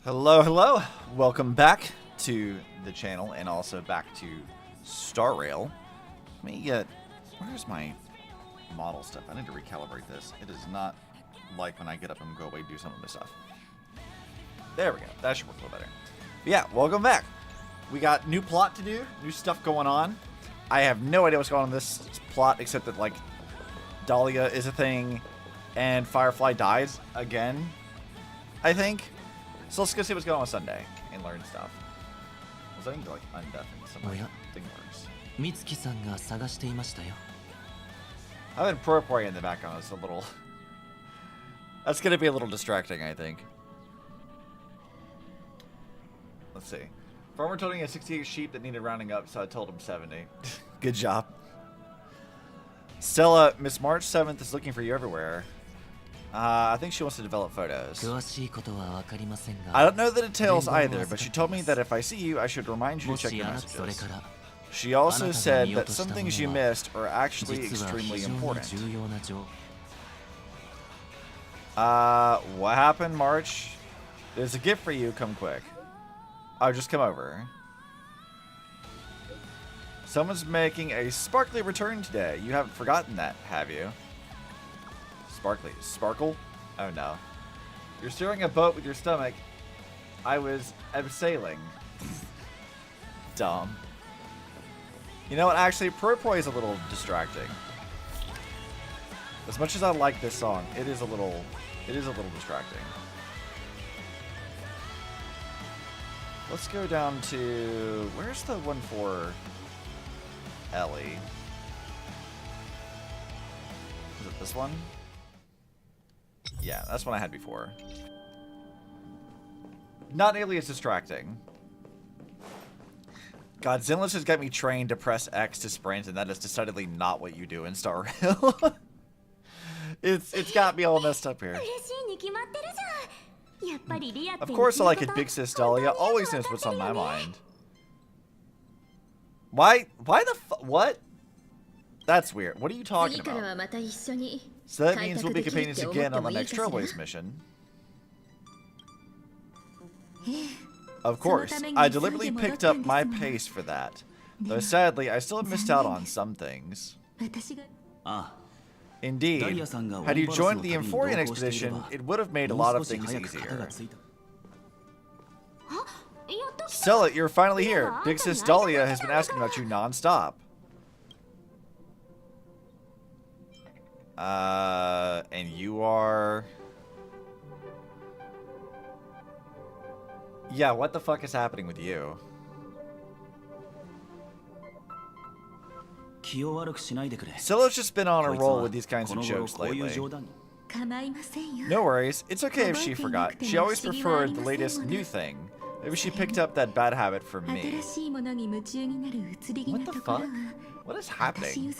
Hello, hello. Welcome back to the channel and also back to DeRailed. Let me get... Where's my model stuff? I need to recalibrate this. It is not like when I get up and go away and do some of this stuff. There we go. That should work a little better. But yeah, welcome back. We got new plot to do, new stuff going on. I have no idea what's going on in this plot except that, like, Dhalia is a thing and Firefly dies again, I think. So let's go see what's going on Sunday and learn stuff. Was I need to, like, undeafen some thing works. Having Propoi in the background is a little... That's going to be a little distracting, I think. Let's see. Farmer told me he had 68 sheep that needed rounding up, so I told him 70. Good job. Stella, Miss March 7th is looking for you everywhere. I think she wants to develop photos. I don't know the details either, but she told me that if I see you, I should remind you to check your messages. She also said that some things you missed are actually extremely important. What happened, March? There's a gift for you, come quick. Oh, just come over. Someone's making a sparkly return today. You haven't forgotten that, have you? Sparkly. Sparkle? Oh no. You're steering a boat with your stomach. I was abseiling. Dumb. You know what? Actually, Propoi is a little distracting. As much as I like this song, it is a little distracting. Let's go down to... Where's the one for Ellie? Is it this one? Yeah, that's one I had before. Not nearly as distracting. God, Zinless has got me trained to press X to sprint, and that is decidedly not what you do in DeRailed. It's got me all messed up here. Of course I like it, Big Sis Dhalia always knows what's on my mind. Why the what? That's weird. What are you talking about? So that means we'll be companions again on the next Trailblaze mission. Of course, I deliberately picked up my pace for that. Though sadly, I still have missed out on some things. Indeed, had you joined the Emphorian expedition, it would have made a lot of things easier. Stella, you're finally here. Big Sis Dhalia has been asking about you non-stop. And you are... Yeah, what the fuck is happening with you? Stella's just been on a roll with these kinds of jokes lately. No worries, it's okay if she forgot. She always preferred the latest new thing. Maybe she picked up that bad habit from me. What the fuck? What is happening?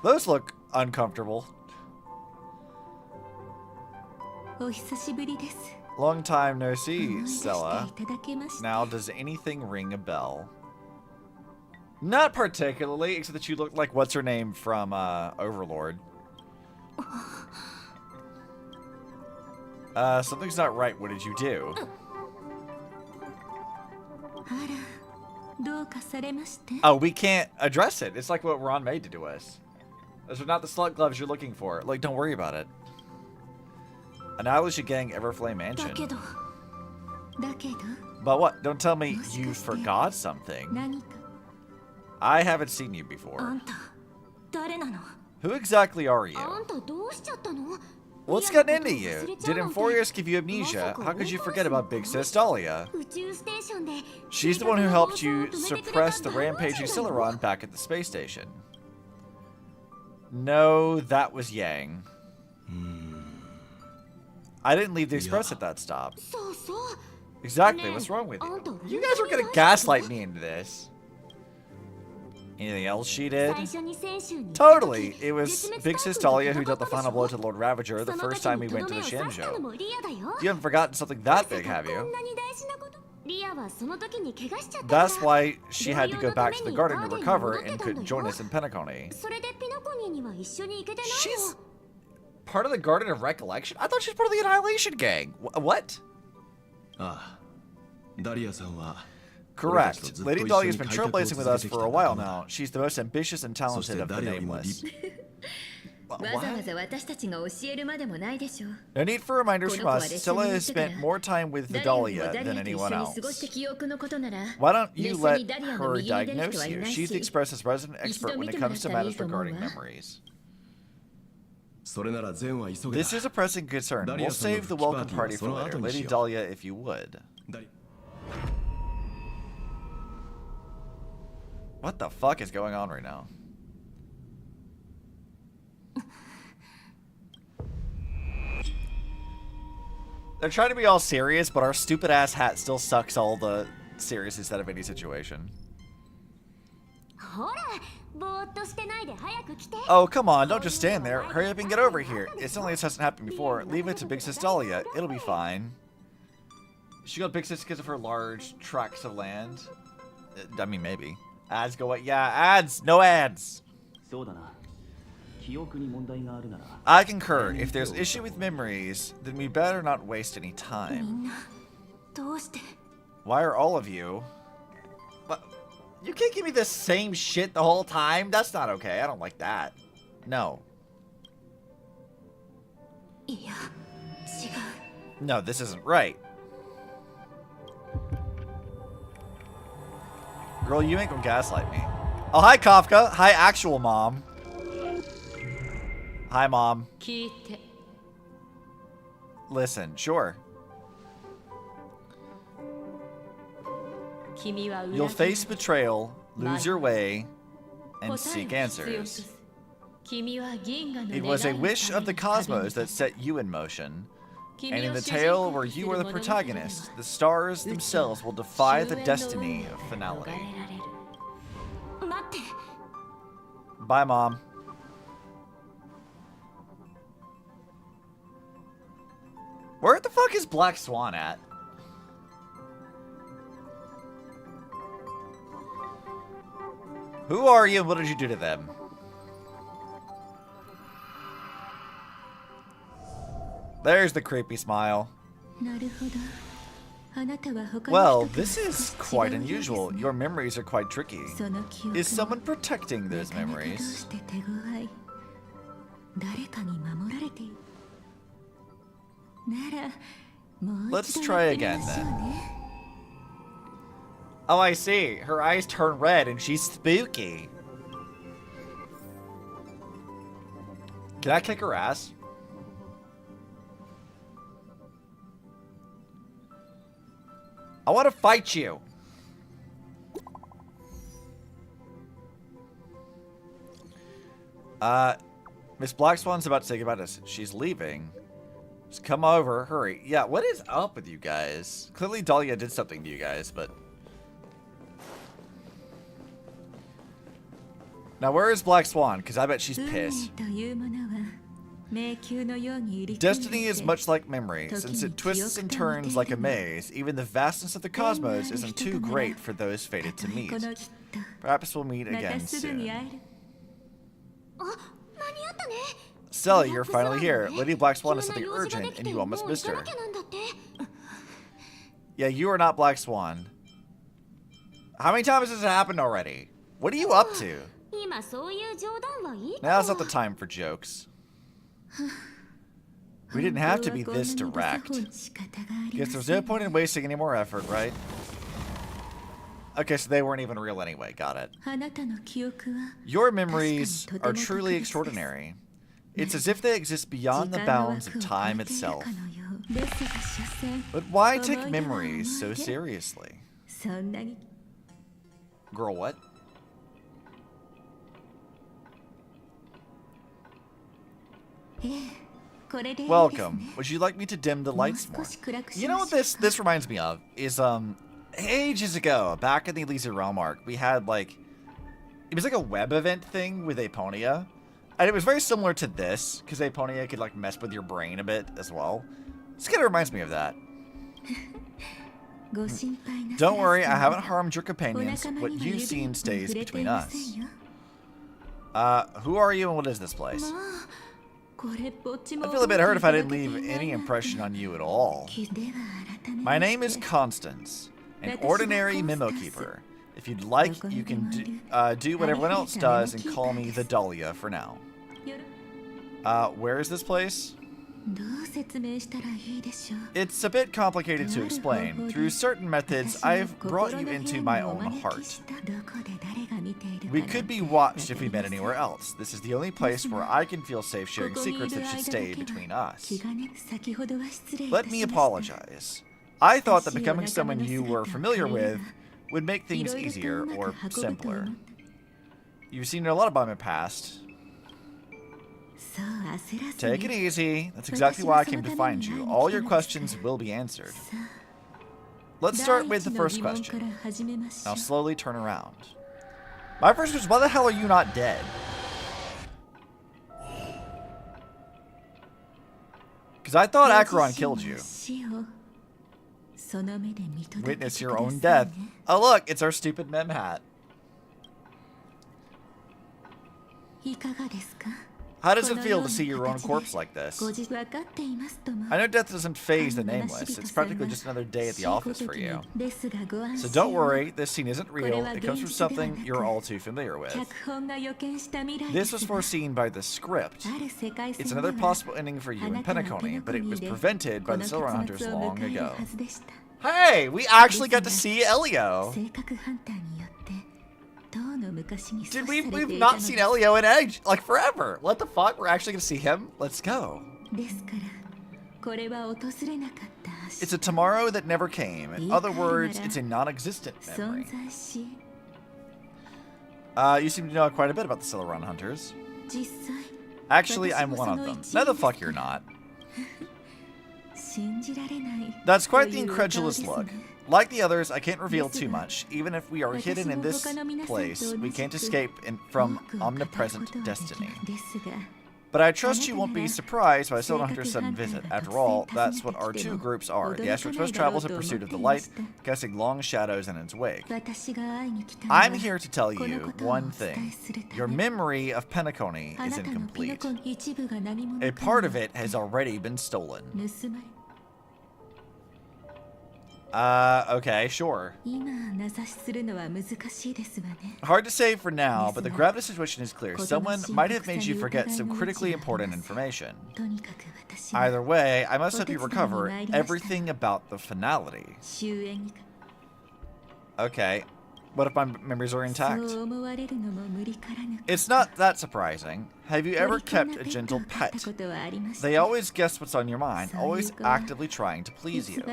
Those look uncomfortable. Long time no see, Stella. Now, does anything ring a bell? Not particularly, except that you look like what's-her-name from Overlord. Something's not right. What did you do? Oh, we can't address it. It's like what Ron made to do us. Those are not the slut gloves you're looking for. Like, don't worry about it. Annihilation Gang, Everflame Mansion. But what? Don't tell me you forgot something. I haven't seen you before. Who exactly are you? What's gotten into you? Did Emphorius give you amnesia? How could you forget about Big Sis Dhalia? She's the one who helped you suppress the rampaging Celeron back at the space station. No, that was Yang. I didn't leave the express at that stop. Exactly, what's wrong with you? You guys are gonna gaslight me into this. Anything else she did? Totally! It was Big Sis Dhalia who dealt the final blow to Lord Ravager the first time we went to the Shanzhou. You haven't forgotten something that big, have you? That's why she had to go back to the garden to recover and couldn't join us in Penacony. She's part of the Garden of Recollection? I thought she was part of the Annihilation Gang. What? Correct. Lady Dhalia has been trailblazing with us for a while now. She's the most ambitious and talented of the nameless. What? No need for reminders from us. Stella has spent more time with Dhalia than anyone else. Why don't you let her diagnose you? She's the Express's resident expert when it comes to matters regarding memories. This is a pressing concern. We'll save the welcome party for later. Lady Dhalia, if you would. What the fuck is going on right now? They're trying to be all serious, but our stupid ass hat still sucks all the seriousness out of any situation. Oh, come on, don't just stand there. Hurry up and get over here. It's only this hasn't happened before. Leave it to Big Sis Dhalia. It'll be fine. She got Big Sis because of her large tracts of land. I mean, maybe. Ads go what? Yeah, ads! No ads! I concur. If there's issue with memories, then we better not waste any time. Why are all of you... What? You can't give me the same shit the whole time? That's not okay. I don't like that. No. No, this isn't right. Girl, you ain't gonna gaslight me. Oh, hi, Kafka. Hi, actual mom. Hi, Mom. Listen, sure. You'll face betrayal, lose your way, and seek answers. It was a wish of the cosmos that set you in motion. And in the tale where you are the protagonist, the stars themselves will defy the destiny of finality. Bye, Mom. Where the fuck is Black Swan at? Who are you and what did you do to them? There's the creepy smile. Well, this is quite unusual. Your memories are quite tricky. Is someone protecting those memories? Let's try again then. Oh, I see. Her eyes turn red and she's spooky. Can I kick her ass? I want to fight you. Miss Black Swan's about to say goodbye to us. She's leaving. Just come over, hurry. Yeah, what is up with you guys? Clearly Dhalia did something to you guys, but... Now, where is Black Swan? Because I bet she's pissed. Destiny is much like memory. Since it twists and turns like a maze, even the vastness of the cosmos isn't too great for those fated to meet. Perhaps we'll meet again soon. Stella, you're finally here. Lady Black Swan has something urgent, and you almost missed her. Yeah, you are not Black Swan. How many times has it happened already? What are you up to? Now's not the time for jokes. We didn't have to be this direct. Guess there's no point in wasting any more effort, right? Okay, so they weren't even real anyway. Got it. Your memories are truly extraordinary. It's as if they exist beyond the bounds of time itself. But why take memories so seriously? Girl, what? Welcome. Would you like me to dim the lights more? You know what this reminds me of? Is, ages ago, back in the Elysian Realm arc, we had, like... It was like a web event thing with Aponia. And it was very similar to this, because Aponia could, like, mess with your brain a bit as well. This kind of reminds me of that. Don't worry, I haven't harmed your companions. What you've seen stays between us. Who are you and what is this place? I'd feel a bit hurt if I didn't leave any impression on you at all. My name is Constance, an ordinary memo keeper. If you'd like, you can do what everyone else does and call me the Dhalia for now. Where is this place? It's a bit complicated to explain. Through certain methods, I've brought you into my own heart. We could be watched if we met anywhere else. This is the only place where I can feel safe sharing secrets that should stay between us. Let me apologize. I thought that becoming someone you were familiar with would make things easier or simpler. You've seen a lot about my past. Take it easy. That's exactly why I came to find you. All your questions will be answered. Let's start with the first question. Now slowly turn around. My first question is, why the hell are you not dead? Because I thought Acheron killed you. Witness your own death. Oh look, it's our stupid mem hat. How does it feel to see your own corpse like this? I know death doesn't faze the nameless. It's practically just another day at the office for you. So don't worry, this scene isn't real. It comes from something you're all too familiar with. This was foreseen by the script. It's another possible ending for you in Penacony, but it was prevented by the Silver Hunters long ago. Hey, we actually got to see Elio. Dude, we've not seen Elio in age, like forever. What the fuck? We're actually gonna see him? Let's go. It's a tomorrow that never came. In other words, it's a non-existent memory. You seem to know quite a bit about the Silver Hunters. Actually, I'm one of them. No, the fuck you're not. That's quite the incredulous look. Like the others, I can't reveal too much. Even if we are hidden in this place, we can't escape from omnipresent destiny. But I trust you won't be surprised by the Silver Hunter's sudden visit. After all, that's what our two groups are. The Astro Express travels in pursuit of the light, casting long shadows in its wake. I'm here to tell you one thing. Your memory of Penacony is incomplete. A part of it has already been stolen. Okay, sure. Hard to say for now, but the gravity situation is clear. Someone might have made you forget some critically important information. Either way, I must help you recover everything about the finality. Okay. What if my memories are intact? It's not that surprising. Have you ever kept a gentle pet? They always guess what's on your mind, always actively trying to please you.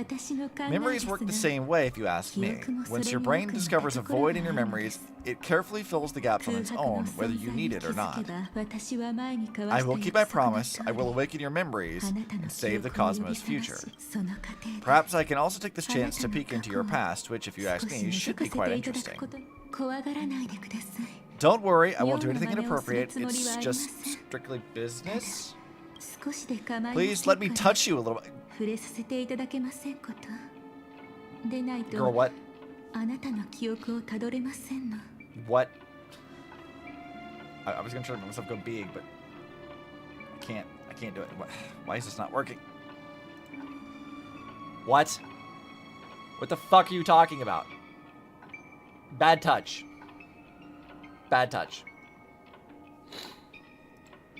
Memories work the same way if you ask me. Once your brain discovers a void in your memories, it carefully fills the gaps on its own, whether you need it or not. I will keep my promise. I will awaken your memories and save the cosmos' future. Perhaps I can also take this chance to peek into your past, which, if you ask me, should be quite interesting. Don't worry, I won't do anything inappropriate. It's just strictly business. Please let me touch you a little bit. Girl, what? What? I was gonna try to make myself go big, but I can't do it. Why is this not working? What? What the fuck are you talking about? Bad touch. Bad touch.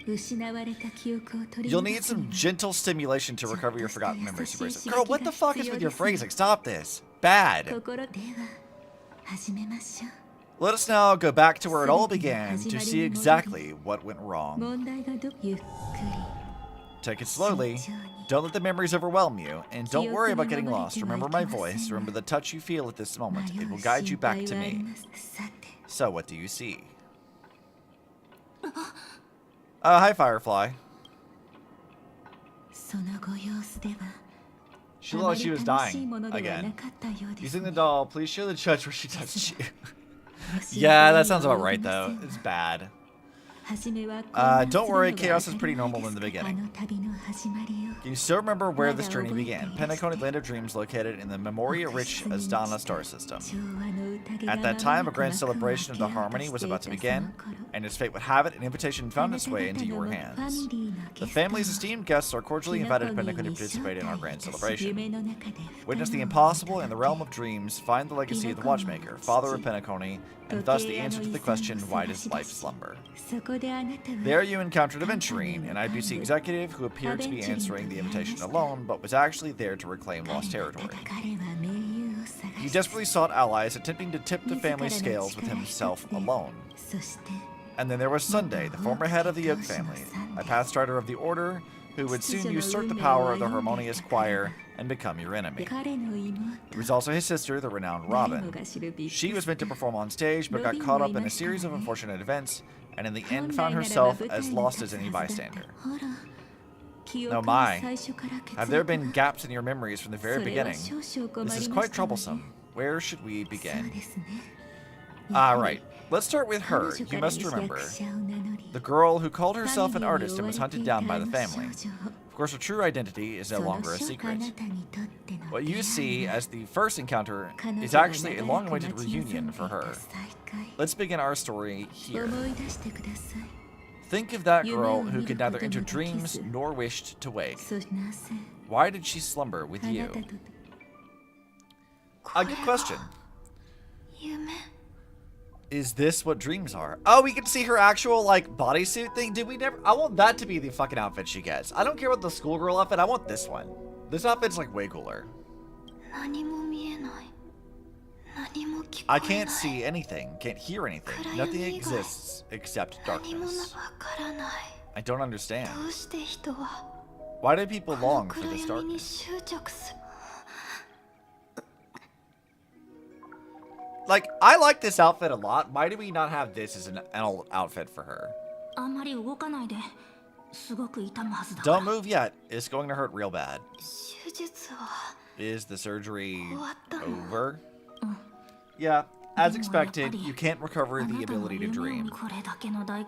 You'll need some gentle stimulation to recover your forgotten memories. Girl, what the fuck is with your phrasing? Stop this. Bad. Let us now go back to where it all began to see exactly what went wrong. Take it slowly. Don't let the memories overwhelm you. And don't worry about getting lost. Remember my voice. Remember the touch you feel at this moment. It will guide you back to me. So, what do you see? Hi, Firefly. She looked like she was dying again. Using the doll, please show the judge where she touched you. Yeah, that sounds about right, though. It's bad. Don't worry, chaos is pretty normal in the beginning. Can you still remember where this journey began? Penacony Land of Dreams, located in the Memoria-rich Azdana star system. At that time, a grand celebration of the harmony was about to begin, and as fate would have it, an invitation found its way into your hands. The family's esteemed guests are cordially invited to Penacony to participate in our grand celebration. Witness the impossible in the realm of dreams, find the legacy of the Watchmaker, father of Penacony, and thus the answer to the question, why does life slumber? There you encountered Aventurine, an IBC executive who appeared to be answering the invitation alone, but was actually there to reclaim lost territory. He desperately sought allies, attempting to tip the family scales with himself alone. And then there was Sunday, the former head of the Yoke family, a pathstrider of the Order, who would soon usurp the power of the harmonious choir and become your enemy. There was also his sister, the renowned Robin. She was meant to perform on stage, but got caught up in a series of unfortunate events, and in the end found herself as lost as any bystander. Oh my, have there been gaps in your memories from the very beginning? This is quite troublesome. Where should we begin? Right, let's start with her. You must remember, the girl who called herself an artist and was hunted down by the family. Of course, her true identity is no longer a secret. What you see as the first encounter is actually a long-awaited reunion for her. Let's begin our story here. Think of that girl who could neither enter dreams nor wished to wake. Why did she slumber with you? A good question. Is this what dreams are? Oh, we can see her actual, like, bodysuit thing? Did we never? I want that to be the fucking outfit she gets. I don't care about the schoolgirl outfit. I want this one. This outfit's, like, way cooler. I can't see anything. Can't hear anything. Nothing exists except darkness. I don't understand. Why do people long for this darkness? Like, I like this outfit a lot. Why do we not have this as an outfit for her? Don't move yet. It's going to hurt real bad. Is the surgery over? Yeah, as expected, you can't recover the ability to dream.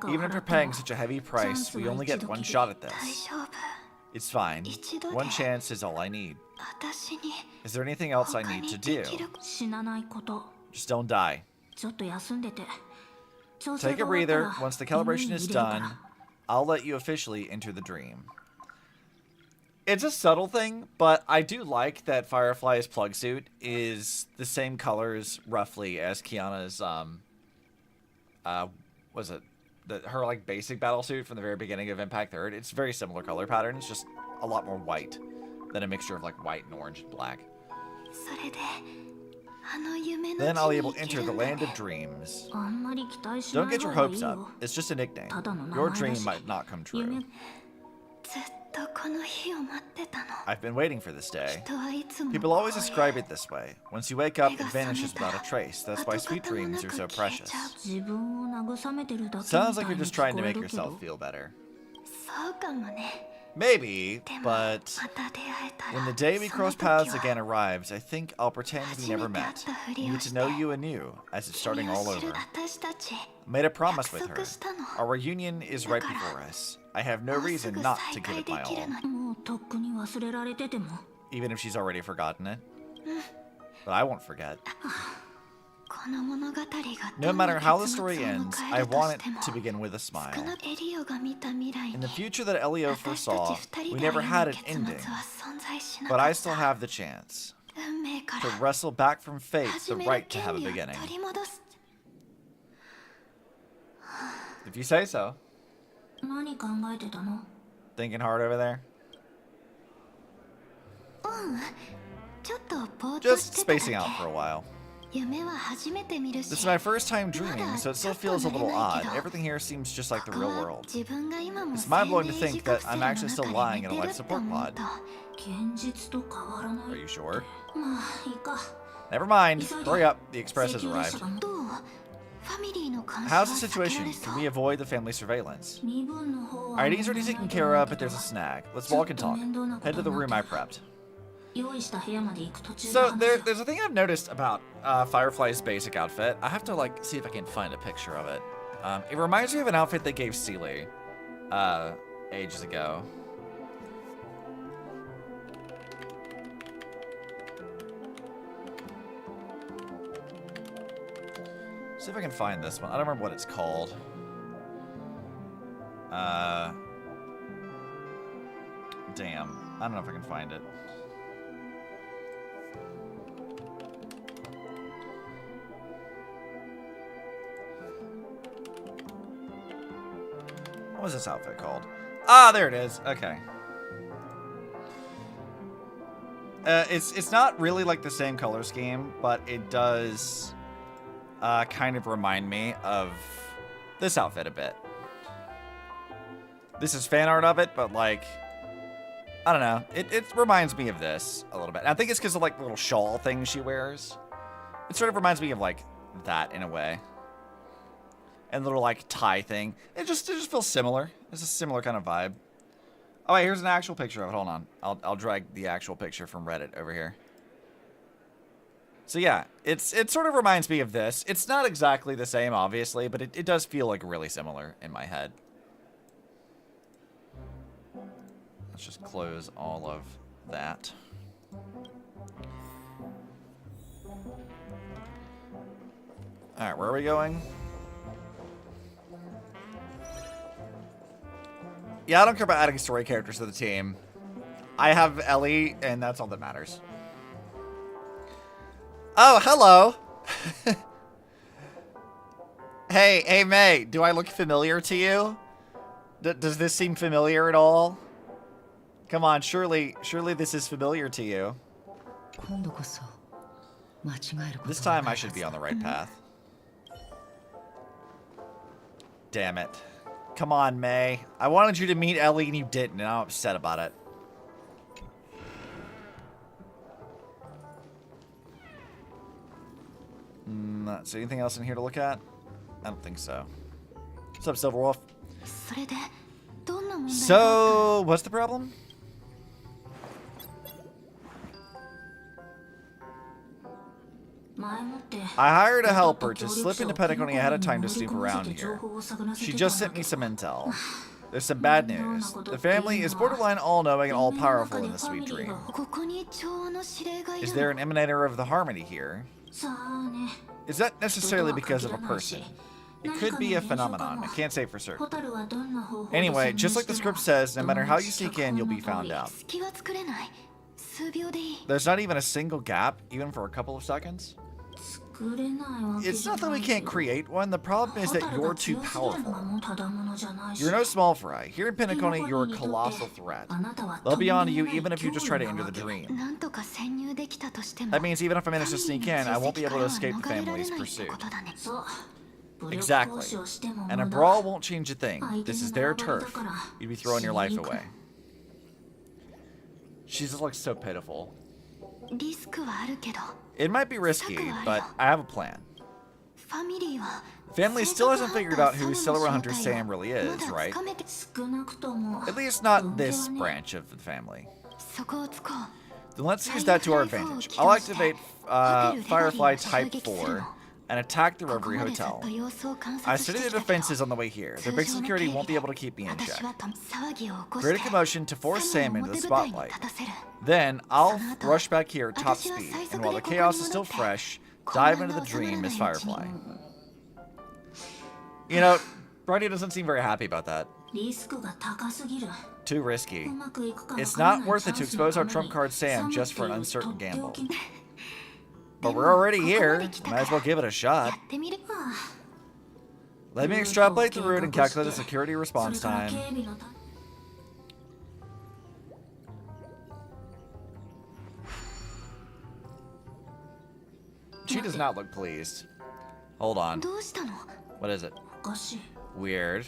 Even after paying such a heavy price, we only get one shot at this. It's fine. One chance is all I need. Is there anything else I need to do? Just don't die. Take a breather. Once the calibration is done, I'll let you officially enter the dream. It's a subtle thing, but I do like that Firefly's plug suit is the same colors, roughly, as Kiana's, her, like, basic battle suit from the very beginning of Impact 3rd. It's very similar color pattern. It's just a lot more white than a mixture of, like, white and orange and black. Then I'll be able to enter the land of dreams. Don't get your hopes up. It's just a nickname. Your dream might not come true. I've been waiting for this day. People always describe it this way. Once you wake up, it vanishes without a trace. That's why sweet dreams are so precious. Sounds like you're just trying to make yourself feel better. Maybe, but when the day we cross paths again arrives, I think I'll pretend we never met. Need to know you anew, as it's starting all over. I made a promise with her. Our reunion is right before us. I have no reason not to give it my all. Even if she's already forgotten it. But I won't forget. No matter how the story ends, I want it to begin with a smile. In the future that Elio foresaw, we never had an ending, but I still have the chance to wrestle back from fate the right to have a beginning. If you say so. Thinking hard over there? Just spacing out for a while. This is my first time dreaming, so it still feels a little odd. Everything here seems just like the real world. It's mind-blowing to think that I'm actually still lying in a life support pod. Are you sure? Never mind. Hurry up. The express has arrived. How's the situation? Can we avoid the family surveillance? Our ID's already taken care of, but there's a snag. Let's walk and talk. Head to the room I prepped. So there's a thing I've noticed about Firefly's basic outfit. I have to, like, see if I can find a picture of it. It reminds me of an outfit they gave Sealy ages ago. See if I can find this one. I don't remember what it's called. Damn. I don't know if I can find it. What was this outfit called? Ah, there it is. Okay. It's not really like the same color scheme, but it does kind of remind me of this outfit a bit. This is fan art of it, but like, I don't know. It reminds me of this a little bit. And I think it's because of like the little shawl thing she wears. It sort of reminds me of like that in a way. And the little like tie thing. It just feels similar. It's a similar kind of vibe. Oh wait, here's an actual picture of it. Hold on. I'll drag the actual picture from Reddit over here. So yeah, it sort of reminds me of this. It's not exactly the same, obviously, but it does feel like really similar in my head. Let's just close all of that. Alright, where are we going? Yeah, I don't care about adding story characters to the team. I have Ellie, and that's all that matters. Oh, hello! Hey, May, do I look familiar to you? Does this seem familiar at all? Come on, surely this is familiar to you. This time I should be on the right path. Damn it. Come on, May. I wanted you to meet Ellie and you didn't, and I'm upset about it. So anything else in here to look at? I don't think so. What's up, Silverwolf? So, what's the problem? I hired a helper to slip into Pentagon ahead of time to snoop around here. She just sent me some intel. There's some bad news. The family is borderline all-knowing and all-powerful in the sweet dream. Is there an emanator of the harmony here? Is that necessarily because of a person? It could be a phenomenon. I can't say for certain. Anyway, just like the script says, no matter how you sneak in, you'll be found out. There's not even a single gap, even for a couple of seconds. It's not that we can't create one. The problem is that you're too powerful. You're no small fry. Here in Penacony, you're a colossal threat. They'll be on to you even if you just try to enter the dream. That means even if I manage to sneak in, I won't be able to escape the family's pursuit. Exactly. And a brawl won't change a thing. This is their turf. You'd be throwing your life away. She just looks so pitiful. It might be risky, but I have a plan. Family still hasn't figured out who Silver Hunter Sam really is, right? At least not this branch of the family. Then let's use that to our advantage. I'll activate Firefly Type 4 and attack the Reverie Hotel. I studied the defenses on the way here. Their big security won't be able to keep me in check. Create a commotion to force Sam into the spotlight. Then, I'll rush back here at top speed, and while the chaos is still fresh, dive into the dream as Firefly. You know, Baddie doesn't seem very happy about that. Too risky. It's not worth it to expose our trump card Sam just for an uncertain gamble. But we're already here. Might as well give it a shot. Let me extrapolate the route and calculate the security response time. She does not look pleased. Hold on. What is it? Weird.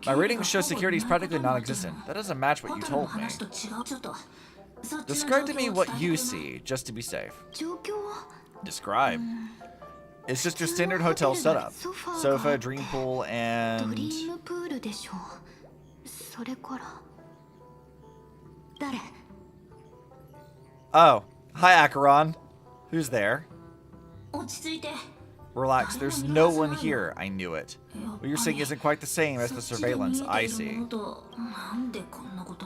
My readings show security is practically non-existent. That doesn't match what you told me. Describe to me what you see, just to be safe. Describe. It's just your standard hotel setup. Sofa, dream pool, and... Oh. Hi, Acheron. Who's there? Relax, there's no one here. I knew it. What you're saying isn't quite the same as the surveillance I see.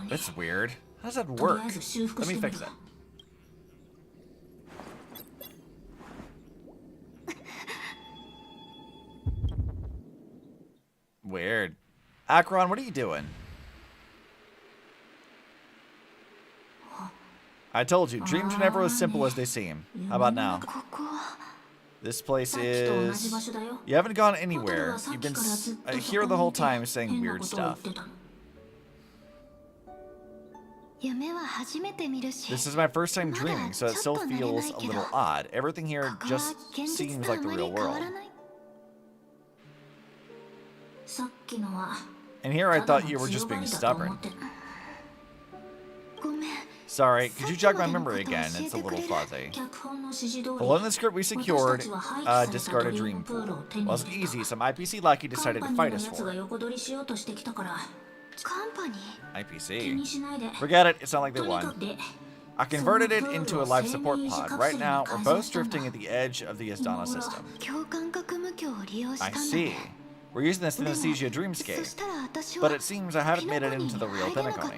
That's weird. How does that work? Let me fix it. Weird. Acheron, what are you doing? I told you, dreams are never as simple as they seem. How about now? This place is... You haven't gone anywhere. You've been here the whole time saying weird stuff. This is my first time dreaming, so it still feels a little odd. Everything here just seems like the real world. And here I thought you were just being stubborn. Sorry, could you jog my memory again? It's a little fuzzy. Below in the script we secured discard a dream pool. Wasn't easy, some IPC lackey decided to fight us for it. IPC? Forget it, it's not like they won. I converted it into a life support pod. Right now, we're both drifting at the edge of the Asdana system. I see. We're using this synesthesia dreamscape, but it seems I haven't made it into the real Pinnacle.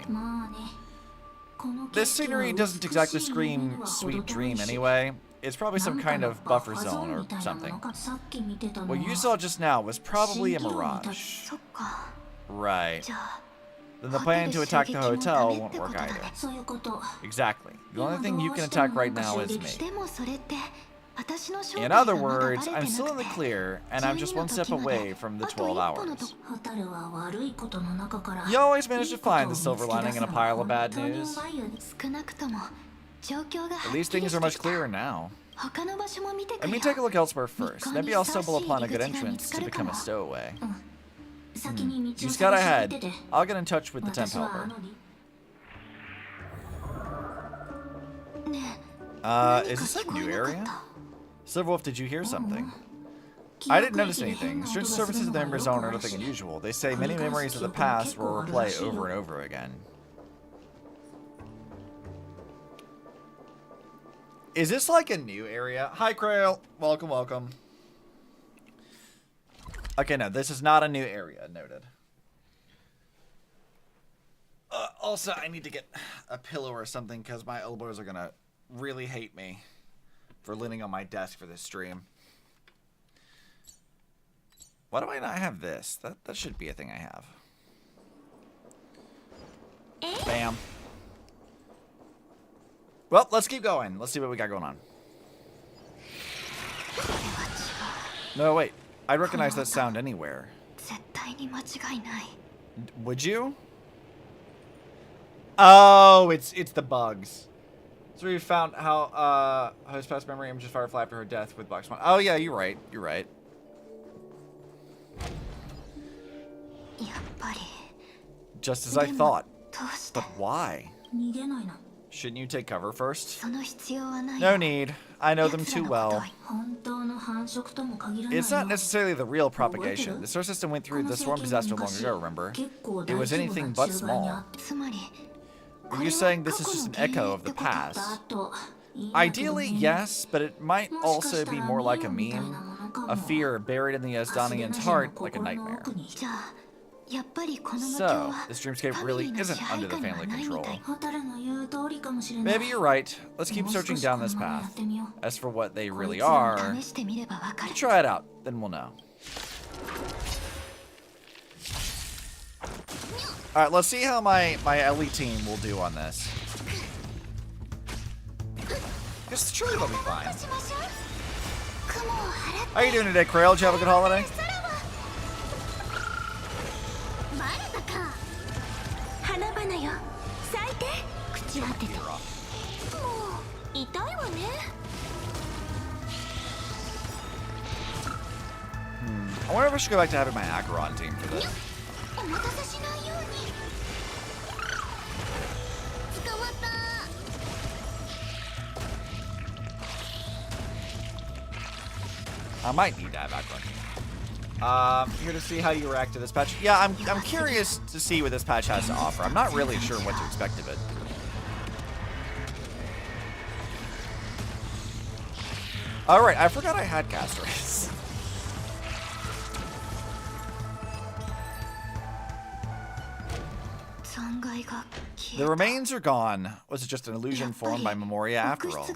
This scenery doesn't exactly scream sweet dream anyway. It's probably some kind of buffer zone or something. What you saw just now was probably a mirage. Right. Then the plan to attack the hotel won't work either. Exactly. The only thing you can attack right now is me. In other words, I'm still in the clear, and I'm just one step away from the 12 hours. You always manage to find the silver lining in a pile of bad news. At least things are much clearer now. Let me take a look elsewhere first. Maybe I'll stumble upon a good entrance to become a stowaway. You scout ahead. I'll get in touch with the temp helper. Is this a new area? Silverwolf, did you hear something? I didn't notice anything. Strange surfaces of the Ember Zone are nothing unusual. They say many memories of the past will replay over and over again. Is this like a new area? Hi, Krail. Welcome, welcome. Okay, no, this is not a new area. Noted. Also, I need to get a pillow or something because my elbows are going to really hate me for leaning on my desk for this stream. Why do I not have this? That should be a thing I have. Bam. Well, let's keep going. Let's see what we got going on. No, wait. I'd recognize that sound anywhere. Would you? Oh, it's the bugs. So we found how his past memory images Firefly after her death with Box 1. Oh yeah, you're right. You're right. Just as I thought. But why? Shouldn't you take cover first? No need. I know them too well. It's not necessarily the real propagation. The solar system went through the swarm disaster long ago, remember? It was anything but small. Are you saying this is just an echo of the past? Ideally, yes, but it might also be more like a meme. A fear buried in the Asdanian's heart like a nightmare. So, this dreamscape really isn't under the family control. Maybe you're right. Let's keep searching down this path. As for what they really are, try it out, then we'll know. Alright, let's see how my elite team will do on this. Guess surely they'll be fine. How you doing today, Krail? Did you have a good holiday? I wonder if I should go back to having my Acheron team for this. I might need to have Acheron team. Here to see how you react to this patch. Yeah, I'm curious to see what this patch has to offer. I'm not really sure what to expect of it. Alright, I forgot I had cast race. The remains are gone. Was it just an illusion formed by Memoria after all?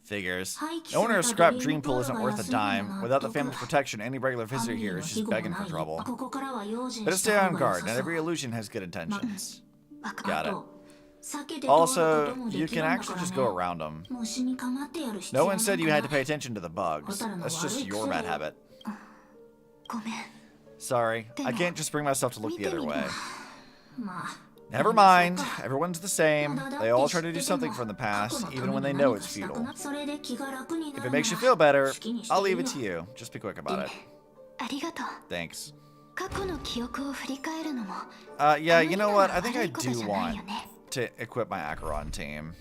Figures. No wonder a scrap dream pool isn't worth a dime. Without the family's protection, any regular visitor here is just begging for trouble. Better stay on guard. Not every illusion has good intentions. Got it. Also, you can actually just go around them. No one said you had to pay attention to the bugs. That's just your bad habit. Sorry, I can't just bring myself to look the other way. Never mind, everyone's the same. They all try to do something from the past, even when they know it's futile. If it makes you feel better, I'll leave it to you. Just be quick about it. Thanks. Yeah, you know what? I think I do want to equip my Acheron team.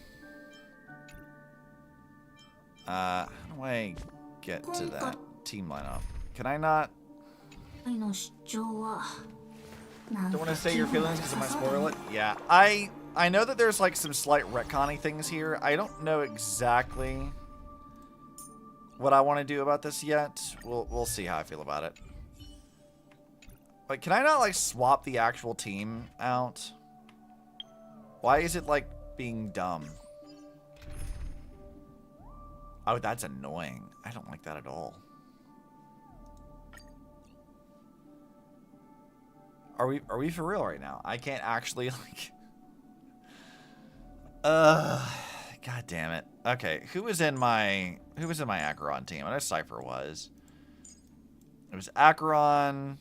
How do I get to that team lineup? Can I not? Don't want to say your feelings because I might spoil it. Yeah, I know that there's like some slight retconny things here. I don't know exactly what I want to do about this yet. We'll see how I feel about it. But can I not like swap the actual team out? Why is it like being dumb? Oh, that's annoying. I don't like that at all. Are we for real right now? I can't actually like God damn it. Okay, who was in my Acheron team? I know Cypher was. It was Acheron,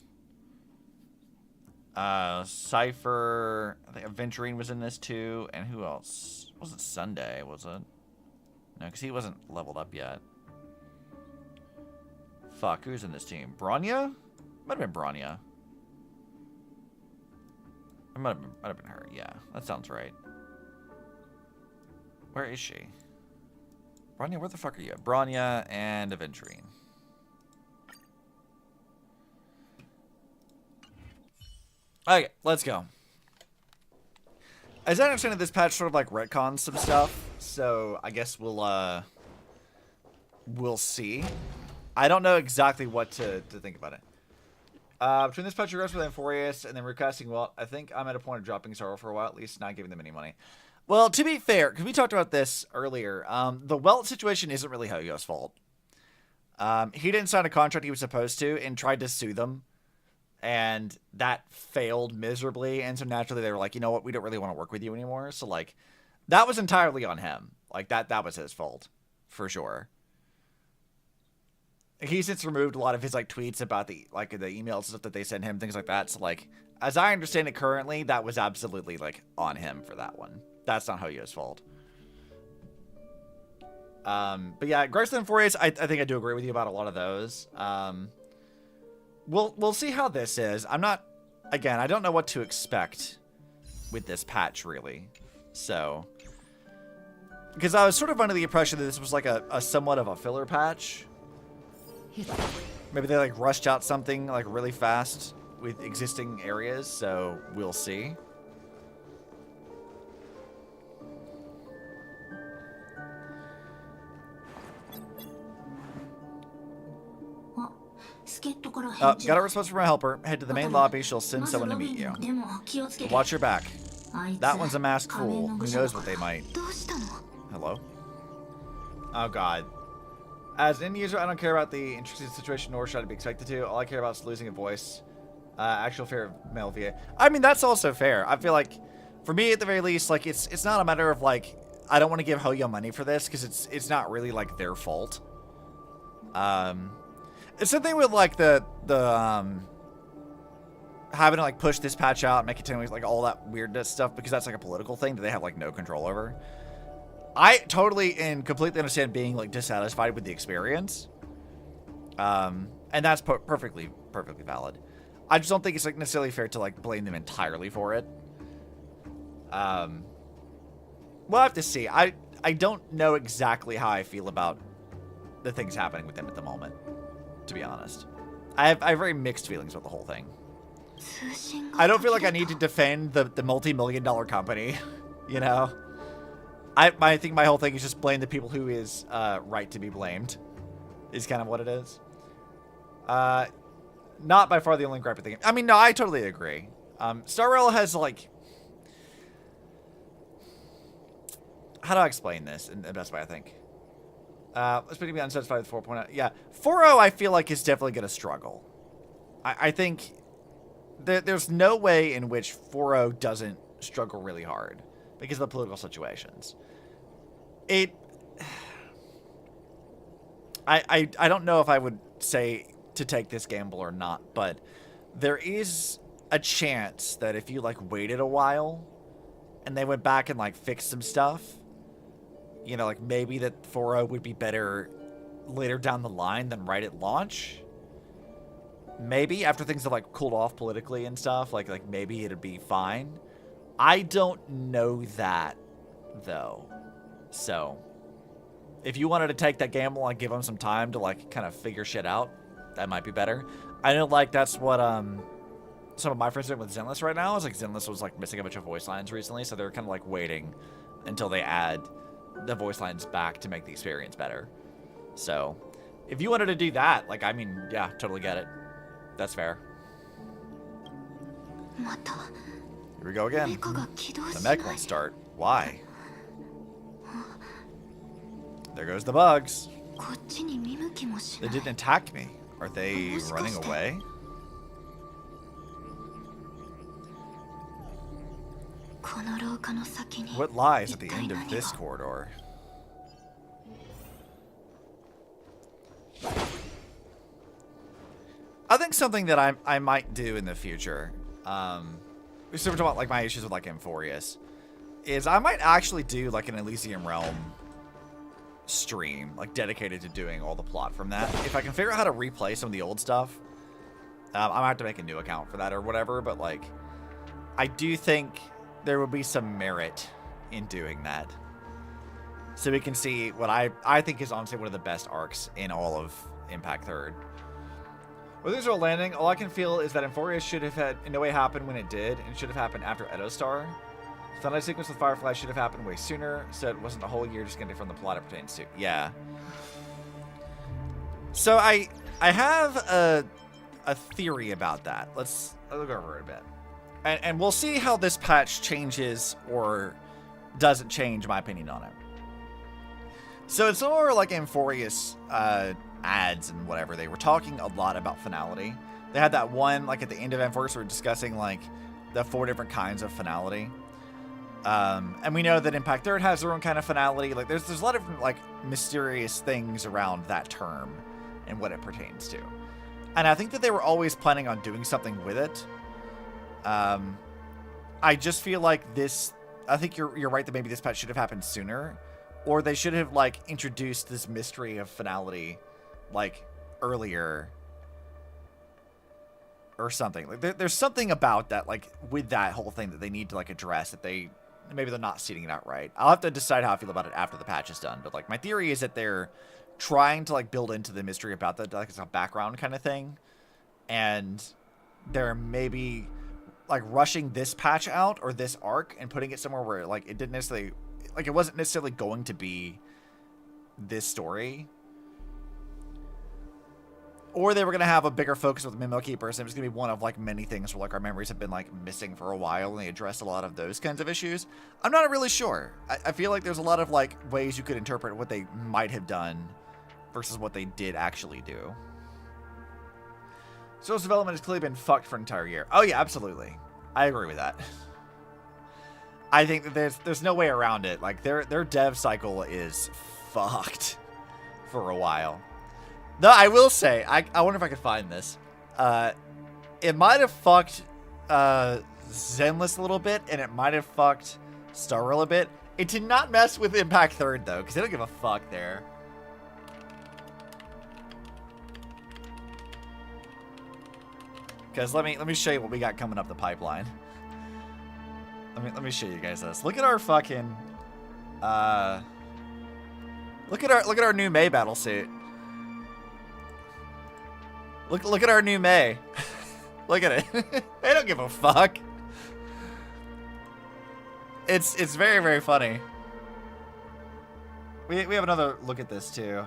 Cypher, I think Aventurine was in this too, and who else? It wasn't Sunday, was it? No, because he wasn't leveled up yet. Fuck, who's in this team? Bronya? Might have been Bronya. It might have been her. Yeah, that sounds right. Where is she? Bronya, where the fuck are you? Bronya and Aventurine. Okay, let's go. As I understand it, this patch sort of like retcons some stuff, so I guess we'll see. I don't know exactly what to think about it. Between this patch, regrets with Amphorius and then recasting Welt, I think I'm at a point of dropping Sorrow for a while, at least not giving them any money. Well, to be fair, because we talked about this earlier, the Welt situation isn't really Hoyo's fault. He didn't sign a contract he was supposed to and tried to sue them, and that failed miserably, and so naturally they were like, you know what, we don't really want to work with you anymore, so like, that was entirely on him. Like, that was his fault, for sure. He's since removed a lot of his like tweets about the emails and stuff that they sent him, things like that. So like, as I understand it currently, that was absolutely like on him for that one. That's not Hoyo's fault. But yeah, Graceland Forays, I think I do agree with you about a lot of those. We'll see how this is. I'm not, again, I don't know what to expect with this patch really. So, because I was sort of under the impression that this was like a somewhat of a filler patch. Maybe they like rushed out something like really fast with existing areas, so we'll see. Got a response from a helper. Head to the main lobby. She'll send someone to meet you. But watch your back. That one's a masked fool. Who knows what they might. Hello? Oh god. As an end user, I don't care about the interesting situation, nor should I be expected to. All I care about is losing a voice. Actual fear of male VA. I mean, that's also fair. I feel like, for me at the very least, like it's not a matter of like I don't want to give Hoyo money for this because it's not really like their fault. It's something with like the having to like push this patch out, make it like all that weirdness stuff because that's like a political thing that they have like no control over. I totally and completely understand being like dissatisfied with the experience, and that's perfectly valid. I just don't think it's like necessarily fair to like blame them entirely for it. We'll have to see. I don't know exactly how I feel about the things happening with them at the moment, to be honest. I have very mixed feelings about the whole thing. I don't feel like I need to defend the multi-million-dollar company, you know. I think my whole thing is just blame the people who is right to be blamed, is kind of what it is. Not by far the only gripe with the game. I mean, no, I totally agree. Star Rail has like, how do I explain this in the best way, I think? Let's be unsatisfied with 4.0. Yeah, 4.0 I feel like is definitely going to struggle. I think there's no way in which 4.0 doesn't struggle really hard because of the political situations. I don't know if I would say to take this gamble or not, but there is a chance that if you like waited a while and they went back and like fixed some stuff, you know, like maybe that 4.0 would be better later down the line than right at launch. Maybe after things have like cooled off politically and stuff, like maybe it'd be fine. I don't know that though. So if you wanted to take that gamble and give them some time to like kind of figure shit out, that might be better. I know like that's what some of my friends did with Zenless right now. Is like Zenless was like missing a bunch of voice lines recently, so they're kind of like waiting until they add the voice lines back to make the experience better. So if you wanted to do that, like, I mean, yeah, totally get it. That's fair. Here we go again. The mech won't start. Why? There goes the bugs. They didn't attack me. Are they running away? What lies at the end of this corridor? I think something that I might do in the future, so we're talking about like my issues with like Amphorius, is I might actually do like an Elysium Realm stream, like dedicated to doing all the plot from that. If I can figure out how to replay some of the old stuff, I might have to make a new account for that or whatever, but like, I do think there would be some merit in doing that. So we can see what I think is honestly one of the best arcs in all of Impact Third. With Israel landing, all I can feel is that Amphorius should have had in no way happened when it did, and it should have happened after Edostar. The Thunder sequence with Firefly should have happened way sooner, so it wasn't a whole year just getting from the plot it pertains to. Yeah. So I have a theory about that. Let's look over it a bit. And we'll see how this patch changes or doesn't change my opinion on it. So it's more like Amphorius ads and whatever. They were talking a lot about finality. They had that one, like at the end of Amphorius, we were discussing like the 4 different kinds of finality. And we know that Impact Third has their own kind of finality. Like there's a lot of like mysterious things around that term and what it pertains to. And I think that they were always planning on doing something with it. I just feel like this, I think you're right that maybe this patch should have happened sooner, or they should have like introduced this mystery of finality like earlier or something. Like there's something about that, like with that whole thing that they need to like address, that maybe they're not seeding it out right. I'll have to decide how I feel about it after the patch is done. But like my theory is that they're trying to like build into the mystery about that, like it's a background kind of thing. And they're maybe like rushing this patch out or this arc and putting it somewhere where like it didn't necessarily, like it wasn't necessarily going to be this story. Or they were going to have a bigger focus with Mimo Keepers, and it was going to be one of like many things where like our memories have been like missing for a while, and they addressed a lot of those kinds of issues. I'm not really sure. I feel like there's a lot of like ways you could interpret what they might have done versus what they did actually do. Source development has clearly been fucked for an entire year. Oh yeah, absolutely. I agree with that. I think that there's no way around it. Like their dev cycle is fucked for a while. No, I will say, I wonder if I could find this. It might have fucked Zenless a little bit, and it might have fucked Star Rail a bit. It did not mess with Impact Third though, because they don't give a fuck there. Because let me show you what we got coming up the pipeline. Let me show you guys this. Look at our fucking look at our new May battle suit. Look at our new May. Look at it. They don't give a fuck. It's very, very funny. We have another look at this too.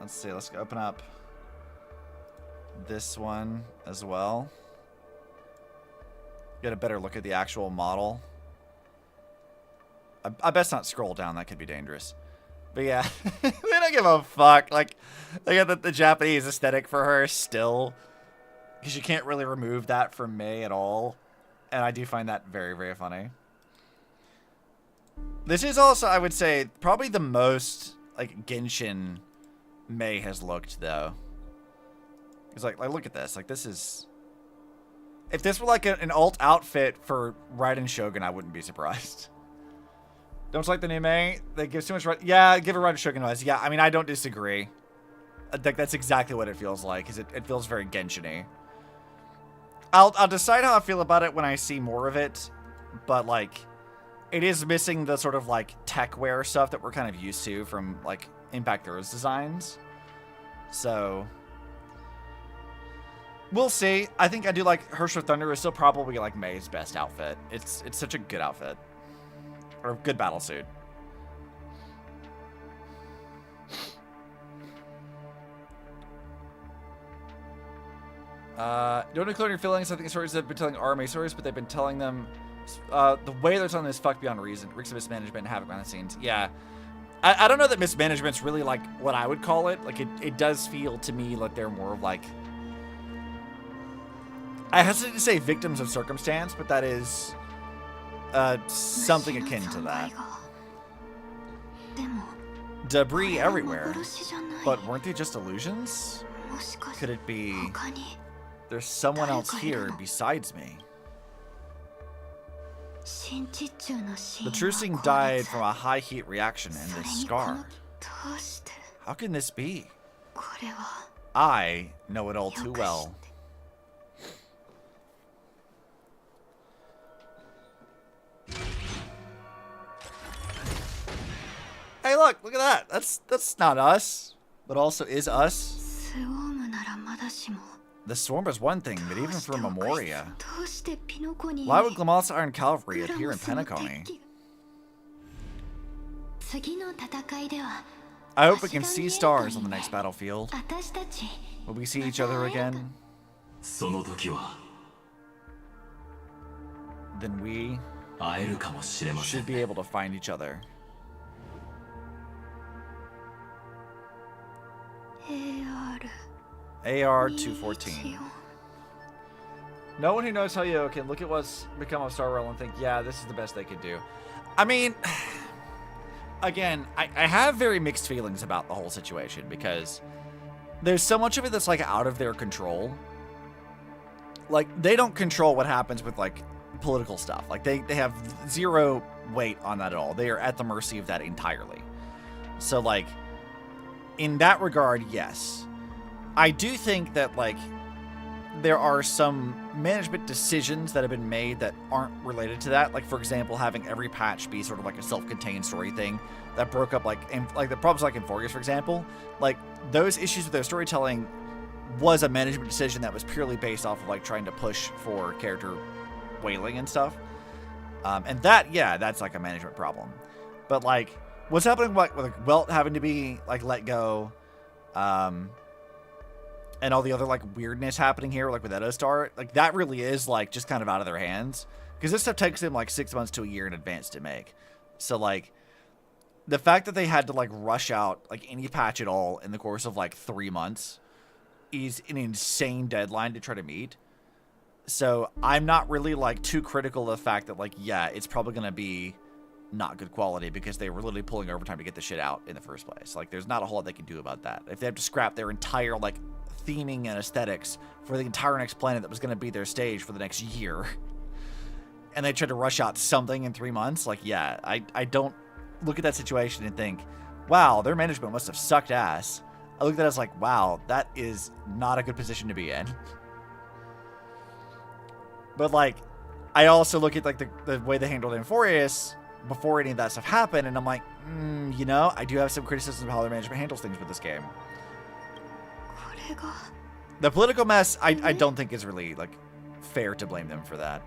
Let's see. Let's open up this one as well. Get a better look at the actual model. I best not scroll down. That could be dangerous. But yeah, they don't give a fuck. Like, they got the Japanese aesthetic for her still. Because you can't really remove that from Mei at all. And I do find that very, very funny. This is also, I would say, probably the most, like, Genshin Mei has looked, though. It's like, look at this. Like, this is... If this were, like, an alt outfit for Raiden Shogun, I wouldn't be surprised. Don't you like the new Mei? They give too much... Yeah, give her Raiden Shogun eyes. Yeah, I mean, I don't disagree. I think that's exactly what it feels like, because it feels very Genshin-y. I'll decide how I feel about it when I see more of it, but, like, it is missing the sort of, like, techwear stuff that we're kind of used to from, like, Impact Heroes designs. So... We'll see. I think I do like Herrscher Thunder is still probably like Mei's best outfit. It's such a good outfit. Or good battle suit. Don't include your feelings. I think stories have been telling army stories, but they've been telling them the way they're telling this fuck beyond reason. Reeks of mismanagement and havoc behind the scenes. Yeah. I don't know that mismanagement's really like what I would call it. Like it does feel to me like they're more of like I hesitate to say victims of circumstance, but that is something akin to that. Debris everywhere. But weren't they just illusions? Could it be there's someone else here besides me? The true Sing died from a high heat reaction and this scar. How can this be? I know it all too well. Hey, look at that. That's not us, but also is us. The swarm is one thing, but even for Memoria, why would Glamoth's Iron Cavalry appear in Penacony? I hope we can see stars on the next battlefield. Will we see each other again? Then we should be able to find each other. AR 214. No one who knows Dhalia can look at what's become of Star Rail and think, yeah, this is the best they could do. I mean, again, I have very mixed feelings about the whole situation because there's so much of it that's like out of their control. Like, they don't control what happens with like political stuff. Like, they have zero weight on that at all. They are at the mercy of that entirely. So, like, in that regard, yes. I do think that, like, there are some management decisions that have been made that aren't related to that. Like, for example, having every patch be sort of like a self-contained story thing that broke up, like, the problems like in Forgus, for example. Like, those issues with their storytelling was a management decision that was purely based off of, like, trying to push for character wailing and stuff. And that, yeah, that's, like, a management problem. But, like, what's happening with Welt having to be, like, let go, and all the other, like, weirdness happening here, like, with Edo-Star, like, that really is, like, just kind of out of their hands. Because this stuff takes them, like, 6 months to a year in advance to make. So, like, the fact that they had to, like, rush out, like, any patch at all in the course of, like, 3 months is an insane deadline to try to meet. So, I'm not really, like, too critical of the fact that, like, yeah, it's probably going to be not good quality because they were literally pulling overtime to get the shit out in the first place. Like, there's not a whole lot they can do about that. If they have to scrap their entire, like, theming and aesthetics for the entire next planet that was going to be their stage for the next year, and they tried to rush out something in 3 months, like, yeah, I don't look at that situation and think, wow, their management must have sucked ass. I look at that as like, wow, that is not a good position to be in. But, like, I also look at, like, the way they handled Inforius before any of that stuff happened, and I'm like, you know, I do have some criticism of how their management handles things with this game. The political mess, I don't think is really, like, fair to blame them for that.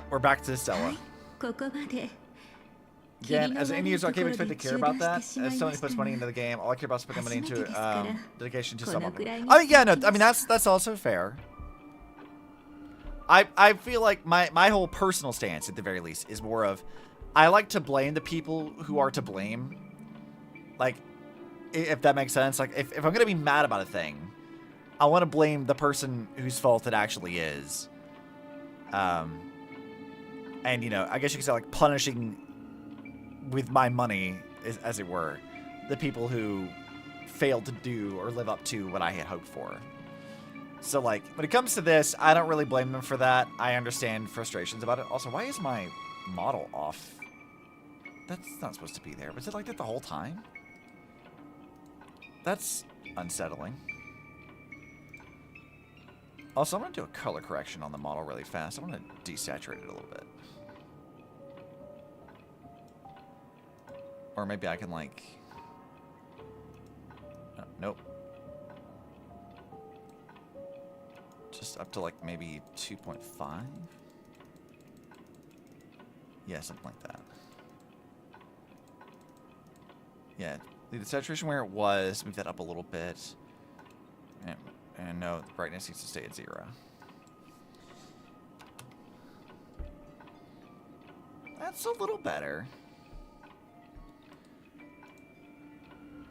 We're back to Stella. Again, as an indie user, I can't expect to care about that. As somebody puts money into the game, all I care about is putting money into dedication to someone. I mean, yeah, no, I mean, that's also fair. I feel like my whole personal stance, at the very least, is more of, I like to blame the people who are to blame. Like, if that makes sense. Like, if I'm going to be mad about a thing, I want to blame the person whose fault it actually is. And, you know, I guess you could say, like, punishing with my money, as it were, the people who failed to do or live up to what I had hoped for. So, like, when it comes to this, I don't really blame them for that. I understand frustrations about it. Also, why is my model off? That's not supposed to be there. Was it like that the whole time? That's unsettling. Also, I'm going to do a color correction on the model really fast. I want to desaturate it a little bit. Or maybe I can, like... nope. Just up to, like, maybe 2.5? Yeah, something like that. Yeah, leave the saturation where it was. Move that up a little bit. And no, the brightness needs to stay at 0. That's a little better.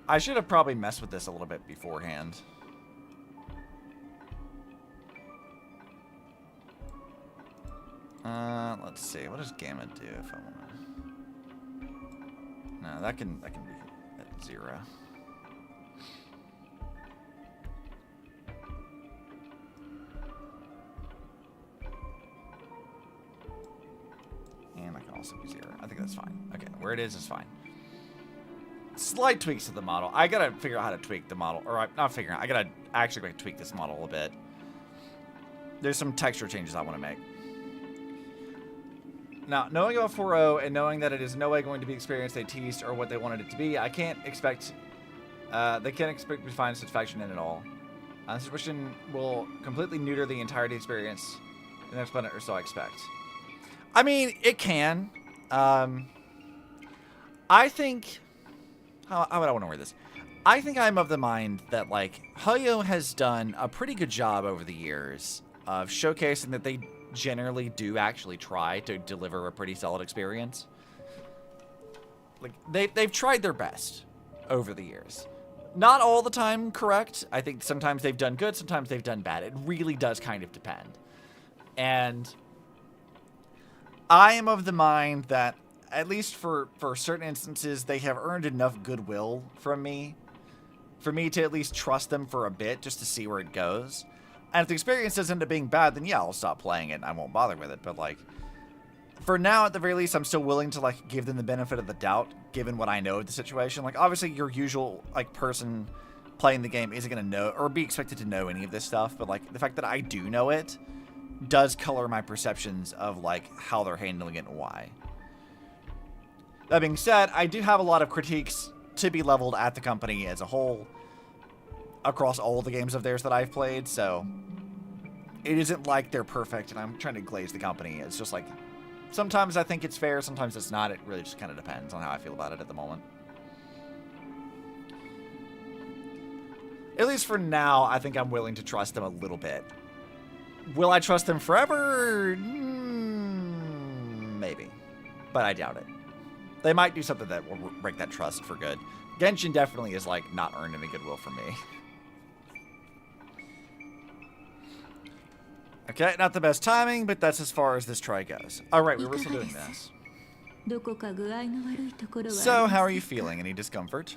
I should have probably messed with this a little bit beforehand. Let's see. What does gamma do if I want to? No, that can be at 0. And that can also be 0. I think that's fine. Okay, where it is fine. Slight tweaks to the model. I gotta figure out how to tweak the model. Or, not figure out. I gotta actually tweak this model a bit. There's some texture changes I want to make. Now, knowing about 4.0 and knowing that it is no way going to be experienced they teased or what they wanted it to be, I can't expect... they can't expect to find satisfaction in it all. This situation will completely neuter the entirety experience in the next minute or so, I expect. I mean, it can. I think... How would I want to word this? I think I'm of the mind that, like, Dhalia has done a pretty good job over the years of showcasing that they generally do actually try to deliver a pretty solid experience. Like, they've tried their best over the years. Not all the time correct. I think sometimes they've done good, sometimes they've done bad. It really does kind of depend. And I am of the mind that, at least for certain instances, they have earned enough goodwill from me for me to at least trust them for a bit just to see where it goes. And if the experience does end up being bad, then yeah, I'll stop playing it and I won't bother with it. But, like, for now, at the very least, I'm still willing to, like, give them the benefit of the doubt, given what I know of the situation. Like, obviously, your usual, like, person playing the game isn't going to know or be expected to know any of this stuff. But, like, the fact that I do know it does color my perceptions of, like, how they're handling it and why. That being said, I do have a lot of critiques to be leveled at the company as a whole across all the games of theirs that I've played, so it isn't like they're perfect and I'm trying to glaze the company. It's just like, sometimes I think it's fair, sometimes it's not. It really just kind of depends on how I feel about it at the moment. At least for now, I think I'm willing to trust them a little bit. Will I trust them forever? Maybe. But I doubt it. They might do something that will break that trust for good. Genshin definitely is, like, not earned any goodwill from me. Okay, not the best timing, but that's as far as this try goes. Alright, we were still doing this. So, how are you feeling? Any discomfort?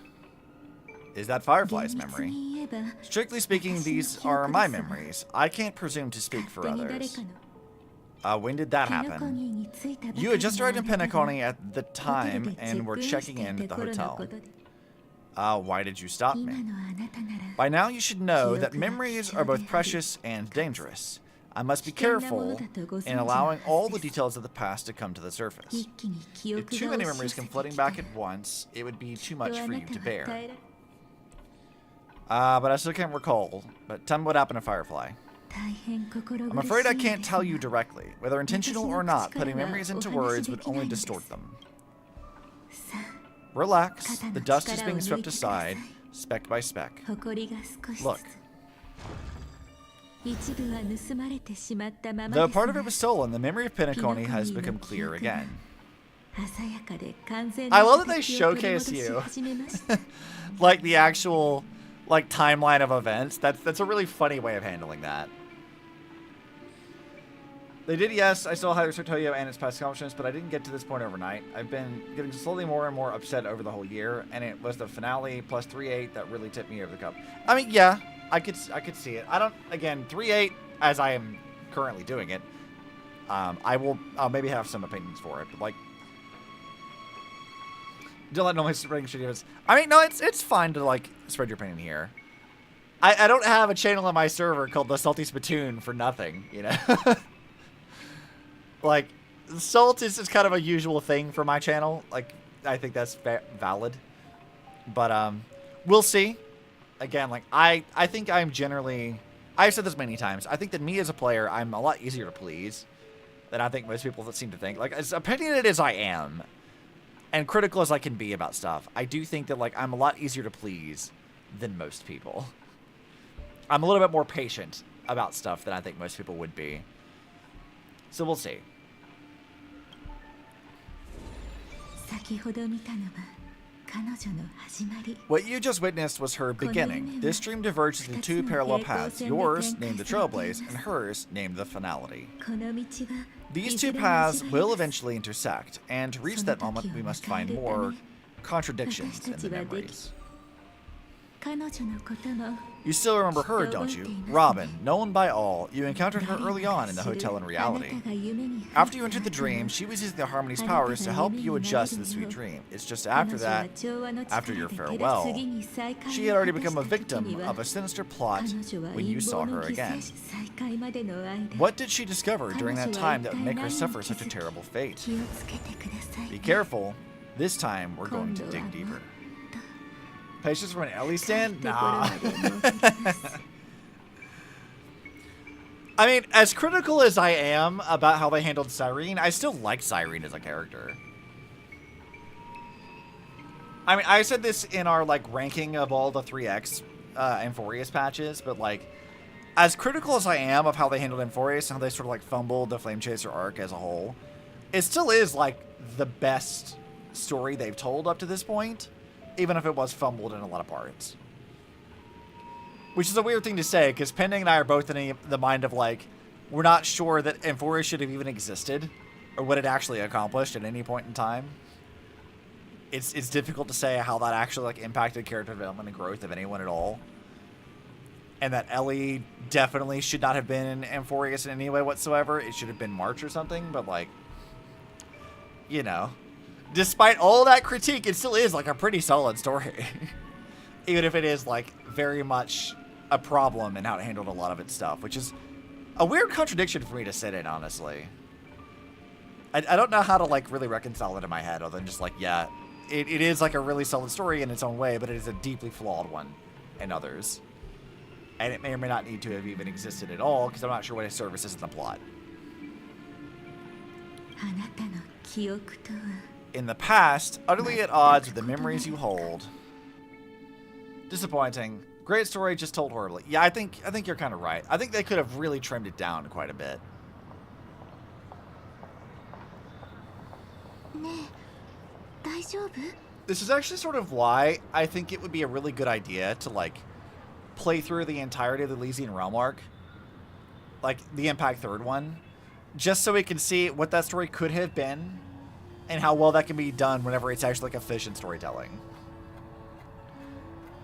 Is that Firefly's memory? Strictly speaking, these are my memories. I can't presume to speak for others. When did that happen? You had just arrived in Penacony at the time and were checking in at the hotel. Why did you stop me? By now you should know that memories are both precious and dangerous. I must be careful in allowing all the details of the past to come to the surface. If too many memories come flooding back at once, it would be too much for you to bear. But I still can't recall. But tell me what happened to Firefly. I'm afraid I can't tell you directly. Whether intentional or not, putting memories into words would only distort them. Relax. The dust is being swept aside, speck by speck. Look. Though part of it was stolen, the memory of Penacony has become clear again. I love that they showcase you. Like the actual like timeline of events. That's a really funny way of handling that. They did, yes, I still have Tokyo and its past accomplishments, but I didn't get to this point overnight. I've been getting slowly more and more upset over the whole year, and it was the finale plus 3-8 that really tipped me over the cup. I mean, yeah, I could see it. I don't, again, 3-8, as I am currently doing it, I'll maybe have some opinions for it, but like, don't let noise spreading shit. I mean, no, it's fine to like spread your opinion here. I don't have a channel on my server called the Salty Spittoon for nothing, you know. Like, salt is just kind of a usual thing for my channel. Like, I think that's valid. But we'll see. Again, like I think I'm generally, I've said this many times. I think that me as a player, I'm a lot easier to please than I think most people that seem to think. Like, as opinionated as I am, and critical as I can be about stuff, I do think that, like, I'm a lot easier to please than most people. I'm a little bit more patient about stuff than I think most people would be. So we'll see. What you just witnessed was her beginning. This dream diverges into two parallel paths. Yours, named the Trailblaze, and hers, named the Finality. These two paths will eventually intersect, and to reach that moment, we must find more contradictions in the memories. You still remember her, don't you? Robin, known by all. You encountered her early on in the hotel in reality. After you entered the dream, she was using the Harmony's powers to help you adjust to the sweet dream. It's just after that, after your farewell, she had already become a victim of a sinister plot when you saw her again. What did she discover during that time that would make her suffer such a terrible fate? Be careful. This time, we're going to dig deeper. Patience from an Ellie stand? Nah. I mean, as critical as I am about how they handled Cyrene, I still like Cyrene as a character. I mean, I said this in our, like, ranking of all the 3X Amphorius patches, but, like, as critical as I am of how they handled Amphorius and how they sort of, like, fumbled the Flame Chaser arc as a whole, it still is, like, the best story they've told up to this point. Even if it was fumbled in a lot of parts. Which is a weird thing to say, because Pending and I are both in the mind of, like, we're not sure that Amphorius should have even existed, or what it actually accomplished at any point in time. It's difficult to say how that actually, like, impacted character development and growth of anyone at all. And that Ellie definitely should not have been Amphorius in any way whatsoever. It should have been March or something, but, like, you know. Despite all that critique, it still is, like, a pretty solid story. Even if it is, like, very much a problem in how it handled a lot of its stuff, which is a weird contradiction for me to sit in, honestly. I don't know how to, like, really reconcile it in my head, other than just, like, yeah, it is, like, a really solid story in its own way, but it is a deeply flawed one in others. And it may or may not need to have even existed at all, because I'm not sure what its service is in the plot. In the past, utterly at odds with the memories you hold. Disappointing. Great story, just told horribly. Yeah, I think you're kind of right. I think they could have really trimmed it down quite a bit. This is actually sort of why I think it would be a really good idea to, like, play through the entirety of the Elysian Realm arc. Like, the Impact 3rd one. Just so we can see what that story could have been. And how well that can be done whenever it's actually, like, efficient storytelling.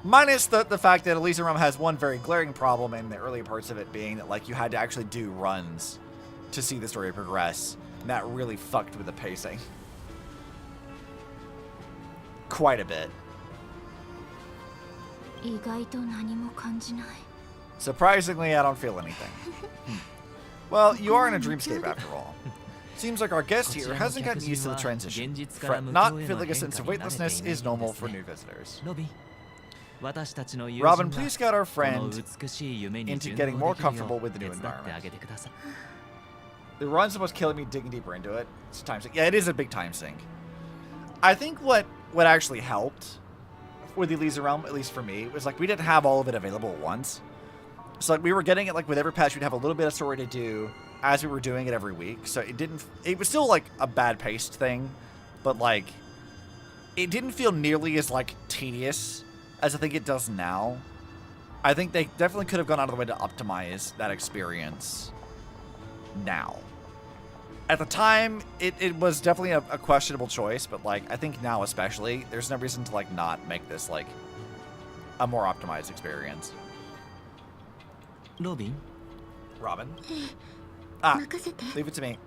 Minus the fact that Elysian Realm has one very glaring problem in the early parts of it being that, like, you had to actually do runs to see the story progress. And that really fucked with the pacing. Quite a bit. Surprisingly, I don't feel anything. Well, you are in a dreamscape after all. Seems like our guest here hasn't gotten used to the transition. Fret not, feeling a sense of weightlessness is normal for new visitors. Robin, please guide our friend into getting more comfortable with the new environment. The run's almost killing me digging deeper into it. It's a time sink. Yeah, it is a big time sink. I think what actually helped with the Elysian Realm, at least for me, was like we didn't have all of it available at once. So like we were getting it like with every patch, we'd have a little bit of story to do as we were doing it every week. So it was still like a bad paced thing, but like it didn't feel nearly as like tedious as I think it does now. I think they definitely could have gone out of the way to optimize that experience now. At the time, it was definitely a questionable choice, but like I think now especially, there's no reason to like not make this like a more optimized experience. Robin? Ah, leave it to me.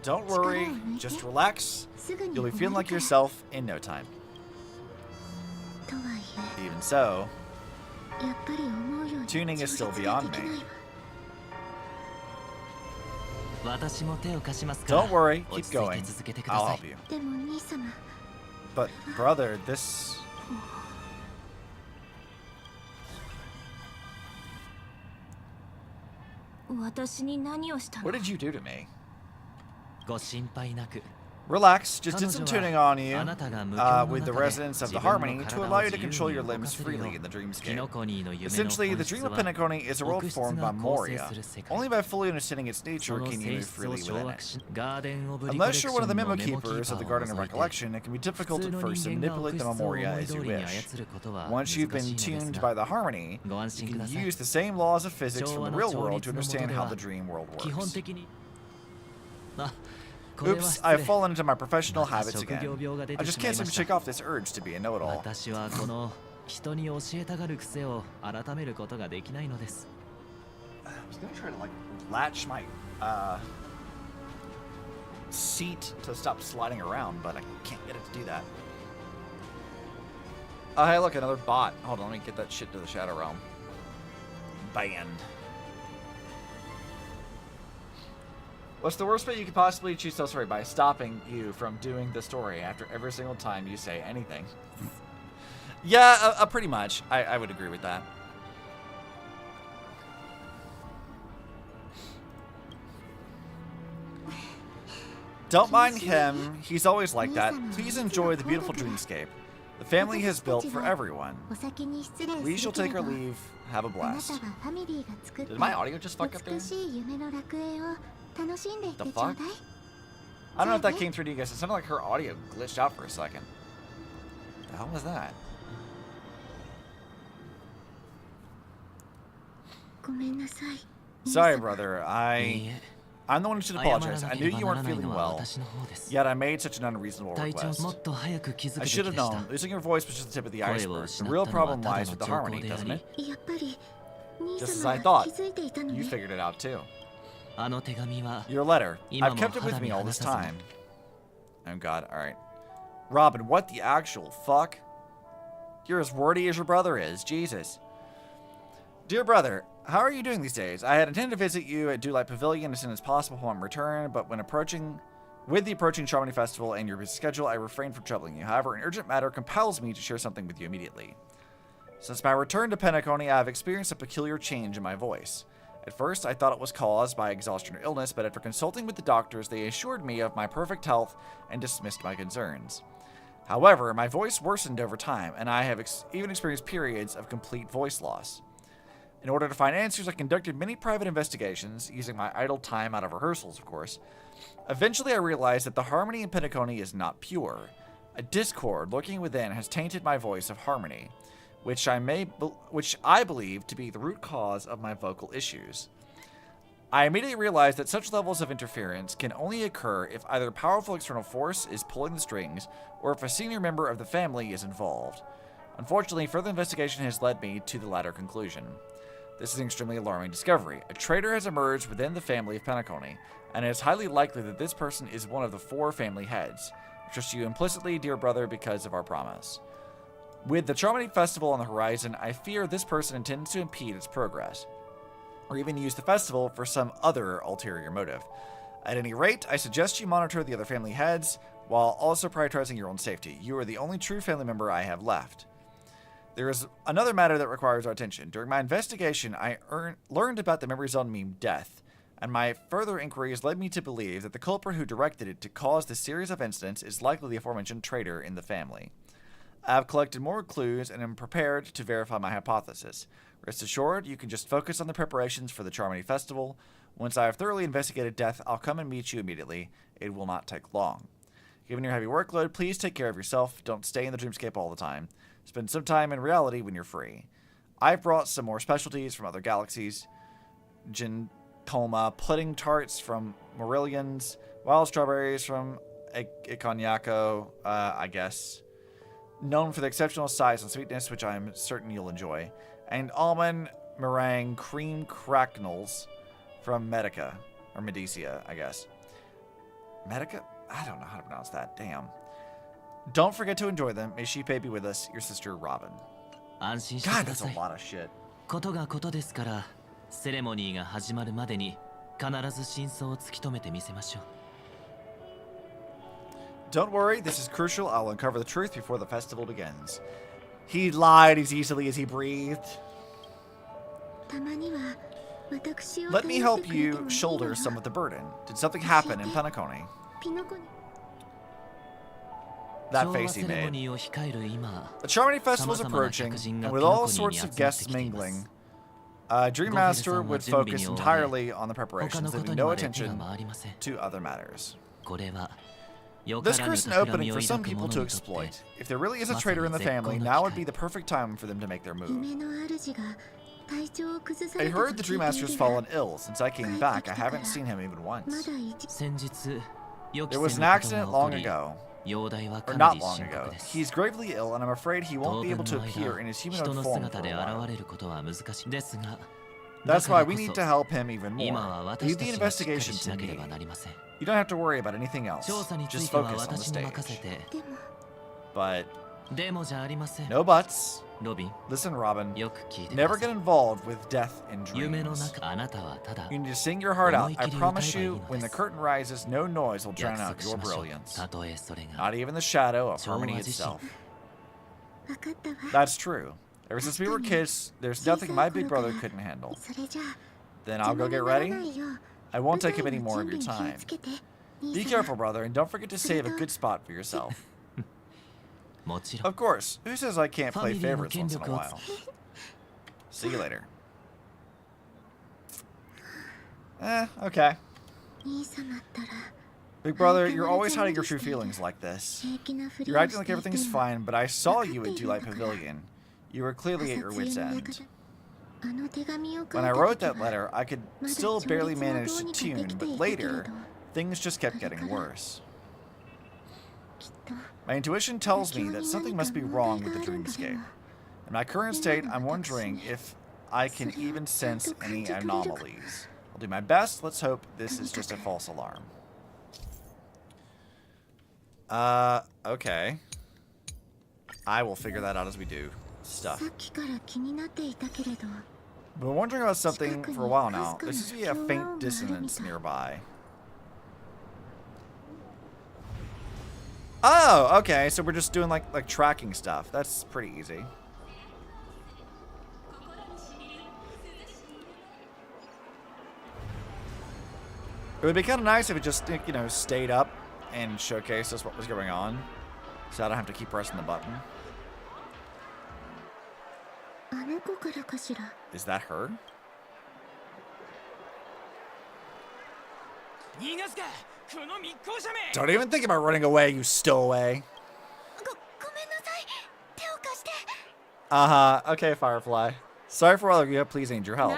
Don't worry, just relax. You'll be feeling like yourself in no time. Even so, tuning is still beyond me. Don't worry, keep going. I'll help you. But, brother, this... What did you do to me? Relax, just did some tuning on you with the resonance of the harmony to allow you to control your limbs freely in the dreamscape. Essentially, the dream of Penacony is a world formed by Moria. Only by fully understanding its nature can you move freely within it. Unless you're one of the memo keepers of the Garden of Recollection, it can be difficult at first to manipulate the Memoria as you wish. Once you've been tuned by the harmony, you can use the same laws of physics from the real world to understand how the dream world works. Oops, I've fallen into my professional habits again. I just can't seem to shake off this urge to be a know-it-all. I was gonna try to like latch my seat to stop sliding around, but I can't get it to do that. Oh, hey, look, another bot. Hold on, let me get that shit to the Shadow Realm. Banned. What's the worst way you could possibly choose to tell a story? By stopping you from doing the story after every single time you say anything. Yeah, pretty much. I would agree with that. Don't mind him. He's always like that. Please enjoy the beautiful dreamscape the family has built for everyone. We shall take our leave. Have a blast. Did my audio just fuck up there? The fuck? I don't know if that came through to you guys. It sounded like her audio glitched out for a second. The hell was that? Sorry, brother. I'm the one who should apologize. I knew you weren't feeling well, yet I made such an unreasonable request. I should have known. Losing your voice was just the tip of the iceberg. The real problem lies with the harmony, doesn't it? Just as I thought. You figured it out, too. Your letter. I've kept it with me all this time. Oh, God. All right. Robin, what the actual fuck? You're as wordy as your brother is. Jesus. Dear brother, how are you doing these days? I had intended to visit you at Dewlight Pavilion as soon as possible upon return, but with the approaching Charmony Festival and your busy schedule, I refrained from troubling you. However, an urgent matter compels me to share something with you immediately. Since my return to Penacony, I have experienced a peculiar change in my voice. At first, I thought it was caused by exhaustion or illness, but after consulting with the doctors, they assured me of my perfect health and dismissed my concerns. However, my voice worsened over time, and I have even experienced periods of complete voice loss. In order to find answers, I conducted many private investigations, using my idle time out of rehearsals, of course. Eventually, I realized that the harmony in Penacony is not pure. A discord lurking within has tainted my voice of harmony, which I believe to be the root cause of my vocal issues. I immediately realized that such levels of interference can only occur if either a powerful external force is pulling the strings, or if a senior member of the family is involved. Unfortunately, further investigation has led me to the latter conclusion. This is an extremely alarming discovery. A traitor has emerged within the family of Penacony, and it is highly likely that this person is one of the 4 family heads. I trust you implicitly, dear brother, because of our promise. With the Charmony Festival on the horizon, I fear this person intends to impede its progress, or even use the festival for some other ulterior motive. At any rate, I suggest you monitor the other family heads, while also prioritizing your own safety. You are the only true family member I have left. There is another matter that requires our attention. During my investigation, I learned about the memory zone meme Death, and my further inquiries led me to believe that the culprit who directed it to cause this series of incidents is likely the aforementioned traitor in the family. I have collected more clues and am prepared to verify my hypothesis. Rest assured, you can just focus on the preparations for the Charmony Festival. Once I have thoroughly investigated death, I'll come and meet you immediately. It will not take long. Given your heavy workload, please take care of yourself. Don't stay in the dreamscape all the time. Spend some time in reality when you're free. I've brought some more specialties from other galaxies. Gintoma pudding tarts from Morillions, wild strawberries from Ikonyako, I guess. Known for the exceptional size and sweetness, which I'm certain you'll enjoy. And almond meringue cream cracknels from Medica. Or Medicia, I guess. Medica? I don't know how to pronounce that. Damn. Don't forget to enjoy them. May she be with us, your sister Robin. God, that's a lot of shit. Don't worry, this is crucial. I'll uncover the truth before the festival begins. He lied as easily as he breathed. Let me help you shoulder some of the burden. Did something happen in Penacony? That face he made. The Charmony Festival is approaching, and with all sorts of guests mingling, Dream Master would focus entirely on the preparations, leaving no attention to other matters. This creates an opening for some people to exploit. If there really is a traitor in the family, now would be the perfect time for them to make their move. I heard the Dream Master's fallen ill. Since I came back, I haven't seen him even once. There was an accident long ago. Or not long ago. He's gravely ill, and I'm afraid he won't be able to appear in his humanoid form for a while. That's why we need to help him even more. Leave the investigation to me. You don't have to worry about anything else. Just focus on the stage. But no buts. Listen, Robin. Never get involved with death in dreams. You need to sing your heart out. I promise you, when the curtain rises, no noise will drown out your brilliance. Not even the shadow of harmony itself. That's true. Ever since we were kids, there's nothing my big brother couldn't handle. Then I'll go get ready. I won't take up any more of your time. Be careful, brother, and don't forget to save a good spot for yourself. Of course. Who says I can't play favorites once in a while? See you later. Okay. Big brother, you're always hiding your true feelings like this. You're acting like everything's fine, but I saw you at Delight Pavilion. You were clearly at your wit's end. When I wrote that letter, I could still barely manage to tune, but later, things just kept getting worse. My intuition tells me that something must be wrong with the dreamscape. In my current state, I'm wondering if I can even sense any anomalies. I'll do my best. Let's hope this is just a false alarm. Okay. I will figure that out as we do stuff. Been wondering about something for a while now. There seems to be a faint dissonance nearby. Oh, okay, so we're just doing like tracking stuff. That's pretty easy. It would be kind of nice if it just, you know, stayed up and showcased us what was going on, so I don't have to keep pressing the button. Is that her? Don't even think about running away, you stowaway. Okay, Firefly. Sorry for all of you, please need your help.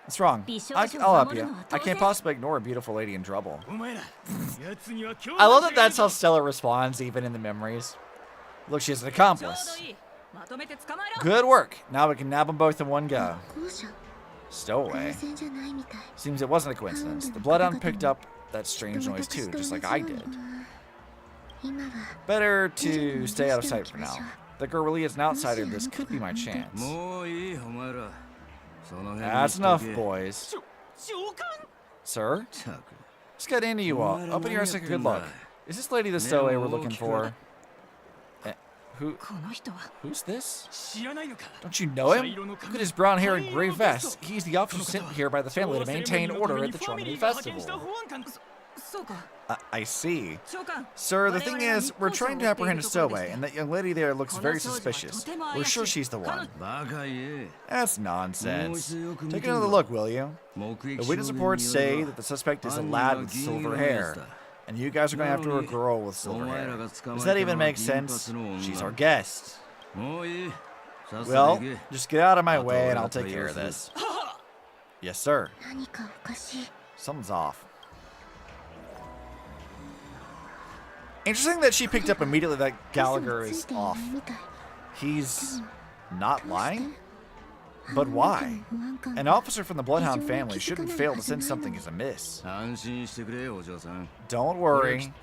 What's wrong? I'll help you. I can't possibly ignore a beautiful lady in trouble. I love that that's how Stella responds, even in the memories. Look, she's an accomplice. Good work. Now we can nab them both in one go. Stowaway. Seems it wasn't a coincidence. The Bloodhound picked up that strange noise too, just like I did. Better to stay out of sight for now. The girl really is an outsider. This could be my chance. That's enough, boys. Sir? Let's get into you all. Open your eyes and take a good look. Is this lady the stowaway we're looking for? Who's this? Don't you know him? Look at his brown hair and gray vest. He's the officer sent here by the family to maintain order at the Charmony Festival. I see. Sir, the thing is, we're trying to apprehend a stowaway, and that young lady there looks very suspicious. We're sure she's the one. That's nonsense. Take another look, will you? The witness reports say that the suspect is a lad with silver hair, and you guys are going after a girl with silver hair. Does that even make sense? She's our guest. Well, just get out of my way and I'll take care of this. Yes, sir. Something's off. Interesting that she picked up immediately that Gallagher is off. He's not lying? But why? An officer from the Bloodhound family shouldn't fail to sense something is amiss. Don't worry.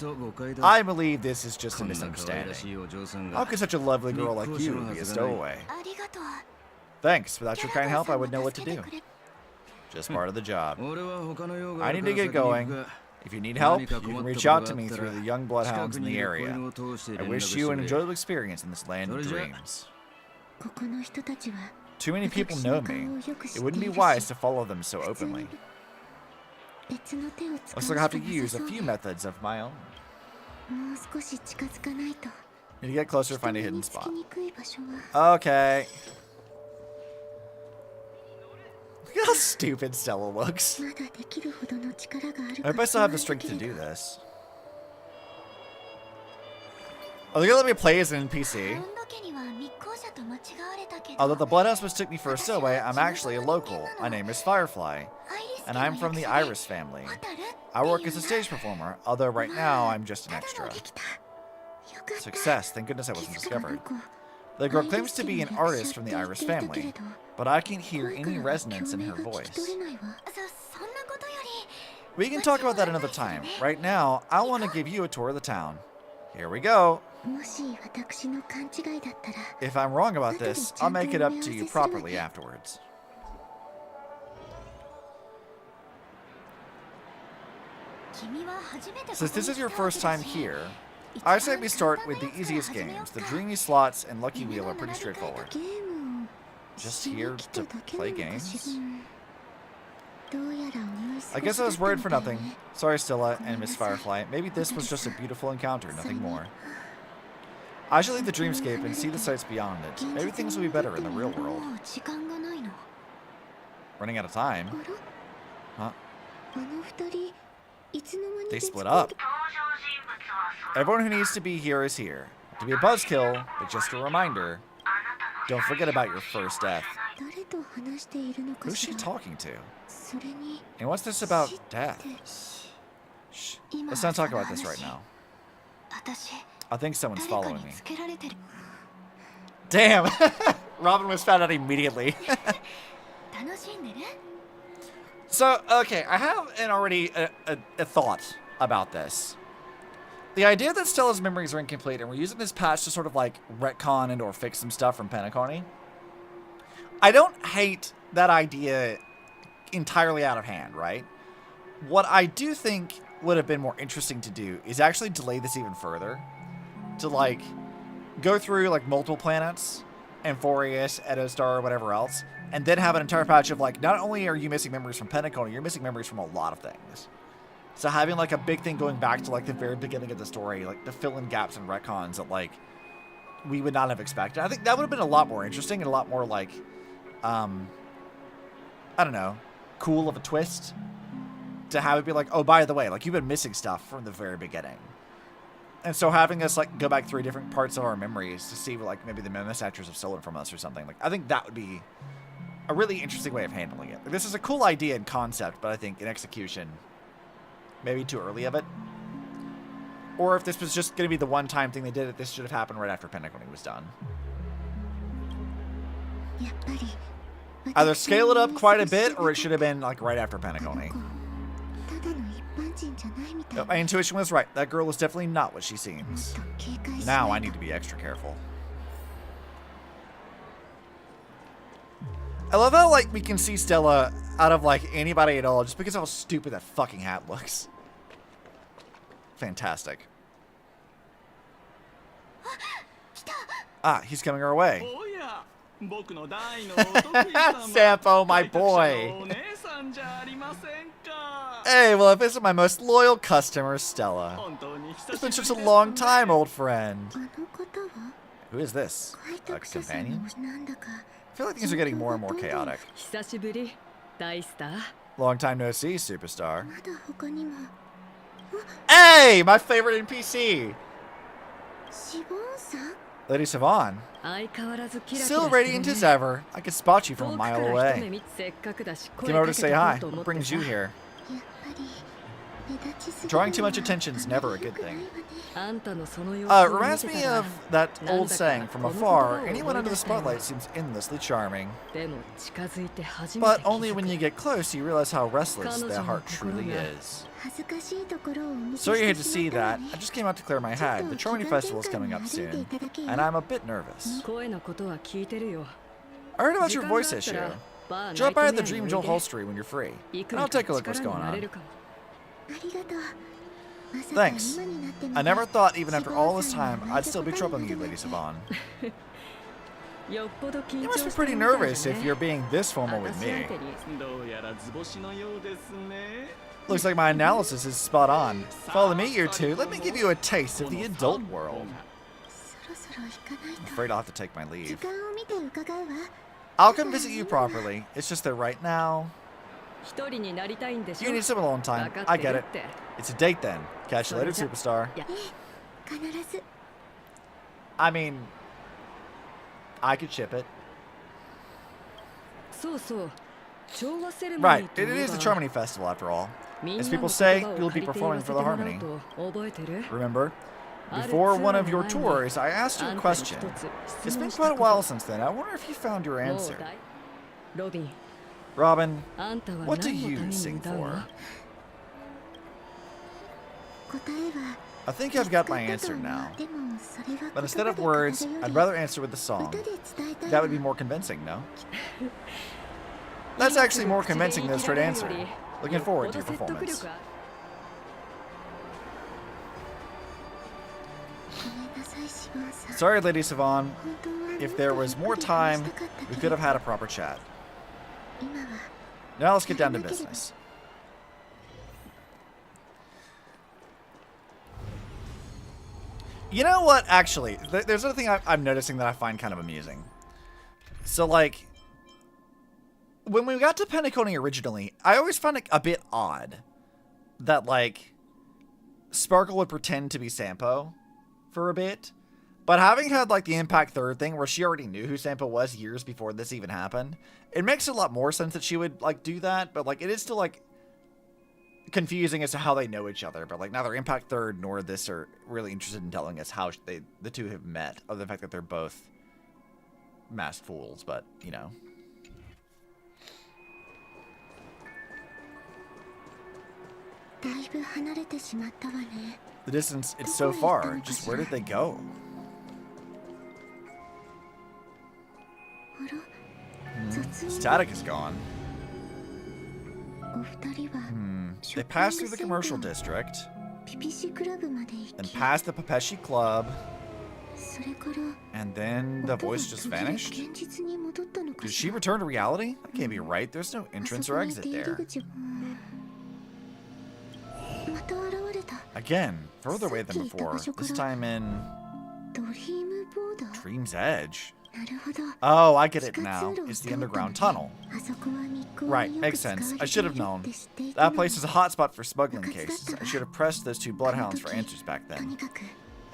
I believe this is just a misunderstanding. How could such a lovely girl like you be a stowaway? Thanks. Without your kind help, I would know what to do. Just part of the job. I need to get going. If you need help, you can reach out to me through the young bloodhounds in the area. I wish you an enjoyable experience in this land of dreams. Too many people know me. It wouldn't be wise to follow them so openly. Looks like I have to use a few methods of my own. Need to get closer to find a hidden spot. Okay. Look at how stupid Stella looks. I hope I still have the strength to do this. Oh, they're gonna let me play as an NPC. Although the Bloodhouse mistook me for a stowaway, I'm actually a local. My name is Firefly, and I'm from the Iris family. I work as a stage performer, although right now I'm just an extra. Success, thank goodness I wasn't discovered. The girl claims to be an artist from the Iris family, but I can't hear any resonance in her voice. We can talk about that another time. Right now, I want to give you a tour of the town. Here we go. If I'm wrong about this, I'll make it up to you properly afterwards. Since this is your first time here, I say we start with the easiest games. The Dreamy Slots and Lucky Wheel are pretty straightforward. Just here to play games? I guess I was worried for nothing. Sorry, Stella and Miss Firefly. Maybe this was just a beautiful encounter, nothing more. I shall leave the dreamscape and see the sights beyond it. Maybe things will be better in the real world. Running out of time? Huh? They split up. Everyone who needs to be here is here. To be a buzzkill, but just a reminder, don't forget about your first death. Who's she talking to? And what's this about death? Shh. Let's not talk about this right now. I think someone's following me. Damn! Robin was found out immediately. So, okay, I have already a thought about this. The idea that Stella's memories are incomplete and we're using this patch to sort of like retcon and or fix some stuff from Penacony. I don't hate that idea entirely out of hand, right? What I do think would have been more interesting to do is actually delay this even further. To like go through like multiple planets, Amphorius, Edostar, or whatever else, and then have an entire patch of like, not only are you missing memories from Penacony, you're missing memories from a lot of things. So having like a big thing going back to like the very beginning of the story, like to fill in gaps and retcons that like we would not have expected. I think that would have been a lot more interesting and a lot more like, I don't know, cool of a twist to have it be like, oh, by the way, like you've been missing stuff from the very beginning. And so having us like go back through different parts of our memories to see what like maybe the Memisatures have stolen from us or something. Like I think that would be a really interesting way of handling it. Like, this is a cool idea in concept, but I think in execution, maybe too early of it. Or if this was just going to be the one-time thing they did, this should have happened right after Penacony was done. Either scale it up quite a bit, or it should have been like right after Penacony. My intuition was right. That girl is definitely not what she seems. Now I need to be extra careful. I love how like we can see Stella out of like anybody at all just because of how stupid that fucking hat looks. Fantastic. Ah, he's coming our way. Sampo, my boy. Hey, well, I visit my most loyal customer, Stella. It's been such a long time, old friend. Who is this? A companion? I feel like things are getting more and more chaotic. Long time no see, superstar. Hey, my favorite NPC! Lady Sivan. Still radiant as ever. I could spot you from a mile away. Came over to say hi. What brings you here? Drawing too much attention is never a good thing. Reminds me of that old saying, from afar, anyone under the spotlight seems endlessly charming. But only when you get close you realize how restless their heart truly is. Sorry you hate to see that. I just came out to clear my head. The Charming Festival is coming up soon, and I'm a bit nervous. I heard about your voice issue. Drop by at the Dream Jolt Holstery when you're free, and I'll take a look what's going on. Thanks. I never thought, even after all this time, I'd still be troubling you, Lady Sivan. You must be pretty nervous if you're being this formal with me. Looks like my analysis is spot on. Follow me, you two. Let me give you a taste of the adult world. I'm afraid I'll have to take my leave. I'll come visit you properly. It's just that right now... You need some alone time. I get it. It's a date then. Catch you later, superstar. I mean, I could ship it. Right, it is the Charmony Festival after all. As people say, you'll be performing for the Harmony. Remember? Before one of your tours, I asked you a question. It's been quite a while since then. I wonder if you found your answer. Robin, what do you sing for? I think I've got my answer now. But instead of words, I'd rather answer with a song. That would be more convincing, no? That's actually more convincing than a straight answer. Looking forward to your performance. Sorry, Lady Sivan. If there was more time, we could have had a proper chat. Now let's get down to business. You know what? Actually, there's another thing I'm noticing that I find kind of amusing. So, like, when we got to Penacony originally, I always found it a bit odd that, like, Sparkle would pretend to be Sampo for a bit. But having had, like, the Impact Third thing where she already knew who Sampo was years before this even happened, it makes a lot more sense that she would, like, do that. But, like, it is still, like, confusing as to how they know each other. But, like, neither Impact Third nor this are really interested in telling us how the two have met, other than the fact that they're both masked fools. But, you know. The distance, it's so far. Just where did they go? Static is gone. They passed through the commercial district and passed the Papeshi Club, and then the voice just vanished. Did she return to reality? That can't be right. There's no entrance or exit there. Again, further away than before. This time in Dream's Edge. Oh, I get it now. It's the underground tunnel. Right, makes sense. I should have known. That place is a hotspot for smuggling cases. I should have pressed those two bloodhounds for answers back then.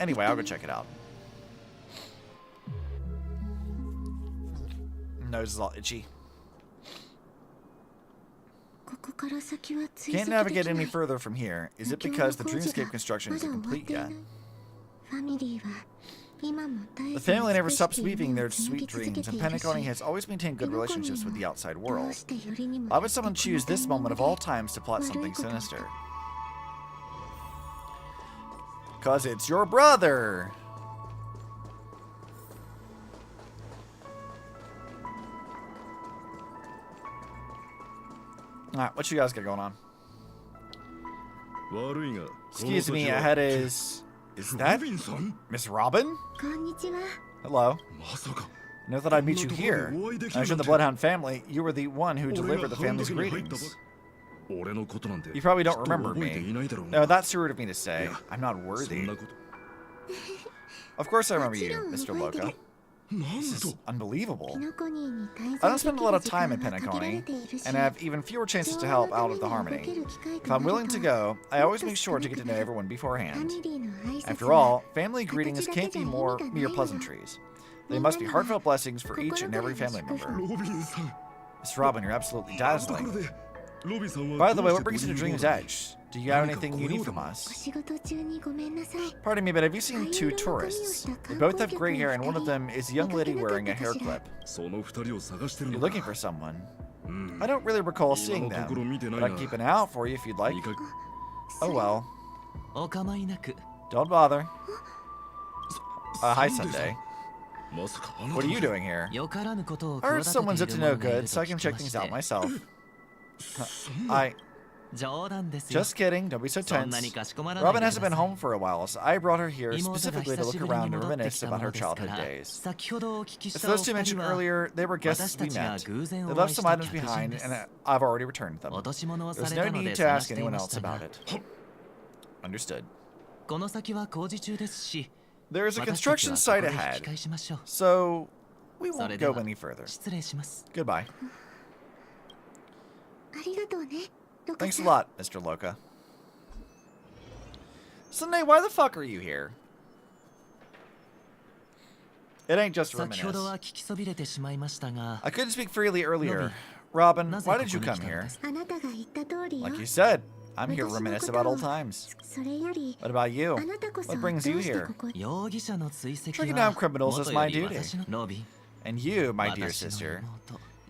Anyway, I'll go check it out. Nose is all itchy. Can't navigate any further from here. Is it because the dreamscape construction isn't complete yet? The family never stops weaving their sweet dreams, and Penacony has always maintained good relationships with the outside world. Why would someone choose this moment of all times to plot something sinister? Because it's your brother! Alright, what you guys got going on? Excuse me, ahead is... Is that Miss Robin? Hello. I know that I'd meet you here. I was in the Bloodhound family. You were the one who delivered the family's greetings. You probably don't remember me. No, that's rude of me to say. I'm not worthy. Of course I remember you, Mr. Loka. This is unbelievable. I don't spend a lot of time in Penacony, and have even fewer chances to help out of the Harmony. If I'm willing to go, I always make sure to get to know everyone beforehand. After all, family greetings can't be mere pleasantries. They must be heartfelt blessings for each and every family member. Mr. Robin, you're absolutely dazzling. By the way, what brings you to Dream's Edge? Do you have anything you need from us? Pardon me, but have you seen two tourists? They both have gray hair, and one of them is a young lady wearing a hair clip. You're looking for someone. I don't really recall seeing them, but I can keep an eye out for you if you'd like. Oh well. Don't bother. Hi, Sunday. What are you doing here? I heard someone's up to no good, so I can check things out myself. Just kidding, don't be so tense. Robin hasn't been home for a while, so I brought her here specifically to look around and reminisce about her childhood days. As those two mentioned earlier, they were guests we met. They left some items behind, and I've already returned them. There's no need to ask anyone else about it. Understood. There is a construction site ahead, so we won't go any further. Goodbye. Thanks a lot, Mr. Loka. Sunday, why the fuck are you here? It ain't just reminisce. I couldn't speak freely earlier. Robin, why did you come here? Like you said, I'm here to reminisce about old times. What about you? What brings you here? Tracking down criminals is my duty. And you, my dear sister,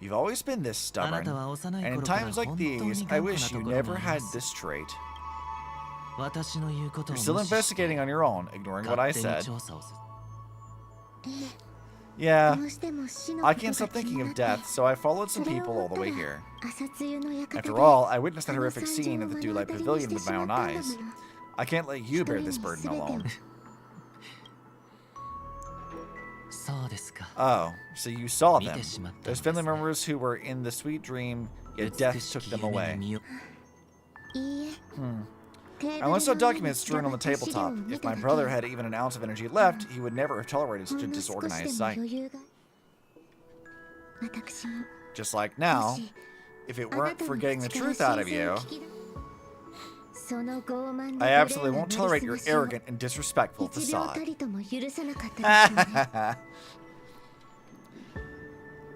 you've always been this stubborn, and in times like these, I wish you never had this trait. You're still investigating on your own, ignoring what I said. Yeah, I can't stop thinking of death, so I followed some people all the way here. After all, I witnessed the horrific scene of the Dewlight Pavilion with my own eyes. I can't let you bear this burden alone. Oh, so you saw them. Those family members who were in the sweet dream, yet death took them away. I only saw documents strewn on the tabletop. If my brother had even an ounce of energy left, he would never have tolerated such a disorganized sight. Just like now, if it weren't for getting the truth out of you, I absolutely won't tolerate your arrogant and disrespectful facade.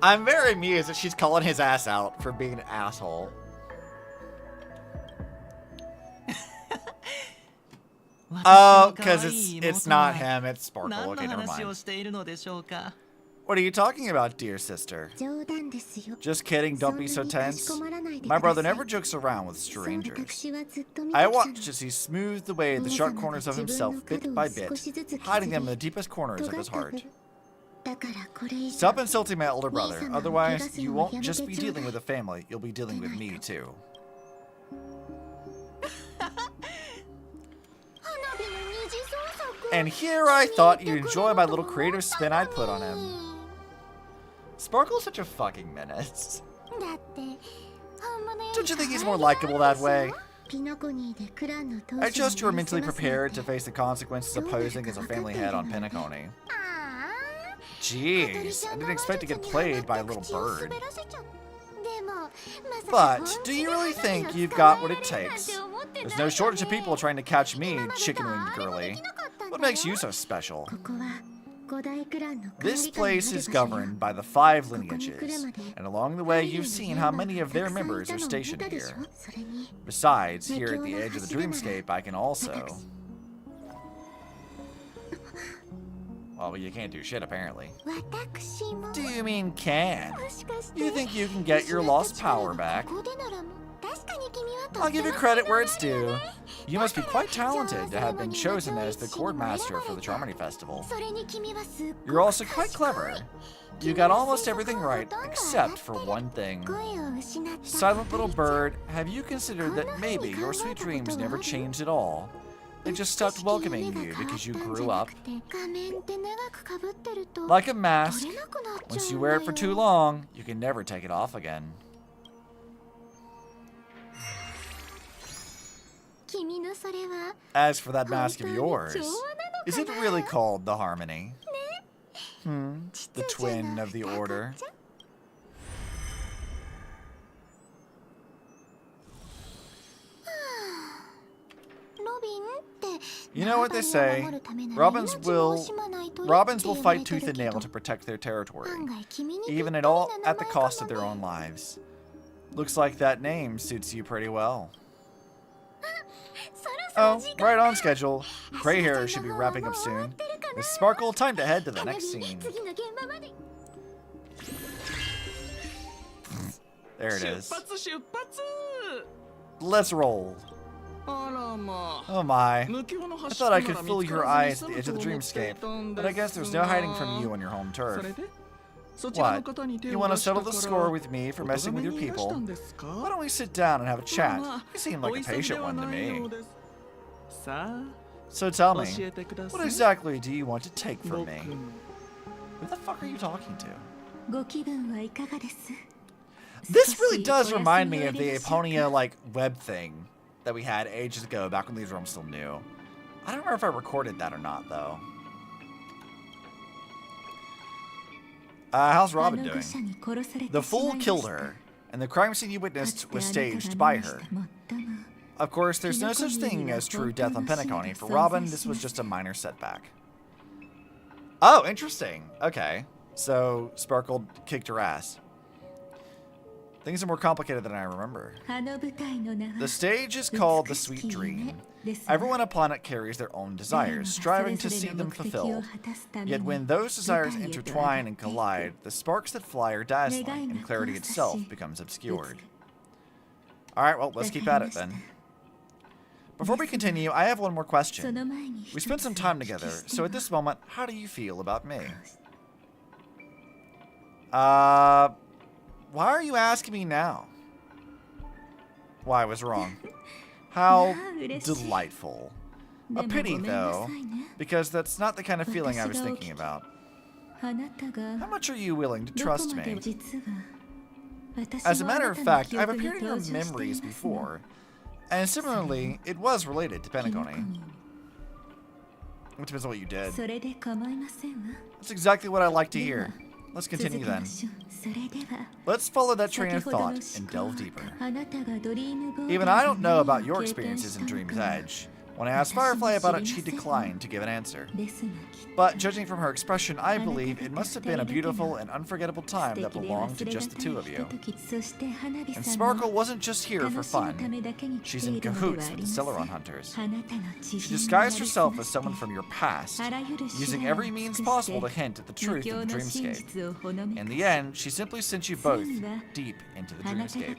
I'm very amused that she's calling his ass out for being an asshole. Oh, because it's not him, it's Sparkle. Okay, never mind. What are you talking about, dear sister? Just kidding, don't be so tense. My brother never jokes around with strangers. I watched as he smoothed away the sharp corners of himself bit by bit, hiding them in the deepest corners of his heart. Stop insulting my older brother, otherwise you won't just be dealing with a family, you'll be dealing with me too. And here I thought you'd enjoy my little creative spin I'd put on him. Sparkle's such a fucking menace. Don't you think he's more likable that way? I trust you are mentally prepared to face the consequences of posing as a family head on Penacony. Jeez, I didn't expect to get played by a little bird. But, do you really think you've got what it takes? There's no shortage of people trying to catch me, chicken-winged girly. What makes you so special? This place is governed by the 5 lineages, and along the way you've seen how many of their members are stationed here. Besides, here at the edge of the dreamscape, I can also... Well, you can't do shit, apparently. Do you mean can? You think you can get your lost power back? I'll give you credit where it's due. You must be quite talented to have been chosen as the Chord Master for the Charmony Festival. You're also quite clever. You got almost everything right, except for one thing. Silent little bird, have you considered that maybe your sweet dreams never changed at all? They just stopped welcoming you because you grew up? Like a mask, once you wear it for too long, you can never take it off again. As for that mask of yours, is it really called the Harmony? The twin of the Order? You know what they say, Robins will fight tooth and nail to protect their territory, even at the cost of their own lives. Looks like that name suits you pretty well. Oh, right on schedule. Gray hair should be wrapping up soon. Miss Sparkle, time to head to the next scene. There it is. Let's roll. Oh my. I thought I could fool your eyes at the edge of the dreamscape, but I guess there's no hiding from you on your home turf. What? You want to settle the score with me for messing with your people? Why don't we sit down and have a chat? You seem like a patient one to me. So tell me, what exactly do you want to take from me? Who the fuck are you talking to? This really does remind me of the Aponia, like, web thing that we had ages ago, back when these realms still new. I don't remember if I recorded that or not, though. How's Robin doing? The fool killed her, and the crime scene you witnessed was staged by her. Of course, there's no such thing as true death on Penacony. For Robin, this was just a minor setback. Oh, interesting. Okay. So, Sparkle kicked her ass. Things are more complicated than I remember. The stage is called the Sweet Dream. Everyone upon it carries their own desires, striving to see them fulfilled. Yet when those desires intertwine and collide, the sparks that fly are dazzling, and clarity itself becomes obscured. Alright, well, let's keep at it then. Before we continue, I have one more question. We spent some time together, so at this moment, how do you feel about me? Why are you asking me now? Why, I was wrong. How delightful. A pity, though, because that's not the kind of feeling I was thinking about. How much are you willing to trust me? As a matter of fact, I've appeared in your memories before, and similarly, it was related to Penacony. It depends on what you did. That's exactly what I like to hear. Let's continue then. Let's follow that train of thought and delve deeper. Even I don't know about your experiences in Dream's Edge. When I asked Firefly about it, she declined to give an answer. But judging from her expression, I believe it must have been a beautiful and unforgettable time that belonged to just the two of you. And Sparkle wasn't just here for fun. She's in cahoots with the Celeron Hunters. She disguised herself as someone from your past, using every means possible to hint at the truth of the dreamscape. In the end, she simply sent you both deep into the dreamscape.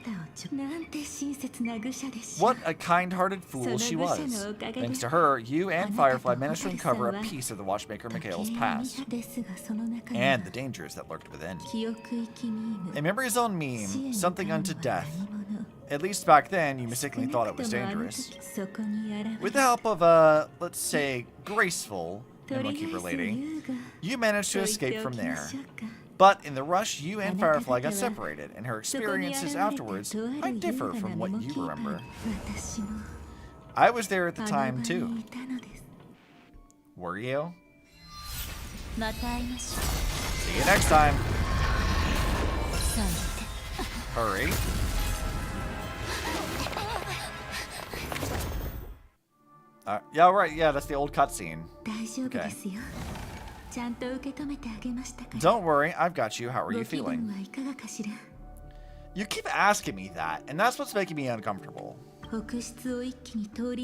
What a kind-hearted fool she was. Thanks to her, you and Firefly managed to uncover a piece of the Watchmaker Mikhail's past, and the dangers that lurked within. A memory zone meme, something unto death. At least back then, you mistakenly thought it was dangerous. With the help of a, let's say, graceful Emerald Keeper lady, you managed to escape from there. But in the rush, you and Firefly got separated, and her experiences afterwards might differ from what you remember. I was there at the time, too. Were you? See you next time. Hurry. Yeah, right. Yeah, that's the old cutscene. Okay. Don't worry, I've got you. How are you feeling? You keep asking me that, and that's what's making me uncomfortable.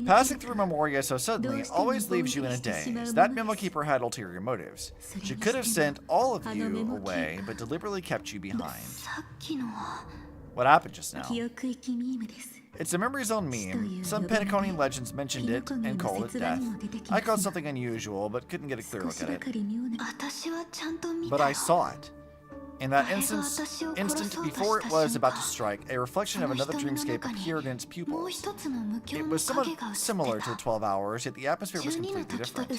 Passing through Memoria so suddenly always leaves you in a daze. That Memo Keeper had ulterior motives. She could have sent all of you away, but deliberately kept you behind. What happened just now? It's a memory zone meme. Some Penaconian legends mentioned it and called it death. I called something unusual, but couldn't get a clear look at it. But I saw it. In that instant before it was about to strike, a reflection of another dreamscape appeared in its pupils. It was somewhat similar to the 12 Hours, yet the atmosphere was completely different.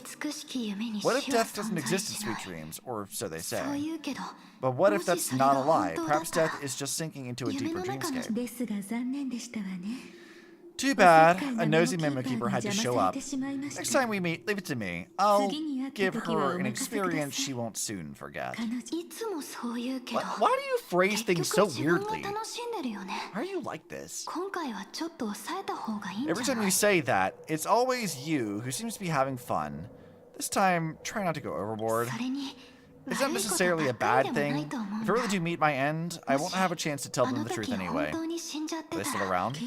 What if death doesn't exist in Sweet Dreams, or so they say? But what if that's not a lie? Perhaps death is just sinking into a deeper dreamscape. Too bad. A nosy memo keeper had to show up. Next time we meet, leave it to me. I'll give her an experience she won't soon forget. Why do you phrase things so weirdly? Why are you like this? Every time you say that, it's always you who seems to be having fun. This time, try not to go overboard. It's not necessarily a bad thing. If I really do meet my end, I won't have a chance to tell them the truth anyway. Are they still around?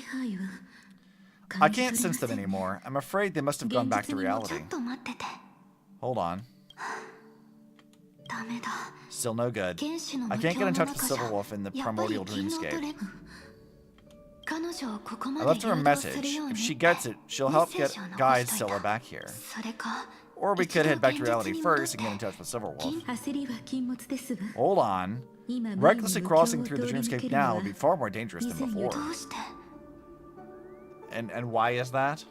I can't sense them anymore. I'm afraid they must have gone back to reality. Hold on. Still no good. I can't get in touch with Silverwolf in the primordial dreamscape. I left her a message. If she gets it, she'll help guide Scylla back here. Or we could head back to reality first and get in touch with Silverwolf. Hold on. Recklessly crossing through the dreamscape now would be far more dangerous than before. And why is that?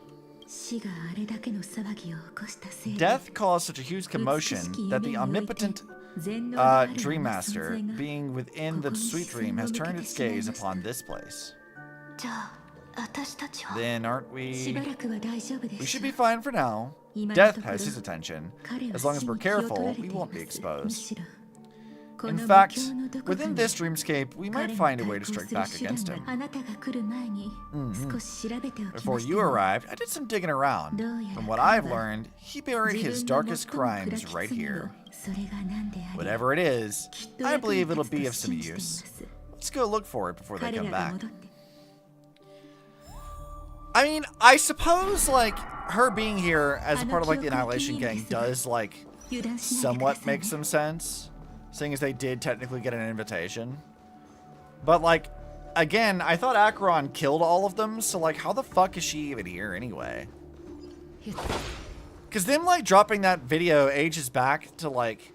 Death caused such a huge commotion that the omnipotent Dream Master, being within the sweet dream, has turned its gaze upon this place. Then aren't we? We should be fine for now. Death has his attention. As long as we're careful, we won't be exposed. In fact, within this dreamscape, we might find a way to strike back against him. Before you arrived, I did some digging around. From what I've learned, he buried his darkest crimes right here. Whatever it is, I believe it'll be of some use. Let's go look for it before they come back. I mean, I suppose, like, her being here as a part of, like, the Annihilation Gang does, like, somewhat make some sense. Seeing as they did technically get an invitation. But, like, again, I thought Acheron killed all of them, so, like, how the fuck is she even here anyway? Because them, like, dropping that video ages back to, like,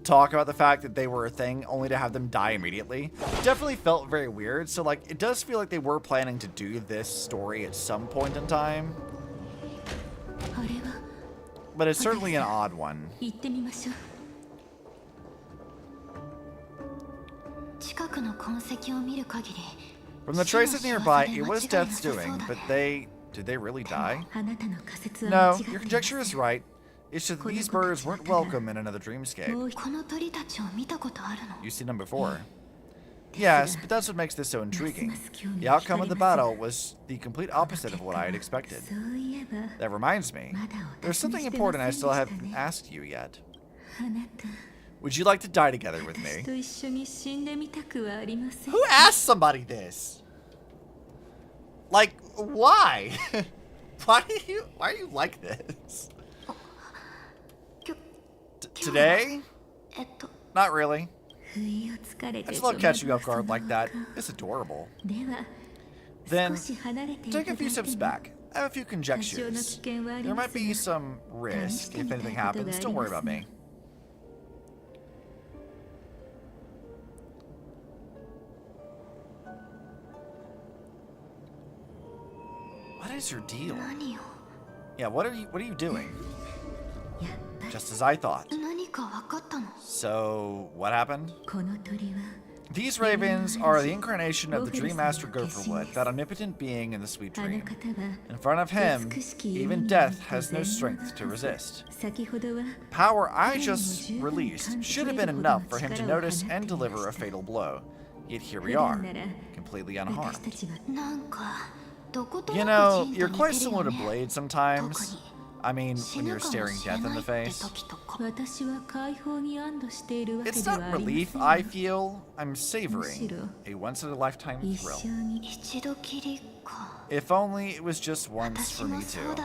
talk about the fact that they were a thing only to have them die immediately definitely felt very weird. So, like, it does feel like they were planning to do this story at some point in time. But it's certainly an odd one. From the traces nearby, it was Death's doing, but did they really die? No, your conjecture is right. It's just these birds weren't welcome in another dreamscape. You've seen them before. Yes, but that's what makes this so intriguing. The outcome of the battle was the complete opposite of what I had expected. That reminds me, there's something important I still haven't asked you yet. Would you like to die together with me? Who asked somebody this? Like, why? Why are you like this? Today? Not really. I just love catching you off guard like that. It's adorable. Then, take a few steps back. I have a few conjectures. There might be some risk if anything happens. Don't worry about me. What is your deal? Yeah, what are you doing? Just as I thought. So, what happened? These ravens are the incarnation of the Dream Master Gopherwood, that omnipotent being in the sweet dream. In front of him, even death has no strength to resist. Power I just released should have been enough for him to notice and deliver a fatal blow. Yet here we are, completely unharmed. You know, you're quite similar to Blade sometimes. I mean, when you're staring death in the face. It's not relief I feel, I'm savoring a once-in-a-lifetime thrill. If only it was just once for me too.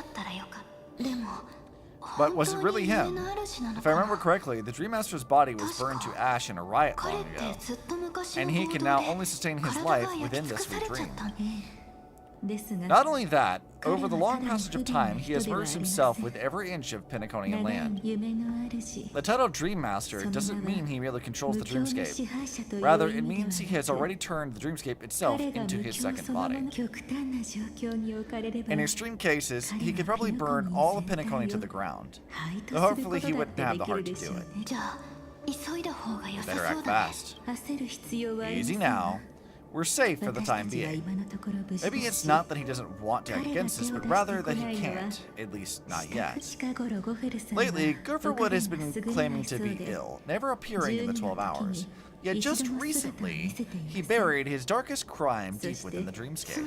But was it really him? If I remember correctly, the Dream Master's body was burned to ash in a riot long ago. And he can now only sustain his life within this sweet dream. Not only that, over the long passage of time, he has merged himself with every inch of Penaconian land. The title Dream Master doesn't mean he merely controls the dreamscape. Rather, it means he has already turned the dreamscape itself into his second body. In extreme cases, he could probably burn all of Penaconian to the ground, though hopefully he wouldn't have the heart to do it. Better act fast. Easy now. We're safe for the time being. Maybe it's not that he doesn't want to act against us, but rather that he can't, at least not yet. Lately, Gopherwood has been claiming to be ill, never appearing in the 12 hours. Yet just recently, he buried his darkest crime deep within the dreamscape.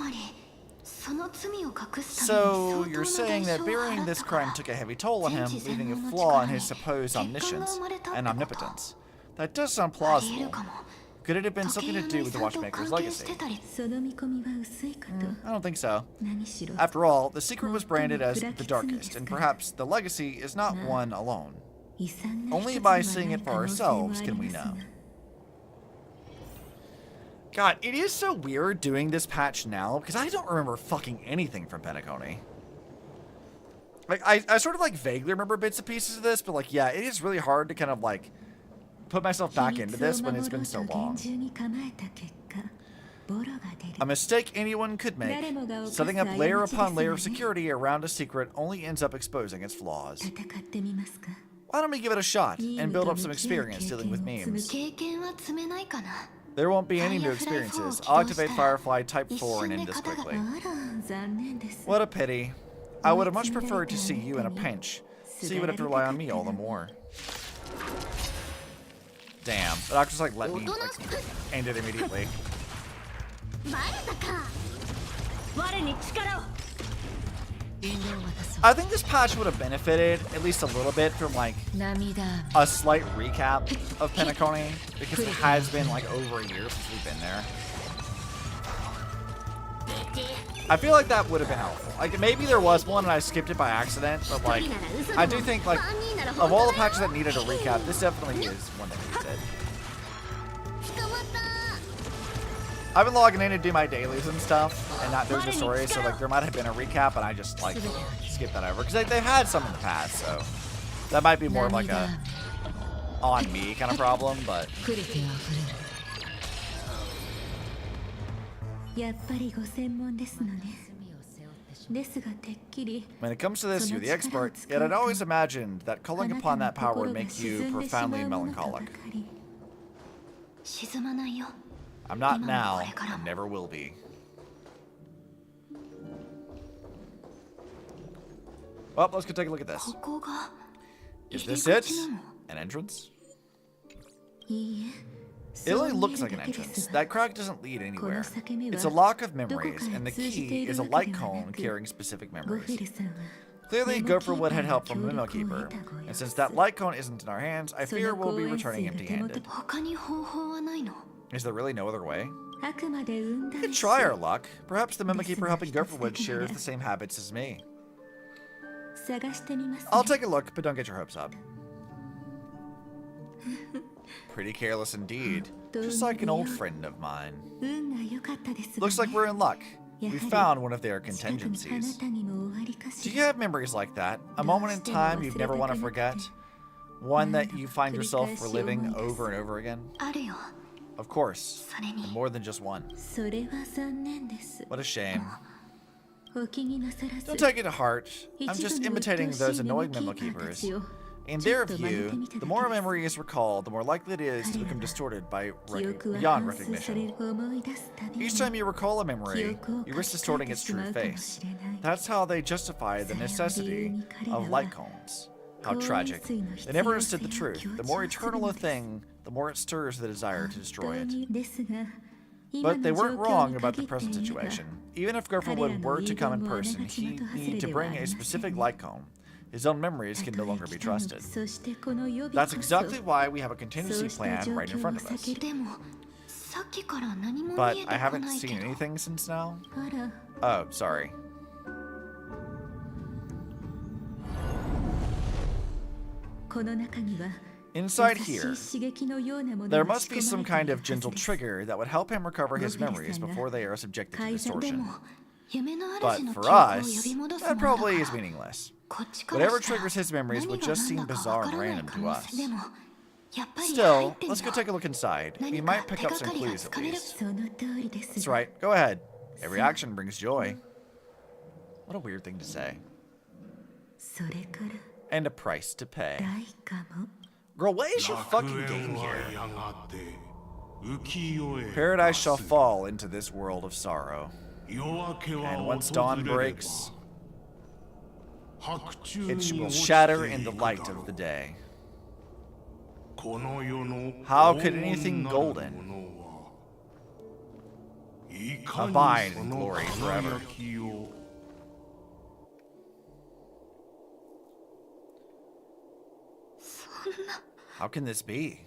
So, you're saying that burying this crime took a heavy toll on him, leaving a flaw in his supposed omniscience and omnipotence. That does sound plausible. Could it have been something to do with the Watchmaker's legacy? I don't think so. After all, the secret was branded as the darkest, and perhaps the legacy is not one alone. Only by seeing it for ourselves can we know. God, it is so weird doing this patch now, because I don't remember fucking anything from Penacony. Like, I sort of, like, vaguely remember bits and pieces of this, but, like, yeah, it is really hard to kind of, like, put myself back into this when it's been so long. A mistake anyone could make, setting up layer upon layer of security around a secret only ends up exposing its flaws. Why don't we give it a shot and build up some experience dealing with memes? There won't be any new experiences. I'll activate Firefly Type 4 and end this quickly. What a pity. I would have much preferred to see you in a pinch, so you would have to rely on me all the more. Damn, the doctor's like, let me end it immediately. I think this patch would have benefited at least a little bit from like a slight recap of Penacony, because it has been like over a year since we've been there. I feel like that would have been helpful. Like maybe there was one and I skipped it by accident, but like I do think like of all the patches that needed a recap, this definitely is one that needs it. I've been logging in to do my dailies and stuff, and not doing the stories, so like there might have been a recap, and I just like skipped that over because they've had some in the past, so that might be more of like a on me kind of problem, but. When it comes to this, you're the expert, yet I'd always imagined that calling upon that power would make you profoundly melancholic. I'm not now, and never will be. Well, let's go take a look at this. Is this it? An entrance? It only looks like an entrance. That crack doesn't lead anywhere. It's a lock of memories, and the key is a light cone carrying specific memories. Clearly, Gopherwood had help from Memo Keeper, and since that light cone isn't in our hands, I fear we'll be returning empty-handed. Is there really no other way? We could try our luck. Perhaps the Memo Keeper helping Gopherwood shares the same habits as me. I'll take a look, but don't get your hopes up. Pretty careless indeed. Just like an old friend of mine. Looks like we're in luck. We found one of their contingencies. Do you have memories like that? A moment in time you'd never want to forget? One that you find yourself reliving over and over again? Of course, and more than just one. What a shame. Don't take it to heart. I'm just imitating those annoying Memo Keepers. In their view, the more a memory is recalled, the more likely it is to become distorted beyond recognition. Each time you recall a memory, you risk distorting its true face. That's how they justify the necessity of light cones. How tragic. They never understood the truth. The more eternal a thing, the more it stirs the desire to destroy it. But they weren't wrong about the present situation. Even if Gopherwood were to come in person, he'd need to bring a specific light cone. His own memories can no longer be trusted. That's exactly why we have a contingency plan right in front of us. But I haven't seen anything since now? Oh, sorry. Inside here, there must be some kind of gentle trigger that would help him recover his memories before they are subjected to distortion. But for us, that probably is meaningless. Whatever triggers his memories would just seem bizarre and random to us. Still, let's go take a look inside. We might pick up some clues at least. That's right, go ahead. Every action brings joy. What a weird thing to say. And a price to pay. Girl, what is your fucking game here? Paradise shall fall into this world of sorrow. And once dawn breaks, it will shatter in the light of the day. How could anything golden abide in glory forever? How can this be?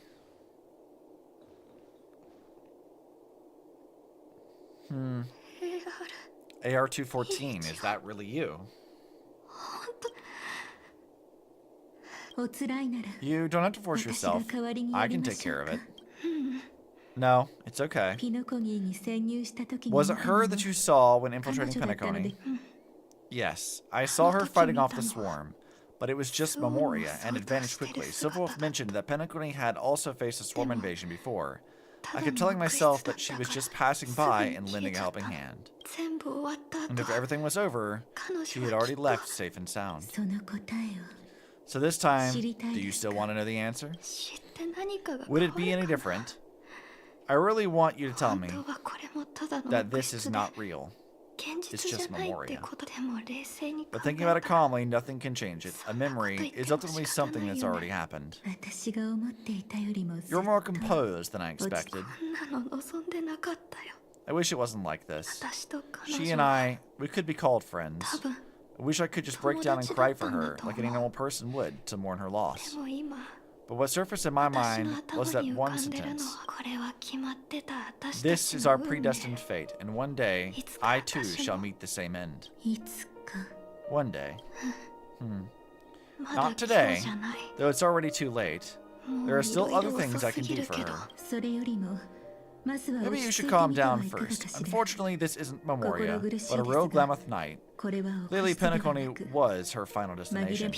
AR-214, is that really you? You don't have to force yourself. I can take care of it. No, it's okay. Was it her that you saw when infiltrating Penacony? Yes, I saw her fighting off the swarm, but it was just Memoria, and it vanished quickly. Silverwolf mentioned that Penacony had also faced a swarm invasion before. I kept telling myself that she was just passing by and lending a helping hand. And if everything was over, she had already left safe and sound. So this time, do you still want to know the answer? Would it be any different? I really want you to tell me that this is not real. It's just Memoria. But thinking about it calmly, nothing can change it. A memory is ultimately something that's already happened. You're more composed than I expected. I wish it wasn't like this. She and I, we could be called friends. I wish I could just break down and cry for her, like any normal person would, to mourn her loss. But what surfaced in my mind was that one sentence. This is our predestined fate, and one day, I too shall meet the same end. One day. Not today, though it's already too late. There are still other things I can do for her. Maybe you should calm down first. Unfortunately, this isn't Memoria, but a real Glamoth night. Clearly, Penacony was her final destination.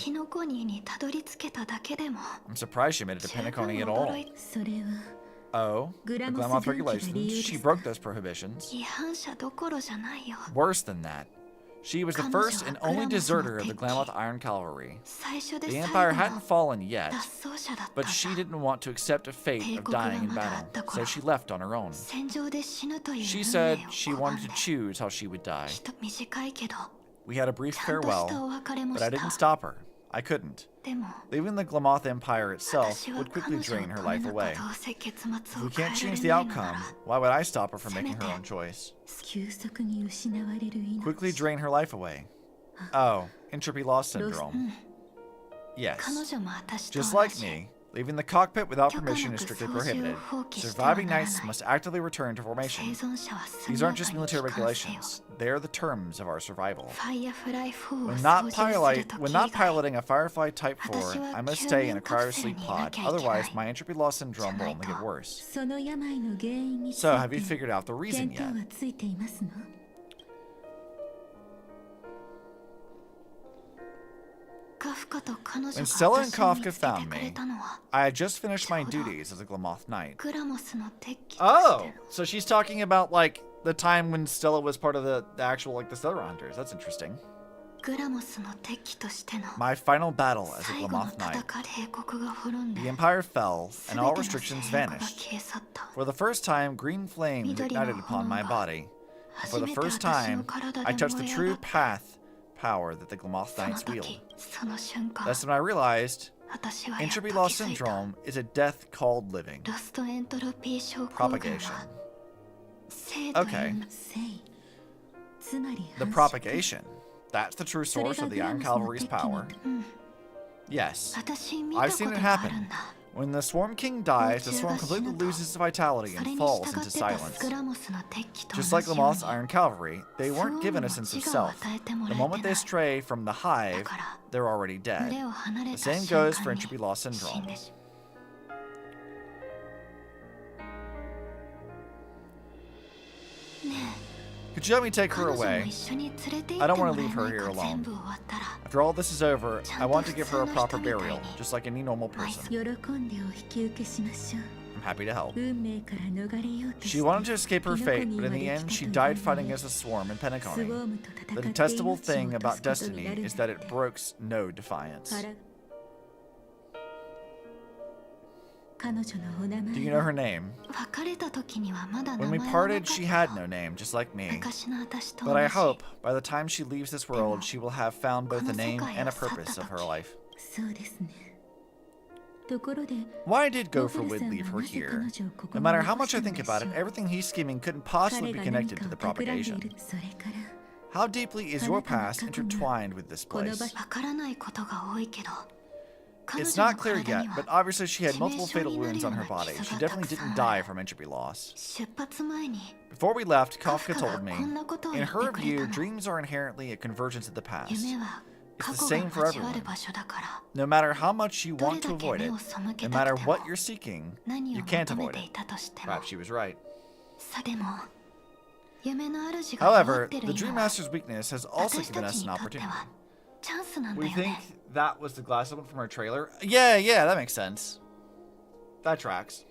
I'm surprised she made it to Penacony at all. Oh, the Glamoth regulations? She broke those prohibitions. Worse than that. She was the first and only deserter of the Glamoth Iron Cavalry. The Empire hadn't fallen yet, but she didn't want to accept a fate of dying in battle, so she left on her own. She said she wanted to choose how she would die. We had a brief farewell, but I didn't stop her. I couldn't. Leaving the Glamoth Empire itself would quickly drain her life away. If we can't change the outcome, why would I stop her from making her own choice? Quickly drain her life away. Oh, entropy loss syndrome. Yes. Just like me, leaving the cockpit without permission is strictly prohibited. Surviving knights must actively return to formation. These aren't just military regulations. They are the terms of our survival. When not piloting a Firefly Type 4, I must stay in a cryosleep pod. Otherwise, my entropy loss syndrome will only get worse. So, have you figured out the reason yet? When Stella and Kafka found me, I had just finished my duties as a Glamoth Knight. Oh, so she's talking about, like, the time when Stella was part of the actual, like, the Stellar Hunters. That's interesting. My final battle as a Glamoth Knight. The Empire fell, and all restrictions vanished. For the first time, green flames ignited upon my body. For the first time, I touched the true power that the Glamoth Knights wield. That's when I realized entropy loss syndrome is a death called living. Propagation. Okay. The propagation. That's the true source of the Iron Cavalry's power. Yes. I've seen it happen. When the Swarm King dies, the Swarm completely loses its vitality and falls into silence. Just like Glamoth's Iron Cavalry, they weren't given a sense of self. The moment they stray from the hive, they're already dead. The same goes for entropy loss syndrome. Could you let me take her away? I don't want to leave her here alone. After all this is over, I want to give her a proper burial, just like any normal person. I'm happy to help. She wanted to escape her fate, but in the end, she died fighting against a swarm in Penacony. The detestable thing about destiny is that it brooks no defiance. Do you know her name? When we parted, she had no name, just like me. But I hope, by the time she leaves this world, she will have found both a name and a purpose of her life. Why did Gopherwood leave her here? No matter how much I think about it, everything he's scheming couldn't possibly be connected to the propagation. How deeply is your past intertwined with this place? It's not clear yet, but obviously she had multiple fatal wounds on her body. She definitely didn't die from entropy loss. Before we left, Kafka told me, in her view, dreams are inherently a convergence of the past. It's the same for everyone. No matter how much you want to avoid it, no matter what you're seeking, you can't avoid it. Perhaps she was right. However, the Dream Master's weakness has also given us an opportunity. We think that was the glass one from our trailer? Yeah, that makes sense. That tracks.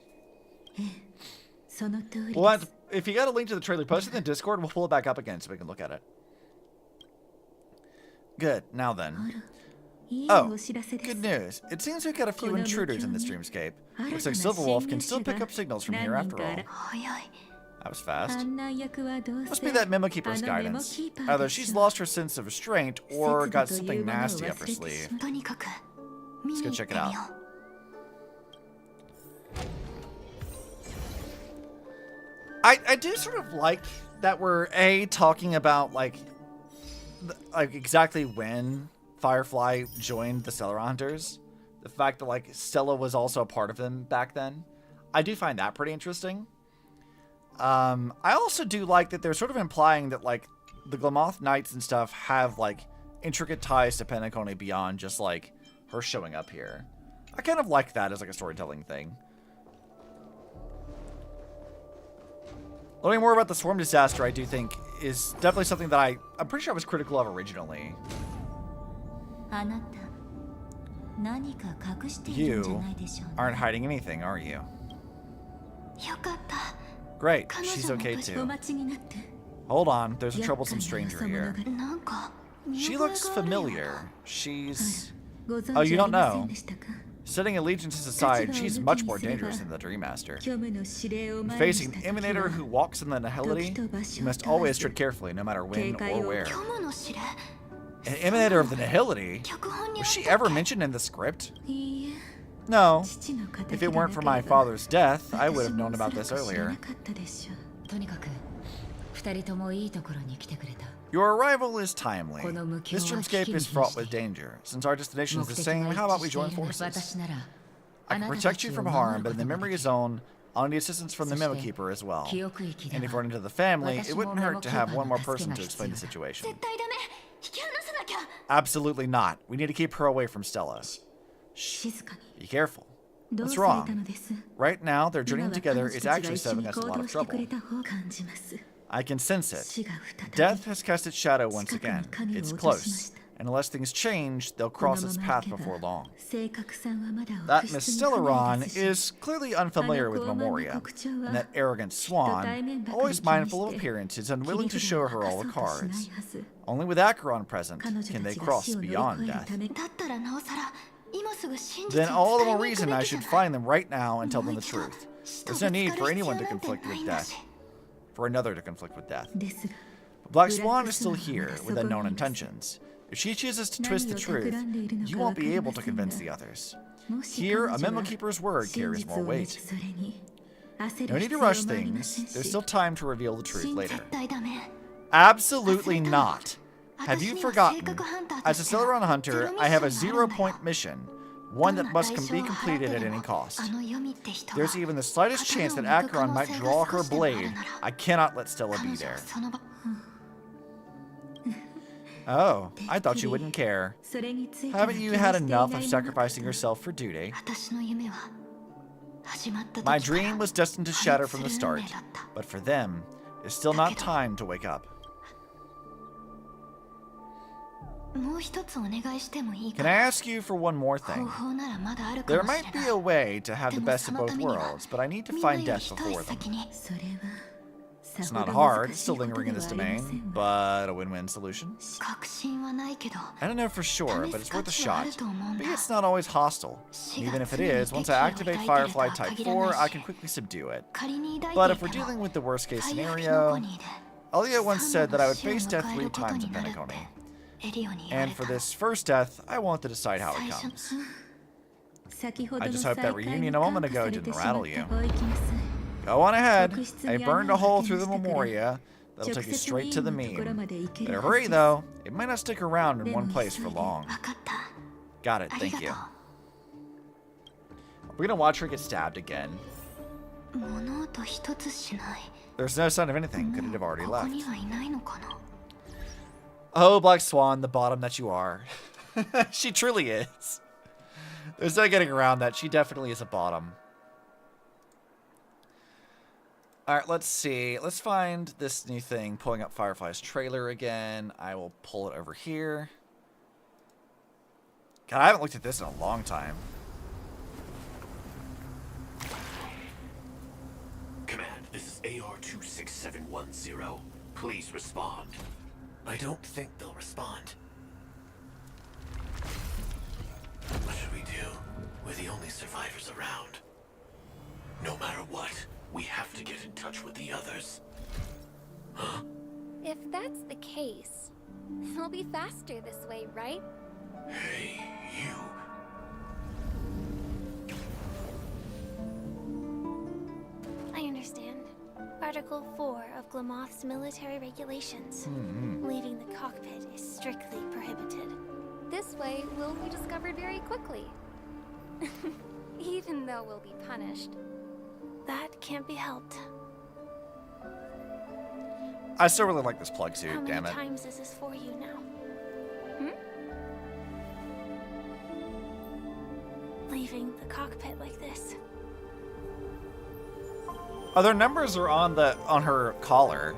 Well, if you got a link to the trailer, post it in the Discord, we'll pull it back up again so we can look at it. Good, now then. Oh, good news. It seems we've got a few intruders in this dreamscape. Looks like Silverwolf can still pick up signals from here after all. That was fast. Must be that Memo Keeper's guidance. Either she's lost her sense of restraint or got something nasty up her sleeve. Let's go check it out. I do sort of like that we're talking about like exactly when Firefly joined the Stellar Hunters. The fact that like Stella was also a part of them back then. I do find that pretty interesting. I also do like that they're sort of implying that like the Glamoth Knights and stuff have like intricate ties to Penacony beyond just like her showing up here. I kind of like that as like a storytelling thing. Learning more about the swarm disaster, I do think, is definitely something that I'm pretty sure I was critical of originally. You aren't hiding anything, are you? Great, she's okay too. Hold on, there's a troublesome stranger here. She looks familiar. She's... Oh, you don't know? Setting allegiances aside, she's much more dangerous than the Dream Master. When facing an Emanator who walks in the Nihility, you must always tread carefully, no matter when or where. An Emanator of the Nihility? Was she ever mentioned in the script? No. If it weren't for my father's death, I would have known about this earlier. Your arrival is timely. This dreamscape is fraught with danger. Since our destination is the same, how about we join forces? I can protect you from harm, but in the memory zone, I'll need assistance from the Memo Keeper as well. And if we're into the family, it wouldn't hurt to have one more person to explain the situation. Absolutely not. We need to keep her away from Stella. Shh. Be careful. What's wrong? Right now, their journeying together is actually saving us a lot of trouble. I can sense it. Death has cast its shadow once again. It's close. And unless things change, they'll cross its path before long. That Miss Stellaron is clearly unfamiliar with Memoria, and that arrogant swan, always mindful of appearances, unwilling to show her all the cards. Only with Acheron present can they cross beyond death. Then all the more reason I should find them right now and tell them the truth. There's no need for anyone to conflict with death. For another to conflict with death. But Black Swan is still here, with unknown intentions. If she chooses to twist the truth, you won't be able to convince the others. Here, a Memo Keeper's word carries more weight. No need to rush things. There's still time to reveal the truth later. Absolutely not. Have you forgotten? As a Stellaron Hunter, I have a 0-point mission. One that must be completed at any cost. There's even the slightest chance that Acheron might draw her blade. I cannot let Stella be there. Oh, I thought you wouldn't care. Haven't you had enough of sacrificing yourself for duty? My dream was destined to shatter from the start, but for them, it's still not time to wake up. Can I ask you for one more thing? There might be a way to have the best of both worlds, but I need to find death before them. It's not hard, still lingering in this domain, but a win-win solution. I don't know for sure, but it's worth a shot. But it's not always hostile. Even if it is, once I activate Firefly Type 4, I can quickly subdue it. But if we're dealing with the worst case scenario, Dhalia once said that I would face death 3 times in Penacony. And for this first death, I want to decide how it comes. I just hope that reunion a moment ago didn't rattle you. Go on ahead. I burned a hole through the Memoria that'll take you straight to the meme. Better hurry though, it might not stick around in one place for long. Got it, thank you. We're gonna watch her get stabbed again. There's no sign of anything, could it have already left? Oh, Black Swan, the bottom that you are. She truly is. There's no getting around that, she definitely is a bottom. Alright, let's see. Let's find this new thing, pulling up Firefly's trailer again. I will pull it over here. God, I haven't looked at this in a long time. Command, this is AR-26710. Please respond. I don't think they'll respond. What should we do? We're the only survivors around. No matter what, we have to get in touch with the others. Huh? If that's the case, it'll be faster this way, right? Hey, you. I understand. Article 4 of Glamoth's military regulations. Leaving the cockpit is strictly prohibited. This way, we'll be discovered very quickly. Even though we'll be punished. That can't be helped. I still really like this plug suit, damn it. How many times is this for you now? Leaving the cockpit like this. Oh, their numbers are on her collar.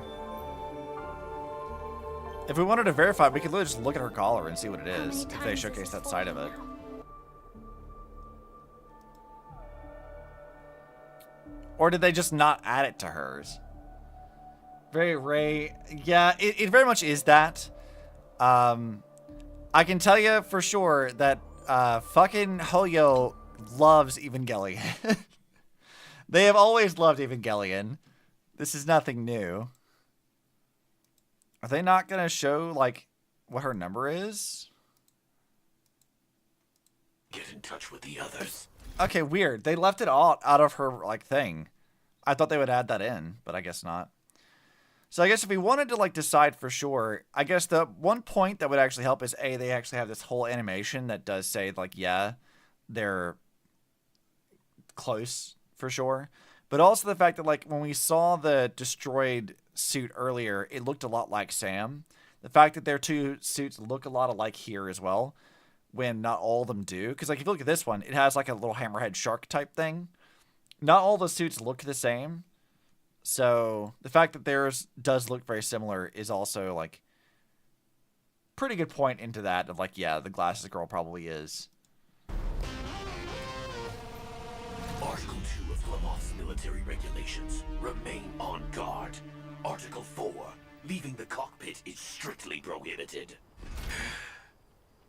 If we wanted to verify, we could literally just look at her collar and see what it is, if they showcase that side of it. Or did they just not add it to hers? Very Ray. Yeah, it very much is that. I can tell you for sure that fucking Hoyo loves Evangelion. They have always loved Evangelion. This is nothing new. Are they not going to show, like, what her number is? Get in touch with the others. Okay, weird. They left it all out of her, like, thing. I thought they would add that in, but I guess not. So I guess if we wanted to, like, decide for sure, I guess the one point that would actually help is, A, they actually have this whole animation that does say, like, yeah, they're close for sure. But also the fact that, like, when we saw the destroyed suit earlier, it looked a lot like Sam. The fact that their two suits look a lot alike here as well, when not all of them do. Because, like, if you look at this one, it has, like, a little hammerhead shark type thing. Not all the suits look the same. So the fact that theirs does look very similar is also, like, pretty good point into that of, like, yeah, the glasses girl probably is. Article 2 of Glamoth's military regulations. Remain on guard. Article 4. Leaving the cockpit is strictly prohibited.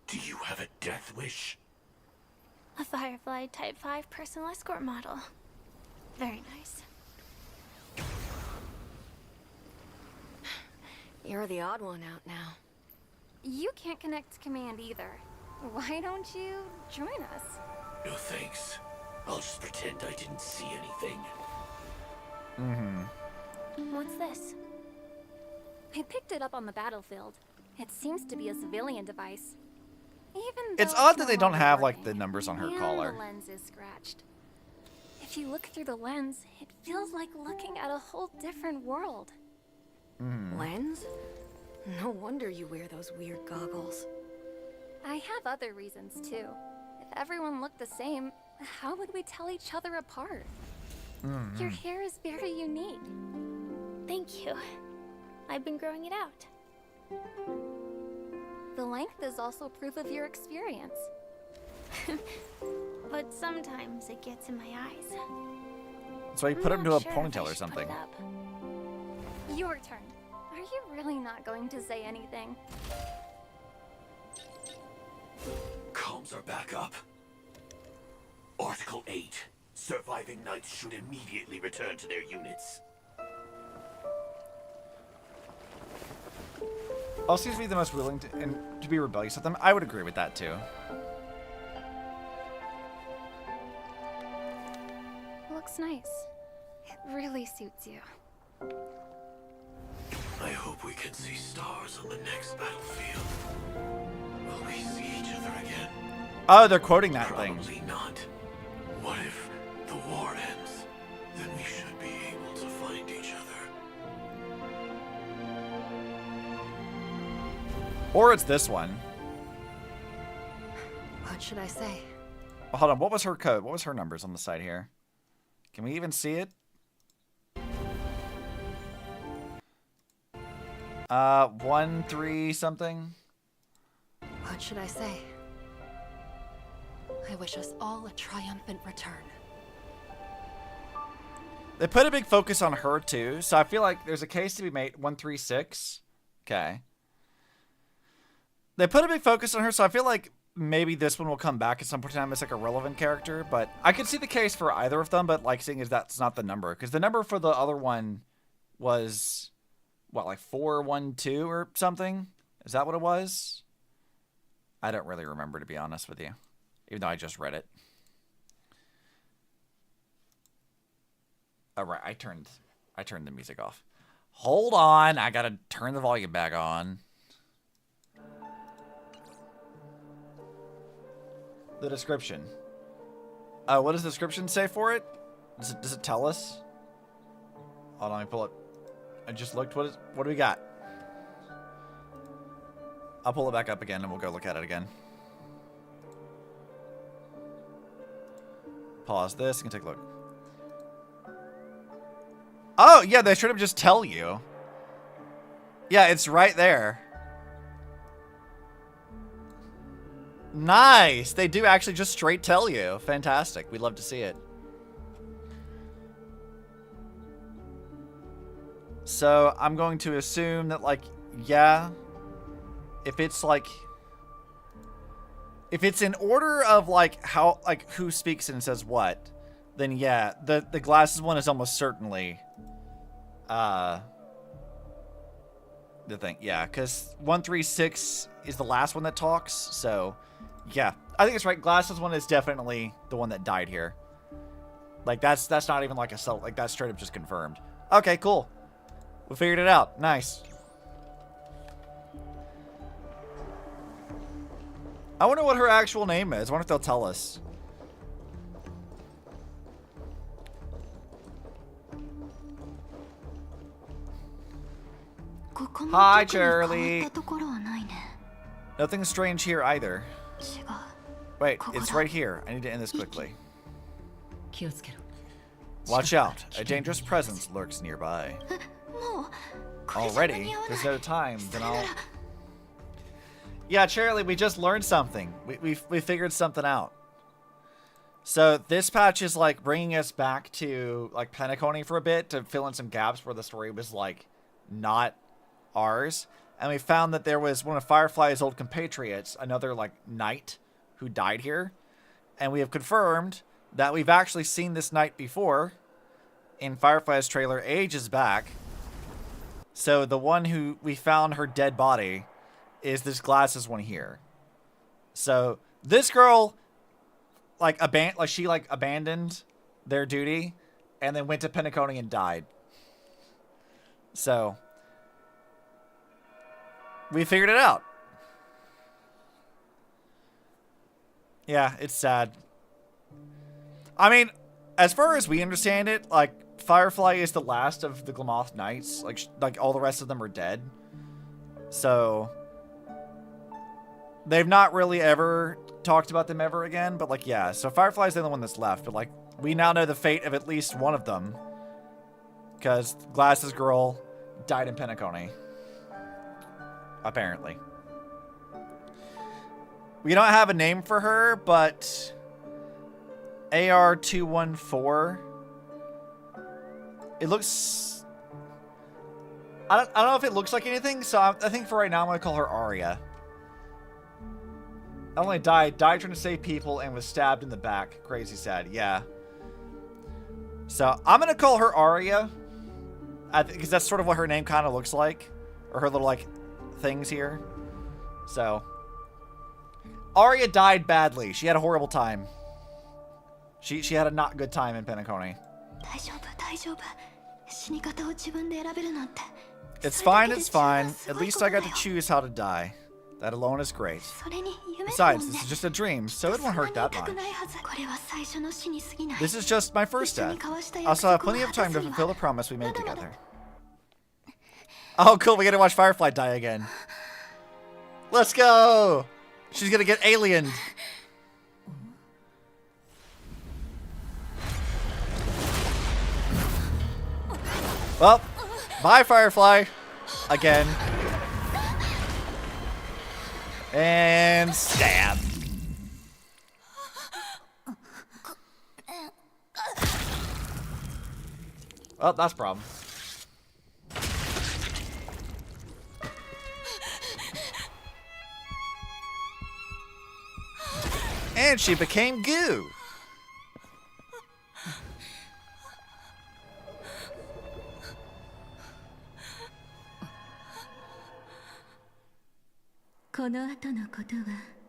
Do you have a death wish? A Firefly Type 5 personal escort model. Very nice. You're the odd one out now. You can't connect to command either. Why don't you join us? No thanks. I'll just pretend I didn't see anything. What's this? I picked it up on the battlefield. It seems to be a civilian device. Even though It's odd that no they don't longer have, like, working, the numbers on her and collar. the lens is scratched. If you look through the lens, it feels like looking at a whole different world. Lens? No wonder you wear those weird goggles. I have other reasons too. If everyone looked the same, how would we tell each other apart? Your hair is very unique. Thank you. I've been growing it out. The length is also proof of your experience. But sometimes it gets in my eyes. That's why you put it I'm into a not sure if I ponytail or should put something. it up. Your turn. Are you really not going to say anything? Comms are back up. Article 8. Surviving knights should immediately return to their units. All seems to be the most willing to be rebellious with them. I would agree with that too. Looks nice. It really suits you. I hope we can see stars on the next battlefield. Will we see each other again? Oh, they're quoting that thing. Probably not. What if the war ends? Then we should be able to find each other. Or it's this one. What should I say? Oh, hold on, what was her code? What was her numbers on the side here? Can we even see it? 1-3 something. What should I say? I wish us all a triumphant return. They put a big focus on her too, so I feel like there's a case to be made. 136. Okay. They put a big focus on her, so I feel like maybe this one will come back at some point in time as like a relevant character, but I could see the case for either of them, but like seeing as that's not the number, because the number for the other one was what, like 412 or something? Is that what it was? I don't really remember, to be honest with you, even though I just read it. All right, I turned the music off. Hold on, I gotta turn the volume back on. The description. What does the description say for it? Does it tell us? Hold on, let me pull it. I just looked. What do we got? I'll pull it back up again and we'll go look at it again. Pause this and take a look. Oh, yeah, they should have just tell you. Yeah, it's right there. Nice. They do actually just straight tell you. Fantastic. We'd love to see it. So I'm going to assume that, like, yeah, if it's like, if it's in order of like how, like who speaks and says what, then yeah, the glasses one is almost certainly the thing. Yeah, because 136 is the last one that talks. So yeah, I think it's right. Glasses one is definitely the one that died here. Like that's not even like a subtle, like that's straight up just confirmed. Okay, cool. We figured it out. Nice. I wonder what her actual name is. I wonder if they'll tell us. Hi, Charlie. Nothing strange here either. Wait, it's right here. I need to end this quickly. Watch out. A dangerous presence lurks nearby. Already? There's no time. Then I'll... Yeah, Charlie, we just learned something. We figured something out. So this patch is like bringing us back to like Penacony for a bit to fill in some gaps where the story was like not ours. And we found that there was one of Firefly's old compatriots, another like knight who died here. And we have confirmed that we've actually seen this knight before in Firefly's trailer ages back. So the one who we found her dead body is this glasses one here. So this girl like abandoned their duty and then went to Penacony and died. So we figured it out. Yeah, it's sad. I mean, as far as we understand it, like Firefly is the last of the Glamoth Knights. Like all the rest of them are dead. So they've not really ever talked about them ever again. But like, yeah. So Firefly's the only one that's left. But like, we now know the fate of at least one of them. Because Glasses Girl died in Penacony. Apparently. We don't have a name for her, but AR214. It looks... I don't know if it looks like anything, so I think for right now I'm going to call her Arya. Only died trying to save people and was stabbed in the back. Crazy sad, yeah. So I'm going to call her Arya. Because that's sort of what her name kind of looks like. Or her little, like, things here. So. Arya died badly. She had a horrible time. She had a not good time in Penacony. It's fine, it's fine. At least I got to choose how to die. That alone is great. Besides, this is just a dream, so it won't hurt that much. This is just my first death. I also have plenty of time to fulfill the promise we made together. Oh, cool, we get to watch Firefly die again. Let's go! She's gonna get aliened. Well, bye, Firefly. Again. And stab. Well, that's a problem. And she became goo.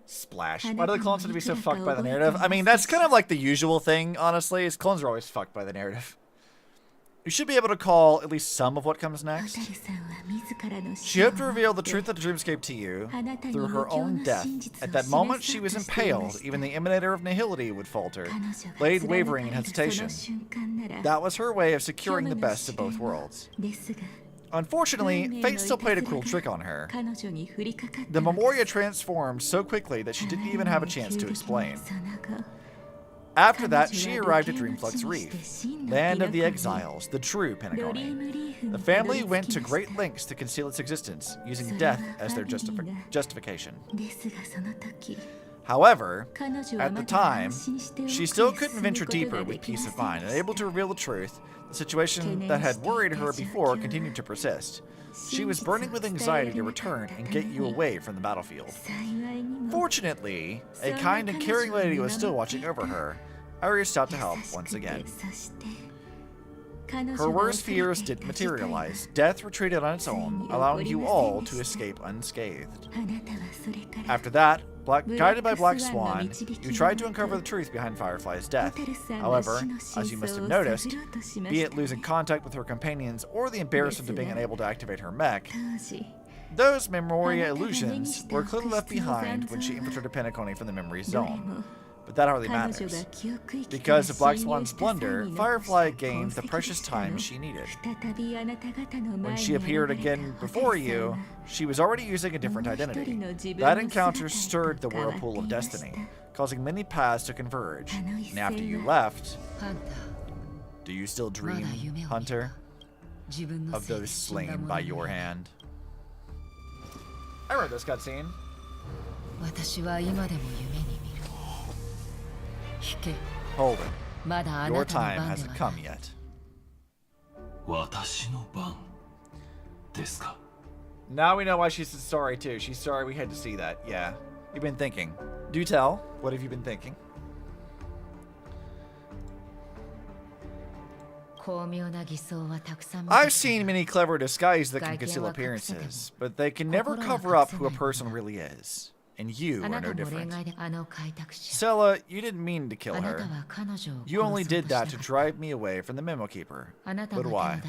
Splash. Why do the clones have to be so fucked by the narrative? I mean, that's kind of like the usual thing, honestly, is clones are always fucked by the narrative. You should be able to call at least some of what comes next. She hoped to reveal the truth of the dreamscape to you through her own death. At that moment, she was impaled. Even the Emanator of Nihility would falter, blade wavering in hesitation. That was her way of securing the best of both worlds. Unfortunately, fate still played a cruel trick on her. The Memoria transformed so quickly that she didn't even have a chance to explain. After that, she arrived at Dreamflux Reef, land of the exiles, the true Penacony. The family went to great lengths to conceal its existence, using death as their justification. However, at the time, she still couldn't venture deeper with peace of mind, and able to reveal the truth. The situation that had worried her before continued to persist. She was burning with anxiety to return and get you away from the battlefield. Fortunately, a kind and caring lady was still watching over her. I reached out to help once again. Her worst fears didn't materialize. Death retreated on its own, allowing you all to escape unscathed. After that, guided by Black Swan, you tried to uncover the truth behind Firefly's death. However, as you must have noticed, be it losing contact with her companions or the embarrassment of being unable to activate her mech, those Memoria illusions were clearly left behind when she infiltrated Penacony from the memory zone. But that hardly matters. Because of Black Swan's blunder, Firefly gained the precious time she needed. When she appeared again before you, she was already using a different identity. That encounter stirred the whirlpool of destiny, causing many paths to converge. And after you left, do you still dream, Hunter, of those slain by your hand? I read this cutscene. Hold it. Your time hasn't come yet. Now we know why she's sorry too. She's sorry we had to see that. Yeah. You've been thinking. Do tell. What have you been thinking? I've seen many clever disguises that can conceal appearances, but they can never cover up who a person really is. And you are no different. Sela, you didn't mean to kill her. You only did that to drive me away from the Memo Keeper. But why?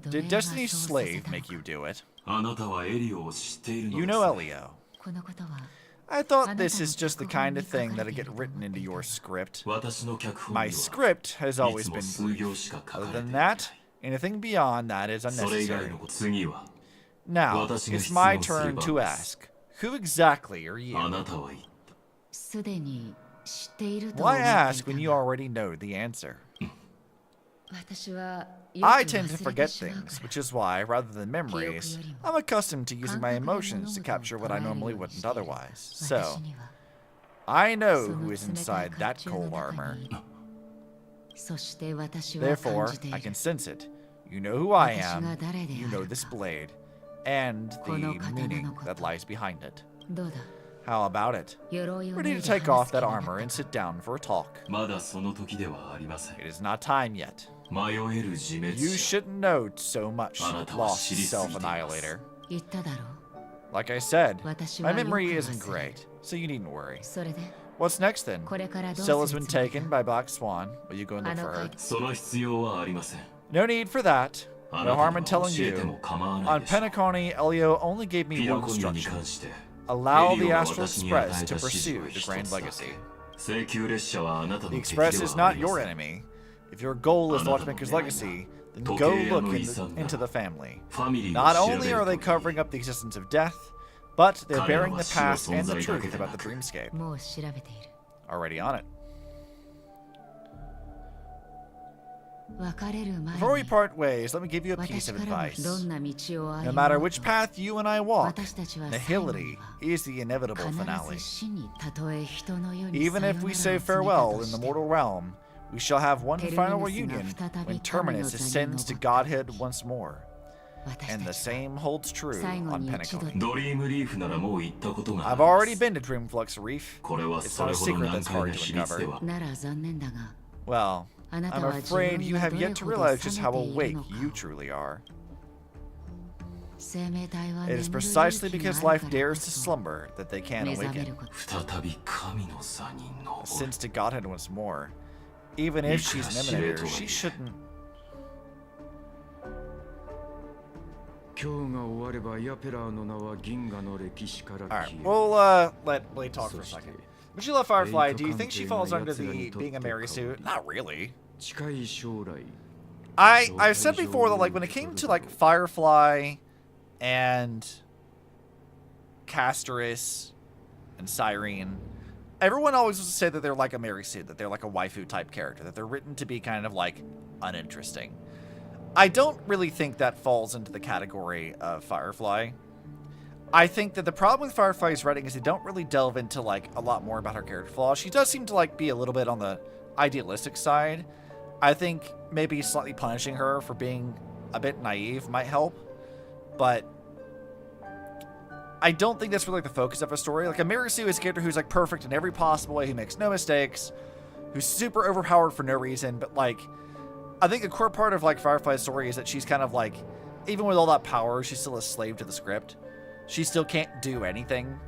Did Destiny's slave make you do it? You know Elio. I thought this is just the kind of thing that'd get written into your script. My script has always been brief. Other than that, anything beyond that is unnecessary. Now, it's my turn to ask. Who exactly are you? Why ask when you already know the answer? I tend to forget things, which is why, rather than memories, I'm accustomed to using my emotions to capture what I normally wouldn't otherwise. So, I know who is inside that coal armor. Therefore, I can sense it. You know who I am. You know this blade. And the meaning that lies behind it. How about it? Ready to take off that armor and sit down for a talk. It is not time yet. You shouldn't know so much, lost self-annihilator. Like I said, my memory isn't great, so you needn't worry. What's next then? Stella's been taken by Black Swan. Will you go and look for her? No need for that. No harm in telling you. On Penacony, Elio only gave me one instruction. Allow the Astral Express to pursue the Grand Legacy. The Express is not your enemy. If your goal is the Watchmaker's Legacy, then go look into the family. Not only are they covering up the existence of death, but they're bearing the past and the truth about the dreamscape. Already on it. Before we part ways, let me give you a piece of advice. No matter which path you and I walk, nihility is the inevitable finale. Even if we say farewell in the mortal realm, we shall have one final reunion when Terminus ascends to godhead once more. And the same holds true on Penacony. I've already been to Dreamflux Reef. It's not a secret that's hard to uncover. Well, I'm afraid you have yet to realize just how awake you truly are. It is precisely because life dares to slumber that they can awaken. Since to godhead once more. Even if she's an emanator, she shouldn't... Alright, we'll let Blade talk for a second. Would you love Firefly? Do you think she falls under the being a Mary suit? Not really. I've said before that, like, when it came to like Firefly and Casterus and Cyrene, everyone always used to say that they're like a Mary suit, that they're like a waifu type character, that they're written to be kind of like uninteresting. I don't really think that falls into the category of Firefly. I think that the problem with Firefly's writing is they don't really delve into like a lot more about her character flaws. She does seem to like be a little bit on the idealistic side. I think maybe slightly punishing her for being a bit naive might help, but I don't think that's really like the focus of a story. Like, Amirisu is a character who's like perfect in every possible way, who makes no mistakes, who's super overpowered for no reason, but like, I think the core part of like Firefly's story is that she's kind of like, even with all that power, she's still a slave to the script. She still can't do anything.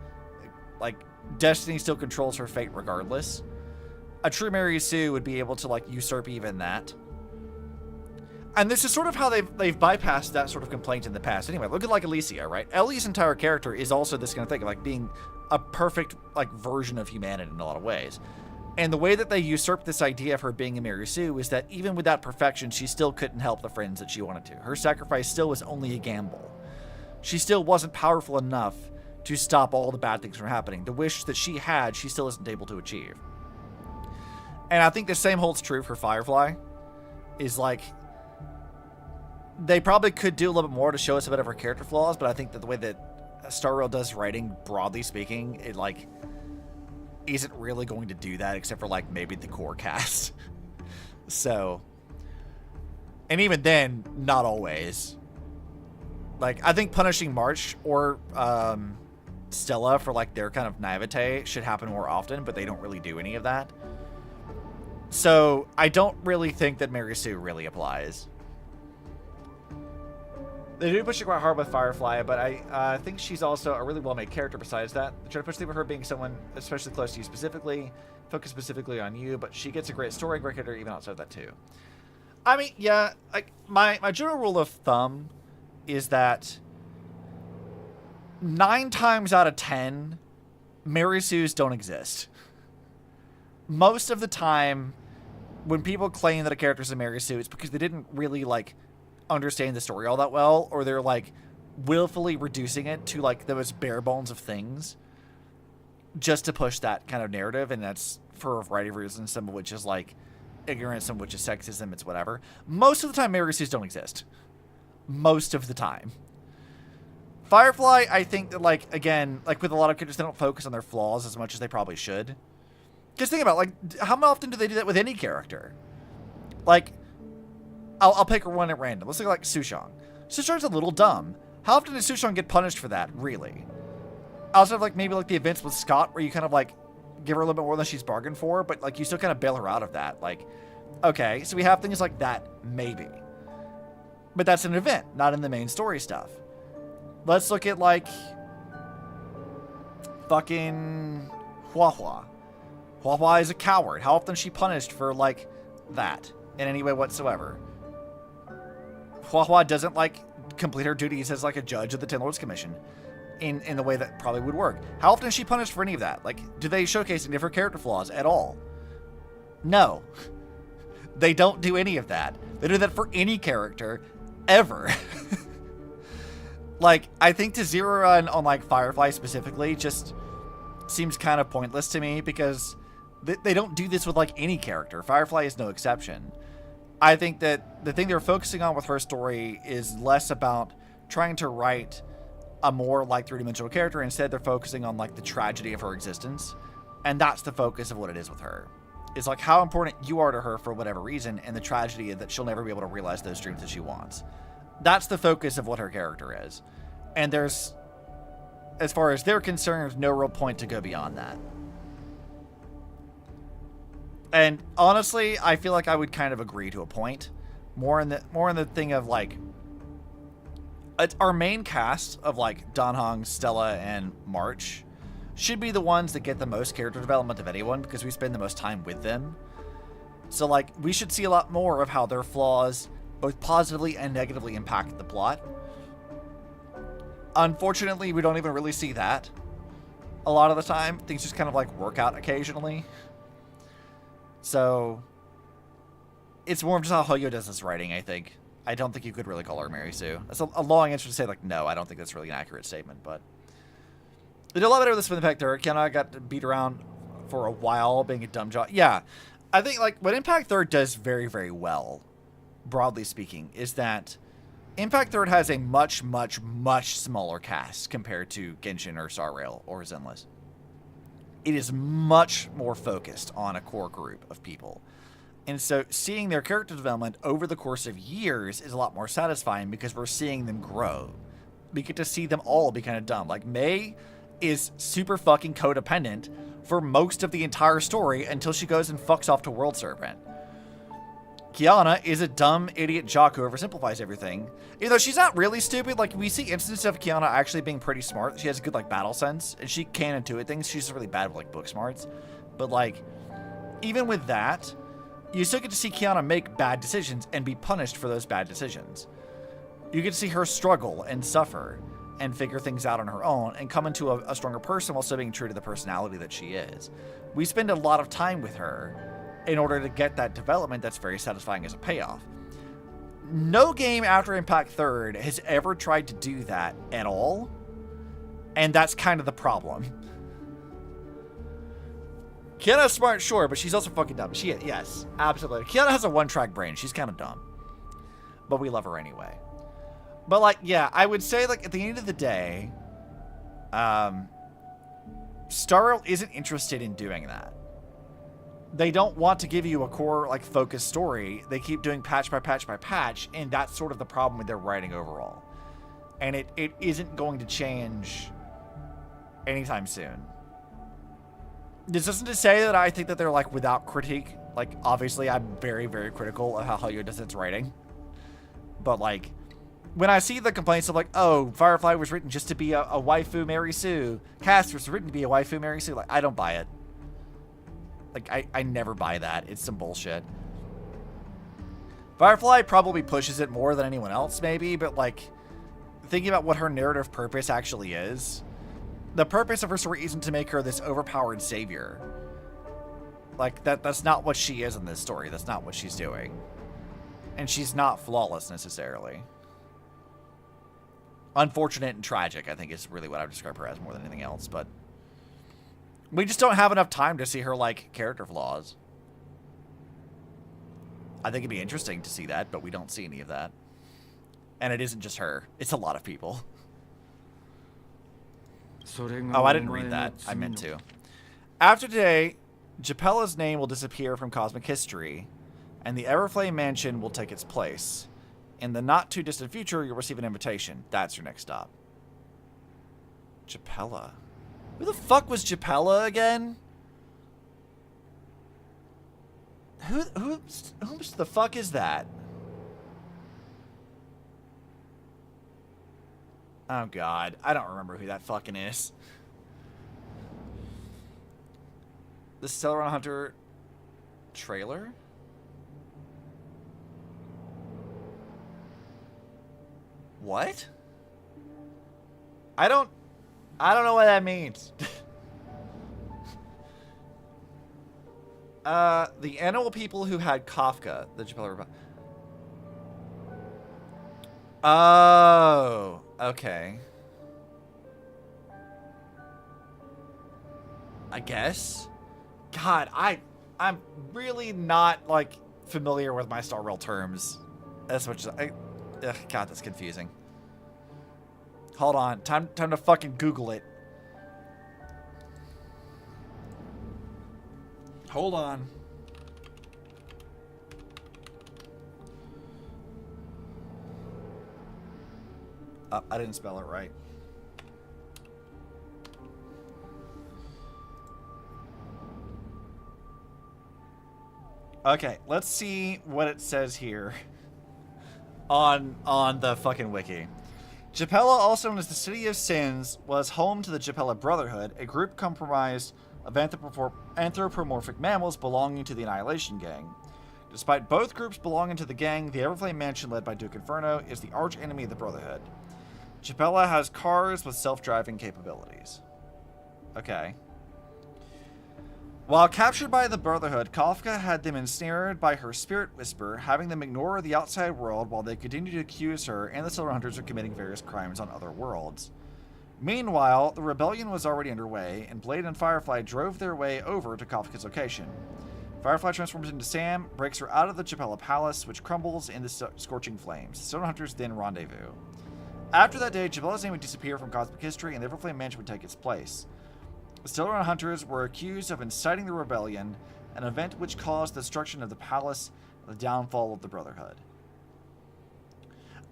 Like, Destiny still controls her fate regardless. A true Mary Sue would be able to like usurp even that. And this is sort of how they've bypassed that sort of complaint in the past. Anyway, look at like Alicia, right? Ellie's entire character is also this kind of thing, of like being a perfect like version of humanity in a lot of ways. And the way that they usurped this idea of her being a Mary Sue is that even with that perfection, she still couldn't help the friends that she wanted to. Her sacrifice still was only a gamble. She still wasn't powerful enough to stop all the bad things from happening. The wish that she had, she still isn't able to achieve. And I think the same holds true for Firefly. Is like, they probably could do a little bit more to show us a bit of her character flaws, but I think that the way that Star Rail does writing, broadly speaking, it like isn't really going to do that except for like maybe the core cast. So, and even then, not always. Like, I think punishing March or Stella for like their kind of naivete should happen more often, but they don't really do any of that. So I don't really think that Mary Sue really applies. They do push it quite hard with Firefly, but I think she's also a really well-made character besides that. They try to push through her being someone especially close to you specifically, focus specifically on you, but she gets a great story, great character even outside of that too. I mean, yeah, like my general rule of thumb is that 9 times out of 10, Mary Sues don't exist. Most of the time, when people claim that a character's a Mary Sue, it's because they didn't really like understand the story all that well, or they're like willfully reducing it to like the most bare bones of things just to push that kind of narrative, and that's for a variety of reasons, some of which is like ignorance, some of which is sexism, it's whatever. Most of the time, Mary Sues don't exist. Most of the time. Firefly, I think that like, again, like with a lot of characters, they don't focus on their flaws as much as they probably should. Because think about, like, how often do they do that with any character? Like, I'll pick one at random. Let's look at, like, Sushang. Sushang's a little dumb. How often does Sushang get punished for that, really? Outside of, like, maybe, like, the events with Scott, where you kind of, like, give her a little bit more than she's bargained for, but, like, you still kind of bail her out of that. Like, okay, so we have things like that, maybe. But that's an event, not in the main story stuff. Let's look at, like, fucking Huahua. Huahua is a coward. How often is she punished for, like, that in any way whatsoever? Huahua doesn't, like, complete her duties as, like, a judge of the Ten Lords Commission in the way that probably would work. How often is she punished for any of that? Like, do they showcase any of her character flaws at all? No. They don't do any of that. They do that for any character ever. Like, I think to zero in on, like, Firefly specifically just seems kind of pointless to me, because they don't do this with, like, any character. Firefly is no exception. I think that the thing they're focusing on with her story is less about trying to write a more, like, three-dimensional character. Instead, they're focusing on, like, the tragedy of her existence. And that's the focus of what it is with her. It's, like, how important you are to her for whatever reason, and the tragedy that she'll never be able to realize those dreams that she wants. That's the focus of what her character is. And there's, as far as they're concerned, no real point to go beyond that. And honestly, I feel like I would kind of agree to a point. More in the thing of, like, our main cast of, like, Danhong, Stella, and March should be the ones that get the most character development of anyone, because we spend the most time with them. So, like, we should see a lot more of how their flaws both positively and negatively impact the plot. Unfortunately, we don't even really see that a lot of the time. Things just kind of, like, work out occasionally. So it's more of just how Hoyo does this writing, I think. I don't think you could really call her Mary Sue. That's a long answer to say, like, no, I don't think that's really an accurate statement, but they did a lot better with this with Impact Third. Kiana got beat around for a while, being a dumb job. Yeah, I think, like, what Impact Third does very, very well, broadly speaking, is that Impact Third has a much, much, much smaller cast compared to Genshin or Star Rail or Zenless. It is much more focused on a core group of people. And so seeing their character development over the course of years is a lot more satisfying, because we're seeing them grow. We get to see them all be kind of dumb. Like, Mei is super fucking codependent for most of the entire story until she goes and fucks off to World Serpent. Kiana is a dumb idiot jock who oversimplifies everything. Even though she's not really stupid, like, we see instances of Kiana actually being pretty smart. She has a good, like, battle sense, and she can intuit things. She's just really bad with, like, book smarts. But, like, even with that, you still get to see Kiana make bad decisions and be punished for those bad decisions. You get to see her struggle and suffer and figure things out on her own and come into a stronger person while still being true to the personality that she is. We spend a lot of time with her in order to get that development that's very satisfying as a payoff. No game after Impact Third has ever tried to do that at all, and that's kind of the problem. Kiana's smart, sure, but she's also fucking dumb. Yes, absolutely. Kiana has a one-track brain. She's kind of dumb, but we love her anyway. But, like, yeah, I would say, like, at the end of the day, Star Rail isn't interested in doing that. They don't want to give you a core, like, focused story. They keep doing patch by patch by patch, and that's sort of the problem with their writing overall. And it isn't going to change anytime soon. This isn't to say that I think that they're, like, without critique. Like, obviously, I'm very, very critical of how Hoyo does its writing. But, like, when I see the complaints of, like, oh, Firefly was written just to be a waifu Mary Sue, Cast was written to be a waifu Mary Sue, like, I don't buy it. Like, I never buy that. It's some bullshit. Firefly probably pushes it more than anyone else, maybe, but, like, thinking about what her narrative purpose actually is, the purpose of her story isn't to make her this overpowered savior. Like, that's not what she is in this story. That's not what she's doing. And she's not flawless, necessarily. Unfortunate and tragic, I think, is really what I would describe her as more than anything else, but we just don't have enough time to see her, like, character flaws. I think it'd be interesting to see that, but we don't see any of that. And it isn't just her. It's a lot of people. Oh, I didn't read that. I meant to. After today, Japella's name will disappear from cosmic history, and the Everflame Mansion will take its place. In the not-too-distant future, you'll receive an invitation. That's your next stop. Japella. Who the fuck was Japella again? Who the fuck is that? Oh god, I don't remember who that fucking is. The Stellaron Hunter trailer? What? I don't know what that means. The animal people who had Kafka, the Japella. Oh, okay. I guess. God, I'm really not like familiar with my Star Rail terms as much as God, that's confusing. Hold on, time to fucking Google it. Hold on. I didn't spell it right. Okay, let's see what it says here on the fucking wiki. Japella, also known as the City of Sins, was home to the Japella Brotherhood, a group comprised of anthropomorphic mammals belonging to the Annihilation Gang. Despite both groups belonging to the gang, the Everflame Mansion, led by Duke Inferno, is the arch-enemy of the Brotherhood. Japella has cars with self-driving capabilities. Okay. While captured by the Brotherhood, Kafka had them ensnared by her spirit whisper, having them ignore the outside world while they continued to accuse her and the Silver Hunters of committing various crimes on other worlds. Meanwhile, the rebellion was already underway, and Blade and Firefly drove their way over to Kafka's location. Firefly transforms into Sam, breaks her out of the Japella Palace, which crumbles in the scorching flames. The Silver Hunters then rendezvous. After that day, Jabella's name would disappear from cosmic history, and the Everflame Mansion would take its place. The Stellaron Hunters were accused of inciting the rebellion, an event which caused the destruction of the palace and the downfall of the Brotherhood.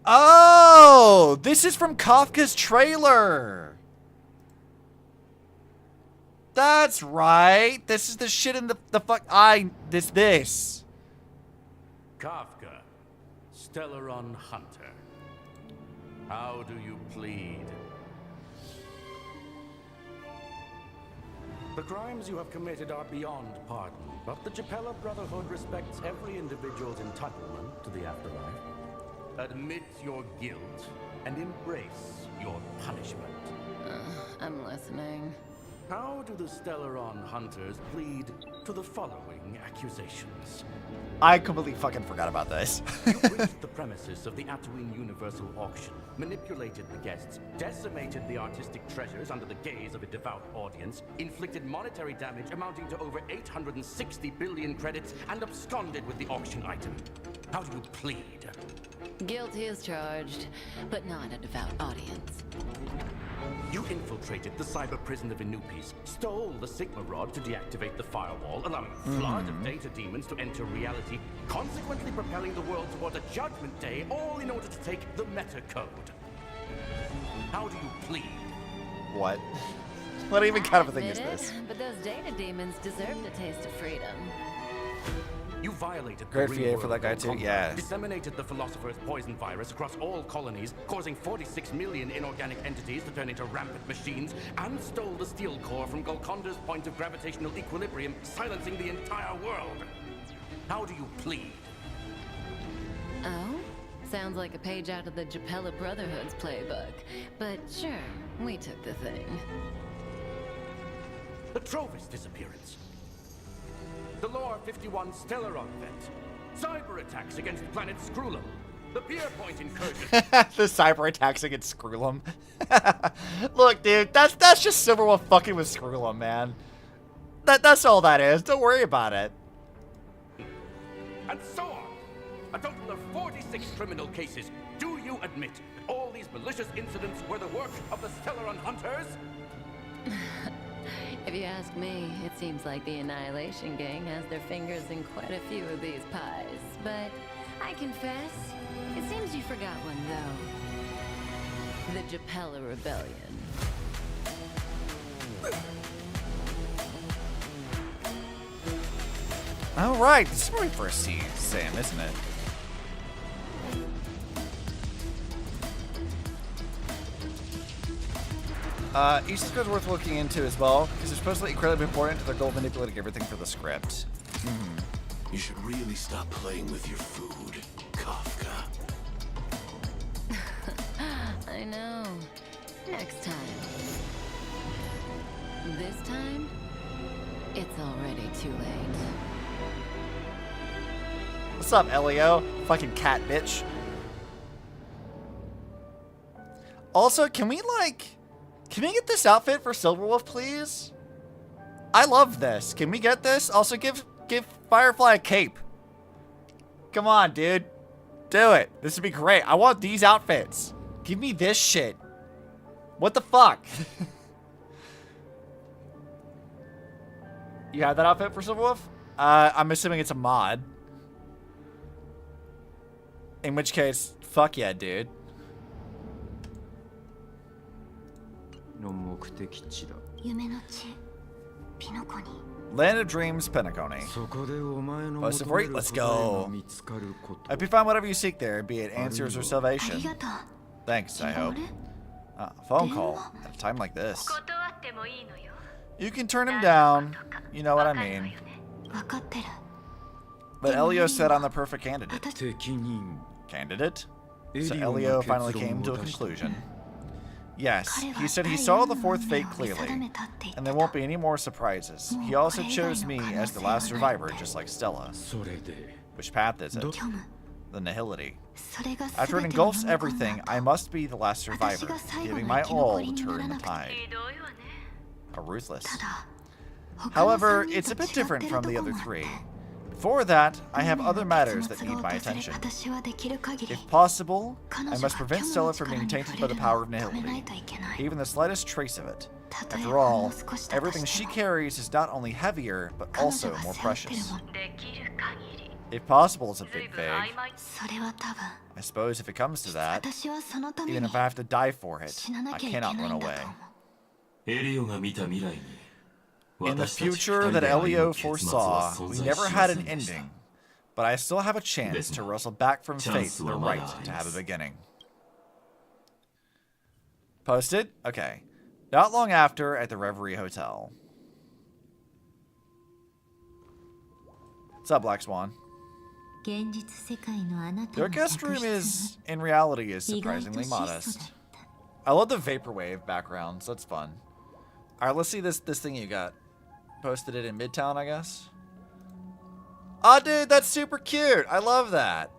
Oh! This is from Kafka's trailer! That's right! This is the shit in the fuck... This. Kafka, Stellaron Hunter. How do you plead? The crimes you have committed are beyond pardon, but the Japella Brotherhood respects every individual's entitlement to the afterlife. Admit your guilt and embrace your punishment. I'm listening. How do the Stellaron Hunters plead to the following accusations? I completely fucking forgot about this. You breached the premises of the Tatooine Universal Auction, manipulated the guests, decimated the artistic treasures under the gaze of a devout audience, inflicted monetary damage amounting to over 860 billion credits, and absconded with the auction item. How do you plead? Guilty as charged, but not a devout audience. You infiltrated the cyber prison of Inupis, stole the Sigma Rod to deactivate the firewall, allowing a flood of data demons to enter reality, consequently propelling the world toward a judgment day, all in order to take the meta code. How do you plead? What? What even kind of a thing is Admit this? it, but those data demons deserve a taste of freedom. You violated the Great real VA for world that guy of too, combat, yeah. disseminated the Philosopher's poison virus across all colonies, causing 46 million inorganic entities to turn into rampant machines, and stole the steel core from Golconda's point of gravitational equilibrium, silencing the entire world. How do you plead? Oh? Sounds like a page out of the Japella Brotherhood's playbook. But sure, we took the thing. The Trovis disappearance. The Lore 51 Stellaron event. Cyber attacks against planet Skrullum. The Pierpoint incursion. The cyber attacks against Skrullum. Look, dude, that's just Silverwolf fucking with Skrullum, man. That's all that is. Don't worry about it. And so on. A total of 46 criminal cases. Do you admit that all these malicious incidents were the work of the Stellaron Hunters? If you ask me, it seems like the Annihilation Gang has their fingers in quite a few of these pies. But I confess, it seems you forgot one though. The Japella Rebellion. Oh, right. This is where we first see Sam, isn't it? Each script is worth looking into as well, because they're supposedly incredibly important to their goal of manipulating everything for the script. You should really stop playing with your food, Kafka. I know. Next time. This time, it's already too late. What's up, Elio? Fucking cat bitch. Also, can we get this outfit for Silverwolf, please? I love this. Can we get this? Also, give Firefly a cape. Come on, dude. Do it. This would be great. I want these outfits. Give me this shit. What the fuck? You have that outfit for Silverwolf? I'm assuming it's a mod. In which case, fuck yeah, dude. Land of Dreams, Penacony. Most of Rate, let's go. I hope you find whatever you seek there, be it answers or salvation. Thanks, I hope. Phone call at a time like this. You can turn him down. You know what I mean. But Elio said I'm the perfect candidate. Candidate? So Elio finally came to a conclusion. Yes, he said he saw the fourth fate clearly, and there won't be any more surprises. He also chose me as the last survivor, just like Stella. Which path is it? The Nihility. After it engulfs everything, I must be the last survivor, giving my all to turn the tide. A ruthless. However, it's a bit different from the other three. For that, I have other matters that need my attention. If possible, I must prevent Stella from being tainted by the power of Nihility, even the slightest trace of it. After all, everything she carries is not only heavier, but also more precious. If possible is a bit vague. I suppose if it comes to that, even if I have to die for it, I cannot run away. In the future that Elio foresaw, we never had an ending, but I still have a chance to wrestle back from fate the right to have a beginning. Posted? Okay. Not long after, at the Reverie Hotel. What's up, Black Swan? Your guest room is, in reality, is surprisingly modest. I love the vaporwave backgrounds. That's fun. Alright, let's see this thing you got. Posted it in Midtown, I guess. Oh, dude, that's super cute. I love that.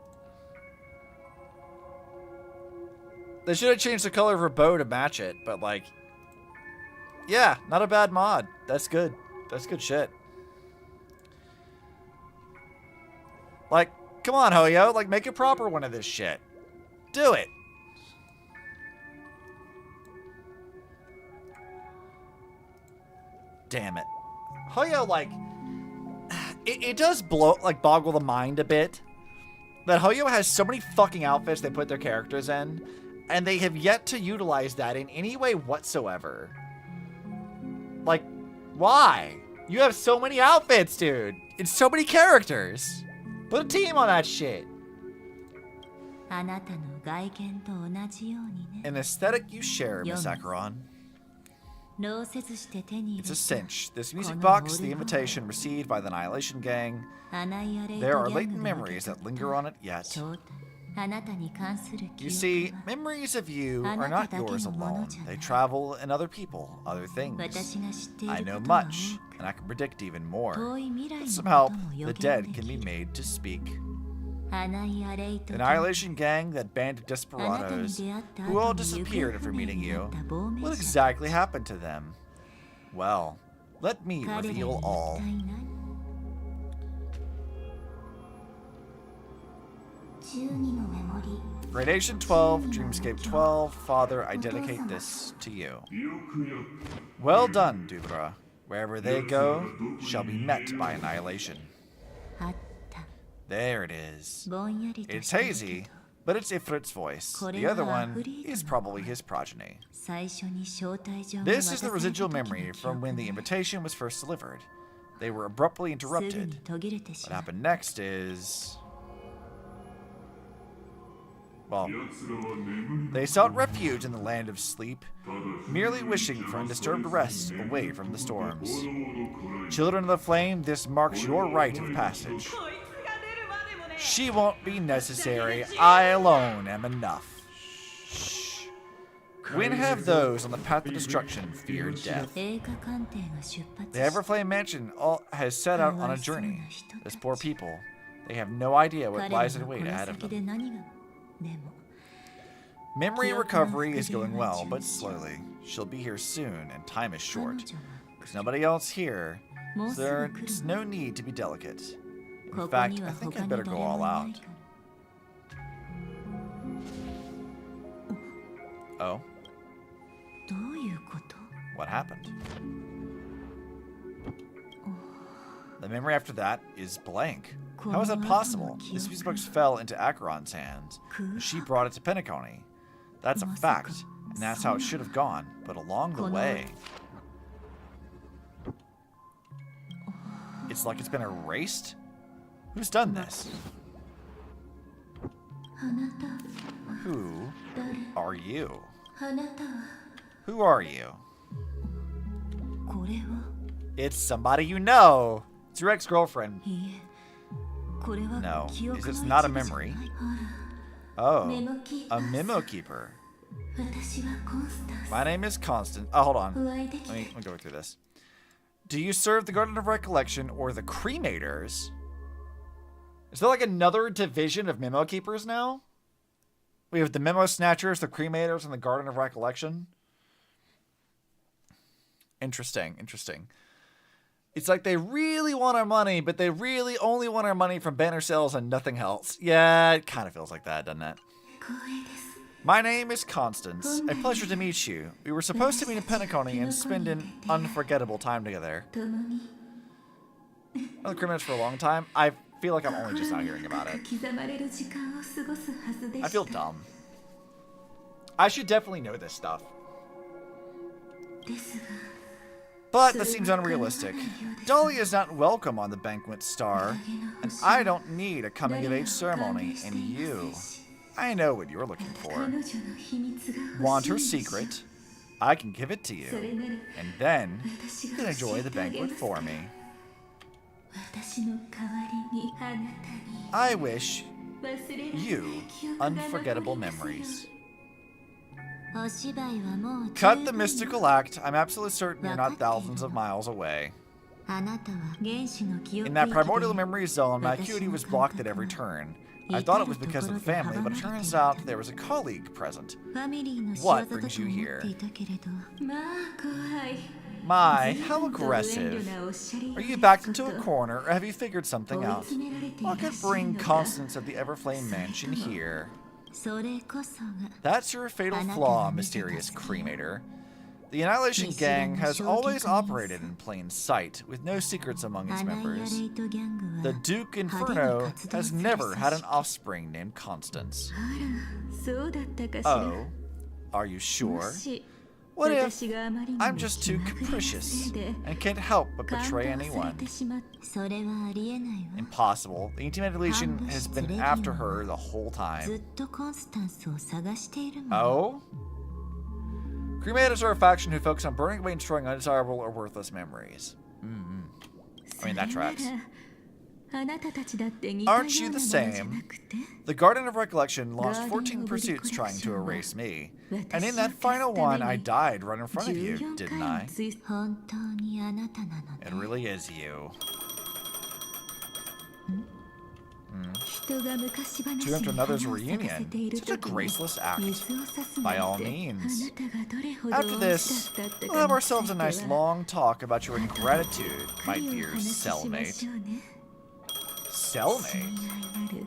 They should have changed the color of her bow to match it, but like, yeah, not a bad mod. That's good. That's good shit. Like, come on, Hoyo. Like, make a proper one of this shit. Do it. Damn it. Hoyo, like, it does boggle the mind a bit that Hoyo has so many fucking outfits they put their characters in, and they have yet to utilize that in any way whatsoever. Like, why? You have so many outfits, dude. It's so many characters. Put a team on that shit. An aesthetic you share, Miss Acheron. It's a cinch. This music box, the invitation received by the Annihilation Gang. There are latent memories that linger on it yet. You see, memories of you are not yours alone. They travel in other people, other things. I know much, and I can predict even more. With some help, the dead can be made to speak. The Annihilation Gang, that band of desperados, who all disappeared after meeting you, what exactly happened to them? Well, let me reveal all. Gradation 12, Dreamscape 12, Father, I dedicate this to you. Well done, Dubra. Wherever they go shall be met by annihilation. There it is. It's hazy, but it's Ifrit's voice. The other one is probably his progeny. This is the residual memory from when the invitation was first delivered. They were abruptly interrupted. What happened next is... well, they sought refuge in the land of sleep, merely wishing for undisturbed rest away from the storms. Children of the flame, this marks your rite of passage. She won't be necessary, I alone am enough. Shh. When have those on the path of destruction feared death? The Everflame Mansion has set out on a journey. Those poor people, they have no idea what lies in wait ahead of them. Memory recovery is going well, but slowly. She'll be here soon, and time is short. There's nobody else here, so there's no need to be delicate. In fact, I think I'd better go all out. Oh? What happened? The memory after that is blank. How is that possible? This piece of books fell into Acheron's hands. She brought it to Penacony. That's a fact, and that's how it should have gone. But along the way... it's like it's been erased? Who's done this? Who are you? Who are you? It's somebody you know. It's your ex-girlfriend. No, it's not a memory. Oh, a memo keeper. My name is Constant. Oh, hold on. Let me go through this. Do you serve the Garden of Recollection or the Cremators? Is there like another division of memo keepers now? We have the Memo Snatchers, the Cremators, and the Garden of Recollection. Interesting, interesting. It's like they really want our money, but they really only want our money from banner sales and nothing else. Yeah, it kind of feels like that, doesn't it? My name is Constance. A pleasure to meet you. We were supposed to meet in Penacony and spend an unforgettable time together. I've been for a long time. I feel like I'm only just now hearing about it. I feel dumb. I should definitely know this stuff. But that seems unrealistic. Dhalia is not welcome on the Banquet Star, and I don't need a coming-of-age ceremony, and you... I know what you're looking for. Want her secret? I can give it to you, and then you can enjoy the banquet for me. I wish you unforgettable memories. Cut the mystical act. I'm absolutely certain you're not thousands of miles away. In that primordial memory zone, my acuity was blocked at every turn. I thought it was because of the family, but it turns out there was a colleague present. What brings you here? My, how aggressive. Are you backed into a corner, or have you figured something out? What could bring Constance of the Everflame Mansion here? That's your fatal flaw, mysterious cremator. The Annihilation Gang has always operated in plain sight, with no secrets among its members. The Duke Inferno has never had an offspring named Constance. Oh, are you sure? What if I'm just too capricious and can't help but betray anyone? Impossible. The Annihilation has been after her the whole time. Oh? Cremators are a faction who focus on burning away and destroying undesirable or worthless memories. I mean, that tracks. Aren't you the same? The Garden of Recollection launched 14 pursuits trying to erase me. And in that final one, I died right in front of you, didn't I? It really is you. To enter another's reunion, such a graceless act. By all means. After this, we'll have ourselves a nice long talk about your ingratitude, my dear cellmate. Cellmate?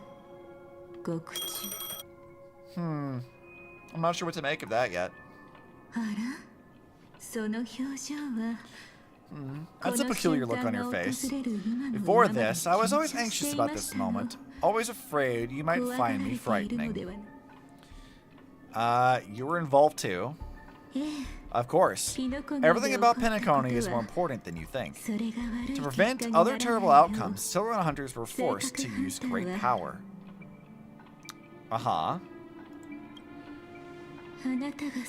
I'm not sure what to make of that yet. That's a peculiar look on your face. Before this, I was always anxious about this moment, always afraid you might find me frightening. You were involved too. Of course. Everything about Penacony is more important than you think. To prevent other terrible outcomes, Silverhand hunters were forced to use great power.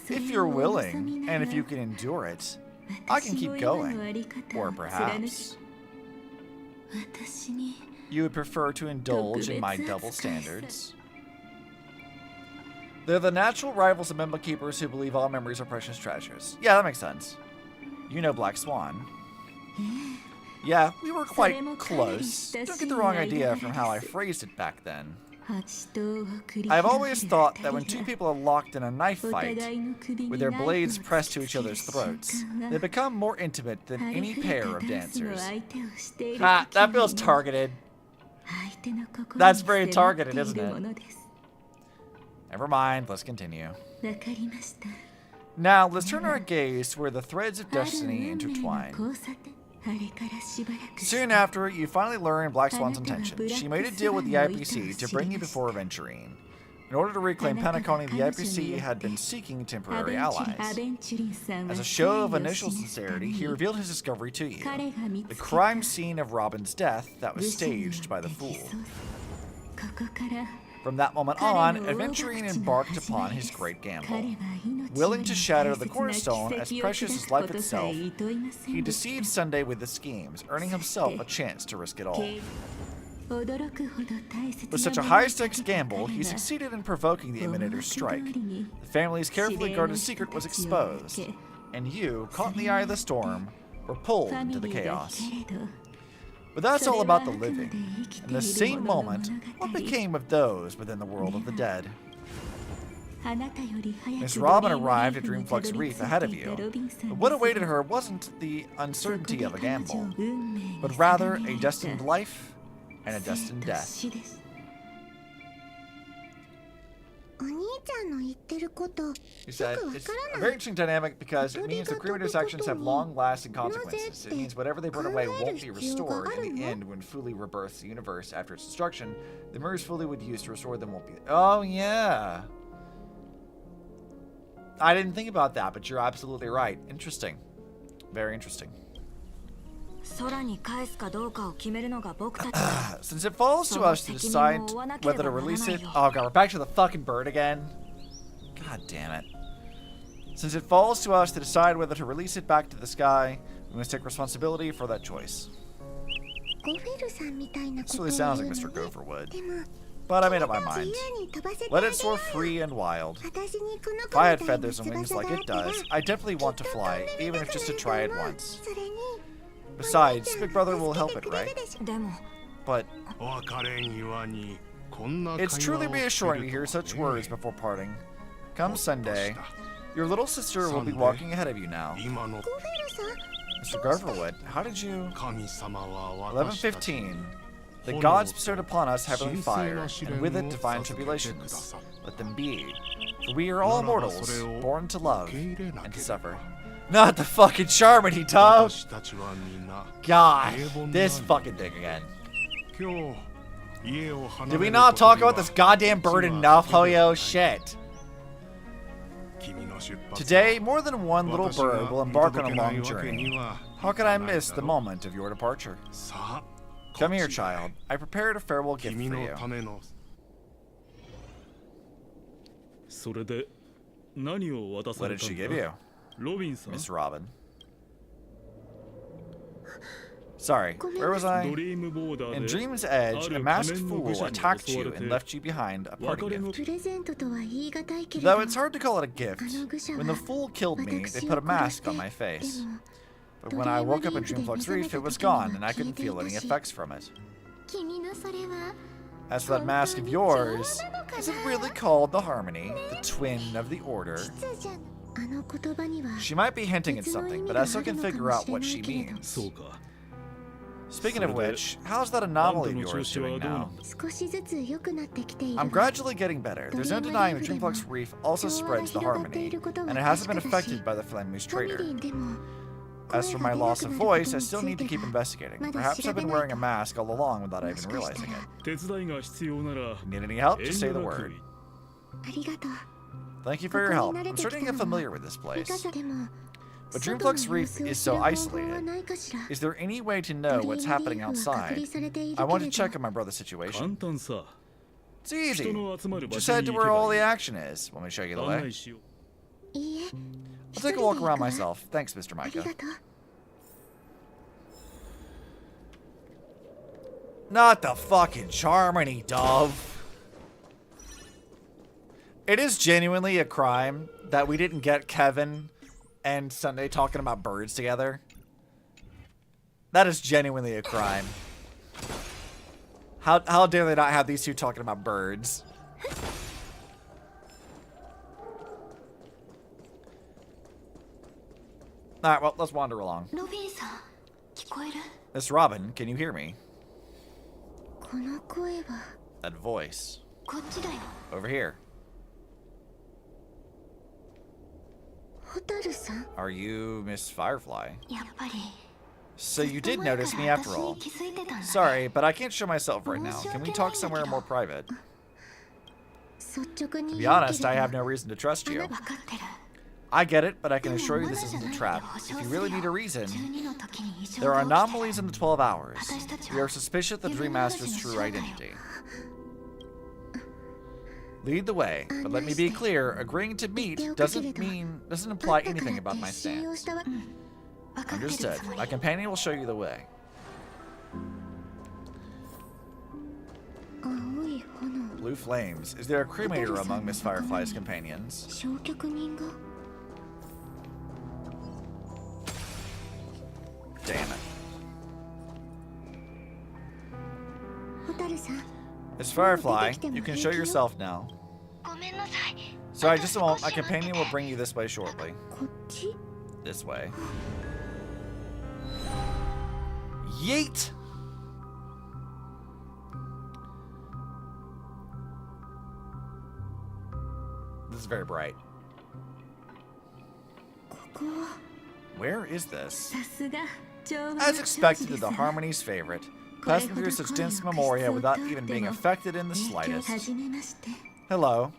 If you're willing, and if you can endure it, I can keep going. Or perhaps you would prefer to indulge in my double standards. They're the natural rivals of Memba Keepers who believe all memories are precious treasures. Yeah, that makes sense. You know Black Swan. Yeah, we were quite close. Don't get the wrong idea from how I phrased it back then. I've always thought that when two people are locked in a knife fight, with their blades pressed to each other's throats, they become more intimate than any pair of dancers. Ah, that feels targeted. That's very targeted, isn't it? Never mind, let's continue. Now, let's turn our gaze to where the threads of destiny intertwine. Soon after, you finally learn Black Swan's intention. She made a deal with the IPC to bring you before Aventurine. In order to reclaim Penacony, the IPC had been seeking temporary allies. As a show of initial sincerity, he revealed his discovery to you. The crime scene of Robin's death that was staged by the Fool. From that moment on, Aventurine embarked upon his great gamble. Willing to shatter the cornerstone as precious as life itself, he deceived Sunday with his schemes, earning himself a chance to risk it all. With such a high-stakes gamble, he succeeded in provoking the Emanator's strike. The family's carefully guarded secret was exposed, and you, caught in the eye of the storm, were pulled into the chaos. But that's all about the living. In the same moment, what became of those within the world of the dead? Miss Robin arrived at Dreamflux Reef ahead of you, but what awaited her wasn't the uncertainty of a gamble, but rather a destined life and a destined death. He said, it's a very interesting dynamic because it means the Creator's actions have long-lasting consequences. It means whatever they burn away won't be restored in the end when Fuli rebirths the universe after its destruction. The mirrors Fuli would use to restore them won't be... Oh, yeah. I didn't think about that, but you're absolutely right. Interesting. Very interesting. Since it falls to us to decide whether to release it... Oh god, we're back to the fucking bird again. God damn it. Since it falls to us to decide whether to release it back to the sky, we must take responsibility for that choice. This really sounds like Mr. Gopher would. But I made up my mind. Let it soar free and wild. If I had feathers and wings like it does, I definitely want to fly, even if just to try it once. Besides, Big Brother will help it, right? But it's truly reassuring to hear such words before parting. Come Sunday, your little sister will be walking ahead of you now. Mr. Garverwood, how did you... 11:15. The gods bestowed upon us heavenly fire, and with it divine tribulations. Let them be. For we are all mortals, born to love and to suffer. Not the fucking Charmony, Tom! God, this fucking thing again. Did we not talk about this goddamn bird enough, Hoyo? Shit. Today, more than one little bird will embark on a long journey. How could I miss the moment of your departure? Come here, child. I prepared a farewell gift for you. What did she give you? Miss Robin. Sorry, where was I? In Dream's Edge, a masked fool attacked you and left you behind a party gift. Though it's hard to call it a gift. When the fool killed me, they put a mask on my face. But when I woke up in Dreamflux Reef, it was gone, and I couldn't feel any effects from it. As for that mask of yours, is it really called the Harmony, the twin of the Order? She might be hinting at something, but I still can figure out what she means. Speaking of which, how's that anomaly of yours doing now? I'm gradually getting better. There's no denying that Dreamflux Reef also spreads the Harmony, and it hasn't been affected by the Flammoose Traitor. As for my loss of voice, I still need to keep investigating. Perhaps I've been wearing a mask all along without even realizing it. Need any help? Just say the word. Thank you for your help. I'm starting to get familiar with this place. But Dreamflux Reef is so isolated. Is there any way to know what's happening outside? I want to check on my brother's situation. It's easy. Just head to where all the action is. Want me to show you the way? I'll take a walk around myself. Thanks, Mr. Micah. Not the fucking Charmony dove. It is genuinely a crime that we didn't get Kevin and Sunday talking about birds together. That is genuinely a crime. How dare they not have these two talking about birds? Alright, well, let's wander along. Miss Robin, can you hear me? That voice. Over here. Are you Miss Firefly? So you did notice me after all. Sorry, but I can't show myself right now. Can we talk somewhere more private? To be honest, I have no reason to trust you. I get it, but I can assure you this isn't a trap. If you really need a reason, there are anomalies in the 12 hours. We are suspicious of the Dream Master's true identity. Lead the way, but let me be clear, agreeing to meet doesn't imply anything about my stance. Understood. My companion will show you the way. Blue flames. Is there a cremator among Miss Firefly's companions? Damn it. Miss Firefly, you can show yourself now. Sorry, just a moment. My companion will bring you this way shortly. This way. Yeet! This is very bright. Where is this? As expected, the Harmony's favorite, passing through such dense memoria without even being affected in the slightest. Hello.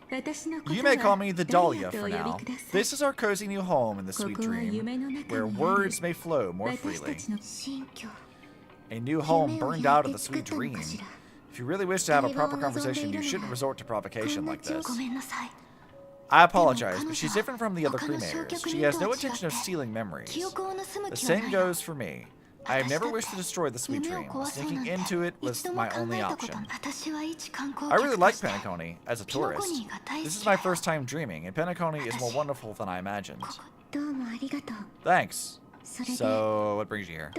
You may call me the Dhalia for now. This is our cozy new home in the sweet dream, where words may flow more freely. A new home burned out of the sweet dream. If you really wish to have a proper conversation, you shouldn't resort to provocation like this. I apologize, but she's different from the other cremators. She has no intention of stealing memories. The same goes for me. I have never wished to destroy the sweet dream. Sneaking into it was my only option. I really like Penacony as a tourist. This is my first time dreaming, and Penacony is more wonderful than I imagined. Thanks. So, what brings you here?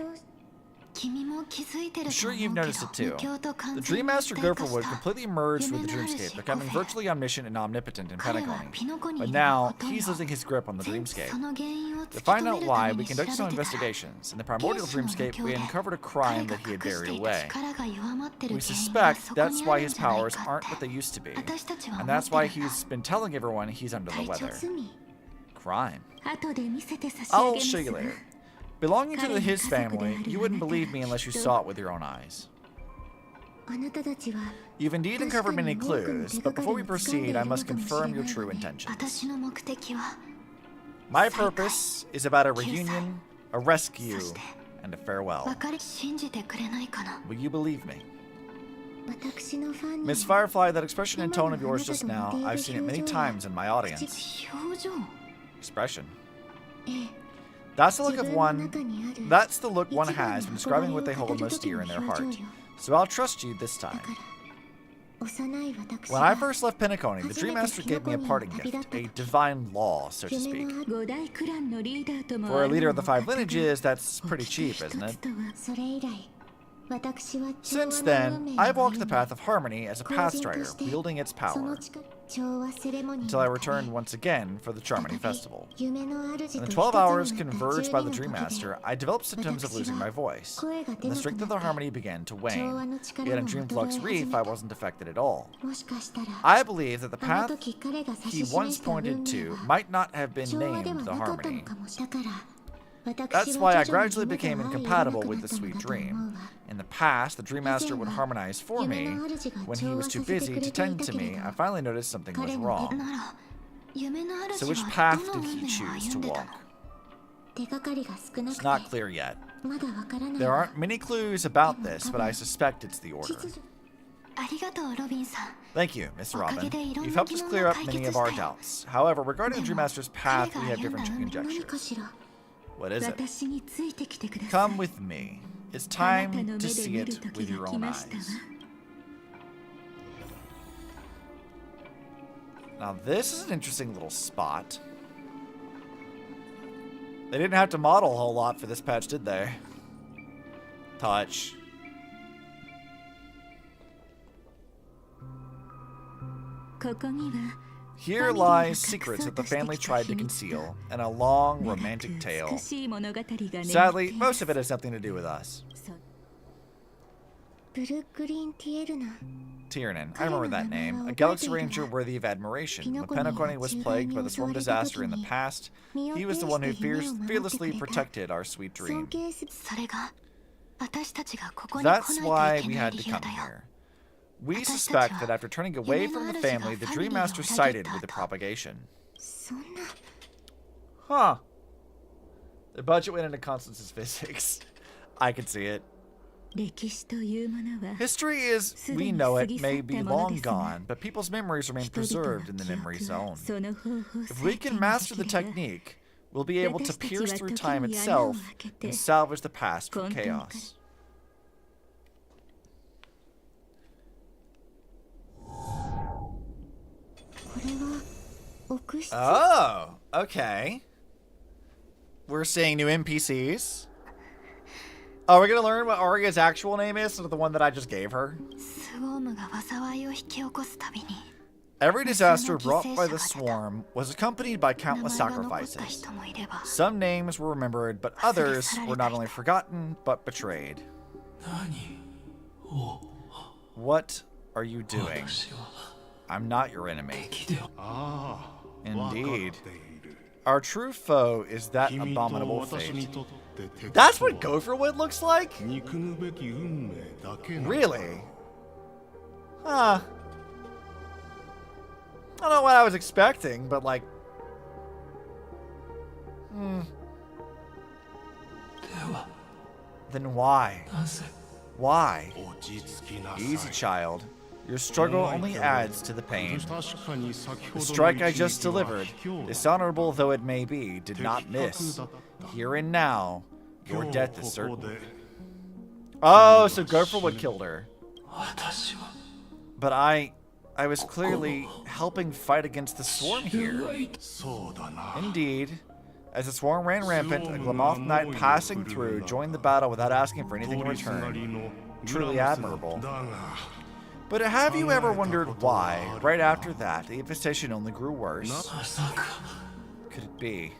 I'm sure you've noticed it too. The Dream Master Gopherwood completely merged with the dreamscape, becoming virtually omniscient and omnipotent in Penacony. But now, he's losing his grip on the dreamscape. To find out why, we conducted some investigations. In the primordial dreamscape, we uncovered a crime that he had buried away. We suspect that's why his powers aren't what they used to be. And that's why he's been telling everyone he's under the weather. Crime. I'll show you later. Belonging to his family, you wouldn't believe me unless you saw it with your own eyes. You've indeed uncovered many clues, but before we proceed, I must confirm your true intentions. My purpose is about a reunion, a rescue, and a farewell. Will you believe me? Miss Firefly, that expression and tone of yours just now, I've seen it many times in my audience. Expression. That's the look one has when describing what they hold most dear in their heart. So I'll trust you this time. When I first left Penacony, the Dream Master gave me a parting gift, a divine law, so to speak. For a leader of the 5 lineages, that's pretty cheap, isn't it? Since then, I've walked the path of harmony as a pathstrider, wielding its power, until I returned once again for the Charmony Festival. When the 12 hours converged by the Dream Master, I developed symptoms of losing my voice, and the strength of the harmony began to wane. Yet in Dreamflux Reef, I wasn't affected at all. I believe that the path he once pointed to might not have been named the harmony. That's why I gradually became incompatible with the sweet dream. In the past, the Dream Master would harmonize for me. When he was too busy to tend to me, I finally noticed something was wrong. So which path did he choose to walk? It's not clear yet. There aren't many clues about this, but I suspect it's the Order. Thank you, Mr. Robin. You've helped us clear up many of our doubts. However, regarding the Dream Master's path, we have different conjectures. What is it? Come with me. It's time to see it with your own eyes. Now this is an interesting little spot. They didn't have to model a whole lot for this patch, did they? Touch. Here lies secrets that the family tried to conceal, and a long, romantic tale. Sadly, most of it has nothing to do with us. Tiernan, I remember that name. A Galaxy Ranger worthy of admiration. When Penacony was plagued by the swarm disaster in the past, he was the one who fearlessly protected our sweet dream. That's why we had to come here. We suspect that after turning away from the family, the Dream Master sided with the propagation. Huh. The budget went into Constance's physics. I can see it. History is, we know it, may be long gone, but people's memories remain preserved in the memory zone. If we can master the technique, we'll be able to pierce through time itself and salvage the past from chaos. Oh, okay. We're seeing new NPCs. Oh, we're gonna learn what Aria's actual name is instead of the one that I just gave her. Every disaster brought by the swarm was accompanied by countless sacrifices. Some names were remembered, but others were not only forgotten, but betrayed. What are you doing? I'm not your enemy. Indeed. Our true foe is that abominable fate. That's what Gopherwood looks like? Really? Huh. I don't know what I was expecting, but like... Then why? Why? Easy, child. Your struggle only adds to the pain. The strike I just delivered, dishonorable though it may be, did not miss. Here and now, your death is certain. Oh, so Gopherwood killed her. But I was clearly helping fight against the swarm here. Indeed. As the swarm ran rampant, a Glamoth knight passing through joined the battle without asking for anything in return. Truly admirable. But have you ever wondered why, right after that, the infestation only grew worse? Could it be?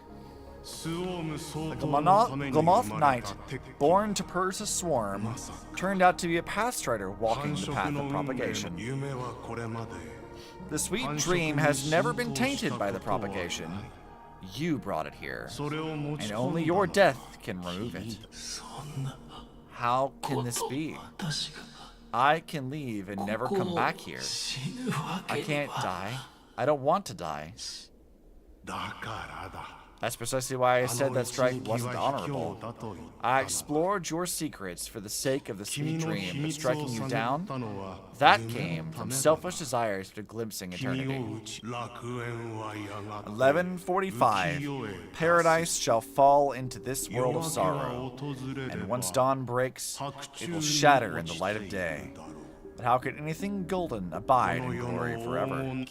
The Glamoth Knight, born to purge the swarm, turned out to be a pathstrider walking the path of propagation. The sweet dream has never been tainted by the propagation. You brought it here, and only your death can remove it. How can this be? I can leave and never come back here. I can't die. I don't want to die. That's precisely why I said that strike wasn't honorable. I explored your secrets for the sake of the sweet dream, but striking you down, that came from selfish desires for glimpsing eternity. 11:45. Paradise shall fall into this world of sorrow, and once dawn breaks, it will shatter in the light of day. But how could anything golden abide in glory forever?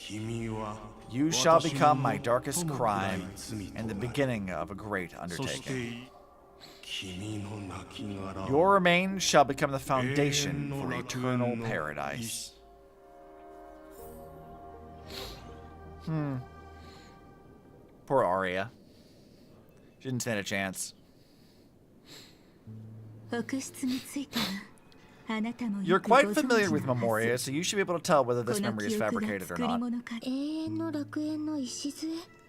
You shall become my darkest crime and the beginning of a great undertaking. Your remains shall become the foundation for eternal paradise. Poor Aria. She didn't stand a chance. You're quite familiar with Memoria, so you should be able to tell whether this memory is fabricated or not.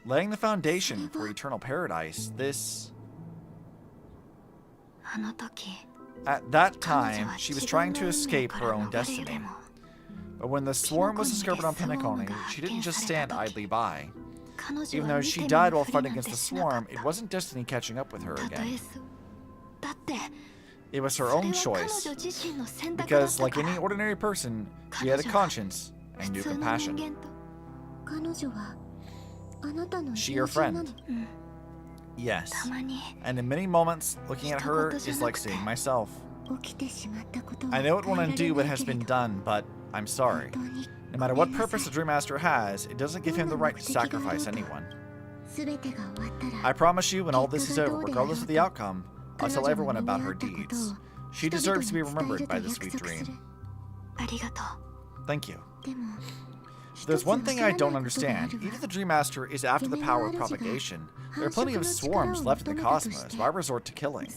Laying the foundation for eternal paradise, this... At that time, she was trying to escape her own destiny. But when the swarm was discovered on Penacony, she didn't just stand idly by. Even though she died while fighting against the swarm, it wasn't destiny catching up with her again. It was her own choice. Because, like any ordinary person, she had a conscience and knew compassion. She your friend? Yes. And in many moments, looking at her is like seeing myself. I know it won't undo what has been done, but I'm sorry. No matter what purpose the Dream Master has, it doesn't give him the right to sacrifice anyone. I promise you, when all this is over, regardless of the outcome, I'll tell everyone about her deeds. She deserves to be remembered by the sweet dream. Thank you. There's one thing I don't understand. Even if the Dream Master is after the power of propagation, there are plenty of swarms left in the cosmos. Why resort to killing?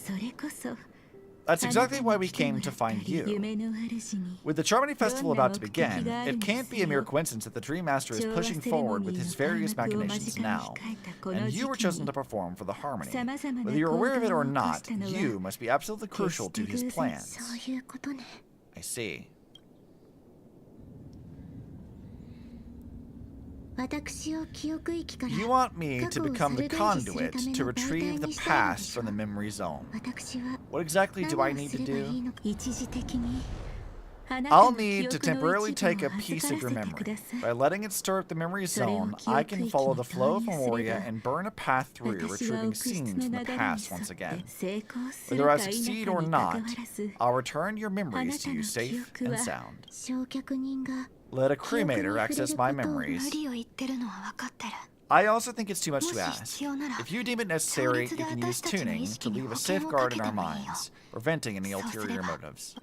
That's exactly why we came to find you. With the Charmony Festival about to begin, it can't be a mere coincidence that the Dream Master is pushing forward with his various machinations now, and you were chosen to perform for the Harmony. Whether you're aware of it or not, you must be absolutely crucial to his plans. I see. You want me to become the conduit to retrieve the past from the memory zone. What exactly do I need to do? I'll need to temporarily take a piece of your memory. By letting it stir up the memory zone, I can follow the flow of Memoria and burn a path through, retrieving scenes from the past once again. Whether I succeed or not, I'll return your memories to you safe and sound. Let a cremator access my memories. I also think it's too much to ask. If you deem it necessary, you can use tuning to leave a safeguard in our minds, preventing any ulterior motives.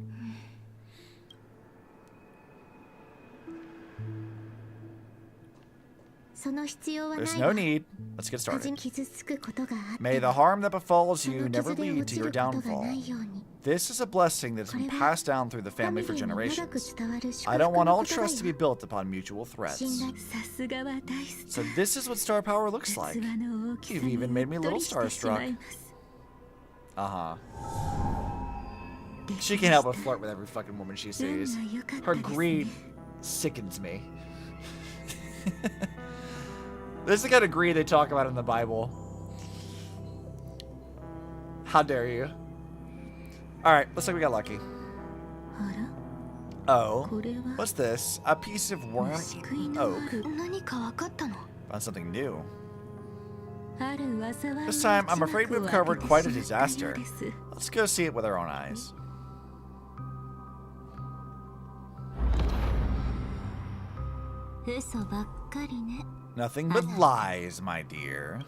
There's no need. Let's get started. May the harm that befalls you never lead to your downfall. This is a blessing that's been passed down through the family for generations. I don't want all trust to be built upon mutual threats. So this is what star power looks like. You've even made me a little starstruck. Uh-huh. She can't help but flirt with every fucking woman she sees. Her greed sickens me. This is the kind of greed they talk about in the Bible. How dare you? Alright, looks like we got lucky. Oh, what's this? A piece of worm oak. Found something new. This time, I'm afraid we've covered quite a disaster. Let's go see it with our own eyes. Nothing but lies, my dear.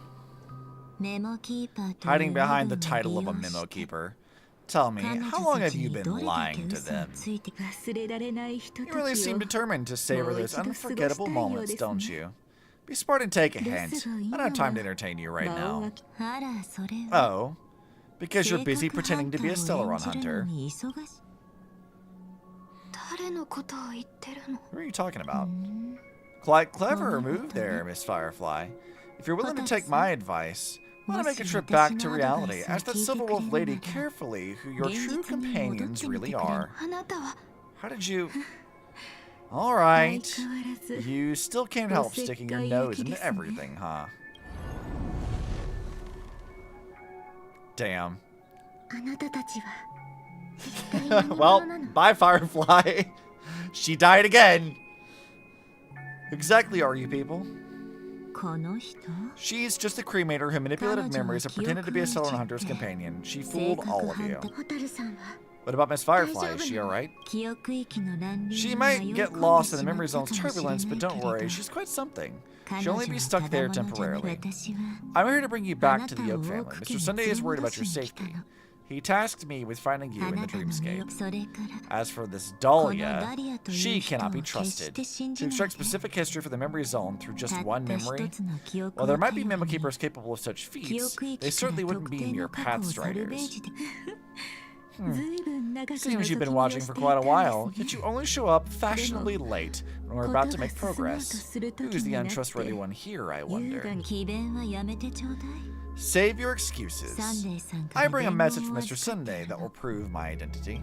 Hiding behind the title of a memo keeper. Tell me, how long have you been lying to them? You really seem determined to savor those unforgettable moments, don't you? Be smart and take a hint. I don't have time to entertain you right now. Oh, because you're busy pretending to be a Stellaron hunter. Who are you talking about? Quite clever move there, Miss Firefly. If you're willing to take my advice, I want to make a trip back to reality. Ask that Silver Wolf lady carefully who your true companions really are. How did you... Alright. You still can't help sticking your nose into everything, huh? Damn. Well, bye, Firefly. She died again. Exactly are you people? She's just a cremator who manipulated memories and pretended to be a Stellaron hunter's companion. She fooled all of you. What about Miss Firefly? Is she alright? She might get lost in the memory zone's turbulence, but don't worry, she's quite something. She'll only be stuck there temporarily. I'm here to bring you back to the Oak family. Mr. Sunday is worried about your safety. He tasked me with finding you in the dreamscape. As for this Dhalia, she cannot be trusted. To extract specific history for the memory zone through just one memory? While there might be memo keepers capable of such feats, they certainly wouldn't be mere pathstriders. Seems you've been watching for quite a while, yet you only show up fashionably late when we're about to make progress. Who's the untrustworthy one here, I wonder? Save your excuses. I bring a message from Mr. Sunday that will prove my identity.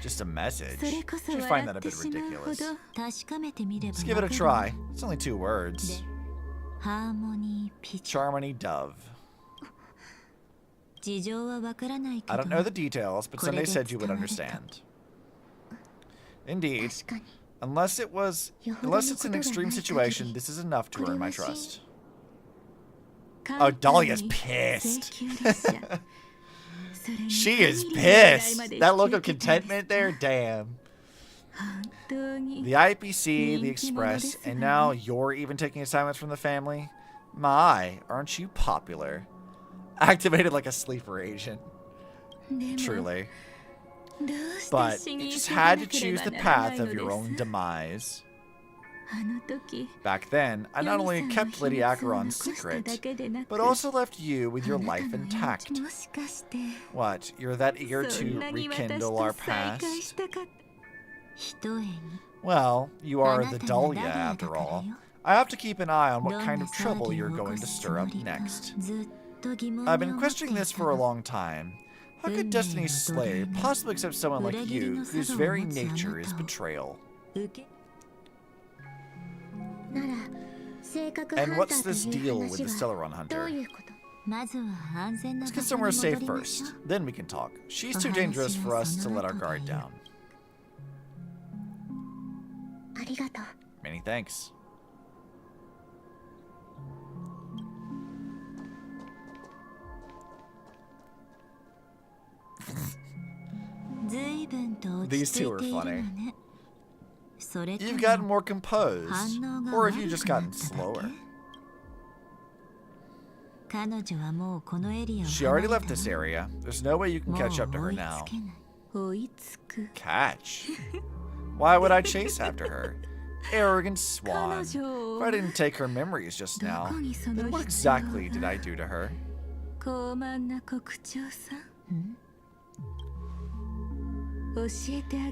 Just a message? You find that a bit ridiculous. Let's give it a try. It's only 2 words. Charmony Dove. I don't know the details, but Sunday said you would understand. Indeed. Unless it's an extreme situation, this is enough to earn my trust. Oh, Dhalia's pissed. She is pissed. That look of contentment there, damn. The IPC, the Express, and now you're even taking assignments from the family? My, aren't you popular? Activated like a sleeper agent. Truly. But you just had to choose the path of your own demise. Back then, I not only kept Lady Acheron's secret, but also left you with your life intact. What, you're that eager to rekindle our past? Well, you are the Dhalia after all. I have to keep an eye on what kind of trouble you're going to stir up next. I've been questioning this for a long time. How could Destiny's slave possibly accept someone like you, whose very nature is betrayal? And what's this deal with the Stellaron Hunter? Let's get somewhere safe first, then we can talk. She's too dangerous for us to let our guard down. Many thanks. These two are funny. You've gotten more composed, or have you just gotten slower? She already left this area. There's no way you can catch up to her now. Catch? Why would I chase after her? Arrogant swan. If I didn't take her memories just now, then what exactly did I do to her?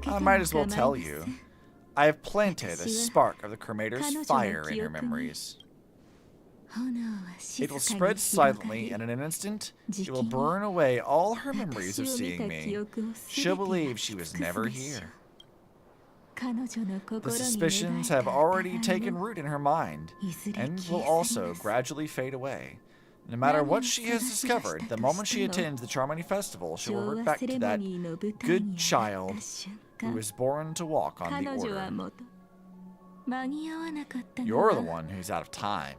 I might as well tell you. I have planted a spark of the Cremator's fire in her memories. It will spread silently, and in an instant, it will burn away all her memories of seeing me. She'll believe she was never here. The suspicions have already taken root in her mind, and will also gradually fade away. No matter what she has discovered, the moment she attends the Charmony Festival, she will revert back to that good child who was born to walk on the Order. You're the one who's out of time.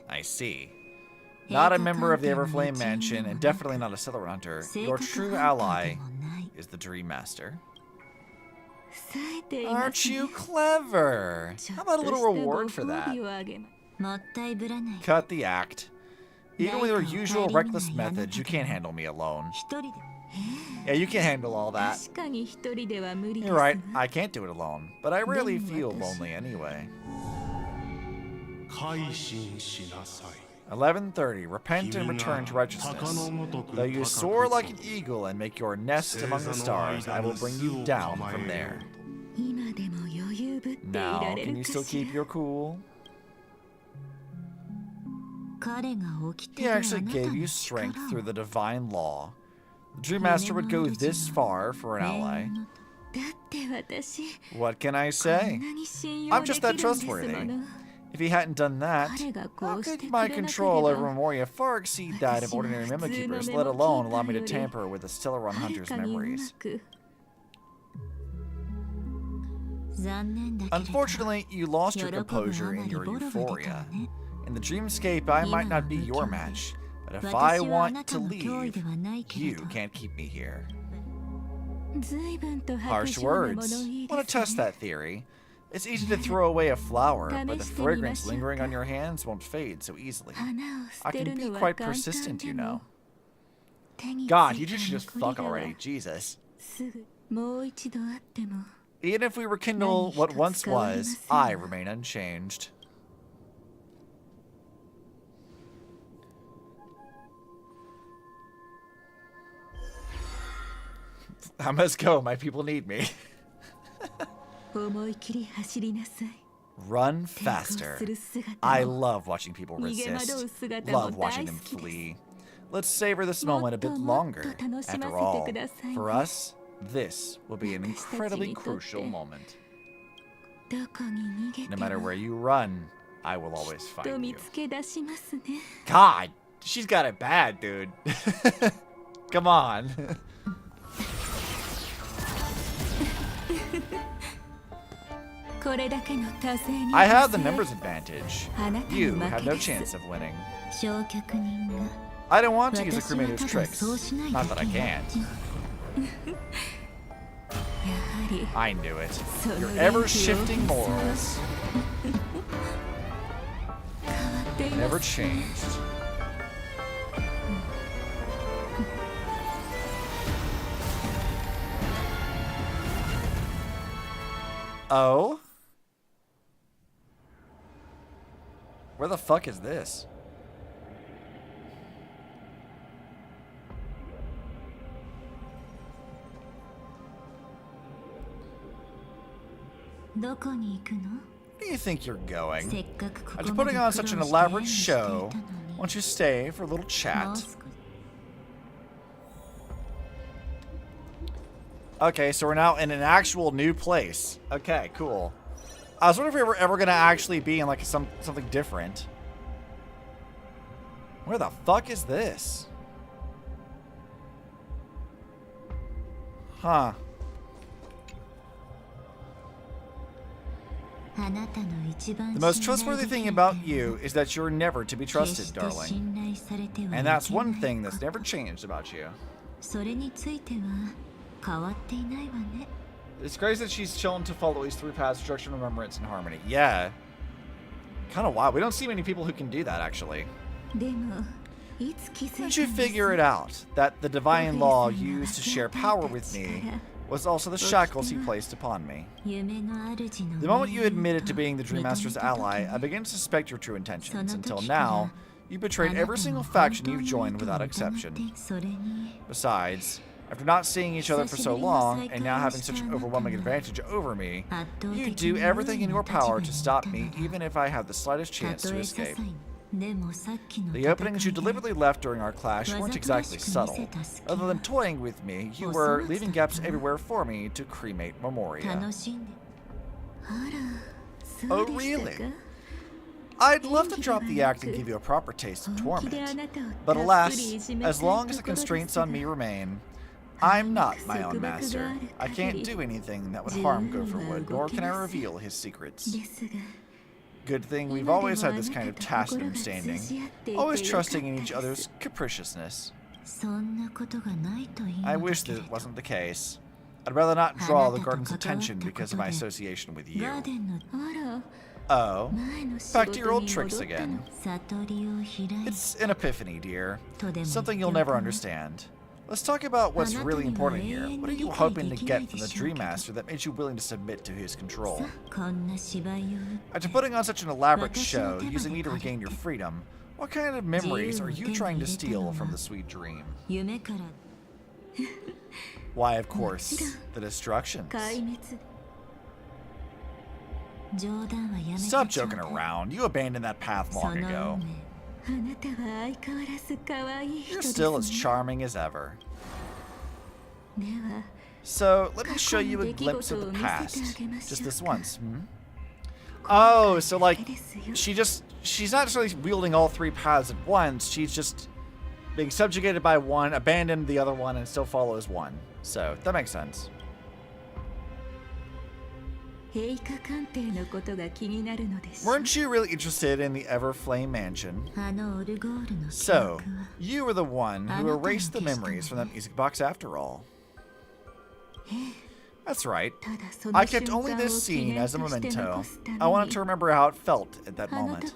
I see. Not a member of the Everflame Mansion, and definitely not a Stellaron Hunter. Your true ally is the Dream Master. Aren't you clever? How about a little reward for that? Cut the act. Even with your usual reckless methods, you can't handle me alone. Yeah, you can't handle all that. You're right, I can't do it alone, but I rarely feel lonely anyway. 11:30. Repent and return to righteousness. Though you soar like an eagle and make your nest among the stars, I will bring you down from there. Now, can you still keep your cool? He actually gave you strength through the divine law. The Dream Master would go this far for an ally. What can I say? I'm just that trustworthy. If he hadn't done that, how could my control over Memoria far exceed that of ordinary Memo Keepers, let alone allow me to tamper with the Stellaron Hunter's memories? Unfortunately, you lost your composure in your euphoria. In the dreamscape, I might not be your match, but if I want to leave, you can't keep me here. Harsh words. Want to test that theory? It's easy to throw away a flower, but the fragrance lingering on your hands won't fade so easily. I can be quite persistent, you know. God, you should just fuck already, Jesus. Even if we rekindle what once was, I remain unchanged. I must go. My people need me. Run faster. I love watching people resist. Love watching them flee. Let's savor this moment a bit longer. After all, for us, this will be an incredibly crucial moment. No matter where you run, I will always find you. God, she's got it bad, dude. Come on. I have the numbers advantage. You have no chance of winning. I don't want to use a cremator's tricks. Not that I can't. I knew it. Your ever-shifting morals never changed. Oh? Where the fuck is this? Where do you think you're going? After putting on such an elaborate show, won't you stay for a little chat? Okay, so we're now in an actual new place. Okay, cool. I was wondering if we were ever gonna actually be in like something different. Where the fuck is this? Huh. The most trustworthy thing about you is that you're never to be trusted, darling. And that's one thing that's never changed about you. It's crazy that she's chosen to follow these three paths: structure, remembrance, and harmony. Yeah. Kind of wild. We don't see many people who can do that, actually. Didn't you figure it out, that the divine law used to share power with me was also the shackles he placed upon me? The moment you admitted to being the Dream Master's ally, I began to suspect your true intentions. Until now, you betrayed every single faction you've joined without exception. Besides, after not seeing each other for so long, and now having such an overwhelming advantage over me, you do everything in your power to stop me, even if I have the slightest chance to escape. The openings you deliberately left during our clash weren't exactly subtle. Other than toying with me, you were leaving gaps everywhere for me to cremate Memoria. Oh, really? I'd love to drop the act and give you a proper taste of torment. But alas, as long as the constraints on me remain, I'm not my own master. I can't do anything that would harm Gopherwood, nor can I reveal his secrets. Good thing we've always had this kind of tacit understanding, always trusting in each other's capriciousness. I wish that it wasn't the case. I'd rather not draw the garden's attention because of my association with you. Oh, back to your old tricks again. It's an epiphany, dear. Something you'll never understand. Let's talk about what's really important here. What are you hoping to get from the Dream Master that made you willing to submit to his control? After putting on such an elaborate show, using me to regain your freedom, what kind of memories are you trying to steal from the sweet dream? Why, of course, the destructions. Stop joking around. You abandoned that path long ago. You're still as charming as ever. So, let me show you a glimpse of the past. Just this once, Oh, so like, she's not necessarily wielding all three paths at once. She's just being subjugated by one, abandoned the other one, and still follows one. So, that makes sense. Weren't you really interested in the Everflame Mansion? So, you were the one who erased the memories from that music box after all. That's right. I kept only this scene as a memento. I wanted to remember how it felt at that moment.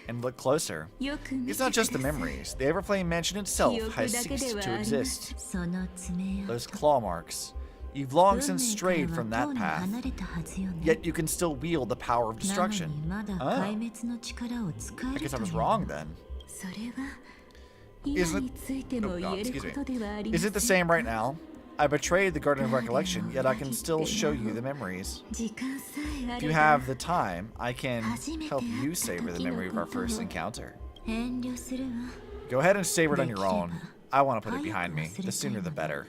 And look closer. It's not just the memories. The Everflame Mansion itself has ceased to exist. Those claw marks. You've long since strayed from that path, yet you can still wield the power of destruction. Oh. I guess I was wrong then. Isn't it... Oh God, excuse me. Is it the same right now? I betrayed the Garden of Recollection, yet I can still show you the memories. If you have the time, I can help you savor the memory of our first encounter. Go ahead and savor it on your own. I want to put it behind me. The sooner the better.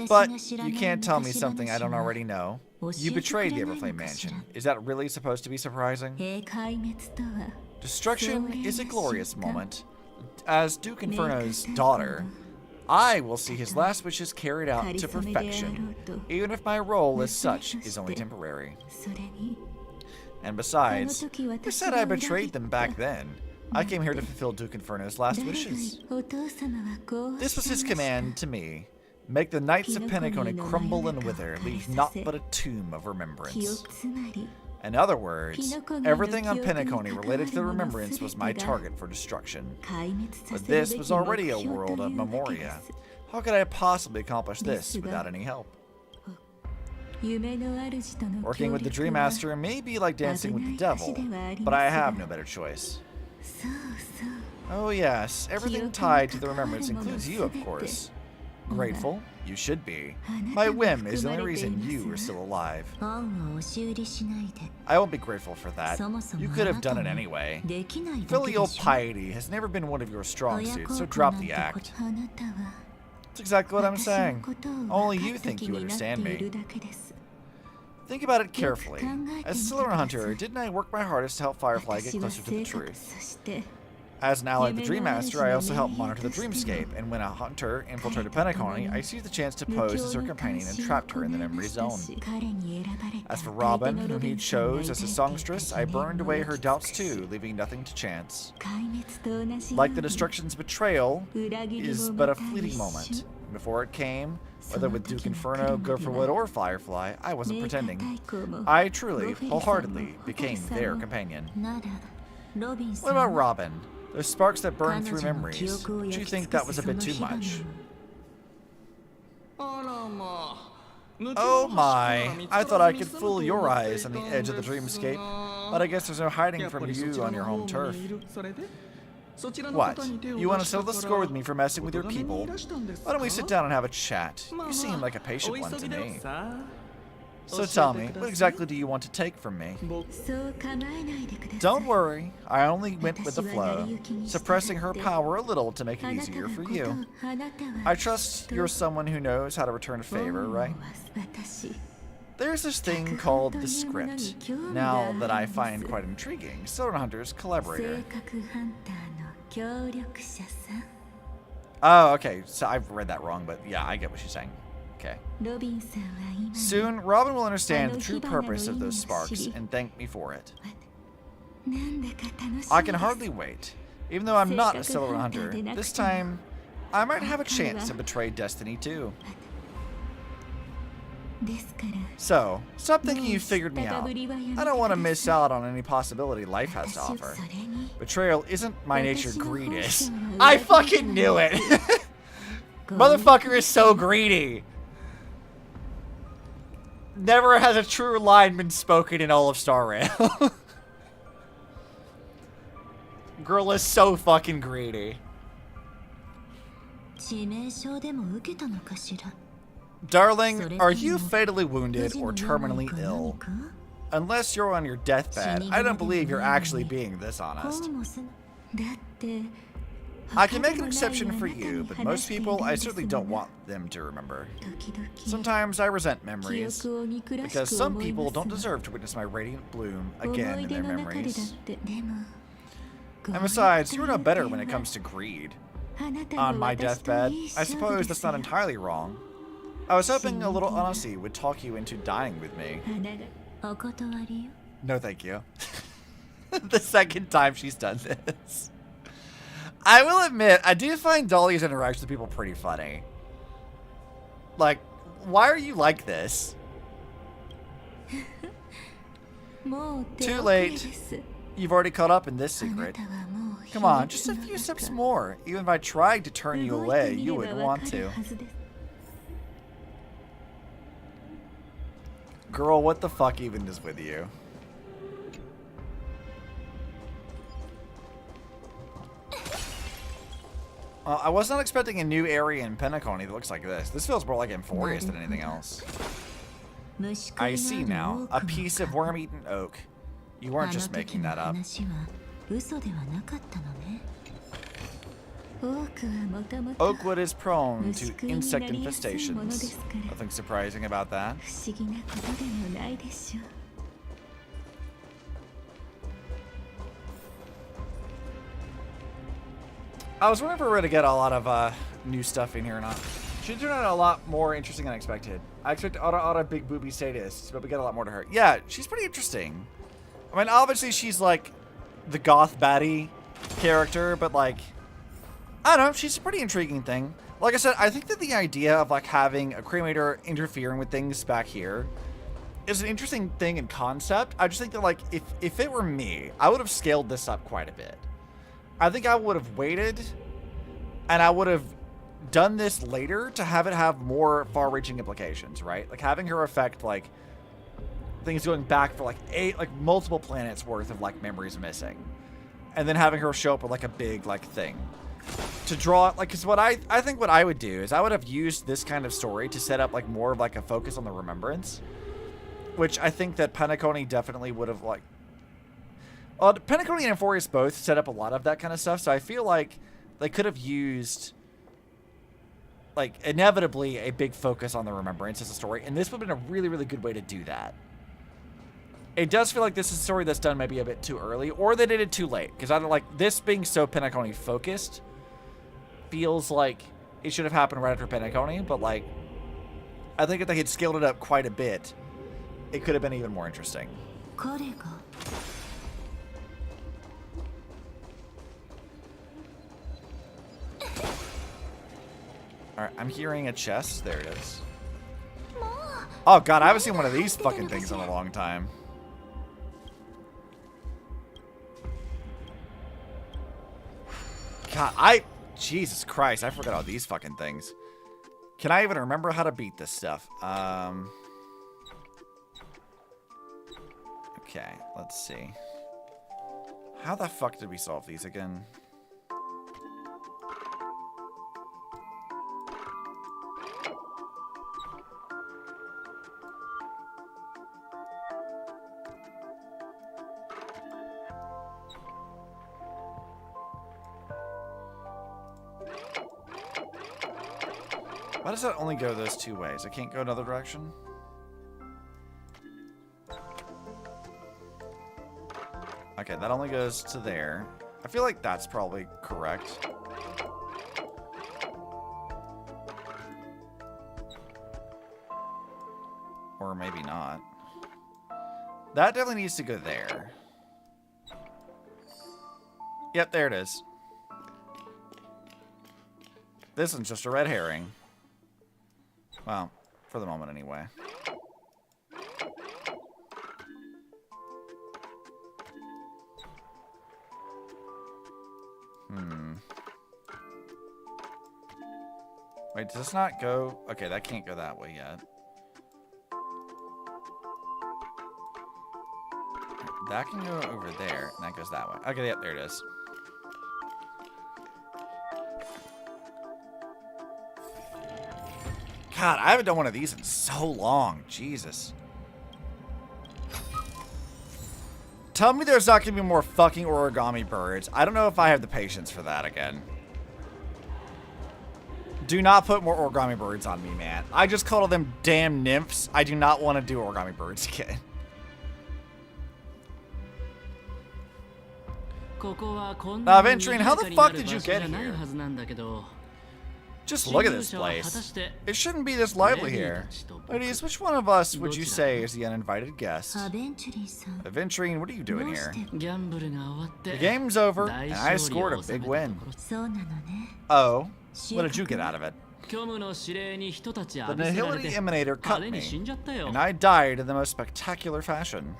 But you can't tell me something I don't already know. You betrayed the Everflame Mansion. Is that really supposed to be surprising? Destruction is a glorious moment. As Duke Inferno's daughter, I will see his last wishes carried out to perfection, even if my role as such is only temporary. And besides, who said I betrayed them back then? I came here to fulfill Duke Inferno's last wishes. This was his command to me. Make the Knights of Penacony crumble and wither, leave naught but a tomb of remembrance. In other words, everything on Penacony related to the remembrance was my target for destruction. But this was already a world of memoria. How could I possibly accomplish this without any help? Working with the Dream Master may be like dancing with the devil, but I have no better choice. Oh yes, everything tied to the remembrance includes you, of course. Grateful? You should be. My whim is the only reason you are still alive. I won't be grateful for that. You could have done it anyway. Filial piety has never been one of your strong suits, so drop the act. That's exactly what I'm saying. Only you think you understand me. Think about it carefully. As a Silver Hunter, didn't I work my hardest to help Firefly get closer to the truth? As an ally of the Dream Master, I also helped monitor the dreamscape, and when a hunter infiltrated Penacony, I seized the chance to pose as her companion and trapped her in the memory zone. As for Robin, whom he chose as his songstress, I burned away her doubts too, leaving nothing to chance. Like the destruction's betrayal is but a fleeting moment. Before it came, whether with Duke Inferno, Gopherwood, or Firefly, I wasn't pretending. I truly, wholeheartedly, became their companion. What about Robin? Those sparks that burn through memories. Do you think that was a bit too much? Oh my, I thought I could fool your eyes on the edge of the dreamscape, but I guess there's no hiding from you on your home turf. What? You want to settle the score with me for messing with your people? Why don't we sit down and have a chat? You seem like a patient one to me. So tell me, what exactly do you want to take from me? Don't worry, I only went with the flow, suppressing her power a little to make it easier for you. I trust you're someone who knows how to return a favor, right? There's this thing called the script, now that I find quite intriguing. Silver Hunter's collaborator. Oh, okay, so I've read that wrong, but yeah, I get what she's saying. Okay. Soon, Robin will understand the true purpose of those sparks and thank me for it. I can hardly wait. Even though I'm not a Silver Hunter, this time, I might have a chance to betray destiny too. So, stop thinking you figured me out. I don't want to miss out on any possibility life has to offer. Betrayal isn't my nature, greed is. I fucking knew it! Motherfucker is so greedy! Never has a true line been spoken in all of Star Rail. Girl is so fucking greedy. Darling, are you fatally wounded or terminally ill? Unless you're on your deathbed, I don't believe you're actually being this honest. I can make an exception for you, but most people, I certainly don't want them to remember. Sometimes I resent memories, because some people don't deserve to witness my radiant bloom again in their memories. And besides, you're no better when it comes to greed. On my deathbed, I suppose that's not entirely wrong. I was hoping a little honesty would talk you into dying with me. No thank you. The second time she's done this. I will admit, I do find Dhalia's interactions with people pretty funny. Like, why are you like this? Too late. You've already caught up in this secret. Come on, just a few steps more. Even if I tried to turn you away, you wouldn't want to. Girl, what the fuck even is with you? I was not expecting a new area in Penacony that looks like this. This feels more like Emphorius than anything else. I see now. A piece of worm-eaten oak. You weren't just making that up. Oakwood is prone to insect infestations. Nothing surprising about that. I was wondering if we were going to get a lot of new stuff in here or not. She turned out a lot more interesting than I expected. I expected Aura big booby sadists, but we get a lot more to her. Yeah, she's pretty interesting. I mean, obviously she's like the Goth Baddie character, but like, I don't know, she's a pretty intriguing thing. Like I said, I think that the idea of like having a cremator interfering with things back here is an interesting thing in concept. I just think that like, if it were me, I would have scaled this up quite a bit. I think I would have waited, and I would have done this later to have it have more far-reaching implications, right? Like having her affect like things going back for like multiple planets worth of like memories missing, and then having her show up with like a big like thing to draw like, because what I think what I would do is I would have used this kind of story to set up like more of like a focus on the remembrance, which I think that Penacony definitely would have like. Well, Penacony and Emphorius both set up a lot of that kind of stuff, so I feel like they could have used, like, inevitably a big focus on the remembrance as a story, and this would have been a really, really good way to do that. It does feel like this is a story that's done maybe a bit too early, or they did it too late, because I don't like this being so Penacony focused feels like it should have happened right after Penacony, but like, I think if they had scaled it up quite a bit, it could have been even more interesting. Alright, I'm hearing a chest. There it is. Oh god, I haven't seen one of these fucking things in a long time. God, Jesus Christ, I forgot all these fucking things. Can I even remember how to beat this stuff? Okay, let's see. How the fuck did we solve these again? Why does that only go those two ways? I can't go another direction? Okay, that only goes to there. I feel like that's probably correct. Or maybe not. That definitely needs to go there. Yep, there it is. This one's just a red herring. Well, for the moment anyway. Wait, does this not go? Okay, that can't go that way yet. That can go over there, and that goes that way. Okay, yep, there it is. God, I haven't done one of these in so long. Jesus. Tell me there's not going to be more fucking origami birds. I don't know if I have the patience for that again. Do not put more origami birds on me, man. I just called them damn nymphs. I do not want to do origami birds again. Now, Venturine, how the fuck did you get here? Just look at this place. It shouldn't be this lively here. Ladies, which one of us would you say is the uninvited guest? Venturine, what are you doing here? The game's over, and I scored a big win. Oh, what did you get out of it? The Nihility Emanator cut me, and I died in the most spectacular fashion.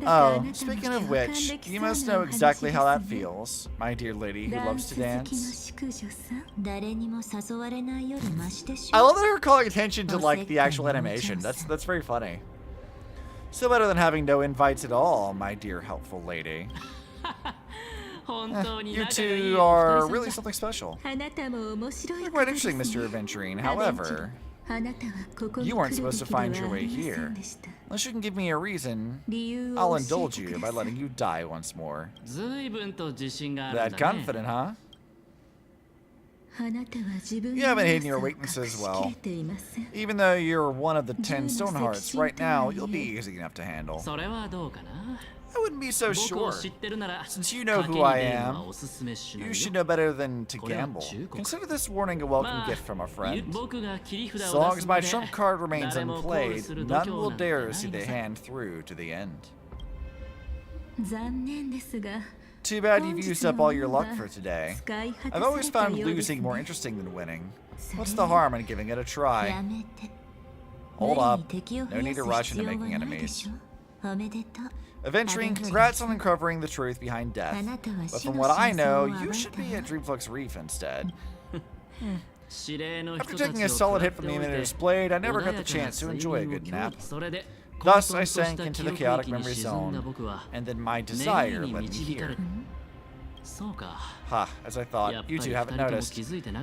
Oh, speaking of which, you must know exactly how that feels, my dear lady who loves to dance. I love that her calling attention to, like, the actual animation. That's very funny. Still better than having no invites at all, my dear helpful lady. You two are really something special. You're quite interesting, Mr. Adventuring. However, you weren't supposed to find your way here. Unless you can give me a reason, I'll indulge you by letting you die once more. That confident, huh? You haven't hidden your weaknesses well. Even though you're one of the 10 Stonehearts, right now you'll be easy enough to handle. I wouldn't be so sure. Since you know who I am, you should know better than to gamble. Consider this warning a welcome gift from a friend. So long as my trump card remains unplayed, none will dare see the hand through to the end. Too bad you've used up all your luck for today. I've always found losing more interesting than winning. What's the harm in giving it a try? Hold up. No need to rush into making enemies. Adventuring, congrats on uncovering the truth behind death. But from what I know, you should be at Dreamflux Reef instead. After taking a solid hit from the Emanator's blade, I never got the chance to enjoy a good nap. Thus, I sank into the chaotic memory zone, and then my desire led me here. Ha, as I thought, you two haven't noticed.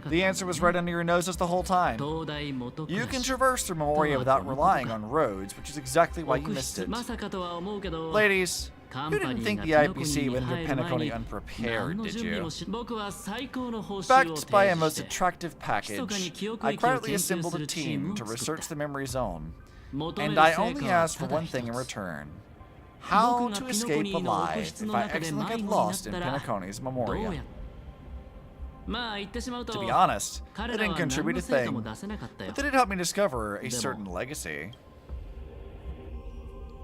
The answer was right under your noses the whole time. You can traverse through Memoria without relying on roads, which is exactly why you missed it. Ladies, you didn't think the IPC would enter Penacony unprepared, did you? Backed by a most attractive package, I quietly assembled a team to research the memory zone. And I only asked for one thing in return. How to escape alive if I accidentally get lost in Penacony's Memoria. To be honest, they didn't contribute a thing, but they did help me discover a certain legacy.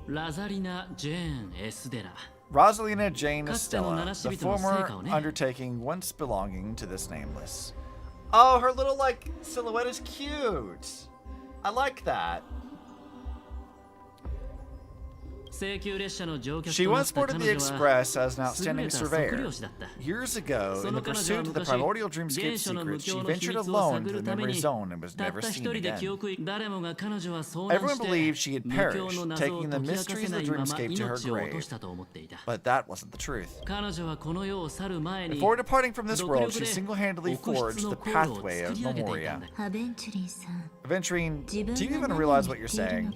Rosalina Jane Estella, the former undertaking once belonging to this nameless. Oh, her little, like, silhouette is cute. I like that. She once boarded the Express as an outstanding surveyor. Years ago, in the pursuit of the primordial dreamscape secrets, she ventured alone to the memory zone and was never seen again. Everyone believed she had perished, taking the mysteries of the dreamscape to her grave. But that wasn't the truth. Before departing from this world, she single-handedly forged the pathway of Memoria. Adventuring, do you even realize what you're saying?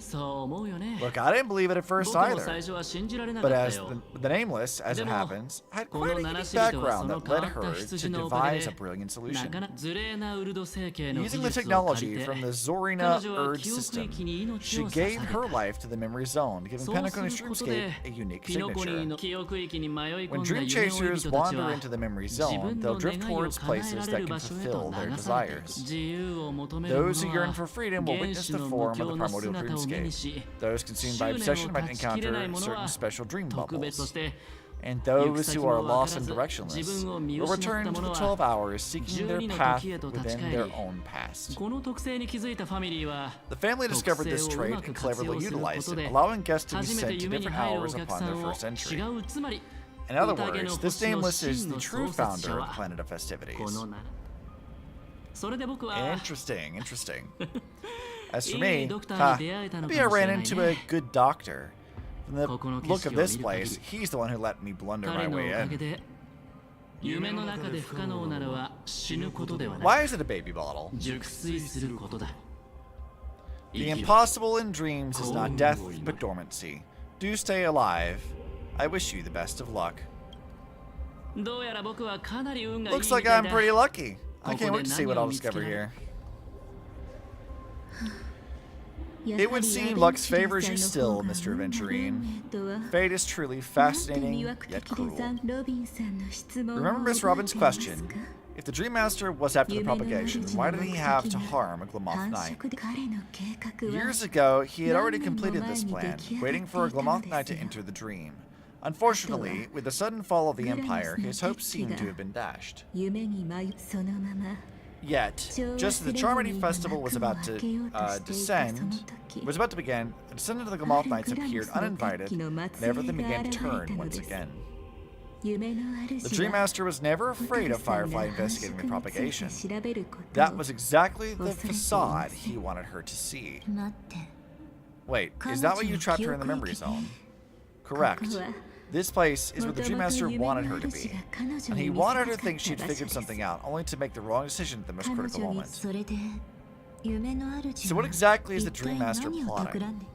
Look, I didn't believe it at first either. But as the Nameless, as it happens, had quite a unique background that led her to devise a brilliant solution. Using the technology from the Zorina Urge system, she gave her life to the memory zone, giving Penacony's dreamscape a unique signature. When dream chasers wander into the memory zone, they'll drift towards places that can fulfill their desires. Those who yearn for freedom will witness the form of the primordial dreamscape. Those consumed by obsession might encounter certain special dream bubbles. And those who are lost and directionless will return to the 12 hours seeking their path within their own past. The family discovered this trait and cleverly utilized it, allowing guests to be sent to different hours upon their first entry. In other words, this Nameless is the true founder of the Planet of Festivities. Interesting, interesting. As for me, maybe I ran into a good doctor. From the look of this place, he's the one who let me blunder my way in. Why is it a baby bottle? The impossible in dreams is not death, but dormancy. Do stay alive. I wish you the best of luck. Looks like I'm pretty lucky. I can't wait to see what I'll discover here. It would seem luck favors you still, Mr. Adventurine. Fate is truly fascinating, yet cruel. Remember Miss Robin's question? If the Dream Master was after the propagation, why did he have to harm a Glamoth Knight? Years ago, he had already completed this plan, waiting for a Glamoth Knight to enter the dream. Unfortunately, with the sudden fall of the Empire, his hopes seemed to have been dashed. Yet, just as the Charmony Festival was about to begin, a descendant of the Glamoth Knights appeared uninvited, and everything began to turn once again. The Dream Master was never afraid of Firefly investigating the propagation. That was exactly the facade he wanted her to see. Wait, is that why you trapped her in the memory zone? Correct. This place is where the Dream Master wanted her to be, and he wanted her to think she'd figured something out, only to make the wrong decision at the most critical moment. So what exactly is the Dream Master plotting?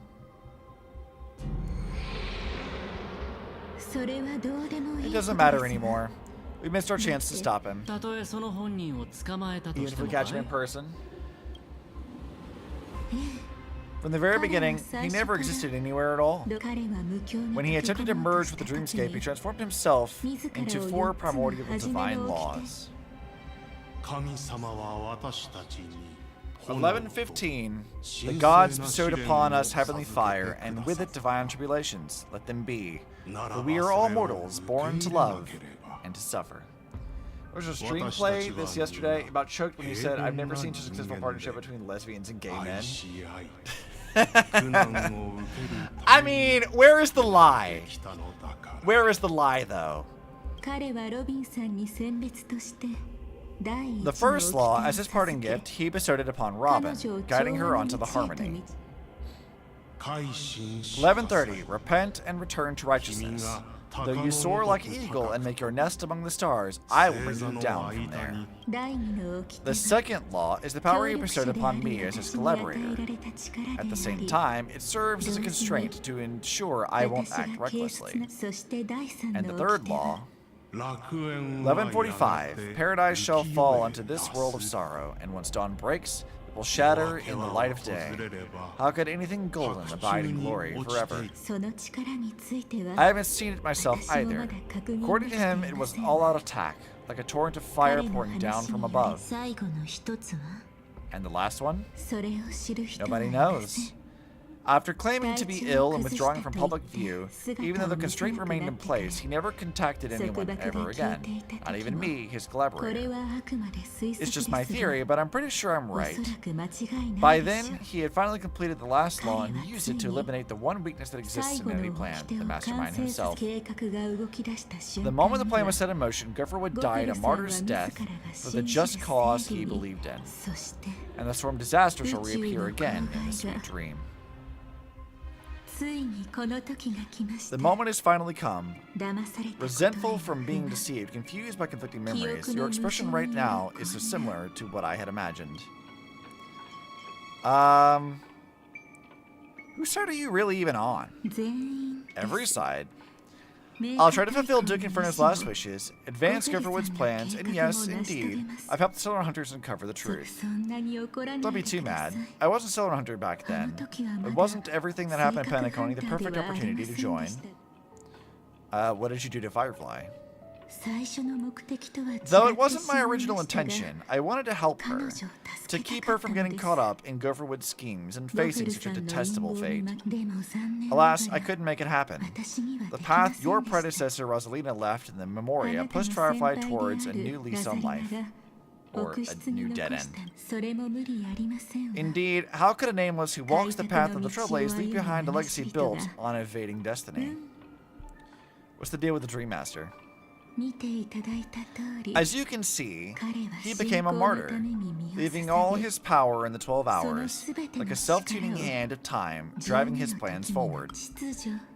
It doesn't matter anymore. We missed our chance to stop him. Even if we catch him in person. From the very beginning, he never existed anywhere at all. When he attempted to merge with the dreamscape, he transformed himself into 4 primordial divine laws. 11:15. The gods bestowed upon us heavenly fire, and with it divine tribulations. Let them be. For we are all mortals, born to love and to suffer. There was a stream play this yesterday about Choked when he said, "I've never seen such a successful partnership between lesbians and gay men." I mean, where is the lie? Where is the lie, though? The first law, as his parting gift, he bestowed it upon Robin, guiding her onto the harmony. 11:30. Repent and return to righteousness. Though you soar like an eagle and make your nest among the stars, I will bring you down from there. The second law is the power he bestowed upon me as his collaborator. At the same time, it serves as a constraint to ensure I won't act recklessly. And the third law, 11:45. Paradise shall fall unto this world of sorrow, and once dawn breaks, it will shatter in the light of day. How could anything golden abide in glory forever? I haven't seen it myself either. According to him, it was an all-out attack, like a torrent of fire pouring down from above. And the last one? Nobody knows. After claiming to be ill and withdrawing from public view, even though the constraint remained in place, he never contacted anyone ever again. Not even me, his collaborator. It's just my theory, but I'm pretty sure I'm right. By then, he had finally completed the last law and used it to eliminate the one weakness that exists in any plan, the mastermind himself. The moment the plan was set in motion, Gopherwood died a martyr's death for the just cause he believed in. And the storm disaster shall reappear again in the sweet dream. The moment has finally come. Resentful from being deceived, confused by conflicting memories, your expression right now is so similar to what I had imagined. Whose side are you really even on? Every side. I'll try to fulfill Duke Inferno's last wishes, advance Gopherwood's plans, and yes, indeed, I've helped the Stellar Hunters uncover the truth. Don't be too mad. I wasn't Stellar Hunter back then. It wasn't everything that happened at Penacony the perfect opportunity to join. What did you do to Firefly? Though it wasn't my original intention, I wanted to help her, to keep her from getting caught up in Gopherwood's schemes and facing such a detestable fate. Alas, I couldn't make it happen. The path your predecessor Rosalina left in the Memoria pushed Firefly towards a new lease on life. Or a new dead end. Indeed, how could a nameless who walks the path of the Trailblaze leave behind a legacy built on evading destiny? What's the deal with the Dream Master? As you can see, he became a martyr, leaving all his power in the 12 hours, like a self-tuning hand of time, driving his plans forward.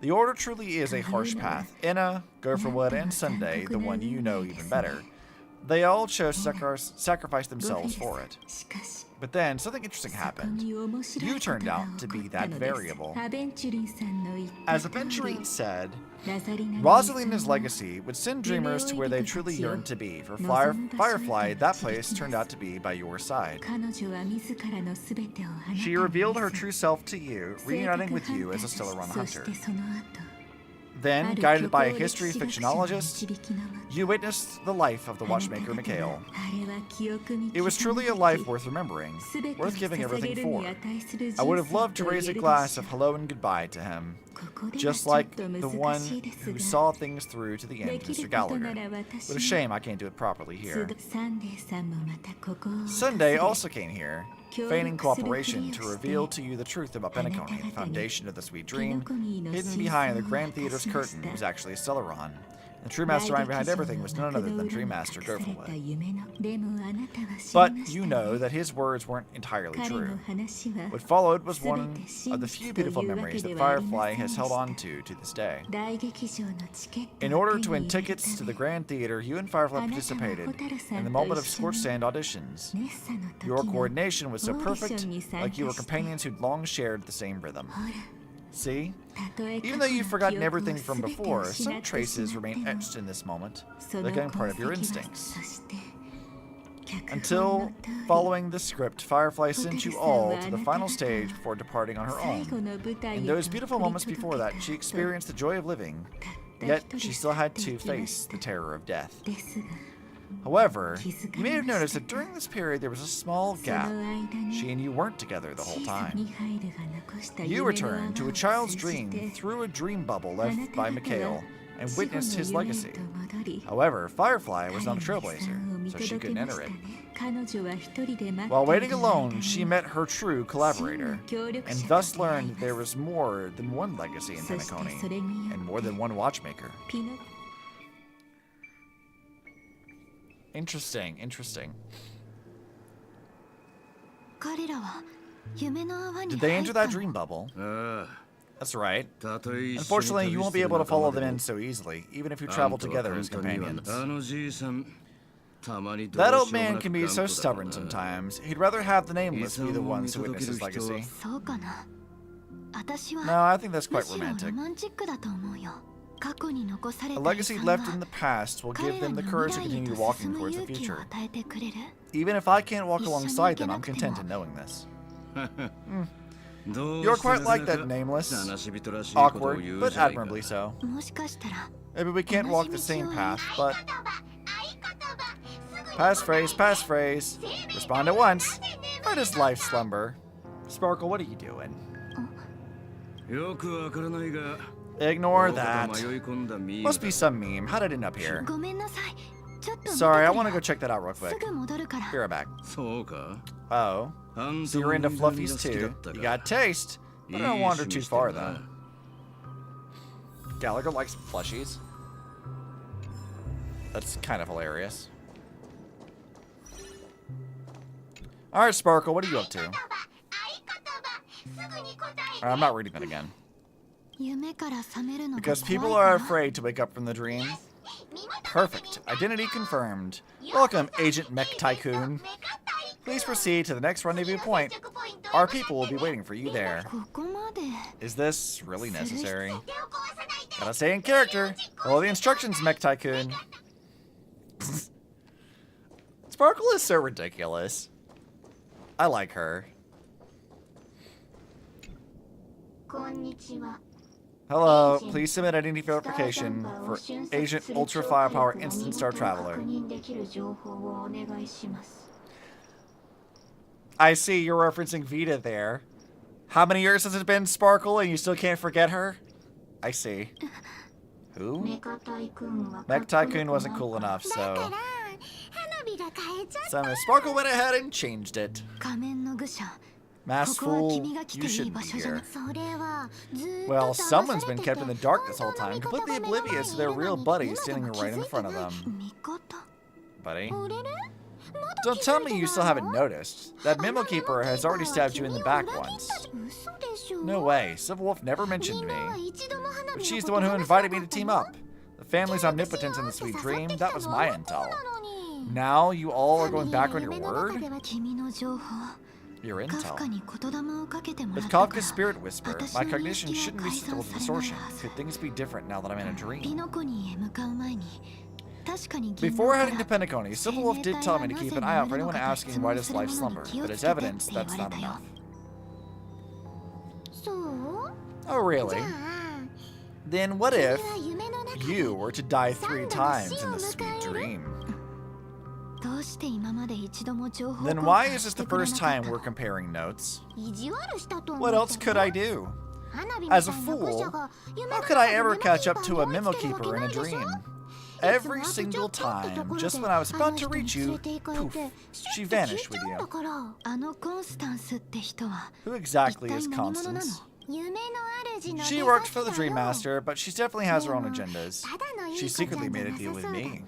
The Order truly is a harsh path. Inna, Gopherwood, and Sunday, the one you know even better, they all chose to sacrifice themselves for it. But then, something interesting happened. You turned out to be that variable. As Aventurine said, Rosalina's legacy would send dreamers to where they truly yearn to be. For Firefly, that place turned out to be by your side. She revealed her true self to you, reuniting with you as a Stellar Hunter. Then, guided by a history fictionologist, you witnessed the life of the watchmaker Mikhail. It was truly a life worth remembering, worth giving everything for. I would have loved to raise a glass of hello and goodbye to him, just like the one who saw things through to the end, Mr. Gallagher. What a shame I can't do it properly here. Sunday also came here, feigning cooperation to reveal to you the truth about Penacony, the foundation of the sweet dream, hidden behind the Grand Theater's curtain, was actually a Celeron, The true mastermind behind everything was none other than Dream Master Gurfaway. But you know that his words weren't entirely true. What followed was one of the few beautiful memories that Firefly has held on to this day. In order to win tickets to the Grand Theater, you and Firefly participated in the moment of scorched sand auditions. Your coordination was so perfect, like you were companions who'd long shared the same rhythm. See? Even though you've forgotten everything from before, some traces remain etched in this moment, becoming part of your instincts. Until, following the script, Firefly sent you all to the final stage before departing on her own. In those beautiful moments before that, she experienced the joy of living, yet she still had to face the terror of death. However, you may have noticed that during this period there was a small gap. She and you weren't together the whole time. You returned to a child's dream through a dream bubble left by Mikhail and witnessed his legacy. However, Firefly was not a trailblazer, so she couldn't enter it. While waiting alone, she met her true collaborator, and thus learned there was more than one legacy in Penacony, and more than one watchmaker. Interesting, interesting. Did they enter that dream bubble? That's right. Unfortunately, you won't be able to follow them in so easily, even if you travel together as companions. That old man can be so stubborn sometimes. He'd rather have the Nameless be the ones who witness his legacy. No, I think that's quite romantic. A legacy left in the past will give them the courage to continue walking towards the future. Even if I can't walk alongside them, I'm content in knowing this. You're quite like that, Nameless. Awkward, but admirably so. Maybe we can't walk the same path, but... Pass phrase. Respond at once. Where does life slumber? Sparkle, what are you doing? Ignore that. Must be some meme. How did it end up here? Sorry, I want to go check that out real quick. Be right back. Oh. So you're into fluffies too. You got taste. But don't wander too far though. Gallagher likes plushies. That's kind of hilarious. Alright, Sparkle, what are you up to? I'm not reading that again. Because people are afraid to wake up from the dream. Perfect. Identity confirmed. Welcome, Agent Mech Tycoon. Please proceed to the next rendezvous point. Our people will be waiting for you there. Is this really necessary? Gotta stay in character. Follow the instructions, Mech Tycoon. Sparkle is so ridiculous. I like her. Hello, please submit identity verification for Agent Ultra Firepower Instant Star Traveler. I see you're referencing Vita there. How many years has it been, Sparkle, and you still can't forget her? I see. Who? Mech Tycoon wasn't cool enough, so Sparkle went ahead and changed it. Masked fool, you shouldn't be here. Well, someone's been kept in the dark this whole time, completely oblivious to their real buddy standing right in front of them. Buddy? Don't tell me you still haven't noticed. That Memo Keeper has already stabbed you in the back once. No way, Civil Wolf never mentioned me. But she's the one who invited me to team up. The family's omnipotence in the Sweet Dream, that was my intel. Now you all are going back on your word? Your intel. With Kafka's Spirit Whisper, my cognition shouldn't be susceptible to distortion. Could things be different now that I'm in a dream? Before heading to Penacony, Civil Wolf did tell me to keep an eye out for anyone asking why does life slumber, but as evidence, that's not enough. Oh, really? Then what if you were to die 3 times in the Sweet Dream? Then why is this the first time we're comparing notes? What else could I do? As a fool, how could I ever catch up to a Memo Keeper in a dream? Every single time, just when I was about to reach you, poof, she vanished with you. Who exactly is Constance? She worked for the Dream Master, but she definitely has her own agendas. She secretly made a deal with me.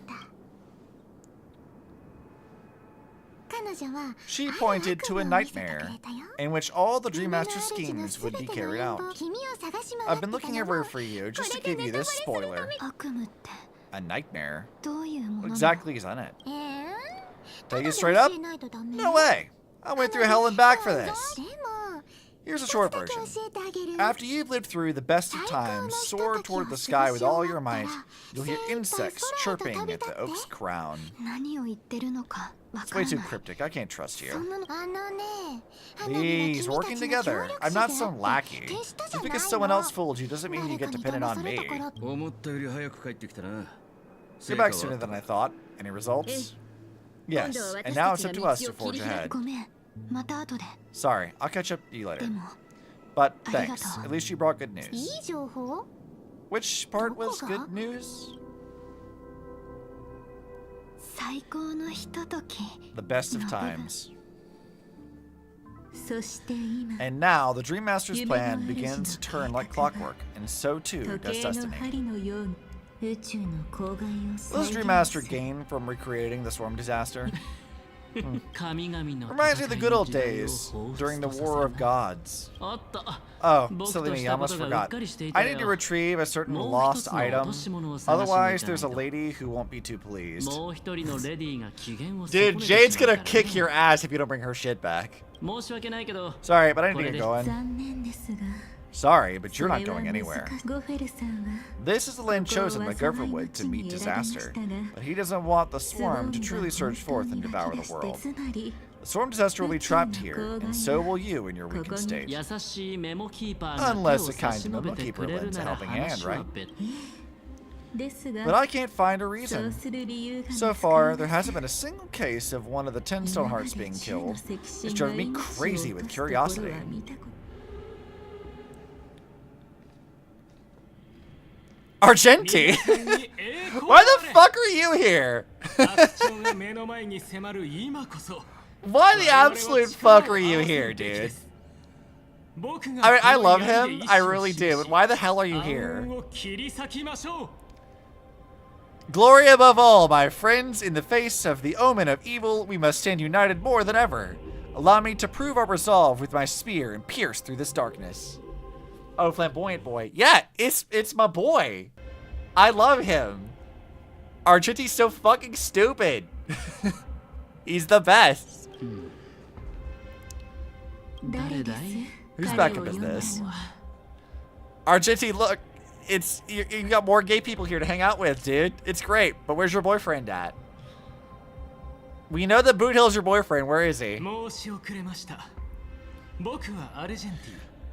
She pointed to a nightmare in which all the Dream Master schemes would be carried out. I've been looking everywhere for you, just to give you this spoiler. A nightmare? What exactly is on it? Take it straight up? No way! I went through hell and back for this. Here's a short version. After you've lived through the best of times, soar toward the sky with all your might, you'll hear insects chirping at the oak's crown. It's way too cryptic. I can't trust you. Please, working together. I'm not some lackey. Just because someone else fooled you doesn't mean you get dependent on me. You're back sooner than I thought. Any results? Yes, and now it's up to us to forge ahead. Sorry, I'll catch up to you later. But thanks, at least you brought good news. Which part was good news? The best of times. And now, the Dream Master's plan begins to turn like clockwork, and so too does destiny. What does Dream Master gain from recreating the Swarm disaster? Reminds me of the good old days, during the War of Gods. Oh, silly me, I almost forgot. I need to retrieve a certain lost item, otherwise there's a lady who won't be too pleased. Dude, Jade's gonna kick your ass if you don't bring her shit back. Sorry, but I need to get going. Sorry, but you're not going anywhere. This is the land chosen by Gopherwood to meet disaster, but he doesn't want the Swarm to truly surge forth and devour the world. The Swarm disaster will be trapped here, and so will you in your weakened state. Unless a kind memo-keeper lends a helping hand, right? But I can't find a reason. So far, there hasn't been a single case of one of the 10 Stonehearts being killed. It's driving me crazy with curiosity. Argenti? Why the fuck are you here? Why the absolute fuck are you here, dude? I mean, I love him, I really do, but why the hell are you here? Glory above all, my friends, in the face of the omen of evil, we must stand united more than ever. Allow me to prove our resolve with my spear and pierce through this darkness. Oh, flamboyant boy. Yeah, it's my boy. I love him. Argenti's so fucking stupid. He's the best. Whose backup is this? Argenti, look. You got more gay people here to hang out with, dude. It's great, but where's your boyfriend at? We know that Boot Hill's your boyfriend. Where is he?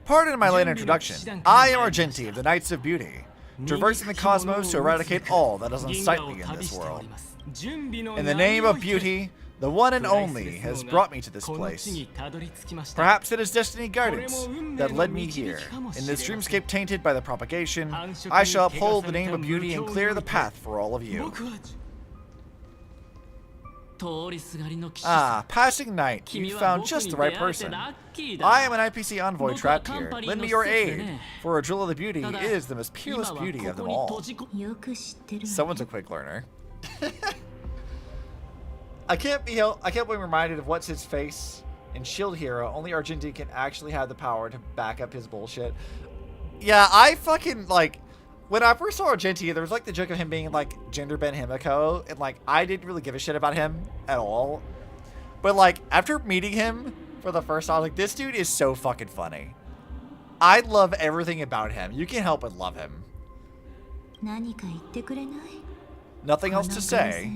Pardon my late introduction. I am Argenti of the Knights of Beauty, traversing the cosmos to eradicate all that is unsightly in this world. In the name of beauty, the one and only has brought me to this place. Perhaps it is destiny guidance that led me here. In this dreamscape tainted by the propagation, I shall uphold the name of beauty and clear the path for all of you. Ah, passing knight, you found just the right person. I am an IPC envoy trapped here. Lend me your aid, for a Drill of the Beauty is the most peerless beauty of them all. Someone's a quick learner. I can't be reminded of what's his face in Shield Hero. Only Argenti can actually have the power to back up his bullshit. Yeah, I fucking like. When I first saw Argenti, there was like the joke of him being like Gender Ben Himiko, and like I didn't really give a shit about him at all. But like after meeting him for the first time, I was like, this dude is so fucking funny. I love everything about him. You can't help but love him. Nothing else to say.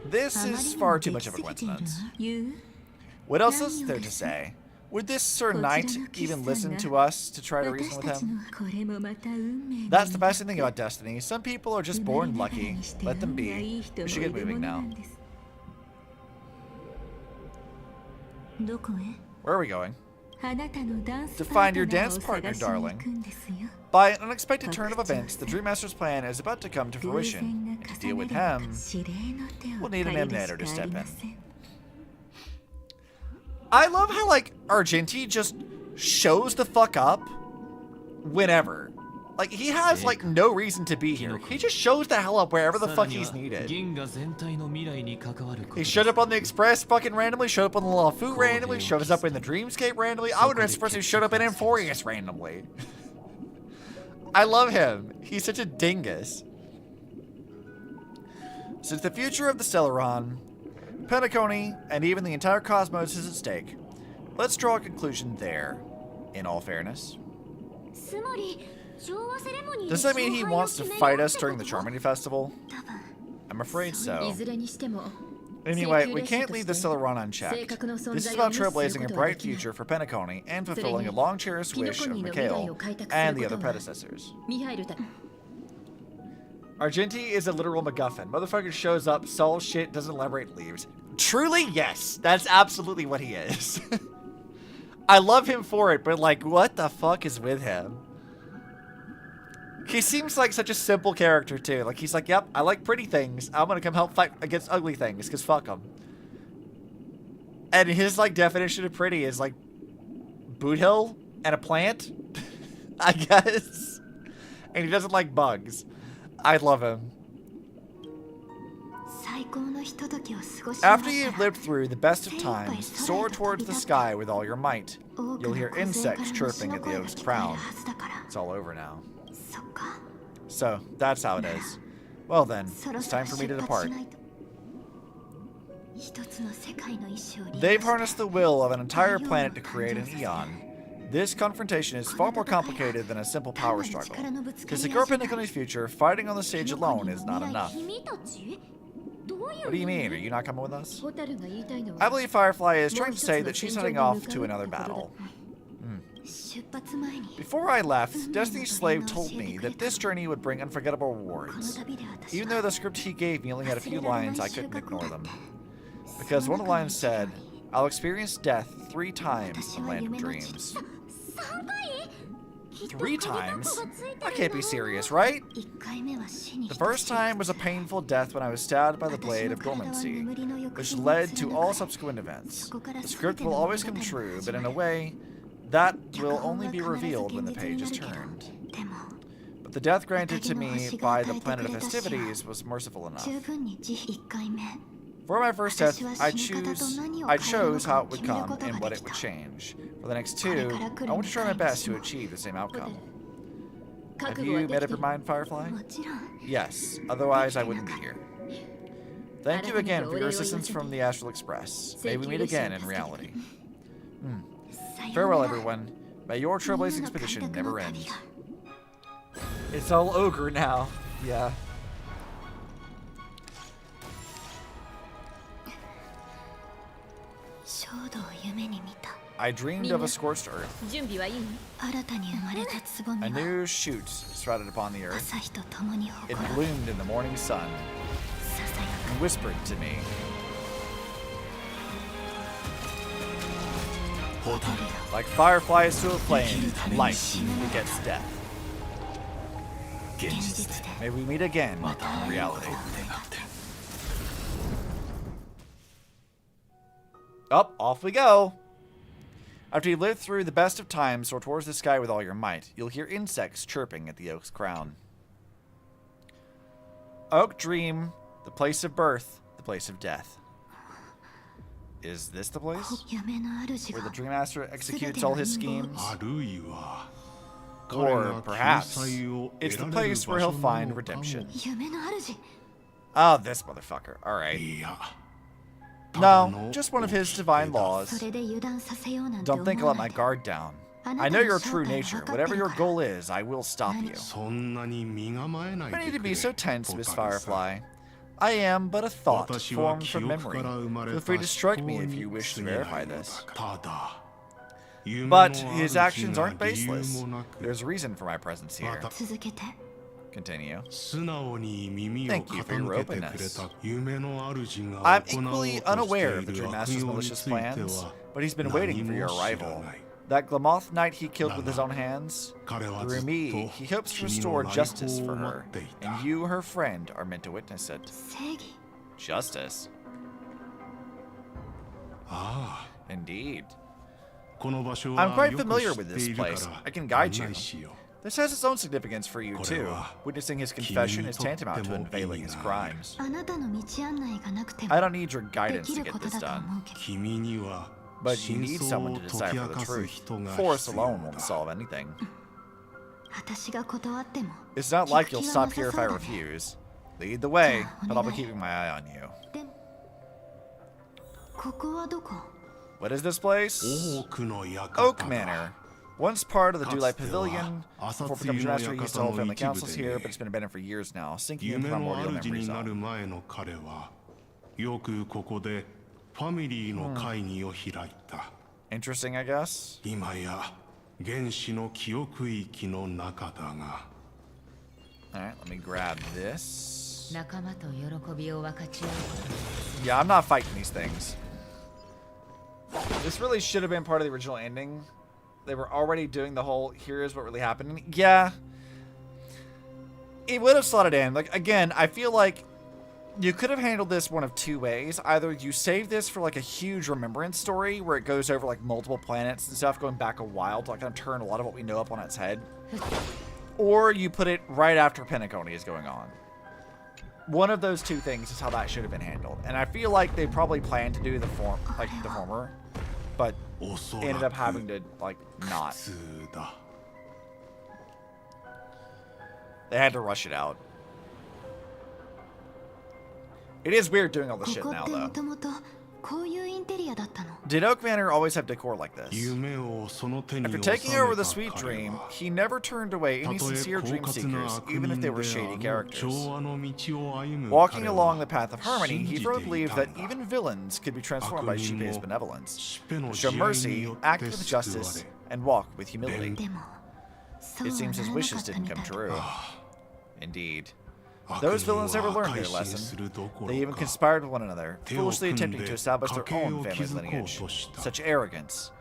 This is far too much of a coincidence. What else is there to say? Would this Sir Knight even listen to us to try to reason with him? That's the fascinating thing about destiny. Some people are just born lucky. Let them be. We should get moving now. Where are we going? To find your dance partner, darling. By an unexpected turn of events, the Dream Master's plan is about to come to fruition. And to deal with him, we'll need an emanator to step in. I love how, like, Argenti just shows the fuck up whenever. Like, he has, like, no reason to be here. He just shows the hell up wherever the fuck he's needed. He showed up on the Express fucking randomly, showed up on the LaFu randomly, shows up in the Dreamscape randomly. I wouldn't be surprised if he showed up in Amphorius randomly. I love him. He's such a dingus. Since the future of the Stellaron, Penacony, and even the entire cosmos is at stake, let's draw a conclusion there, in all fairness. Does that mean he wants to fight us during the Charmony Festival? I'm afraid so. Anyway, we can't leave the Stellaron unchecked. This is about trailblazing a bright future for Penacony and fulfilling a long-cherished wish of Mikhail and the other predecessors. Argenti is a literal MacGuffin. Motherfucker shows up, solves shit, doesn't elaborate, leaves. Truly, yes. That's absolutely what he is. I love him for it, but like, what the fuck is with him? He seems like such a simple character, too. Like, he's like, yep, I like pretty things. I'm gonna come help fight against ugly things, because fuck them. And his, like, definition of pretty is, like, boot hill and a plant, I guess. And he doesn't like bugs. I love him. After you've lived through the best of times, soar towards the sky with all your might. You'll hear insects chirping at the oak's crown. It's all over now. So, that's how it is. Well then, it's time for me to depart. They've harnessed the will of an entire planet to create an Eon. This confrontation is far more complicated than a simple power struggle. To secure Penacony's future, fighting on the stage alone is not enough. What do you mean? Are you not coming with us? I believe Firefly is trying to say that she's heading off to another battle. Before I left, Destiny's Slave told me that this journey would bring unforgettable rewards. Even though the script he gave me only had a few lines, I couldn't ignore them. Because one of the lines said, I'll experience death 3 times in the land of dreams. 3 times? I can't be serious, right? The first time was a painful death when I was stabbed by the blade of dormancy, which led to all subsequent events. The script will always come true, but in a way, that will only be revealed when the page is turned. But the death granted to me by the planet of festivities was merciful enough. For my first death, I chose how it would come and what it would change. For the next 2, I want to try my best to achieve the same outcome. Have you made up your mind, Firefly? Yes, otherwise I wouldn't be here. Thank you again for your assistance from the Astral Express. May we meet again in reality. Farewell, everyone. May your trailblazing expedition never end. It's all ogre now. Yeah. I dreamed of a scorched earth. A new shoot sprouted upon the earth. It bloomed in the morning sun and whispered to me. Like fireflies to a flame, light begets death. May we meet again in reality. Up, off we go. After you live through the best of times, soar towards the sky with all your might. You'll hear insects chirping at the oak's crown. Oak Dream, the place of birth, the place of death. Is this the place where the Dream Master executes all his schemes? Or perhaps it's the place where he'll find redemption. Oh, this motherfucker. Alright. No, just one of his divine laws. Don't think I'll let my guard down. I know your true nature. Whatever your goal is, I will stop you. You need to be so tense, Miss Firefly. I am but a thought formed from memory. Feel free to strike me if you wish to verify this. But his actions aren't baseless. There's a reason for my presence here. Continue. Thank you for your openness. I'm equally unaware of the Dream Master's malicious plans, but he's been waiting for your arrival. That Glamoth knight he killed with his own hands, through me, he hopes to restore justice for her, and you, her friend, are meant to witness it. Justice? Indeed. I'm quite familiar with this place. I can guide you. This has its own significance for you, too. Witnessing his confession is tantamount to unveiling his crimes. I don't need your guidance to get this done. But you need someone to decipher the truth. Force alone won't solve anything. It's not like you'll stop here if I refuse. Lead the way, but I'll be keeping my eye on you. What is this place? Oak Manor. Once part of the Dewlight Pavilion, before becoming master, he used to hold family councils here, but it's been abandoned for years now, sinking into primordial memory zone. Interesting, I guess. Alright, let me grab this. Yeah, I'm not fighting these things. This really should have been part of the original ending. They were already doing the whole, here's what really happened. Yeah. It would have slotted in. Like, again, I feel like you could have handled this one of two ways. Either you save this for, like, a huge remembrance story where it goes over, like, multiple planets and stuff going back a while to, like, kind of turn a lot of what we know up on its head. Or you put it right after Pentaconi is going on. One of those two things is how that should have been handled. And I feel like they probably planned to do the former, but ended up having to, like, not. They had to rush it out. It is weird doing all this shit now, though. Did Oak Manor always have decor like this? After taking over the Sweet Dream, he never turned away any sincere dream seekers, even if they were shady characters. Walking along the path of harmony, he firmly believed that even villains could be transformed by Shipei's benevolence. Show mercy, act with justice, and walk with humility. It seems his wishes didn't come true. Indeed. Those villains never learned their lesson. They even conspired with one another, foolishly attempting to establish their own family lineage. Such arrogance.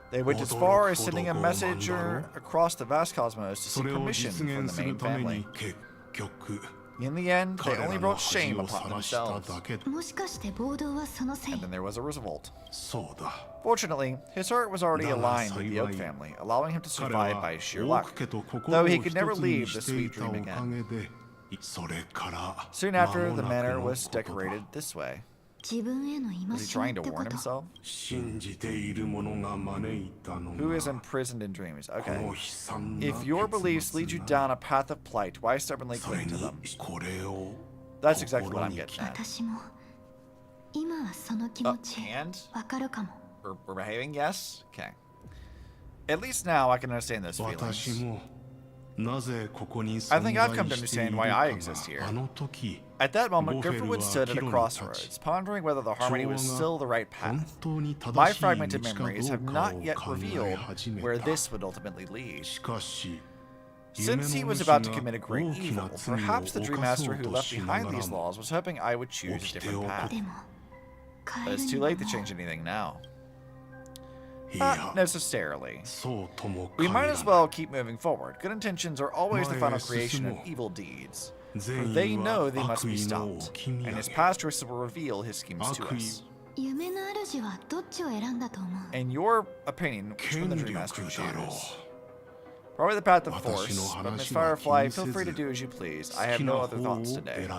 They went as far as sending a messenger across the vast cosmos to seek permission from the main family. In the end, they only brought shame upon themselves. And then there was a revolt. Fortunately, his heart was already aligned with the Oak family, allowing him to survive by sheer luck, though he could never leave the Sweet Dream again. Soon after, the manor was decorated this way. Was he trying to warn himself? Who is imprisoned in dreams? Okay. If your beliefs lead you down a path of plight, why stubbornly cling to them? That's exactly what I'm getting at. And? We're behaving? Yes? Okay. At least now I can understand those feelings. I think I've come to understand why I exist here. At that moment, Griffwood stood at a crossroads, pondering whether the harmony was still the right path. My fragmented memories have not yet revealed where this would ultimately lead. Since he was about to commit a great evil, perhaps the Dream Master who left behind these laws was hoping I would choose a different path. But it's too late to change anything now. Not necessarily. We might as well keep moving forward. Good intentions are always the final creation of evil deeds. For they know they must be stopped, and his past choices will reveal his schemes to us. In your opinion, which one the Dream Master choose? Probably the path of force, but Miss Firefly, feel free to do as you please. I have no other thoughts today.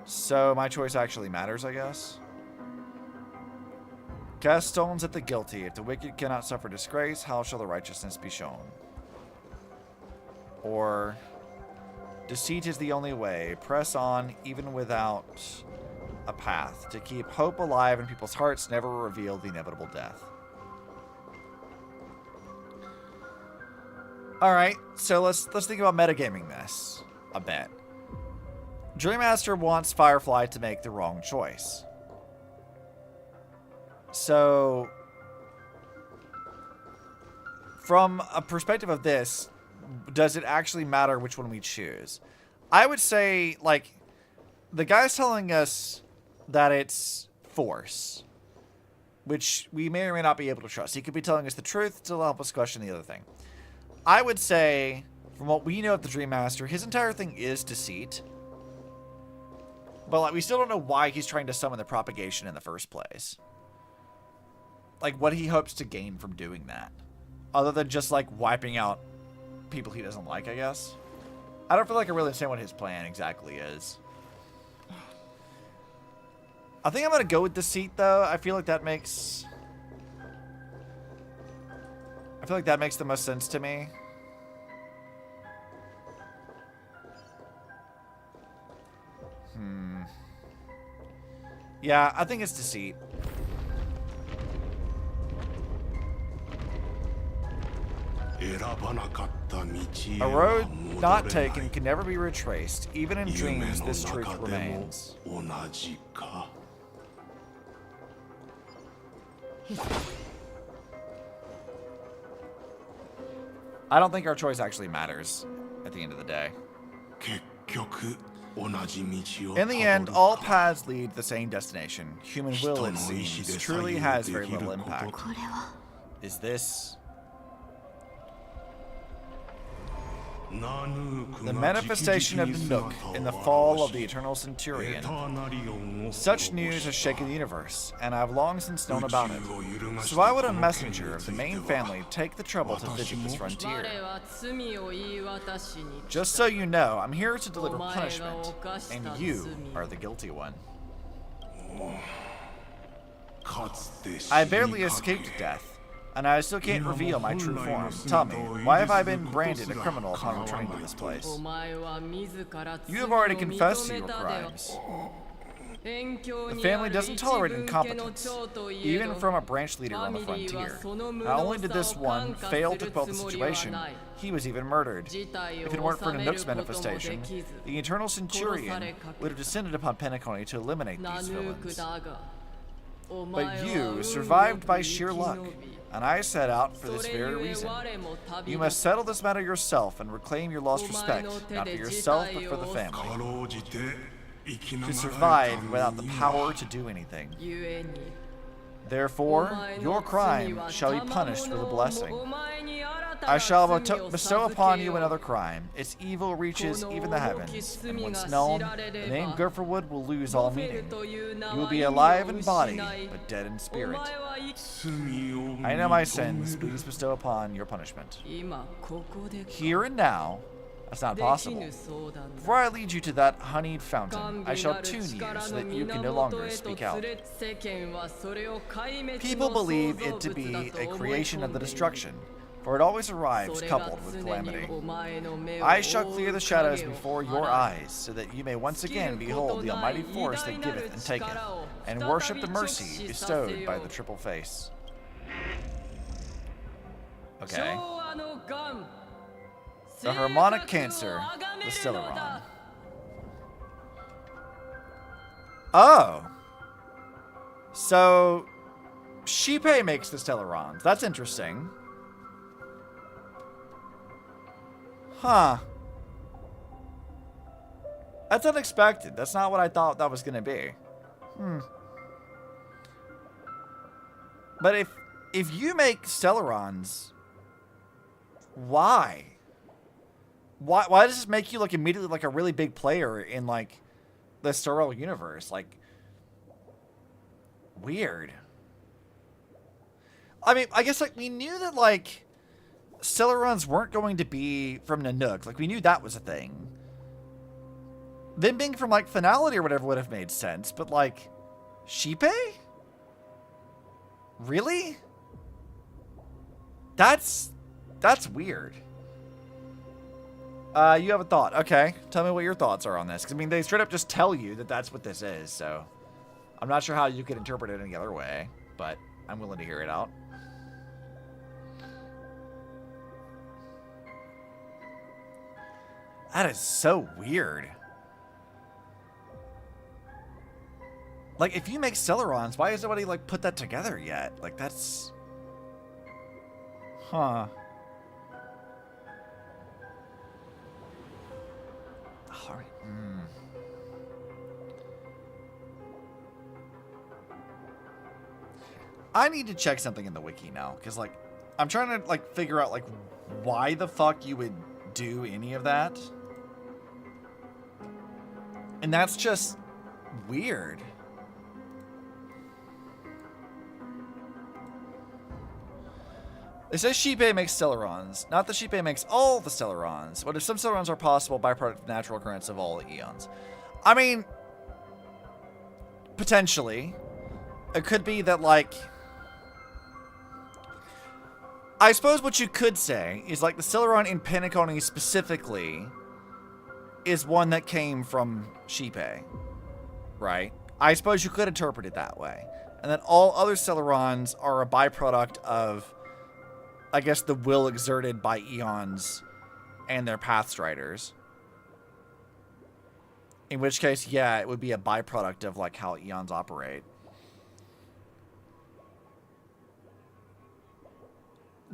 So my choice actually matters, I guess? Cast stones at the guilty. If the wicked cannot suffer disgrace, how shall the righteousness be shown? Or, deceit is the only way. Press on, even without a path. To keep hope alive in people's hearts, never reveal the inevitable death. Alright, so let's think about metagaming this a bit. Dream Master wants Firefly to make the wrong choice. So, from a perspective of this, does it actually matter which one we choose? I would say, like, the guy's telling us that it's force, which we may or may not be able to trust. He could be telling us the truth to help us question the other thing. I would say, from what we know of the Dream Master, his entire thing is deceit. But, like, we still don't know why he's trying to summon the propagation in the first place. Like, what he hopes to gain from doing that. Other than just, like, wiping out people he doesn't like, I guess. I don't feel like I really understand what his plan exactly is. I think I'm going to go with deceit, though. I feel like that makes... the most sense to me. Yeah, I think it's deceit. A road not taken can never be retraced. Even in dreams, this truth remains. I don't think our choice actually matters at the end of the day. In the end, all paths lead to the same destination. Human will, it seems, truly has very little impact. Is this... the manifestation of the Nook in the fall of the Eternal Centurion. Such news has shaken the universe, and I have long since known about it. So why would a messenger of the main family take the trouble to visit this frontier? Just so you know, I'm here to deliver punishment, and you are the guilty one. I barely escaped death, and I still can't reveal my true form. Tell me, why have I been branded a criminal upon returning to this place? You have already confessed to your crimes. The family doesn't tolerate incompetence, even from a branch leader on the frontier. Not only did this one fail to quell the situation, he was even murdered. If it weren't for Nanook's manifestation, the Eternal Centurion would have descended upon Penacony to eliminate these villains. But you survived by sheer luck, and I set out for this very reason. You must settle this matter yourself and reclaim your lost respect, not for yourself, but for the family. To survive without the power to do anything. Therefore, your crime shall be punished with a blessing. I shall bestow upon you another crime. Its evil reaches even the heavens, and once known, the name Gopherwood will lose all meaning. You will be alive in body, but dead in spirit. I know my sins. Please bestow upon your punishment. Here and now, that's not possible. Before I lead you to that honeyed fountain, I shall tune you so that you can no longer speak out. People believe it to be a creation of the destruction, for it always arrives coupled with calamity. I shall clear the shadows before your eyes, so that you may once again behold the almighty force that giveth and taketh, and worship the mercy bestowed by the triple face. Okay. The harmonic cancer, the Stellaron. Oh. So, Shippei makes the Stellarons. That's interesting. Huh. That's unexpected. That's not what I thought that was going to be. But if you make Stellarons, why? Why does this make you, like, immediately, like, a really big player in, like, the Star Rail universe? Like, weird. I mean, I guess, like, we knew that, like, Stellarons weren't going to be from Nanook. Like, we knew that was a thing. Them being from, like, Finality or whatever would have made sense. But, like, Shippei? Really? That's weird. You have a thought. Okay. Tell me what your thoughts are on this. Because, I mean, they straight up just tell you that that's what this is. So, I'm not sure how you could interpret it any other way. But I'm willing to hear it out. That is so weird. Like, if you make Stellarons, why has nobody, like, put that together yet? Like, that's... Huh. Alright. I need to check something in the wiki now, because, like, I'm trying to, like, figure out, like, why the fuck you would do any of that. And that's just weird. They say Shipe makes Stellarons, not that Shipe makes all the Stellarons. What if some Stellarons are possible byproduct of natural occurrence of all eons? I mean, potentially. It could be that, like... I suppose what you could say is, like, the Stellaron in Penacony specifically is one that came from Shipe, right? I suppose you could interpret it that way. And that all other Stellarons are a byproduct of, I guess, the will exerted by Eons and their Pathstriders. In which case, yeah, it would be a byproduct of, like, how Eons operate.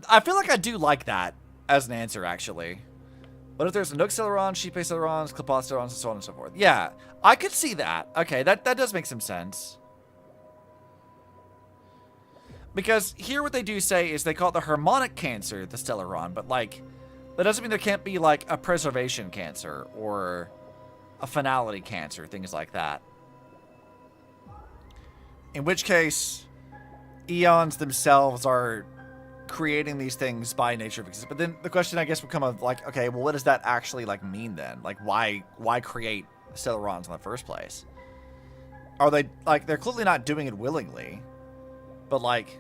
I feel like I do like that as an answer, actually. What if there's a Nook Stellaron, Shipe Stellarons, Klapoth Stellarons, and so on and so forth? Yeah, I could see that. Okay, that does make some sense. Because here what they do say is they call it the harmonic cancer, the Stellaron, but, like, that doesn't mean there can't be, like, a preservation cancer or a finality cancer, things like that. In which case, Eons themselves are creating these things by nature of existence. But then the question, I guess, would come of, like, okay, well, what does that actually, like, mean then? Like, why create Stellarons in the first place? Are they, like, they're clearly not doing it willingly, but, like,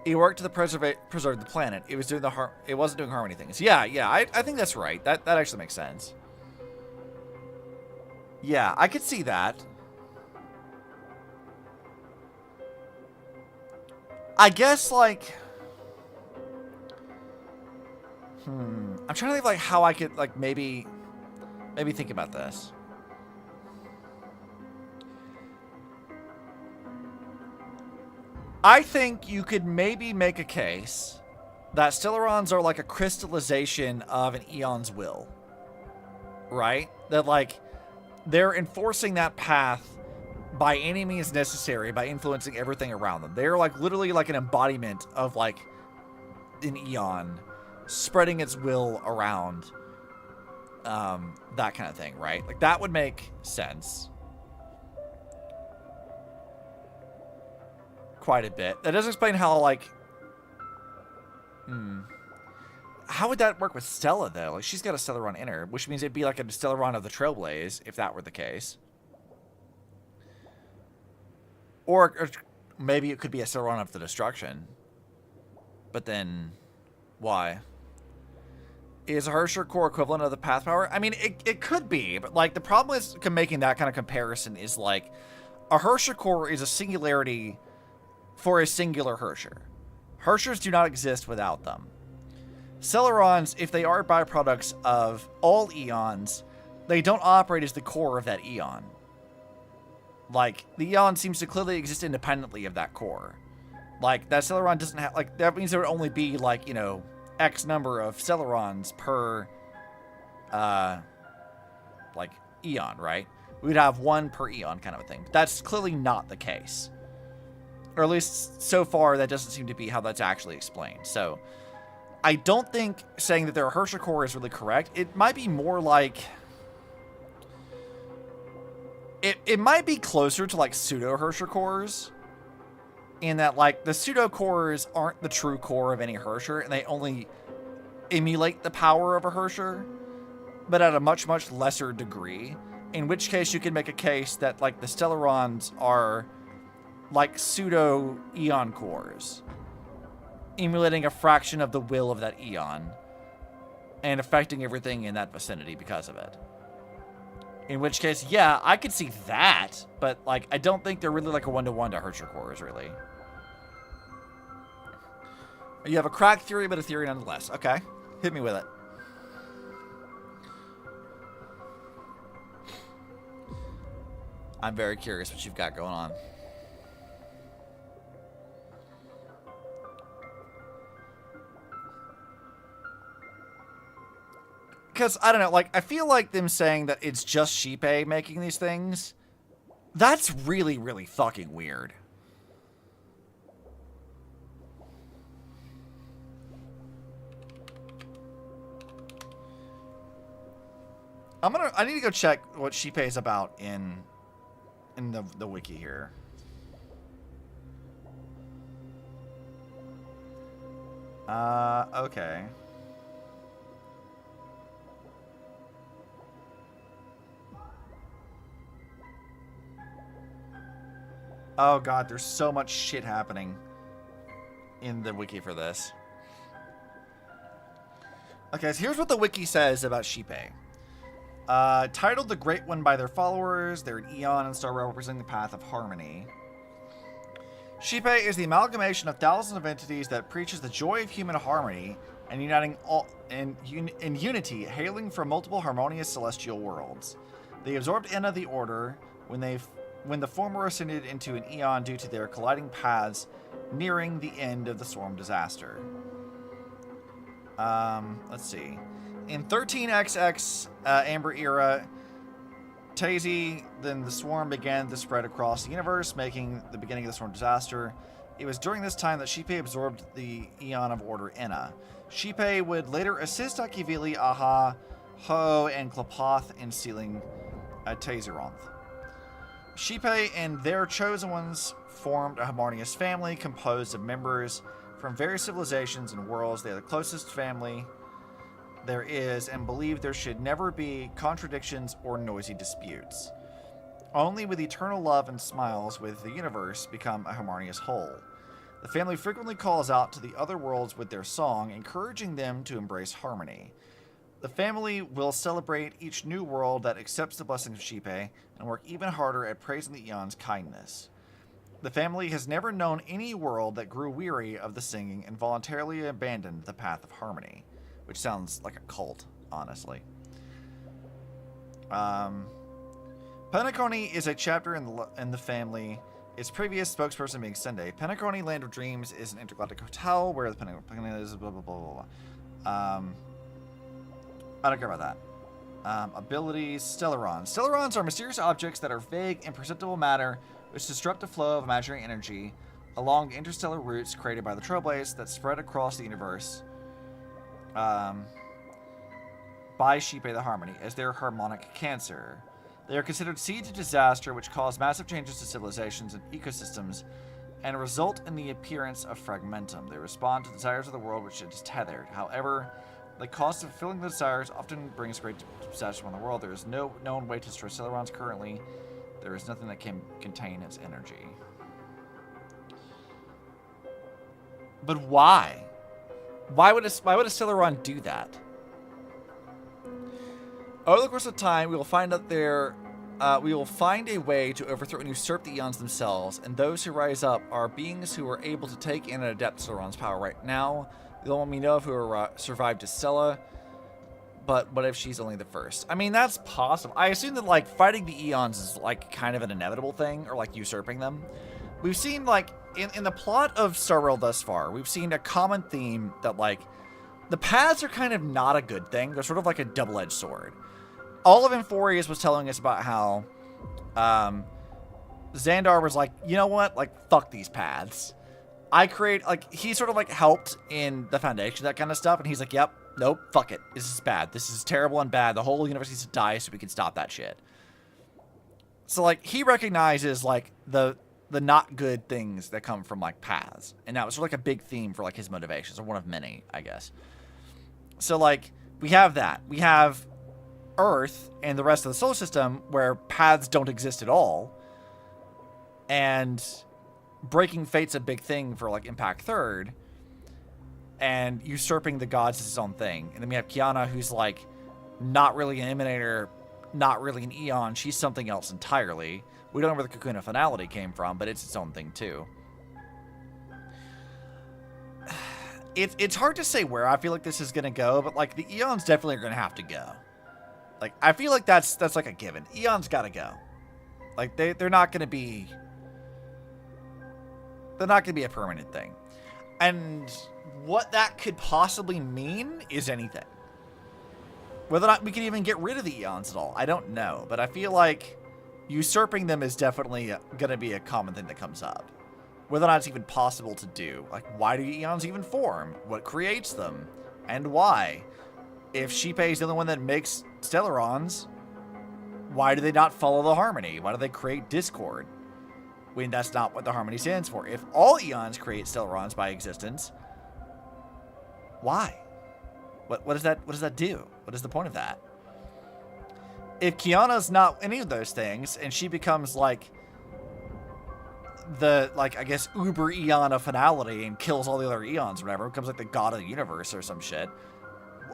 it worked to preserve the planet. It was doing it wasn't doing harmony things. Yeah, I think that's right. That actually makes sense. Yeah, I could see that. I guess, like... I'm trying to think, like, how I could, like, maybe think about this. I think you could maybe make a case that Stellarons are like a crystallization of an Eon's will. Right? That, like, they're enforcing that path by any means necessary, by influencing everything around them. They're, like, literally like an embodiment of, like, an Eon spreading its will around, that kind of thing, right? Like, that would make sense. Quite a bit. That does explain how, like... How would that work with Stella, though? Like, she's got a Stellaron in her, which means it'd be like a Stellaron of the Trailblaze, if that were the case. Or maybe it could be a Stellaron of the Destruction. But then, why? Is a Hersher core equivalent of the Path Power? I mean, it could be, but, like, the problem with making that kind of comparison is, like, a Hersher core is a singularity for a singular Hersher. Hershers do not exist without them. Stellarons, if they are byproducts of all Eons, they don't operate as the core of that Eon. Like, the Eon seems to clearly exist independently of that core. Like, that Stellaron doesn't have, like, that means there would only be, like, you know, X number of Stellarons per, like, Eon, right? We'd have one per Eon kind of a thing. But that's clearly not the case. Or at least, so far, that doesn't seem to be how that's actually explained. So, I don't think saying that they're a Hersher core is really correct. It might be more like... It might be closer to, like, pseudo-Hersher cores. In that, like, the pseudo-cores aren't the true core of any Hersher, and they only emulate the power of a Hersher, but at a much, much lesser degree. In which case, you can make a case that, like, the Stellarons are, like, pseudo-Eon cores, emulating a fraction of the will of that Eon, and affecting everything in that vicinity because of it. In which case, yeah, I could see that, but, like, I don't think they're really like a one-to-one to Hersher cores, really. You have a crack theory, but a theory nonetheless. Okay, hit me with it. I'm very curious what you've got going on. Because, I don't know, like, I feel like them saying that it's just Shipe making these things, that's really, really fucking weird. I need to go check what Shipe is about in the wiki here. Okay. Oh god, there's so much shit happening in the wiki for this. Okay, so here's what the wiki says about Xipe. Titled the Great One by their followers, they're an Eon and Star Rail representing the path of harmony. Xipe is the amalgamation of thousands of entities that preaches the joy of human harmony and uniting all in unity, hailing from multiple harmonious celestial worlds. They absorbed Enna the Order when the former ascended into an Eon due to their colliding paths nearing the end of the Storm disaster. Let's see. In 13XX Amber Era, Tazy, then the Swarm began to spread across the universe, making the beginning of the Storm disaster. It was during this time that Xipe absorbed the Eon of Order Enna. Xipe would later assist Akivili, Aha, Ho, and Klapoth in sealing Tazeronth. Xipe and their chosen ones formed a harmonious family composed of members from various civilizations and worlds. They are the closest family there is and believe there should never be contradictions or noisy disputes. Only with eternal love and smiles will the universe become a harmonious whole. The family frequently calls out to the other worlds with their song, encouraging them to embrace harmony. The family will celebrate each new world that accepts the blessings of Xipe and work even harder at praising the Eon's kindness. The family has never known any world that grew weary of the singing and voluntarily abandoned the path of harmony, which sounds like a cult, honestly. Penacony is a chapter in the family, its previous spokesperson being Sunday. Penacony Land of Dreams is an intergalactic hotel where the Penacony is blah, blah, blah, blah, blah. I don't care about that. Abilities, Stellarons. Stellarons are mysterious objects that are vague, imperceptible matter which disrupt the flow of imaginary energy along interstellar routes created by the Trailblaze that spread across the universe by Xipe the Harmony as their harmonic cancer. They are considered seeds of disaster which cause massive changes to civilizations and ecosystems and result in the appearance of fragmentum. They respond to the desires of the world which is tethered. However, the cost of fulfilling the desires often brings great disaster on the world. There is no known way to destroy Stellarons currently. There is nothing that can contain its energy. But why? Why would a Stellaron do that? Over the course of time, we will find a way to overthrow and usurp the Eons themselves, and those who rise up are beings who are able to take in and adapt Stellaron's power right now. The only one we know of who survived is Stella, but what if she's only the first? I mean, that's possible. I assume that, like, fighting the Eons is, like, kind of an inevitable thing, or, like, usurping them. We've seen, like, in the plot of Star Rail thus far, we've seen a common theme that, like, the paths are kind of not a good thing. They're sort of like a double-edged sword. All of Inforius was telling us about how Xandar was like, you know what? Like, fuck these paths. He sort of, like, helped in the Foundation, that kind of stuff, and he's like, yep, nope, fuck it. This is bad. This is terrible and bad. The whole universe needs to die so we can stop that shit. So, like, he recognizes, like, the not good things that come from, like, paths. And that was sort of like a big theme for, like, his motivations, or one of many, I guess. So, like, we have that. We have Earth and the rest of the solar system where paths don't exist at all. And breaking fate's a big thing for, like, Impact Third. And usurping the gods is his own thing. And then we have Kiana, who's, like, not really an Emanator, not really an Eon. She's something else entirely. We don't know where the Cocoon of Finality came from, but it's its own thing, too. It's hard to say where I feel like this is going to go, but, like, the Eons definitely are going to have to go. Like, I feel like that's like a given. Eons got to go. Like, they're not going to be... They're not going to be a permanent thing. And what that could possibly mean is anything. Whether or not we can even get rid of the Eons at all, I don't know. But I feel like usurping them is definitely going to be a common thing that comes up. Whether or not it's even possible to do. Like, why do Eons even form? What creates them? And why? If Xipe is the only one that makes Stellarons, why do they not follow the Harmony? Why do they create Discord? When that's not what the Harmony stands for. If all Eons create Stellarons by existence, Why? What does that do? What is the point of that? If Kiana's not any of those things, and she becomes like the, like, I guess, uber eon of finality and kills all the other eons or whatever, becomes like the god of the universe or some shit.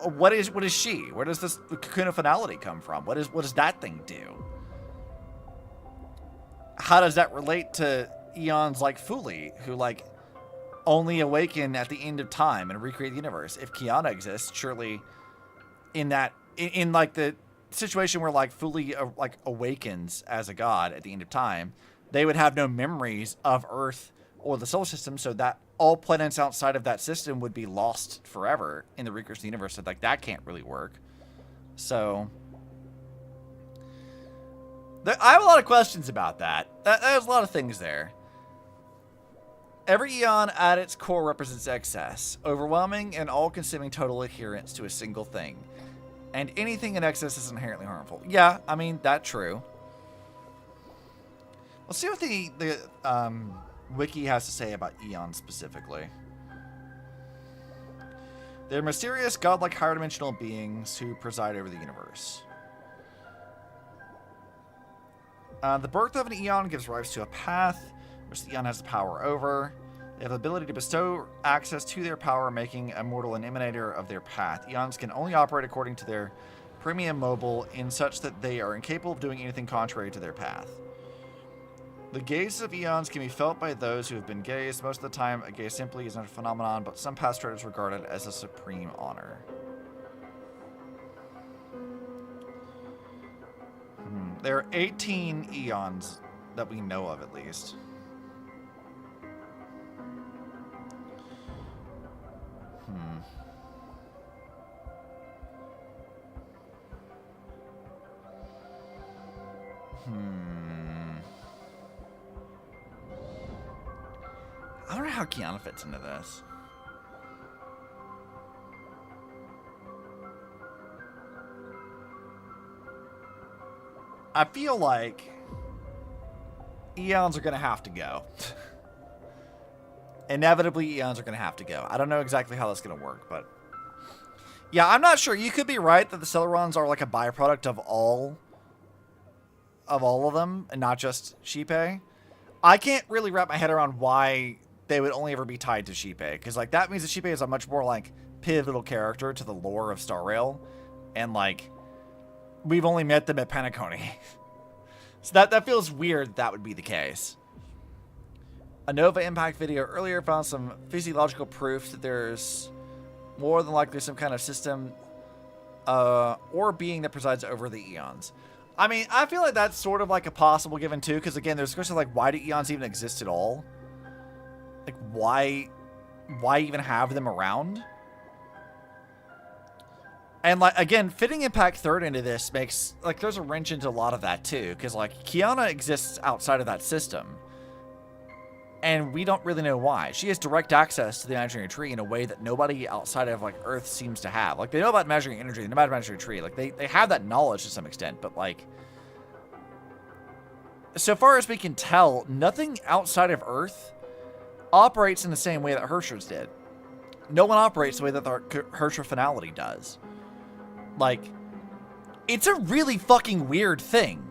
What is she? Where does this cocoon of finality come from? What does that thing do? How does that relate to eons like Fuli, who like only awaken at the end of time and recreate the universe? If Kiana exists, surely in like the situation where like Fuli like awakens as a god at the end of time, they would have no memories of Earth or the solar system, so that all planets outside of that system would be lost forever in the recursive universe. So like that can't really work. So I have a lot of questions about that. There's a lot of things there. Every eon at its core represents excess, overwhelming and all-consuming total adherence to a single thing. And anything in excess is inherently harmful. Yeah, I mean, that's true. Let's see what the wiki has to say about eons specifically. They're mysterious, godlike, higher-dimensional beings who preside over the universe. The birth of an eon gives rise to a path, which the eon has the power over. They have the ability to bestow access to their power, making a mortal an emanator of their path. Eons can only operate according to their premium mobile, in such that they are incapable of doing anything contrary to their path. The gaze of eons can be felt by those who have been gazed. Most of the time, a gaze simply is not a phenomenon, but some path treaders regard it as a supreme honor. There are 18 eons that we know of, at least. I wonder how Kiana fits into this. I feel like eons are going to have to go. Inevitably, eons are going to have to go. I don't know exactly how that's going to work, but yeah, I'm not sure. You could be right that the Celerons are like a byproduct of all of them, and not just Shipe. I can't really wrap my head around why they would only ever be tied to Shipe, because like that means that Shipe is a much more like pivotal character to the lore of Star Rail, and like we've only met them at Penacony. So that feels weird that would be the case. A Nova Impact video earlier found some physiological proof that there's more than likely some kind of system or being that presides over the eons. I mean, I feel like that's sort of like a possible given too, because again, there's a question like, why do eons even exist at all? Like, why even have them around? And like, again, fitting Impact Third into this makes, like, there's a wrench into a lot of that too, because like, Kiana exists outside of that system, and we don't really know why. She has direct access to the imaginary tree in a way that nobody outside of like Earth seems to have. Like, they know about imaginary energy, they know about imaginary tree. Like, they have that knowledge to some extent, but like, so far as we can tell, nothing outside of Earth operates in the same way that Hersher's did. No one operates the way that the Hersher finality does. Like, it's a really fucking weird thing.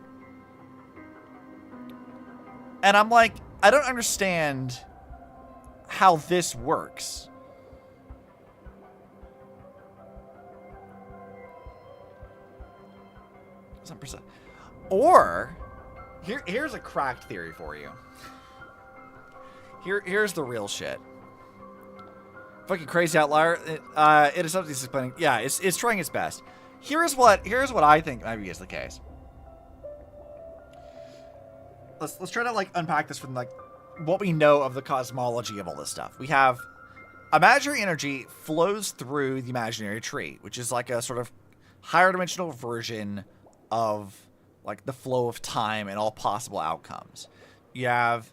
And I'm like, I don't understand how this works. Some percent. Or here's a cracked theory for you. Here's the real shit. Fucking crazy outlier. It is something explaining. Yeah, it's trying its best. Here's what I think maybe is the case. Let's try to like unpack this from like what we know of the cosmology of all this stuff. We have imaginary energy flows through the imaginary tree, which is like a sort of higher dimensional version of like the flow of time and all possible outcomes. You have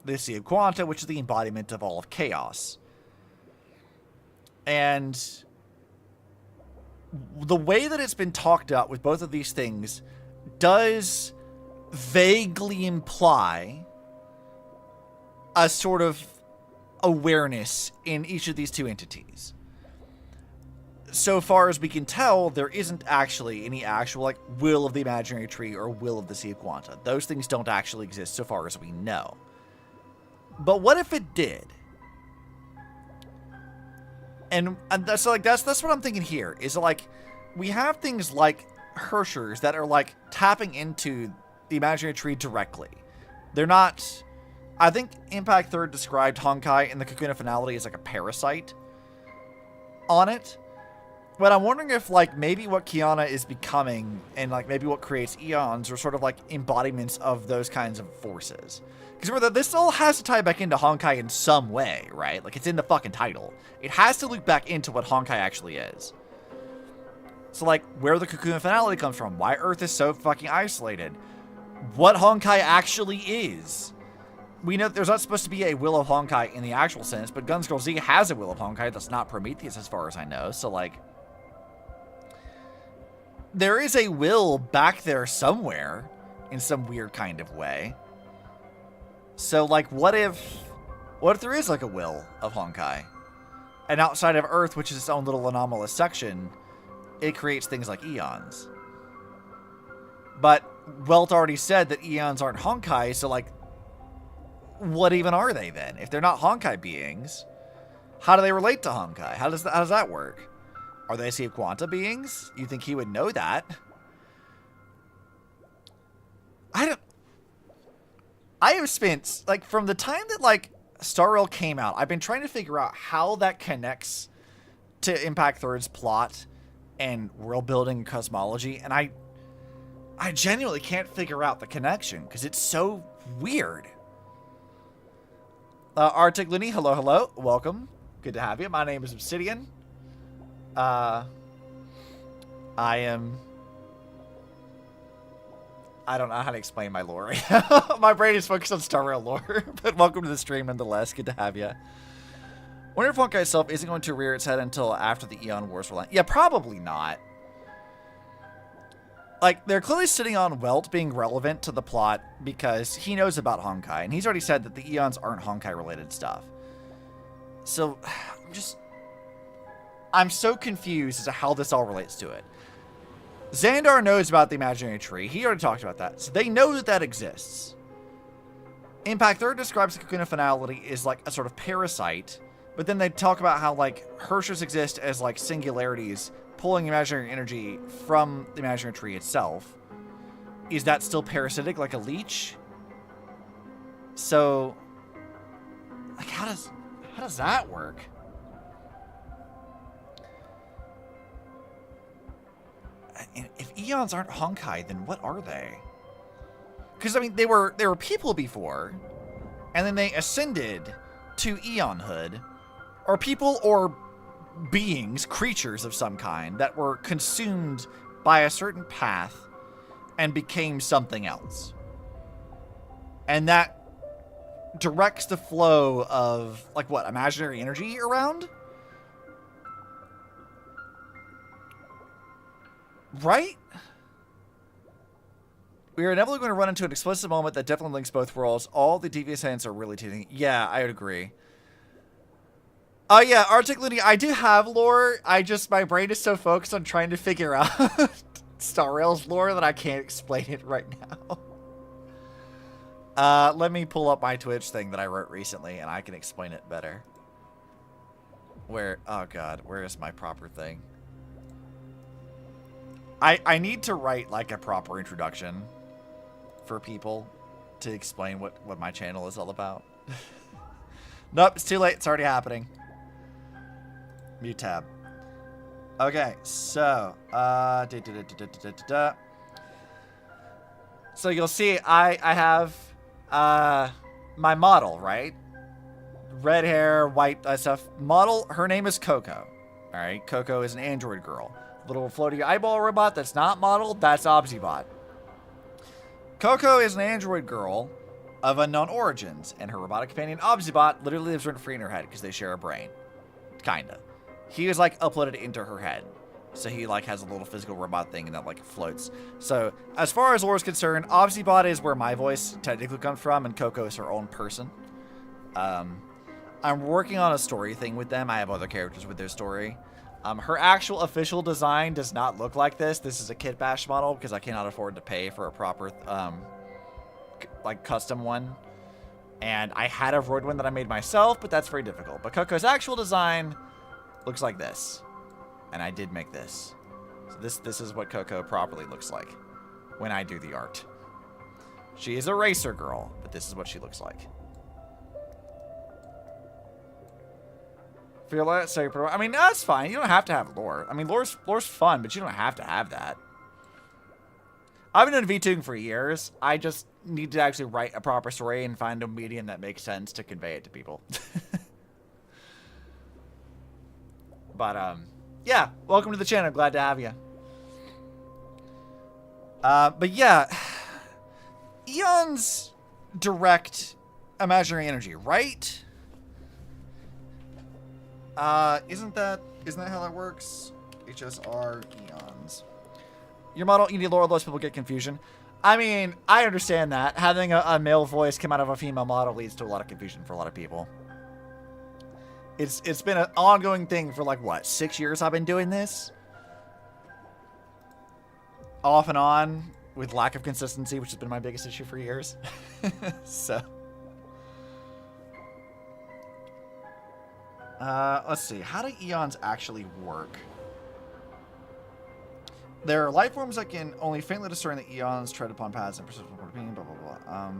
the Sea of Quanta, which is the embodiment of all of chaos. And the way that it's been talked about with both of these things does vaguely imply a sort of awareness in each of these two entities. so far as we can tell, there isn't actually any actual, like, will of the imaginary tree or will of the Sea of Quanta. Those things don't actually exist so far as we know. But what if it did? And that's like that's what I'm thinking here. Is like we have things like Hershers that are like tapping into the imaginary tree directly. They're not. I think Impact Third described Honkai in the Cocoon of Finality as like a parasite on it. But I'm wondering if, like, maybe what Kiana is becoming and, like, maybe what creates eons are sort of, like, embodiments of those kinds of forces. Because remember, this all has to tie back into Honkai in some way, right? Like, it's in the fucking title. It has to loop back into what Honkai actually is. So, like, where the Cocoon of Finality comes from, why Earth is so fucking isolated, what Honkai actually is. We know there's not supposed to be a will of Honkai in the actual sense, but Guns Girl Z has a will of Honkai that's not Prometheus as far as I know. So, like, there is a will back there somewhere in some weird kind of way. So, like, what if there is, like, a will of Honkai? And outside of Earth, which is its own little anomalous section, it creates things like eons. But Welt already said that eons aren't Honkai, so, like, what even are they then? If they're not Honkai beings, how do they relate to Honkai? How does that work? Are they Sea of Quanta beings? You think he would know that? I have spent, like, from the time that, like, Star Rail came out, I've been trying to figure out how that connects to Impact Third's plot and world building and cosmology, and I genuinely can't figure out the connection, because it's so weird. Arctic Looney, hello, welcome. Good to have you. My name is Obsidian. I don't know how to explain my lore right now. My brain is focused on Star Rail lore, but welcome to the stream nonetheless. Good to have you. Wonder if Honkai itself isn't going to rear its head until after the Eon Wars were launched. Yeah, probably not. Like, they're clearly sitting on Welt being relevant to the plot because he knows about Honkai, and he's already said that the Eons aren't Honkai-related stuff. So, I'm so confused as to how this all relates to it. Xandar knows about the imaginary tree. He already talked about that. So they know that that exists. Impact Third describes the Cocoon of Finality as like a sort of parasite, but then they talk about how like Hershers exist as like singularities pulling imaginary energy from the imaginary tree itself. Is that still parasitic like a leech? So, like, how does that work? If eons aren't Honkai, then what are they? Because I mean, they were people before, and then they ascended to eonhood, or people or beings, creatures of some kind that were consumed by a certain path and became something else, and that directs the flow of like what imaginary energy around. Right? We are inevitably going to run into an explicit moment that definitely links both worlds. All the devious hints are really teasing. Yeah, I would agree. Oh, yeah, Arctic Looney, I do have lore. My brain is so focused on trying to figure out Star Rail's lore that I can't explain it right now. Let me pull up my Twitch thing that I wrote recently, and I can explain it better. Oh God, where is my proper thing? I need to write like a proper introduction for people to explain what my channel is all about. Nope, it's too late. It's already happening. Mute tab. Okay, so so you'll see I have my model, right? Red hair, white stuff. Model, her name is Coco. All right, Coco is an android girl. Little floaty eyeball robot that's not modeled, that's Obsibot. Coco is an android girl of unknown origins, and her robotic companion Obsibot literally lives rent-free in her head because they share a brain. Kinda. He was like uploaded into her head. So he like has a little physical robot thing and that like floats. So as far as lore is concerned, Obsibot is where my voice technically comes from, and Coco is her own person. I'm working on a story thing with them. I have other characters with their story. Her actual official design does not look like this. This is a kit bash model because I cannot afford to pay for a proper, like, custom one. And I had a Vroid one that I made myself, but that's very difficult. But Coco's actual design looks like this. And I did make this. So this is what Coco properly looks like when I do the art. She is a racer girl, but this is what she looks like. Feel that? So, I mean, that's fine. You don't have to have lore. I mean, lore's fun, but you don't have to have that. I've been doing VTubing for years. I just need to actually write a proper story and find a medium that makes sense to convey it to people. But, yeah. Welcome to the channel. Glad to have you. But yeah. Eon's direct imaginary energy, right? Isn't that how that works? HSR eons. Your model, you need lore, otherwise people get confusion. I mean, I understand that. Having a male voice come out of a female model leads to a lot of confusion for a lot of people. It's been an ongoing thing for like, what, 6 years I've been doing this? Off and on, with lack of consistency, which has been my biggest issue for years. So... let's see. How do eons actually work? There are life forms that can only faintly discern the eons tread upon paths and persist blah, blah, blah.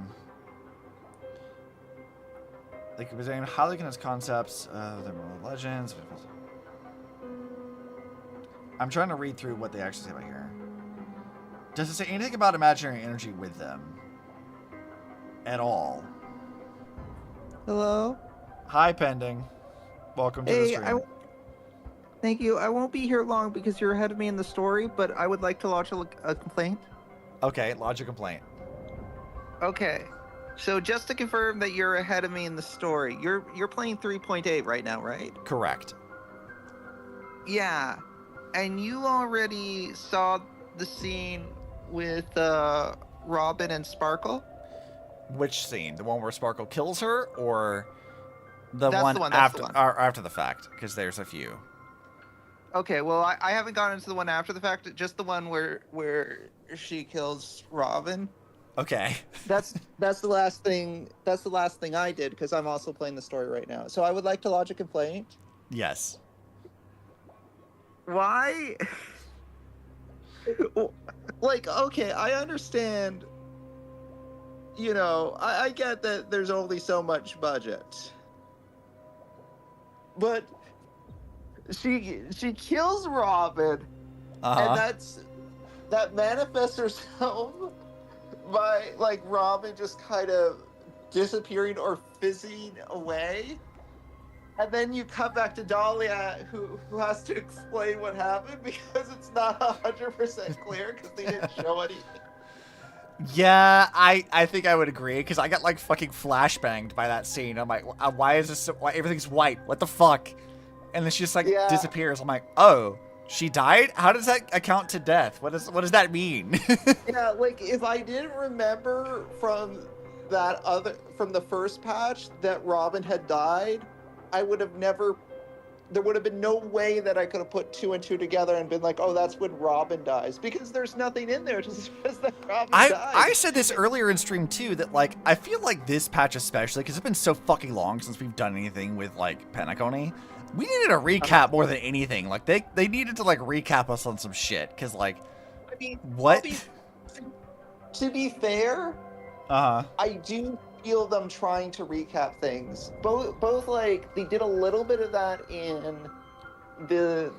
They can present how they can as concepts, their legends. I'm trying to read through what they actually say about here. Does it say anything about imaginary energy with them? At all? Hello? Hi, Pending. Welcome to the stream. Thank you. I won't be here long because you're ahead of me in the story, but I would like to lodge a complaint. Okay, lodge a complaint. Okay. So just to confirm that you're ahead of me in the story, you're playing 3.8 right now, right? Correct. Yeah. And you already saw the scene with Robin and Sparkle? Which scene? The one where Sparkle kills her, or the That's one, the one, that's after the one. or after the fact? Because there's a few. Okay, well, I haven't gone into the one after the fact, just the one where she kills Robin. Okay. That's the last thing. That's the last thing I did because I'm also playing the story right now. So I would like to lodge a complaint. Yes. Why? Like, okay, I understand. You know, I get that there's only so much budget, but she kills Robin, and that manifests herself by like Robin just kind of disappearing or fizzing away. And then you come back to Dhalia, who has to explain what happened because it's not 100% clear because they didn't show anything. Yeah, I think I would agree because I got like fucking flashbanged by that scene. I'm like, why is this? Why everything's white? What the fuck? And then she just like disappears. I'm like, oh, she died? How does that account to death? What does that mean? Yeah, like if I didn't remember from the first patch that Robin had died, I would have never. There would have been no way that I could have put 2 and 2 together and been like, oh, that's when Robin dies. Because there's nothing in there to suggest that Robin dies. I said this earlier in stream too, that like, I feel like this patch especially, because it's been so fucking long since we've done anything with like Penacony, we needed a recap more than anything. Like they needed to like recap us on some shit. Because like, I mean, what? To be fair, I do feel them trying to recap things. Both like they did a little bit of that in the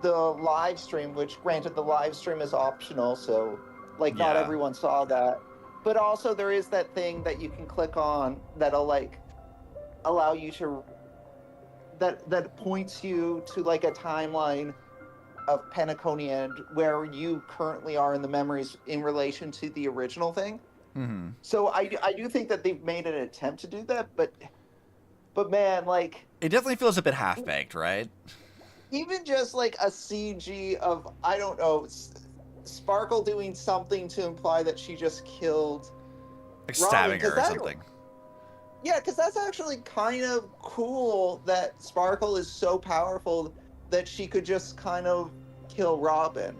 live stream, which granted the live stream is optional, so like not everyone saw that. But also there is that thing that you can click on that'll like allow you to that points you to like a timeline of Penacony and where you currently are in the memories in relation to the original thing. Mm-hmm. So I do think that they've made an attempt to do that, but man, like it definitely feels a bit half-baked, right? Even just like a CG of, I don't know, Sparkle doing something to imply that she just killed Like Robin, stabbing her or something. Yeah, because that's actually kind of cool that Sparkle is so powerful that she could just kind of kill Robin.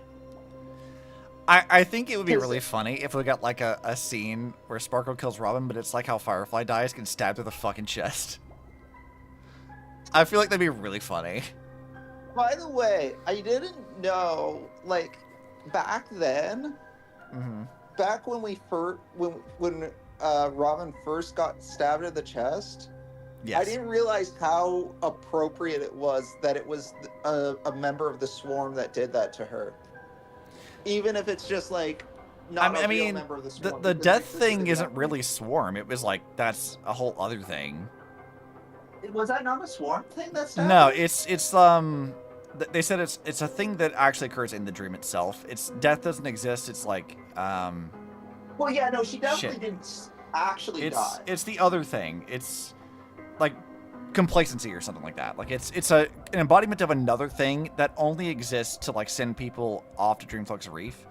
I think it would be really funny if we got like a scene where Sparkle kills Robin, but it's like how Firefly dies, getting stabbed through the fucking chest. I feel like that'd be really funny. By the way, I didn't know, like, back then, back when when Robin first got stabbed in the chest, yes. I didn't realize how appropriate it was that it was a member of the Swarm that did that to her. Even if it's just like not a real member of the Swarm. The death thing isn't really Swarm. It was like that's a whole other thing. Was that not a Swarm thing that stabbed No, her? it's they said it's a thing that actually occurs in the dream itself. It's death doesn't exist. It's like Well, yeah, no, she definitely didn't actually die. It's the other thing. It's like complacency or something like that. Like it's an embodiment of another thing that only exists to like send people off to Dreamflux Reef,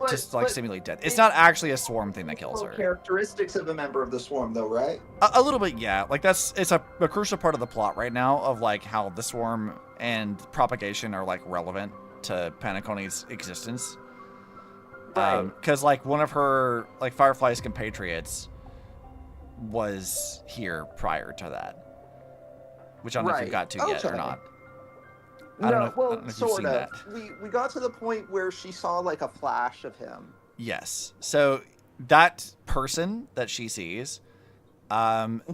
just like simulate death. It's not actually a Swarm thing that kills her. Characteristics of a member of the Swarm, though, right? A little bit, yeah. Like it's a crucial part of the plot right now of like how the Swarm and propagation are like relevant to Penacony's existence. Because like one of her like Firefly's compatriots was here prior to that. Which I don't know if you've got to yet or not. I don't know if you've seen that. We got to the point where she saw like a flash of him. Yes. So that person that she sees,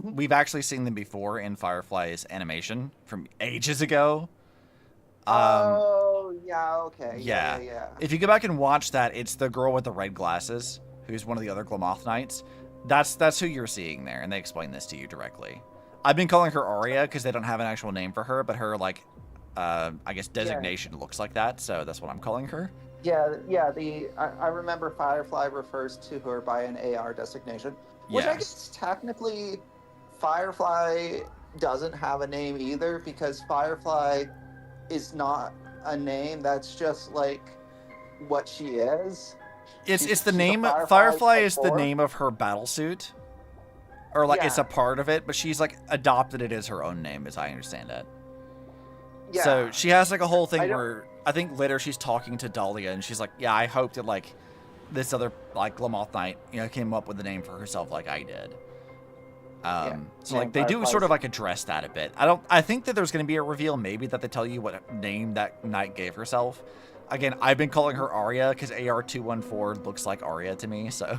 we've actually seen them before in Firefly's animation from ages ago. Oh, yeah, okay. Yeah. If you go back and watch that, it's the girl with the red glasses, who's one of the other Glamoth Knights. That's who you're seeing there, and they explain this to you directly. I've been calling her Arya because they don't have an actual name for her, but her, like, I guess designation looks like that, so that's what I'm calling her. Yeah, I remember Firefly refers to her by an AR designation, which I guess technically Firefly doesn't have a name either, because Firefly is not a name, that's just, like, what she is. It's the name, Firefly is the name of her battle suit. Or, like, it's a part of it, but she's, like, adopted it as her own name, as I understand it. Yeah. So she has, like, a whole thing where I think later she's talking to Dhalia, and she's like, yeah, I hope that, like, this other, like, Glamoth Knight, you know, came up with a name for herself like I did. So, like, they do sort of, like, address that a bit. I think that there's going to be a reveal, maybe, that they tell you what name that knight gave herself. Again, I've been calling her Arya, because AR-214 looks like Arya to me, so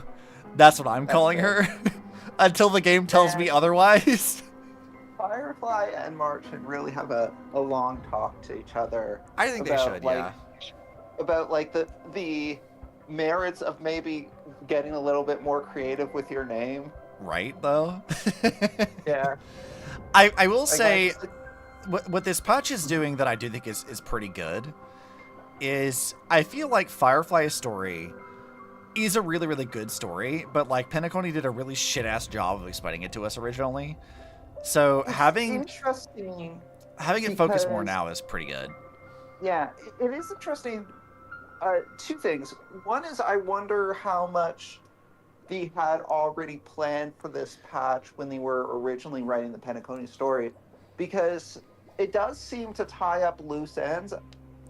that's what I'm calling her. Until the game tells me otherwise. Firefly and Mark should really have a long talk to each other. I think they should, About, like, the merits of maybe getting a little bit more creative with your name. Right, though? Yeah. I will say, what this patch is doing that I do think is pretty good is I feel like Firefly's story is a really, really good story, but like Penacony did a really shit-ass job of explaining it to us originally. So having it focus more now is pretty good. Yeah, it is interesting. Two things. One is I wonder how much they had already planned for this patch when they were originally writing the Penacony story, because it does seem to tie up loose ends,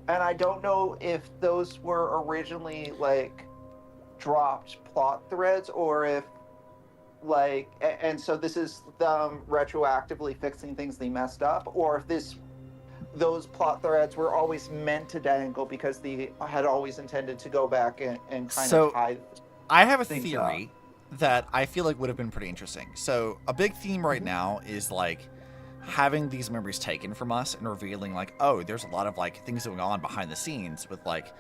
and I don't know if those were originally like dropped plot threads, or if like, and so this is them retroactively fixing things they messed up, or if those plot threads were always meant to dangle because they had always intended to go back and kind of hide. I have a theory that I feel like would have been pretty interesting. So a big theme right now is like having these memories taken from us and revealing like, oh, there's a lot of like things going on behind the scenes with like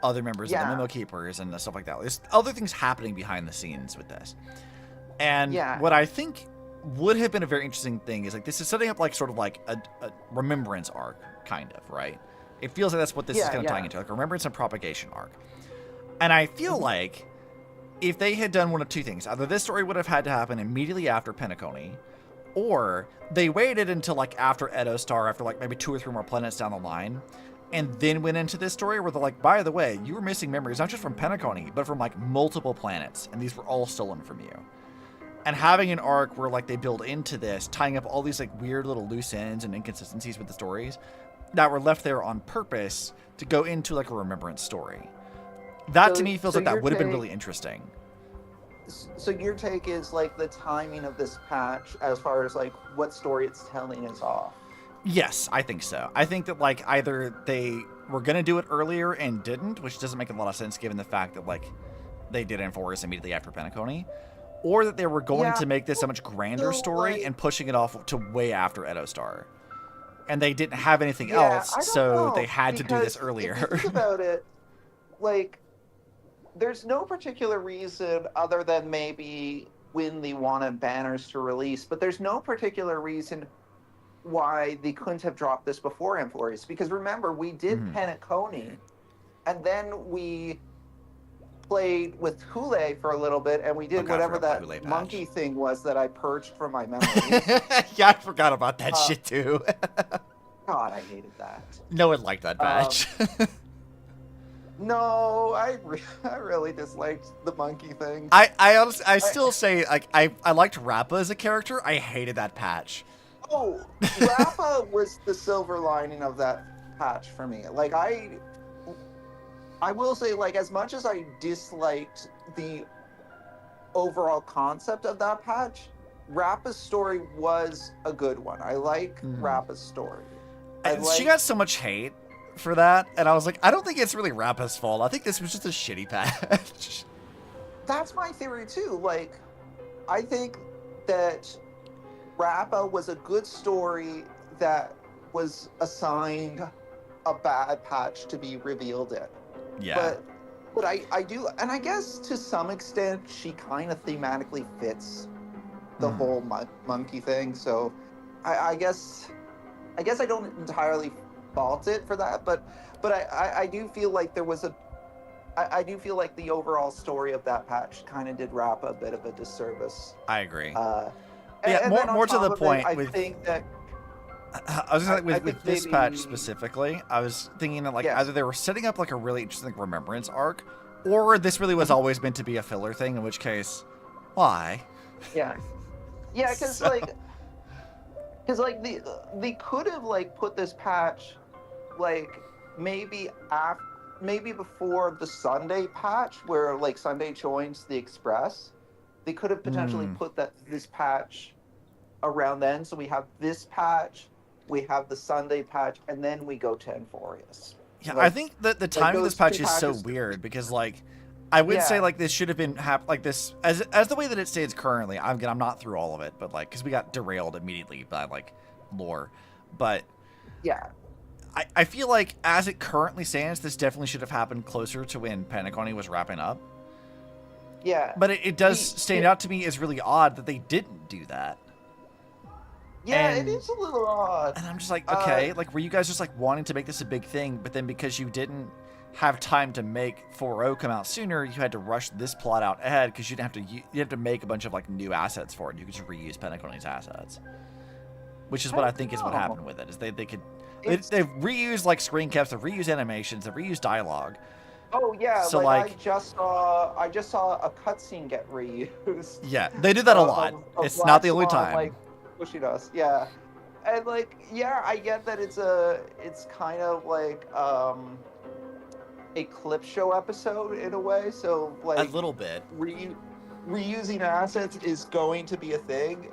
other members of the Memo Keepers and stuff like that. There's other things happening behind the scenes with this. And what I think would have been a very interesting thing is like this is setting up like sort of like a remembrance arc, kind of, right? It feels like that's what this is kind of tying into, like a remembrance and propagation arc. And I feel like if they had done one of two things, either this story would have had to happen immediately after Penacony, or they waited until like after Edostar, after like maybe 2 or 3 more planets down the line, and then went into this story where they're like, by the way, you were missing memories, not just from Penacony, but from like multiple planets, and these were all stolen from you. And having an arc where like they build into this, tying up all these like weird little loose ends and inconsistencies with the stories, that were left there on purpose to go into like a remembrance story. That to me feels like that would have been really interesting. So your take is like the timing of this patch as far as like what story it's telling is off. Yes, I think so. I think that like either they were going to do it earlier and didn't, which doesn't make a lot of sense given the fact that like they did Enforce immediately after Penacony, or that they were going to make this a much grander story and pushing it off to way after Edostar. And they didn't have anything else, so they had to do this earlier. If you think about it, like, there's no particular reason other than maybe when they wanted banners to release, but there's no particular reason why they couldn't have dropped this before Enforce. Because remember, we did Penacony, and then we played with Hule for a little bit, and we did whatever that monkey thing was that I purged from my memory. Yeah, I forgot about that shit too. God, I hated that. No one liked that patch. No, I really disliked the monkey thing. I honestly, I still say, like, I liked Rappa as a character. I hated that patch. Oh, Rappa was the silver lining of that patch for me. Like, I will say, like, as much as I disliked the overall concept of that patch, Rappa's story was a good one. I like Rappa's story. She got so much hate for that, and I was like, I don't think it's really Rappa's fault. I think this was just a shitty patch. That's my theory too. Like, I think that Rappa was a good story that was assigned a bad patch to be revealed in. Yeah. But I do, and I guess to some extent she kind of thematically fits the whole monkey thing. So I guess I don't entirely fault it for that, but I do feel like there was I do feel like the overall story of that patch kind of did Rappa a bit of a disservice. I agree. And more to the point. I think that I was just like with this patch specifically, I was thinking that like either they were setting up like a really interesting remembrance arc, or this really was always meant to be a filler thing. In which case, why? Yeah, because they could have like put this patch like maybe before the Sunday patch where like Sunday joins the Express. They could have potentially put this patch around then. So we have this patch, we have the Sunday patch, and then we go to Enforce. Yeah, like, I think that the timing of this patch is so weird because like I would say like this should have been like this as the way that it stands currently. I'm not through all of it, but like because we got derailed immediately by like lore, but yeah, I feel like as it currently stands, this definitely should have happened closer to when Penacony was wrapping up. Yeah, but it does stand out to me as really odd that they didn't do that. Yeah, it is a little odd. And I'm just like, okay, like were you guys just like wanting to make this a big thing, but then because you didn't have time to make 4.0 come out sooner, you had to rush this plot out ahead because you have to make a bunch of like new assets for it. You could just reuse Penacony's assets, which is what I think is what happened with it. Is they've reused like screen caps, they've reused animations, they've reused dialogue. Oh yeah, so like I just saw a cutscene get reused. Yeah, they do that a lot. It's not the only time. Like pushing us, yeah, and like I get that it's kind of like a clip show episode in a way. So like a little bit reusing assets is going to be a thing,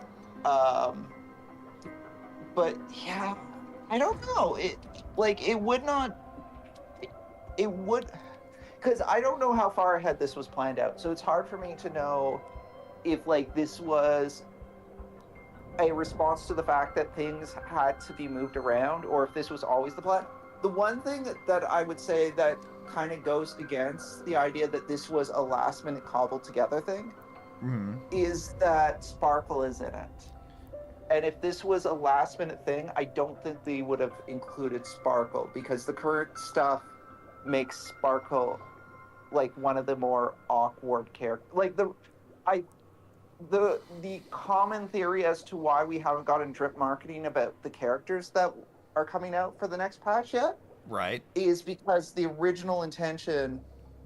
but yeah, I don't know. It would. Because I don't know how far ahead this was planned out, so it's hard for me to know if like this was a response to the fact that things had to be moved around, or if this was always the plan. The one thing that I would say that kind of goes against the idea that this was a last-minute cobbled together thing is that Sparkle is in it. And if this was a last-minute thing, I don't think they would have included Sparkle, because the current stuff makes Sparkle like one of the more awkward characters. Like the common theory as to why we haven't gotten drip marketing about the characters that are coming out for the next patch yet, right, is because the original intention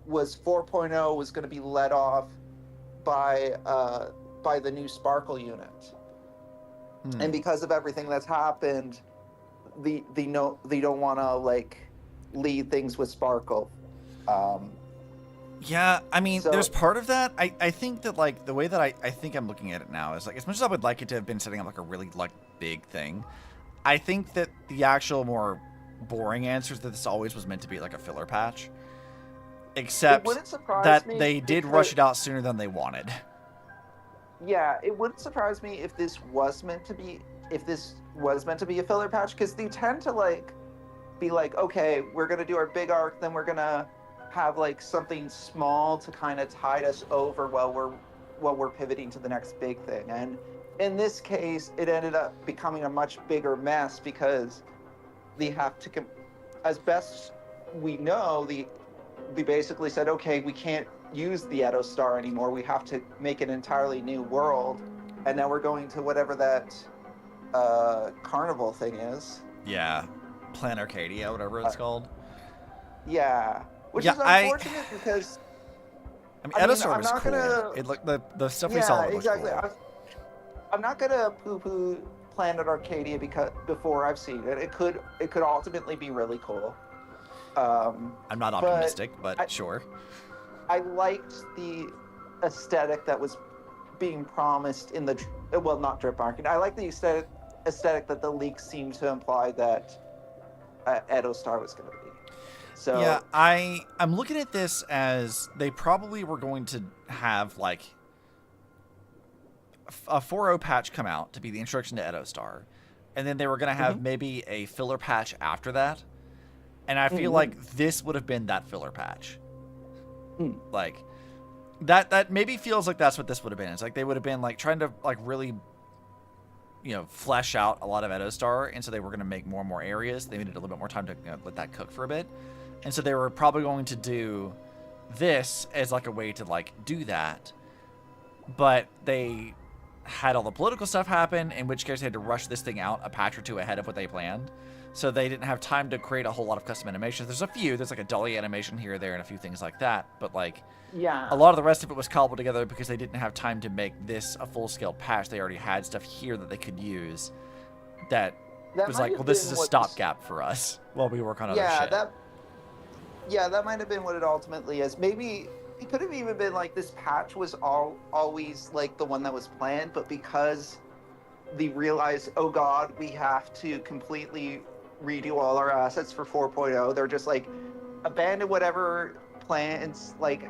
was 4.0 was going to be led off by the new Sparkle unit. And because of everything that's happened, they don't want to like lead things with Sparkle. Yeah, I mean, So- there's part of that. I think that, like, the way that I think I'm looking at it now is, like, as much as I would like it to have been setting up, like, a really, like, big thing, I think that the actual more boring answer is that this always was meant to be, like, a filler patch. Except wouldn't surprise that me they did because- rush it out sooner than they wanted. Yeah, it wouldn't surprise me if this was meant to be a filler patch, because they tend to like be like, okay, we're gonna do our big arc, then we're gonna have like something small to kind of tide us over while we're pivoting to the next big thing. And in this case, it ended up becoming a much bigger mess because they have to, as best we know, they basically said, okay, we can't use the Edo Star anymore. We have to make an entirely new world. And now we're going to whatever that carnival thing is. Yeah. Plan Arcadia, whatever it's called. Yeah. Which Yeah, is unfortunate because I mean, I mean, Edo Star I'm was not cool. gonna- It looked the stuff we saw was exactly. cool. I'm not gonna poo-poo Planet Arcadia because before I've seen it, it could ultimately be really cool. I'm not optimistic, but I- sure. I liked the aesthetic that was being promised in the not drip market. I like the aesthetic that the leaks seemed to imply that Edo Star was going to be. So Yeah, I'm looking at this as they probably were going to have like a 4.0 patch come out to be the introduction to Edo Star, and then they were going to have maybe a filler patch after that. And I feel like this would have been that filler patch. Like that maybe feels like that's what this would have been. It's like they would have been like trying to like really, you know, flesh out a lot of Edo Star, and so they were going to make more and more areas. They needed a little bit more time to let that cook for a bit, and so they were probably going to do this as like a way to like do that, but they had all the political stuff happen, in which case they had to rush this thing out a patch or two ahead of what they planned. So they didn't have time to create a whole lot of custom animations. There's like a Dhalia animation here or there and a few things like that. But like a lot of the rest of it was cobbled together because they didn't have time to make this a full-scale patch. They already had stuff here that they could use that was might like, have well, this been is a what stopgap for us while we work on other shit. that might have been what it ultimately is. Maybe it could have even been like this patch was always like the one that was planned, but because they realized, oh god, we have to completely redo all our assets for 4.0, they're just like, abandon whatever plans, like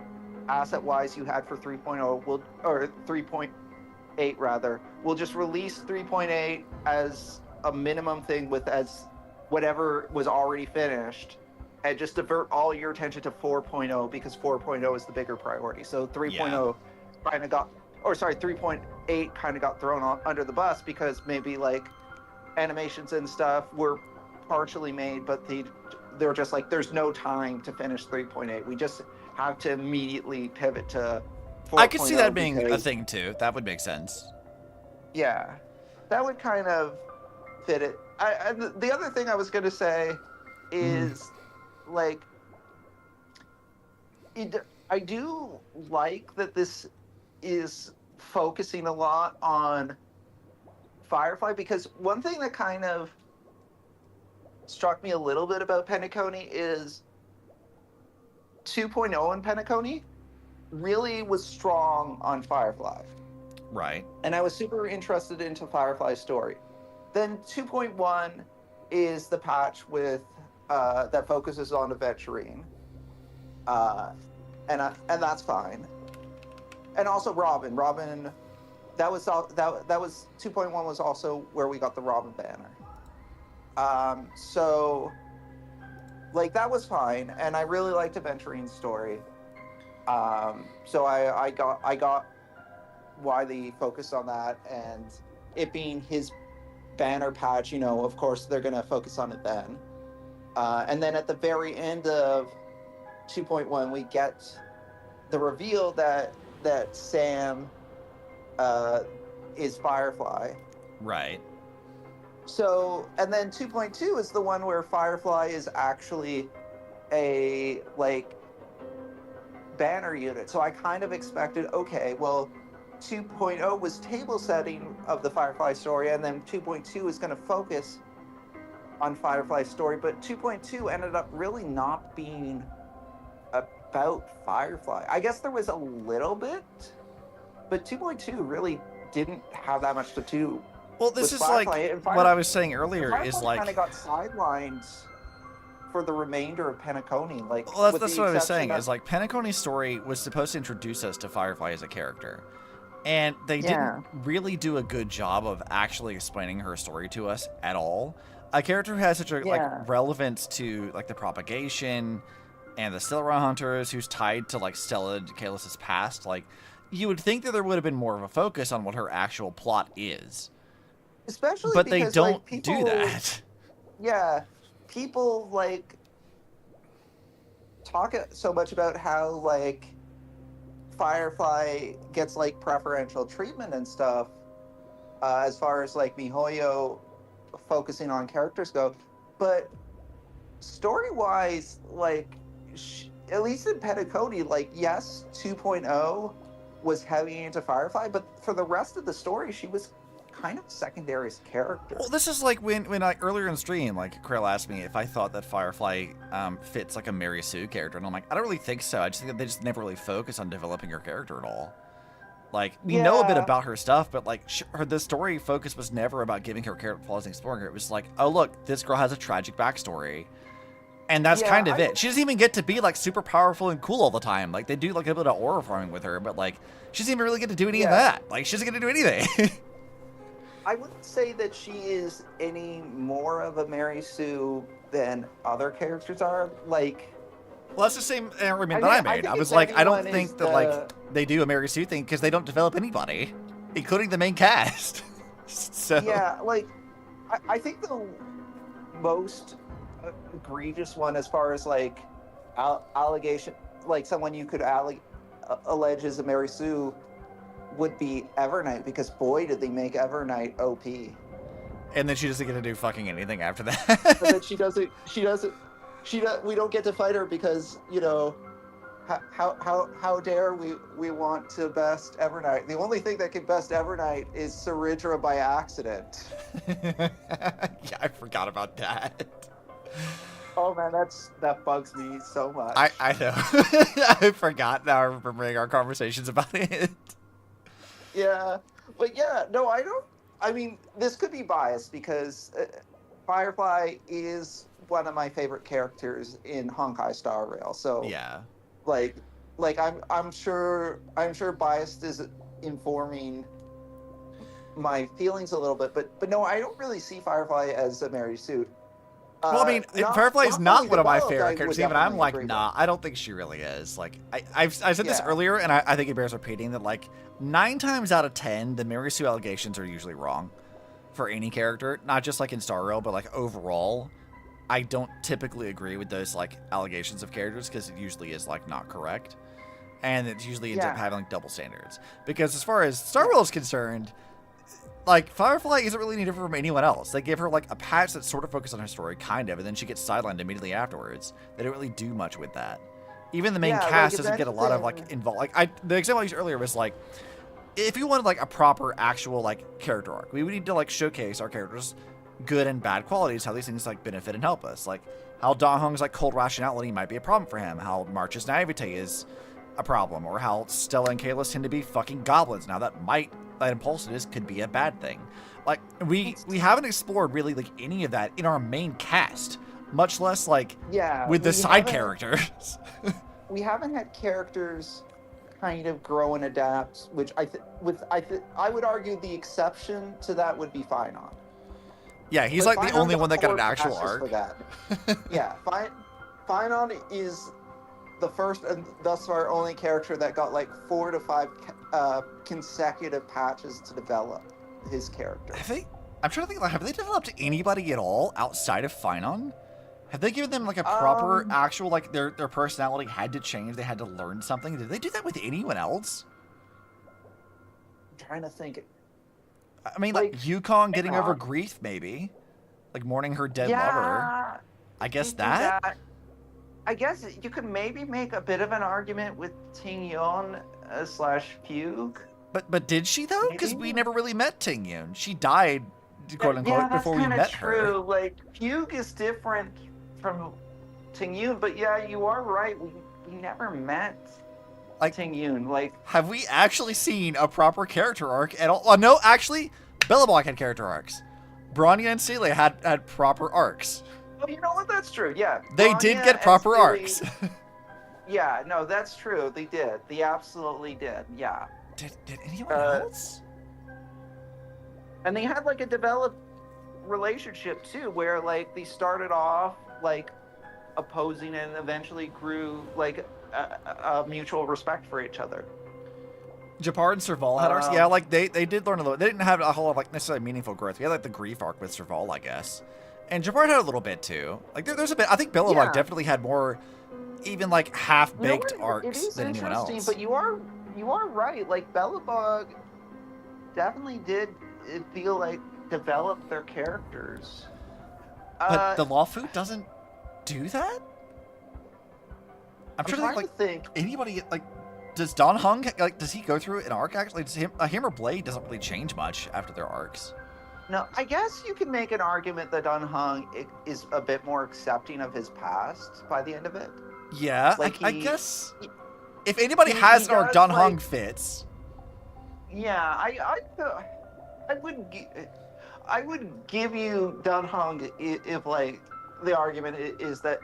asset-wise you had for 3.0, or 3.8 rather. We'll just release 3.8 as a minimum thing with as whatever was already finished, and just divert all your attention to 4.0 because 4.0 is the bigger priority. So 3.0 kind of got, or sorry, 3.8 kind of got thrown under the bus because maybe like animations and stuff were partially made, but they were just like, there's no time to finish 3.8. We just have to immediately pivot to 4.0. I could see that being a thing too. That would make sense. Yeah, that would kind of fit it. And the other thing I was going to say is like, I do like that this is focusing a lot on Firefly, because one thing that kind of struck me a little bit about Penacony is 2.0 in Penacony really was strong on Firefly. Right. And I was super interested into Firefly's story. Then 2.1 is the patch with that focuses on Acheron. And that's fine. And also Robin, that was 2.1 was also where we got the Robin banner. So like that was fine, and I really liked Acheron's story. So I got why they focused on that, and it being his banner patch, you know, of course they're gonna focus on it then. And then at the very end of 2.1, we get the reveal that Sam is Firefly. Right. So, and then 2.2 is the one where Firefly is actually a, like, banner unit. So I kind of expected, okay, well, 2.0 was table setting of the Firefly story, and then 2.2 is going to focus on Firefly's story, but 2.2 ended up really not being about Firefly. I guess there was a little bit, but 2.2 really didn't have that much to do. Well, this is Firefly. like what I was saying earlier is like kind of got sidelined for the remainder of Penacony. Like, well, that's what I was saying is like Penacony's story was supposed to introduce us to Firefly as a character. And they didn't really do a good job of actually explaining her story to us at all. A character who has such a like relevance to like the propagation and the Stellaron Hunters, who's tied to like Stella and Kaelus's past, like you would think that there would have been more of a focus on what her actual plot is. Especially but because, they don't like, people, do that. Yeah, people like talk so much about how like Firefly gets like preferential treatment and stuff as far as like MiHoYo focusing on characters go, but story-wise, like at least in Penacony, like yes, 2.0 was heavy into Firefly, but for the rest of the story, she was kind of secondary character. Well, this is like when I earlier in stream, like Krill asked me if I thought that Firefly fits like a Mary Sue character, and I'm like, I don't really think so. I just think that they just never really focus on developing her character at all. Like we know a bit about her stuff, but like the story focus was never about giving her character flaws and exploring her. It was like, oh look, this girl has a tragic backstory, and that's kind of it. She doesn't even get to be like super powerful and cool all the time. Like they do like a bit of aura farming with her, but like she doesn't even really get to do any of that. Like she doesn't get to do anything. I wouldn't say that she is any more of a Mary Sue than other characters are. Like, well, that's the same argument that I made. I was like, I don't think that like they do a Mary Sue thing because they don't develop anybody, including the main cast. So yeah, like I think the most egregious one, as far as like allegation, like someone you could allege as a Mary Sue, would be Evernight, because boy did they make Evernight OP. And then she doesn't get to do fucking anything after that. But then she doesn't we don't get to fight her because, you know, how dare we want to best Evernight. The only thing that can best Evernight is Saridra by accident. Yeah, I forgot about that. Oh man, that bugs me so much. I know. I forgot now, remembering our conversations about it. Yeah, but yeah, no, I mean, this could be biased because Firefly is one of my favorite characters in Honkai Star Rail. So yeah, like I'm sure biased is informing my feelings a little bit, but no, I don't really see Firefly as a Mary Sue. Well, I mean, Firefly is not one of my favorite characters. Even I'm like, nah, I don't think she really is. Like, I said this earlier, and I think it bears repeating that, like, 9 times out of 10, the Mary Sue allegations are usually wrong for any character. Not just, like, in Star Rail, but, like, overall. I don't typically agree with those, like, allegations of characters, because it usually is, like, not correct. And it usually ends up having, like, double standards. Because as far as Star Rail is concerned, like, Firefly isn't really any different from anyone else. They give her, like, a patch that's sort of focused on her story, kind of, and then she gets sidelined immediately afterwards. They don't really do much with that. Even the main cast doesn't get a lot of, like, involved. Like, the example I used earlier was, like, if you wanted, like, a proper, actual, like, character arc, we would need to, like, showcase our characters' good and bad qualities, how these things, like, benefit and help us. Like, how Dahong's, like, cold rationality might be a problem for him, how March's naivete is a problem, or how Stella and Kaelus tend to be fucking goblins. Now, that impulsiveness could be a bad thing. Like, we haven't explored really, like, any of that in our main cast, much less, like, with the side characters. We haven't had characters kind of grow and adapt, which I would argue the exception to that would be Finon. Yeah, he's like the only one that got an actual arc. Yeah, Finon is the first and thus far only character that got like 4 to 5 consecutive patches to develop his character. I'm trying to think, like, have they developed anybody at all outside of Finon? Have they given them like a proper actual, like, their personality had to change, they had to learn something? Did they do that with anyone else? I'm trying to think. I mean, like Yukon getting over grief, maybe. Like mourning her dead lover. I guess that? I guess you could maybe make a bit of an argument with Ting-Yun / Fugue. But did she, though? Because we never really met Ting-Yun. She died quote unquote, before we met her. True. Like, Fugue is different from Ting-Yun, but yeah, you are right. We never met Like, Ting-Yun. Like, have we actually seen a proper character arc at all? No, actually, Billabong had character arcs. Bronya and Celia had proper arcs. well, you know what? That's true. Yeah, They did Bronya get proper and arcs. Celia- yeah, no, that's true. They did. They absolutely did. Yeah. Did anyone else? And they had like a developed relationship too, where like they started off like opposing and eventually grew like a mutual respect for each other. Japar and Serval had arcs. Yeah, like they did learn a little. They didn't have a whole lot of like necessarily meaningful growth. We had like the grief arc with Serval, I guess, and Japar had a little bit too. Like there's a bit. I think Billabong definitely had more, even like half-baked arcs than anyone else. But you are right. Like Billabong definitely did feel like develop their characters. But the Lawfu doesn't do that? I'm trying to think, like, anybody, like, does Don Hung, like, does he go through an arc, actually? Does him or Blade doesn't really change much after their arcs. No, I guess you can make an argument that Don Hung is a bit more accepting of his past by the end of it. Yeah, like I guess if anybody has an arc, Don Hung fits. Yeah, I would give you Don Hung if like the argument is that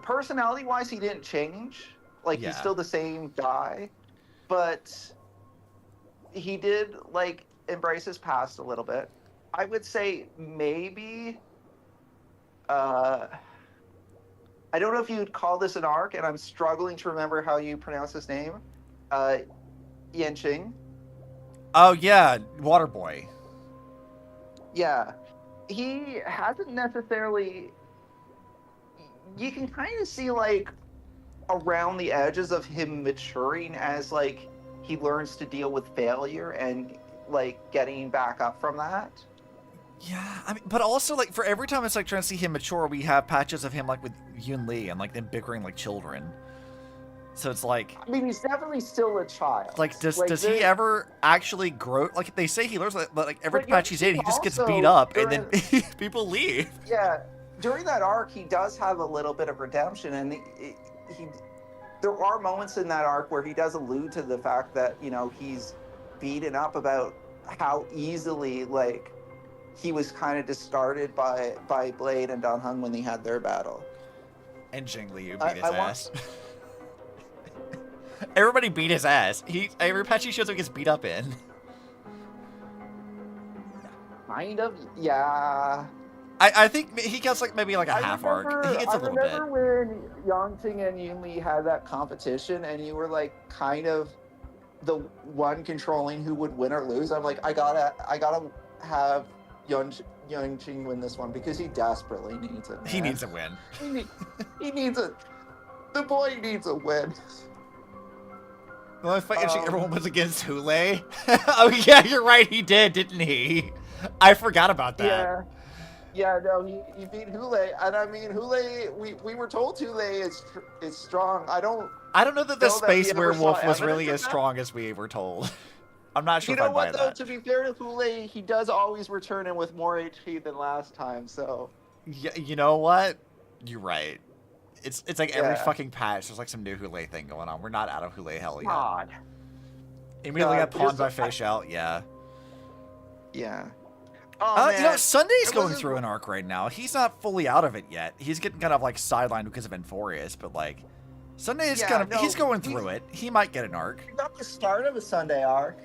personality-wise he didn't change. Like he's still the same guy, but he did like embrace his past a little bit. I would say maybe I don't know if you'd call this an arc, and I'm struggling to remember how you pronounce his name. Yenching. Oh yeah, Waterboy. Yeah, he hasn't necessarily. You can kind of see like around the edges of him maturing as like he learns to deal with failure and like getting back up from that. Yeah, I mean, but also like for every time it's like trying to see him mature, we have patches of him like with Yun Li and like them bickering like children. So it's like, I mean, he's definitely still a child. Like, does he ever actually grow? Like they say he learns, but like every patch he's in, he just gets beat up, and then people leave. Yeah, during that arc, he does have a little bit of redemption, and there are moments in that arc where he does allude to the fact that he's beaten up about how easily like he was kind of discarded by Blade and Dan Heng when they had their battle. And Jing Liu beat his ass. Everybody beat his ass. Every patch he shows up gets beat up in. Kind of, yeah. I think he gets like maybe like a half arc. He gets a little bit. I remember when Yangting and Yun Li had that competition, and you were like kind of the one controlling who would win or lose. I'm like, I gotta have Yangting win this one because he desperately needs it. Man. He needs a win. He needs a. The boy needs a win. The only fight everyone was against Hule. Oh yeah, you're right. He did, didn't he? I forgot about that. Yeah. No, he beat Hule, and I mean Hule. We were told Hule is strong. I don't know that the space werewolf was really as strong as we were told. I'm not sure. You know what though? To be fair to Hule, he does always return in with more HP than last time. So. Yeah, you know what? You're right. It's like every fucking patch, there's like some new Hule thing going on. We're not out of Hule hell yet. God. Immediately got pawned by Fei Xiao, yeah. Yeah. Oh, man. Sunday's going through an arc right now. He's not fully out of it yet. He's getting kind of like sidelined because of Enforius, but like Sunday is he's going through it. He might get an arc. Not the start of a Sunday arc.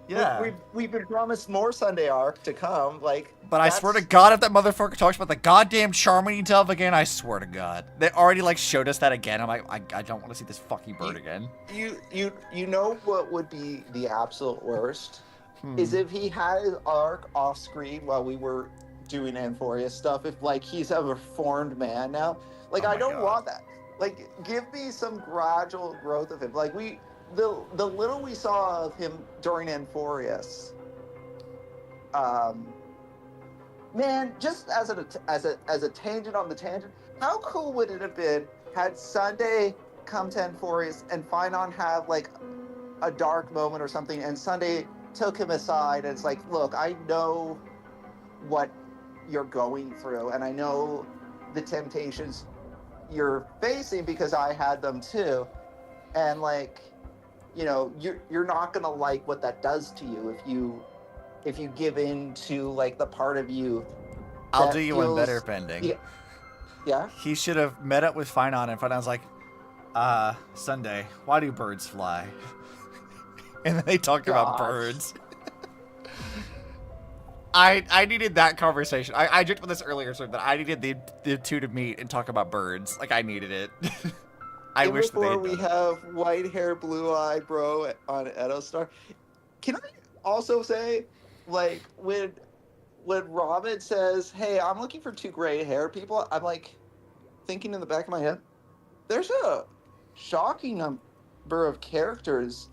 Yeah. We've been promised more Sunday arc to come. But I swear to God, if that motherfucker talks about the goddamn Charming Dove again, I swear to God. They already like showed us that again. I'm like, I don't want to see this fucking bird again. You know what would be the absolute worst? Is if he had his arc off screen while we were doing Enforius stuff. If like he's a reformed man now. Like I don't want that. Like give me some gradual growth of him. Like the little we saw of him during Enforius, man, just as a tangent on the tangent, how cool would it have been had Sunday come to Enforius and Finon have like a dark moment or something, and Sunday took him aside and it's like, look, I know what you're going through, and I know the temptations you're facing because I had them too. And like, you know, you're not gonna like what that does to you if you give in to like the part of you. I'll do you one better, Pending. Yeah. Yeah. He should have met up with Finon, and Finon's like, Sunday, why do birds fly? And then they talked about birds. I needed that conversation. I joked about this earlier, so that I needed the two to meet and talk about birds. Like, I needed it. I wish that before we have white hair, blue eye bro on Edostar. Can I also say, like, when Robin says, "Hey, I'm looking for 2 gray hair people," I'm like thinking in the back of my head, there's a shocking number of characters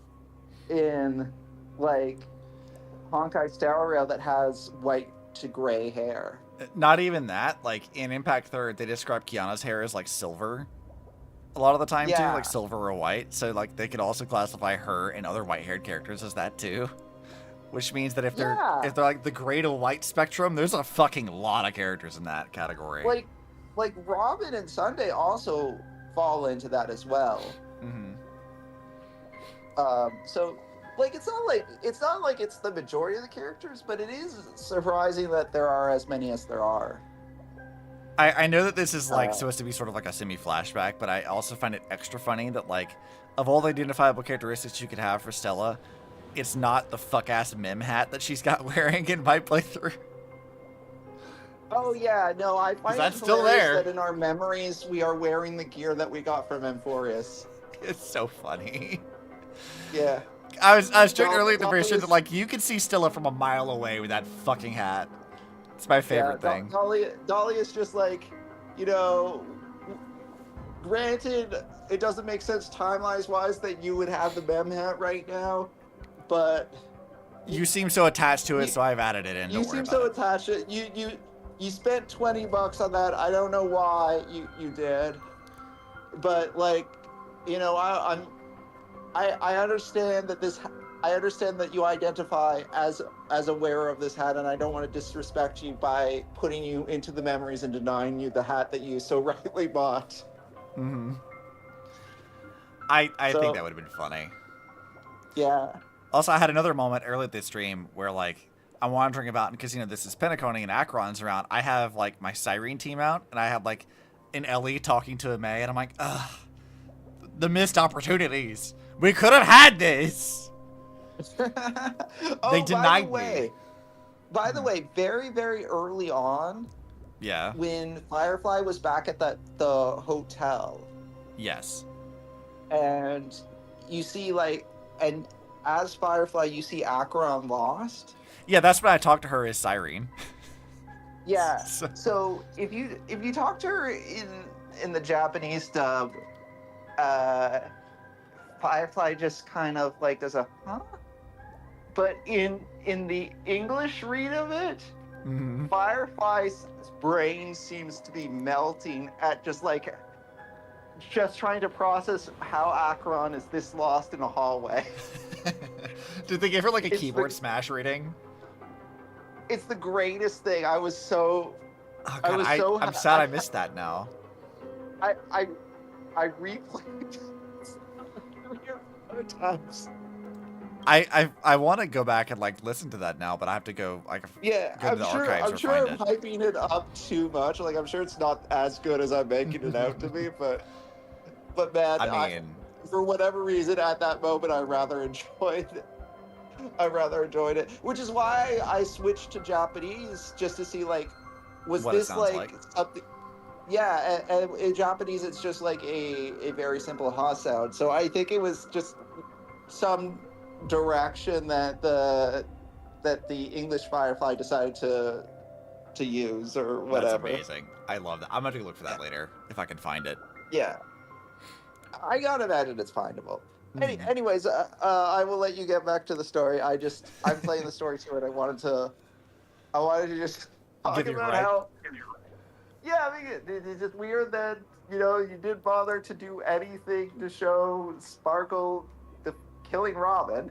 in like Honkai Star Rail that has white to gray hair. Not even that. Like in Impact Third, they describe Kiana's hair as like silver. A lot of the time too, like silver or white. So like they could also classify her and other white-haired characters as that too. Which means that if they're like the gray to white spectrum, there's a fucking lot of characters in that category. Like Robin and Sunday also fall into that as well. Mm-hmm. So like it's not like it's the majority of the characters, but it is surprising that there are as many as there are. I know that this is like supposed to be sort of like a semi-flashback, but I also find it extra funny that like of all the identifiable characteristics you could have for Stella, it's not the fuck-ass mem hat that she's got wearing in my playthrough. Oh yeah, no, I find that's it still there. That in our memories we are wearing the gear that we got from Emphorius. It's so funny. Yeah. I was joking earlier at the version that like you could see Stella from a mile away with that fucking hat. It's my favorite thing. Dhalia is just like, you know, granted, it doesn't make sense timelines-wise that you would have the mem hat right now, but... You seem so attached to it, so I've added it in. You seem so attached to it. You spent $20 on that. I don't know why you did. But, like, you know, I understand that I understand that you identify as a wearer of this hat, and I don't want to disrespect you by putting you into the memories and denying you the hat that you so rightly bought. Mm-hmm. I think that would have been funny. Yeah. Also, I had another moment early at this stream where, like, I'm wandering about, because, you know, this is Penacony and Acheron's around. I have, like, my Cyrene team out, and I have, like, an Ellie talking to a May, and I'm like, ugh, the missed opportunities. We could have had this. They denied me. By the way, very, very early on, when Firefly was back at the hotel. Yes. And you see, like, and as Firefly, you see Acheron lost. Yeah, that's when I talked to her as Cyrene. Yeah. So if you talk to her in the Japanese dub, Firefly just kind of like does a huh? But in the English read of it, Firefly's brain seems to be melting at just trying to process how Acheron is this lost in a hallway. Did they give her like a keyboard smash rating? It's the greatest thing. I was so. Oh, God, I'm sad I missed that now. I replayed it times. I want to go back and like listen to that now, but I have to go go to the archives I'm sure I'm hyping it up too much. Like I'm sure it's not as good as I'm making it out to be, but man, I mean, for whatever reason at that moment I rather enjoyed it, which is why I switched to Japanese just to see like was what this like something. Yeah, and in Japanese it's just like a very simple ha sound. So I think it was just some direction that the English Firefly decided to use or whatever. That's amazing. I love that. I'm going to look for that later if I can find it. Yeah. I gotta imagine it's findable. Anyways, I will let you get back to the story. I'm playing the story too, and I wanted to just talk about how. Yeah, I mean, it's just weird that you didn't bother to do anything to show Sparkle killing Robin.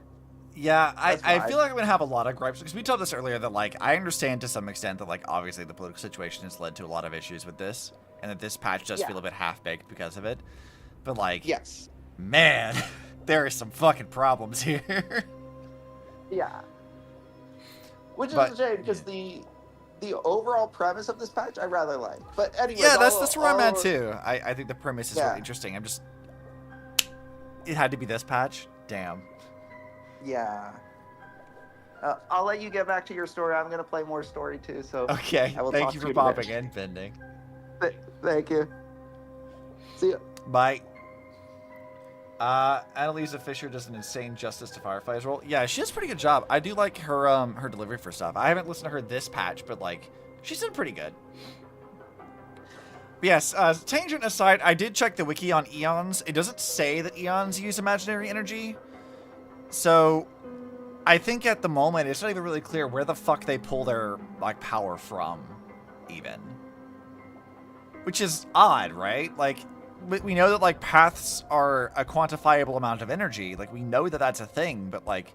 Yeah, I feel like I'm going to have a lot of gripes, because we talked this earlier that, like, I understand to some extent that, like, obviously the political situation has led to a lot of issues with this, and that this patch does feel a bit half-baked because of it. But, like, yes, man, there are some fucking problems here. Yeah. Which is a shame, because the overall premise of this patch I rather like. But anyway, yeah, that's where I'm at too. I think the premise is really interesting. It had to be this patch? Damn. Yeah. I'll let you get back to your story. I'm going to play more story too, so... Okay, thank you for popping in, Bending. Thank you. See ya. Bye. Annalisa Fisher does an insane justice to Firefly's role. Yeah, she does a pretty good job. I do like her her delivery for stuff. I haven't listened to her this patch, but like she's done pretty good. But yes, tangent aside, I did check the wiki on Eons. It doesn't say that Eons use imaginary energy. So I think at the moment it's not even really clear where the fuck they pull their like power from, even. Which is odd, right? Like, we know that, like, paths are a quantifiable amount of energy. Like, we know that that's a thing, but, like,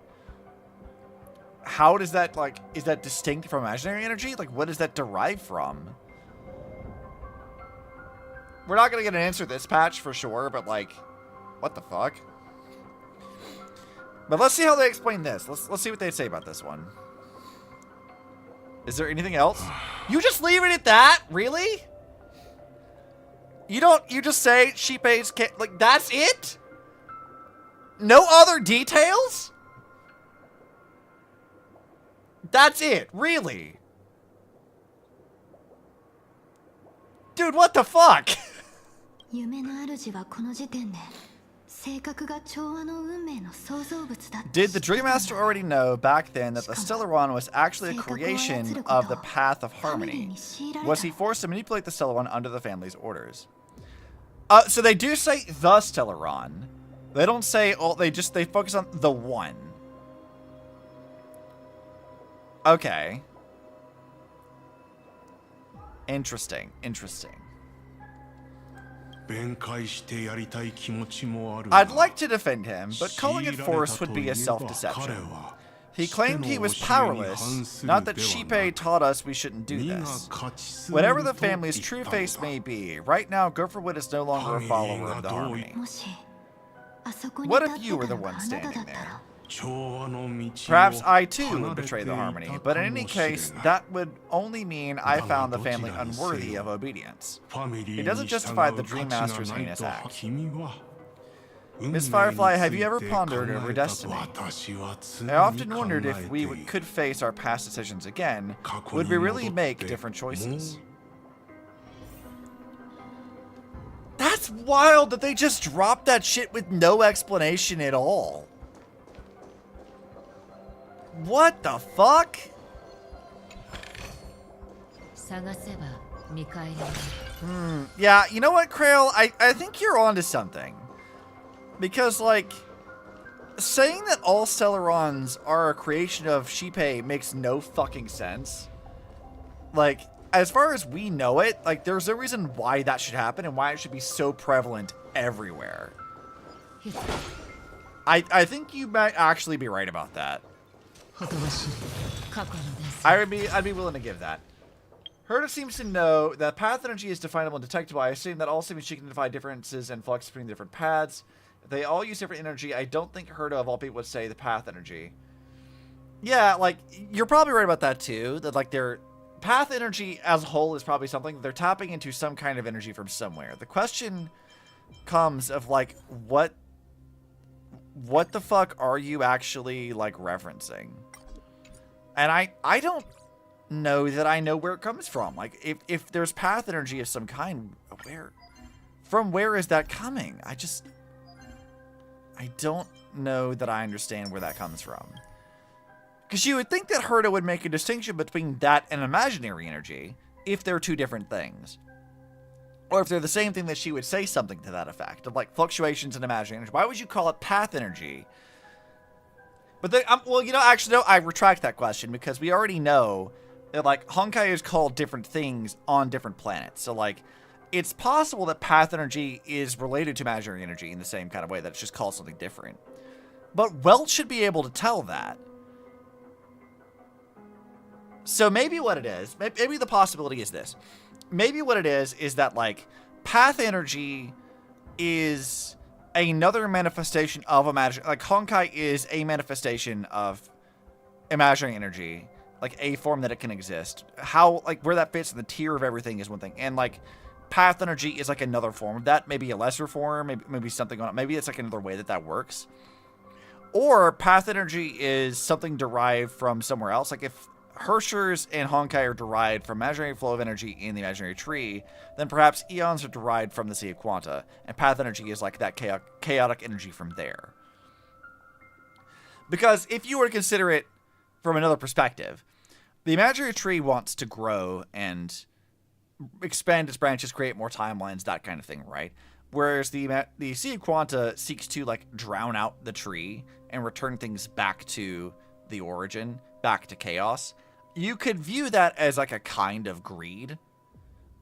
how does that, like, is that distinct from imaginary energy? Like, what does that derive from? We're not going to get an answer this patch for sure, but, like, what the fuck? But let's see how they explain this. Let's see what they say about this one. Is there anything else? You just leave it at that? Really? You just say Sheepei's can't, like, that's it? No other details? That's it, really? Dude, what the fuck? Did the Dream Master already know back then that the Stellaron was actually a creation of the Path of Harmony? Was he forced to manipulate the Stellaron under the family's orders? So they do say the Stellaron. They don't say all. They focus on the one. Okay. Interesting. I'd like to defend him, but calling it force would be a self-deception. He claimed he was powerless, not that Sheepei taught us we shouldn't do this. Whatever the family's true face may be, right now Gopherwood is no longer a follower of the Harmony. What if you were the one standing there? Perhaps I too would betray the Harmony, but in any case, that would only mean I found the family unworthy of obedience. It doesn't justify the Dream Master's heinous act. Miss Firefly, have you ever pondered over destiny? I often wondered if we could face our past decisions again, would we really make different choices? That's wild that they just dropped that shit with no explanation at all. What the fuck? Yeah, you know what, Krail? I think you're onto something. Because, like, saying that all Stellarons are a creation of Sheepei makes no fucking sense. Like, as far as we know it, like, there's no reason why that should happen and why it should be so prevalent everywhere. I think you might actually be right about that. I'd be willing to give that. Herta seems to know that path energy is definable and detectable. I assume that also means she can identify differences and flux between different paths. If they all use different energy, I don't think Herta of all people would say the path energy. Yeah, like, you're probably right about that too. That, like, their path energy as a whole is probably something they're tapping into some kind of energy from somewhere. The question comes of, like, what the fuck are you actually, like, referencing? And I don't know that I know where it comes from. Like, if there's path energy of some kind, where is that coming? I don't know that I understand where that comes from. Because you would think that Herta would make a distinction between that and imaginary energy if they're two different things. Or if they're the same thing, that she would say something to that effect, of like fluctuations in imaginary energy. Why would you call it path energy? But then, well, you know, actually, no, I retract that question, because we already know that, like, Honkai is called different things on different planets. So, like, it's possible that path energy is related to imaginary energy in the same kind of way, that it's just called something different. But Welt should be able to tell that. So maybe what it is, maybe the possibility is this. Maybe what it is that, like, path energy is another manifestation of imaginary... Like, Honkai is a manifestation of imaginary energy. Like, a form that it can exist. How, like, where that fits in the tier of everything is one thing. And, like, path energy is, like, another form of that. Maybe a lesser form. Maybe something on it. Maybe it's, like, another way that works. Or path energy is something derived from somewhere else. Like, if Herschers and Honkai are derived from imaginary flow of energy in the imaginary tree, then perhaps eons are derived from the Sea of Quanta, and path energy is like that chaotic energy from there. Because if you were to consider it from another perspective, the imaginary tree wants to grow and expand its branches, create more timelines, that kind of thing, right? Whereas the Sea of Quanta seeks to, like, drown out the tree and return things back to the origin, back to chaos. You could view that as, like, a kind of greed,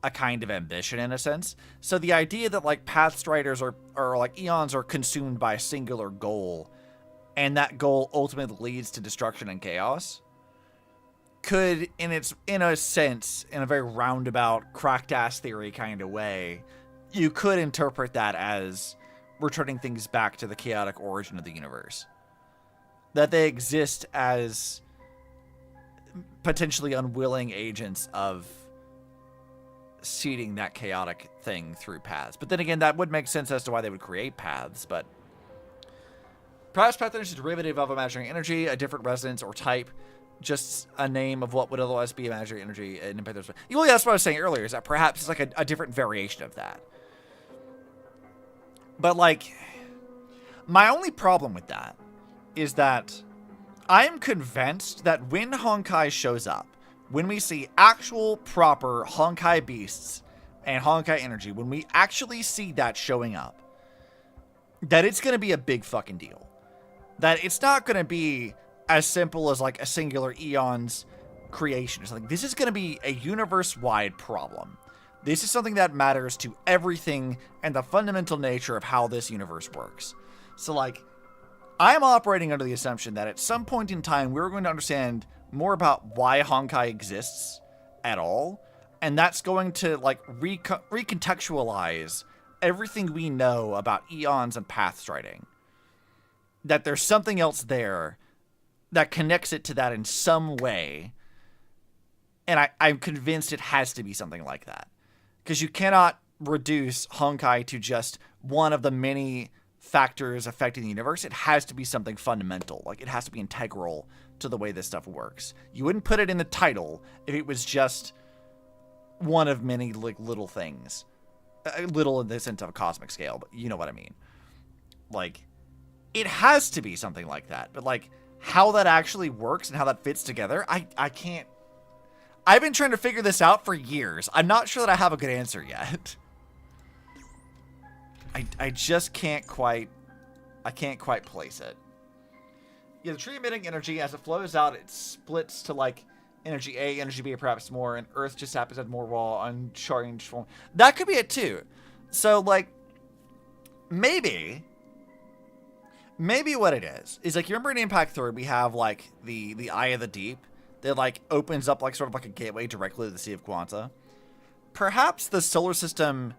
a kind of ambition in a sense. So the idea that, like, Pathstriders or like eons are consumed by a singular goal, and that goal ultimately leads to destruction and chaos, could, in a sense, in a very roundabout, cracked ass theory kind of way, you could interpret that as returning things back to the chaotic origin of the universe. That they exist as potentially unwilling agents of seeding that chaotic thing through paths. But then again, that would make sense as to why they would create paths, but perhaps path energy is a derivative of imaginary energy, a different resonance or type, just a name of what would otherwise be imaginary energy. And well, yeah, that's what I was saying earlier, is that perhaps it's like a different variation of that. But, like, my only problem with that is that I am convinced that when Honkai shows up, when we see actual proper Honkai beasts and Honkai energy, when we actually see that showing up, that it's going to be a big fucking deal. That it's not going to be as simple as, like, a singular eon's creation or something. This is going to be a universe-wide problem. This is something that matters to everything and the fundamental nature of how this universe works. So, like, I'm operating under the assumption that at some point in time, we're going to understand more about why Honkai exists at all. And that's going to, like, recontextualize everything we know about eons and pathstriding. That there's something else there that connects it to that in some way. And I'm convinced it has to be something like that. Because you cannot reduce Honkai to just one of the many factors affecting the universe. It has to be something fundamental. Like, it has to be integral to the way this stuff works. You wouldn't put it in the title if it was just one of many, like, little things. Little in the sense of a cosmic scale, but you know what I mean. Like, it has to be something like that. But, like, how that actually works and how that fits together, I can't. I've been trying to figure this out for years. I'm not sure that I have a good answer yet. I just can't quite place it. Yeah, the tree emitting energy, as it flows out, it splits to, like, energy A, energy B, or perhaps more, and Earth just happens to have more raw, uncharged form. That could be it, too. So, like, maybe what it is, like, you remember in Impact 3, we have, like, the Eye of the Deep that, like, opens up, like, sort of like a gateway directly to the Sea of Quanta. Perhaps the solar system,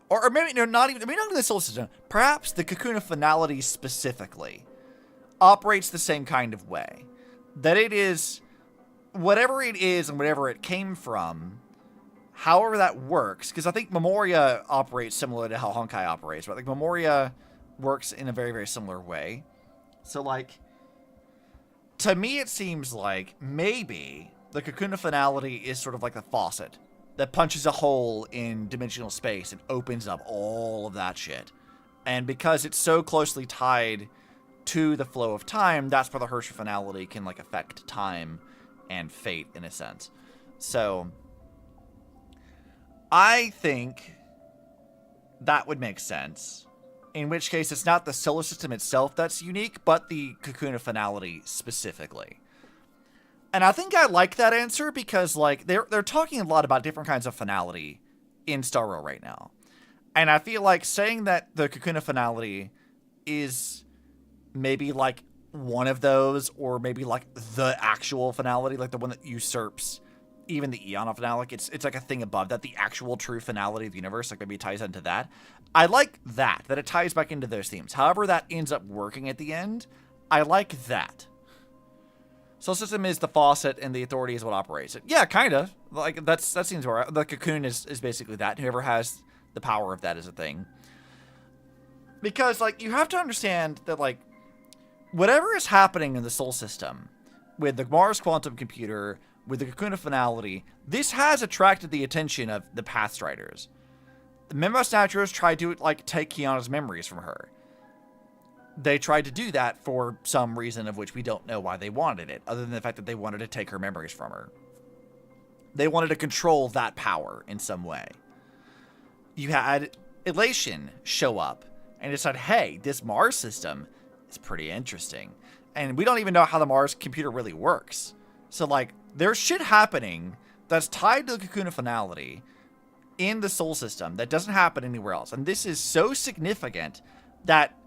or maybe, no, not even the solar system, perhaps the Cocoon of Finality specifically operates the same kind of way. That it is, whatever it is and whatever it came from, however that works, because I think Memoria operates similar to how Honkai operates, right? Like, Memoria works in a very, very similar way. So, like, to me it seems like maybe the Cocoon of Finality is sort of like the faucet that punches a hole in dimensional space and opens up all of that shit. And because it's so closely tied to the flow of time, that's where the Herschel Finality can, like, affect time and fate in a sense. So I think that would make sense. In which case, it's not the solar system itself that's unique, but the Cocoon of Finality specifically. And I think I like that answer because, like, they're talking a lot about different kinds of finality in Star Rail right now. And I feel like saying that the Cocoon of Finality is maybe like one of those, or maybe like the actual finality, like the one that usurps even the Eon of finale. It's like a thing above that, the actual true finality of the universe, like maybe it ties into that. I like that it ties back into those themes. However that ends up working at the end, I like that. Soul System is the faucet and the authority is what operates it. Yeah, kind of. Like, that seems all right. The cocoon is basically that. Whoever has the power of that is a thing. Because, like, you have to understand that, like, whatever is happening in the Soul System, with the Mars quantum computer, with the cocoon of finality, this has attracted the attention of the Pathstriders. The Memo Snatchers tried to, like, take Kiana's memories from her. They tried to do that for some reason of which we don't know why they wanted it, other than the fact that they wanted to take her memories from her. They wanted to control that power in some way. You had Elation show up and decide, hey, this Mars system is pretty interesting. And we don't even know how the Mars computer really works. So, like, there's shit happening that's tied to the cocoon of finality in the Soul System that doesn't happen anywhere else. And this is so significant that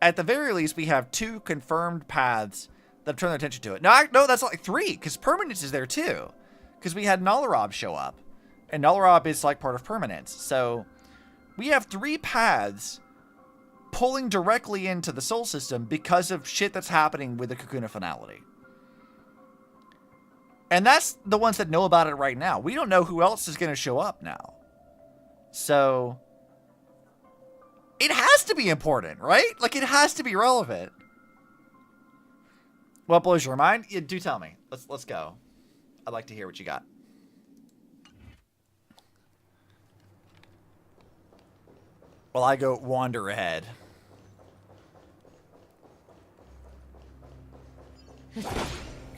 at the very least, we have 2 confirmed paths that have turned their attention to it. No, that's like 3, because Permanence is there too. Because we had Nalarob show up. And Nalarob is like part of Permanence. So we have 3 paths pulling directly into the Soul System because of shit that's happening with the Cocoon of Finality. And that's the ones that know about it right now. We don't know who else is going to show up now. So it has to be important, right? Like, it has to be relevant. What blows your mind? Yeah, do tell me. Let's go. I'd like to hear what you got. Well, I go wander ahead.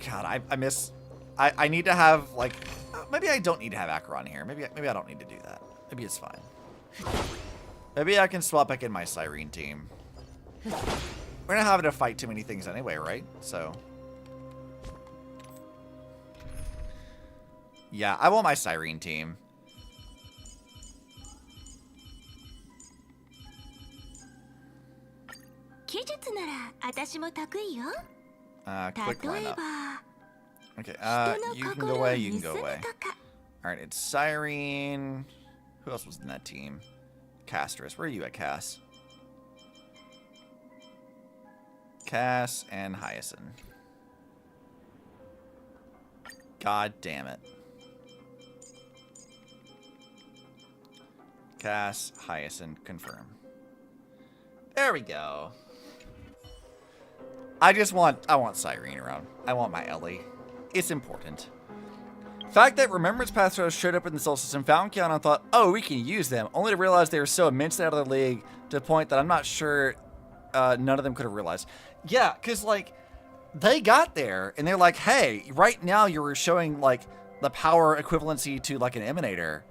God, I miss... I need to have, like... Maybe I don't need to have Acheron here. Maybe I don't need to do that. Maybe it's fine. Maybe I can swap back in my Cyrene team. We're not having to fight too many things anyway, right? So... yeah, I want my Cyrene team. Quick lineup. Okay, you can go away, you can go away. Alright, it's Cyrene. Who else was in that team? Castress. Where are you at, Cass? Cass and Hyacinth. God damn it. Cass, Hyacinth, confirm. There we go. I want Cyrene around. I want my Ellie. It's important. Fact that Remembrance Pathstriders showed up in the Soul System, found Kiana and thought, oh, we can use them, only to realize they were so immensely out of the league to the point that I'm not sure none of them could have realized. Yeah, because, like, they got there, and they're like, hey, right now you're showing, like, the power equivalency to, like, an Emanator.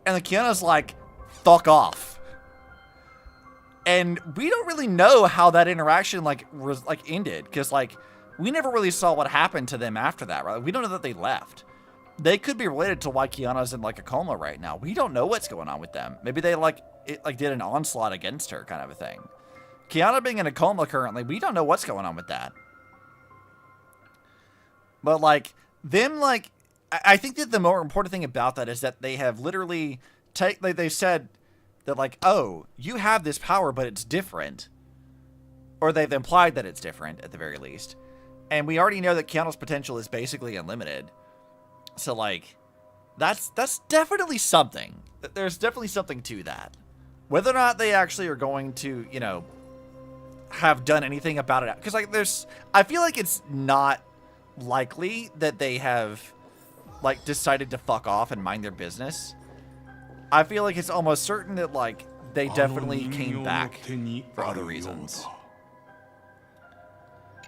And the Kiana's like, fuck off. And we don't really know how that interaction, like, ended. Because, like, we never really saw what happened to them after that, right? We don't know that they left. They could be related to why Kiana's in, like, a coma right now. We don't know what's going on with them. Maybe they, did an onslaught against her kind of a thing. Kiana being in a coma currently, we don't know what's going on with that. But, like, them, like... I think that the more important thing about that is that they have literally... they said that, like, oh, you have this power, but it's different. Or they've implied that it's different, at the very least. And we already know that Kiana's potential is basically unlimited. So, like, that's definitely something. There's definitely something to that. Whether or not they actually are going to, you know, have done anything about it. Because, like, I feel like it's not likely that they have, like, decided to fuck off and mind their business. I feel like it's almost certain that, like, they definitely came back for other reasons.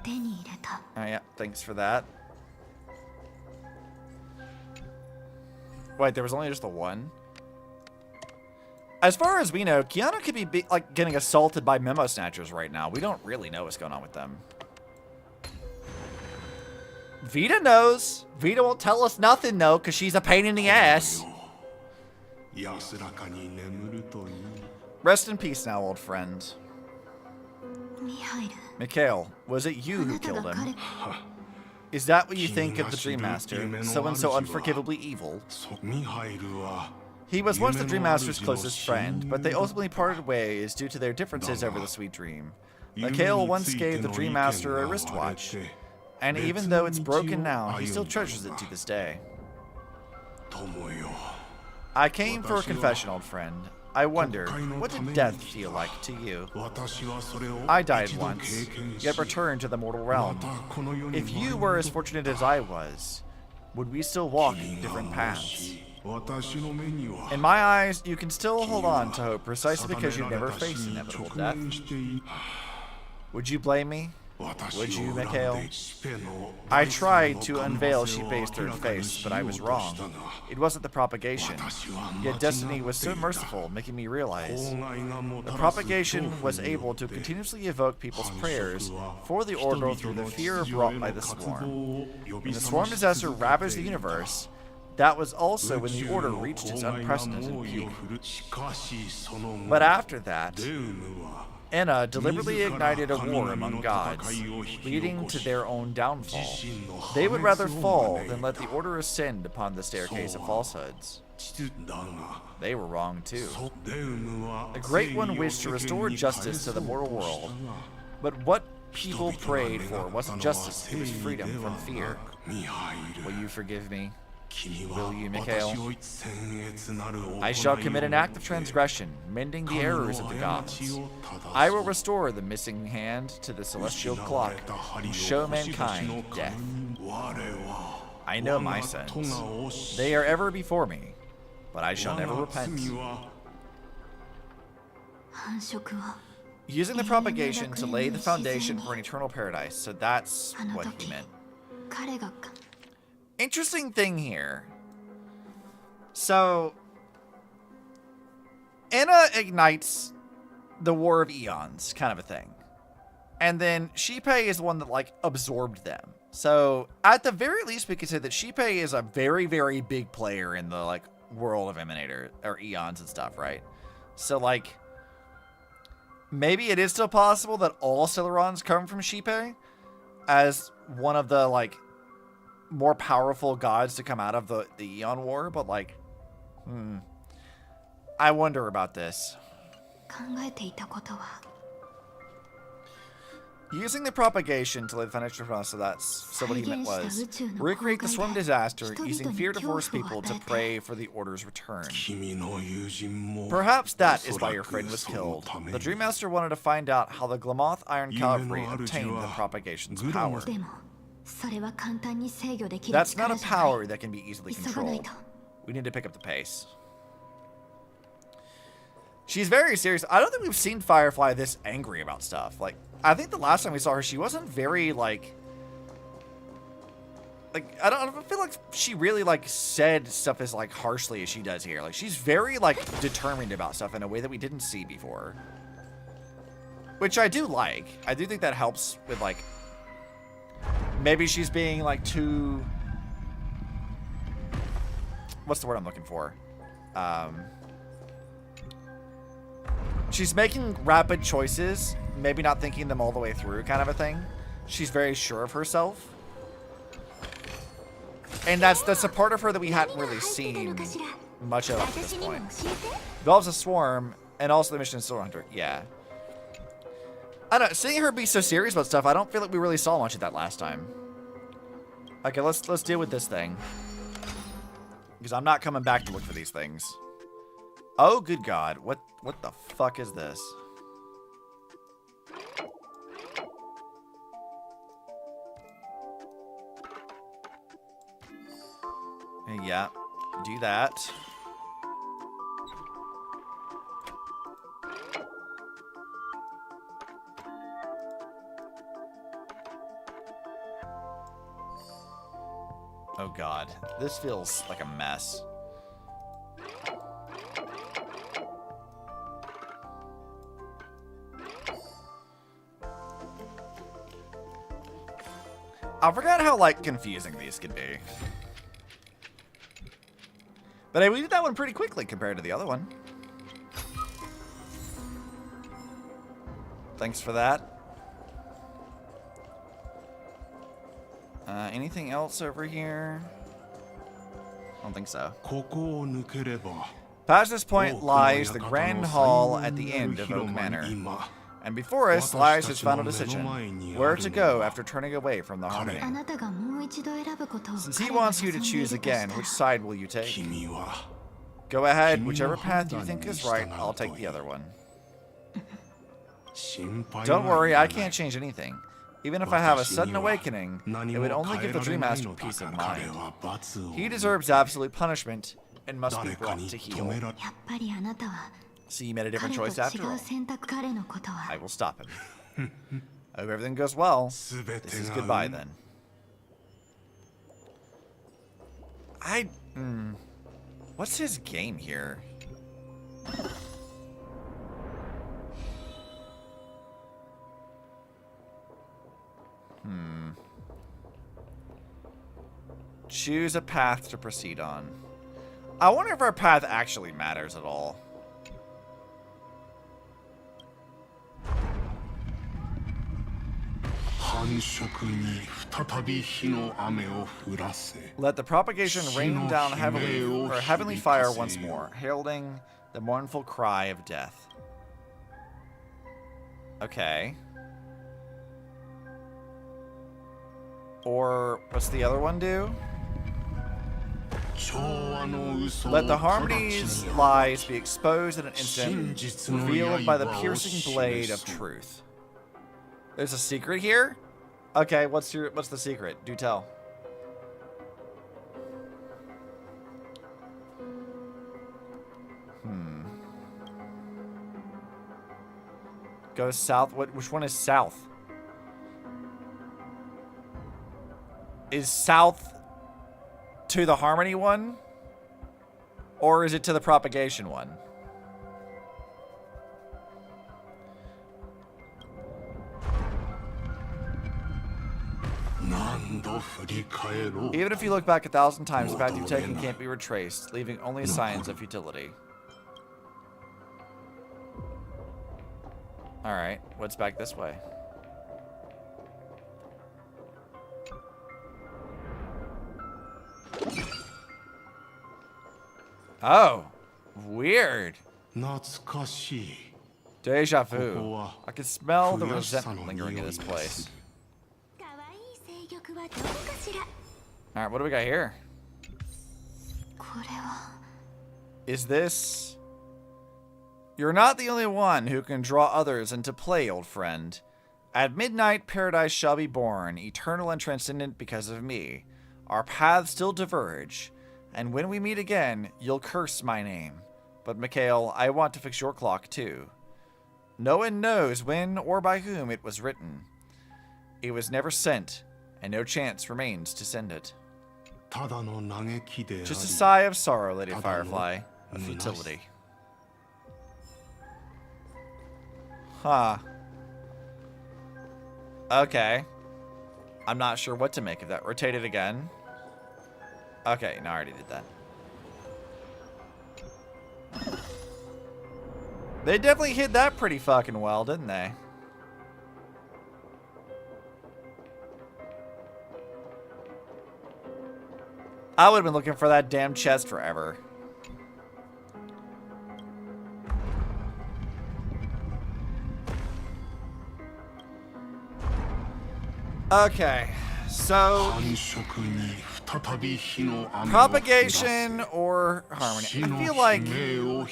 Oh, yeah, thanks for that. Wait, there was only just the one? As far as we know, Kiana could be like, getting assaulted by Memo Snatchers right now. We don't really know what's going on with them. Vita knows. Vita won't tell us nothing, though, because she's a pain in the ass. Rest in peace now, old friend. Mikhail, was it you who killed him? Is that what you think of the Dream Master? Someone so unforgivably evil? He was once the Dream Master's closest friend, but they ultimately parted ways due to their differences over the sweet dream. Mikhail once gave the Dream Master a wristwatch, and even though it's broken now, he still treasures it to this day. I came for a confession, old friend. I wonder, what did death feel like to you? I died once, yet returned to the mortal realm. If you were as fortunate as I was, would we still walk different paths? In my eyes, you can still hold on to hope precisely because you never faced inevitable death. Would you blame me? Would you, Mikhail? I tried to unveil Shipei's third face, but I was wrong. It wasn't the propagation. Yet destiny was so merciful, making me realize. The propagation was able to continuously evoke people's prayers for the Order through the fear brought by the Swarm. When the Swarm disaster ravaged the universe, that was also when the Order reached its unprecedented peak. But after that, Enna deliberately ignited a war among gods, leading to their own downfall. They would rather fall than let the Order ascend upon the staircase of falsehoods. They were wrong too. The Great One wished to restore justice to the mortal world, but what people prayed for wasn't justice, it was freedom from fear. Will you forgive me? Will you, Mikhail? I shall commit an act of transgression, mending the errors of the gods. I will restore the missing hand to the celestial clock and show mankind death. I know my sins. They are ever before me, but I shall never repent. Using the propagation to lay the foundation for an eternal paradise, so that's what he meant. Interesting thing here. So, Enna ignites the War of Eons, kind of a thing. And then Shipei is the one that, like, absorbed them. So, at the very least, we could say that Shipei is a very, very big player in the, like, world of Emanator, or Eons and stuff, right? So, like, maybe it is still possible that all Celerons come from Shipei as one of the, like, more powerful gods to come out of the Eon War, but like, I wonder about this. Using the propagation to lay the foundation for us, so what he meant was recreate the Swarm disaster using fear to force people to pray for the Order's return. Perhaps that is why your friend was killed. The Dream Master wanted to find out how the Glamoth Iron Cavalry obtained the propagation's power. That's not a power that can be easily controlled. We need to pick up the pace. She's very serious. I don't think we've seen Firefly this angry about stuff. Like, I think the last time we saw her, she wasn't very, like, I don't feel like she really, like, said stuff as, like, harshly as she does here. Like, she's very, like, determined about stuff in a way that we didn't see before. Which I do like. I do think that helps with, like, maybe she's being, like, too... What's the word I'm looking for? She's making rapid choices, maybe not thinking them all the way through, kind of a thing. She's very sure of herself. And that's a part of her that we hadn't really seen much of up to this point. Involves a Swarm, and also the mission Soul Hunter. Yeah. I don't know, seeing her be so serious about stuff, I don't feel like we really saw much of that last time. Okay, let's deal with this thing. Because I'm not coming back to look for these things. Oh, good God. What the fuck is this? Yeah, do that. Oh God, this feels like a mess. I forgot how, like, confusing these can be. But hey, we did that one pretty quickly compared to the other one. Thanks for that. Anything else over here? I don't think so. Past this point lies the Grand Hall at the end of Oak Manor. And before us lies his final decision, where to go after turning away from the Harmony. Since he wants you to choose again, which side will you take? Go ahead, whichever path you think is right, I'll take the other one. Don't worry, I can't change anything. Even if I have a sudden awakening, it would only give the Dream Master peace of mind. He deserves absolute punishment and must be brought to heel. So you made a different choice after all. I will stop him. Hope everything goes well. This is goodbye then. What's his game here? Choose a path to proceed on. I wonder if our path actually matters at all. Let the propagation rain down heavenly fire once more, heralding the mournful cry of death. Okay. Or what's the other one do? Let the Harmony's lies be exposed in an instant, revealed by the piercing blade of truth. There's a secret here? Okay, what's the secret? Do tell. Go south. Which one is south? Is south to the Harmony one? Or is it to the propagation one? Even if you look back 1,000 times, the path you've taken can't be retraced, leaving only signs of futility. Alright, what's back this way? Oh, weird. Deja vu. I can smell the resentment lingering in this place. Alright, what do we got here? Is this... You're not the only one who can draw others into play, old friend. At midnight, paradise shall be born, eternal and transcendent because of me. Our paths still diverge, and when we meet again, you'll curse my name. But Mikhail, I want to fix your clock too. No one knows when or by whom it was written. It was never sent, and no chance remains to send it. Just a sigh of sorrow, Lady Firefly, of futility. Huh. Okay. I'm not sure what to make of that. Rotate it again. Okay, no, I already did that. They definitely hid that pretty fucking well, didn't they? I would have been looking for that damn chest forever. Okay, so propagation or harmony. I feel like the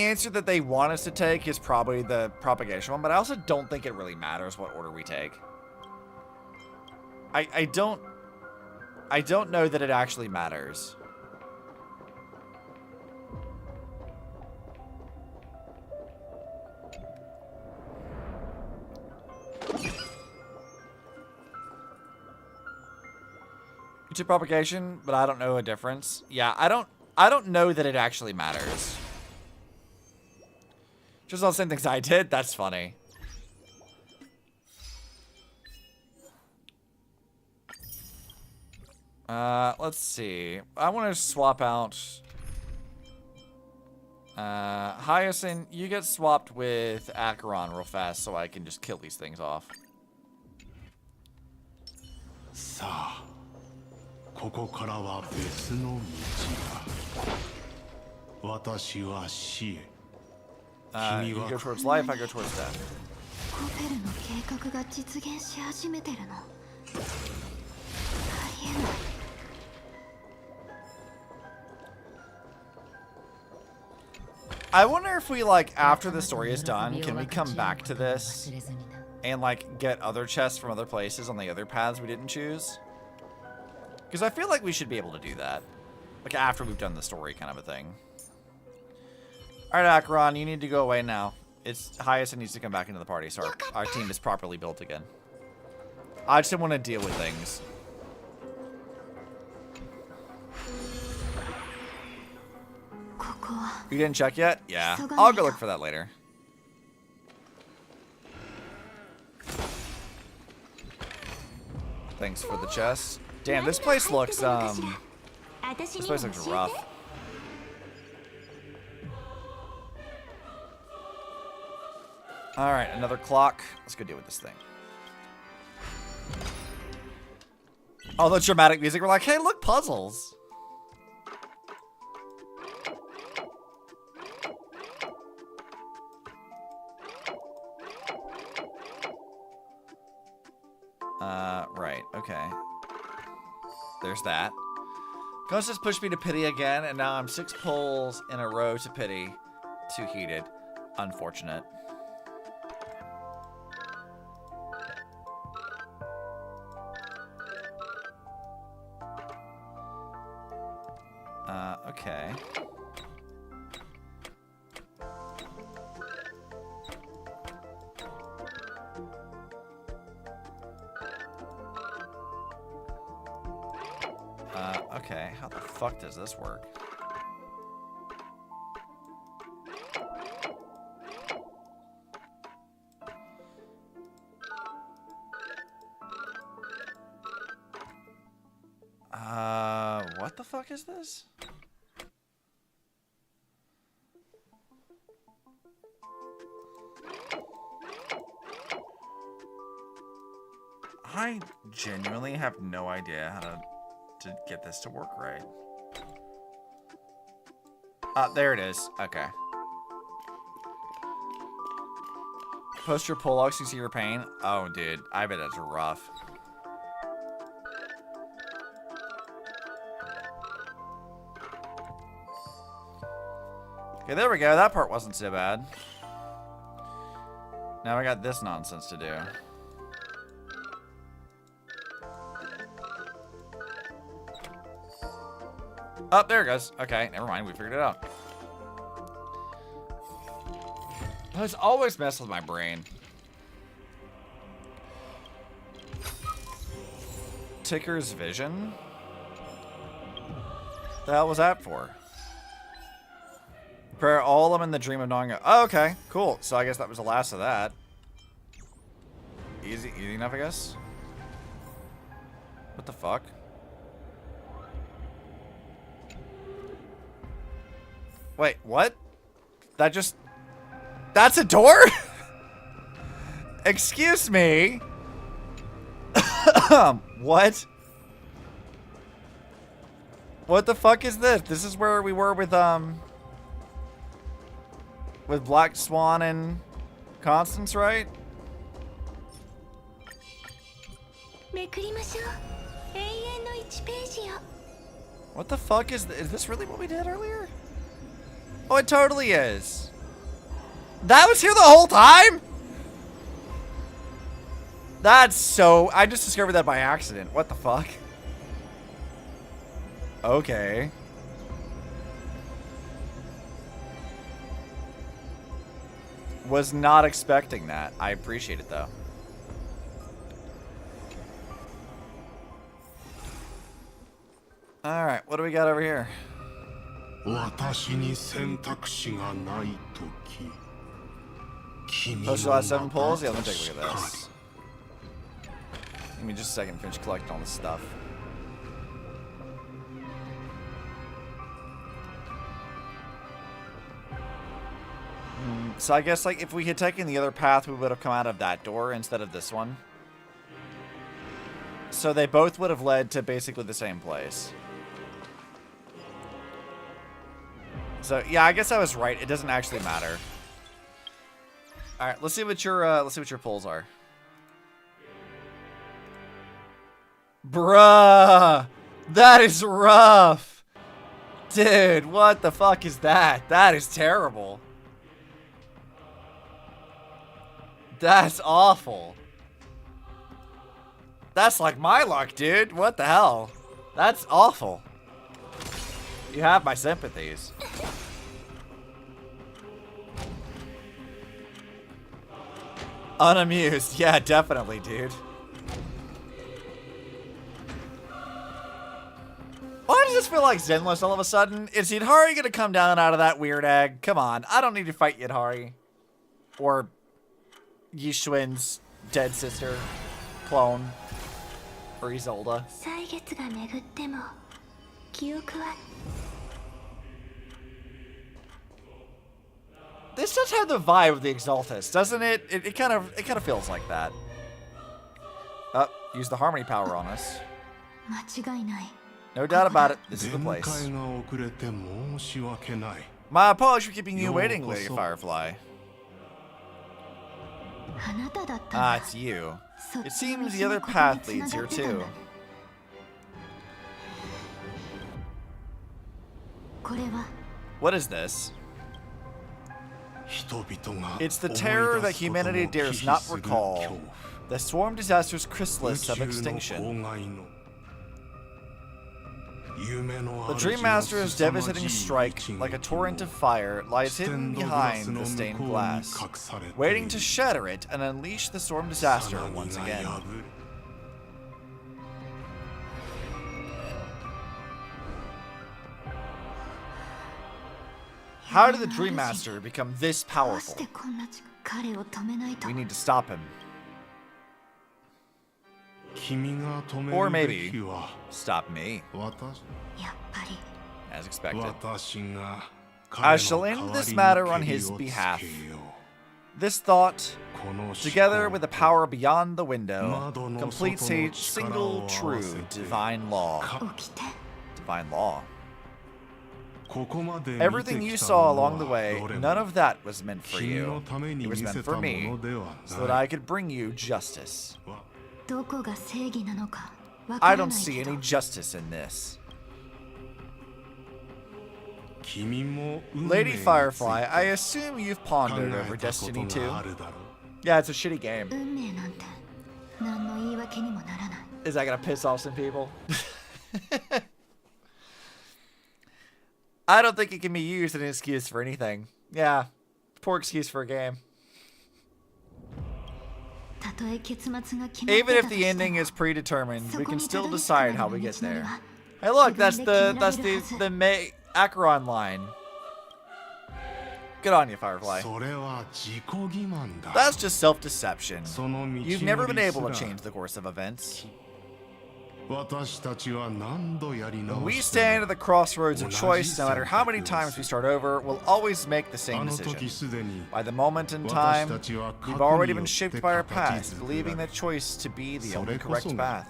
answer that they want us to take is probably the propagation one, but I also don't think it really matters what order we take. I don't know that it actually matters. You took propagation, but I don't know a difference. Yeah, I don't know that it actually matters. Just all the same things I did? That's funny. Let's see. I want to swap out... Hyacinth, you get swapped with Acheron real fast so I can just kill these things off. さあ、ここからは別の道だ。私は死へ。You go towards life, I go towards death. コペルの計画が実現し始めてるの。ありえない。I wonder if we, like, after the story is done, can we come back to this and, like, get other chests from other places on the other paths we didn't choose? Because I feel like we should be able to do that. Like, after we've done the story kind of a thing. Alright, Acheron, you need to go away now. It's Hyacinth needs to come back into the party, so our team is properly built again. I just didn't want to deal with things. You didn't check yet? Yeah. I'll go look for that later. Thanks for the chest. Damn, this place looks, this place looks rough. Alright, another clock. Let's go deal with this thing. Oh, the dramatic music. We're like, hey, look, puzzles. Right, okay. There's that. Ghost just pushed me to pity again, and now I'm 6 pulls in a row to pity. Too heated. Unfortunate. Okay. Okay, how the fuck does this work? What the fuck is this? I genuinely have no idea how to get this to work right. There it is. Okay. Post your pull logs to see your pain. Oh, dude. I bet that's rough. Okay, there we go. That part wasn't so bad. Now I got this nonsense to do. Oh, there it goes. Okay, never mind. We figured it out. Those always mess with my brain. Ticker's vision? The hell was that for? Prepare all of them in the dream of knowing. Oh, okay, cool. So I guess that was the last of that. Easy enough, I guess. What the fuck? Wait, what? That's a door? Excuse me? What? What the fuck is this? This is where we were with Black Swan and Constance, right? What the fuck is this really what we did earlier? Oh, it totally is. That was here the whole time? That's so... I just discovered that by accident. What the fuck? Okay. Was not expecting that. I appreciate it, though. Alright, what do we got over here? Those last 7 pulls? Yeah, let me take a look at this. Give me just a second to finish collecting all this stuff. So I guess, like, if we had taken the other path, we would have come out of that door instead of this one. So they both would have led to basically the same place. So yeah, I guess I was right. It doesn't actually matter. All right, let's see what your pulls are. Bruh, that is rough, dude. What the fuck is that? That is terrible. That's awful. That's like my luck, dude. What the hell? That's awful. You have my sympathies. Unamused. Yeah, definitely, dude. Why does this feel like Zenless all of a sudden? Is Yadhari gonna come down out of that weird egg? Come on, I don't need to fight Yadhari. Or Yishuin's dead sister, clone, or Isolde. This does have the vibe of the Exaltus, doesn't it? It kind of feels like that. Oh, use the harmony power on us. No doubt about it. This is the place. My apologies for keeping you waiting, Lady Firefly. Ah, it's you. It seems the other path leads here too. What is this? It's the terror that humanity dares not recall. The swarm disaster's chrysalis of extinction. The Dream Master's devastating strike, like a torrent of fire, lies hidden behind the stained glass, waiting to shatter it and unleash the storm disaster once again. How did the Dream Master become this powerful? We need to stop him. Or maybe stop me. As expected. I shall end this matter on his behalf. This thought, together with the power beyond the window, completes a single true divine law. Divine law. Everything you saw along the way, none of that was meant for you. It was meant for me, so that I could bring you justice. I don't see any justice in this. Lady Firefly, I assume you've pondered over Destiny 2? Yeah, it's a shitty game. Is that gonna piss off some people? I don't think it can be used as an excuse for anything. Yeah, poor excuse for a game. Even if the ending is predetermined, we can still decide how we get there. Hey, look, that's the Acheron line. Good on you, Firefly. That's just self-deception. You've never been able to change the course of events. We stand at the crossroads of choice. No matter how many times we start over, we'll always make the same decision. By the moment in time, we've already been shaped by our past, believing that choice to be the only correct path.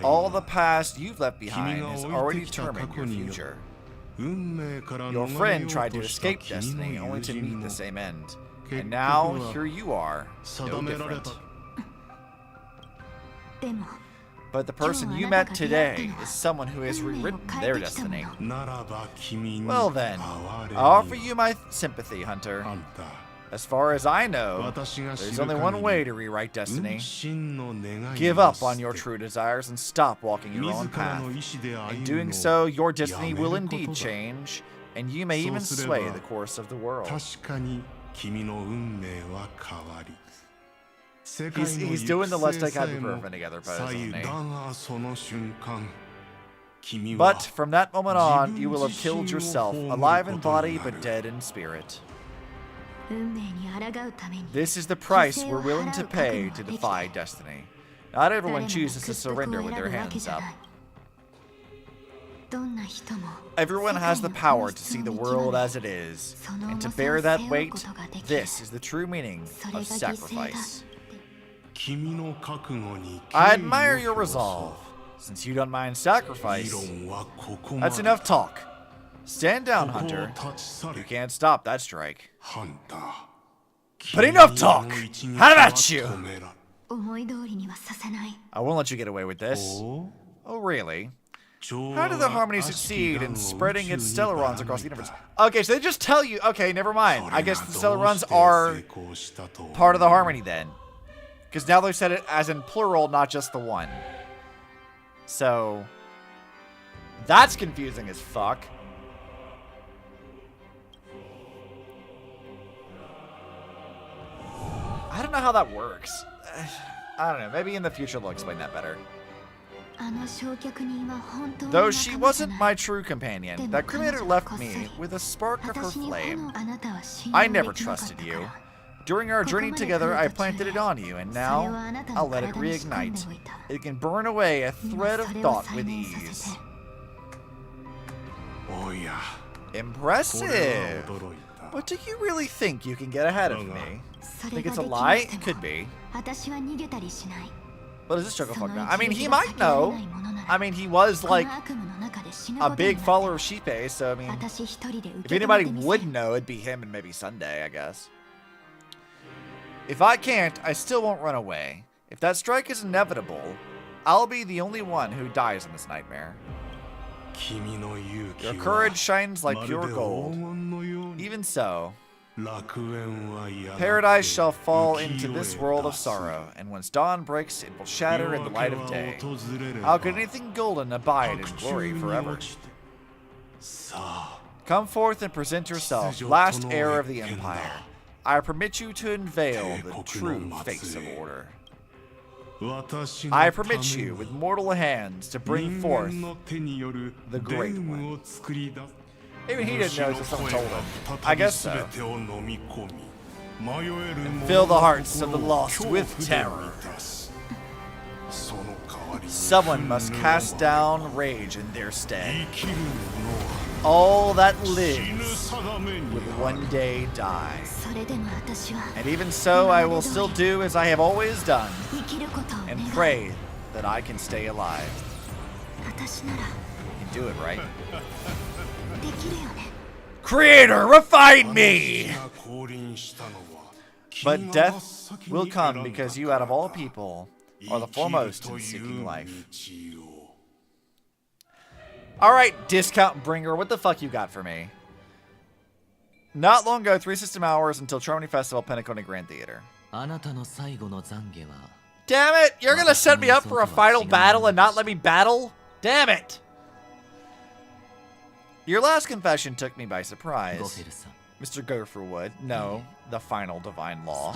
All the past you've left behind has already determined your future. Your friend tried to escape destiny only to meet the same end. And now, here you are, no different. But the person you met today is someone who has rewritten their destiny. Well then, I offer you my sympathy, Hunter. As far as I know, there's only one way to rewrite destiny. Give up on your true desires and stop walking your own path. In doing so, your destiny will indeed change, and you may even sway the course of the world. He's doing the let's take ibuprofen together pose, isn't he? But from that moment on, you will have killed yourself, alive in body but dead in spirit. This is the price we're willing to pay to defy destiny. Not everyone chooses to surrender with their hands up. Everyone has the power to see the world as it is, and to bear that weight. This is the true meaning of sacrifice. I admire your resolve. Since you don't mind sacrifice, that's enough talk. Stand down, Hunter. You can't stop that strike. But enough talk! How about you? I won't let you get away with this. Oh, really? How did the Harmony succeed in spreading its Stellarons across the universe? Okay, so they just tell you, okay, never mind. I guess the Stellarons are part of the Harmony then. Because now they've said it as in plural, not just the one. So, that's confusing as fuck. I don't know how that works. I don't know. Maybe in the future they'll explain that better. Though she wasn't my true companion, that cremator left me with a spark of her flame. I never trusted you. During our journey together, I planted it on you, and now I'll let it reignite. It can burn away a thread of thought with ease. Impressive! But do you really think you can get ahead of me? Think it's a lie? It could be. What does this Chocofuck know? I mean, he might know. I mean, he was like a big follower of Shippei, so I mean, if anybody would know, it'd be him and maybe Sunday, I guess. If I can't, I still won't run away. If that strike is inevitable, I'll be the only one who dies in this nightmare. Your courage shines like pure gold. Even so, paradise shall fall into this world of sorrow, and once dawn breaks, it will shatter in the light of day. How could anything golden abide in glory forever? Come forth and present yourself, last heir of the Empire. I permit you to unveil the true face of order. I permit you, with mortal hands, to bring forth the Great One. Even he didn't know until someone told him. I guess so. And fill the hearts of the lost with terror. Someone must cast down rage in their stead. All that lives will one day die. And even so, I will still do as I have always done, and pray that I can stay alive. You can do it, right? Creator, refine me! But death will come because you, out of all people, are the foremost in seeking life. Alright, discount bringer, what the fuck you got for me? Not long ago, 3 system hours until Charmony Festival, Penacony Grand Theater. Damn it! You're gonna set me up for a final battle and not let me battle? Damn it! Your last confession took me by surprise. Mr. Gopher would. No, the final divine law.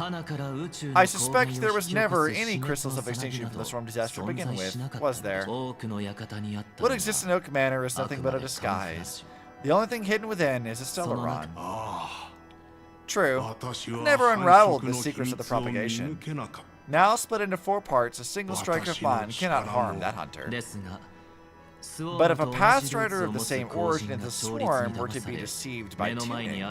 I suspect there was never any crystals of extinction for the storm disaster to begin with, was there? What exists in Oak Manor is nothing but a disguise. The only thing hidden within is a Stellaron. True, never unraveled the secrets of the propagation. Now split into 4 parts, a single strike of mine cannot harm that hunter. But if a past rider of the same origin as the swarm were to be deceived by tuning,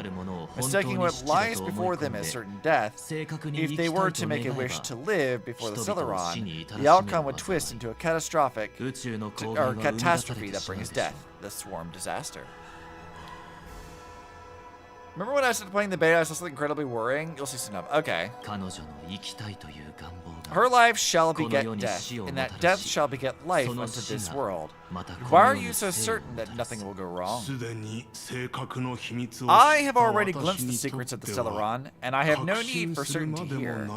mistaking what lies before them as certain death, if they were to make a wish to live before the Stellaron, the outcome would twist into a catastrophe that brings death, the swarm disaster. Remember when I started playing the beta, I saw something incredibly worrying? You'll see soon enough. Okay. Her life shall beget death, and that death shall beget life unto this world. Why are you so certain that nothing will go wrong? I have already glimpsed the secrets of the Stellaron, and I have no need for certainty here.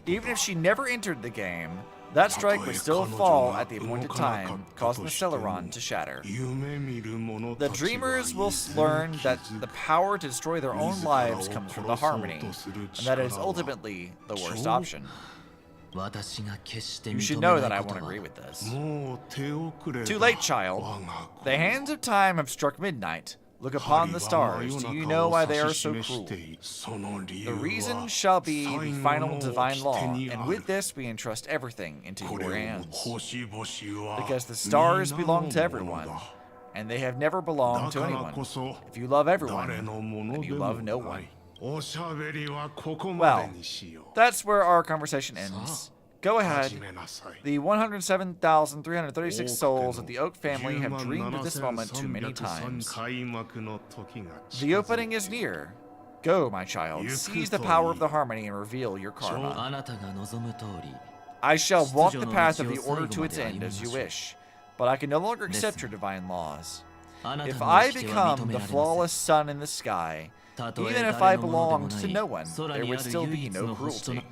Even if she never entered the game, that strike would still fall at the appointed time, causing the Stellaron to shatter. The dreamers will learn that the power to destroy their own lives comes from the Harmony, and that it is ultimately the worst option. You should know that I won't agree with this. Too late, child. The hands of time have struck midnight. Look upon the stars. Do you know why they are so cruel? The reason shall be the final divine law, and with this we entrust everything into your hands. Because the stars belong to everyone, and they have never belonged to anyone. If you love everyone, then you love no one. Well, that's where our conversation ends. Go ahead. The 107,336 souls of the Oak family have dreamed of this moment too many times. The opening is near. Go, my child. Seize the power of the harmony and reveal your karma. I shall walk the path of the order to its end as you wish, but I can no longer accept your divine laws. If I become the flawless sun in the sky, even if I belonged to no one, there would still be no cruelty.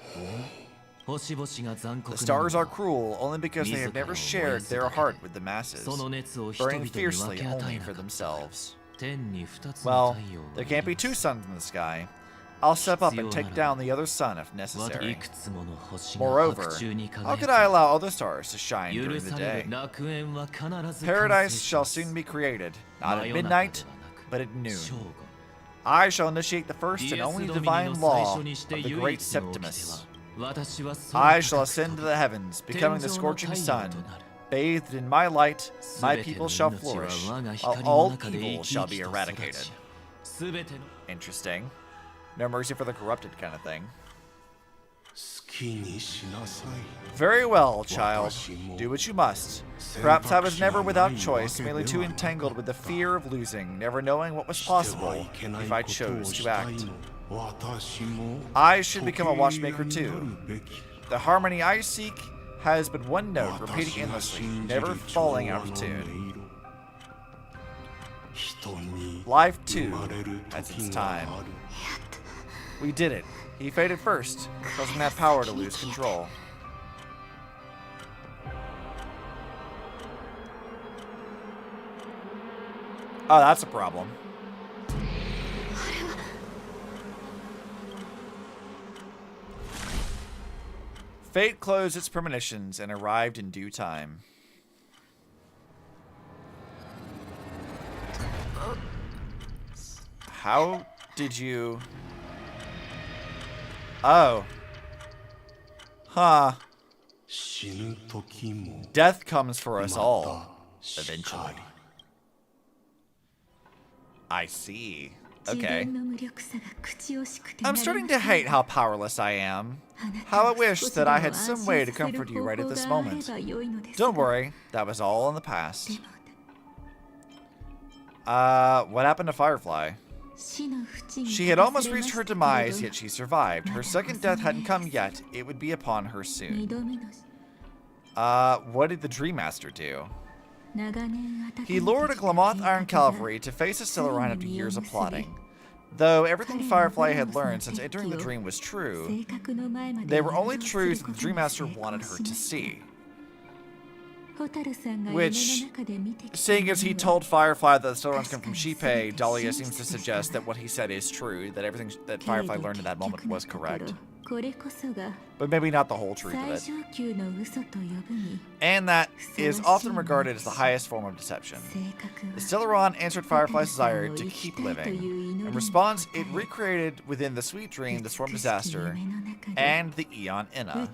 The stars are cruel only because they have never shared their heart with the masses, burning fiercely only for themselves. Well, there can't be two suns in the sky. I'll step up and take down the other sun if necessary. Moreover, how could I allow other stars to shine during the day? Paradise shall soon be created, not at midnight, but at noon. I shall initiate the first and only divine law of the great Septimus. I shall ascend to the heavens, becoming the scorching sun. Bathed in my light, my people shall flourish, while all evil shall be eradicated. Interesting. No mercy for the corrupted kind of thing. Very well, child. Do what you must. Perhaps I was never without choice, merely too entangled with the fear of losing, never knowing what was possible if I chose to act. I should become a watchmaker too. The harmony I seek has but one note, repeating endlessly, never falling out of tune. Life too has its time. We did it. He faded first, causing that power to lose control. Oh, that's a problem. Fate closed its premonitions and arrived in due time. How did you... Oh. Huh. Death comes for us all, eventually. I see. Okay. I'm starting to hate how powerless I am. How I wish that I had some way to comfort you right at this moment. Don't worry, that was all in the past. What happened to Firefly? She had almost reached her demise, yet she survived. Her second death hadn't come yet. It would be upon her soon. What did the Dream Master do? He lured a Glamoth Iron Cavalry to face Acheron after years of plotting. Though everything Firefly had learned since entering the dream was true, they were only truths that the Dream Master wanted her to see. Which, seeing as he told Firefly that the Acherons come from Sheepay, Dhalia seems to suggest that what he said is true, that everything that Firefly learned in that moment was correct. But maybe not the whole truth of it. And that is often regarded as the highest form of deception. The Acheron answered Firefly's desire to keep living. In response, it recreated within the sweet dream the Swarm Disaster and the Aeon Inna.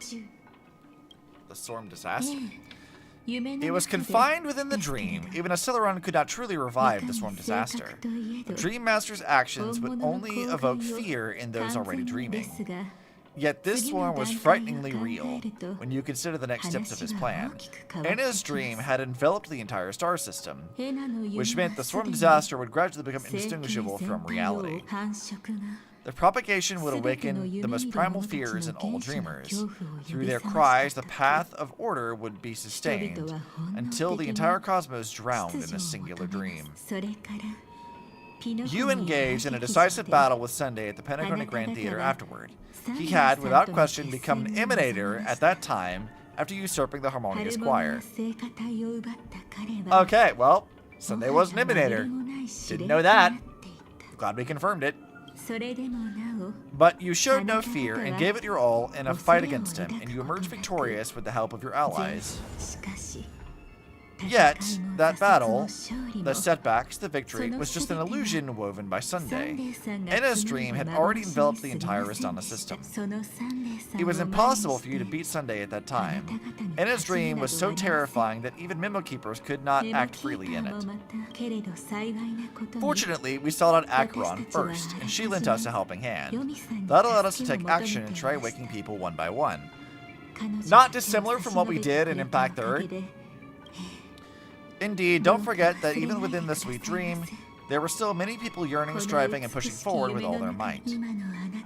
The Swarm Disaster? It was confined within the dream. Even Acheron could not truly revive the Swarm Disaster. The Dream Master's actions would only evoke fear in those already dreaming. Yet this swarm was frighteningly real when you consider the next steps of his plan. Inna's dream had enveloped the entire star system, which meant the Swarm Disaster would gradually become indistinguishable from reality. The propagation would awaken the most primal fears in all dreamers. Through their cries, the path of order would be sustained until the entire cosmos drowned in a singular dream. You engaged in a decisive battle with Sunday at the Pentagon Grand Theater afterward. He had, without question, become an Emanator at that time after usurping the Harmonious Choir. Okay, well, Sunday was an Emanator. Didn't know that. Glad we confirmed it. But you showed no fear and gave it your all in a fight against him, and you emerged victorious with the help of your allies. Yet, that battle, the setbacks, the victory, was just an illusion woven by Sunday. Inna's dream had already enveloped the entire Astana system. It was impossible for you to beat Sunday at that time. Inna's dream was so terrifying that even Memo Keepers could not act freely in it. Fortunately, we sought out Acheron first, and she lent us a helping hand. That allowed us to take action and try waking people one by one. Not dissimilar from what we did in Impact the Earth. Indeed, don't forget that even within the sweet dream, there were still many people yearning, striving, and pushing forward with all their might.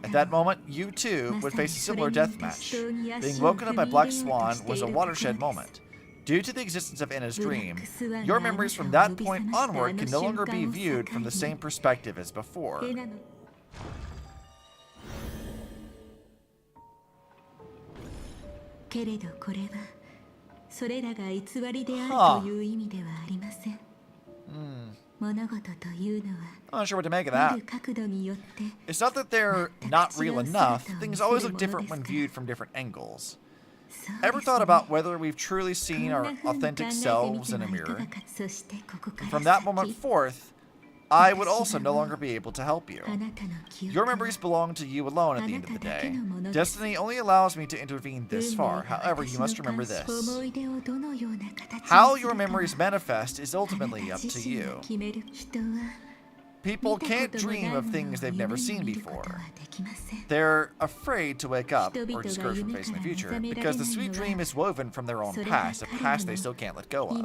At that moment, you too would face a similar death match. Being woken up by Black Swan was a watershed moment. Due to the existence of Inna's dream, your memories from that point onward can no longer be viewed from the same perspective as before. Huh. I'm not sure what to make of that. It's not that they're not real enough, things always look different when viewed from different angles. Ever thought about whether we've truly seen our authentic selves in a mirror? And from that moment forth, I would also no longer be able to help you. Your memories belong to you alone at the end of the day. Destiny only allows me to intervene this far. However, you must remember this. How your memories manifest is ultimately up to you. People can't dream of things they've never seen before. They're afraid to wake up or discouraged from facing the future because the sweet dream is woven from their own past, a past they still can't let go of.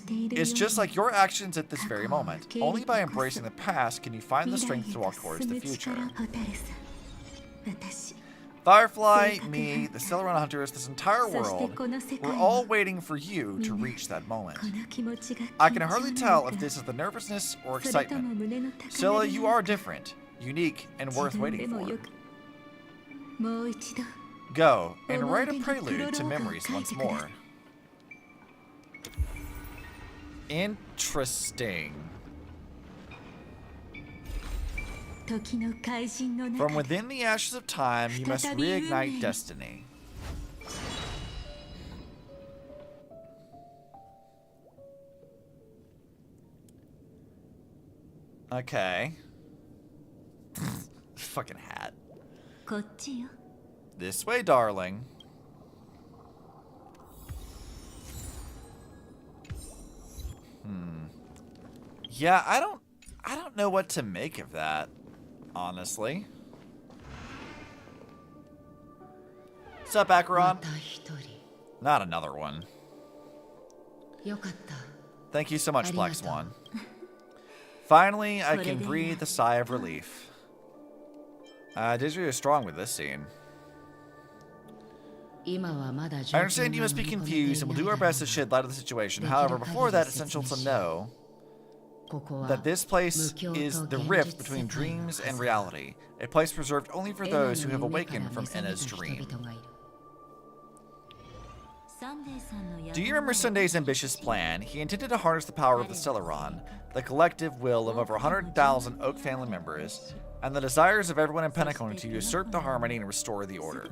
It's just like your actions at this very moment. Only by embracing the past can you find the strength to walk towards the future. Firefly, me, the Celeron Hunters, this entire world, we're all waiting for you to reach that moment. I can hardly tell if this is the nervousness or excitement. Scylla, you are different, unique, and worth waiting for. Go, and write a prelude to memories once more. Interesting. From within the ashes of time, you must reignite destiny. Okay. Fucking hat. This way, darling. Yeah, I don't know what to make of that. Honestly. What's up, Acheron? Not another one. Thank you so much, Black Swan. Finally, I can breathe a sigh of relief. Disney is strong with this scene. I understand you must be confused, and we'll do our best to shed light on the situation. However, before that, it's essential to know that this place is the rift between dreams and reality, a place preserved only for those who have awakened from Inna's dream. Do you remember Sunday's ambitious plan? He intended to harness the power of the Celeron, the collective will of over 100,000 Oak family members, and the desires of everyone in Pentacon to usurp the harmony and restore the order.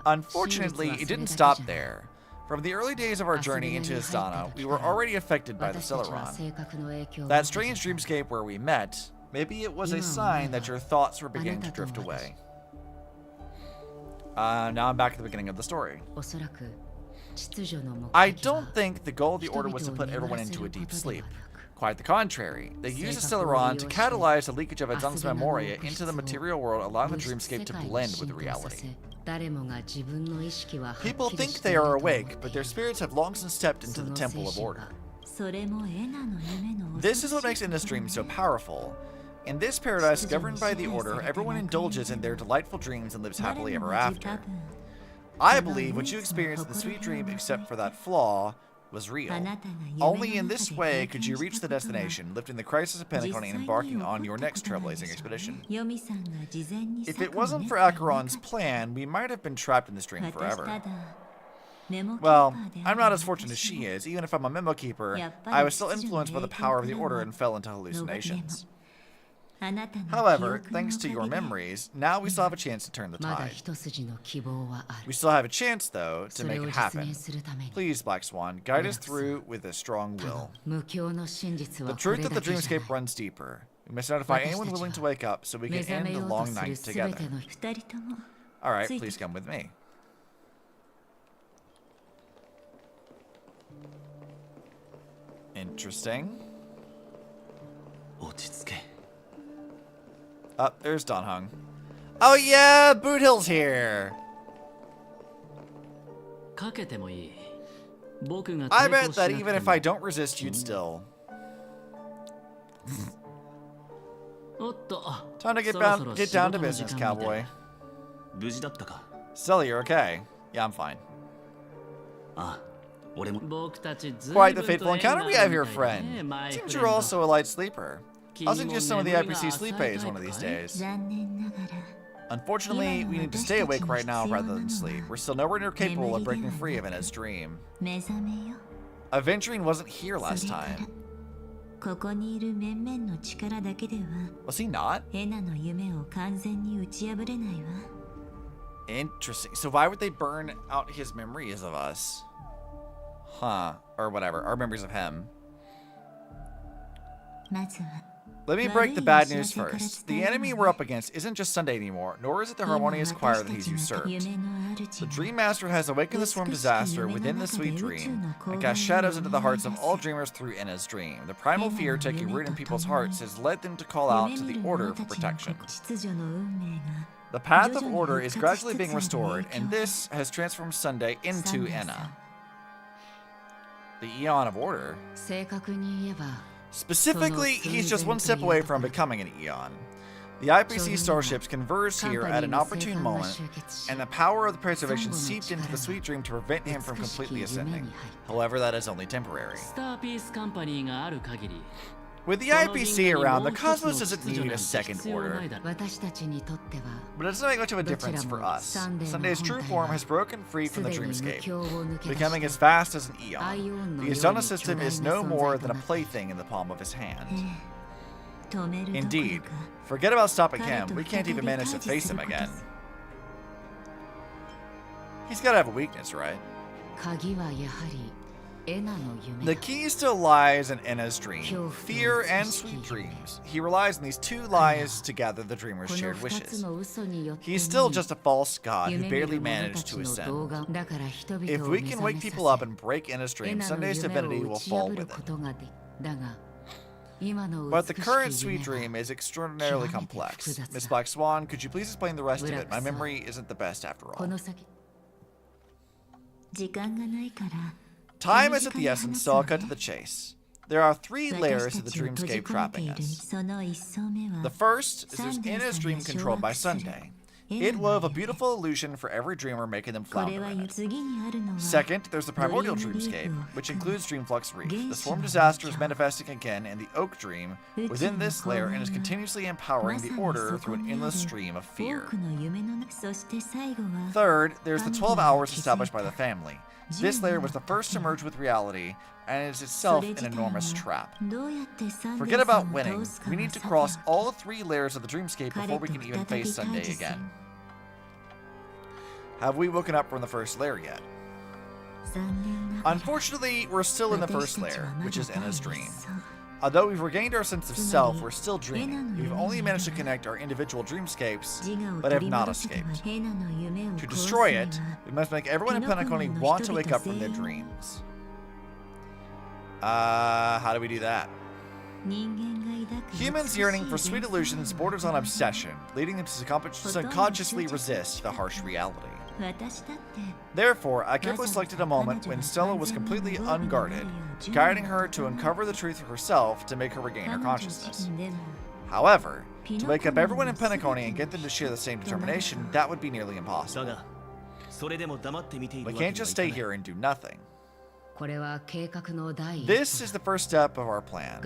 Unfortunately, it didn't stop there. From the early days of our journey into Isdana, we were already affected by the Celeron. That strange dreamscape where we met, maybe it was a sign that your thoughts were beginning to drift away. Now I'm back at the beginning of the story. I don't think the goal of the Order was to put everyone into a deep sleep. Quite the contrary. They used the Celeron to catalyze the leakage of Azan's memoria into the material world, allowing the dreamscape to blend with reality. People think they are awake, but their spirits have long since stepped into the Temple of Order. This is what makes Inna's dream so powerful. In this paradise governed by the Order, everyone indulges in their delightful dreams and lives happily ever after. I believe what you experienced in the sweet dream, except for that flaw, was real. Only in this way could you reach the destination, lifting the crisis of Pentacon and embarking on your next trailblazing expedition. If it wasn't for Acheron's plan, we might have been trapped in this dream forever. Well, I'm not as fortunate as she is. Even if I'm a memo keeper, I was still influenced by the power of the Order and fell into hallucinations. However, thanks to your memories, now we still have a chance to turn the tide. We still have a chance, though, to make it happen. Please, Black Swan, guide us through with a strong will. The truth of the dreamscape runs deeper. We must notify anyone willing to wake up so we can end the long night together. Alright, please come with me. Interesting. Oh, there's Don Hung. Oh yeah, Boot Hill's here. I bet that even if I don't resist, you'd still. Time to get down to business, cowboy. Sully, you're okay. Yeah, I'm fine. Quite the fateful encounter we have here, friend. Seems you're also a light sleeper. I'll send you some of the IPC sleep aids one of these days. Unfortunately, we need to stay awake right now rather than sleep. We're still nowhere near capable of breaking free of Ina's dream. Aventurine wasn't here last time. Was he not? Interesting. So why would they burn out his memories of us? Huh. Or whatever. Our memories of him. Let me break the bad news first. The enemy we're up against isn't just Sunday anymore, nor is it the harmonious choir that he's usurped. The Dream Master has awakened the swarm disaster within the sweet dream, and cast shadows into the hearts of all dreamers through Ina's dream. The primal fear taking root in people's hearts has led them to call out to the Order for protection. The path of order is gradually being restored, and this has transformed Sunday into Ina. The Eon of Order? Specifically, he's just one step away from becoming an Eon. The IPC starships converged here at an opportune moment, and the power of the preservation seeped into the sweet dream to prevent him from completely ascending. However, that is only temporary. With the IPC around, the cosmos doesn't need a second order. But it doesn't make much of a difference for us. Sunday's true form has broken free from the dreamscape, becoming as vast as an eon. The Azona system is no more than a plaything in the palm of his hand. Indeed, forget about stopping him, we can't even manage to face him again. He's gotta have a weakness, right? The key still lies in Ina's dream, fear and sweet dreams. He relies on these two lies to gather the dreamer's shared wishes. He's still just a false god who barely managed to ascend. If we can wake people up and break Ina's dream, Sunday's divinity will fall with it. But the current sweet dream is extraordinarily complex. Miss Black Swan, could you please explain the rest of it? My memory isn't the best after all. Time is of the essence, so I'll cut to the chase. There are 3 layers to the dreamscape trapping us. The first is there's Ina's dream controlled by Sunday. It wove a beautiful illusion for every dreamer, making them flounder in it. Second, there's the primordial dreamscape, which includes Dreamflux Reef. The swarm disaster is manifesting again in the Oak Dream within this layer and is continuously empowering the Order through an endless stream of fear. Third, there's the 12 hours established by the family. This layer was the first to merge with reality, and is itself an enormous trap. Forget about winning. We need to cross all 3 layers of the dreamscape before we can even face Sunday again. Have we woken up from the first layer yet? Unfortunately, we're still in the first layer, which is Ina's dream. Although we've regained our sense of self, we're still dreaming. We've only managed to connect our individual dreamscapes, but have not escaped. To destroy it, we must make everyone in Penacony want to wake up from their dreams. How do we do that? Humans yearning for sweet illusions borders on obsession, leading them to subconsciously resist the harsh reality. Therefore, I carefully selected a moment when Stella was completely unguarded, guiding her to uncover the truth herself to make her regain her consciousness. However, to wake up everyone in Penacony and get them to share the same determination, that would be nearly impossible. We can't just stay here and do nothing. This is the first step of our plan.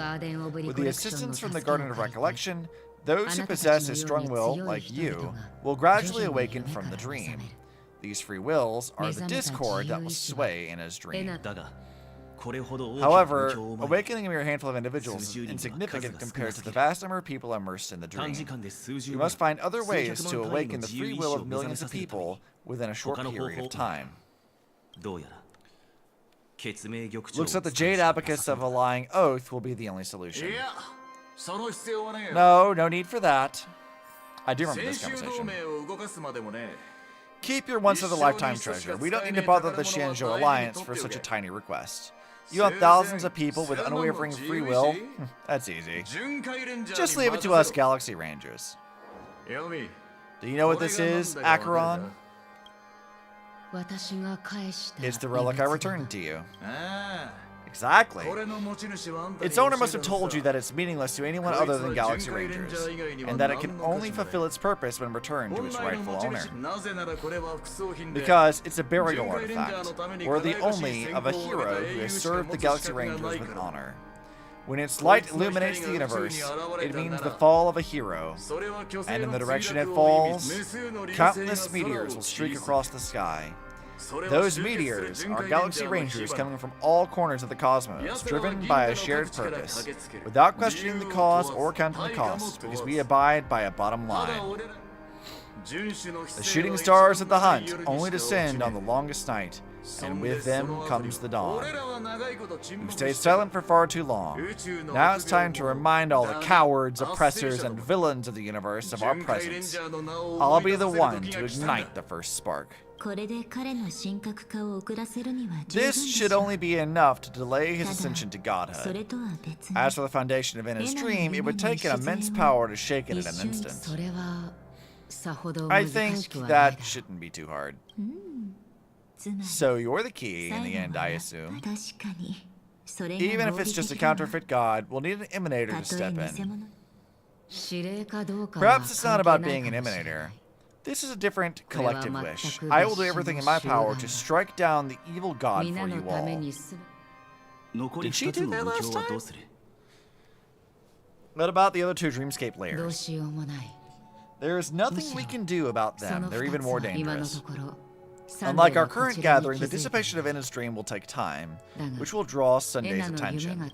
With the assistance from the Garden of Recollection, those who possess a strong will, like you, will gradually awaken from the dream. These free wills are the discord that will sway Ina's dream. However, awakening a mere handful of individuals is insignificant compared to the vast number of people immersed in the dream. We must find other ways to awaken the free will of millions of people within a short period of time. Looks like the Jade Abacus of a lying oath will be the only solution. No need for that. I do remember this conversation. Keep your once-in-a-lifetime treasure. We don't need to bother the Xianzhou Alliance for such a tiny request. You want thousands of people with unwavering free will? That's easy. Just leave it to us Galaxy Rangers. Do you know what this is, Acheron? It's the relic I returned to you. Exactly. Its owner must have told you that it's meaningless to anyone other than Galaxy Rangers, and that it can only fulfill its purpose when returned to its rightful owner. Because it's a burial artifact, worthy only of a hero who has served the Galaxy Rangers with honor. When its light illuminates the universe, it means the fall of a hero, and in the direction it falls, countless meteors will streak across the sky. Those meteors are Galaxy Rangers coming from all corners of the cosmos, driven by a shared purpose, without questioning the cause or counting the cost, because we abide by a bottom line. The shooting stars of the hunt only descend on the longest night, and with them comes the dawn. We've stayed silent for far too long. Now it's time to remind all the cowards, oppressors, and villains of the universe of our presence. I'll be the one to ignite the first spark. This should only be enough to delay his ascension to godhood. As for the foundation of Enna's dream, it would take an immense power to shake it in an instant. I think that shouldn't be too hard. So you're the key in the end, I assume. Even if it's just a counterfeit god, we'll need an emanator to step in. Perhaps it's not about being an emanator. This is a different collective wish. I will do everything in my power to strike down the evil god for you all. Did she do that last time? What about the other two Dreamscape layers? There is nothing we can do about them. They're even more dangerous. Unlike our current gathering, the dissipation of Enna's dream will take time, which will draw Sunday's attention.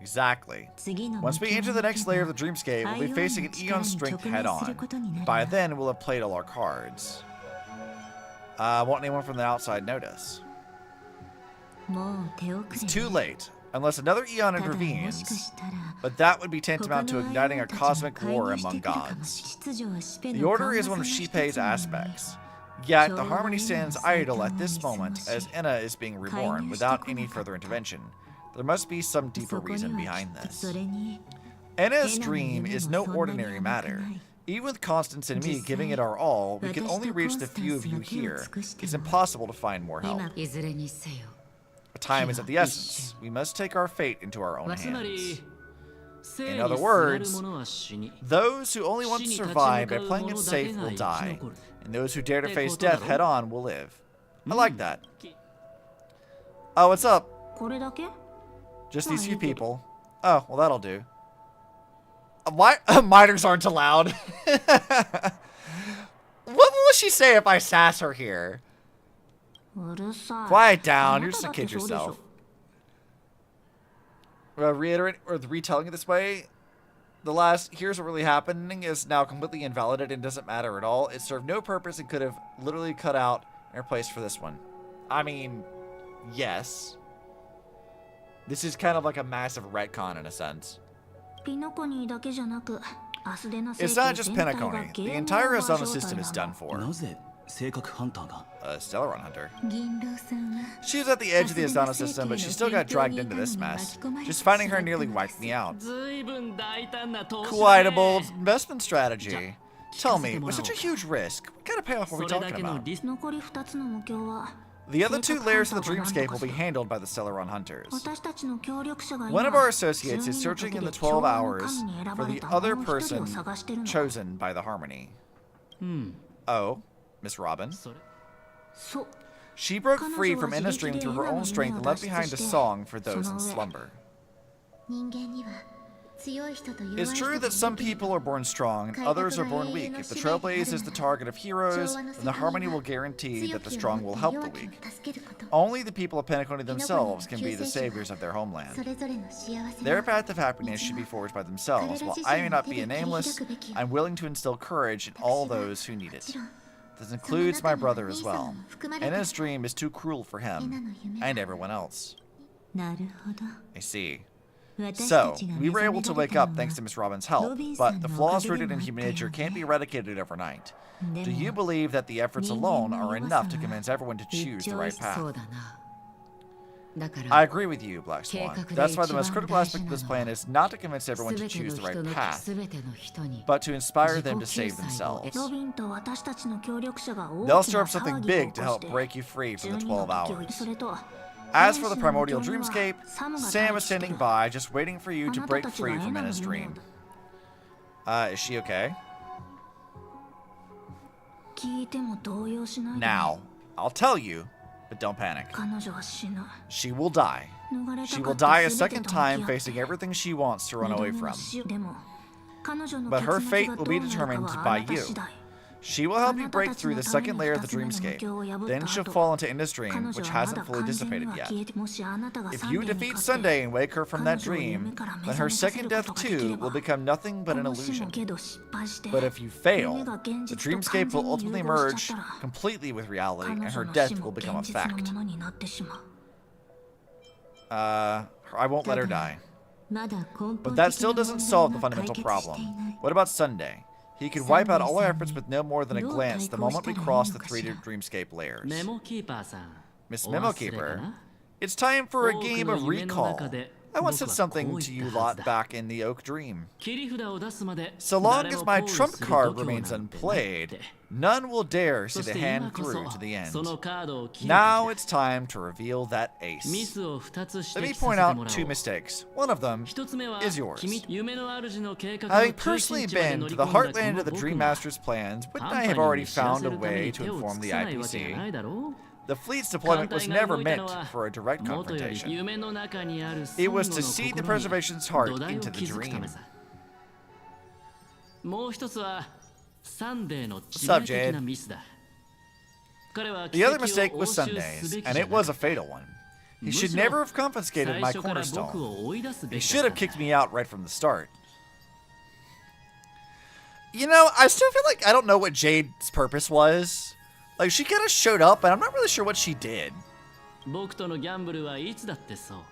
Exactly. Once we enter the next layer of the Dreamscape, we'll be facing an Eon's strength head-on. By then, we'll have played all our cards. Won't anyone from the outside notice? It's too late, unless another Eon intervenes, but that would be tantamount to igniting a cosmic war among gods. The Order is one of Shipei's aspects. Yet, the Harmony stands idle at this moment as Enna is being reborn without any further intervention. There must be some deeper reason behind this. Enna's dream is no ordinary matter. Even with Constance and me giving it our all, we can only reach the few of you here. It's impossible to find more help. Time is of the essence. We must take our fate into our own hands. In other words, those who only want to survive by playing it safe will die, and those who dare to face death head-on will live. I like that. Oh, what's up? Just these few people. Oh, well, that'll do. Why? Minors aren't allowed. What will she say if I sass her here? Quiet down. You're just a kid yourself. Reiterating or retelling it this way, the last "here's what really happening" is now completely invalidated and doesn't matter at all. It served no purpose and could have literally cut out and replaced for this one. I mean, yes. This is kind of like a massive retcon in a sense. It's not just Penacony. The entire Asana system is done for. Stellaron Hunter. She was at the edge of the Asana system, but she still got dragged into this mess. Just finding her nearly wiped me out. Quite a bold investment strategy. Tell me, with such a huge risk, what kind of payoff are we talking about? The other two layers of the Dreamscape will be handled by the Stellaron Hunters. One of our associates is searching in the 12 hours for the other person chosen by the Harmony. Oh, Miss Robin. She broke free from Enna's dream through her own strength and left behind a song for those in slumber. It's true that some people are born strong and others are born weak. If the Trailblaze is the target of heroes, then the Harmony will guarantee that the strong will help the weak. Only the people of Penacony themselves can be the saviors of their homeland. Their path of happiness should be forged by themselves. While I may not be a nameless, I'm willing to instill courage in all those who need it. This includes my brother as well. Enna's dream is too cruel for him and everyone else. I see. So, we were able to wake up thanks to Miss Robin's help, but the flaws rooted in human nature can't be eradicated overnight. Do you believe that the efforts alone are enough to convince everyone to choose the right path? I agree with you, Black Swan. That's why the most critical aspect of this plan is not to convince everyone to choose the right path, but to inspire them to save themselves. They'll stir up something big to help break you free from the 12 hours. As for the primordial dreamscape, Sam is standing by, just waiting for you to break free from Minna's dream. Is she okay? Now, I'll tell you, but don't panic. She will die. She will die a second time facing everything she wants to run away from. But her fate will be determined by you. She will help you break through the second layer of the dreamscape. Then she'll fall into Inna's dream, which hasn't fully dissipated yet. If you defeat Sunday and wake her from that dream, then her second death too will become nothing but an illusion. But if you fail, the dreamscape will ultimately merge completely with reality, and her death will become a fact. I won't let her die. But that still doesn't solve the fundamental problem. What about Sunday? He could wipe out all our efforts with no more than a glance the moment we cross the 3 dreamscape layers. Miss Memo Keeper, it's time for a game of recall. I once said something to you lot back in the Oak Dream. So long as my trump card remains unplayed, none will dare see the hand through to the end. Now it's time to reveal that ace. Let me point out 2 mistakes. One of them is yours. Having personally been to the heartland of the Dream Master's plans, wouldn't I have already found a way to inform the IPC? The fleet's deployment was never meant for a direct confrontation. It was to seed the preservation's heart into the dream. What's up, Jade? The other mistake was Sunday's, and it was a fatal one. He should never have confiscated my cornerstone. He should have kicked me out right from the start. You know, I still feel like I don't know what Jade's purpose was. Like, she kind of showed up, and I'm not really sure what she did.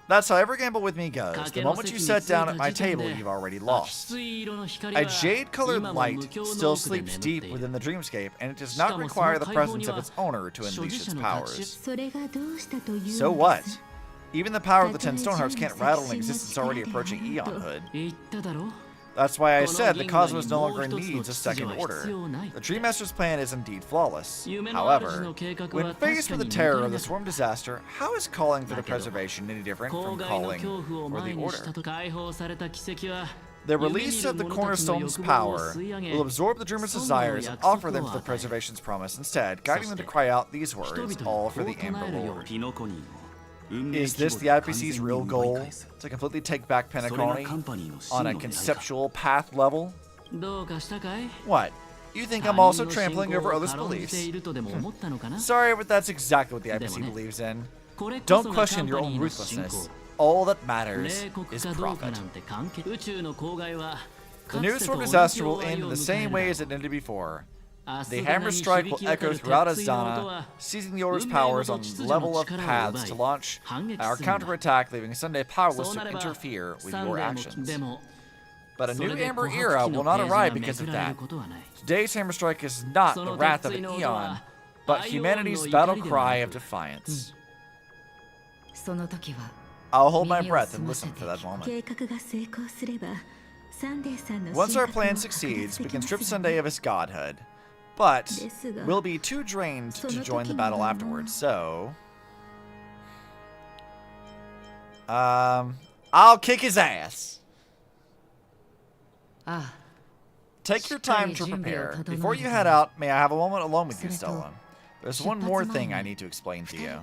That's how every gamble with me goes. The moment you sat down at my table, you've already lost. A jade-colored light still sleeps deep within the dreamscape, and it does not require the presence of its owner to unleash its powers. So what? Even the power of the 10 stone hearts can't rattle an existence already approaching eonhood. That's why I said the cosmos no longer needs a second order. The Dream Master's plan is indeed flawless. However, when faced with the terror of the swarm disaster, how is calling for the preservation any different from calling for the order? The release of the Cornerstone's power will absorb the Dreamer's desires and offer them to the preservation's promise instead, guiding them to cry out these words, all for the Amber Lord. Is this the IPC's real goal? To completely take back Penacony on a conceptual path level? What? You think I'm also trampling over others' beliefs? Sorry, but that's exactly what the IPC believes in. Don't question your own ruthlessness. All that matters is profit. The new swarm disaster will end in the same way as it ended before. The hammer strike will echo throughout Asdana, seizing the Order's powers on the level of paths to launch our counterattack, leaving Sunday powerless to interfere with your actions. But a new Amber era will not arrive because of that. Today's hammer strike is not the wrath of an eon, but humanity's battle cry of defiance. I'll hold my breath and listen for that moment. Once our plan succeeds, we can strip Sunday of his godhood. But we'll be too drained to join the battle afterwards, so... I'll kick his ass! Take your time to prepare. Before you head out, may I have a moment alone with you, Stella? There's one more thing I need to explain to you.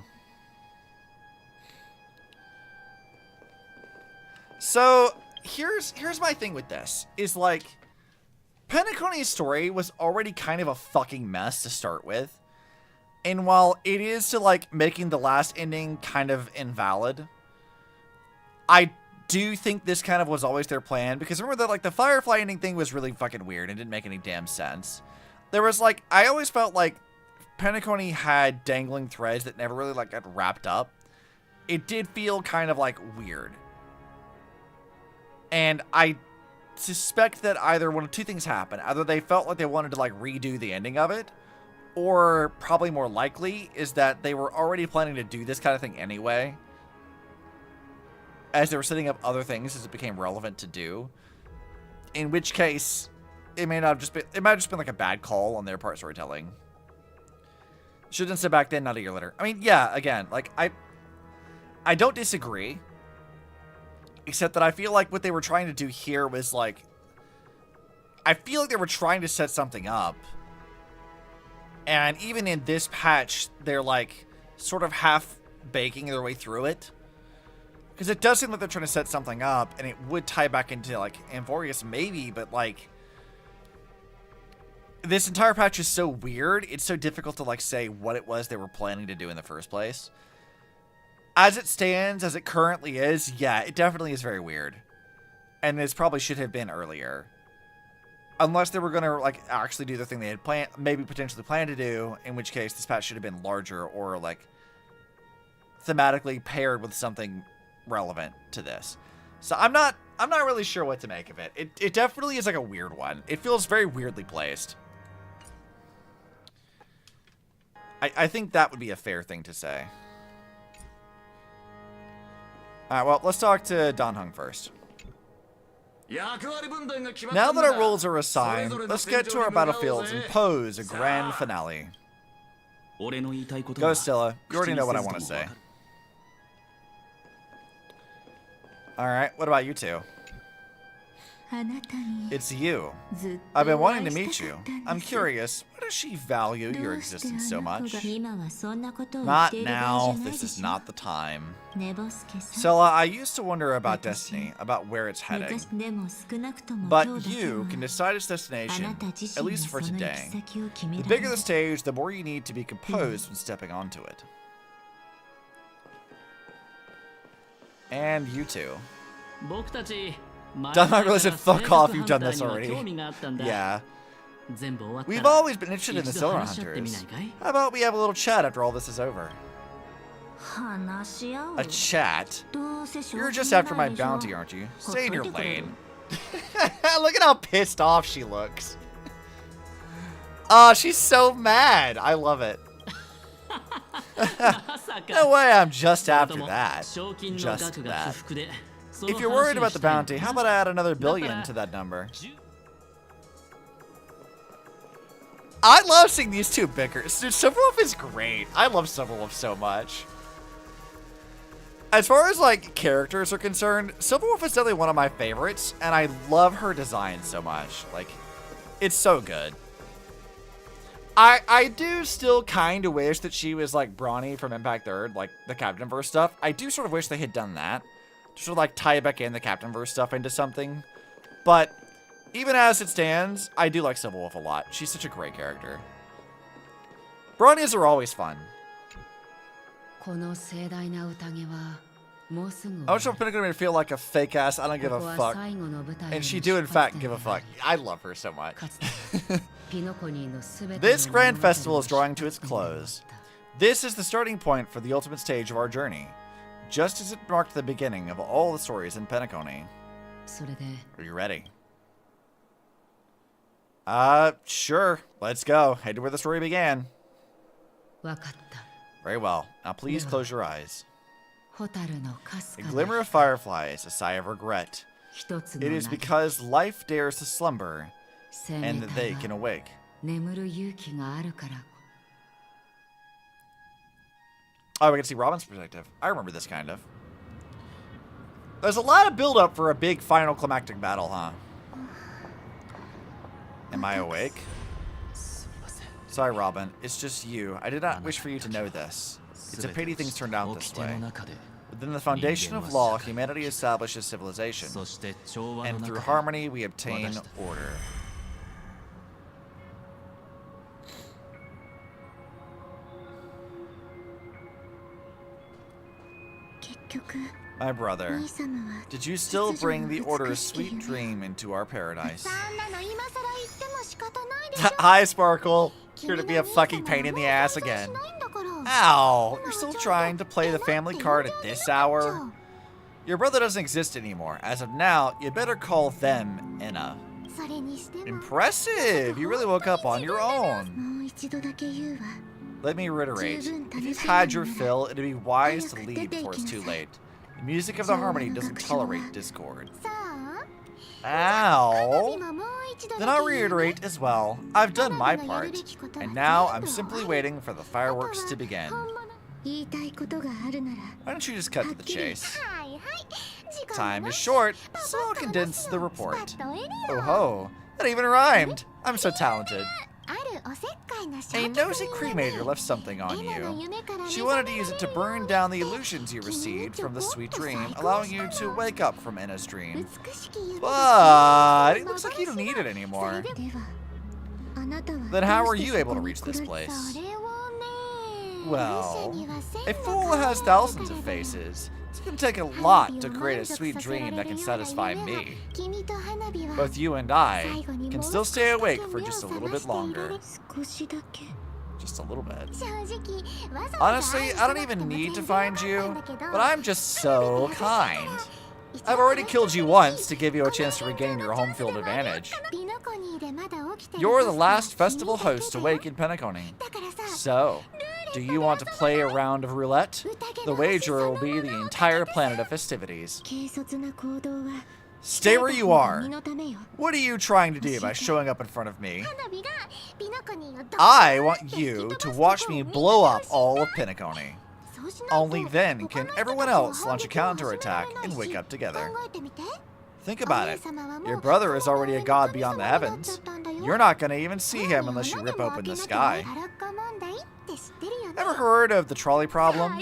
So, here's my thing with this, is like... Penacony's story was already kind of a fucking mess to start with. And while it is to, like, making the last ending kind of invalid, I do think this kind of was always their plan. Because remember that, like, the Firefly ending thing was really fucking weird and didn't make any damn sense. There was, like, I always felt like Penacony had dangling threads that never really, like, got wrapped up. It did feel kind of, like, weird. And I suspect that either one of 2 things happened. Either they felt like they wanted to, like, redo the ending of it, or probably more likely is that they were already planning to do this kind of thing anyway, as they were setting up other things as it became relevant to do. In which case, it might have just been like a bad call on their part storytelling. Shouldn't sit back then, not a year later. I mean, yeah, again, like I don't disagree. Except that I feel like what they were trying to do here was like, I feel like they were trying to set something up. And even in this patch, they're like sort of half baking their way through it. Because it does seem like they're trying to set something up, and it would tie back into like Amphorius maybe, but like this entire patch is so weird, it's so difficult to like say what it was they were planning to do in the first place. As it stands, as it currently is, yeah, it definitely is very weird. And this probably should have been earlier. Unless they were going to, like, actually do the thing they had planned, maybe potentially planned to do, in which case this patch should have been larger or, like, thematically paired with something relevant to this. So I'm not really sure what to make of it. It definitely is, like, a weird one. It feels very weirdly placed. I think that would be a fair thing to say. Alright, well, let's talk to Dan Heng first. Now that our roles are assigned, let's get to our battlefields and pose a grand finale. Go, Stella. You already know what I want to say. Alright, what about you two? It's you. I've been wanting to meet you. I'm curious, why does she value your existence so much? Not now. This is not the time. Stella, I used to wonder about destiny, about where it's heading. But you can decide its destination, at least for today. The bigger the stage, the more you need to be composed when stepping onto it. And you two. Done not really said fuck off, you've done this already. Yeah. We've always been interested in the Silver Hunters. How about we have a little chat after all this is over? A chat? You're just after my bounty, aren't you? Stay in your lane. Look at how pissed off she looks. Oh, she's so mad. I love it. No way I'm just after that. Just that. If you're worried about the bounty, how about I add another billion to that number? I love seeing these two bicker. Dude, Silverwolf is great. I love Silverwolf so much. As far as, like, characters are concerned, Silverwolf is definitely one of my favorites, and I love her design so much. Like, it's so good. I do still kind of wish that she was, like, Brawny from Impact 3rd, like, the Captainverse stuff. I do sort of wish they had done that. To sort of, like, tie back in the Captainverse stuff into something. But even as it stands, I do like Silverwolf a lot. She's such a great character. Brawnies are always fun. I was hoping it's going to feel like a fake ass, I don't give a fuck. And she do in fact give a fuck. I love her so much. This grand festival is drawing to its close. This is the starting point for the ultimate stage of our journey. Just as it marked the beginning of all the stories in Penacony. Are you ready? Sure. Let's go. Head to where the story began. Very well. Now please close your eyes. A glimmer of fireflies, a sigh of regret. It is because life dares to slumber, and that they can awake. Oh, we can see Robin's perspective. I remember this kind of. There's a lot of build-up for a big final climactic battle, huh? Am I awake? Sorry, Robin. It's just you. I did not wish for you to know this. It's a pity things turned out this way. Within the foundation of law, humanity establishes civilization. And through harmony, we obtain order. My brother, did you still bring the Order's sweet dream into our paradise? Hi, Sparkle. Here to be a fucking pain in the ass again. Ow, you're still trying to play the family card at this hour? Your brother doesn't exist anymore. As of now, you better call them Inna. Impressive! You really woke up on your own. Let me reiterate. If you've had your fill, it'd be wise to leave before it's too late. The music of the harmony doesn't tolerate discord. Ow! Then I'll reiterate as well. I've done my part, and now I'm simply waiting for the fireworks to begin. Why don't you just cut to the chase? Time is short, so I'll condense the report. Oh ho, that even rhymed! I'm so talented. A nosy cremator left something on you. She wanted to use it to burn down the illusions you received from the sweet dream, allowing you to wake up from Enna's dream. But it looks like you don't need it anymore. Then how were you able to reach this place? Well, a fool has thousands of faces. It's going to take a lot to create a sweet dream that can satisfy me. Both you and I can still stay awake for just a little bit longer. Just a little bit. Honestly, I don't even need to find you, but I'm just so kind. I've already killed you once to give you a chance to regain your home field advantage. You're the last festival host awake in Penacony. So, do you want to play a round of roulette? The wager will be the entire planet of festivities. Stay where you are. What are you trying to do by showing up in front of me? I want you to watch me blow up all of Penacony. Only then can everyone else launch a counterattack and wake up together. Think about it. Your brother is already a god beyond the heavens. You're not going to even see him unless you rip open the sky. Ever heard of the trolley problem?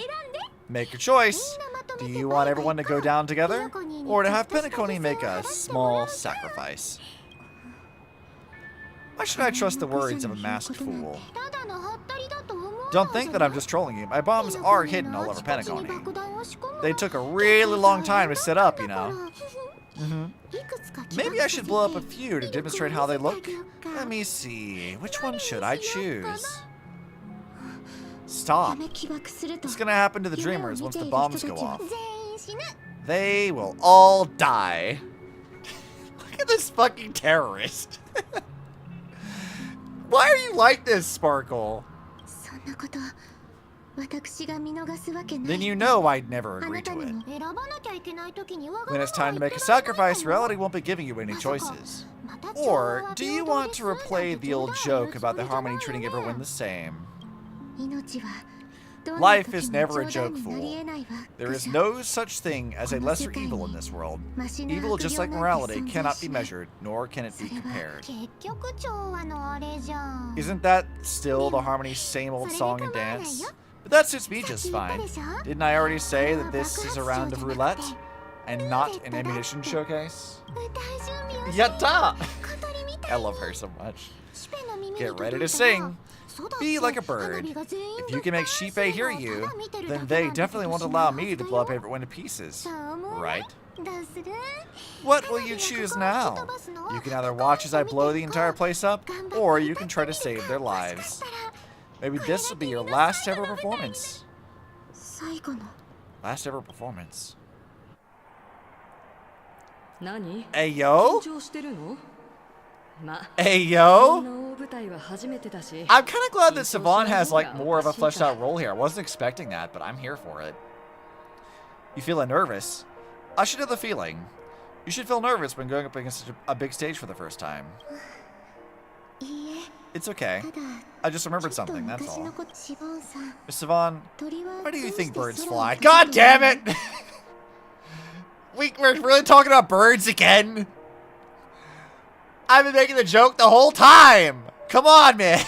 Make your choice. Do you want everyone to go down together, or to have Penacony make a small sacrifice? Why should I trust the words of a masked fool? Don't think that I'm just trolling you. My bombs are hidden all over Penacony. They took a really long time to set up, you know. Maybe I should blow up a few to demonstrate how they look. Let me see. Which one should I choose? Stop. What's gonna happen to the dreamers once the bombs go off? They will all die. Look at this fucking terrorist. Why are you like this, Sparkle? Then you know I'd never agree to it. When it's time to make a sacrifice, reality won't be giving you any choices. Or, do you want to replay the old joke about the harmony treating everyone the same? Life is never a joke, fool. There is no such thing as a lesser evil in this world. Evil, just like morality, cannot be measured, nor can it be compared. Isn't that still the harmony's same old song and dance? But that suits me just fine. Didn't I already say that this is a round of roulette, and not an ammunition showcase? Yatta! I love her so much. Get ready to sing. Be like a bird. If you can make Shippei hear you, then they definitely won't allow me to blow up everyone to pieces. Right? What will you choose now? You can either watch as I blow the entire place up, or you can try to save their lives. Maybe this will be your last ever performance. Last ever performance. Hey yo? Hey yo? I'm kind of glad that Savon has like more of a fleshed out role here. I wasn't expecting that, but I'm here for it. You feeling nervous? I should know the feeling. You should feel nervous when going up against a big stage for the first time. It's okay. I just remembered something, that's all. Miss Savon, why do you think birds fly? God damn it! We're really talking about birds again? I've been making the joke the whole time! Come on, man!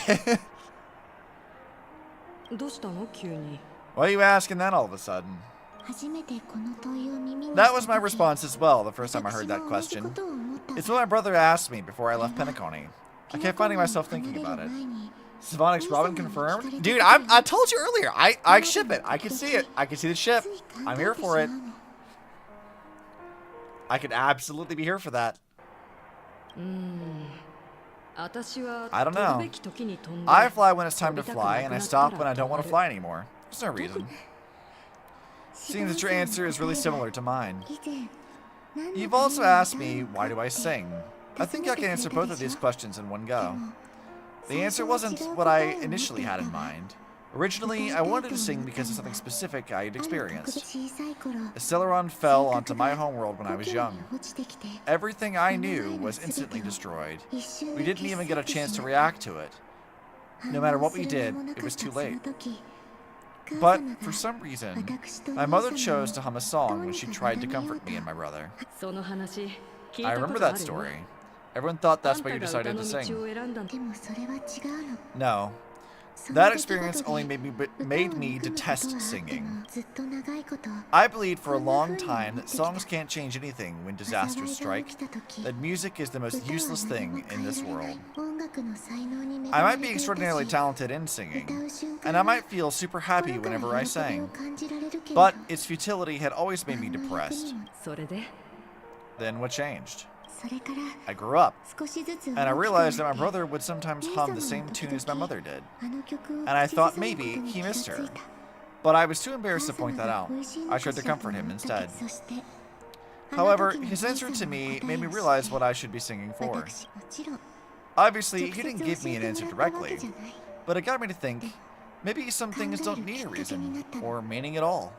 Why are you asking that all of a sudden? That was my response as well the first time I heard that question. It's what my brother asked me before I left Penacony. I kept finding myself thinking about it. Savonix Robin confirmed? Dude, I told you earlier, I ship it. I can see it. I can see the ship. I'm here for it. I could absolutely be here for that. I don't know. I fly when it's time to fly, and I stop when I don't want to fly anymore. There's no reason. Seems that your answer is really similar to mine. You've also asked me, why do I sing? I think I can answer both of these questions in one go. The answer wasn't what I initially had in mind. Originally, I wanted to sing because of something specific I had experienced. Acheron fell onto my homeworld when I was young. Everything I knew was instantly destroyed. We didn't even get a chance to react to it. No matter what we did, it was too late. But, for some reason, my mother chose to hum a song when she tried to comfort me and my brother. I remember that story. Everyone thought that's why you decided to sing. No. That experience only made me detest singing. I believed for a long time that songs can't change anything when disasters strike, that music is the most useless thing in this world. I might be extraordinarily talented in singing, and I might feel super happy whenever I sang, but its futility had always made me depressed. Then what changed? I grew up, and I realized that my brother would sometimes hum the same tune as my mother did, and I thought maybe he missed her. But I was too embarrassed to point that out. I tried to comfort him instead. However, his answer to me made me realize what I should be singing for. Obviously, he didn't give me an answer directly, but it got me to think, maybe some things don't need a reason, or meaning at all.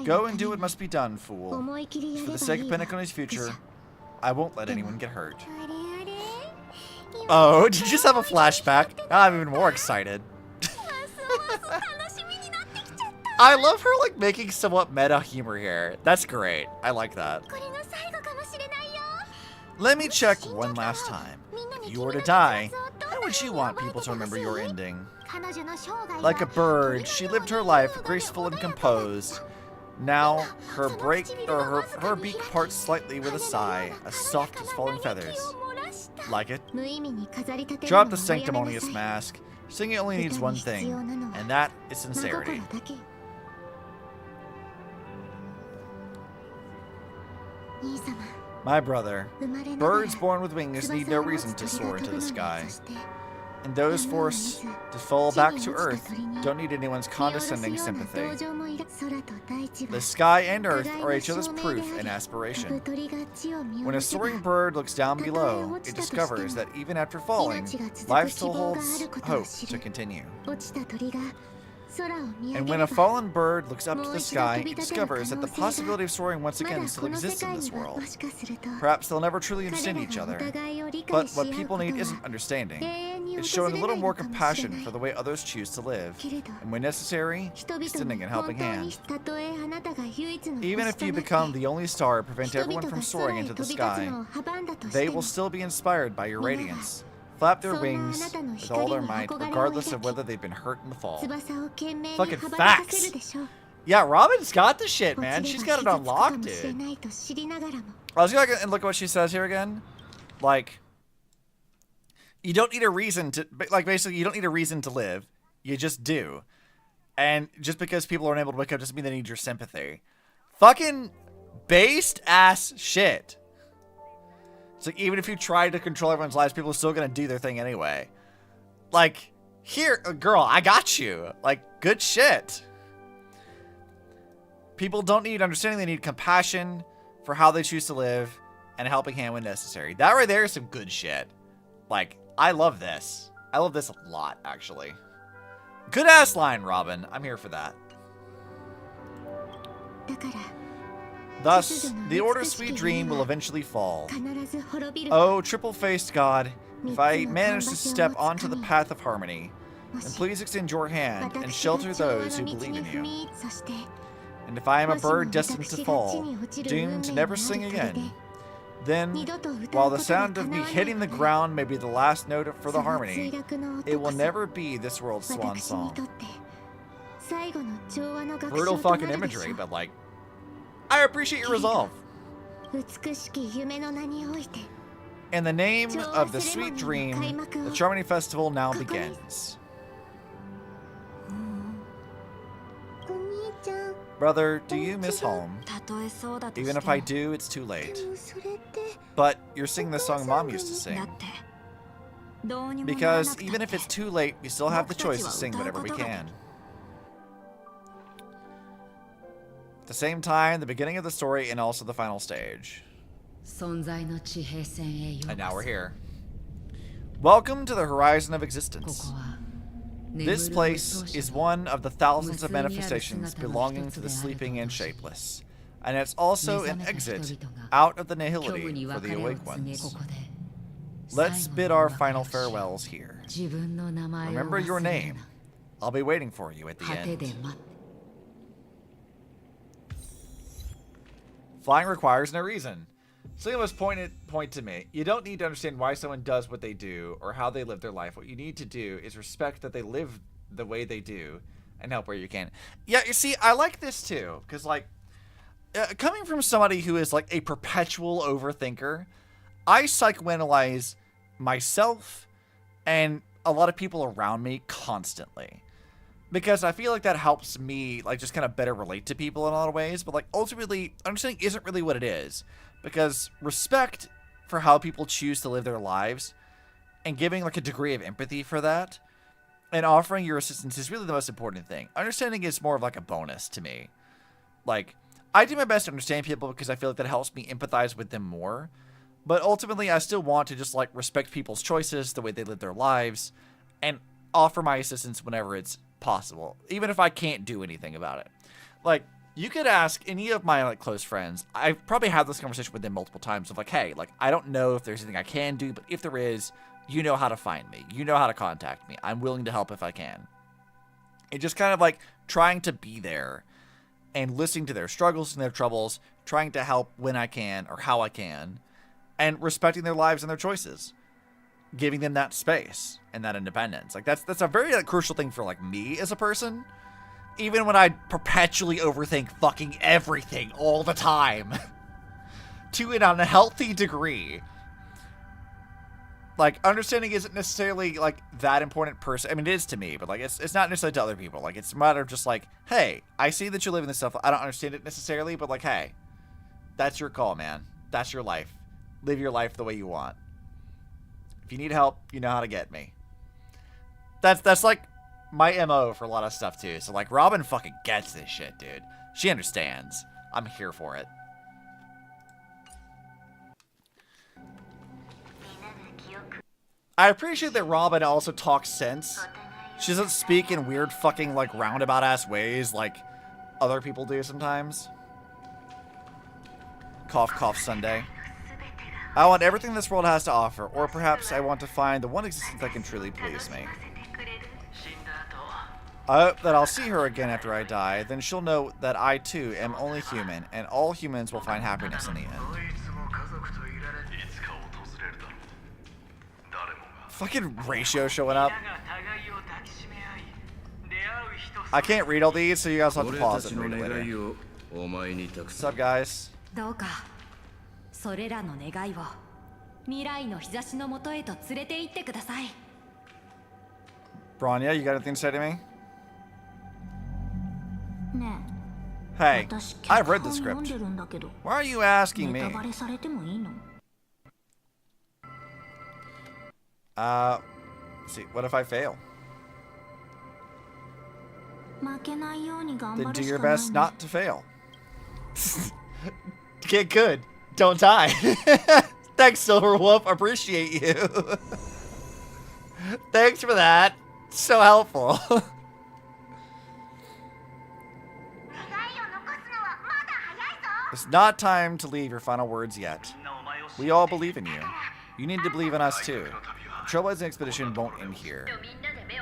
Go and do what must be done, fool. For the sake of Pinnacone's future, I won't let anyone get hurt. Oh, did you just have a flashback? I'm even more excited. I love her, like, making somewhat meta humor here. That's great. I like that. Let me check one last time. If you were to die, how would you want people to remember your ending? Like a bird, she lived her life graceful and composed. Now, her beak parts slightly with a sigh, as soft as falling feathers. Like it? Drop the sanctimonious mask. Singing only needs one thing, and that is sincerity. My brother, birds born with wings need no reason to soar into the sky. And those forced to fall back to earth don't need anyone's condescending sympathy. The sky and earth are each other's proof and aspiration. When a soaring bird looks down below, it discovers that even after falling, life still holds hope to continue. And when a fallen bird looks up to the sky, it discovers that the possibility of soaring once again still exists in this world. Perhaps they'll never truly understand each other, but what people need isn't understanding. It's showing a little more compassion for the way others choose to live, and when necessary, extending a helping hand. Even if you become the only star to prevent everyone from soaring into the sky, they will still be inspired by your radiance. Flap their wings with all their might, regardless of whether they've been hurt in the fall. Fucking facts. Yeah, Robin's got the shit, man. She's got it unlocked, dude. I was gonna look at what she says here again. Like, you don't need a reason to, like, basically, you don't need a reason to live. You just do. And just because people aren't able to wake up doesn't mean they need your sympathy. Fucking based ass shit. It's like, even if you try to control everyone's lives, people are still gonna do their thing anyway. Like, here, girl, I got you. Like, good shit. People don't need understanding, they need compassion for how they choose to live and a helping hand when necessary. That right there is some good shit. Like, I love this. I love this a lot, actually. Good ass line, Robin. I'm here for that. Thus, the Order's sweet dream will eventually fall. Oh, triple-faced God, if I manage to step onto the path of harmony, then please extend your hand and shelter those who believe in you. And if I am a bird destined to fall, doomed to never sing again, then, while the sound of me hitting the ground may be the last note for the harmony, it will never be this world's swan song. Brutal fucking imagery, but like, I appreciate your resolve. In the name of the sweet dream, the Charmony Festival now begins. Brother, do you miss home? Even if I do, it's too late. But you're singing the song Mom used to sing. Because even if it's too late, we still have the choice to sing whatever we can. At the same time, the beginning of the story and also the final stage. And now we're here. Welcome to the horizon of existence. This place is one of the thousands of manifestations belonging to the sleeping and shapeless, and it's also an exit out of the nihility for the awake ones. Let's bid our final farewells here. Remember your name. I'll be waiting for you at the end. Flying requires no reason. Something was point to me. You don't need to understand why someone does what they do or how they live their life. What you need to do is respect that they live the way they do and help where you can. Yeah, you see, I like this too. Because, like, coming from somebody who is, like, a perpetual overthinker, I psychoanalyze myself and a lot of people around me constantly. Because I feel like that helps me, like, just kind of better relate to people in a lot of ways. But, like, ultimately, understanding isn't really what it is. Because respect for how people choose to live their lives and giving, like, a degree of empathy for that and offering your assistance is really the most important thing. Understanding is more of, like, a bonus to me. Like, I do my best to understand people because I feel like that helps me empathize with them more. But ultimately, I still want to just, like, respect people's choices, the way they live their lives, and offer my assistance whenever it's possible, even if I can't do anything about it. Like, you could ask any of my, like, close friends. I've probably had this conversation with them multiple times of, like, hey, like, I don't know if there's anything I can do, but if there is, you know how to find me. You know how to contact me. I'm willing to help if I can. It just kind of, like, trying to be there and listening to their struggles and their troubles, trying to help when I can or how I can, and respecting their lives and their choices. Giving them that space and that independence. Like, that's a very, like, crucial thing for, like, me as a person. Even when I perpetually overthink fucking everything all the time. To an unhealthy degree. Like, understanding isn't necessarily, like, that important person. I mean, it is to me, but, like, it's not necessarily to other people. Like, it's a matter of just, like, hey, I see that you're living this stuff. I don't understand it necessarily, but, like, hey, that's your call, man. That's your life. Live your life the way you want. If you need help, you know how to get me. That's like my MO for a lot of stuff too. So, like, Robin fucking gets this shit, dude. She understands. I'm here for it. I appreciate that Robin also talks sense. She doesn't speak in weird fucking, like, roundabout ass ways like other people do sometimes. Cough, cough, Sunday. I want everything this world has to offer, or perhaps I want to find the one existence that can truly please me. I hope that I'll see her again after I die, then she'll know that I too am only human, and all humans will find happiness in the end. Fucking ratio showing up. I can't read all these, so you guys have to pause it and read it later. What's up, guys? それらの願いを未来の日差しのもとへと連れて行ってください。 Bronya, you got anything to say to me? ねえ。 Hey, 私 I've read 脚 the 本読ん script. でるんだけど。 Why are you asking ネ me? タバレされてもいいの？ Let's see, what if I fail? 負けないように頑張 Then る do し your かない best ね。 not to fail. Get good. Don't die. Thanks, Silverwolf. Appreciate you. Thanks for that. So helpful. It's not time to leave your final words yet. We all believe in you. You need to believe in us too. The Trailblazing expedition won't end here.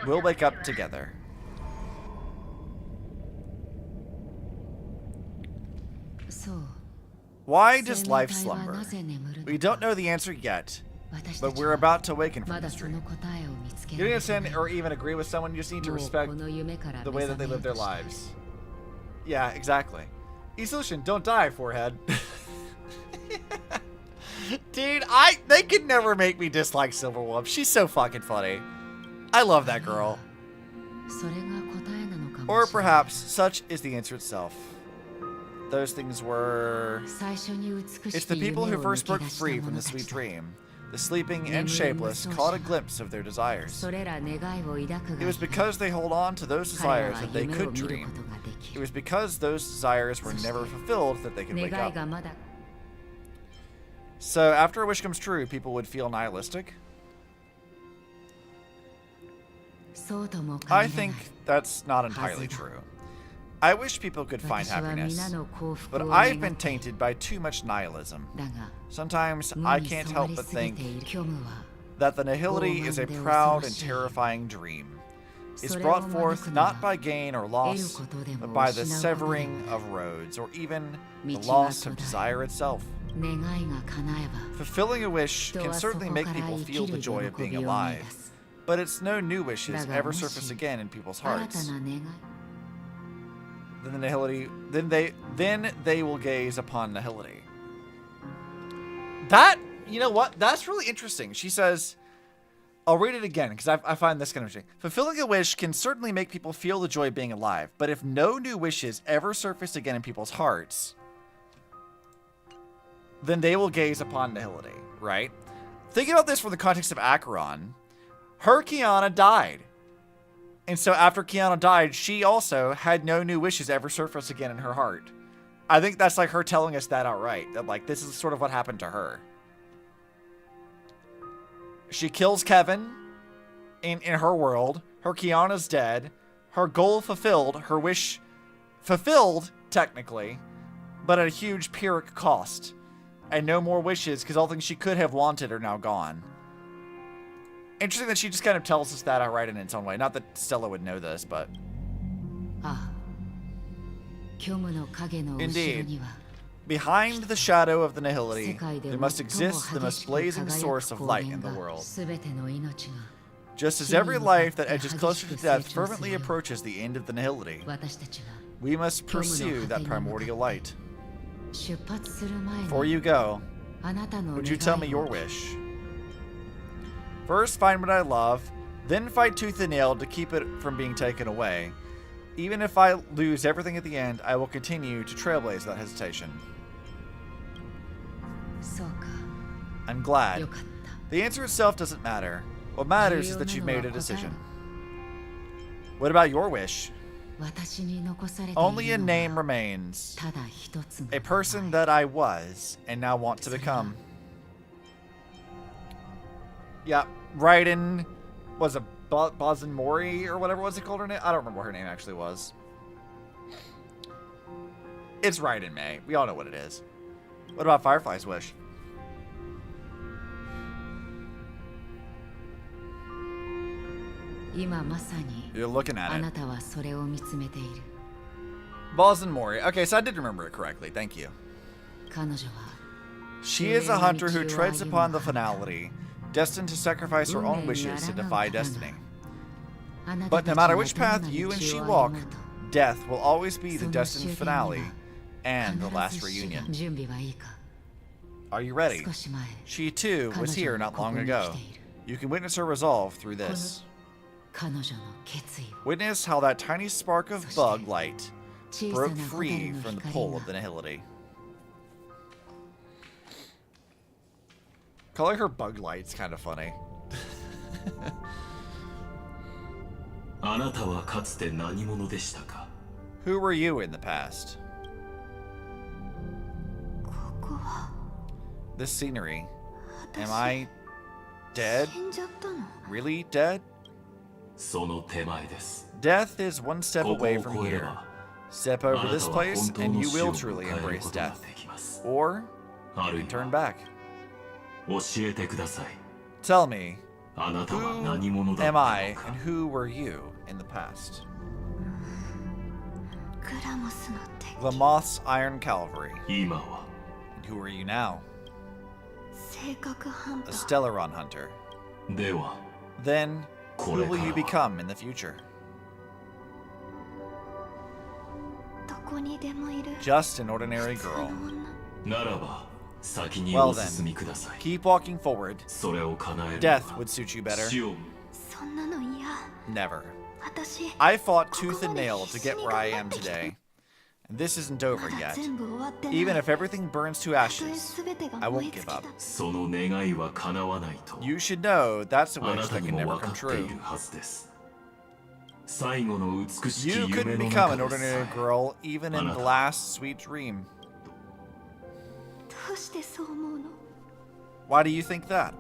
We'll wake up together. Why does life slumber? We don't know the answer yet, but we're about to awaken from this dream. You don't understand or even agree with someone, you just need to respect the way that they live their lives. Yeah, exactly. E-Solution, don't die, forehead. Dude, they could never make me dislike Silverwolf. She's so fucking funny. I love that girl. Or perhaps such is the answer itself. Those things were... It's the people who first broke free from the sweet dream. The sleeping and shapeless caught a glimpse of their desires. It was because they hold on to those desires that they could dream. It was because those desires were never fulfilled that they could wake up. So after a wish comes true, people would feel nihilistic? I think that's not entirely true. I wish people could find happiness, but I've been tainted by too much nihilism. Sometimes I can't help but think that the nihility is a proud and terrifying dream. It's brought forth not by gain or loss, but by the severing of roads, or even the loss of desire itself. Fulfilling a wish can certainly make people feel the joy of being alive, but it's no new wishes ever surface again in people's hearts. Then the nihility, then they will gaze upon nihility. That, you know what? That's really interesting. She says, I'll read it again because I find this kind of interesting. Fulfilling a wish can certainly make people feel the joy of being alive, but if no new wishes ever surface again in people's hearts, then they will gaze upon nihility, right? Think about this from the context of Acheron. Her Kiana died. And so after Kiana died, she also had no new wishes ever surface again in her heart. I think that's like her telling us that outright. That like this is sort of what happened to her. She kills Kevin in her world. Her Kiana's dead. Her goal fulfilled. Her wish fulfilled, technically, but at a huge Pyrrhic cost. And no more wishes because all things she could have wanted are now gone. Interesting that she just kind of tells us that outright in its own way. Not that Stella would know this, but... Indeed. Behind the shadow of the nihility, there must exist the most blazing source of light in the world. Just as every life that edges closer to death fervently approaches the end of the nihility, we must pursue that primordial light. Before you go, would you tell me your wish? First, find what I love, then fight tooth and nail to keep it from being taken away. Even if I lose everything at the end, I will continue to trailblaze without hesitation. I'm glad. The answer itself doesn't matter. What matters is that you've made a decision. What about your wish? Only a name remains. A person that I was and now want to become. Yeah, Raiden was a Bazin Mori or whatever was it called her name? I don't remember what her name actually was. It's Raiden May. We all know what it is. What about Firefly's wish? You're looking at it. Bazin Mori. Okay, so I did remember it correctly. Thank you. She is a hunter who treads upon the finality, destined to sacrifice her own wishes to defy destiny. But no matter which path you and she walk, death will always be the destined finale and the last reunion. Are you ready? She too was here not long ago. You can witness her resolve through this. Witness how that tiny spark of bug light broke free from the pull of the nihility. Calling her bug light's kind of funny. Who were you in the past? This scenery. Am I dead? Really dead? Death is one step away from here. Step over this place and you will truly embrace death. Or you can turn back. Tell me, who am I and who were you in the past? Glamoth's Iron Cavalry. And who are you now? A Stellaron hunter. Then, who will you become in the future? Just an ordinary girl. Well then, keep walking forward. Death would suit you better. Never. I fought tooth and nail to get where I am today. And this isn't over yet. Even if everything burns to ashes, I won't give up. You should know that's a wish that can never come true. You couldn't become an ordinary girl even in the last sweet dream. Why do you think that?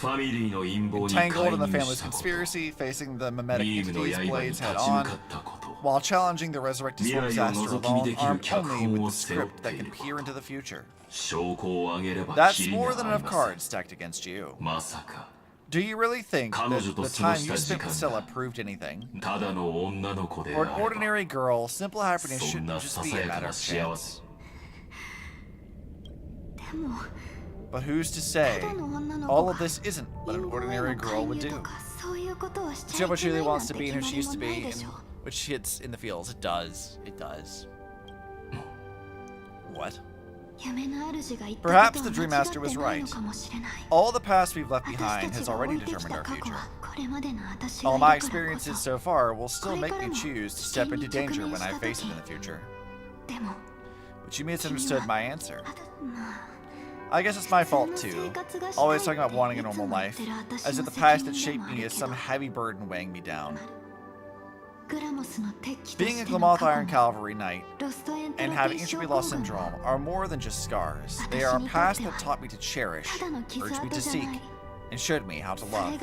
Entangled in the family's conspiracy, facing the mimetic entity's blades head-on, while challenging the resurrected storm disaster alone, armed only with the script that can peer into the future. That's more than enough cards stacked against you. Do you really think that the time you spent with Scylla proved anything? For an ordinary girl, simple happiness shouldn't just be a matter of chance. But who's to say all of this isn't what an ordinary girl would do? See how much she really wants to be and who she used to be, and which hits in the feels. It does. It does. What? Perhaps the Dream Master was right. All the past we've left behind has already determined our future. All my experiences so far will still make me choose to step into danger when I face it in the future. But you misunderstood my answer. I guess it's my fault too, always talking about wanting a normal life, as if the past that shaped me is some heavy burden weighing me down. Being a Glamoth Iron Cavalry Knight and having Entropy Loss Syndrome are more than just scars. They are a past that taught me to cherish, urged me to seek, and showed me how to love.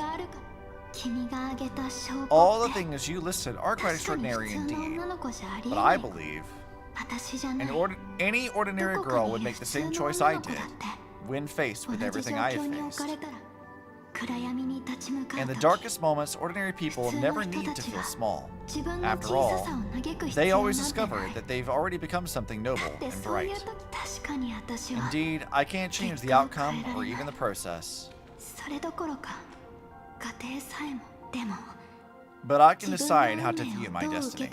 All the things you listed are quite extraordinary indeed, but I believe any ordinary girl would make the same choice I did when faced with everything I have faced. In the darkest moments, ordinary people never need to feel small. After all, they always discover that they've already become something noble and bright. Indeed, I can't change the outcome or even the process. But I can decide how to view my destiny.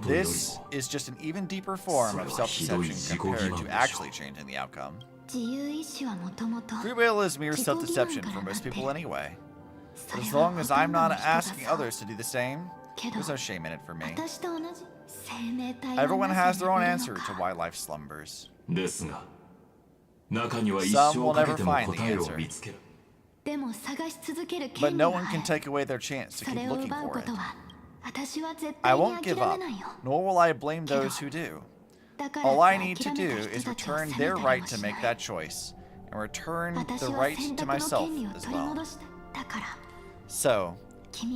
This is just an even deeper form of self-deception compared to actually changing the outcome. Free will is mere self-deception for most people anyway. But as long as I'm not asking others to do the same, there's no shame in it for me. Everyone has their own answer to why life slumbers. Some will never find the answer. But no one can take away their chance to keep looking for it. I won't give up, nor will I blame those who do. All I need to do is return their right to make that choice, and return the right to myself as well. So,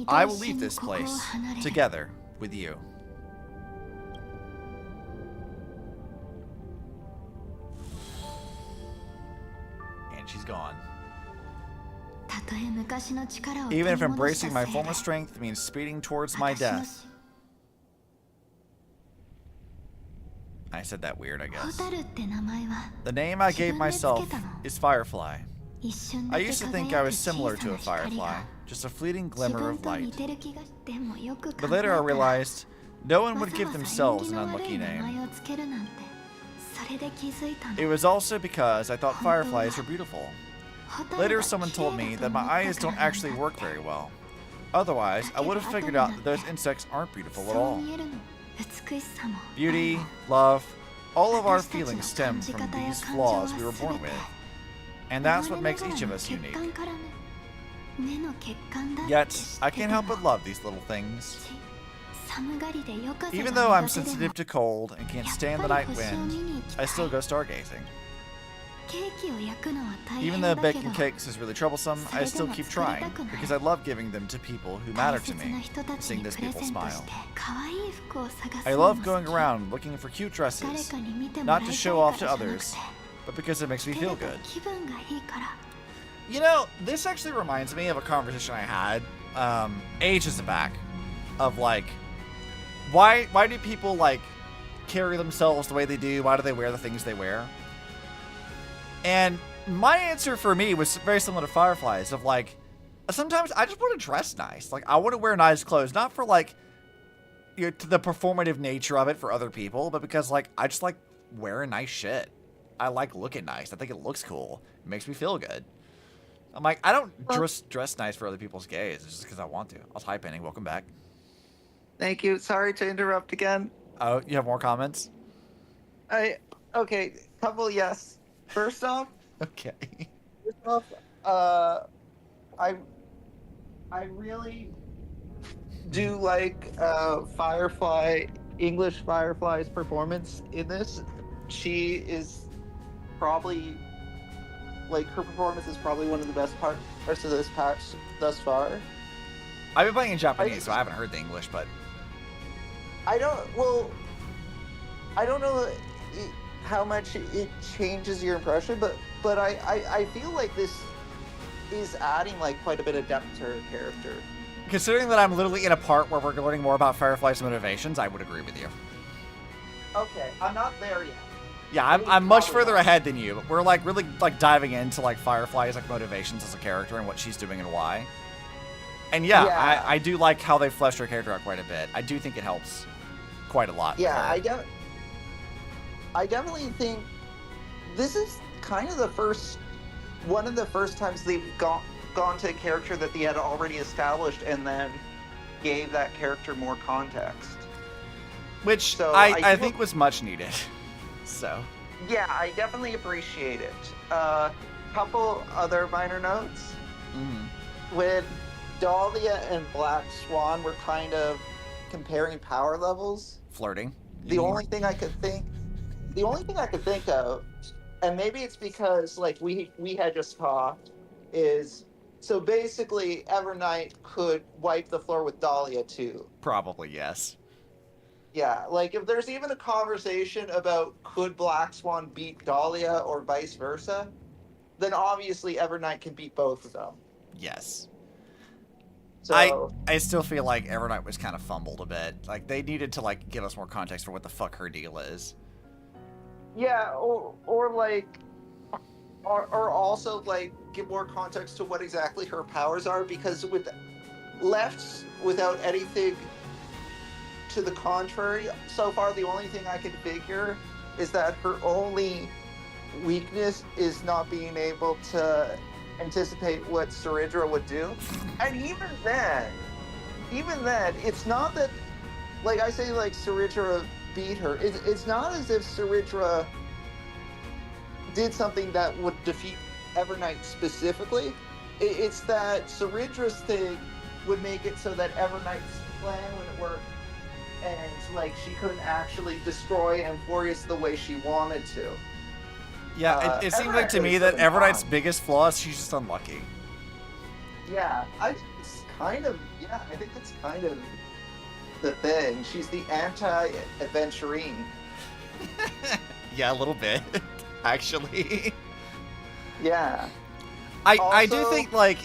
I will leave this place together with you. And she's gone. Even if embracing my former strength means speeding towards my death. I said that weird, I guess. The name I gave myself is Firefly. I used to think I was similar to a firefly, just a fleeting glimmer of light. But later I realized no one would give themselves an unlucky name. It was also because I thought fireflies were beautiful. Later someone told me that my eyes don't actually work very well. Otherwise, I would have figured out that those insects aren't beautiful at all. Beauty, love, all of our feelings stem from these flaws we were born with. And that's what makes each of us unique. Yet, I can't help but love these little things. Even though I'm sensitive to cold and can't stand the night wind, I still go stargazing. Even though baking cakes is really troublesome, I still keep trying, because I love giving them to people who matter to me, seeing those people smile. I love going around looking for cute dresses, not to show off to others, but because it makes me feel good. You know, this actually reminds me of a conversation I had ages back, of like, why do people like carry themselves the way they do? Why do they wear the things they wear? And my answer for me was very similar to Firefly's, of like, sometimes I just want to dress nice. Like, I want to wear nice clothes, not for like, the performative nature of it for other people, but because like, I just like wearing nice shit. I like looking nice. I think it looks cool. It makes me feel good. I'm like, I don't dress nice for other people's gaze. It's just because I want to. I'll type in. Welcome back. Thank you. Sorry to interrupt again. Oh, you have more comments? Okay, couple yes. First off, I really do like English Firefly's performance in this. She is probably like her performance is probably one of the best parts of this patch thus far. I've been playing in Japanese, so I haven't heard the English, but I don't know how much it changes your impression, but I feel like this is adding like quite a bit of depth to her character. Considering that I'm literally in a part where we're learning more about Firefly's motivations, I would agree with you. Okay, I'm not there yet. Yeah, I'm much further ahead than you, but we're like really like diving into like Firefly's like motivations as a character and what she's doing and why. And yeah. I do like how they fleshed her character out quite a bit. I do think it helps quite a lot. Yeah, I definitely think this is kind of one of the first times they've gone to a character that they had already established and then gave that character more context. Which I think was much needed. So. Yeah, I definitely appreciate it. Couple other minor notes. Mm-hmm. When Dhalia and Black Swan were kind of comparing power levels. Flirting. The only thing I could think of, and maybe it's because like we had just talked, is so basically Evernight could wipe the floor with Dhalia too. Probably, yes. Yeah, like if there's even a conversation about could Black Swan beat Dhalia or vice versa, then obviously Evernight can beat both of them. Yes. So I still feel like Evernight was kind of fumbled a bit. Like they needed to like give us more context for what the fuck her deal is. Yeah, or also like give more context to what exactly her powers are, because left without anything to the contrary, so far the only thing I can figure is that her only weakness is not being able to anticipate what Saridra would do. And even then, it's not that, like I say, like Saridra beat her. It's not as if Saridra did something that would defeat Evernight specifically. It's that Saridra's thing would make it so that Evernight's plan wouldn't work, and like she couldn't actually destroy Amphorius the way she wanted to. Yeah, it seemed like to me that Evernight's biggest flaw is she's just unlucky. Yeah, I think it's kind of the thing. She's the anti-adventurine. Yeah, a little bit, actually. Yeah. I do think, like,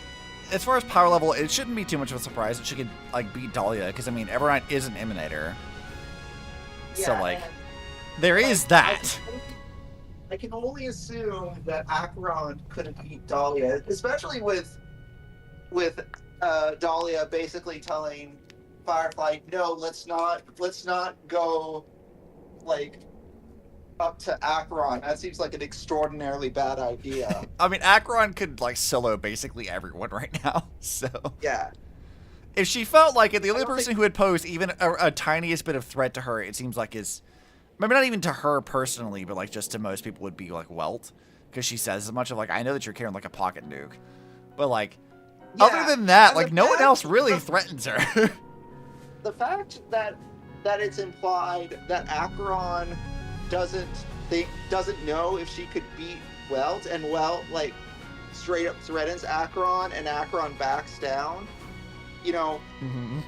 as far as power level, it shouldn't be too much of a surprise that she could, like, beat Dhalia, because, I mean, Evernight is an Emanator. Yeah, so, like, there is that. I can only assume that Acheron couldn't beat Dhalia, especially with Dhalia basically telling Firefly, no, let's not go, like, up to Acheron. That seems like an extraordinarily bad idea. I mean, Acheron could, like, solo basically everyone right now, so. Yeah. If she felt like it, the only person who had posed even a tiniest bit of threat to her, it seems like is, maybe not even to her personally, but, like, just to most people would be, like, Welt. Because she says as much of, like, I know that you're carrying, like, a pocket nuke. But, like, yeah, other than that, like, no one else really threatens her. The fact that it's implied that Acheron doesn't know if she could beat Welt, and Welt, like, straight up threatens Acheron, and Acheron backs down, you know. Mm-hmm.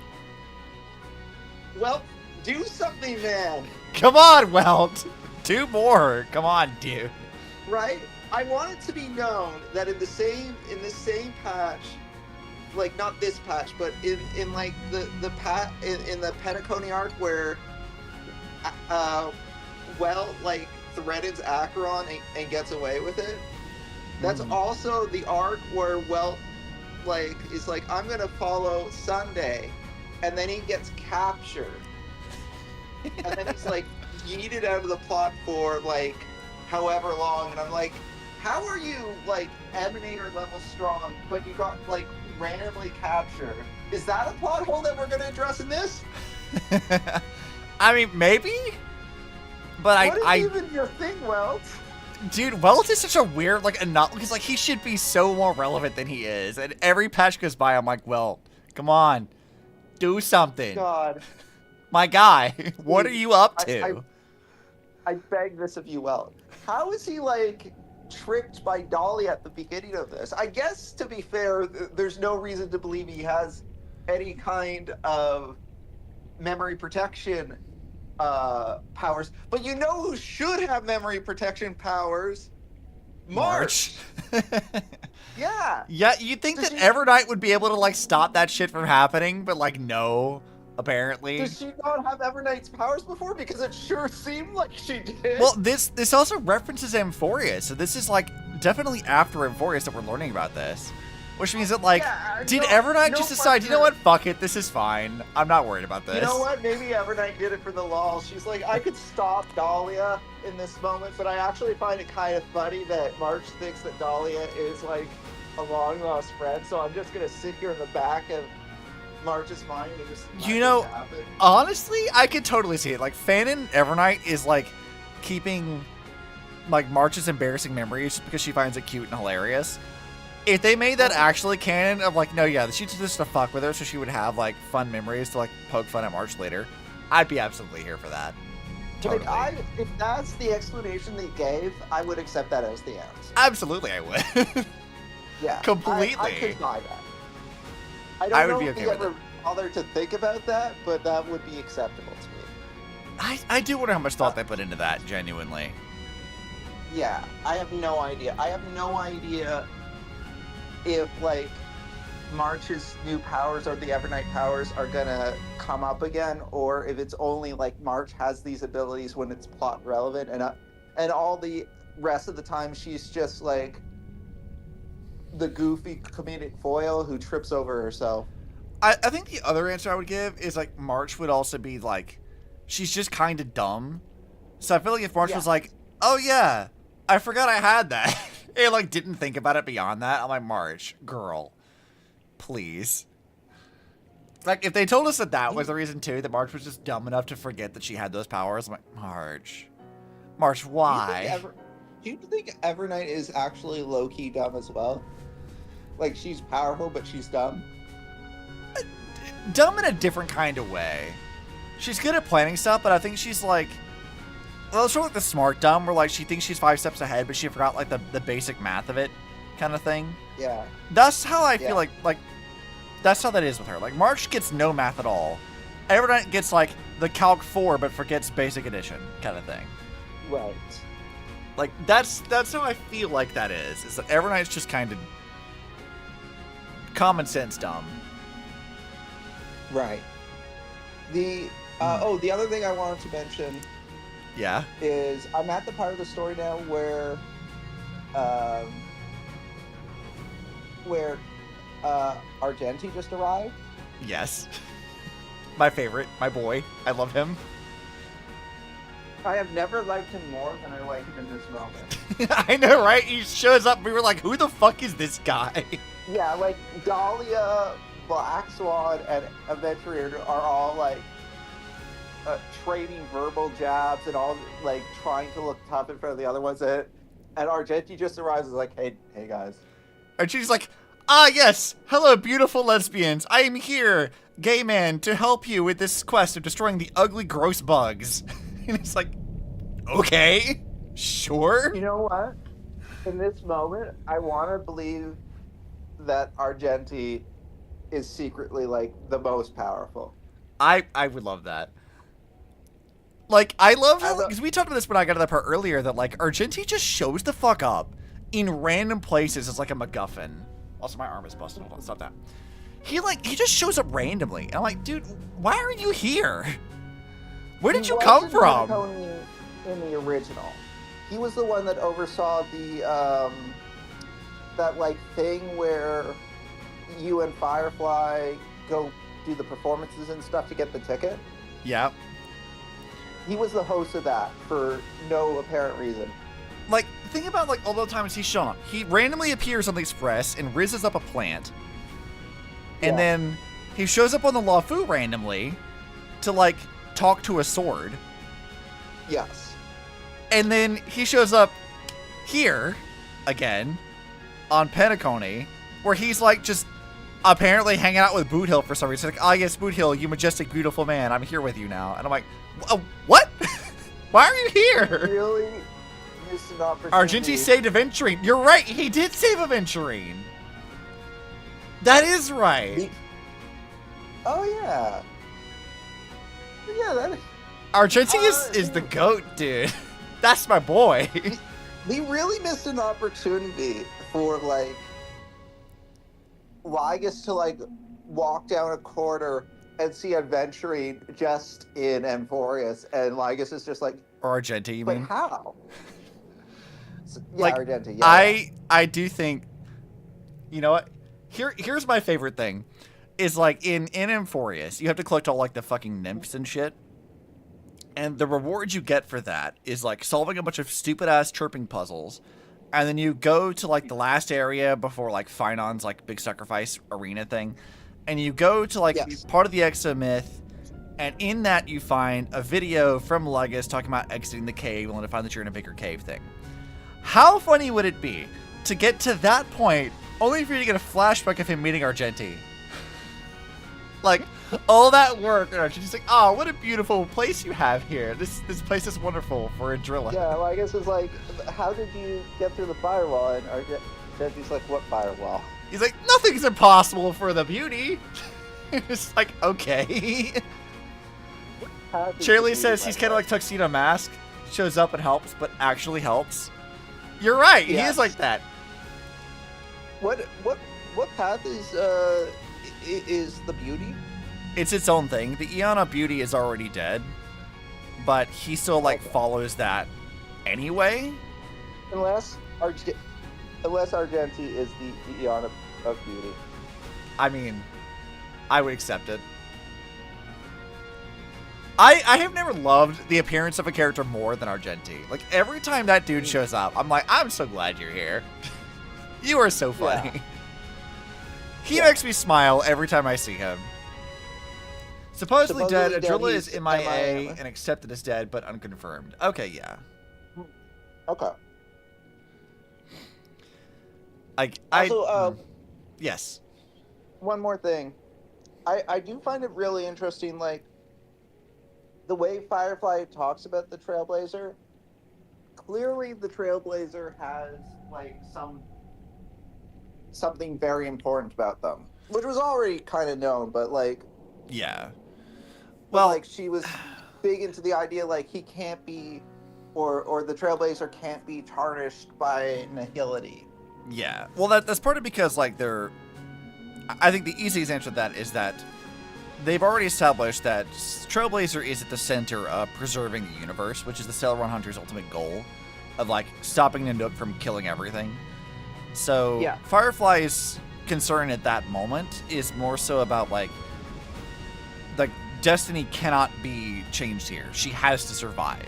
Welt, do something, man. Come on, Welt. Do more. Come on, dude. Right? I want it to be known that in the same patch, like not this patch, but in like the Penacony arc where Welt like threatens Acheron and gets away with it. That's also the arc where Welt like is like, I'm gonna follow Sunday, and then he gets captured. And then he's like yeeted out of the plot for like however long, and I'm like, how are you like Emanator level strong, but you got like randomly captured? Is that a plot hole that we're gonna address in this? I mean, maybe, but what is even your thing, Welt? Dude, Welt is such a weird, like, because like he should be so more relevant than he is, and every patch goes by, I'm like, Welt, come on, do something. God. My guy, what are you up to? I beg this of you, Welt. How is he like tricked by Dhalia at the beginning of this. I guess, to be fair, there's no reason to believe he has any kind of memory protection powers. But you know who should have memory protection powers? March. Yeah. Yeah, you'd think that Evernight would be able to, like, stop that shit from happening, but, like, no, apparently. Does she not have Evernight's powers before? Because it sure seemed like she did. Well, this also references Amphoria, so this is, like, definitely after Amphoria that we're learning about this. Which means that, like, did Evernight just decide, you know what, fuck it, this is fine. I'm not worried about this. You know what, maybe Evernight did it for the lulz. She's like, I could stop Dhalia in this moment, but I actually find it kind of funny that March thinks that Dhalia is, like, a long-lost friend, so I'm just gonna sit here in the back of March's mind and just let this happen. Honestly, I could totally see it. Like, Fanon Evernight is, like, keeping, like, March's embarrassing memories just because she finds it cute and hilarious. If they made that actually canon of, like, no, yeah, she's just to fuck with her so she would have, like, fun memories to, like, poke fun at March later, I'd be absolutely here for that. Totally. Like, if that's the explanation they gave, I would accept that as the answer. Absolutely, I would. Yeah. Completely. I could buy that. I don't would know be if okay we with ever bothered to think about that, but that would be acceptable to me. I do wonder how much thought they put into that, genuinely. Yeah, I have no idea. I have no idea if, like, March's new powers or the Evernight powers are gonna come up again, or if it's only, like, March has these abilities when it's plot relevant, and all the rest of the time she's just, like, the goofy comedic foil who trips over herself. I think the other answer I would give is, like, March would also be, like, she's just kind of dumb. So I feel like if March was like, oh, yeah, I forgot I had that. And, like, didn't think about it beyond that. I'm like, March, girl, please. Like, if they told us that that was the reason, too, that March was just dumb enough to forget that she had those powers, I'm like, March, why? Do you think Evernight is actually low-key dumb as well? Like, she's powerful, but she's dumb? Dumb in a different kind of way. She's good at planning stuff, but I think she's, like... Well, it's sort of like the smart dumb, where, like, she thinks she's 5 steps ahead, but she forgot, like, the basic math of it kind of thing. Yeah. That's how I feel like, that's how that is with her. Like, March gets no math at all. Evernight gets, like, the Calc 4, but forgets basic addition kind of thing. Right. Like, that's how I feel like that is that Evernight's just kind of common sense dumb. Right. The the other thing I wanted to mention is I'm at the part of the story now where Argenti just arrived. Yes. My favorite, my boy. I love him. I have never liked him more than I like him in this moment. I know, right? He shows up and we were like, who the fuck is this guy? Yeah, like, Dhalia, Black Swan, and Aventurier are all, like, trading verbal jabs and all, like, trying to look tough in front of the other ones. And Argenti just arrives and is like, hey guys. And she's like, ah, yes. Hello, beautiful lesbians. I am here, gay man, to help you with this quest of destroying the ugly, gross bugs. And it's like, okay, sure. You know what? In this moment, I want to believe that Argenti is secretly, like, the most powerful. I would love that. Like, I love how, because we talked about this when I got to that part earlier, that, like, Argenti just shows the fuck up in random places as, like, a MacGuffin. Also, my arm is busted. Hold on, stop that. He just shows up randomly. And I'm like, dude, why are you here? Where did you come from? In the original, he was the one that oversaw the that, like, thing where you and Firefly go do the performances and stuff to get the ticket. Yeah. He was the host of that for no apparent reason. Like, think about, like, all the times he's shown up. He randomly appears on the Express and rizzes up a plant. And then he shows up on the LaFu randomly to, like, talk to a sword. Yes. And then he shows up here again on Penacony, where he's, like, just apparently hanging out with Boothill for some reason. Like, ah, yes, Boothill, you majestic, beautiful man. I'm here with you now. And I'm like, what? Why are you here? missed an opportunity. Argenti saved Aventurine. You're right. He did save Aventurine. That is right. Oh, yeah. Yeah, that... Argenti is the GOAT, dude. That's my boy. We really missed an opportunity for, like, Lygus to, like, walk down a corridor and see Aventurine just in Amphorius, and Lygus is just like... Or Argenti, you mean? But how? Yeah, like, Argenti, yeah. I do think... You know what? Here's my favorite thing. Is, like, in Amphorius, you have to collect all, like, the fucking nymphs and shit. And the reward you get for that is, like, solving a bunch of stupid-ass chirping puzzles. And then you go to, like, the last area before, like, Finon's, like, big sacrifice arena thing. And you go to, like, part of the Exomyth. And in that, you find a video from Lygus talking about exiting the cave, only to find that you're in a bigger cave thing. How funny would it be to get to that point, only for you to get a flashback of him meeting Argenti? Like, all that work, and Argenti's like, oh, what a beautiful place you have here. This place is wonderful for a driller. Yeah, Lygus is like, how did you get through the firewall? And Argenti's like, what firewall? He's like, nothing's impossible for the beauty. It's like, okay. Shirley says he's kind of like Tuxedo Mask. Shows up and helps, but actually helps. You're right. Yes. He is like that. What path is the beauty? It's its own thing. The Eon of Beauty is already dead, but he still like follows that anyway. Unless Argenti is the Eon of Beauty. I mean, I would accept it. I have never loved the appearance of a character more than Argenti. Like, every time that dude shows up, I'm like, I'm so glad you're here. You are so funny. Yeah. He makes me smile every time I see him. Supposedly dead, Adrilla is MIA and accepted as dead, but unconfirmed. Okay, yeah. Okay. Yes. One more thing. I do find it really interesting, like, the way Firefly talks about the Trailblazer. Clearly, the Trailblazer has, like, something very important about them, which was already kind of known, but, like... Yeah. Well, like, she was big into the idea, like, he can't be, or the Trailblazer can't be tarnished by nihility. Yeah. Well, that's partly because, like, I think the easiest answer to that is that they've already established that Trailblazer is at the center of preserving the universe, which is the Celeron Hunter's ultimate goal of, like, stopping Nanook from killing everything. So, yeah. Firefly's concern at that moment is more so about, like, destiny cannot be changed here. She has to survive.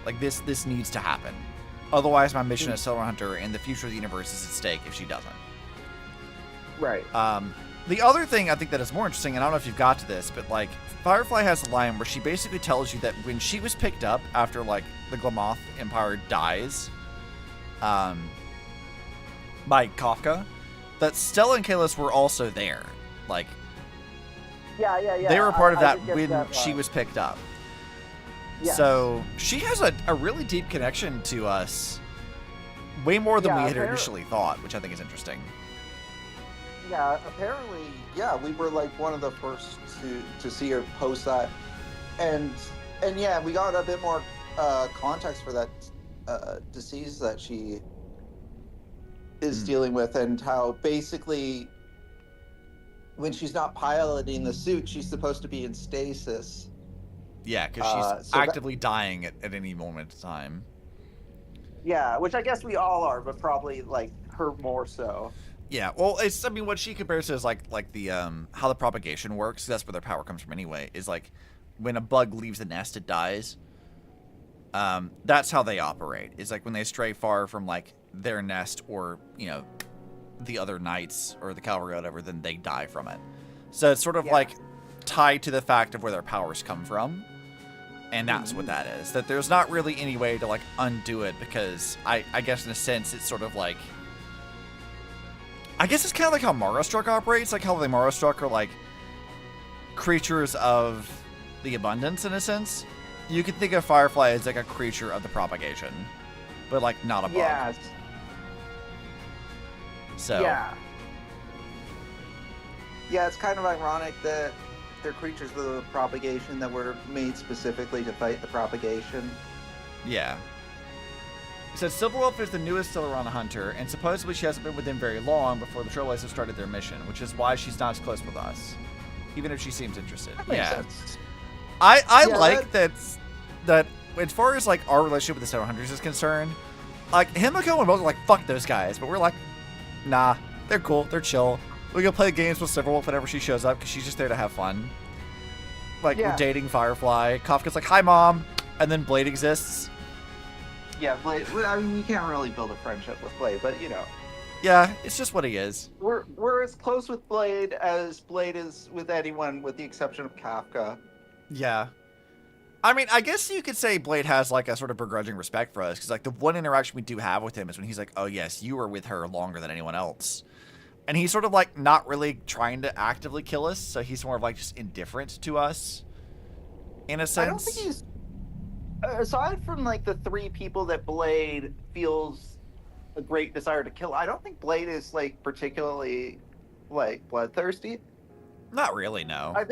Like, this needs to happen. Otherwise, my mission as Celeron Hunter and the future of the universe is at stake if she doesn't. Right. The other thing I think that is more interesting, and I don't know if you've got to this, but, like, Firefly has a line where she basically tells you that when she was picked up after, like, the Glamoth Empire dies, by Kafka, that Stella and Kalis were also there. Like, yeah. They were part of that when she was picked up. Yes. So she has a really deep connection to us, way more than we had initially thought, which I think is interesting. Yeah, apparently, we were like one of the first to see her post that, and yeah, we got a bit more context for that disease that she is dealing with, and how basically when she's not piloting the suit, she's supposed to be in stasis. Yeah, because she's actively dying at any moment in time. Yeah, which I guess we all are, but probably, like, her more so. Yeah, well, what she compares to is, like the, how the propagation works, that's where their power comes from anyway, is, like, when a bug leaves the nest, it dies. That's how they operate, is, like, when they stray far from, like, their nest or, you know, the other knights or the cavalry or whatever, then they die from it. So it's sort of, like, tied to the fact of where their powers come from. And that's what that is. That there's not really any way to, like, undo it, because I guess in a sense it's sort of like... I guess it's kind of like how Marastruck operates, like how the Marastruck are, like, creatures of the abundance, in a sense. You could think of Firefly as, like, a creature of the propagation. but like not a bug. Yes. So Yeah. Yeah, it's kind of ironic that they're creatures of the propagation that were made specifically to fight the propagation. yeah. He said Silverwolf is the newest Stellaron hunter, and supposedly she hasn't been with him very long before the Trailblazers started their mission, which is why she's not as close with us, even if she seems interested. That makes Yeah. sense. I Yeah, like that as far as like our relationship with the Stellaron hunters is concerned, like Himiko and both are like, fuck those guys, but we're like, nah, they're cool, they're chill. We go play games with Silverwolf whenever she shows up because she's just there to have fun. Like, Yeah. we're dating Firefly. Kafka's like, hi, Mom. And then Blade exists. Yeah, Blade. I mean, you can't really build a friendship with Blade, but you know, Yeah, it's just what he is. we're as close with Blade as Blade is with anyone, with the exception of Kafka. Yeah. I mean, I guess you could say Blade has, like, a sort of begrudging respect for us because, like, the one interaction we do have with him is when he's like, oh, yes, you were with her longer than anyone else. And he's sort of, like, not really trying to actively kill us, so he's more of, like, just indifferent to us, in a sense. I don't think he's, aside from like the 3 people that Blade feels a great desire to kill, I don't think Blade is like particularly like bloodthirsty. Not really, no. I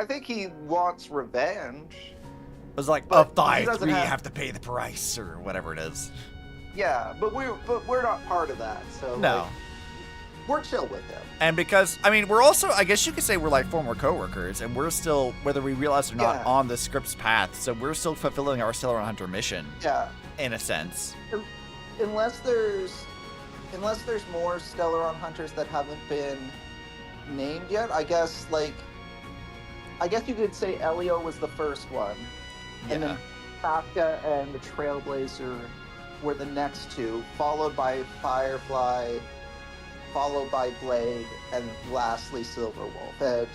think he wants revenge. It was like, but of the he doesn't three, you have- have to pay the price, or whatever it is. Yeah, but we're not part of that, so No. like, we're chill with him. And because, I mean, we're also, I guess you could say we're like former coworkers, and we're still, whether we realize it or not, Yeah. on the script's path, so we're still fulfilling our Stellar Hunter mission, Yeah, in a sense. unless there's more Stellaron hunters that haven't been named yet. I guess you could say Elio was the first one, and Yeah. then Kafka and the Trailblazer were the next 2, followed by Firefly, followed by Blade, and lastly Silverwolf. At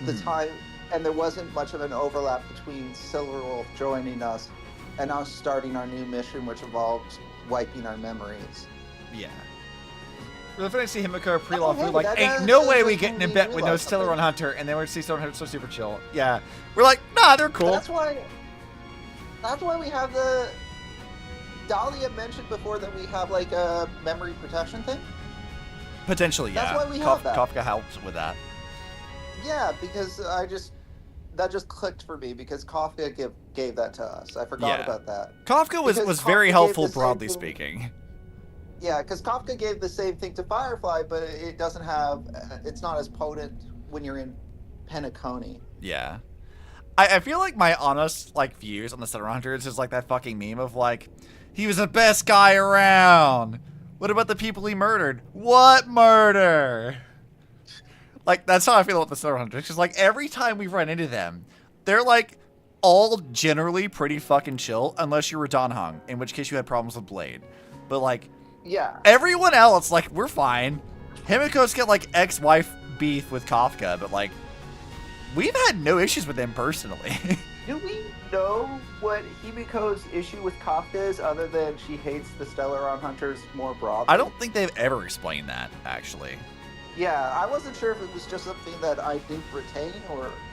the time, and there wasn't much of an overlap between Silverwolf joining us and us starting our new mission, which involved wiping our memories. Yeah. Well, if I see Himiko Preloff, hey, we're like, that- ain't that- no that way we just get in a made me bet with no realize Stellar something. Hunter, and then we see Stellar Hunter so super chill. Yeah. We're like, nah, they're cool. That's why we have the Dhalia mentioned before that we have like a memory protection thing. Potentially, yeah. That's why we have that. Kafka helps with that. Yeah, because that just clicked for me because Kafka gave that to us. I forgot Yeah. about that. Kafka was Because very Kafka helpful, gave the same broadly thing- speaking. Yeah, because Kafka gave the same thing to Firefly, but it doesn't have. It's not as potent when you're in Penacony. Yeah. I feel like my honest, like, views on the Stellar Hunters is like that fucking meme of, like, he was the best guy around. What about the people he murdered? What murder? Like, that's how I feel about the Stellar Hunters. Because, like, every time we run into them, they're, like, all generally pretty fucking chill, unless you were Don Hung, in which case you had problems with Blade. But, like, Yeah. everyone else, like, we're fine. Himiko's got, like, ex-wife beef with Kafka, but, like, we've had no issues with him personally. Do we know what Himiko's issue with Kafka is, other than she hates the Stellaron Hunters more broadly? I don't think they've ever explained that, actually. Yeah, I wasn't sure if it was just something that I didn't retain,